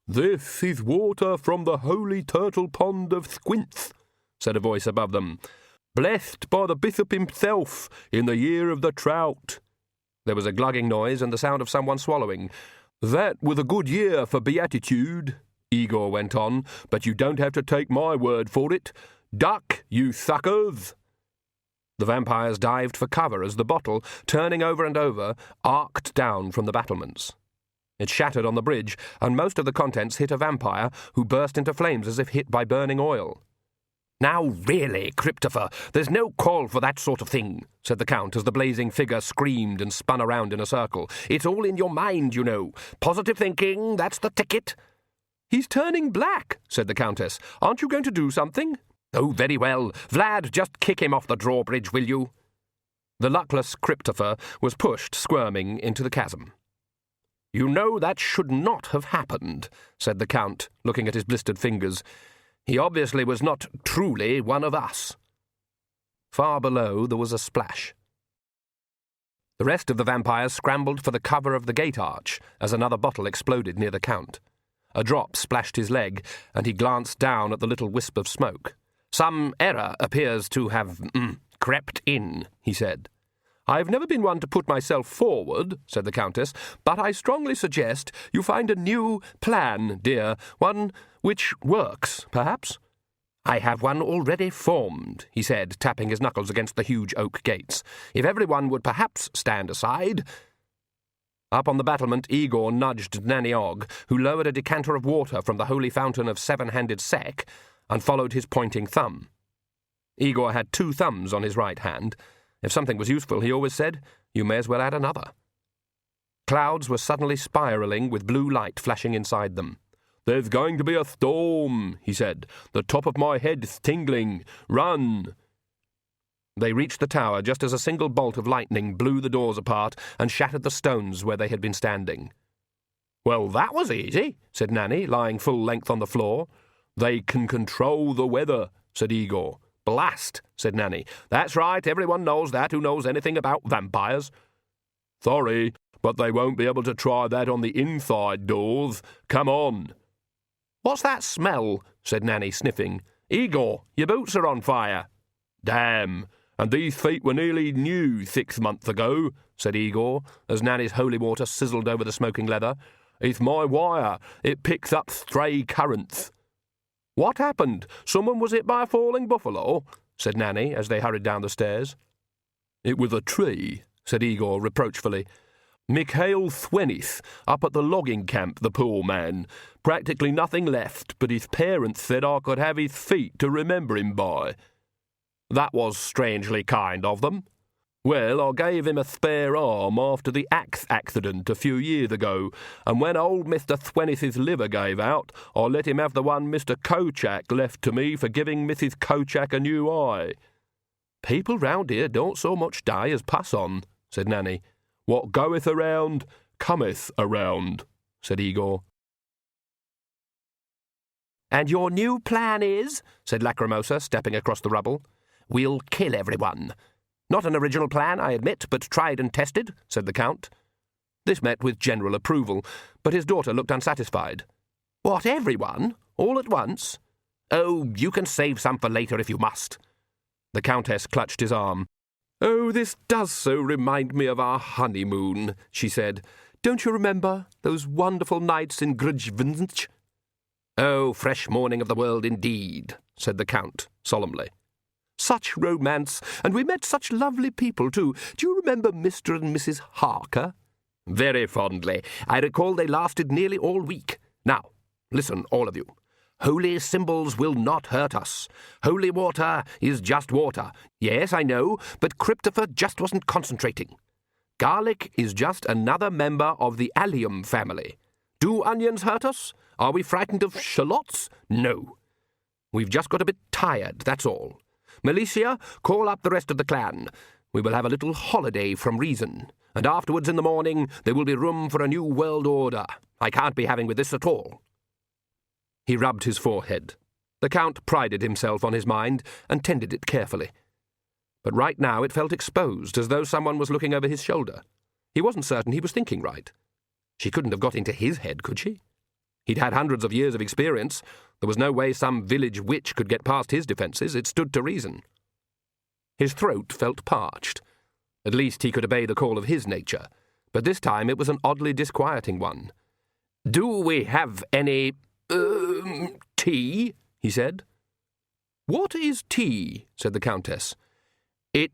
This is water from the holy turtle pond of Squinth, said a voice above them. Blessed by the bishop himself in the year of the trout. There was a glugging noise and the sound of someone swallowing. That was a good year for beatitude, Igor went on, but you don't have to take my word for it. Duck, you suckers! The vampires dived for cover as the bottle, turning over and over, arced down from the battlements. It shattered on the bridge, and most of the contents hit a vampire, who burst into flames as if hit by burning oil. Now really, Christopher, there's no call for that sort of thing, said the Count as the blazing figure screamed and spun around in a circle. It's all in your mind, you know. Positive thinking, that's the ticket. He's turning black, said the Countess. Aren't you going to do something? Oh, very well. Vlad, just kick him off the drawbridge, will you? The luckless Christopher was pushed, squirming, into the chasm. You know that should not have happened, said the Count, looking at his blistered fingers. He obviously was not truly one of us. Far below there was a splash. The rest of the vampires scrambled for the cover of the gate arch as another bottle exploded near the Count. A drop splashed his leg, and he glanced down at the little wisp of smoke. Some error appears to have crept in, he said. I've never been one to put myself forward, said the Countess, but I strongly suggest you find a new plan, dear, one which works, perhaps. I have one already formed, he said, tapping his knuckles against the huge oak gates. If everyone would perhaps stand aside. Up on the battlement, Igor nudged Nanny Og, who lowered a decanter of water from the holy fountain of seven-handed Sek, and followed his pointing thumb. Igor had 2 thumbs on his right hand. If something was useful, he always said, you may as well add another. Clouds were suddenly spiralling with blue light flashing inside them. There's going to be a storm, he said. The top of my head's tingling. Run! They reached the tower just as a single bolt of lightning blew the doors apart and shattered the stones where they had been standing. Well, that was easy, said Nanny, lying full length on the floor. They can control the weather, said Igor. Blast, said Nanny. That's right, everyone knows that who knows anything about vampires. Sorry, but they won't be able to try that on the inside doors. Come on. What's that smell? Said Nanny, sniffing. Igor, your boots are on fire. Damn, and these feet were nearly new 6 months ago, said Igor, as Nanny's holy water sizzled over the smoking leather. It's my wire. It picks up stray currents. What happened? Someone was hit by a falling buffalo, said Nanny as they hurried down the stairs. It was a tree, said Igor reproachfully. Mikhail Thwenith, up at the logging camp, the poor man. Practically nothing left, but his parents said I could have his feet to remember him by. That was strangely kind of them. Well, I gave him a spare arm after the axe accident a few years ago, and when old Mr. Thwenith's liver gave out, I let him have the one Mr. Kochak left to me for giving Mrs. Kochak a new eye. People round here don't so much die as pass on, said Nanny. What goeth around, cometh around, said Igor. And your new plan is, said Lacrimosa, stepping across the rubble. We'll kill everyone. Not an original plan, I admit, but tried and tested, said the Count. This met with general approval, but his daughter looked unsatisfied. What, everyone? All at once? Oh, you can save some for later if you must. The Countess clutched his arm. Oh, this does so remind me of our honeymoon, she said. Don't you remember those wonderful nights in Grudgvinch? Oh, fresh morning of the world indeed, said the Count, solemnly. Such romance, and we met such lovely people, too. Do you remember Mr. and Mrs. Harker? Very fondly. I recall they lasted nearly all week. Now, listen, all of you. Holy symbols will not hurt us. Holy water is just water. Yes, I know, but Christopher just wasn't concentrating. Garlic is just another member of the allium family. Do onions hurt us? Are we frightened of shallots? No. We've just got a bit tired, that's all. Milicia, call up the rest of the clan. We will have a little holiday from reason, and afterwards in the morning there will be room for a new world order. I can't be having with this at all." He rubbed his forehead. The Count prided himself on his mind and tended it carefully. But right now it felt exposed, as though someone was looking over his shoulder. He wasn't certain he was thinking right. She couldn't have got into his head, could she? He'd had hundreds of years of experience. There was no way some village witch could get past his defences. It stood to reason. His throat felt parched. At least he could obey the call of his nature, but this time it was an oddly disquieting one. "Do we have any, tea?" he said. "What is tea?" said the Countess. "It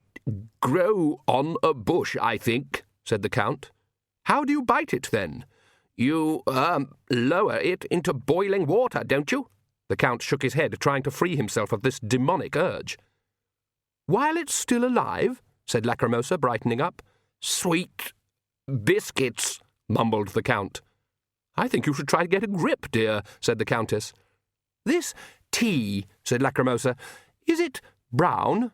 grow on a bush, I think," said the Count. "How do you bite it, then?" "You, lower it into boiling water, don't you?" The Count shook his head, trying to free himself of this demonic urge. "While it's still alive?" said Lacrimosa, brightening up. "Sweet biscuits," mumbled the Count. "I think you should try to get a grip, dear," said the Countess. "This tea," said Lacrimosa, "is it brown?"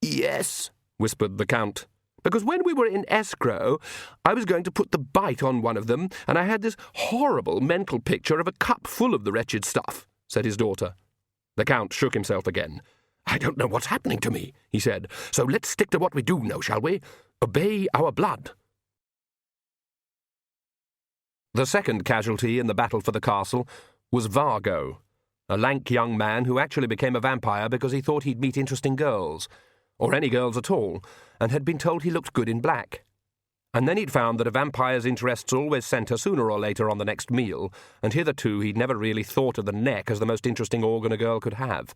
"Yes," whispered the Count. "Because when we were in escrow, I was going to put the bite on one of them, and I had this horrible mental picture of a cup full of the wretched stuff," said his daughter. The Count shook himself again. "I don't know what's happening to me," he said, "so let's stick to what we do know, shall we? Obey our blood." The second casualty in the battle for the castle was Vargo, a lank young man who actually became a vampire because he thought he'd meet interesting girls, or any girls at all, and had been told he looked good in black. And then he'd found that a vampire's interests always sent her sooner or later on the next meal, and hitherto he'd never really thought of the neck as the most interesting organ a girl could have.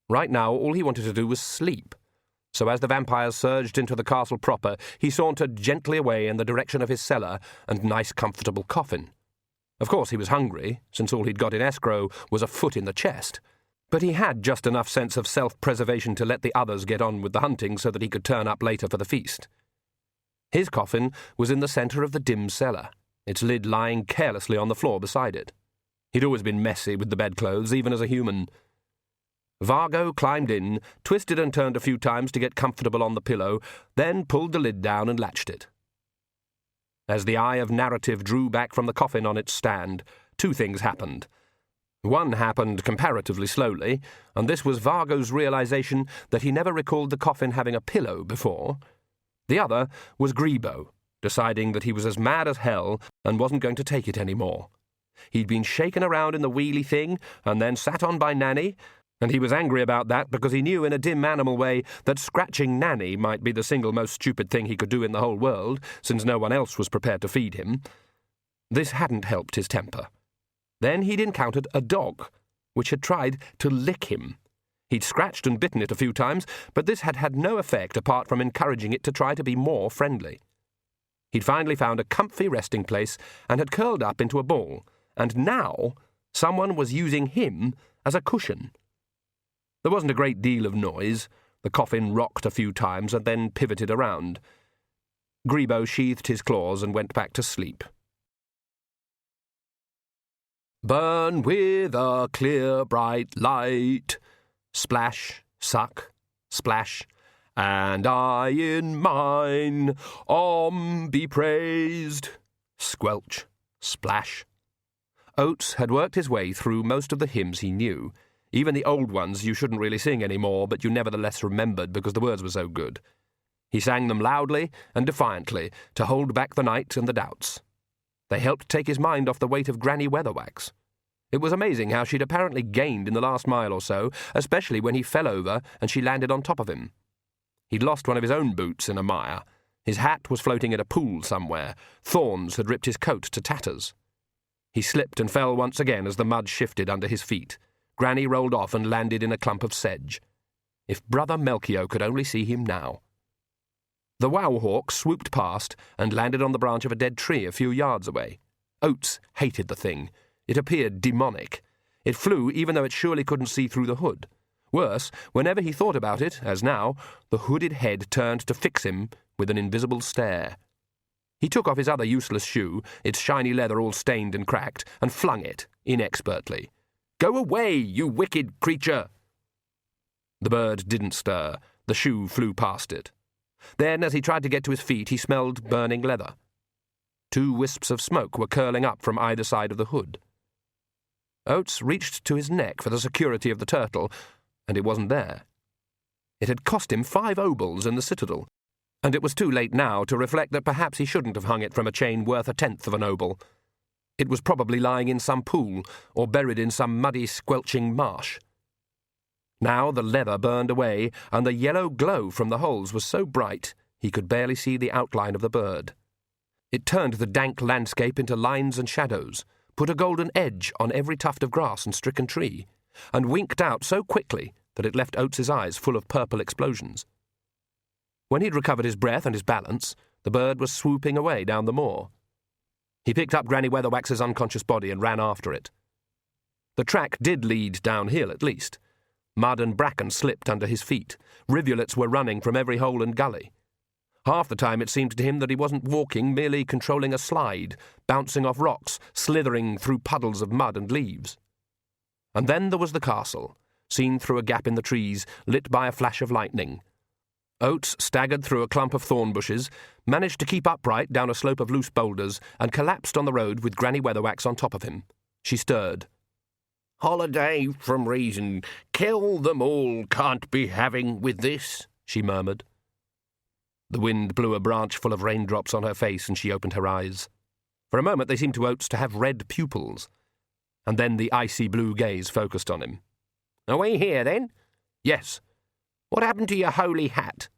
Right now, all he wanted to do was sleep. So as the vampires surged into the castle proper, he sauntered gently away in the direction of his cellar and nice comfortable coffin. Of course he was hungry, since all he'd got in escrow was a foot in the chest. But he had just enough sense of self-preservation to let the others get on with the hunting so that he could turn up later for the feast. His coffin was in the centre of the dim cellar, its lid lying carelessly on the floor beside it. He'd always been messy with the bedclothes, even as a human. Vargo climbed in, twisted and turned a few times to get comfortable on the pillow, then pulled the lid down and latched it. As the eye of narrative drew back from the coffin on its stand, two things happened. One happened comparatively slowly, and this was Vargo's realization that he never recalled the coffin having a pillow before. The other was Grebo, deciding that he was as mad as hell and wasn't going to take it any more. He'd been shaken around in the wheelie thing and then sat on by Nanny, and he was angry about that because he knew in a dim animal way that scratching Nanny might be the single most stupid thing he could do in the whole world, since no one else was prepared to feed him. This hadn't helped his temper. Then he'd encountered a dog, which had tried to lick him. He'd scratched and bitten it a few times, but this had had no effect apart from encouraging it to try to be more friendly. He'd finally found a comfy resting place and had curled up into a ball, and now someone was using him as a cushion. There wasn't a great deal of noise. The coffin rocked a few times and then pivoted around. Grebo sheathed his claws and went back to sleep. "Burn with a clear, bright light. Splash, suck, splash. And I in mine, be praised. Squelch, splash." Oates had worked his way through most of the hymns he knew. Even the old ones you shouldn't really sing anymore, but you nevertheless remembered because the words were so good. He sang them loudly and defiantly to hold back the night and the doubts. They helped take his mind off the weight of Granny Weatherwax. It was amazing how she'd apparently gained in the last mile or so, especially when he fell over and she landed on top of him. He'd lost one of his own boots in a mire. His hat was floating in a pool somewhere. Thorns had ripped his coat to tatters. He slipped and fell once again as the mud shifted under his feet. Granny rolled off and landed in a clump of sedge. If Brother Melchior could only see him now. The wow-hawk swooped past and landed on the branch of a dead tree a few yards away. Oates hated the thing. It appeared demonic. It flew even though it surely couldn't see through the hood. Worse, whenever he thought about it, as now, the hooded head turned to fix him with an invisible stare. He took off his other useless shoe, its shiny leather all stained and cracked, and flung it, inexpertly. "Go away, you wicked creature!" The bird didn't stir. The shoe flew past it. Then, as he tried to get to his feet, he smelled burning leather. 2 wisps of smoke were curling up from either side of the hood. Oates reached to his neck for the security of the turtle, and it wasn't there. It had cost him 5 obols in the citadel, and it was too late now to reflect that perhaps he shouldn't have hung it from a chain worth 1/10 of an obol. It was probably lying in some pool, or buried in some muddy, squelching marsh. Now the leather burned away, and the yellow glow from the holes was so bright he could barely see the outline of the bird. It turned the dank landscape into lines and shadows, put a golden edge on every tuft of grass and stricken tree, and winked out so quickly that it left Oates's eyes full of purple explosions. When he'd recovered his breath and his balance, the bird was swooping away down the moor. He picked up Granny Weatherwax's unconscious body and ran after it. The track did lead downhill, at least. Mud and bracken slipped under his feet. Rivulets were running from every hole and gully. Half the time it seemed to him that he wasn't walking, merely controlling a slide, bouncing off rocks, slithering through puddles of mud and leaves. And then there was the castle, seen through a gap in the trees, lit by a flash of lightning. Oates staggered through a clump of thorn bushes, managed to keep upright down a slope of loose boulders, and collapsed on the road with Granny Weatherwax on top of him. She stirred. "Holiday from reason. Kill them all, can't be having with this," she murmured. The wind blew a branch full of raindrops on her face, and she opened her eyes. For a moment they seemed to Oates to have red pupils, and then the icy blue gaze focused on him. "Are we here, then?" "Yes." "What happened to your holy hat?"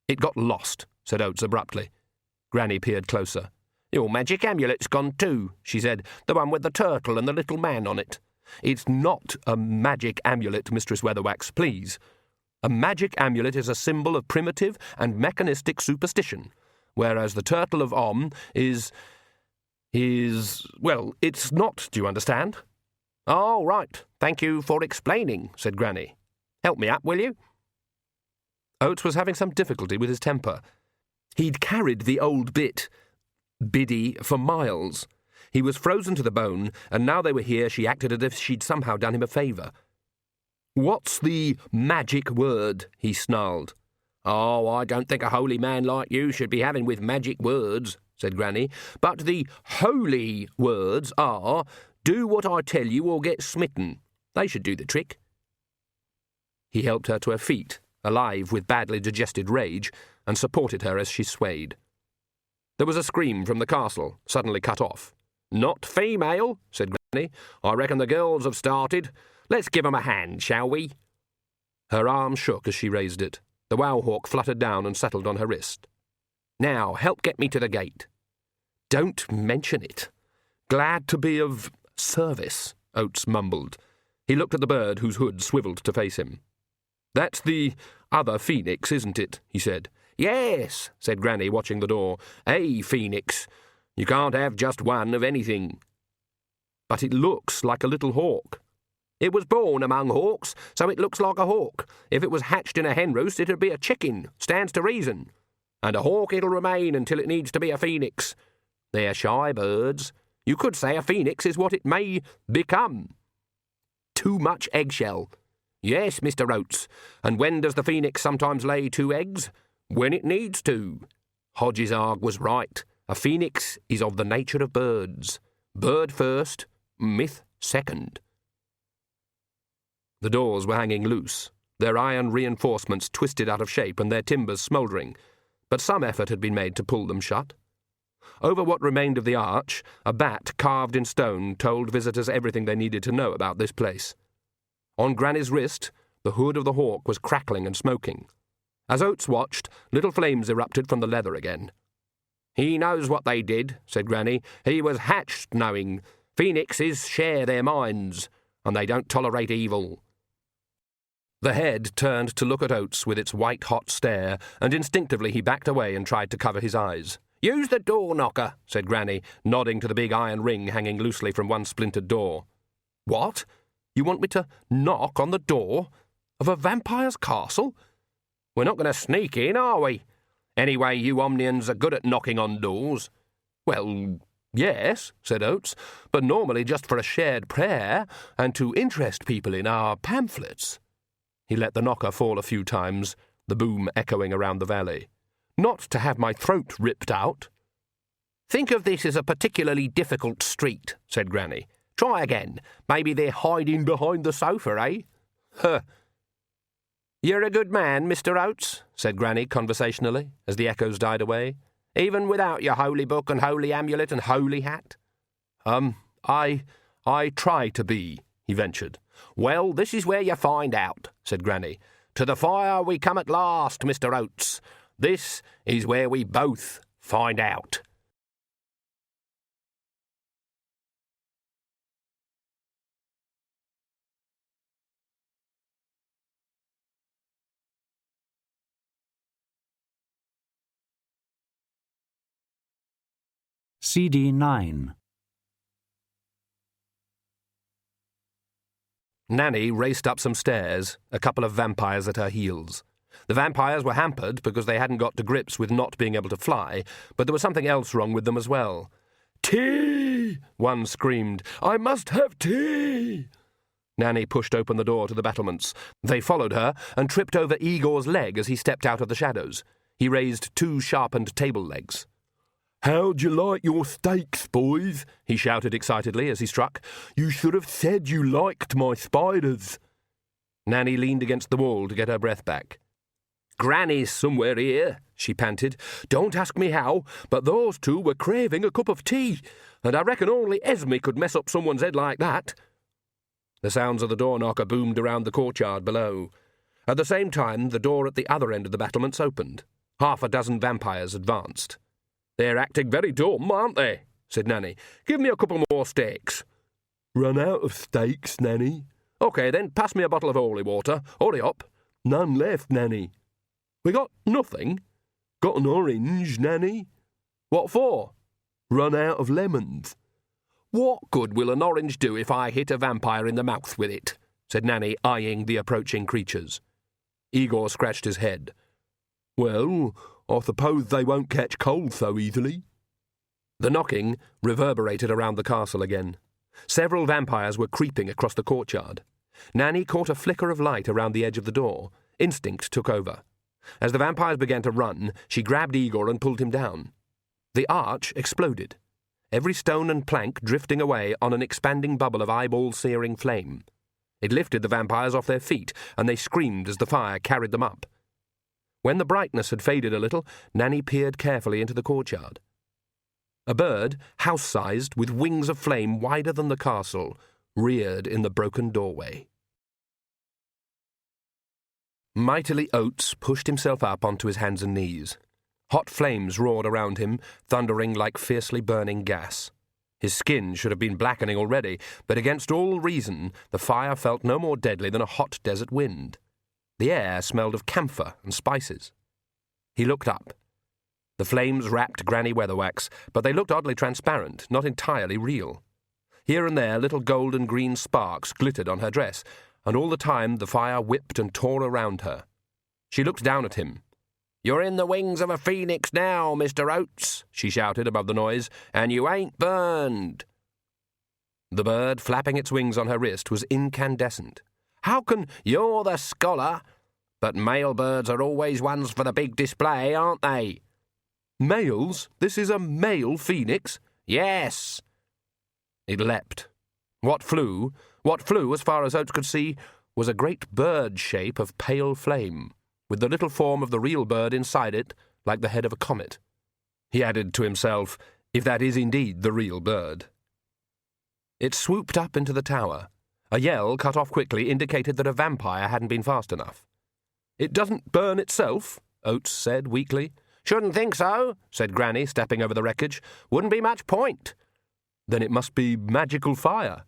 "It got lost," said Oates abruptly. Granny peered closer. "Your magic amulet's gone too," she said. "The one with the turtle and the little man on it." "It's not a magic amulet, Mistress Weatherwax, please. A magic amulet is a symbol of primitive and mechanistic superstition, whereas the Turtle of Om is, well, it's not, do you understand?" "Oh, right. Thank you for explaining," said Granny. "Help me up, will you?" Oates was having some difficulty with his temper. He'd carried the old Biddy, for miles. He was frozen to the bone, and now they were here she acted as if she'd somehow done him a favour. "What's the magic word?" he snarled. "Oh, I don't think a holy man like you should be having with magic words," said Granny. "But the holy words are, do what I tell you or get smitten. They should do the trick." He helped her to her feet, alive with badly digested rage, and supported her as she swayed. There was a scream from the castle, suddenly cut off. "Not female," said Granny. "I reckon the girls have started. Let's give 'em a hand, shall we?" Her arm shook as she raised it. The wowhawk fluttered down and settled on her wrist. "Now, help get me to the gate." "Don't mention it. Glad to be of service," Oates mumbled. He looked at the bird whose hood swiveled to face him. "That's the other phoenix, isn't it?" he said. "Yes," said Granny, watching the door. "A phoenix. You can't have just one of anything." "But it looks like a little hawk." "It was born among hawks, so it looks like a hawk. If it was hatched in a hen roost, it'd be a chicken. Stands to reason. And a hawk it'll remain until it needs to be a phoenix. They're shy birds. You could say a phoenix is what it may become." "Too much eggshell." "Yes, Mr. Oates. And when does the phoenix sometimes lay 2 eggs? When it needs to. Hodges Arg was right. A phoenix is of the nature of birds. Bird first, myth second." The doors were hanging loose, their iron reinforcements twisted out of shape and their timbers smouldering, but some effort had been made to pull them shut. Over what remained of the arch, a bat carved in stone told visitors everything they needed to know about this place. On Granny's wrist, the hood of the hawk was crackling and smoking. As Oates watched, little flames erupted from the leather again. "He knows what they did," said Granny. "He was hatched knowing. Phoenixes share their minds, and they don't tolerate evil." The head turned to look at Oates with its white-hot stare, and instinctively he backed away and tried to cover his eyes. "Use the door knocker," said Granny, nodding to the big iron ring hanging loosely from one splintered door. "What? You want me to knock on the door of a vampire's castle?" "We're not going to sneak in, are we? Anyway, you Omnians are good at knocking on doors. Well, yes, said Oates, but normally just for a shared prayer and to interest people in our pamphlets. He let the knocker fall a few times, the boom echoing around the valley. Not to have my throat ripped out. Think of this as a particularly difficult street, said Granny. Try again. Maybe they're hiding behind the sofa, eh? Huh. You're a good man, Mr. Oates, said Granny conversationally, as the echoes died away. Even without your holy book and holy amulet and holy hat? I try to be, he ventured. Well, this is where you find out, said Granny. To the fire we come at last, Mr. Oates. This is where we both find out. CD 9. Nanny raced up some stairs, a couple of vampires at her heels. The vampires were hampered because they hadn't got to grips with not being able to fly, but there was something else wrong with them as well. "Tea!" one screamed. "I must have tea!" Nanny pushed open the door to the battlements. They followed her and tripped over Igor's leg as he stepped out of the shadows. He raised two sharpened table legs. "How'd you like your steaks, boys?" he shouted excitedly as he struck. "You should have said you liked my spiders." Nanny leaned against the wall to get her breath back. "Granny's somewhere here," she panted. "Don't ask me how, but those two were craving a cup of tea, and I reckon only Esme could mess up someone's head like that." The sounds of the door knocker boomed around the courtyard below. At the same time, the door at the other end of the battlements opened. Half a dozen vampires advanced. "They're acting very dumb, aren't they?" said Nanny. "Give me a couple more steaks." "Run out of steaks, Nanny." "OK, then pass me a bottle of holy water. Hurry up." "None left, Nanny." "We got nothing?" "Got an orange, Nanny." "What for?" "Run out of lemons." "What good will an orange do if I hit a vampire in the mouth with it?" said Nanny, eyeing the approaching creatures. Igor scratched his head. "Well, I suppose they won't catch cold so easily." The knocking reverberated around the castle again. Several vampires were creeping across the courtyard. Nanny caught a flicker of light around the edge of the door. Instinct took over. As the vampires began to run, she grabbed Igor and pulled him down. The arch exploded, every stone and plank drifting away on an expanding bubble of eyeball-searing flame. It lifted the vampires off their feet, and they screamed as the fire carried them up. When the brightness had faded a little, Nanny peered carefully into the courtyard. A bird, house-sized, with wings of flame wider than the castle, reared in the broken doorway. Mightily Oates pushed himself up onto his hands and knees. Hot flames roared around him, thundering like fiercely burning gas. His skin should have been blackening already, but against all reason, the fire felt no more deadly than a hot desert wind. The air smelled of camphor and spices. He looked up. The flames wrapped Granny Weatherwax, but they looked oddly transparent, not entirely real. Here and there little gold and green sparks glittered on her dress, and all the time the fire whipped and tore around her. She looked down at him. "You're in the wings of a phoenix now, Mr. Oates," she shouted above the noise, "and you ain't burned." The bird, flapping its wings on her wrist, was incandescent. "How can you're the scholar? But male birds are always ones for the big display, aren't they?" "Males? This is a male phoenix?" "Yes." It leapt. What flew, as far as Oates could see, was a great bird shape of pale flame, with the little form of the real bird inside it, like the head of a comet. He added to himself, if that is indeed the real bird. It swooped up into the tower. A yell, cut off quickly, indicated that a vampire hadn't been fast enough. "It doesn't burn itself," Oates said weakly. "Shouldn't think so," said Granny, stepping over the wreckage. "Wouldn't be much point." "Then it must be magical fire."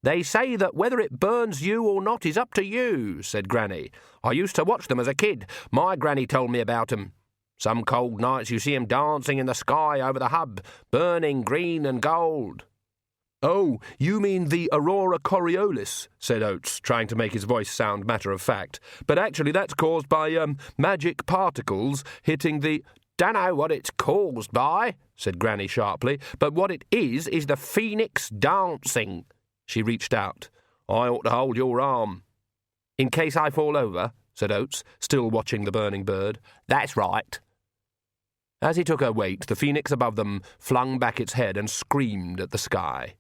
"They say that whether it burns you or not is up to you," said Granny. "I used to watch them as a kid. My granny told me about 'em. Some cold nights you see 'em dancing in the sky over the hub, burning green and gold." "Oh, you mean the Aurora Coriolis," said Oates, trying to make his voice sound matter-of-fact. "But actually that's caused by, magic particles hitting the—" Dunno what it's caused by, said Granny sharply, but what it is the phoenix dancing. She reached out. I ought to hold your arm. In case I fall over, said Oates, still watching the burning bird. That's right. As he took her weight, the phoenix above them flung back its head and screamed at the sky.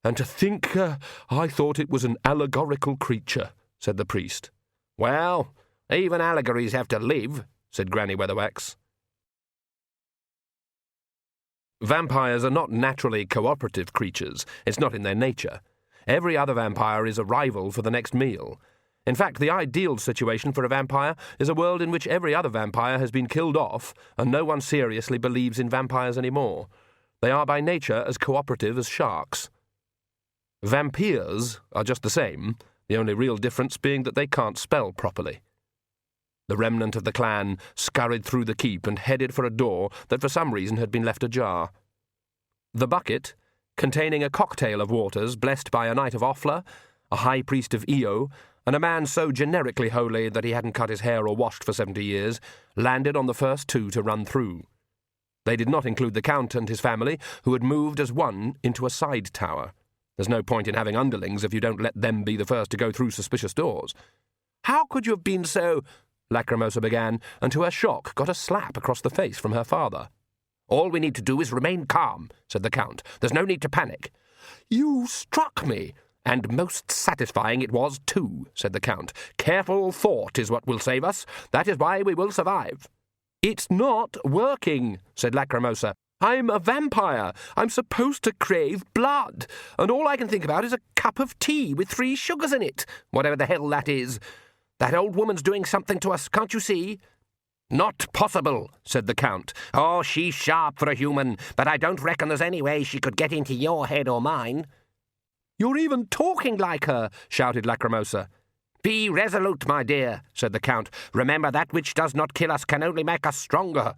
And to think I thought it was an allegorical creature, said the priest. Well, even allegories have to live, said Granny Weatherwax. Vampires are not naturally cooperative creatures. It's not in their nature. Every other vampire is a rival for the next meal. In fact, the ideal situation for a vampire is a world in which every other vampire has been killed off and no one seriously believes in vampires anymore. They are by nature as cooperative as sharks. Vampires are just the same, the only real difference being that they can't spell properly. The remnant of the clan scurried through the keep and headed for a door that for some reason had been left ajar. The bucket, containing a cocktail of waters blessed by a knight of Offler, a high priest of Io, and a man so generically holy that he hadn't cut his hair or washed for 70 years, landed on the first two to run through. They did not include the Count and his family, who had moved as one into a side tower. There's no point in having underlings if you don't let them be the first to go through suspicious doors. How could you have been so... Lacrimosa began, and to her shock got a slap across the face from her father. All we need to do is remain calm, said the Count. There's no need to panic. You struck me. And most satisfying it was, too, said the Count. Careful thought is what will save us. That is why we will survive. It's not working, said Lacrimosa. I'm a vampire. I'm supposed to crave blood. And all I can think about is a cup of tea with 3 sugars in it, whatever the hell that is. That old woman's doing something to us, can't you see? Not possible, said the Count. Oh, she's sharp for a human, but I don't reckon there's any way she could get into your head or mine. You're even talking like her, shouted Lacrimosa. Be resolute, my dear, said the Count. Remember, that which does not kill us can only make us stronger.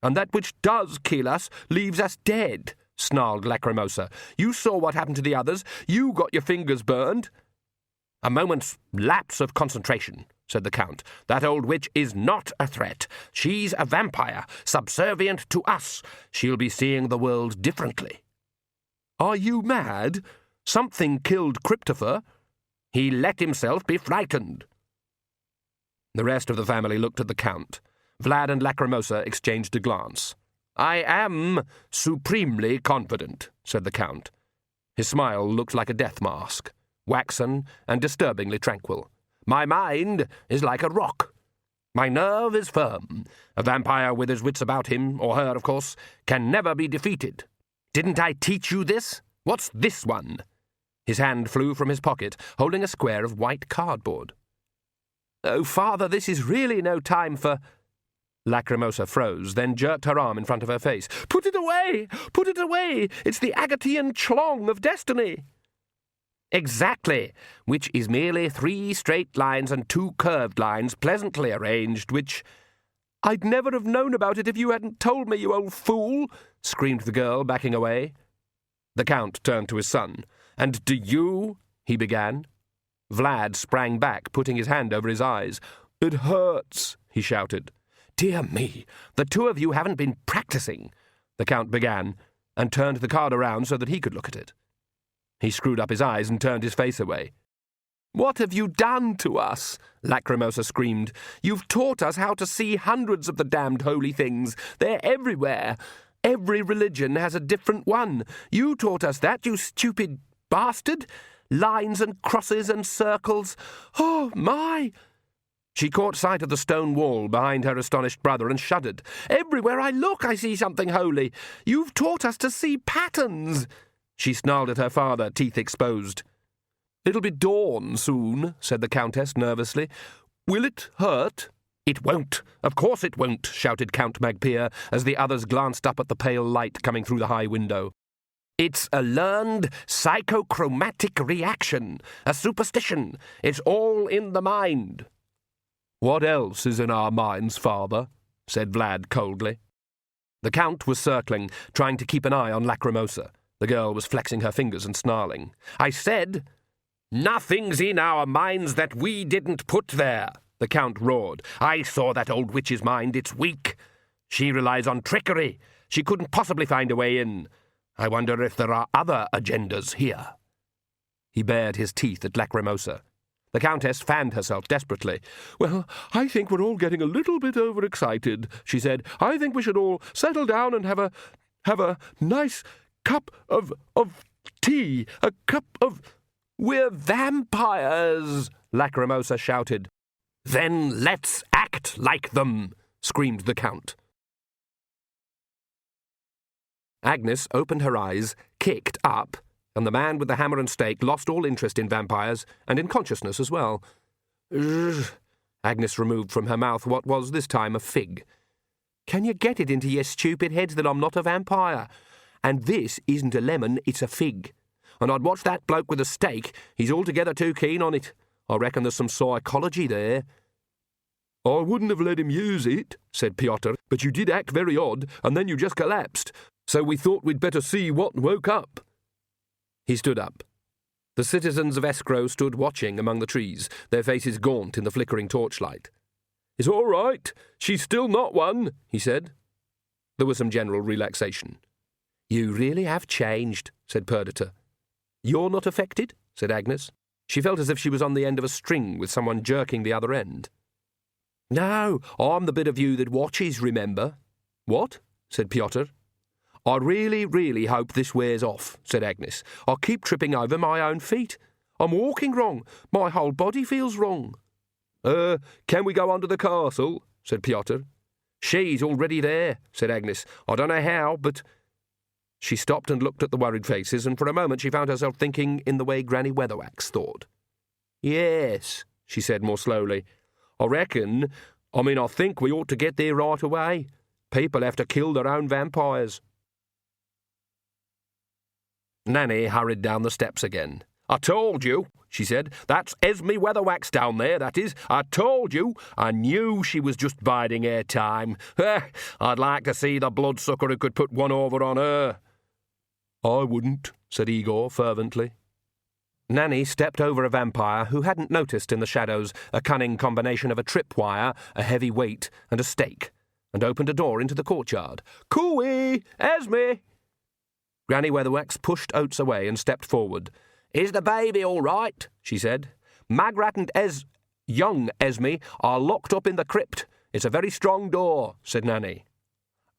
And that which does kill us leaves us dead, snarled Lacrimosa. You saw what happened to the others. You got your fingers burned. A moment's lapse of concentration, said the Count. That old witch is not a threat. She's a vampire, subservient to us. She'll be seeing the world differently. Are you mad? Something killed Cryptopher. He let himself be frightened. The rest of the family looked at the Count. Vlad and Lacrimosa exchanged a glance. I am supremely confident, said the Count. His smile looked like a death mask, waxen and disturbingly tranquil. My mind is like a rock. My nerve is firm. A vampire with his wits about him, or her, of course, can never be defeated. Didn't I teach you this? What's this one? His hand flew from his pocket, holding a square of white cardboard. Oh, Father, this is really no time for... Lacrimosa froze, then jerked her arm in front of her face. Put it away! Put it away! It's the Agatean chlong of destiny! Exactly, which is merely 3 straight lines and 2 curved lines pleasantly arranged, which... I'd never have known about it if you hadn't told me, you old fool, screamed the girl, backing away. The Count turned to his son. And do you... he began. Vlad sprang back, putting his hand over his eyes. It hurts, he shouted. Dear me, the 2 of you haven't been practicing, the Count began, and turned the card around so that he could look at it. He screwed up his eyes and turned his face away. What have you done to us? Lacrimosa screamed. You've taught us how to see hundreds of the damned holy things. They're everywhere. Every religion has a different one. You taught us that, you stupid bastard. Lines and crosses and circles. Oh, my! She caught sight of the stone wall behind her astonished brother and shuddered. Everywhere I look, I see something holy. You've taught us to see patterns. She snarled at her father, teeth exposed. It'll be dawn soon, said the Countess nervously. Will it hurt? It won't. Of course it won't, shouted Count Magpier as the others glanced up at the pale light coming through the high window. It's a learned psychochromatic reaction, a superstition. It's all in the mind. What else is in our minds, Father? Said Vlad coldly. The Count was circling, trying to keep an eye on Lacrimosa. The girl was flexing her fingers and snarling. I said, nothing's in our minds that we didn't put there, The Count roared. I saw that old witch's mind. It's weak. She relies on trickery. She couldn't possibly find a way in. I wonder if there are other agendas here. He bared his teeth at Lacrimosa. The Countess fanned herself desperately. Well, I think we're all getting a little bit overexcited, she said. I think we should all settle down and have a nice cup of tea, a cup of... We're vampires, Lacrimosa shouted. Then let's act like them, screamed the Count. Agnes opened her eyes, kicked up, and the man with the hammer and stake lost all interest in vampires, and in consciousness as well. Agnes removed from her mouth what was this time a fig. Can you get it into your stupid heads that I'm not a vampire? And this isn't a lemon, it's a fig. And I'd watch that bloke with a stake. He's altogether too keen on it. I reckon there's some psychology there. I wouldn't have let him use it, said Piotr, but you did act very odd, and then you just collapsed. So we thought we'd better see what woke up. He stood up. The citizens of Escrow stood watching among the trees, their faces gaunt in the flickering torchlight. It's all right. She's still not one, he said. There was some general relaxation. You really have changed, said Perdita. You're not affected, said Agnes. She felt as if she was on the end of a string with someone jerking the other end. No, I'm the bit of you that watches, remember. What? Said Piotr. I really, really hope this wears off, said Agnes. I keep tripping over my own feet. I'm walking wrong. My whole body feels wrong. Can we go under the castle? Said Piotr. She's already there, said Agnes. I don't know how, but... She stopped and looked at the worried faces, and for a moment she found herself thinking in the way Granny Weatherwax thought. Yes, she said more slowly. I think we ought to get there right away. People have to kill their own vampires. Nanny hurried down the steps again. I told you, she said. That's Esme Weatherwax down there, that is. I told you. I knew she was just biding her time. I'd like to see the bloodsucker who could put one over on her. I wouldn't, said Igor fervently. Nanny stepped over a vampire who hadn't noticed in the shadows a cunning combination of a tripwire, a heavy weight, and a stake, and opened a door into the courtyard. Cooey! Esme! Granny Weatherwax pushed Oates away and stepped forward. Is the baby all right? She said. Magrat and young Esme are locked up in the crypt. It's a very strong door, said Nanny.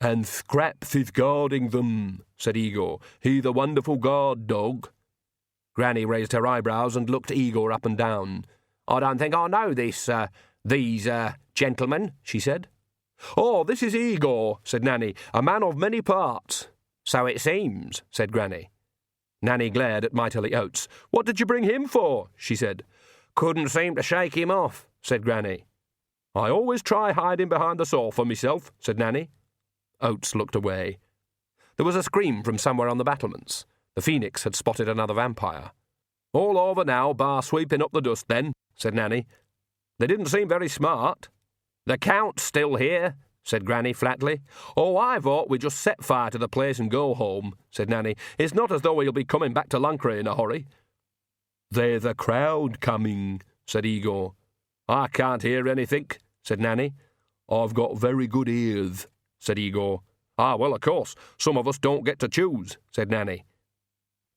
And Scraps is guarding them, said Igor. He the wonderful guard dog. Granny raised her eyebrows and looked Igor up and down. I don't think I know these gentlemen, she said. Oh, this is Igor, said Nanny, a man of many parts. So it seems, said Granny. Nanny glared at mightily Oates. What did you bring him for? She said. Couldn't seem to shake him off, said Granny. I always try hiding behind the sofa myself, said Nanny. Oates looked away. There was a scream from somewhere on the battlements. The Phoenix had spotted another vampire. All over now, bar sweeping up the dust then, said Nanny. They didn't seem very smart. The Count's still here, said Granny flatly. Oh, I thought we'd just set fire to the place and go home, said Nanny. It's not as though he'll be coming back to Lancre in a hurry. There's a crowd coming, said Igor. I can't hear anything, said Nanny. I've got very good ears, said Igor. Ah, well, of course, some of us don't get to choose, said Nanny.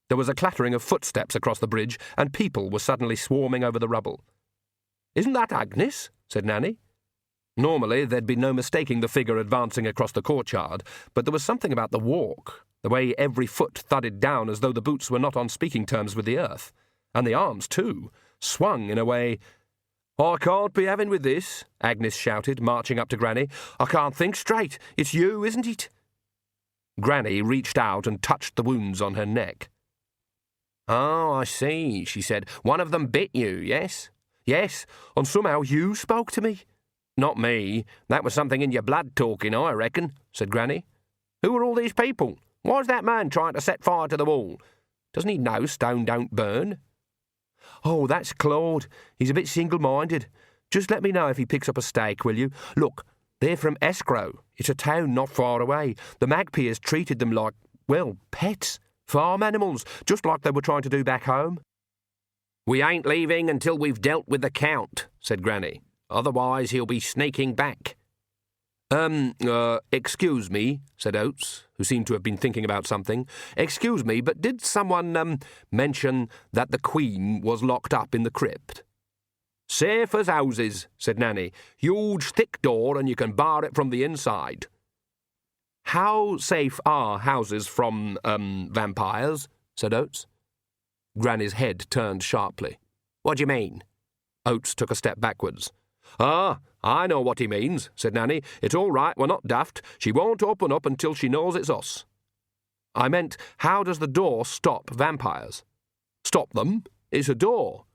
There was a clattering of footsteps across the bridge, and people were suddenly swarming over the rubble. Isn't that Agnes? Said Nanny. Normally, there'd be no mistaking the figure advancing across the courtyard, but there was something about the walk, the way every foot thudded down as though the boots were not on speaking terms with the earth, and the arms, too, swung in a way... I can't be having with this, Agnes shouted, marching up to Granny. I can't think straight. It's you, isn't it? Granny reached out and touched the wounds on her neck. Oh, I see, she said. One of them bit you, yes? Yes, and somehow you spoke to me. Not me. That was something in your blood talking, I reckon, said Granny. Who are all these people? Why's that man trying to set fire to the wall? Doesn't he know stone don't burn? Oh, that's Claude. He's a bit single-minded. Just let me know if he picks up a stake, will you? Look, they're from Escrow. It's a town not far away. The Magpies treated them like, well, pets. Farm animals, just like they were trying to do back home. We ain't leaving until we've dealt with the Count, said Granny. Otherwise he'll be snaking back. Excuse me, said Oates, who seemed to have been thinking about something. Excuse me, but did someone, mention that the Queen was locked up in the crypt? Safe as houses, said Nanny. Huge, thick door, and you can bar it from the inside. How safe are houses from, vampires? Said Oates. Granny's head turned sharply. What do you mean? Oates took a step backwards. Ah, I know what he means, said Nanny. It's all right, we're not daft. She won't open up until she knows it's us. I meant, how does the door stop vampires? Stop them? It's a door.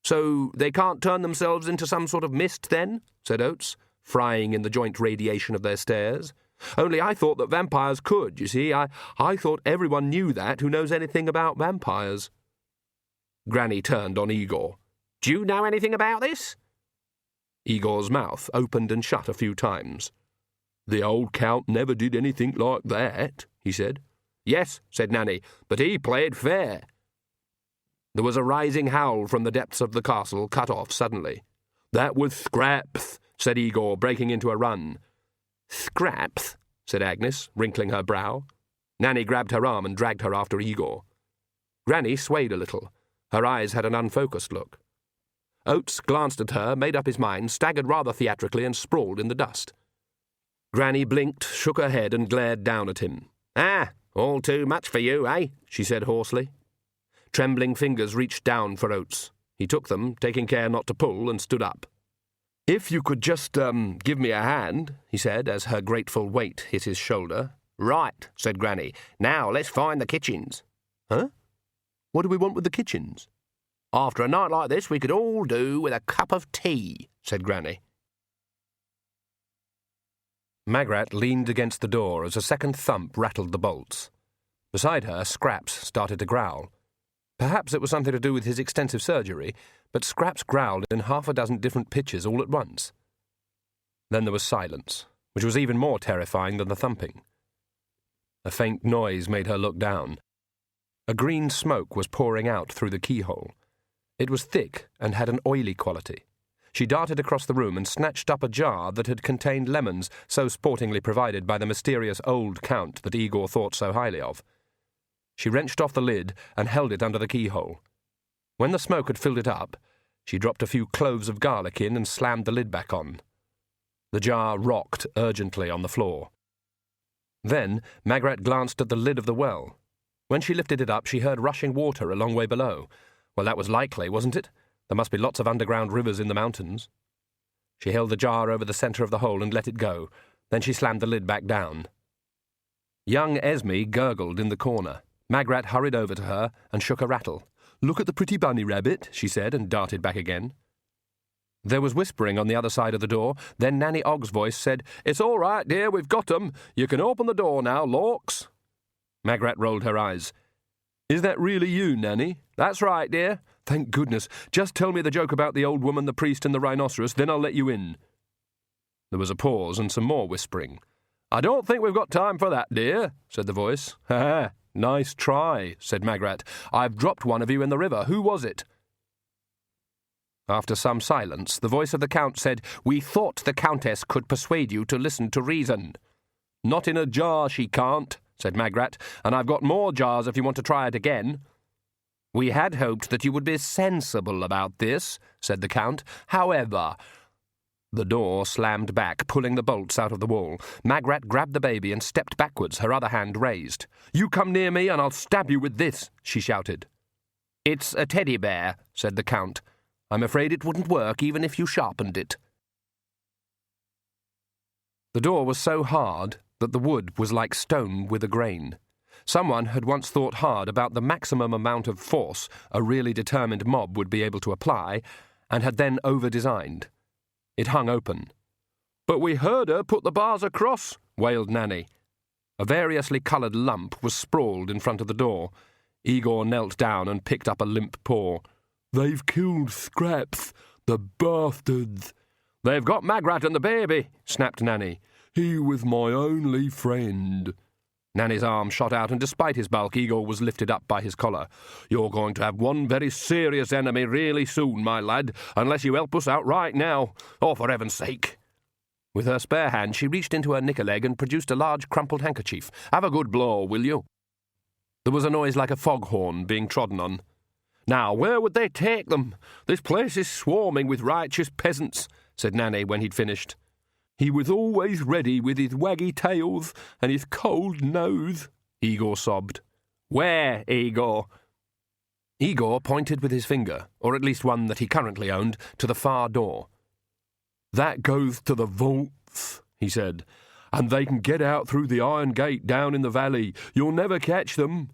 So they can't turn themselves into some sort of mist, then? Said Oates, frying in the joint radiation of their stares. Only I thought that vampires could, you see. I thought everyone knew that who knows anything about vampires. Granny turned on Igor. Do you know anything about this? Igor's mouth opened and shut a few times. The old Count never did anything like that, he said. Yes, said Nanny, but he played fair. There was a rising howl from the depths of the castle, cut off suddenly. That was Scraps, said Igor, breaking into a run. Scraps, said Agnes, wrinkling her brow. Nanny grabbed her arm and dragged her after Igor. Granny swayed a little. Her eyes had an unfocused look. Oates glanced at her, made up his mind, staggered rather theatrically, and sprawled in the dust. Granny blinked, shook her head, and glared down at him. Ah, all too much for you, eh? She said hoarsely. Trembling fingers reached down for Oates. He took them, taking care not to pull, and stood up. If you could just, give me a hand, he said, as her grateful weight hit his shoulder. Right, said Granny. Now let's find the kitchens. Huh? What do we want with the kitchens? After a night like this, we could all do with a cup of tea, said Granny. Magrat leaned against the door as a second thump rattled the bolts. Beside her, Scraps started to growl. Perhaps it was something to do with his extensive surgery, but Scraps growled in half a dozen different pitches all at once. Then there was silence, which was even more terrifying than the thumping. A faint noise made her look down. A green smoke was pouring out through the keyhole. It was thick and had an oily quality. She darted across the room and snatched up a jar that had contained lemons so sportingly provided by the mysterious old Count that Igor thought so highly of. She wrenched off the lid and held it under the keyhole. When the smoke had filled it up, she dropped a few cloves of garlic in and slammed the lid back on. The jar rocked urgently on the floor. Then Magrat glanced at the lid of the well. When she lifted it up, she heard rushing water a long way below. Well, that was likely, wasn't it? There must be lots of underground rivers in the mountains. She held the jar over the centre of the hole and let it go. Then she slammed the lid back down. Young Esme gurgled in the corner. Magrat hurried over to her and shook a rattle. "Look at the pretty bunny rabbit," she said, and darted back again. There was whispering on the other side of the door. Then Nanny Ogg's voice said, "It's all right, dear, we've got 'em. You can open the door now, Lawks." Magrat rolled her eyes. "Is that really you, Nanny?" "That's right, dear." "Thank goodness. Just tell me the joke about the old woman, the priest, and the rhinoceros, then I'll let you in." There was a pause and some more whispering. "I don't think we've got time for that, dear," said the voice. "Ha! Nice try," said Magrat. "I've dropped one of you in the river. Who was it?" After some silence, the voice of the Count said, "We thought the Countess could persuade you to listen to reason." "Not in a jar, she can't," said Magrat, "and I've got more jars if you want to try it again." "We had hoped that you would be sensible about this," said the Count. "However—" The door slammed back, pulling the bolts out of the wall. Magrat grabbed the baby and stepped backwards, her other hand raised. "You come near me and I'll stab you with this," she shouted. "It's a teddy bear," said the Count. "I'm afraid it wouldn't work even if you sharpened it." The door was so hard that the wood was like stone with a grain. Someone had once thought hard about the maximum amount of force a really determined mob would be able to apply, and had then over-designed. It hung open. "But we heard her put the bars across," wailed Nanny. A variously coloured lump was sprawled in front of the door. Igor knelt down and picked up a limp paw. "They've killed Scraps, the bastards." "They've got Magrat and the baby," snapped Nanny. "He was my only friend." Nanny's arm shot out, and despite his bulk, Igor was lifted up by his collar. "You're going to have one very serious enemy really soon, my lad, unless you help us out right now. Oh, for heaven's sake." With her spare hand, she reached into her knicker leg and produced a large crumpled handkerchief. "Have a good blow, will you?" There was a noise like a foghorn being trodden on. "Now, where would they take them? This place is swarming with righteous peasants," said Nanny when he'd finished. "He was always ready with his waggy tails and his cold nose," Igor sobbed. "Where, Igor?" Igor pointed with his finger, or at least one that he currently owned, to the far door. "That goes to the vaults," he said, "and they can get out through the iron gate down in the valley. You'll never catch them."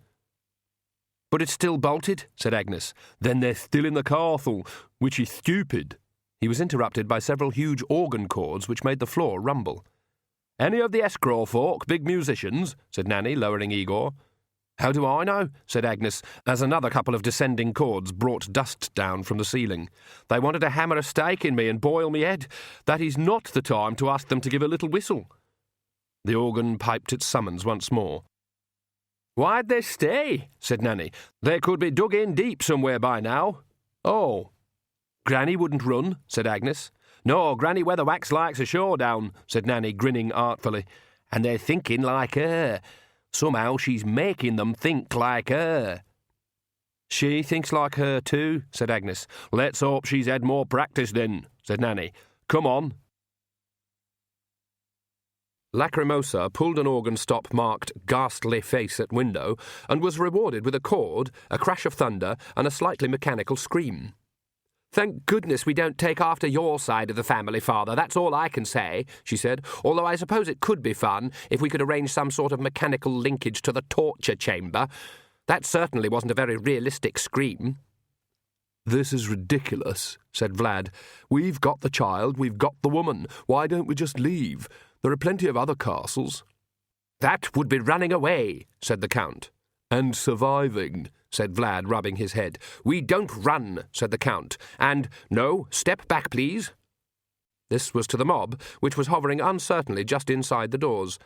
"But it's still bolted," said Agnes. "Then they're still in the castle, which is stupid." He was interrupted by several huge organ chords which made the floor rumble. "Any of the escrow folk big musicians?" said Nanny, lowering Igor. "How do I know?" said Agnes, as another couple of descending chords brought dust down from the ceiling. "They wanted to hammer a stake in me and boil me head. That is not the time to ask them to give a little whistle." The organ piped its summons once more. "Why'd they stay?" said Nanny. "They could be dug in deep somewhere by now." "Oh." "Granny wouldn't run," said Agnes. "No, Granny Weatherwax likes a showdown," said Nanny, grinning artfully. "And they're thinking like her. Somehow she's making them think like her." "She thinks like her too," said Agnes. "Let's hope she's had more practice then," said Nanny. "Come on." Lacrimosa pulled an organ stop marked "ghastly face at window" and was rewarded with a chord, a crash of thunder, and a slightly mechanical scream. "Thank goodness we don't take after your side of the family, Father, that's all I can say," she said, "although I suppose it could be fun if we could arrange some sort of mechanical linkage to the torture chamber. That certainly wasn't a very realistic scream." "This is ridiculous," said Vlad. "We've got the child, we've got the woman. Why don't we just leave? There are plenty of other castles." "That would be running away," said the Count. "And surviving," said Vlad, rubbing his head. "We don't run," said the Count. "And, no, step back, please." This was to the mob, which was hovering uncertainly just inside the doors.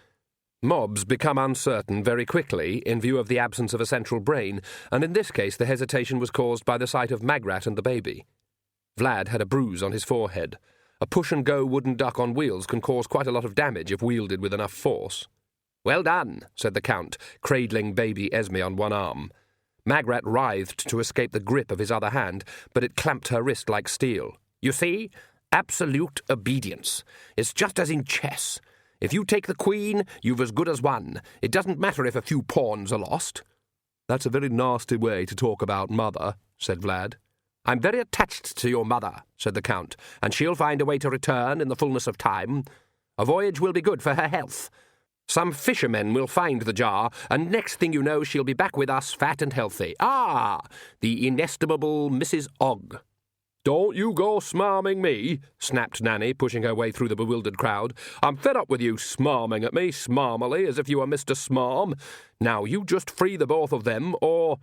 Mobs become uncertain very quickly in view of the absence of a central brain, and in this case the hesitation was caused by the sight of Magrat and the baby. Vlad had a bruise on his forehead. A push-and-go wooden duck on wheels can cause quite a lot of damage if wielded with enough force. "Well done," said the Count, cradling baby Esme on one arm. Magrat writhed to escape the grip of his other hand, but it clamped her wrist like steel. "You see? Absolute obedience. It's just as in chess. If you take the queen, you've as good as won. It doesn't matter if a few pawns are lost." "That's a very nasty way to talk about Mother," said Vlad. "I'm very attached to your mother," said the Count, "and she'll find a way to return in the fullness of time. A voyage will be good for her health. Some fishermen will find the jar, and next thing you know she'll be back with us fat and healthy. Ah, the inestimable Mrs. Ogg." "Don't you go smarming me," snapped Nanny, pushing her way through the bewildered crowd. "I'm fed up with you smarming at me, smarmily, as if you were Mr. Smarm. Now you just free the both of them, or—"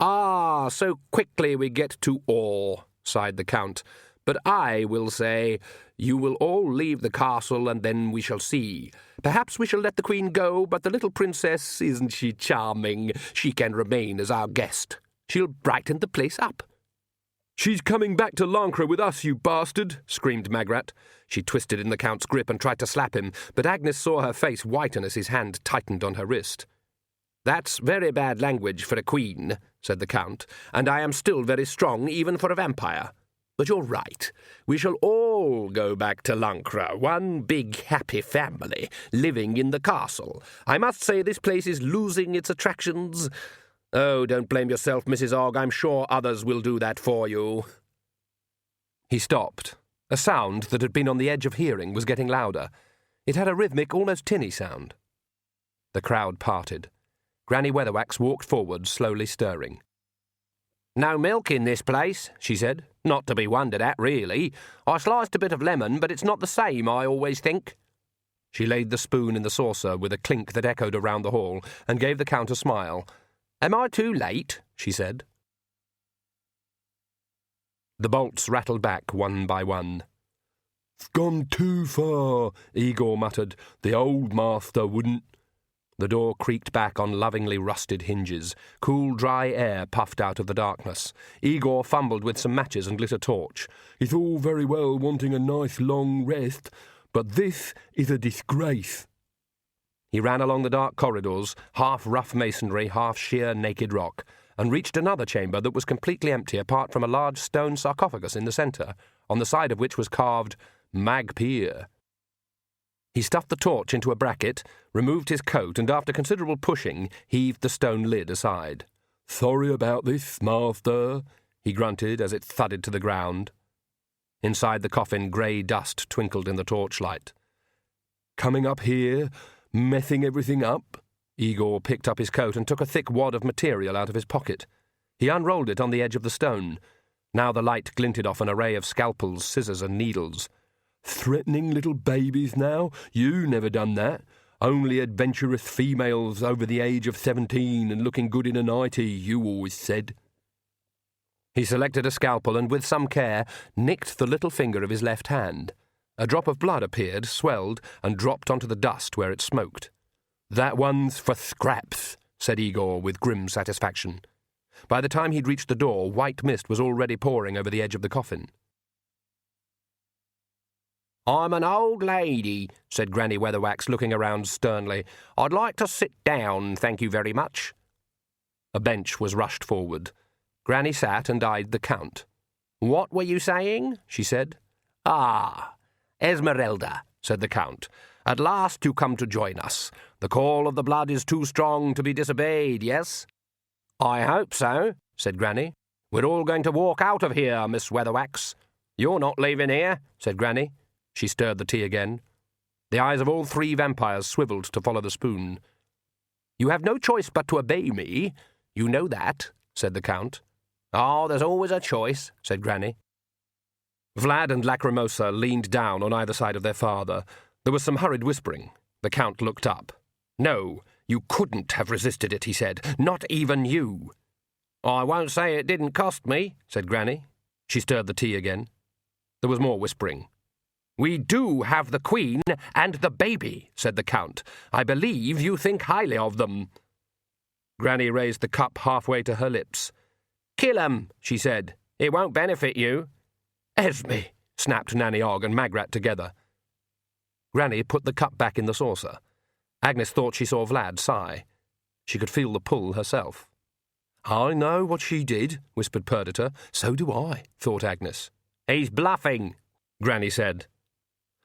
"Ah, so quickly we get to or," sighed the Count. "But I will say, you will all leave the castle, and then we shall see. Perhaps we shall let the Queen go, but the little princess, isn't she charming? She can remain as our guest. She'll brighten the place up." "She's coming back to Lancre with us, you bastard!" screamed Magrat. She twisted in the Count's grip and tried to slap him, but Agnes saw her face whiten as his hand tightened on her wrist. "That's very bad language for a queen," said the Count, "and I am still very strong even for a vampire. But you're right. We shall all go back to Lancre, one big happy family, living in the castle. I must say this place is losing its attractions. Oh, don't blame yourself, Mrs. Ogg. I'm sure others will do that for you." He stopped. A sound that had been on the edge of hearing was getting louder. It had a rhythmic, almost tinny sound. The crowd parted. Granny Weatherwax walked forward, slowly stirring. "No milk in this place," she said. "Not to be wondered at, really. I sliced a bit of lemon, but it's not the same, I always think." She laid the spoon in the saucer with a clink that echoed around the hall and gave the Count a smile. "Am I too late?" she said. The bolts rattled back one by one. "It's gone too far," Igor muttered. "The old master wouldn't—" The door creaked back on lovingly rusted hinges. Cool, dry air puffed out of the darkness. Igor fumbled with some matches and lit a torch. It's all very well wanting a nice long rest, but this is a disgrace. He ran along the dark corridors, half rough masonry, half sheer naked rock, and reached another chamber that was completely empty apart from a large stone sarcophagus in the centre, on the side of which was carved Magpie. He stuffed the torch into a bracket, removed his coat, and after considerable pushing, heaved the stone lid aside. "Sorry about this, master," he grunted as it thudded to the ground. Inside the coffin, grey dust twinkled in the torchlight. "Coming up here, messing everything up?" Igor picked up his coat and took a thick wad of material out of his pocket. He unrolled it on the edge of the stone. Now the light glinted off an array of scalpels, scissors, and needles. "Threatening little babies now? You never done that. Only adventurous females over the age of 17 and looking good in a nightie, you always said." He selected a scalpel and, with some care, nicked the little finger of his left hand. A drop of blood appeared, swelled, and dropped onto the dust where it smoked. "That one's for scraps," said Igor with grim satisfaction. By the time he'd reached the door, white mist was already pouring over the edge of the coffin. "I'm an old lady," said Granny Weatherwax, looking around sternly. "I'd like to sit down, thank you very much." A bench was rushed forward. Granny sat and eyed the Count. "What were you saying?" she said. "Ah, Esmeralda," said the Count. "At last you come to join us. The call of the blood is too strong to be disobeyed, yes?" "I hope so," said Granny. "We're all going to walk out of here, Miss Weatherwax." "You're not leaving here," said Granny. She stirred the tea again. The eyes of all three vampires swivelled to follow the spoon. "You have no choice but to obey me. You know that," said the Count. "Oh, there's always a choice," said Granny. Vlad and Lacrimosa leaned down on either side of their father. There was some hurried whispering. The Count looked up. "No, you couldn't have resisted it," he said. "Not even you." "I won't say it didn't cost me," said Granny. She stirred the tea again. There was more whispering. "We do have the Queen and the baby," said the Count. "I believe you think highly of them." Granny raised the cup halfway to her lips. "Kill 'em," she said. "It won't benefit you." "Esme," snapped Nanny Ogg and Magrat together. Granny put the cup back in the saucer. Agnes thought she saw Vlad sigh. She could feel the pull herself. "I know what she did," whispered Perdita. "So do I," thought Agnes. "He's bluffing," Granny said.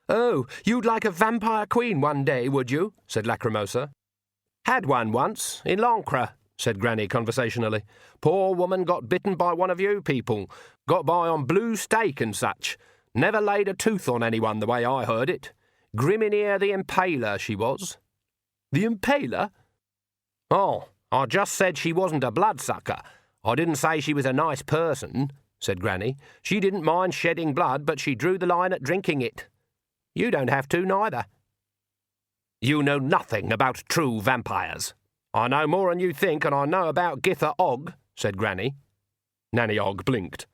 "Oh, you'd like a vampire queen one day, would you?" said Lacrimosa. "Had one once, in Lancre," said Granny conversationally. "Poor woman got bitten by one of you people. Got by on blue steak and such. Never laid a tooth on anyone the way I heard it. Griminier the Impaler, she was." "The Impaler?" "Oh, I just said she wasn't a bloodsucker. I didn't say she was a nice person," said Granny. "She didn't mind shedding blood, but she drew the line at drinking it. You don't have to, neither." "You know nothing about true vampires." "I know more than you think, and I know about Githa Ogg," said Granny. Nanny Ogg blinked.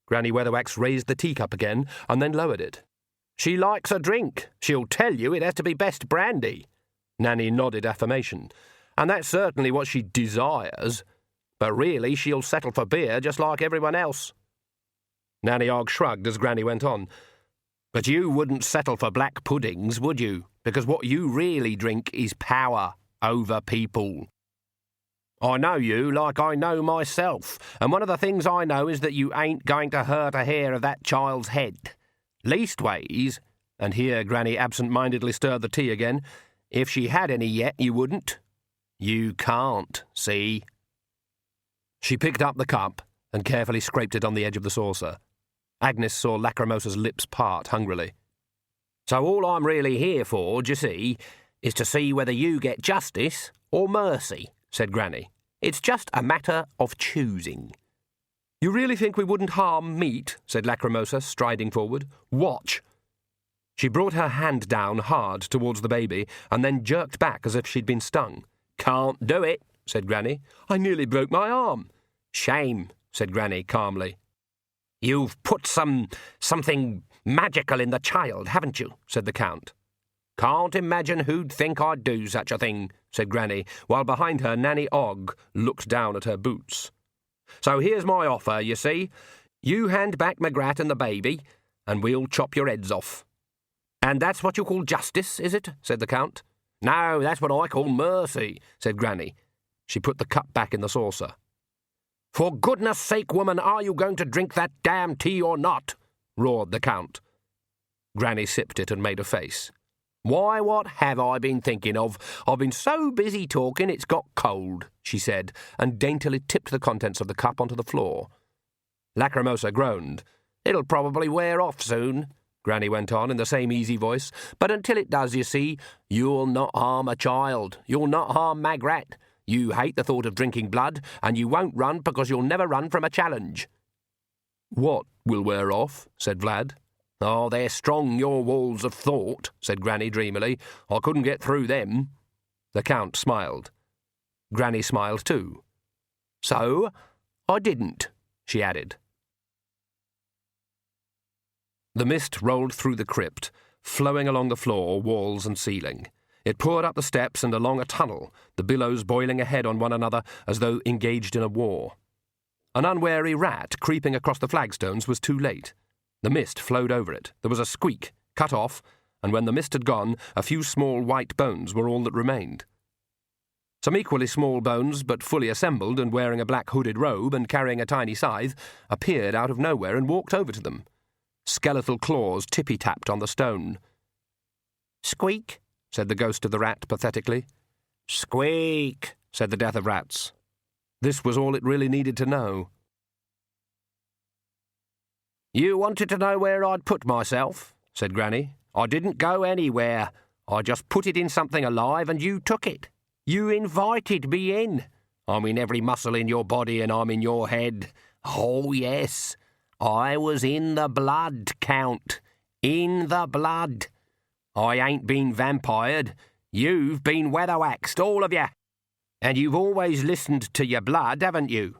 Granny Weatherwax raised the teacup again and then lowered it. "She likes a drink. She'll tell you it has to be best brandy." Nanny nodded affirmation. "And that's certainly what she desires. But really she'll settle for beer just like everyone else." Nanny Ogg shrugged as Granny went on. "But you wouldn't settle for black puddings, would you? Because what you really drink is power over people. I know you like I know myself, and one of the things I know is that you ain't going to hurt a hair of that child's head. Leastways," and here Granny absent-mindedly stirred the tea again, "if she had any yet, you wouldn't. You can't, see?" She picked up the cup and carefully scraped it on the edge of the saucer. Agnes saw Lacrimosa's lips part hungrily. "So all I'm really here for, d'you see, is to see whether you get justice or mercy," said Granny. "It's just a matter of choosing." "You really think we wouldn't harm meat?" said Lacrimosa, striding forward. "Watch." She brought her hand down hard towards the baby and then jerked back as if she'd been stung. "Can't do it," said Granny. "I nearly broke my arm." "Shame," said Granny calmly. "You've put something magical in the child, haven't you?" said the Count. "Can't imagine who'd think I'd do such a thing," said Granny, while behind her Nanny Ogg looked down at her boots. "So here's my offer, you see. You hand back Magrat and the baby, and we'll chop your heads off." "And that's what you call justice, is it?" said the Count. "No, that's what I call mercy," said Granny. She put the cup back in the saucer. "For goodness sake, woman, are you going to drink that damn tea or not?" roared the Count. Granny sipped it and made a face. "Why, what have I been thinking of? I've been so busy talking it's got cold," she said, and daintily tipped the contents of the cup onto the floor. Lacrimosa groaned. "It'll probably wear off soon," Granny went on in the same easy voice. "But until it does, you see, you'll not harm a child. You'll not harm Magrat. You hate the thought of drinking blood, and you won't run because you'll never run from a challenge." "What will wear off?" said Vlad. "Oh, they're strong, your walls of thought," said Granny dreamily. "I couldn't get through them." The Count smiled. Granny smiled too. "So, I didn't," she added. The mist rolled through the crypt, flowing along the floor, walls and ceiling. It poured up the steps and along a tunnel, the billows boiling ahead on one another as though engaged in a war. An unwary rat creeping across the flagstones was too late. The mist flowed over it. There was a squeak, cut off, and when the mist had gone, a few small white bones were all that remained. Some equally small bones, but fully assembled and wearing a black hooded robe and carrying a tiny scythe, appeared out of nowhere and walked over to them. Skeletal claws tippy-tapped on the stone. "Squeak," said the ghost of the rat pathetically. "Squeak," said the death of rats. This was all it really needed to know. "You wanted to know where I'd put myself," said Granny. "I didn't go anywhere. I just put it in something alive and you took it. You invited me in. I'm in every muscle in your body and I'm in your head. Oh, yes. I was in the blood, Count. In the blood. I ain't been vampired. You've been weather-waxed, all of you. And you've always listened to your blood, haven't you?"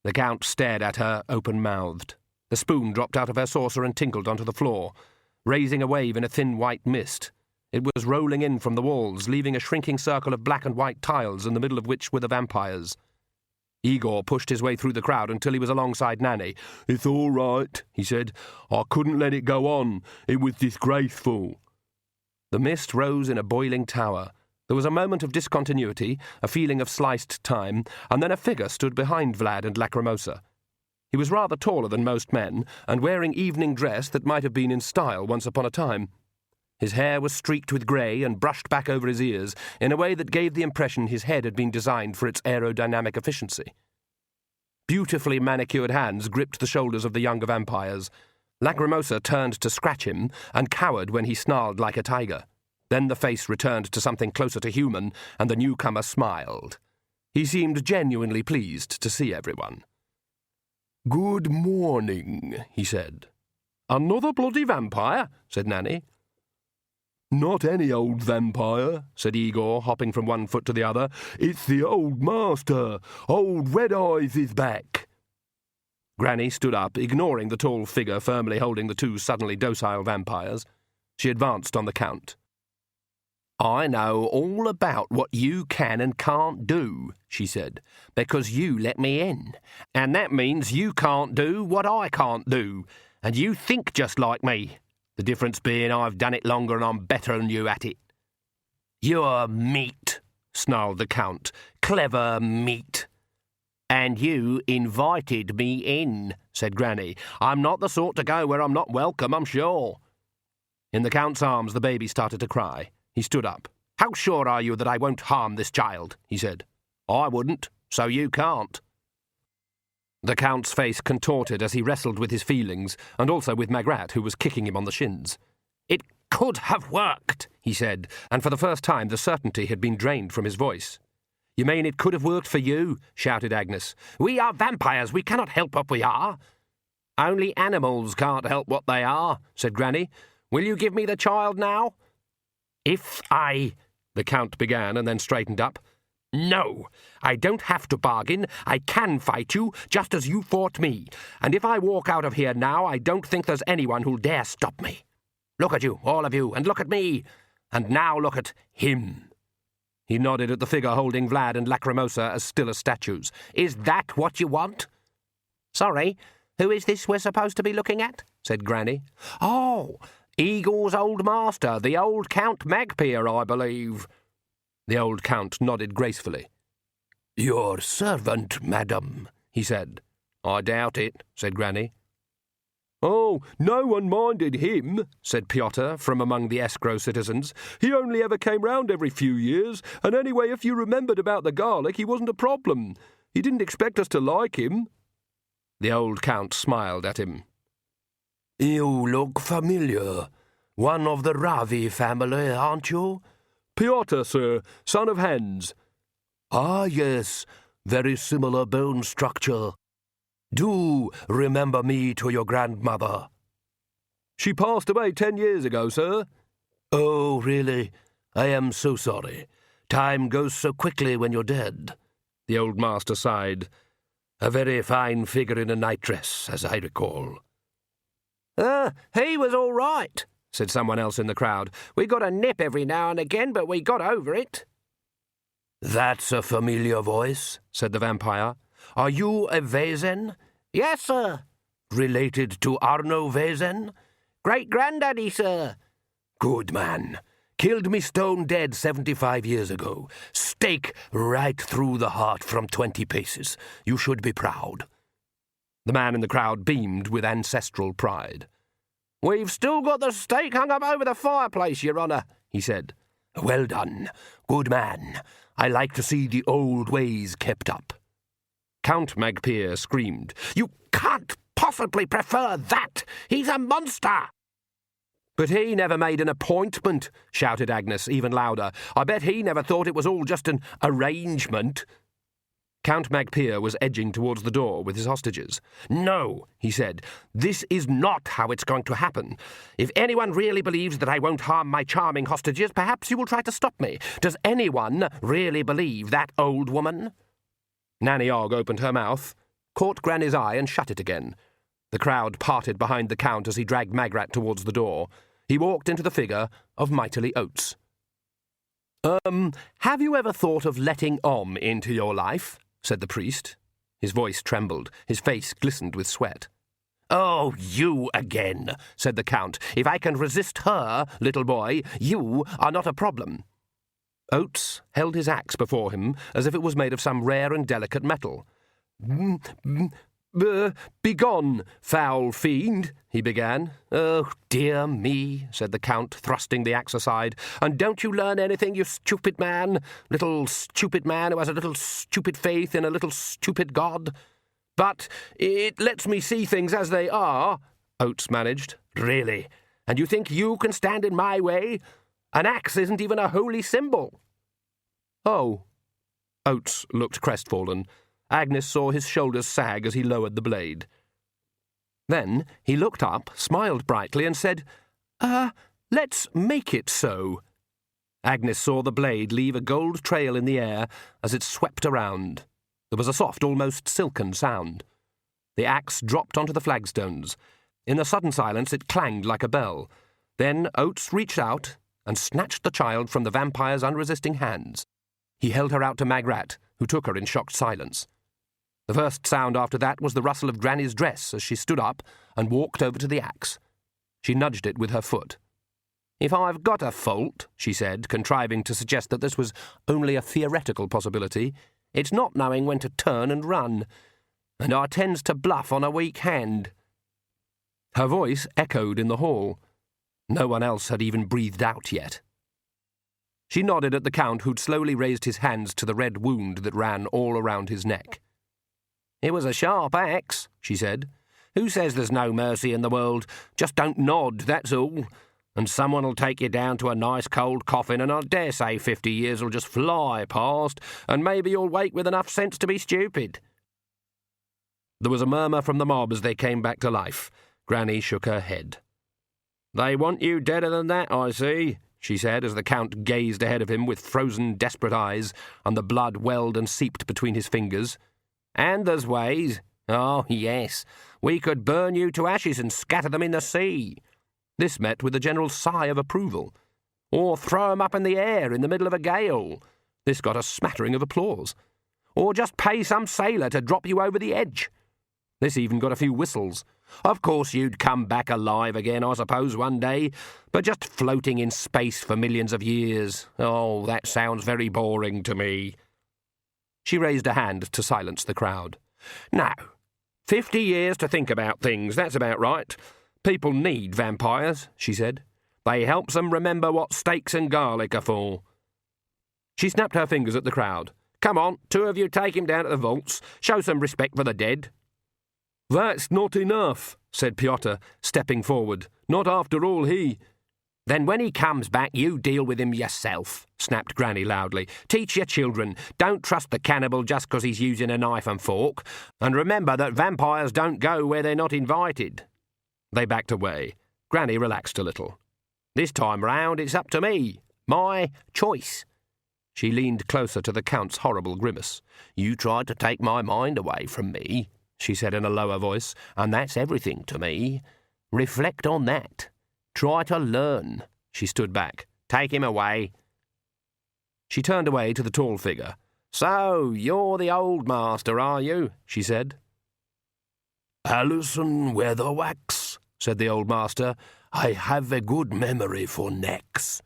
The Count stared at her, open-mouthed. The spoon dropped out of her saucer and tinkled onto the floor, raising a wave in a thin white mist. It was rolling in from the walls, leaving a shrinking circle of black and white tiles in the middle of which were the vampires. Igor pushed his way through the crowd until he was alongside Nanny. "It's all right," he said. "I couldn't let it go on. It was disgraceful." The mist rose in a boiling tower. There was a moment of discontinuity, a feeling of sliced time, and then a figure stood behind Vlad and Lacrimosa. He was rather taller than most men, and wearing evening dress that might have been in style once upon a time. His hair was streaked with grey and brushed back over his ears in a way that gave the impression his head had been designed for its aerodynamic efficiency. Beautifully manicured hands gripped the shoulders of the younger vampires. Lacrimosa turned to scratch him and cowered when he snarled like a tiger. Then the face returned to something closer to human, and the newcomer smiled. He seemed genuinely pleased to see everyone. "Good morning," he said. "Another bloody vampire?" said Nanny. "Not any old vampire," said Igor, hopping from one foot to the other. "It's the old master. Old Red Eyes is back." Granny stood up, ignoring the tall figure firmly holding the two suddenly docile vampires. She advanced on the Count. "I know all about what you can and can't do," she said, "because you let me in. And that means you can't do what I can't do. And you think just like me. The difference being I've done it longer and I'm better than you at it." "You're meat," snarled the Count. "Clever meat." "And you invited me in," said Granny. "I'm not the sort to go where I'm not welcome, I'm sure." In the Count's arms the baby started to cry. He stood up. "How sure are you that I won't harm this child?" he said. "I wouldn't, so you can't." The Count's face contorted as he wrestled with his feelings, and also with Magrat, who was kicking him on the shins. "It could have worked," he said, and for the first time the certainty had been drained from his voice. "You mean it could have worked for you?" shouted Agnes. "We are vampires. We cannot help what we are." "Only animals can't help what they are," said Granny. "Will you give me the child now?" "If I—" the Count began and then straightened up. "No, I don't have to bargain. I can fight you, just as you fought me. And if I walk out of here now, I don't think there's anyone who'll dare stop me. Look at you, all of you, and look at me. And now look at him." He nodded at the figure holding Vlad and Lacrimosa as still as statues. "Is that what you want?" "Sorry, who is this we're supposed to be looking at?" said Granny. "Oh, Eagle's old master, the old Count Magpie, I believe." The old Count nodded gracefully. "Your servant, madam," he said. "I doubt it," said Granny. "Oh, no one minded him," said Pyotr from among the escrow citizens. "He only ever came round every few years, and anyway, if you remembered about the garlic, he wasn't a problem. He didn't expect us to like him." The old Count smiled at him. "You look familiar. One of the Ravi family, aren't you?" "Pyotr, sir, son of Hans." "Ah, yes, very similar bone structure. Do remember me to your grandmother." "She passed away 10 years ago, sir." "Oh, really? I am so sorry. Time goes so quickly when you're dead." The old master sighed. "A very fine figure in a nightdress, as I recall." He was all right," said someone else in the crowd. "We got a nip every now and again, but we got over it." "That's a familiar voice," said the vampire. "Are you a Wezen?" "Yes, sir." "Related to Arno Wezen?" "Great-granddaddy, sir." "Good man. Killed me stone dead 75 years ago. Stake right through the heart from 20 paces. You should be proud." The man in the crowd beamed with ancestral pride. "We've still got the stake hung up over the fireplace, Your Honour," he said. "Well done. Good man. I like to see the old ways kept up." Count Magpie screamed. "You can't possibly prefer that! He's a monster!" "But he never made an appointment," shouted Agnes, even louder. "I bet he never thought it was all just an arrangement." Count Magpie was edging towards the door with his hostages. "No," he said, "this is not how it's going to happen. If anyone really believes that I won't harm my charming hostages, perhaps you will try to stop me. Does anyone really believe that old woman?" Nanny Ogg opened her mouth, caught Granny's eye and shut it again. The crowd parted behind the Count as he dragged Magrat towards the door. He walked into the figure of Mightily Oates. Have you ever thought of letting Om into your life?" said the priest. His voice trembled. His face glistened with sweat. "Oh, you again," said the Count. "If I can resist her, little boy, you are not a problem." Oates held his axe before him as if it was made of some rare and delicate metal. "Begone, foul fiend," he began. "Oh, dear me," said the Count, thrusting the axe aside. "And don't you learn anything, you stupid man? Little stupid man who has a little stupid faith in a little stupid god? But it lets me see things as they are," Oates managed. "Really? And you think you can stand in my way? An axe isn't even a holy symbol." "Oh." Oates looked crestfallen. Agnes saw his shoulders sag as he lowered the blade. Then he looked up, smiled brightly, and said, "Let's make it so." Agnes saw the blade leave a gold trail in the air as it swept around. There was a soft, almost silken sound. The axe dropped onto the flagstones. In the sudden silence it clanged like a bell. Then Oates reached out and snatched the child from the vampire's unresisting hands. He held her out to Magrat, who took her in shocked silence. The first sound after that was the rustle of Granny's dress as she stood up and walked over to the axe. She nudged it with her foot. "If I've got a fault," she said, contriving to suggest that this was only a theoretical possibility, "it's not knowing when to turn and run. And I tends to bluff on a weak hand." Her voice echoed in the hall. No one else had even breathed out yet. She nodded at the Count, who'd slowly raised his hands to the red wound that ran all around his neck. "It was a sharp axe," she said. "Who says there's no mercy in the world? Just don't nod, that's all. And someone'll take you down to a nice cold coffin, and I dare say 50 years will just fly past, and maybe you'll wake with enough sense to be stupid." There was a murmur from the mob as they came back to life. Granny shook her head. "They want you deader than that, I see," she said, as the Count gazed ahead of him with frozen, desperate eyes, and the blood welled and seeped between his fingers. "And there's ways. Oh, yes. We could burn you to ashes and scatter them in the sea." This met with a general sigh of approval. "Or throw 'em up in the air in the middle of a gale. This got a smattering of applause. Or just pay some sailor to drop you over the edge. This even got a few whistles. Of course you'd come back alive again, I suppose, one day, but just floating in space for millions of years. Oh, that sounds very boring to me. She raised a hand to silence the crowd. Now, 50 years to think about things, that's about right. People need vampires, she said. They helps them remember what steaks and garlic are for. She snapped her fingers at the crowd. Come on, 2 of you take him down to the vaults. Show some respect for the dead. That's not enough, said Piotr, stepping forward. Not after all he... Then when he comes back, you deal with him yourself, snapped Granny loudly. Teach your children. Don't trust the cannibal just 'cause he's using a knife and fork. And remember that vampires don't go where they're not invited. They backed away. Granny relaxed a little. This time round, it's up to me. My choice. She leaned closer to the Count's horrible grimace. You tried to take my mind away from me, she said in a lower voice, and that's everything to me. Reflect on that. Try to learn. She stood back. Take him away. She turned away to the tall figure. So, you're the old master, are you? She said. Alison Weatherwax, said the old master. I have a good memory for necks.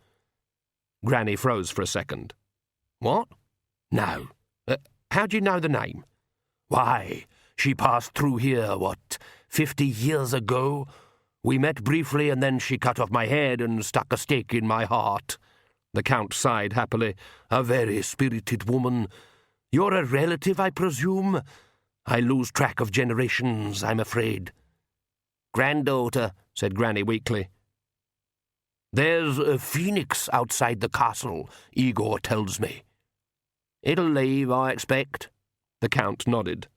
Granny froze for a second. What? No. How do you know the name? Why, she passed through here, 50 years ago? We met briefly and then she cut off my head and stuck a stake in my heart. The Count sighed happily. A very spirited woman. You're a relative, I presume? I lose track of generations, I'm afraid. Granddaughter, said Granny weakly. There's a phoenix outside the castle, Igor tells me. It'll leave, I expect. The Count nodded.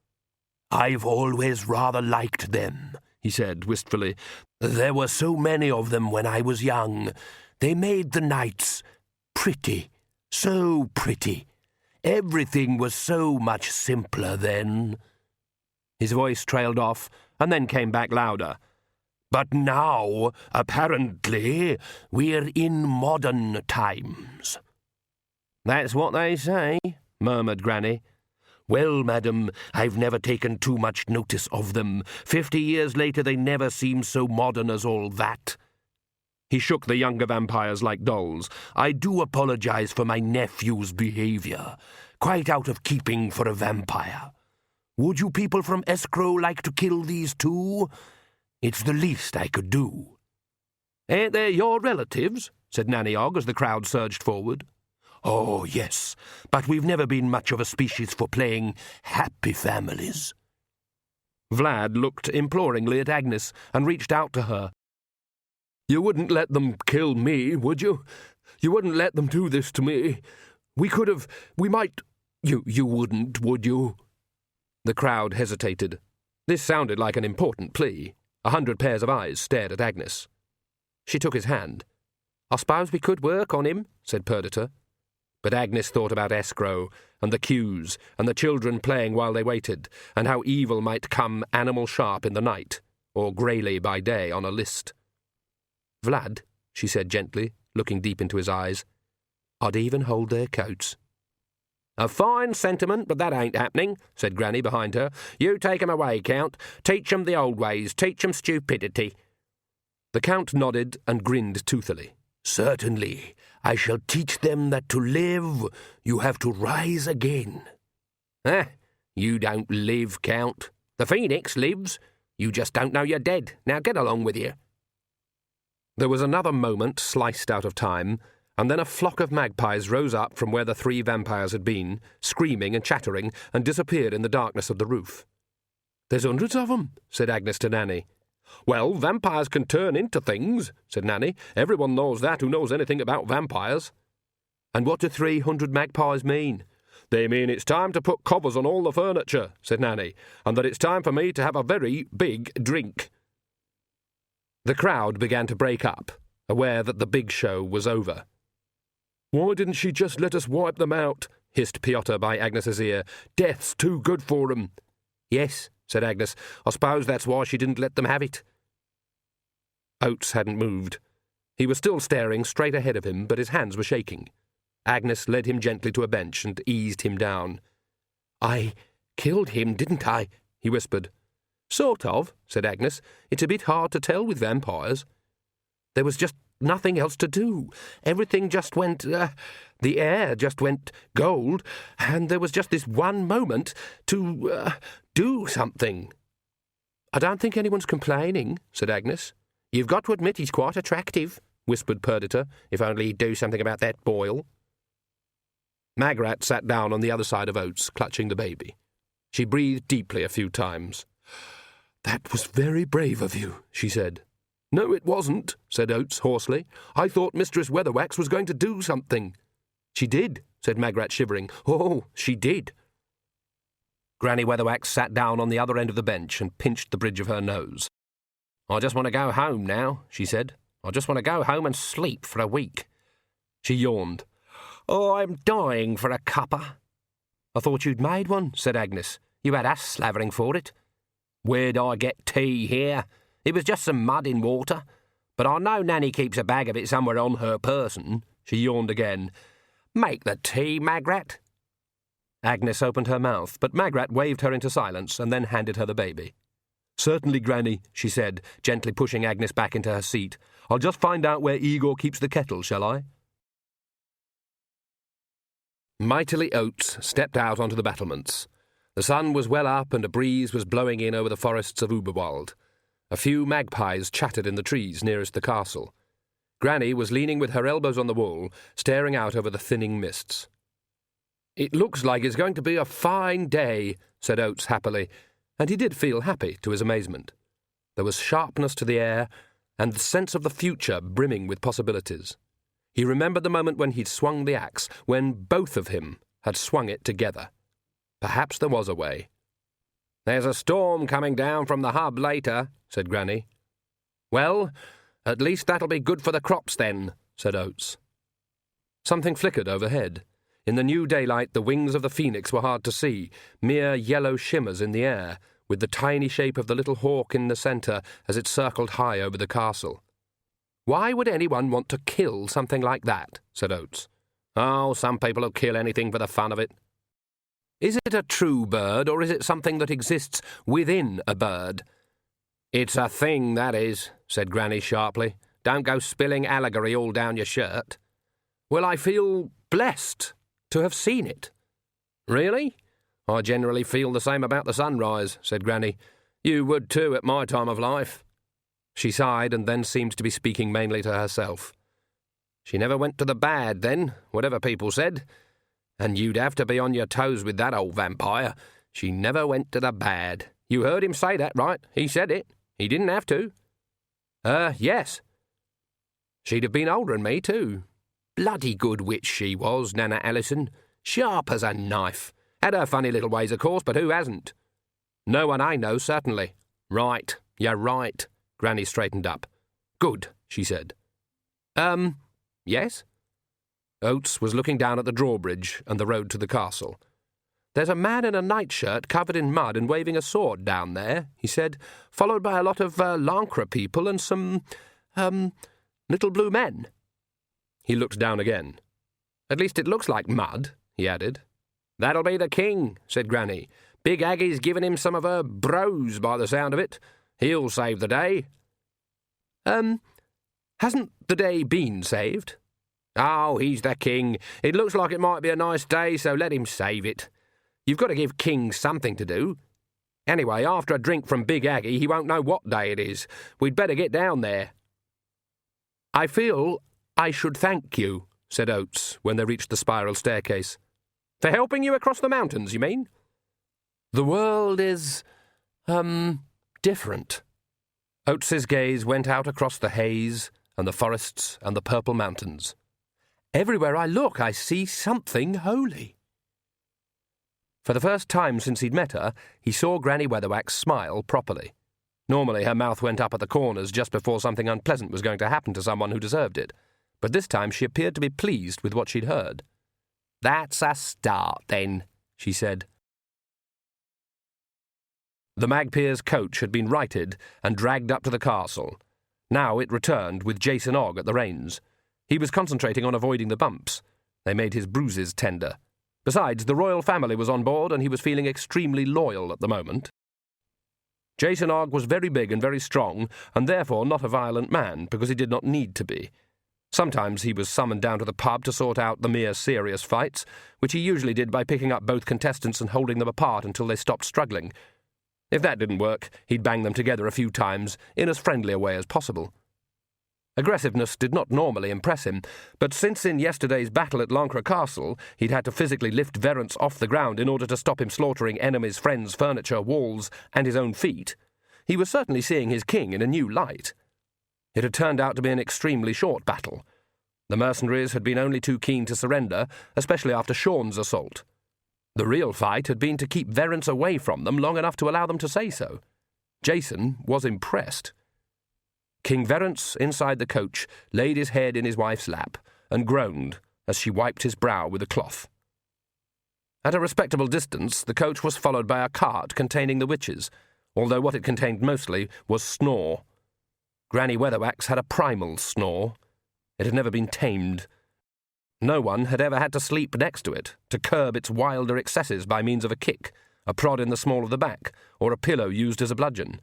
I've always rather liked them, he said wistfully. There were so many of them when I was young. They made the nights pretty, so pretty. Everything was so much simpler then. His voice trailed off and then came back louder. But now, apparently, we're in modern times. That's what they say, murmured Granny. Well, madam, I've never taken too much notice of them. 50 years later they never seem so modern as all that. He shook the younger vampires like dolls. I do apologize for my nephew's behavior. Quite out of keeping for a vampire. Would you people from Escrow like to kill these 2? It's the least I could do. Ain't they your relatives? Said Nanny Ogg as the crowd surged forward. Oh, yes, but we've never been much of a species for playing happy families. Vlad looked imploringly at Agnes and reached out to her. You wouldn't let them kill me, would you? You wouldn't let them do this to me. We might... You wouldn't, would you? The crowd hesitated. This sounded like an important plea. 100 pairs of eyes stared at Agnes. She took his hand. I suppose we could work on him, said Perdita. But Agnes thought about escrow, and the queues, and the children playing while they waited, and how evil might come animal sharp in the night, or greyly by day on a list. Vlad, she said gently, looking deep into his eyes, I'd even hold their coats. A fine sentiment, but that ain't happening, said Granny behind her. You take 'em away, Count. Teach 'em the old ways. Teach 'em stupidity. The Count nodded and grinned toothily. Certainly. I shall teach them that to live, you have to rise again. You don't live, Count. The Phoenix lives. You just don't know you're dead. Now get along with you. There was another moment sliced out of time, and then a flock of magpies rose up from where the 3 vampires had been, screaming and chattering, and disappeared in the darkness of the roof. There's hundreds of 'em, said Agnes to Nanny. Well, vampires can turn into things, said Nanny. Everyone knows that who knows anything about vampires. And what do 300 magpies mean? They mean it's time to put covers on all the furniture, said Nanny, and that it's time for me to have a very big drink. The crowd began to break up, aware that the big show was over. Why didn't she just let us wipe them out? Hissed Piotr by Agnes's ear. Death's too good for 'em. Yes, said Agnes. I suppose that's why she didn't let them have it. Oates hadn't moved. He was still staring straight ahead of him, but his hands were shaking. Agnes led him gently to a bench and eased him down. "I killed him, didn't I?" he whispered. "Sort of," said Agnes. "It's a bit hard to tell with vampires. There was just nothing else to do. Everything just went, the air just went gold, and there was just this one moment to, do something." "I don't think anyone's complaining," said Agnes. "You've got to admit he's quite attractive," whispered Perdita, "if only he'd do something about that boil." Magrat sat down on the other side of Oates, clutching the baby. She breathed deeply a few times. "That was very brave of you," she said. "No, it wasn't," said Oates hoarsely. "I thought Mistress Weatherwax was going to do something." "She did," said Magrat, shivering. "Oh, she did." Granny Weatherwax sat down on the other end of the bench and pinched the bridge of her nose. "I just want to go home now," she said. "I just want to go home and sleep for a week." She yawned. "Oh, I'm dying for a cuppa." "I thought you'd made one," said Agnes. "You had us slavering for it." "Where'd I get tea here? It was just some mud in water. But I know Nanny keeps a bag of it somewhere on her person." She yawned again. "Make the tea, Magrat." Agnes opened her mouth, but Magrat waved her into silence and then handed her the baby. "Certainly, Granny," she said, gently pushing Agnes back into her seat. "I'll just find out where Igor keeps the kettle, shall I?" Mightily Oates stepped out onto the battlements. The sun was well up and a breeze was blowing in over the forests of Uberwald. A few magpies chattered in the trees nearest the castle. Granny was leaning with her elbows on the wall, staring out over the thinning mists. "It looks like it's going to be a fine day," said Oates happily, and he did feel happy to his amazement. There was sharpness to the air, and the sense of the future brimming with possibilities. He remembered the moment when he'd swung the axe, when both of him had swung it together. Perhaps there was a way. "There's a storm coming down from the hub later," said Granny. "Well, at least that'll be good for the crops then," said Oates. Something flickered overhead. In the new daylight, the wings of the phoenix were hard to see, mere yellow shimmers in the air, with the tiny shape of the little hawk in the centre as it circled high over the castle. "Why would anyone want to kill something like that?" said Oates. "Oh, some people will kill anything for the fun of it." "Is it a true bird, or is it something that exists within a bird?" "It's a thing, that is," said Granny sharply. "Don't go spilling allegory all down your shirt." "Well, I feel blessed to have seen it." "Really? I generally feel the same about the sunrise," said Granny. "You would too at my time of life." She sighed and then seemed to be speaking mainly to herself. "She never went to the bad then, whatever people said. And you'd have to be on your toes with that old vampire. She never went to the bad. You heard him say that, right? He said it. He didn't have to." Yes." "She'd have been older than me, too. Bloody good witch she was, Nana Ellison. Sharp as a knife. Had her funny little ways, of course, but who hasn't?" "No one I know, certainly." "Right, you're right." Granny straightened up. "Good," she said. Yes?" Oates was looking down at the drawbridge and the road to the castle. "There's a man in a nightshirt covered in mud and waving a sword down there," he said, "followed by a lot of Lancre people and some, little blue men." He looked down again. "At least it looks like mud," he added. "That'll be the king," said Granny. "Big Aggie's given him some of her brose by the sound of it. He'll save the day." Hasn't the day been saved?" "Oh, he's the king. It looks like it might be a nice day, so let him save it. You've got to give kings something to do. Anyway, after a drink from Big Aggie, he won't know what day it is. We'd better get down there." "I feel I should thank you," said Oates, when they reached the spiral staircase. "For helping you across the mountains, you mean?" "The world is, different." Oates's gaze went out across the haze and the forests and the purple mountains. "Everywhere I look, I see something holy." For the first time since he'd met her, he saw Granny Weatherwax smile properly. Normally her mouth went up at the corners just before something unpleasant was going to happen to someone who deserved it, but this time she appeared to be pleased with what she'd heard. "That's a start, then," she said. The Magpier's coach had been righted and dragged up to the castle. Now it returned with Jason Ogg at the reins. He was concentrating on avoiding the bumps. They made his bruises tender. Besides, the royal family was on board and he was feeling extremely loyal at the moment. Jason Ogg was very big and very strong, and therefore not a violent man, because he did not need to be. Sometimes he was summoned down to the pub to sort out the mere serious fights, which he usually did by picking up both contestants and holding them apart until they stopped struggling. If that didn't work, he'd bang them together a few times, in as friendly a way as possible. Aggressiveness did not normally impress him, but since in yesterday's battle at Lancre Castle he'd had to physically lift Verence off the ground in order to stop him slaughtering enemies' friends' furniture, walls, and his own feet, he was certainly seeing his king in a new light. It had turned out to be an extremely short battle. The mercenaries had been only too keen to surrender, especially after Sean's assault. The real fight had been to keep Verence away from them long enough to allow them to say so. Jason was impressed. King Verence, inside the coach, laid his head in his wife's lap and groaned as she wiped his brow with a cloth. At a respectable distance, the coach was followed by a cart containing the witches, although what it contained mostly was snore. Granny Weatherwax had a primal snore. It had never been tamed. No one had ever had to sleep next to it, to curb its wilder excesses by means of a kick, a prod in the small of the back, or a pillow used as a bludgeon.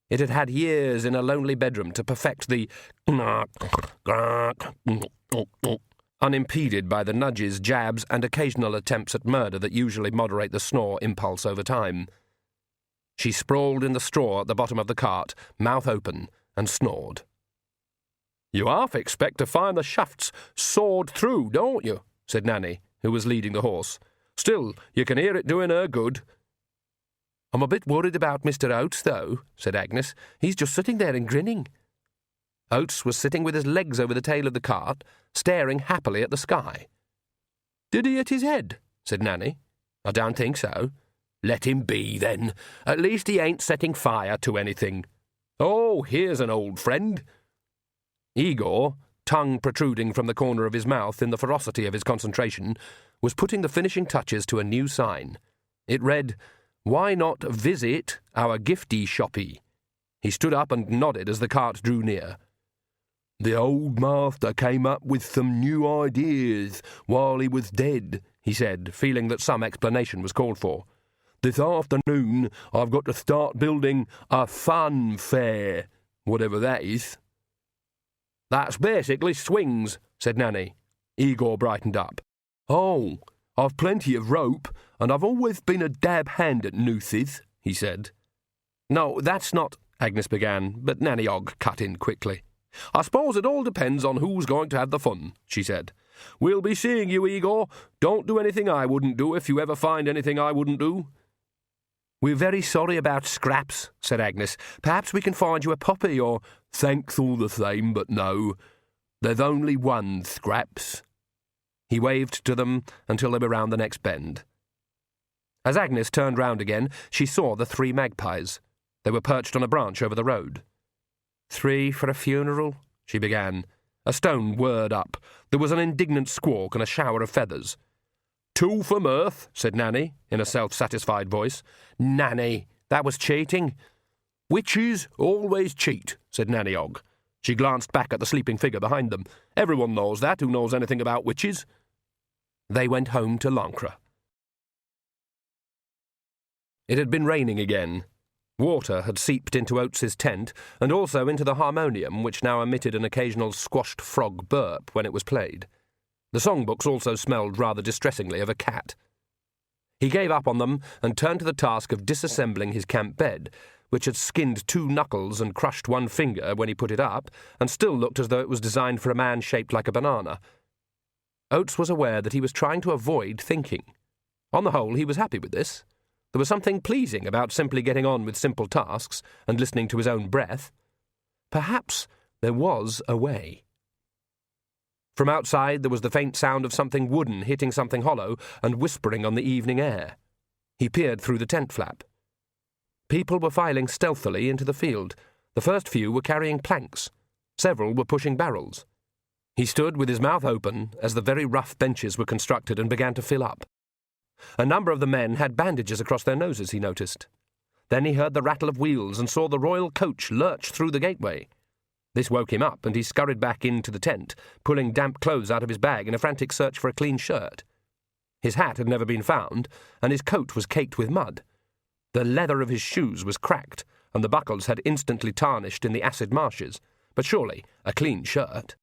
It had had years in a lonely bedroom to perfect the unimpeded by the nudges, jabs, and occasional attempts at murder that usually moderate the snore impulse over time. She sprawled in the straw at the bottom of the cart, mouth open, and snored. "You half expect to find the shafts sawed through, don't you?" said Nanny, who was leading the horse. "Still, you can hear it doing her good." "I'm a bit worried about Mr. Oates, though," said Agnes. "He's just sitting there and grinning." Oates was sitting with his legs over the tail of the cart, staring happily at the sky. "Did he hit his head?" said Nanny. "I don't think so." "Let him be, then. At least he ain't setting fire to anything. Oh, here's an old friend." Igor, tongue protruding from the corner of his mouth in the ferocity of his concentration, was putting the finishing touches to a new sign. It read, "Why not visit our gifty shoppy?" He stood up and nodded as the cart drew near. "The old master came up with some new ideas while he was dead," he said, feeling that some explanation was called for. "This afternoon I've got to start building a fun fair, whatever that is." "That's basically swings," said Nanny. Igor brightened up. "Oh, I've plenty of rope, and I've always been a dab hand at nooses," he said. "No, that's not," Agnes began, but Nanny Ogg cut in quickly. "I suppose it all depends on who's going to have the fun," she said. "We'll be seeing you, Igor. Don't do anything I wouldn't do if you ever find anything I wouldn't do." "We're very sorry about Scraps," said Agnes. "Perhaps we can find you a puppy or—" "Thanks all the same, but no. There's only one Scraps." He waved to them until they were round the next bend. As Agnes turned round again, she saw the 3 magpies. They were perched on a branch over the road. "3 for a funeral?" she began. A stone whirred up. There was an indignant squawk and a shower of feathers. "2 for mirth," said Nanny, in a self-satisfied voice. "Nanny, that was cheating." "Witches always cheat," said Nanny Ogg. She glanced back at the sleeping figure behind them. "Everyone knows that who knows anything about witches." They went home to Lancre. It had been raining again. Water had seeped into Oates's tent, and also into the harmonium, which now emitted an occasional squashed frog burp when it was played. The songbooks also smelled rather distressingly of a cat. He gave up on them and turned to the task of disassembling his camp bed, which had skinned 2 knuckles and crushed 1 finger when he put it up, and still looked as though it was designed for a man shaped like a banana. Oates was aware that he was trying to avoid thinking. On the whole, he was happy with this. There was something pleasing about simply getting on with simple tasks and listening to his own breath. Perhaps there was a way. From outside there was the faint sound of something wooden hitting something hollow and whispering on the evening air. He peered through the tent flap. People were filing stealthily into the field. The first few were carrying planks. Several were pushing barrels. He stood with his mouth open as the very rough benches were constructed and began to fill up. A number of the men had bandages across their noses, he noticed. Then he heard the rattle of wheels and saw the royal coach lurch through the gateway. This woke him up, and he scurried back into the tent, pulling damp clothes out of his bag in a frantic search for a clean shirt. His hat had never been found, and his coat was caked with mud. The leather of his shoes was cracked, and the buckles had instantly tarnished in the acid marshes, but surely a clean shirt.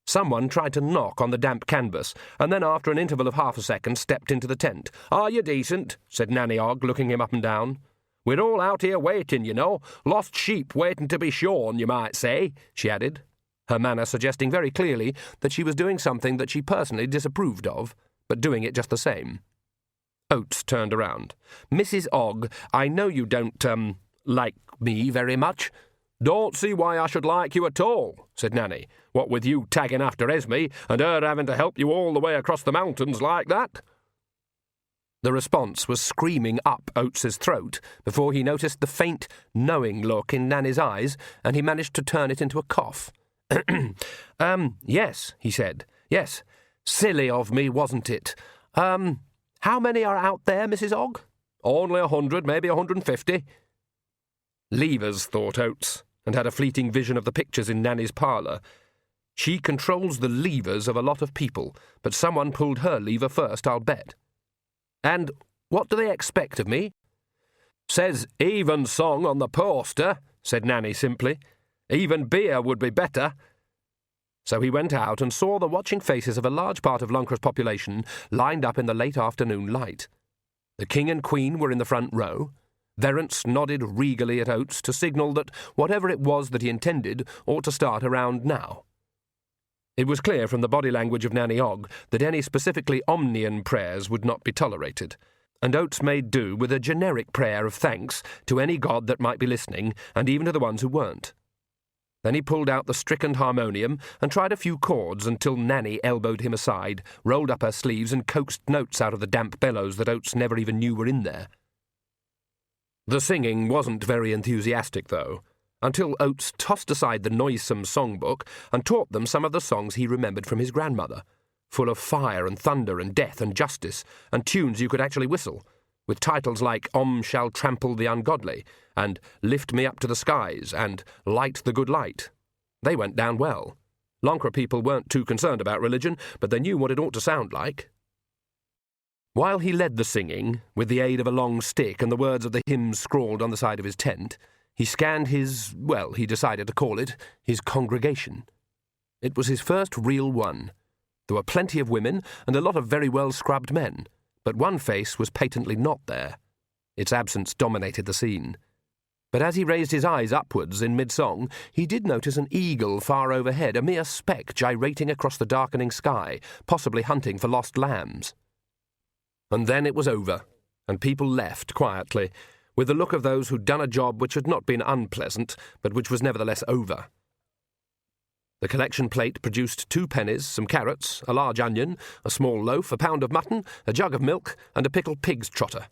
Someone tried to knock on the damp canvas, and then after an interval of half a second stepped into the tent. "Are you decent?" said Nanny Ogg, looking him up and down. "We're all out here waiting, you know. Lost sheep waiting to be shorn, you might say," she added, her manner suggesting very clearly that she was doing something that she personally disapproved of, but doing it just the same. Oates turned around. "Mrs. Ogg, I know you don't, like me very much." "Don't see why I should like you at all," said Nanny, "what with you tagging after Esme and her having to help you all the way across the mountains like that." The response was screaming up Oates's throat before he noticed the faint, knowing look in Nanny's eyes, and he managed to turn it into a cough. Yes, he said. "Yes. Silly of me, wasn't it? How many are out there, Mrs. Ogg?" "Only 100, maybe 150. Levers, thought Oates, and had a fleeting vision of the pictures in Nanny's parlour. She controls the levers of a lot of people, but someone pulled her lever first, I'll bet. "And what do they expect of me?" "Says even song on the poster," said Nanny simply. "Even beer would be better." So he went out and saw the watching faces of a large part of Loncra's population lined up in the late afternoon light. The King and Queen were in the front row. Verence nodded regally at Oates to signal that whatever it was that he intended ought to start around now. It was clear from the body language of Nanny Ogg that any specifically Omnian prayers would not be tolerated, and Oates made do with a generic prayer of thanks to any god that might be listening, and even to the ones who weren't. Then he pulled out the stricken harmonium and tried a few chords until Nanny elbowed him aside, rolled up her sleeves and coaxed notes out of the damp bellows that Oates never even knew were in there. The singing wasn't very enthusiastic, though, until Oates tossed aside the noisome songbook and taught them some of the songs he remembered from his grandmother, full of fire and thunder and death and justice, and tunes you could actually whistle, with titles like Om Shall Trample the Ungodly, and Lift Me Up to the Skies, and Light the Good Light. They went down well. Loncra people weren't too concerned about religion, but they knew what it ought to sound like. While he led the singing, with the aid of a long stick and the words of the hymns scrawled on the side of his tent, he scanned his, well, he decided to call it, his congregation. It was his first real one. There were plenty of women and a lot of very well-scrubbed men, but one face was patently not there. Its absence dominated the scene. But as he raised his eyes upwards in mid-song, he did notice an eagle far overhead, a mere speck gyrating across the darkening sky, possibly hunting for lost lambs. And then it was over, and people left quietly, with the look of those who'd done a job which had not been unpleasant, but which was nevertheless over. The collection plate produced 2 pennies, some carrots, a large onion, a small loaf, a pound of mutton, a jug of milk, and a pickled pig's trotter.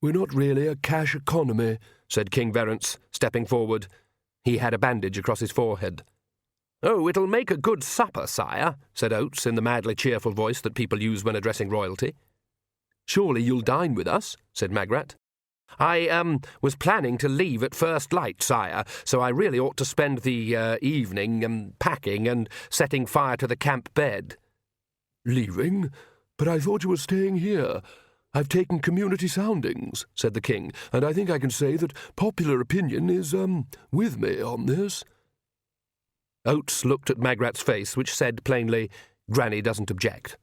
"We're not really a cash economy," said King Verence, stepping forward. He had a bandage across his forehead. "Oh, it'll make a good supper, sire," said Oates in the madly cheerful voice that people use when addressing royalty. "Surely you'll dine with us," said Magrat. "I, was planning to leave at first light, sire, so I really ought to spend the, evening, packing and setting fire to the camp bed." "Leaving? But I thought you were staying here. I've taken community soundings," said the King, "and I think I can say that popular opinion is, with me on this." Oates looked at Magrat's face, which said plainly, "Granny doesn't object."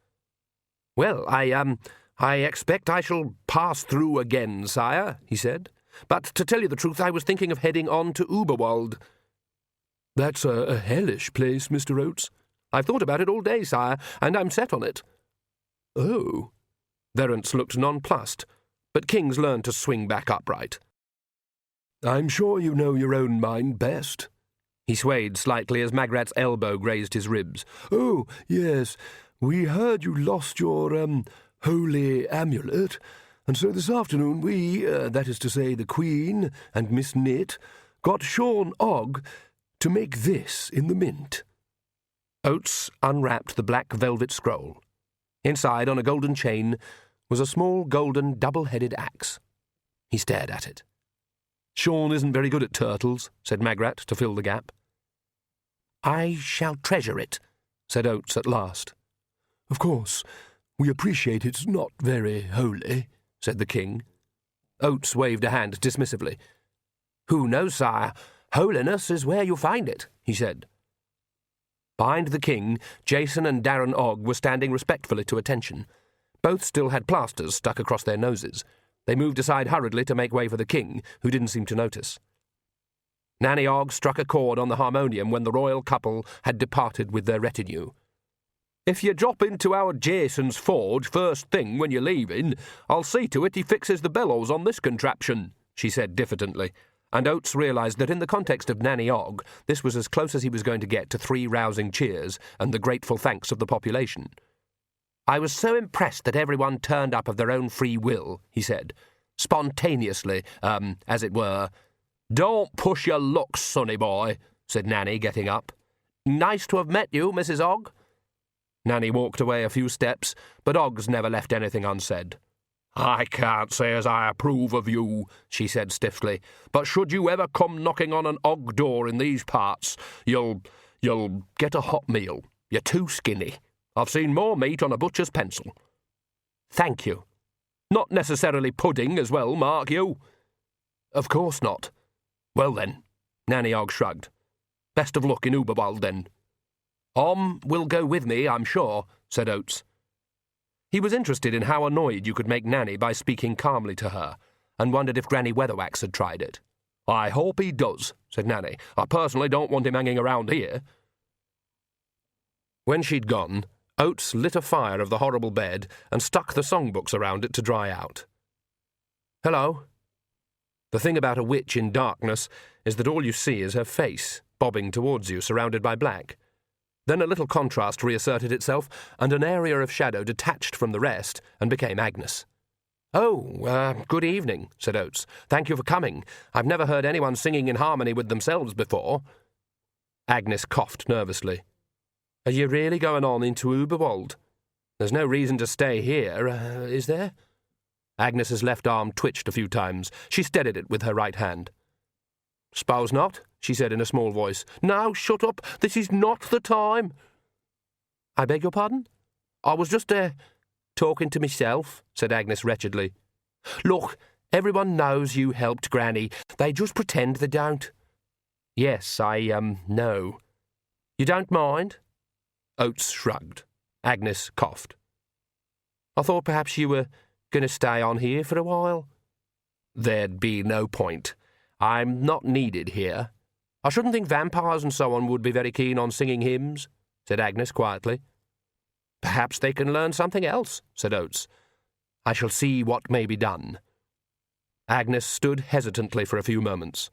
"Well, I expect I shall pass through again, sire," he said. "But to tell you the truth, I was thinking of heading on to Uberwald." "That's a hellish place, Mr. Oates." "I've thought about it all day, sire, and I'm set on it." "Oh." Verence looked nonplussed, but kings learn to swing back upright. "I'm sure you know your own mind best." He swayed slightly as Magrat's elbow grazed his ribs. "Oh, yes, we heard you lost your, holy amulet, and so this afternoon we, that is to say the Queen and Miss Knit, got Sean Ogg to make this in the mint." Oates unwrapped the black velvet scroll. Inside, on a golden chain, was a small golden double-headed axe. He stared at it. Sean isn't very good at turtles, said Magrat to fill the gap. I shall treasure it, said Oates at last. Of course, we appreciate it's not very holy, said the king. Oates waved a hand dismissively. Who knows, sire? Holiness is where you find it, he said. Behind the king, Jason and Darren Ogg were standing respectfully to attention. Both still had plasters stuck across their noses. They moved aside hurriedly to make way for the king, who didn't seem to notice. Nanny Ogg struck a chord on the harmonium when the royal couple had departed with their retinue. If you drop into our Jason's forge first thing when you're leaving, I'll see to it he fixes the bellows on this contraption, she said diffidently, and Oates realised that in the context of Nanny Ogg, this was as close as he was going to get to 3 rousing cheers and the grateful thanks of the population. I was so impressed that everyone turned up of their own free will, he said, spontaneously, as it were. Don't push your luck, sonny boy, said Nanny, getting up. Nice to have met you, Mrs. Ogg. Nanny walked away a few steps, but Oggs never left anything unsaid. I can't say as I approve of you, she said stiffly, but should you ever come knocking on an Ogg door in these parts, you'll get a hot meal. You're too skinny. I've seen more meat on a butcher's pencil. Thank you. Not necessarily pudding as well, mark you. Of course not. Well then, Nanny Ogg shrugged. Best of luck in Uberwald then. Will go with me, I'm sure, said Oates. He was interested in how annoyed you could make Nanny by speaking calmly to her, and wondered if Granny Weatherwax had tried it. I hope he does, said Nanny. I personally don't want him hanging around here. When she'd gone, Oates lit a fire of the horrible bed and stuck the songbooks around it to dry out. Hello. The thing about a witch in darkness is that all you see is her face, bobbing towards you, surrounded by black. Then a little contrast reasserted itself, and an area of shadow detached from the rest and became Agnes. Good evening, said Oates. Thank you for coming. I've never heard anyone singing in harmony with themselves before. Agnes coughed nervously. Are you really going on into Uberwald? There's no reason to stay here, is there? Agnes's left arm twitched a few times. She steadied it with her right hand. Suppose not, she said in a small voice. Now, shut up. This is not the time. I beg your pardon? I was just, talking to myself, said Agnes wretchedly. Look, everyone knows you helped Granny. They just pretend they don't. Yes, I know. You don't mind? Oates shrugged. Agnes coughed. I thought perhaps you were going to stay on here for a while. There'd be no point. I'm not needed here. I shouldn't think vampires and so on would be very keen on singing hymns, said Agnes quietly. Perhaps they can learn something else, said Oates. I shall see what may be done. Agnes stood hesitantly for a few moments.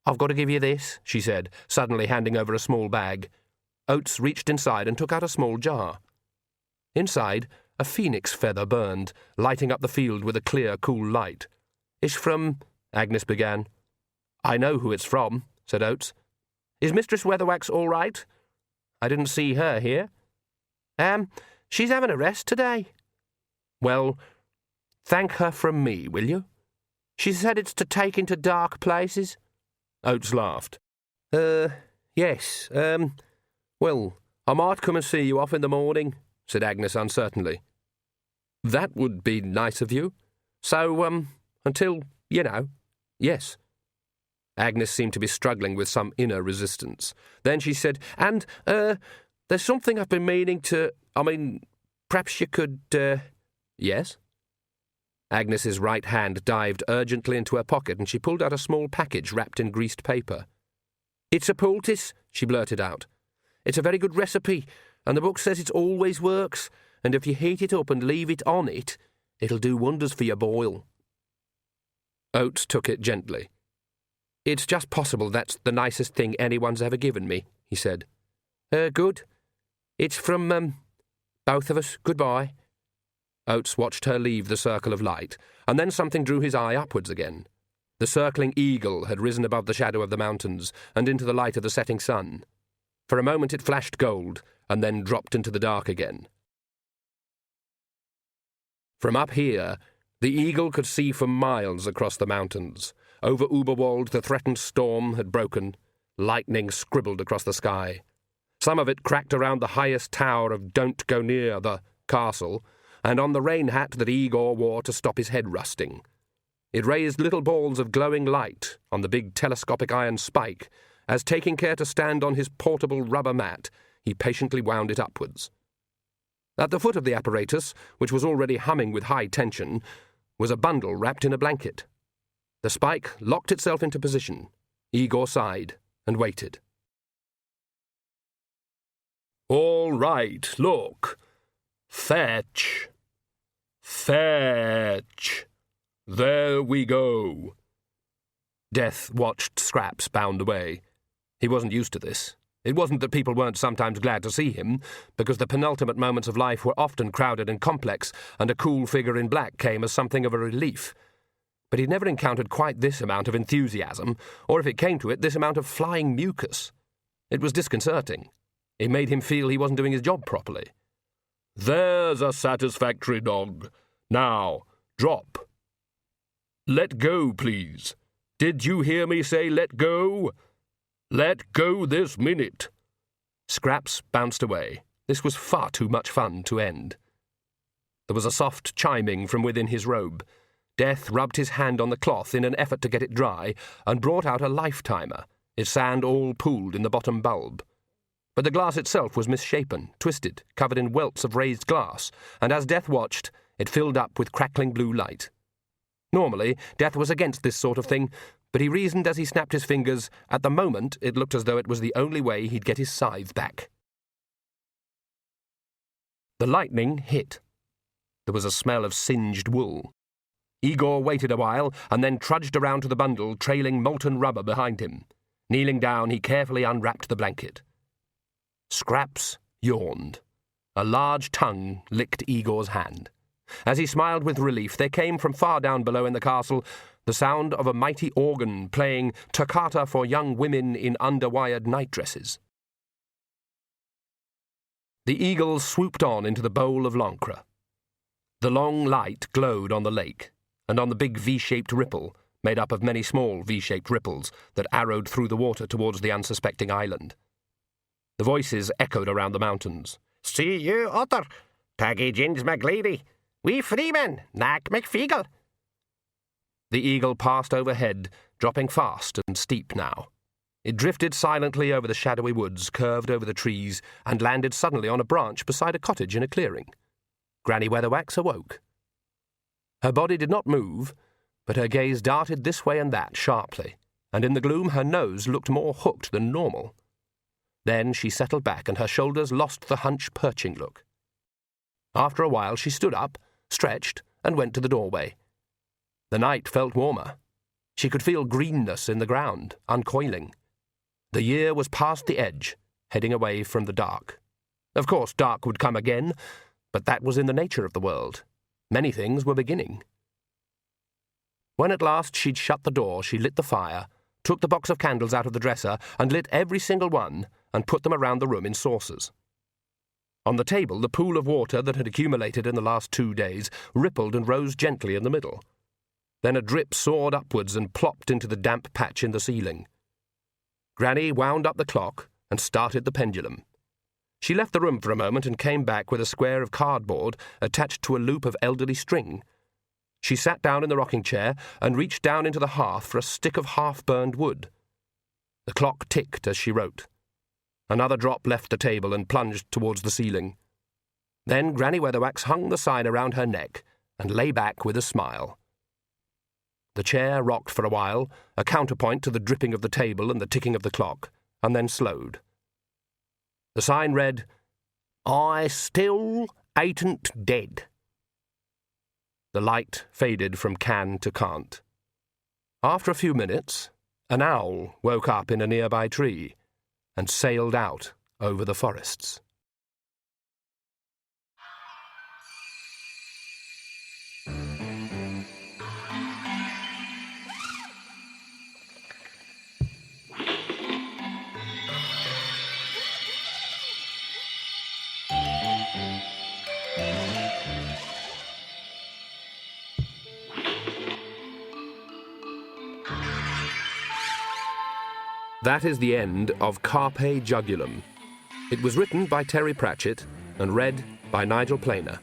I've got to give you this, she said, suddenly handing over a small bag. Oates reached inside and took out a small jar. Inside, a phoenix feather burned, lighting up the field with a clear, cool light. It's from... Agnes began. I know who it's from, said Oates. Is Mistress Weatherwax all right? I didn't see her here. She's having a rest today. Well, thank her from me, will you? She said it's to take into dark places. Oates laughed. Yes. Well, I might come and see you off in the morning, said Agnes uncertainly. That would be nice of you. So, until, yes. Agnes seemed to be struggling with some inner resistance. Then she said, and, there's something I've been meaning to... perhaps you could, Yes? Agnes's right hand dived urgently into her pocket and she pulled out a small package wrapped in greased paper. It's a poultice, she blurted out. It's a very good recipe, and the book says it always works, and if you heat it up and leave it on it, it'll do wonders for your boil. Oates took it gently. It's just possible that's the nicest thing anyone's ever given me, he said. Good. It's from, both of us. Goodbye. Oates watched her leave the circle of light, and then something drew his eye upwards again. The circling eagle had risen above the shadow of the mountains and into the light of the setting sun. For a moment it flashed gold, and then dropped into the dark again. From up here, The eagle could see for miles across the mountains. Over Uberwald the threatened storm had broken. Lightning scribbled across the sky. Some of it cracked around the highest tower of Don't Go Near the castle, and on the rain hat that Igor wore to stop his head rusting. It raised little balls of glowing light on the big telescopic iron spike, as, taking care to stand on his portable rubber mat, he patiently wound it upwards. At the foot of the apparatus, which was already humming with high tension, was a bundle wrapped in a blanket. The spike locked itself into position. Igor sighed and waited. All right, look. Fetch. Fetch. There we go. Death watched Scraps bound away. He wasn't used to this. It wasn't that people weren't sometimes glad to see him, because the penultimate moments of life were often crowded and complex, and a cool figure in black came as something of a relief. But he'd never encountered quite this amount of enthusiasm, or if it came to it, this amount of flying mucus. It was disconcerting. It made him feel he wasn't doing his job properly. There's a satisfactory dog. Now, drop. Let go, please. Did you hear me say let go? Let go this minute. Scraps bounced away. This was far too much fun to end. There was a soft chiming from within his robe. Death rubbed his hand on the cloth in an effort to get it dry, and brought out a life-timer, its sand all pooled in the bottom bulb. But the glass itself was misshapen, twisted, covered in welts of raised glass, and as Death watched, it filled up with crackling blue light. Normally, Death was against this sort of thing, but he reasoned as he snapped his fingers, at the moment it looked as though it was the only way he'd get his scythe back. The lightning hit. There was a smell of singed wool. Igor waited a while, and then trudged around to the bundle, trailing molten rubber behind him. Kneeling down, he carefully unwrapped the blanket. Scraps yawned. A large tongue licked Igor's hand. As he smiled with relief, there came from far down below in the castle the sound of a mighty organ playing Toccata for young women in underwired nightdresses. The eagle swooped on into the bowl of Lancre. The long light glowed on the lake, and on the big V-shaped ripple, made up of many small V-shaped ripples that arrowed through the water towards the unsuspecting island. The voices echoed around the mountains. See you, Otter. Taggy Jins McLeady. We freemen, Knack McFeagle. The eagle passed overhead, dropping fast and steep now. It drifted silently over the shadowy woods, curved over the trees, and landed suddenly on a branch beside a cottage in a clearing. Granny Weatherwax awoke. Her body did not move, but her gaze darted this way and that sharply, and in the gloom her nose looked more hooked than normal. Then she settled back, and her shoulders lost the hunched perching look. After a while she stood up, stretched, and went to the doorway. The night felt warmer. She could feel greenness in the ground, uncoiling. The year was past the edge, heading away from the dark. Of course, dark would come again, but that was in the nature of the world. Many things were beginning. When at last she'd shut the door, she lit the fire, took the box of candles out of the dresser, and lit every single one, and put them around the room in saucers. On the table, the pool of water that had accumulated in the last 2 days rippled and rose gently in the middle. Then a drip soared upwards and plopped into the damp patch in the ceiling. Granny wound up the clock and started the pendulum. She left the room for a moment and came back with a square of cardboard attached to a loop of elderly string. She sat down in the rocking chair and reached down into the hearth for a stick of half-burned wood. The clock ticked as she wrote. Another drop left the table and plunged towards the ceiling. Then Granny Weatherwax hung the sign around her neck and lay back with a smile. The chair rocked for a while, a counterpoint to the dripping of the table and the ticking of the clock, and then slowed. The sign read, "I still ain't dead." The light faded from can to can't. After a few minutes, an owl woke up in a nearby tree and sailed out over the forests. That is the end of Carpe Jugulum. It was written by Terry Pratchett and read by Nigel Planer.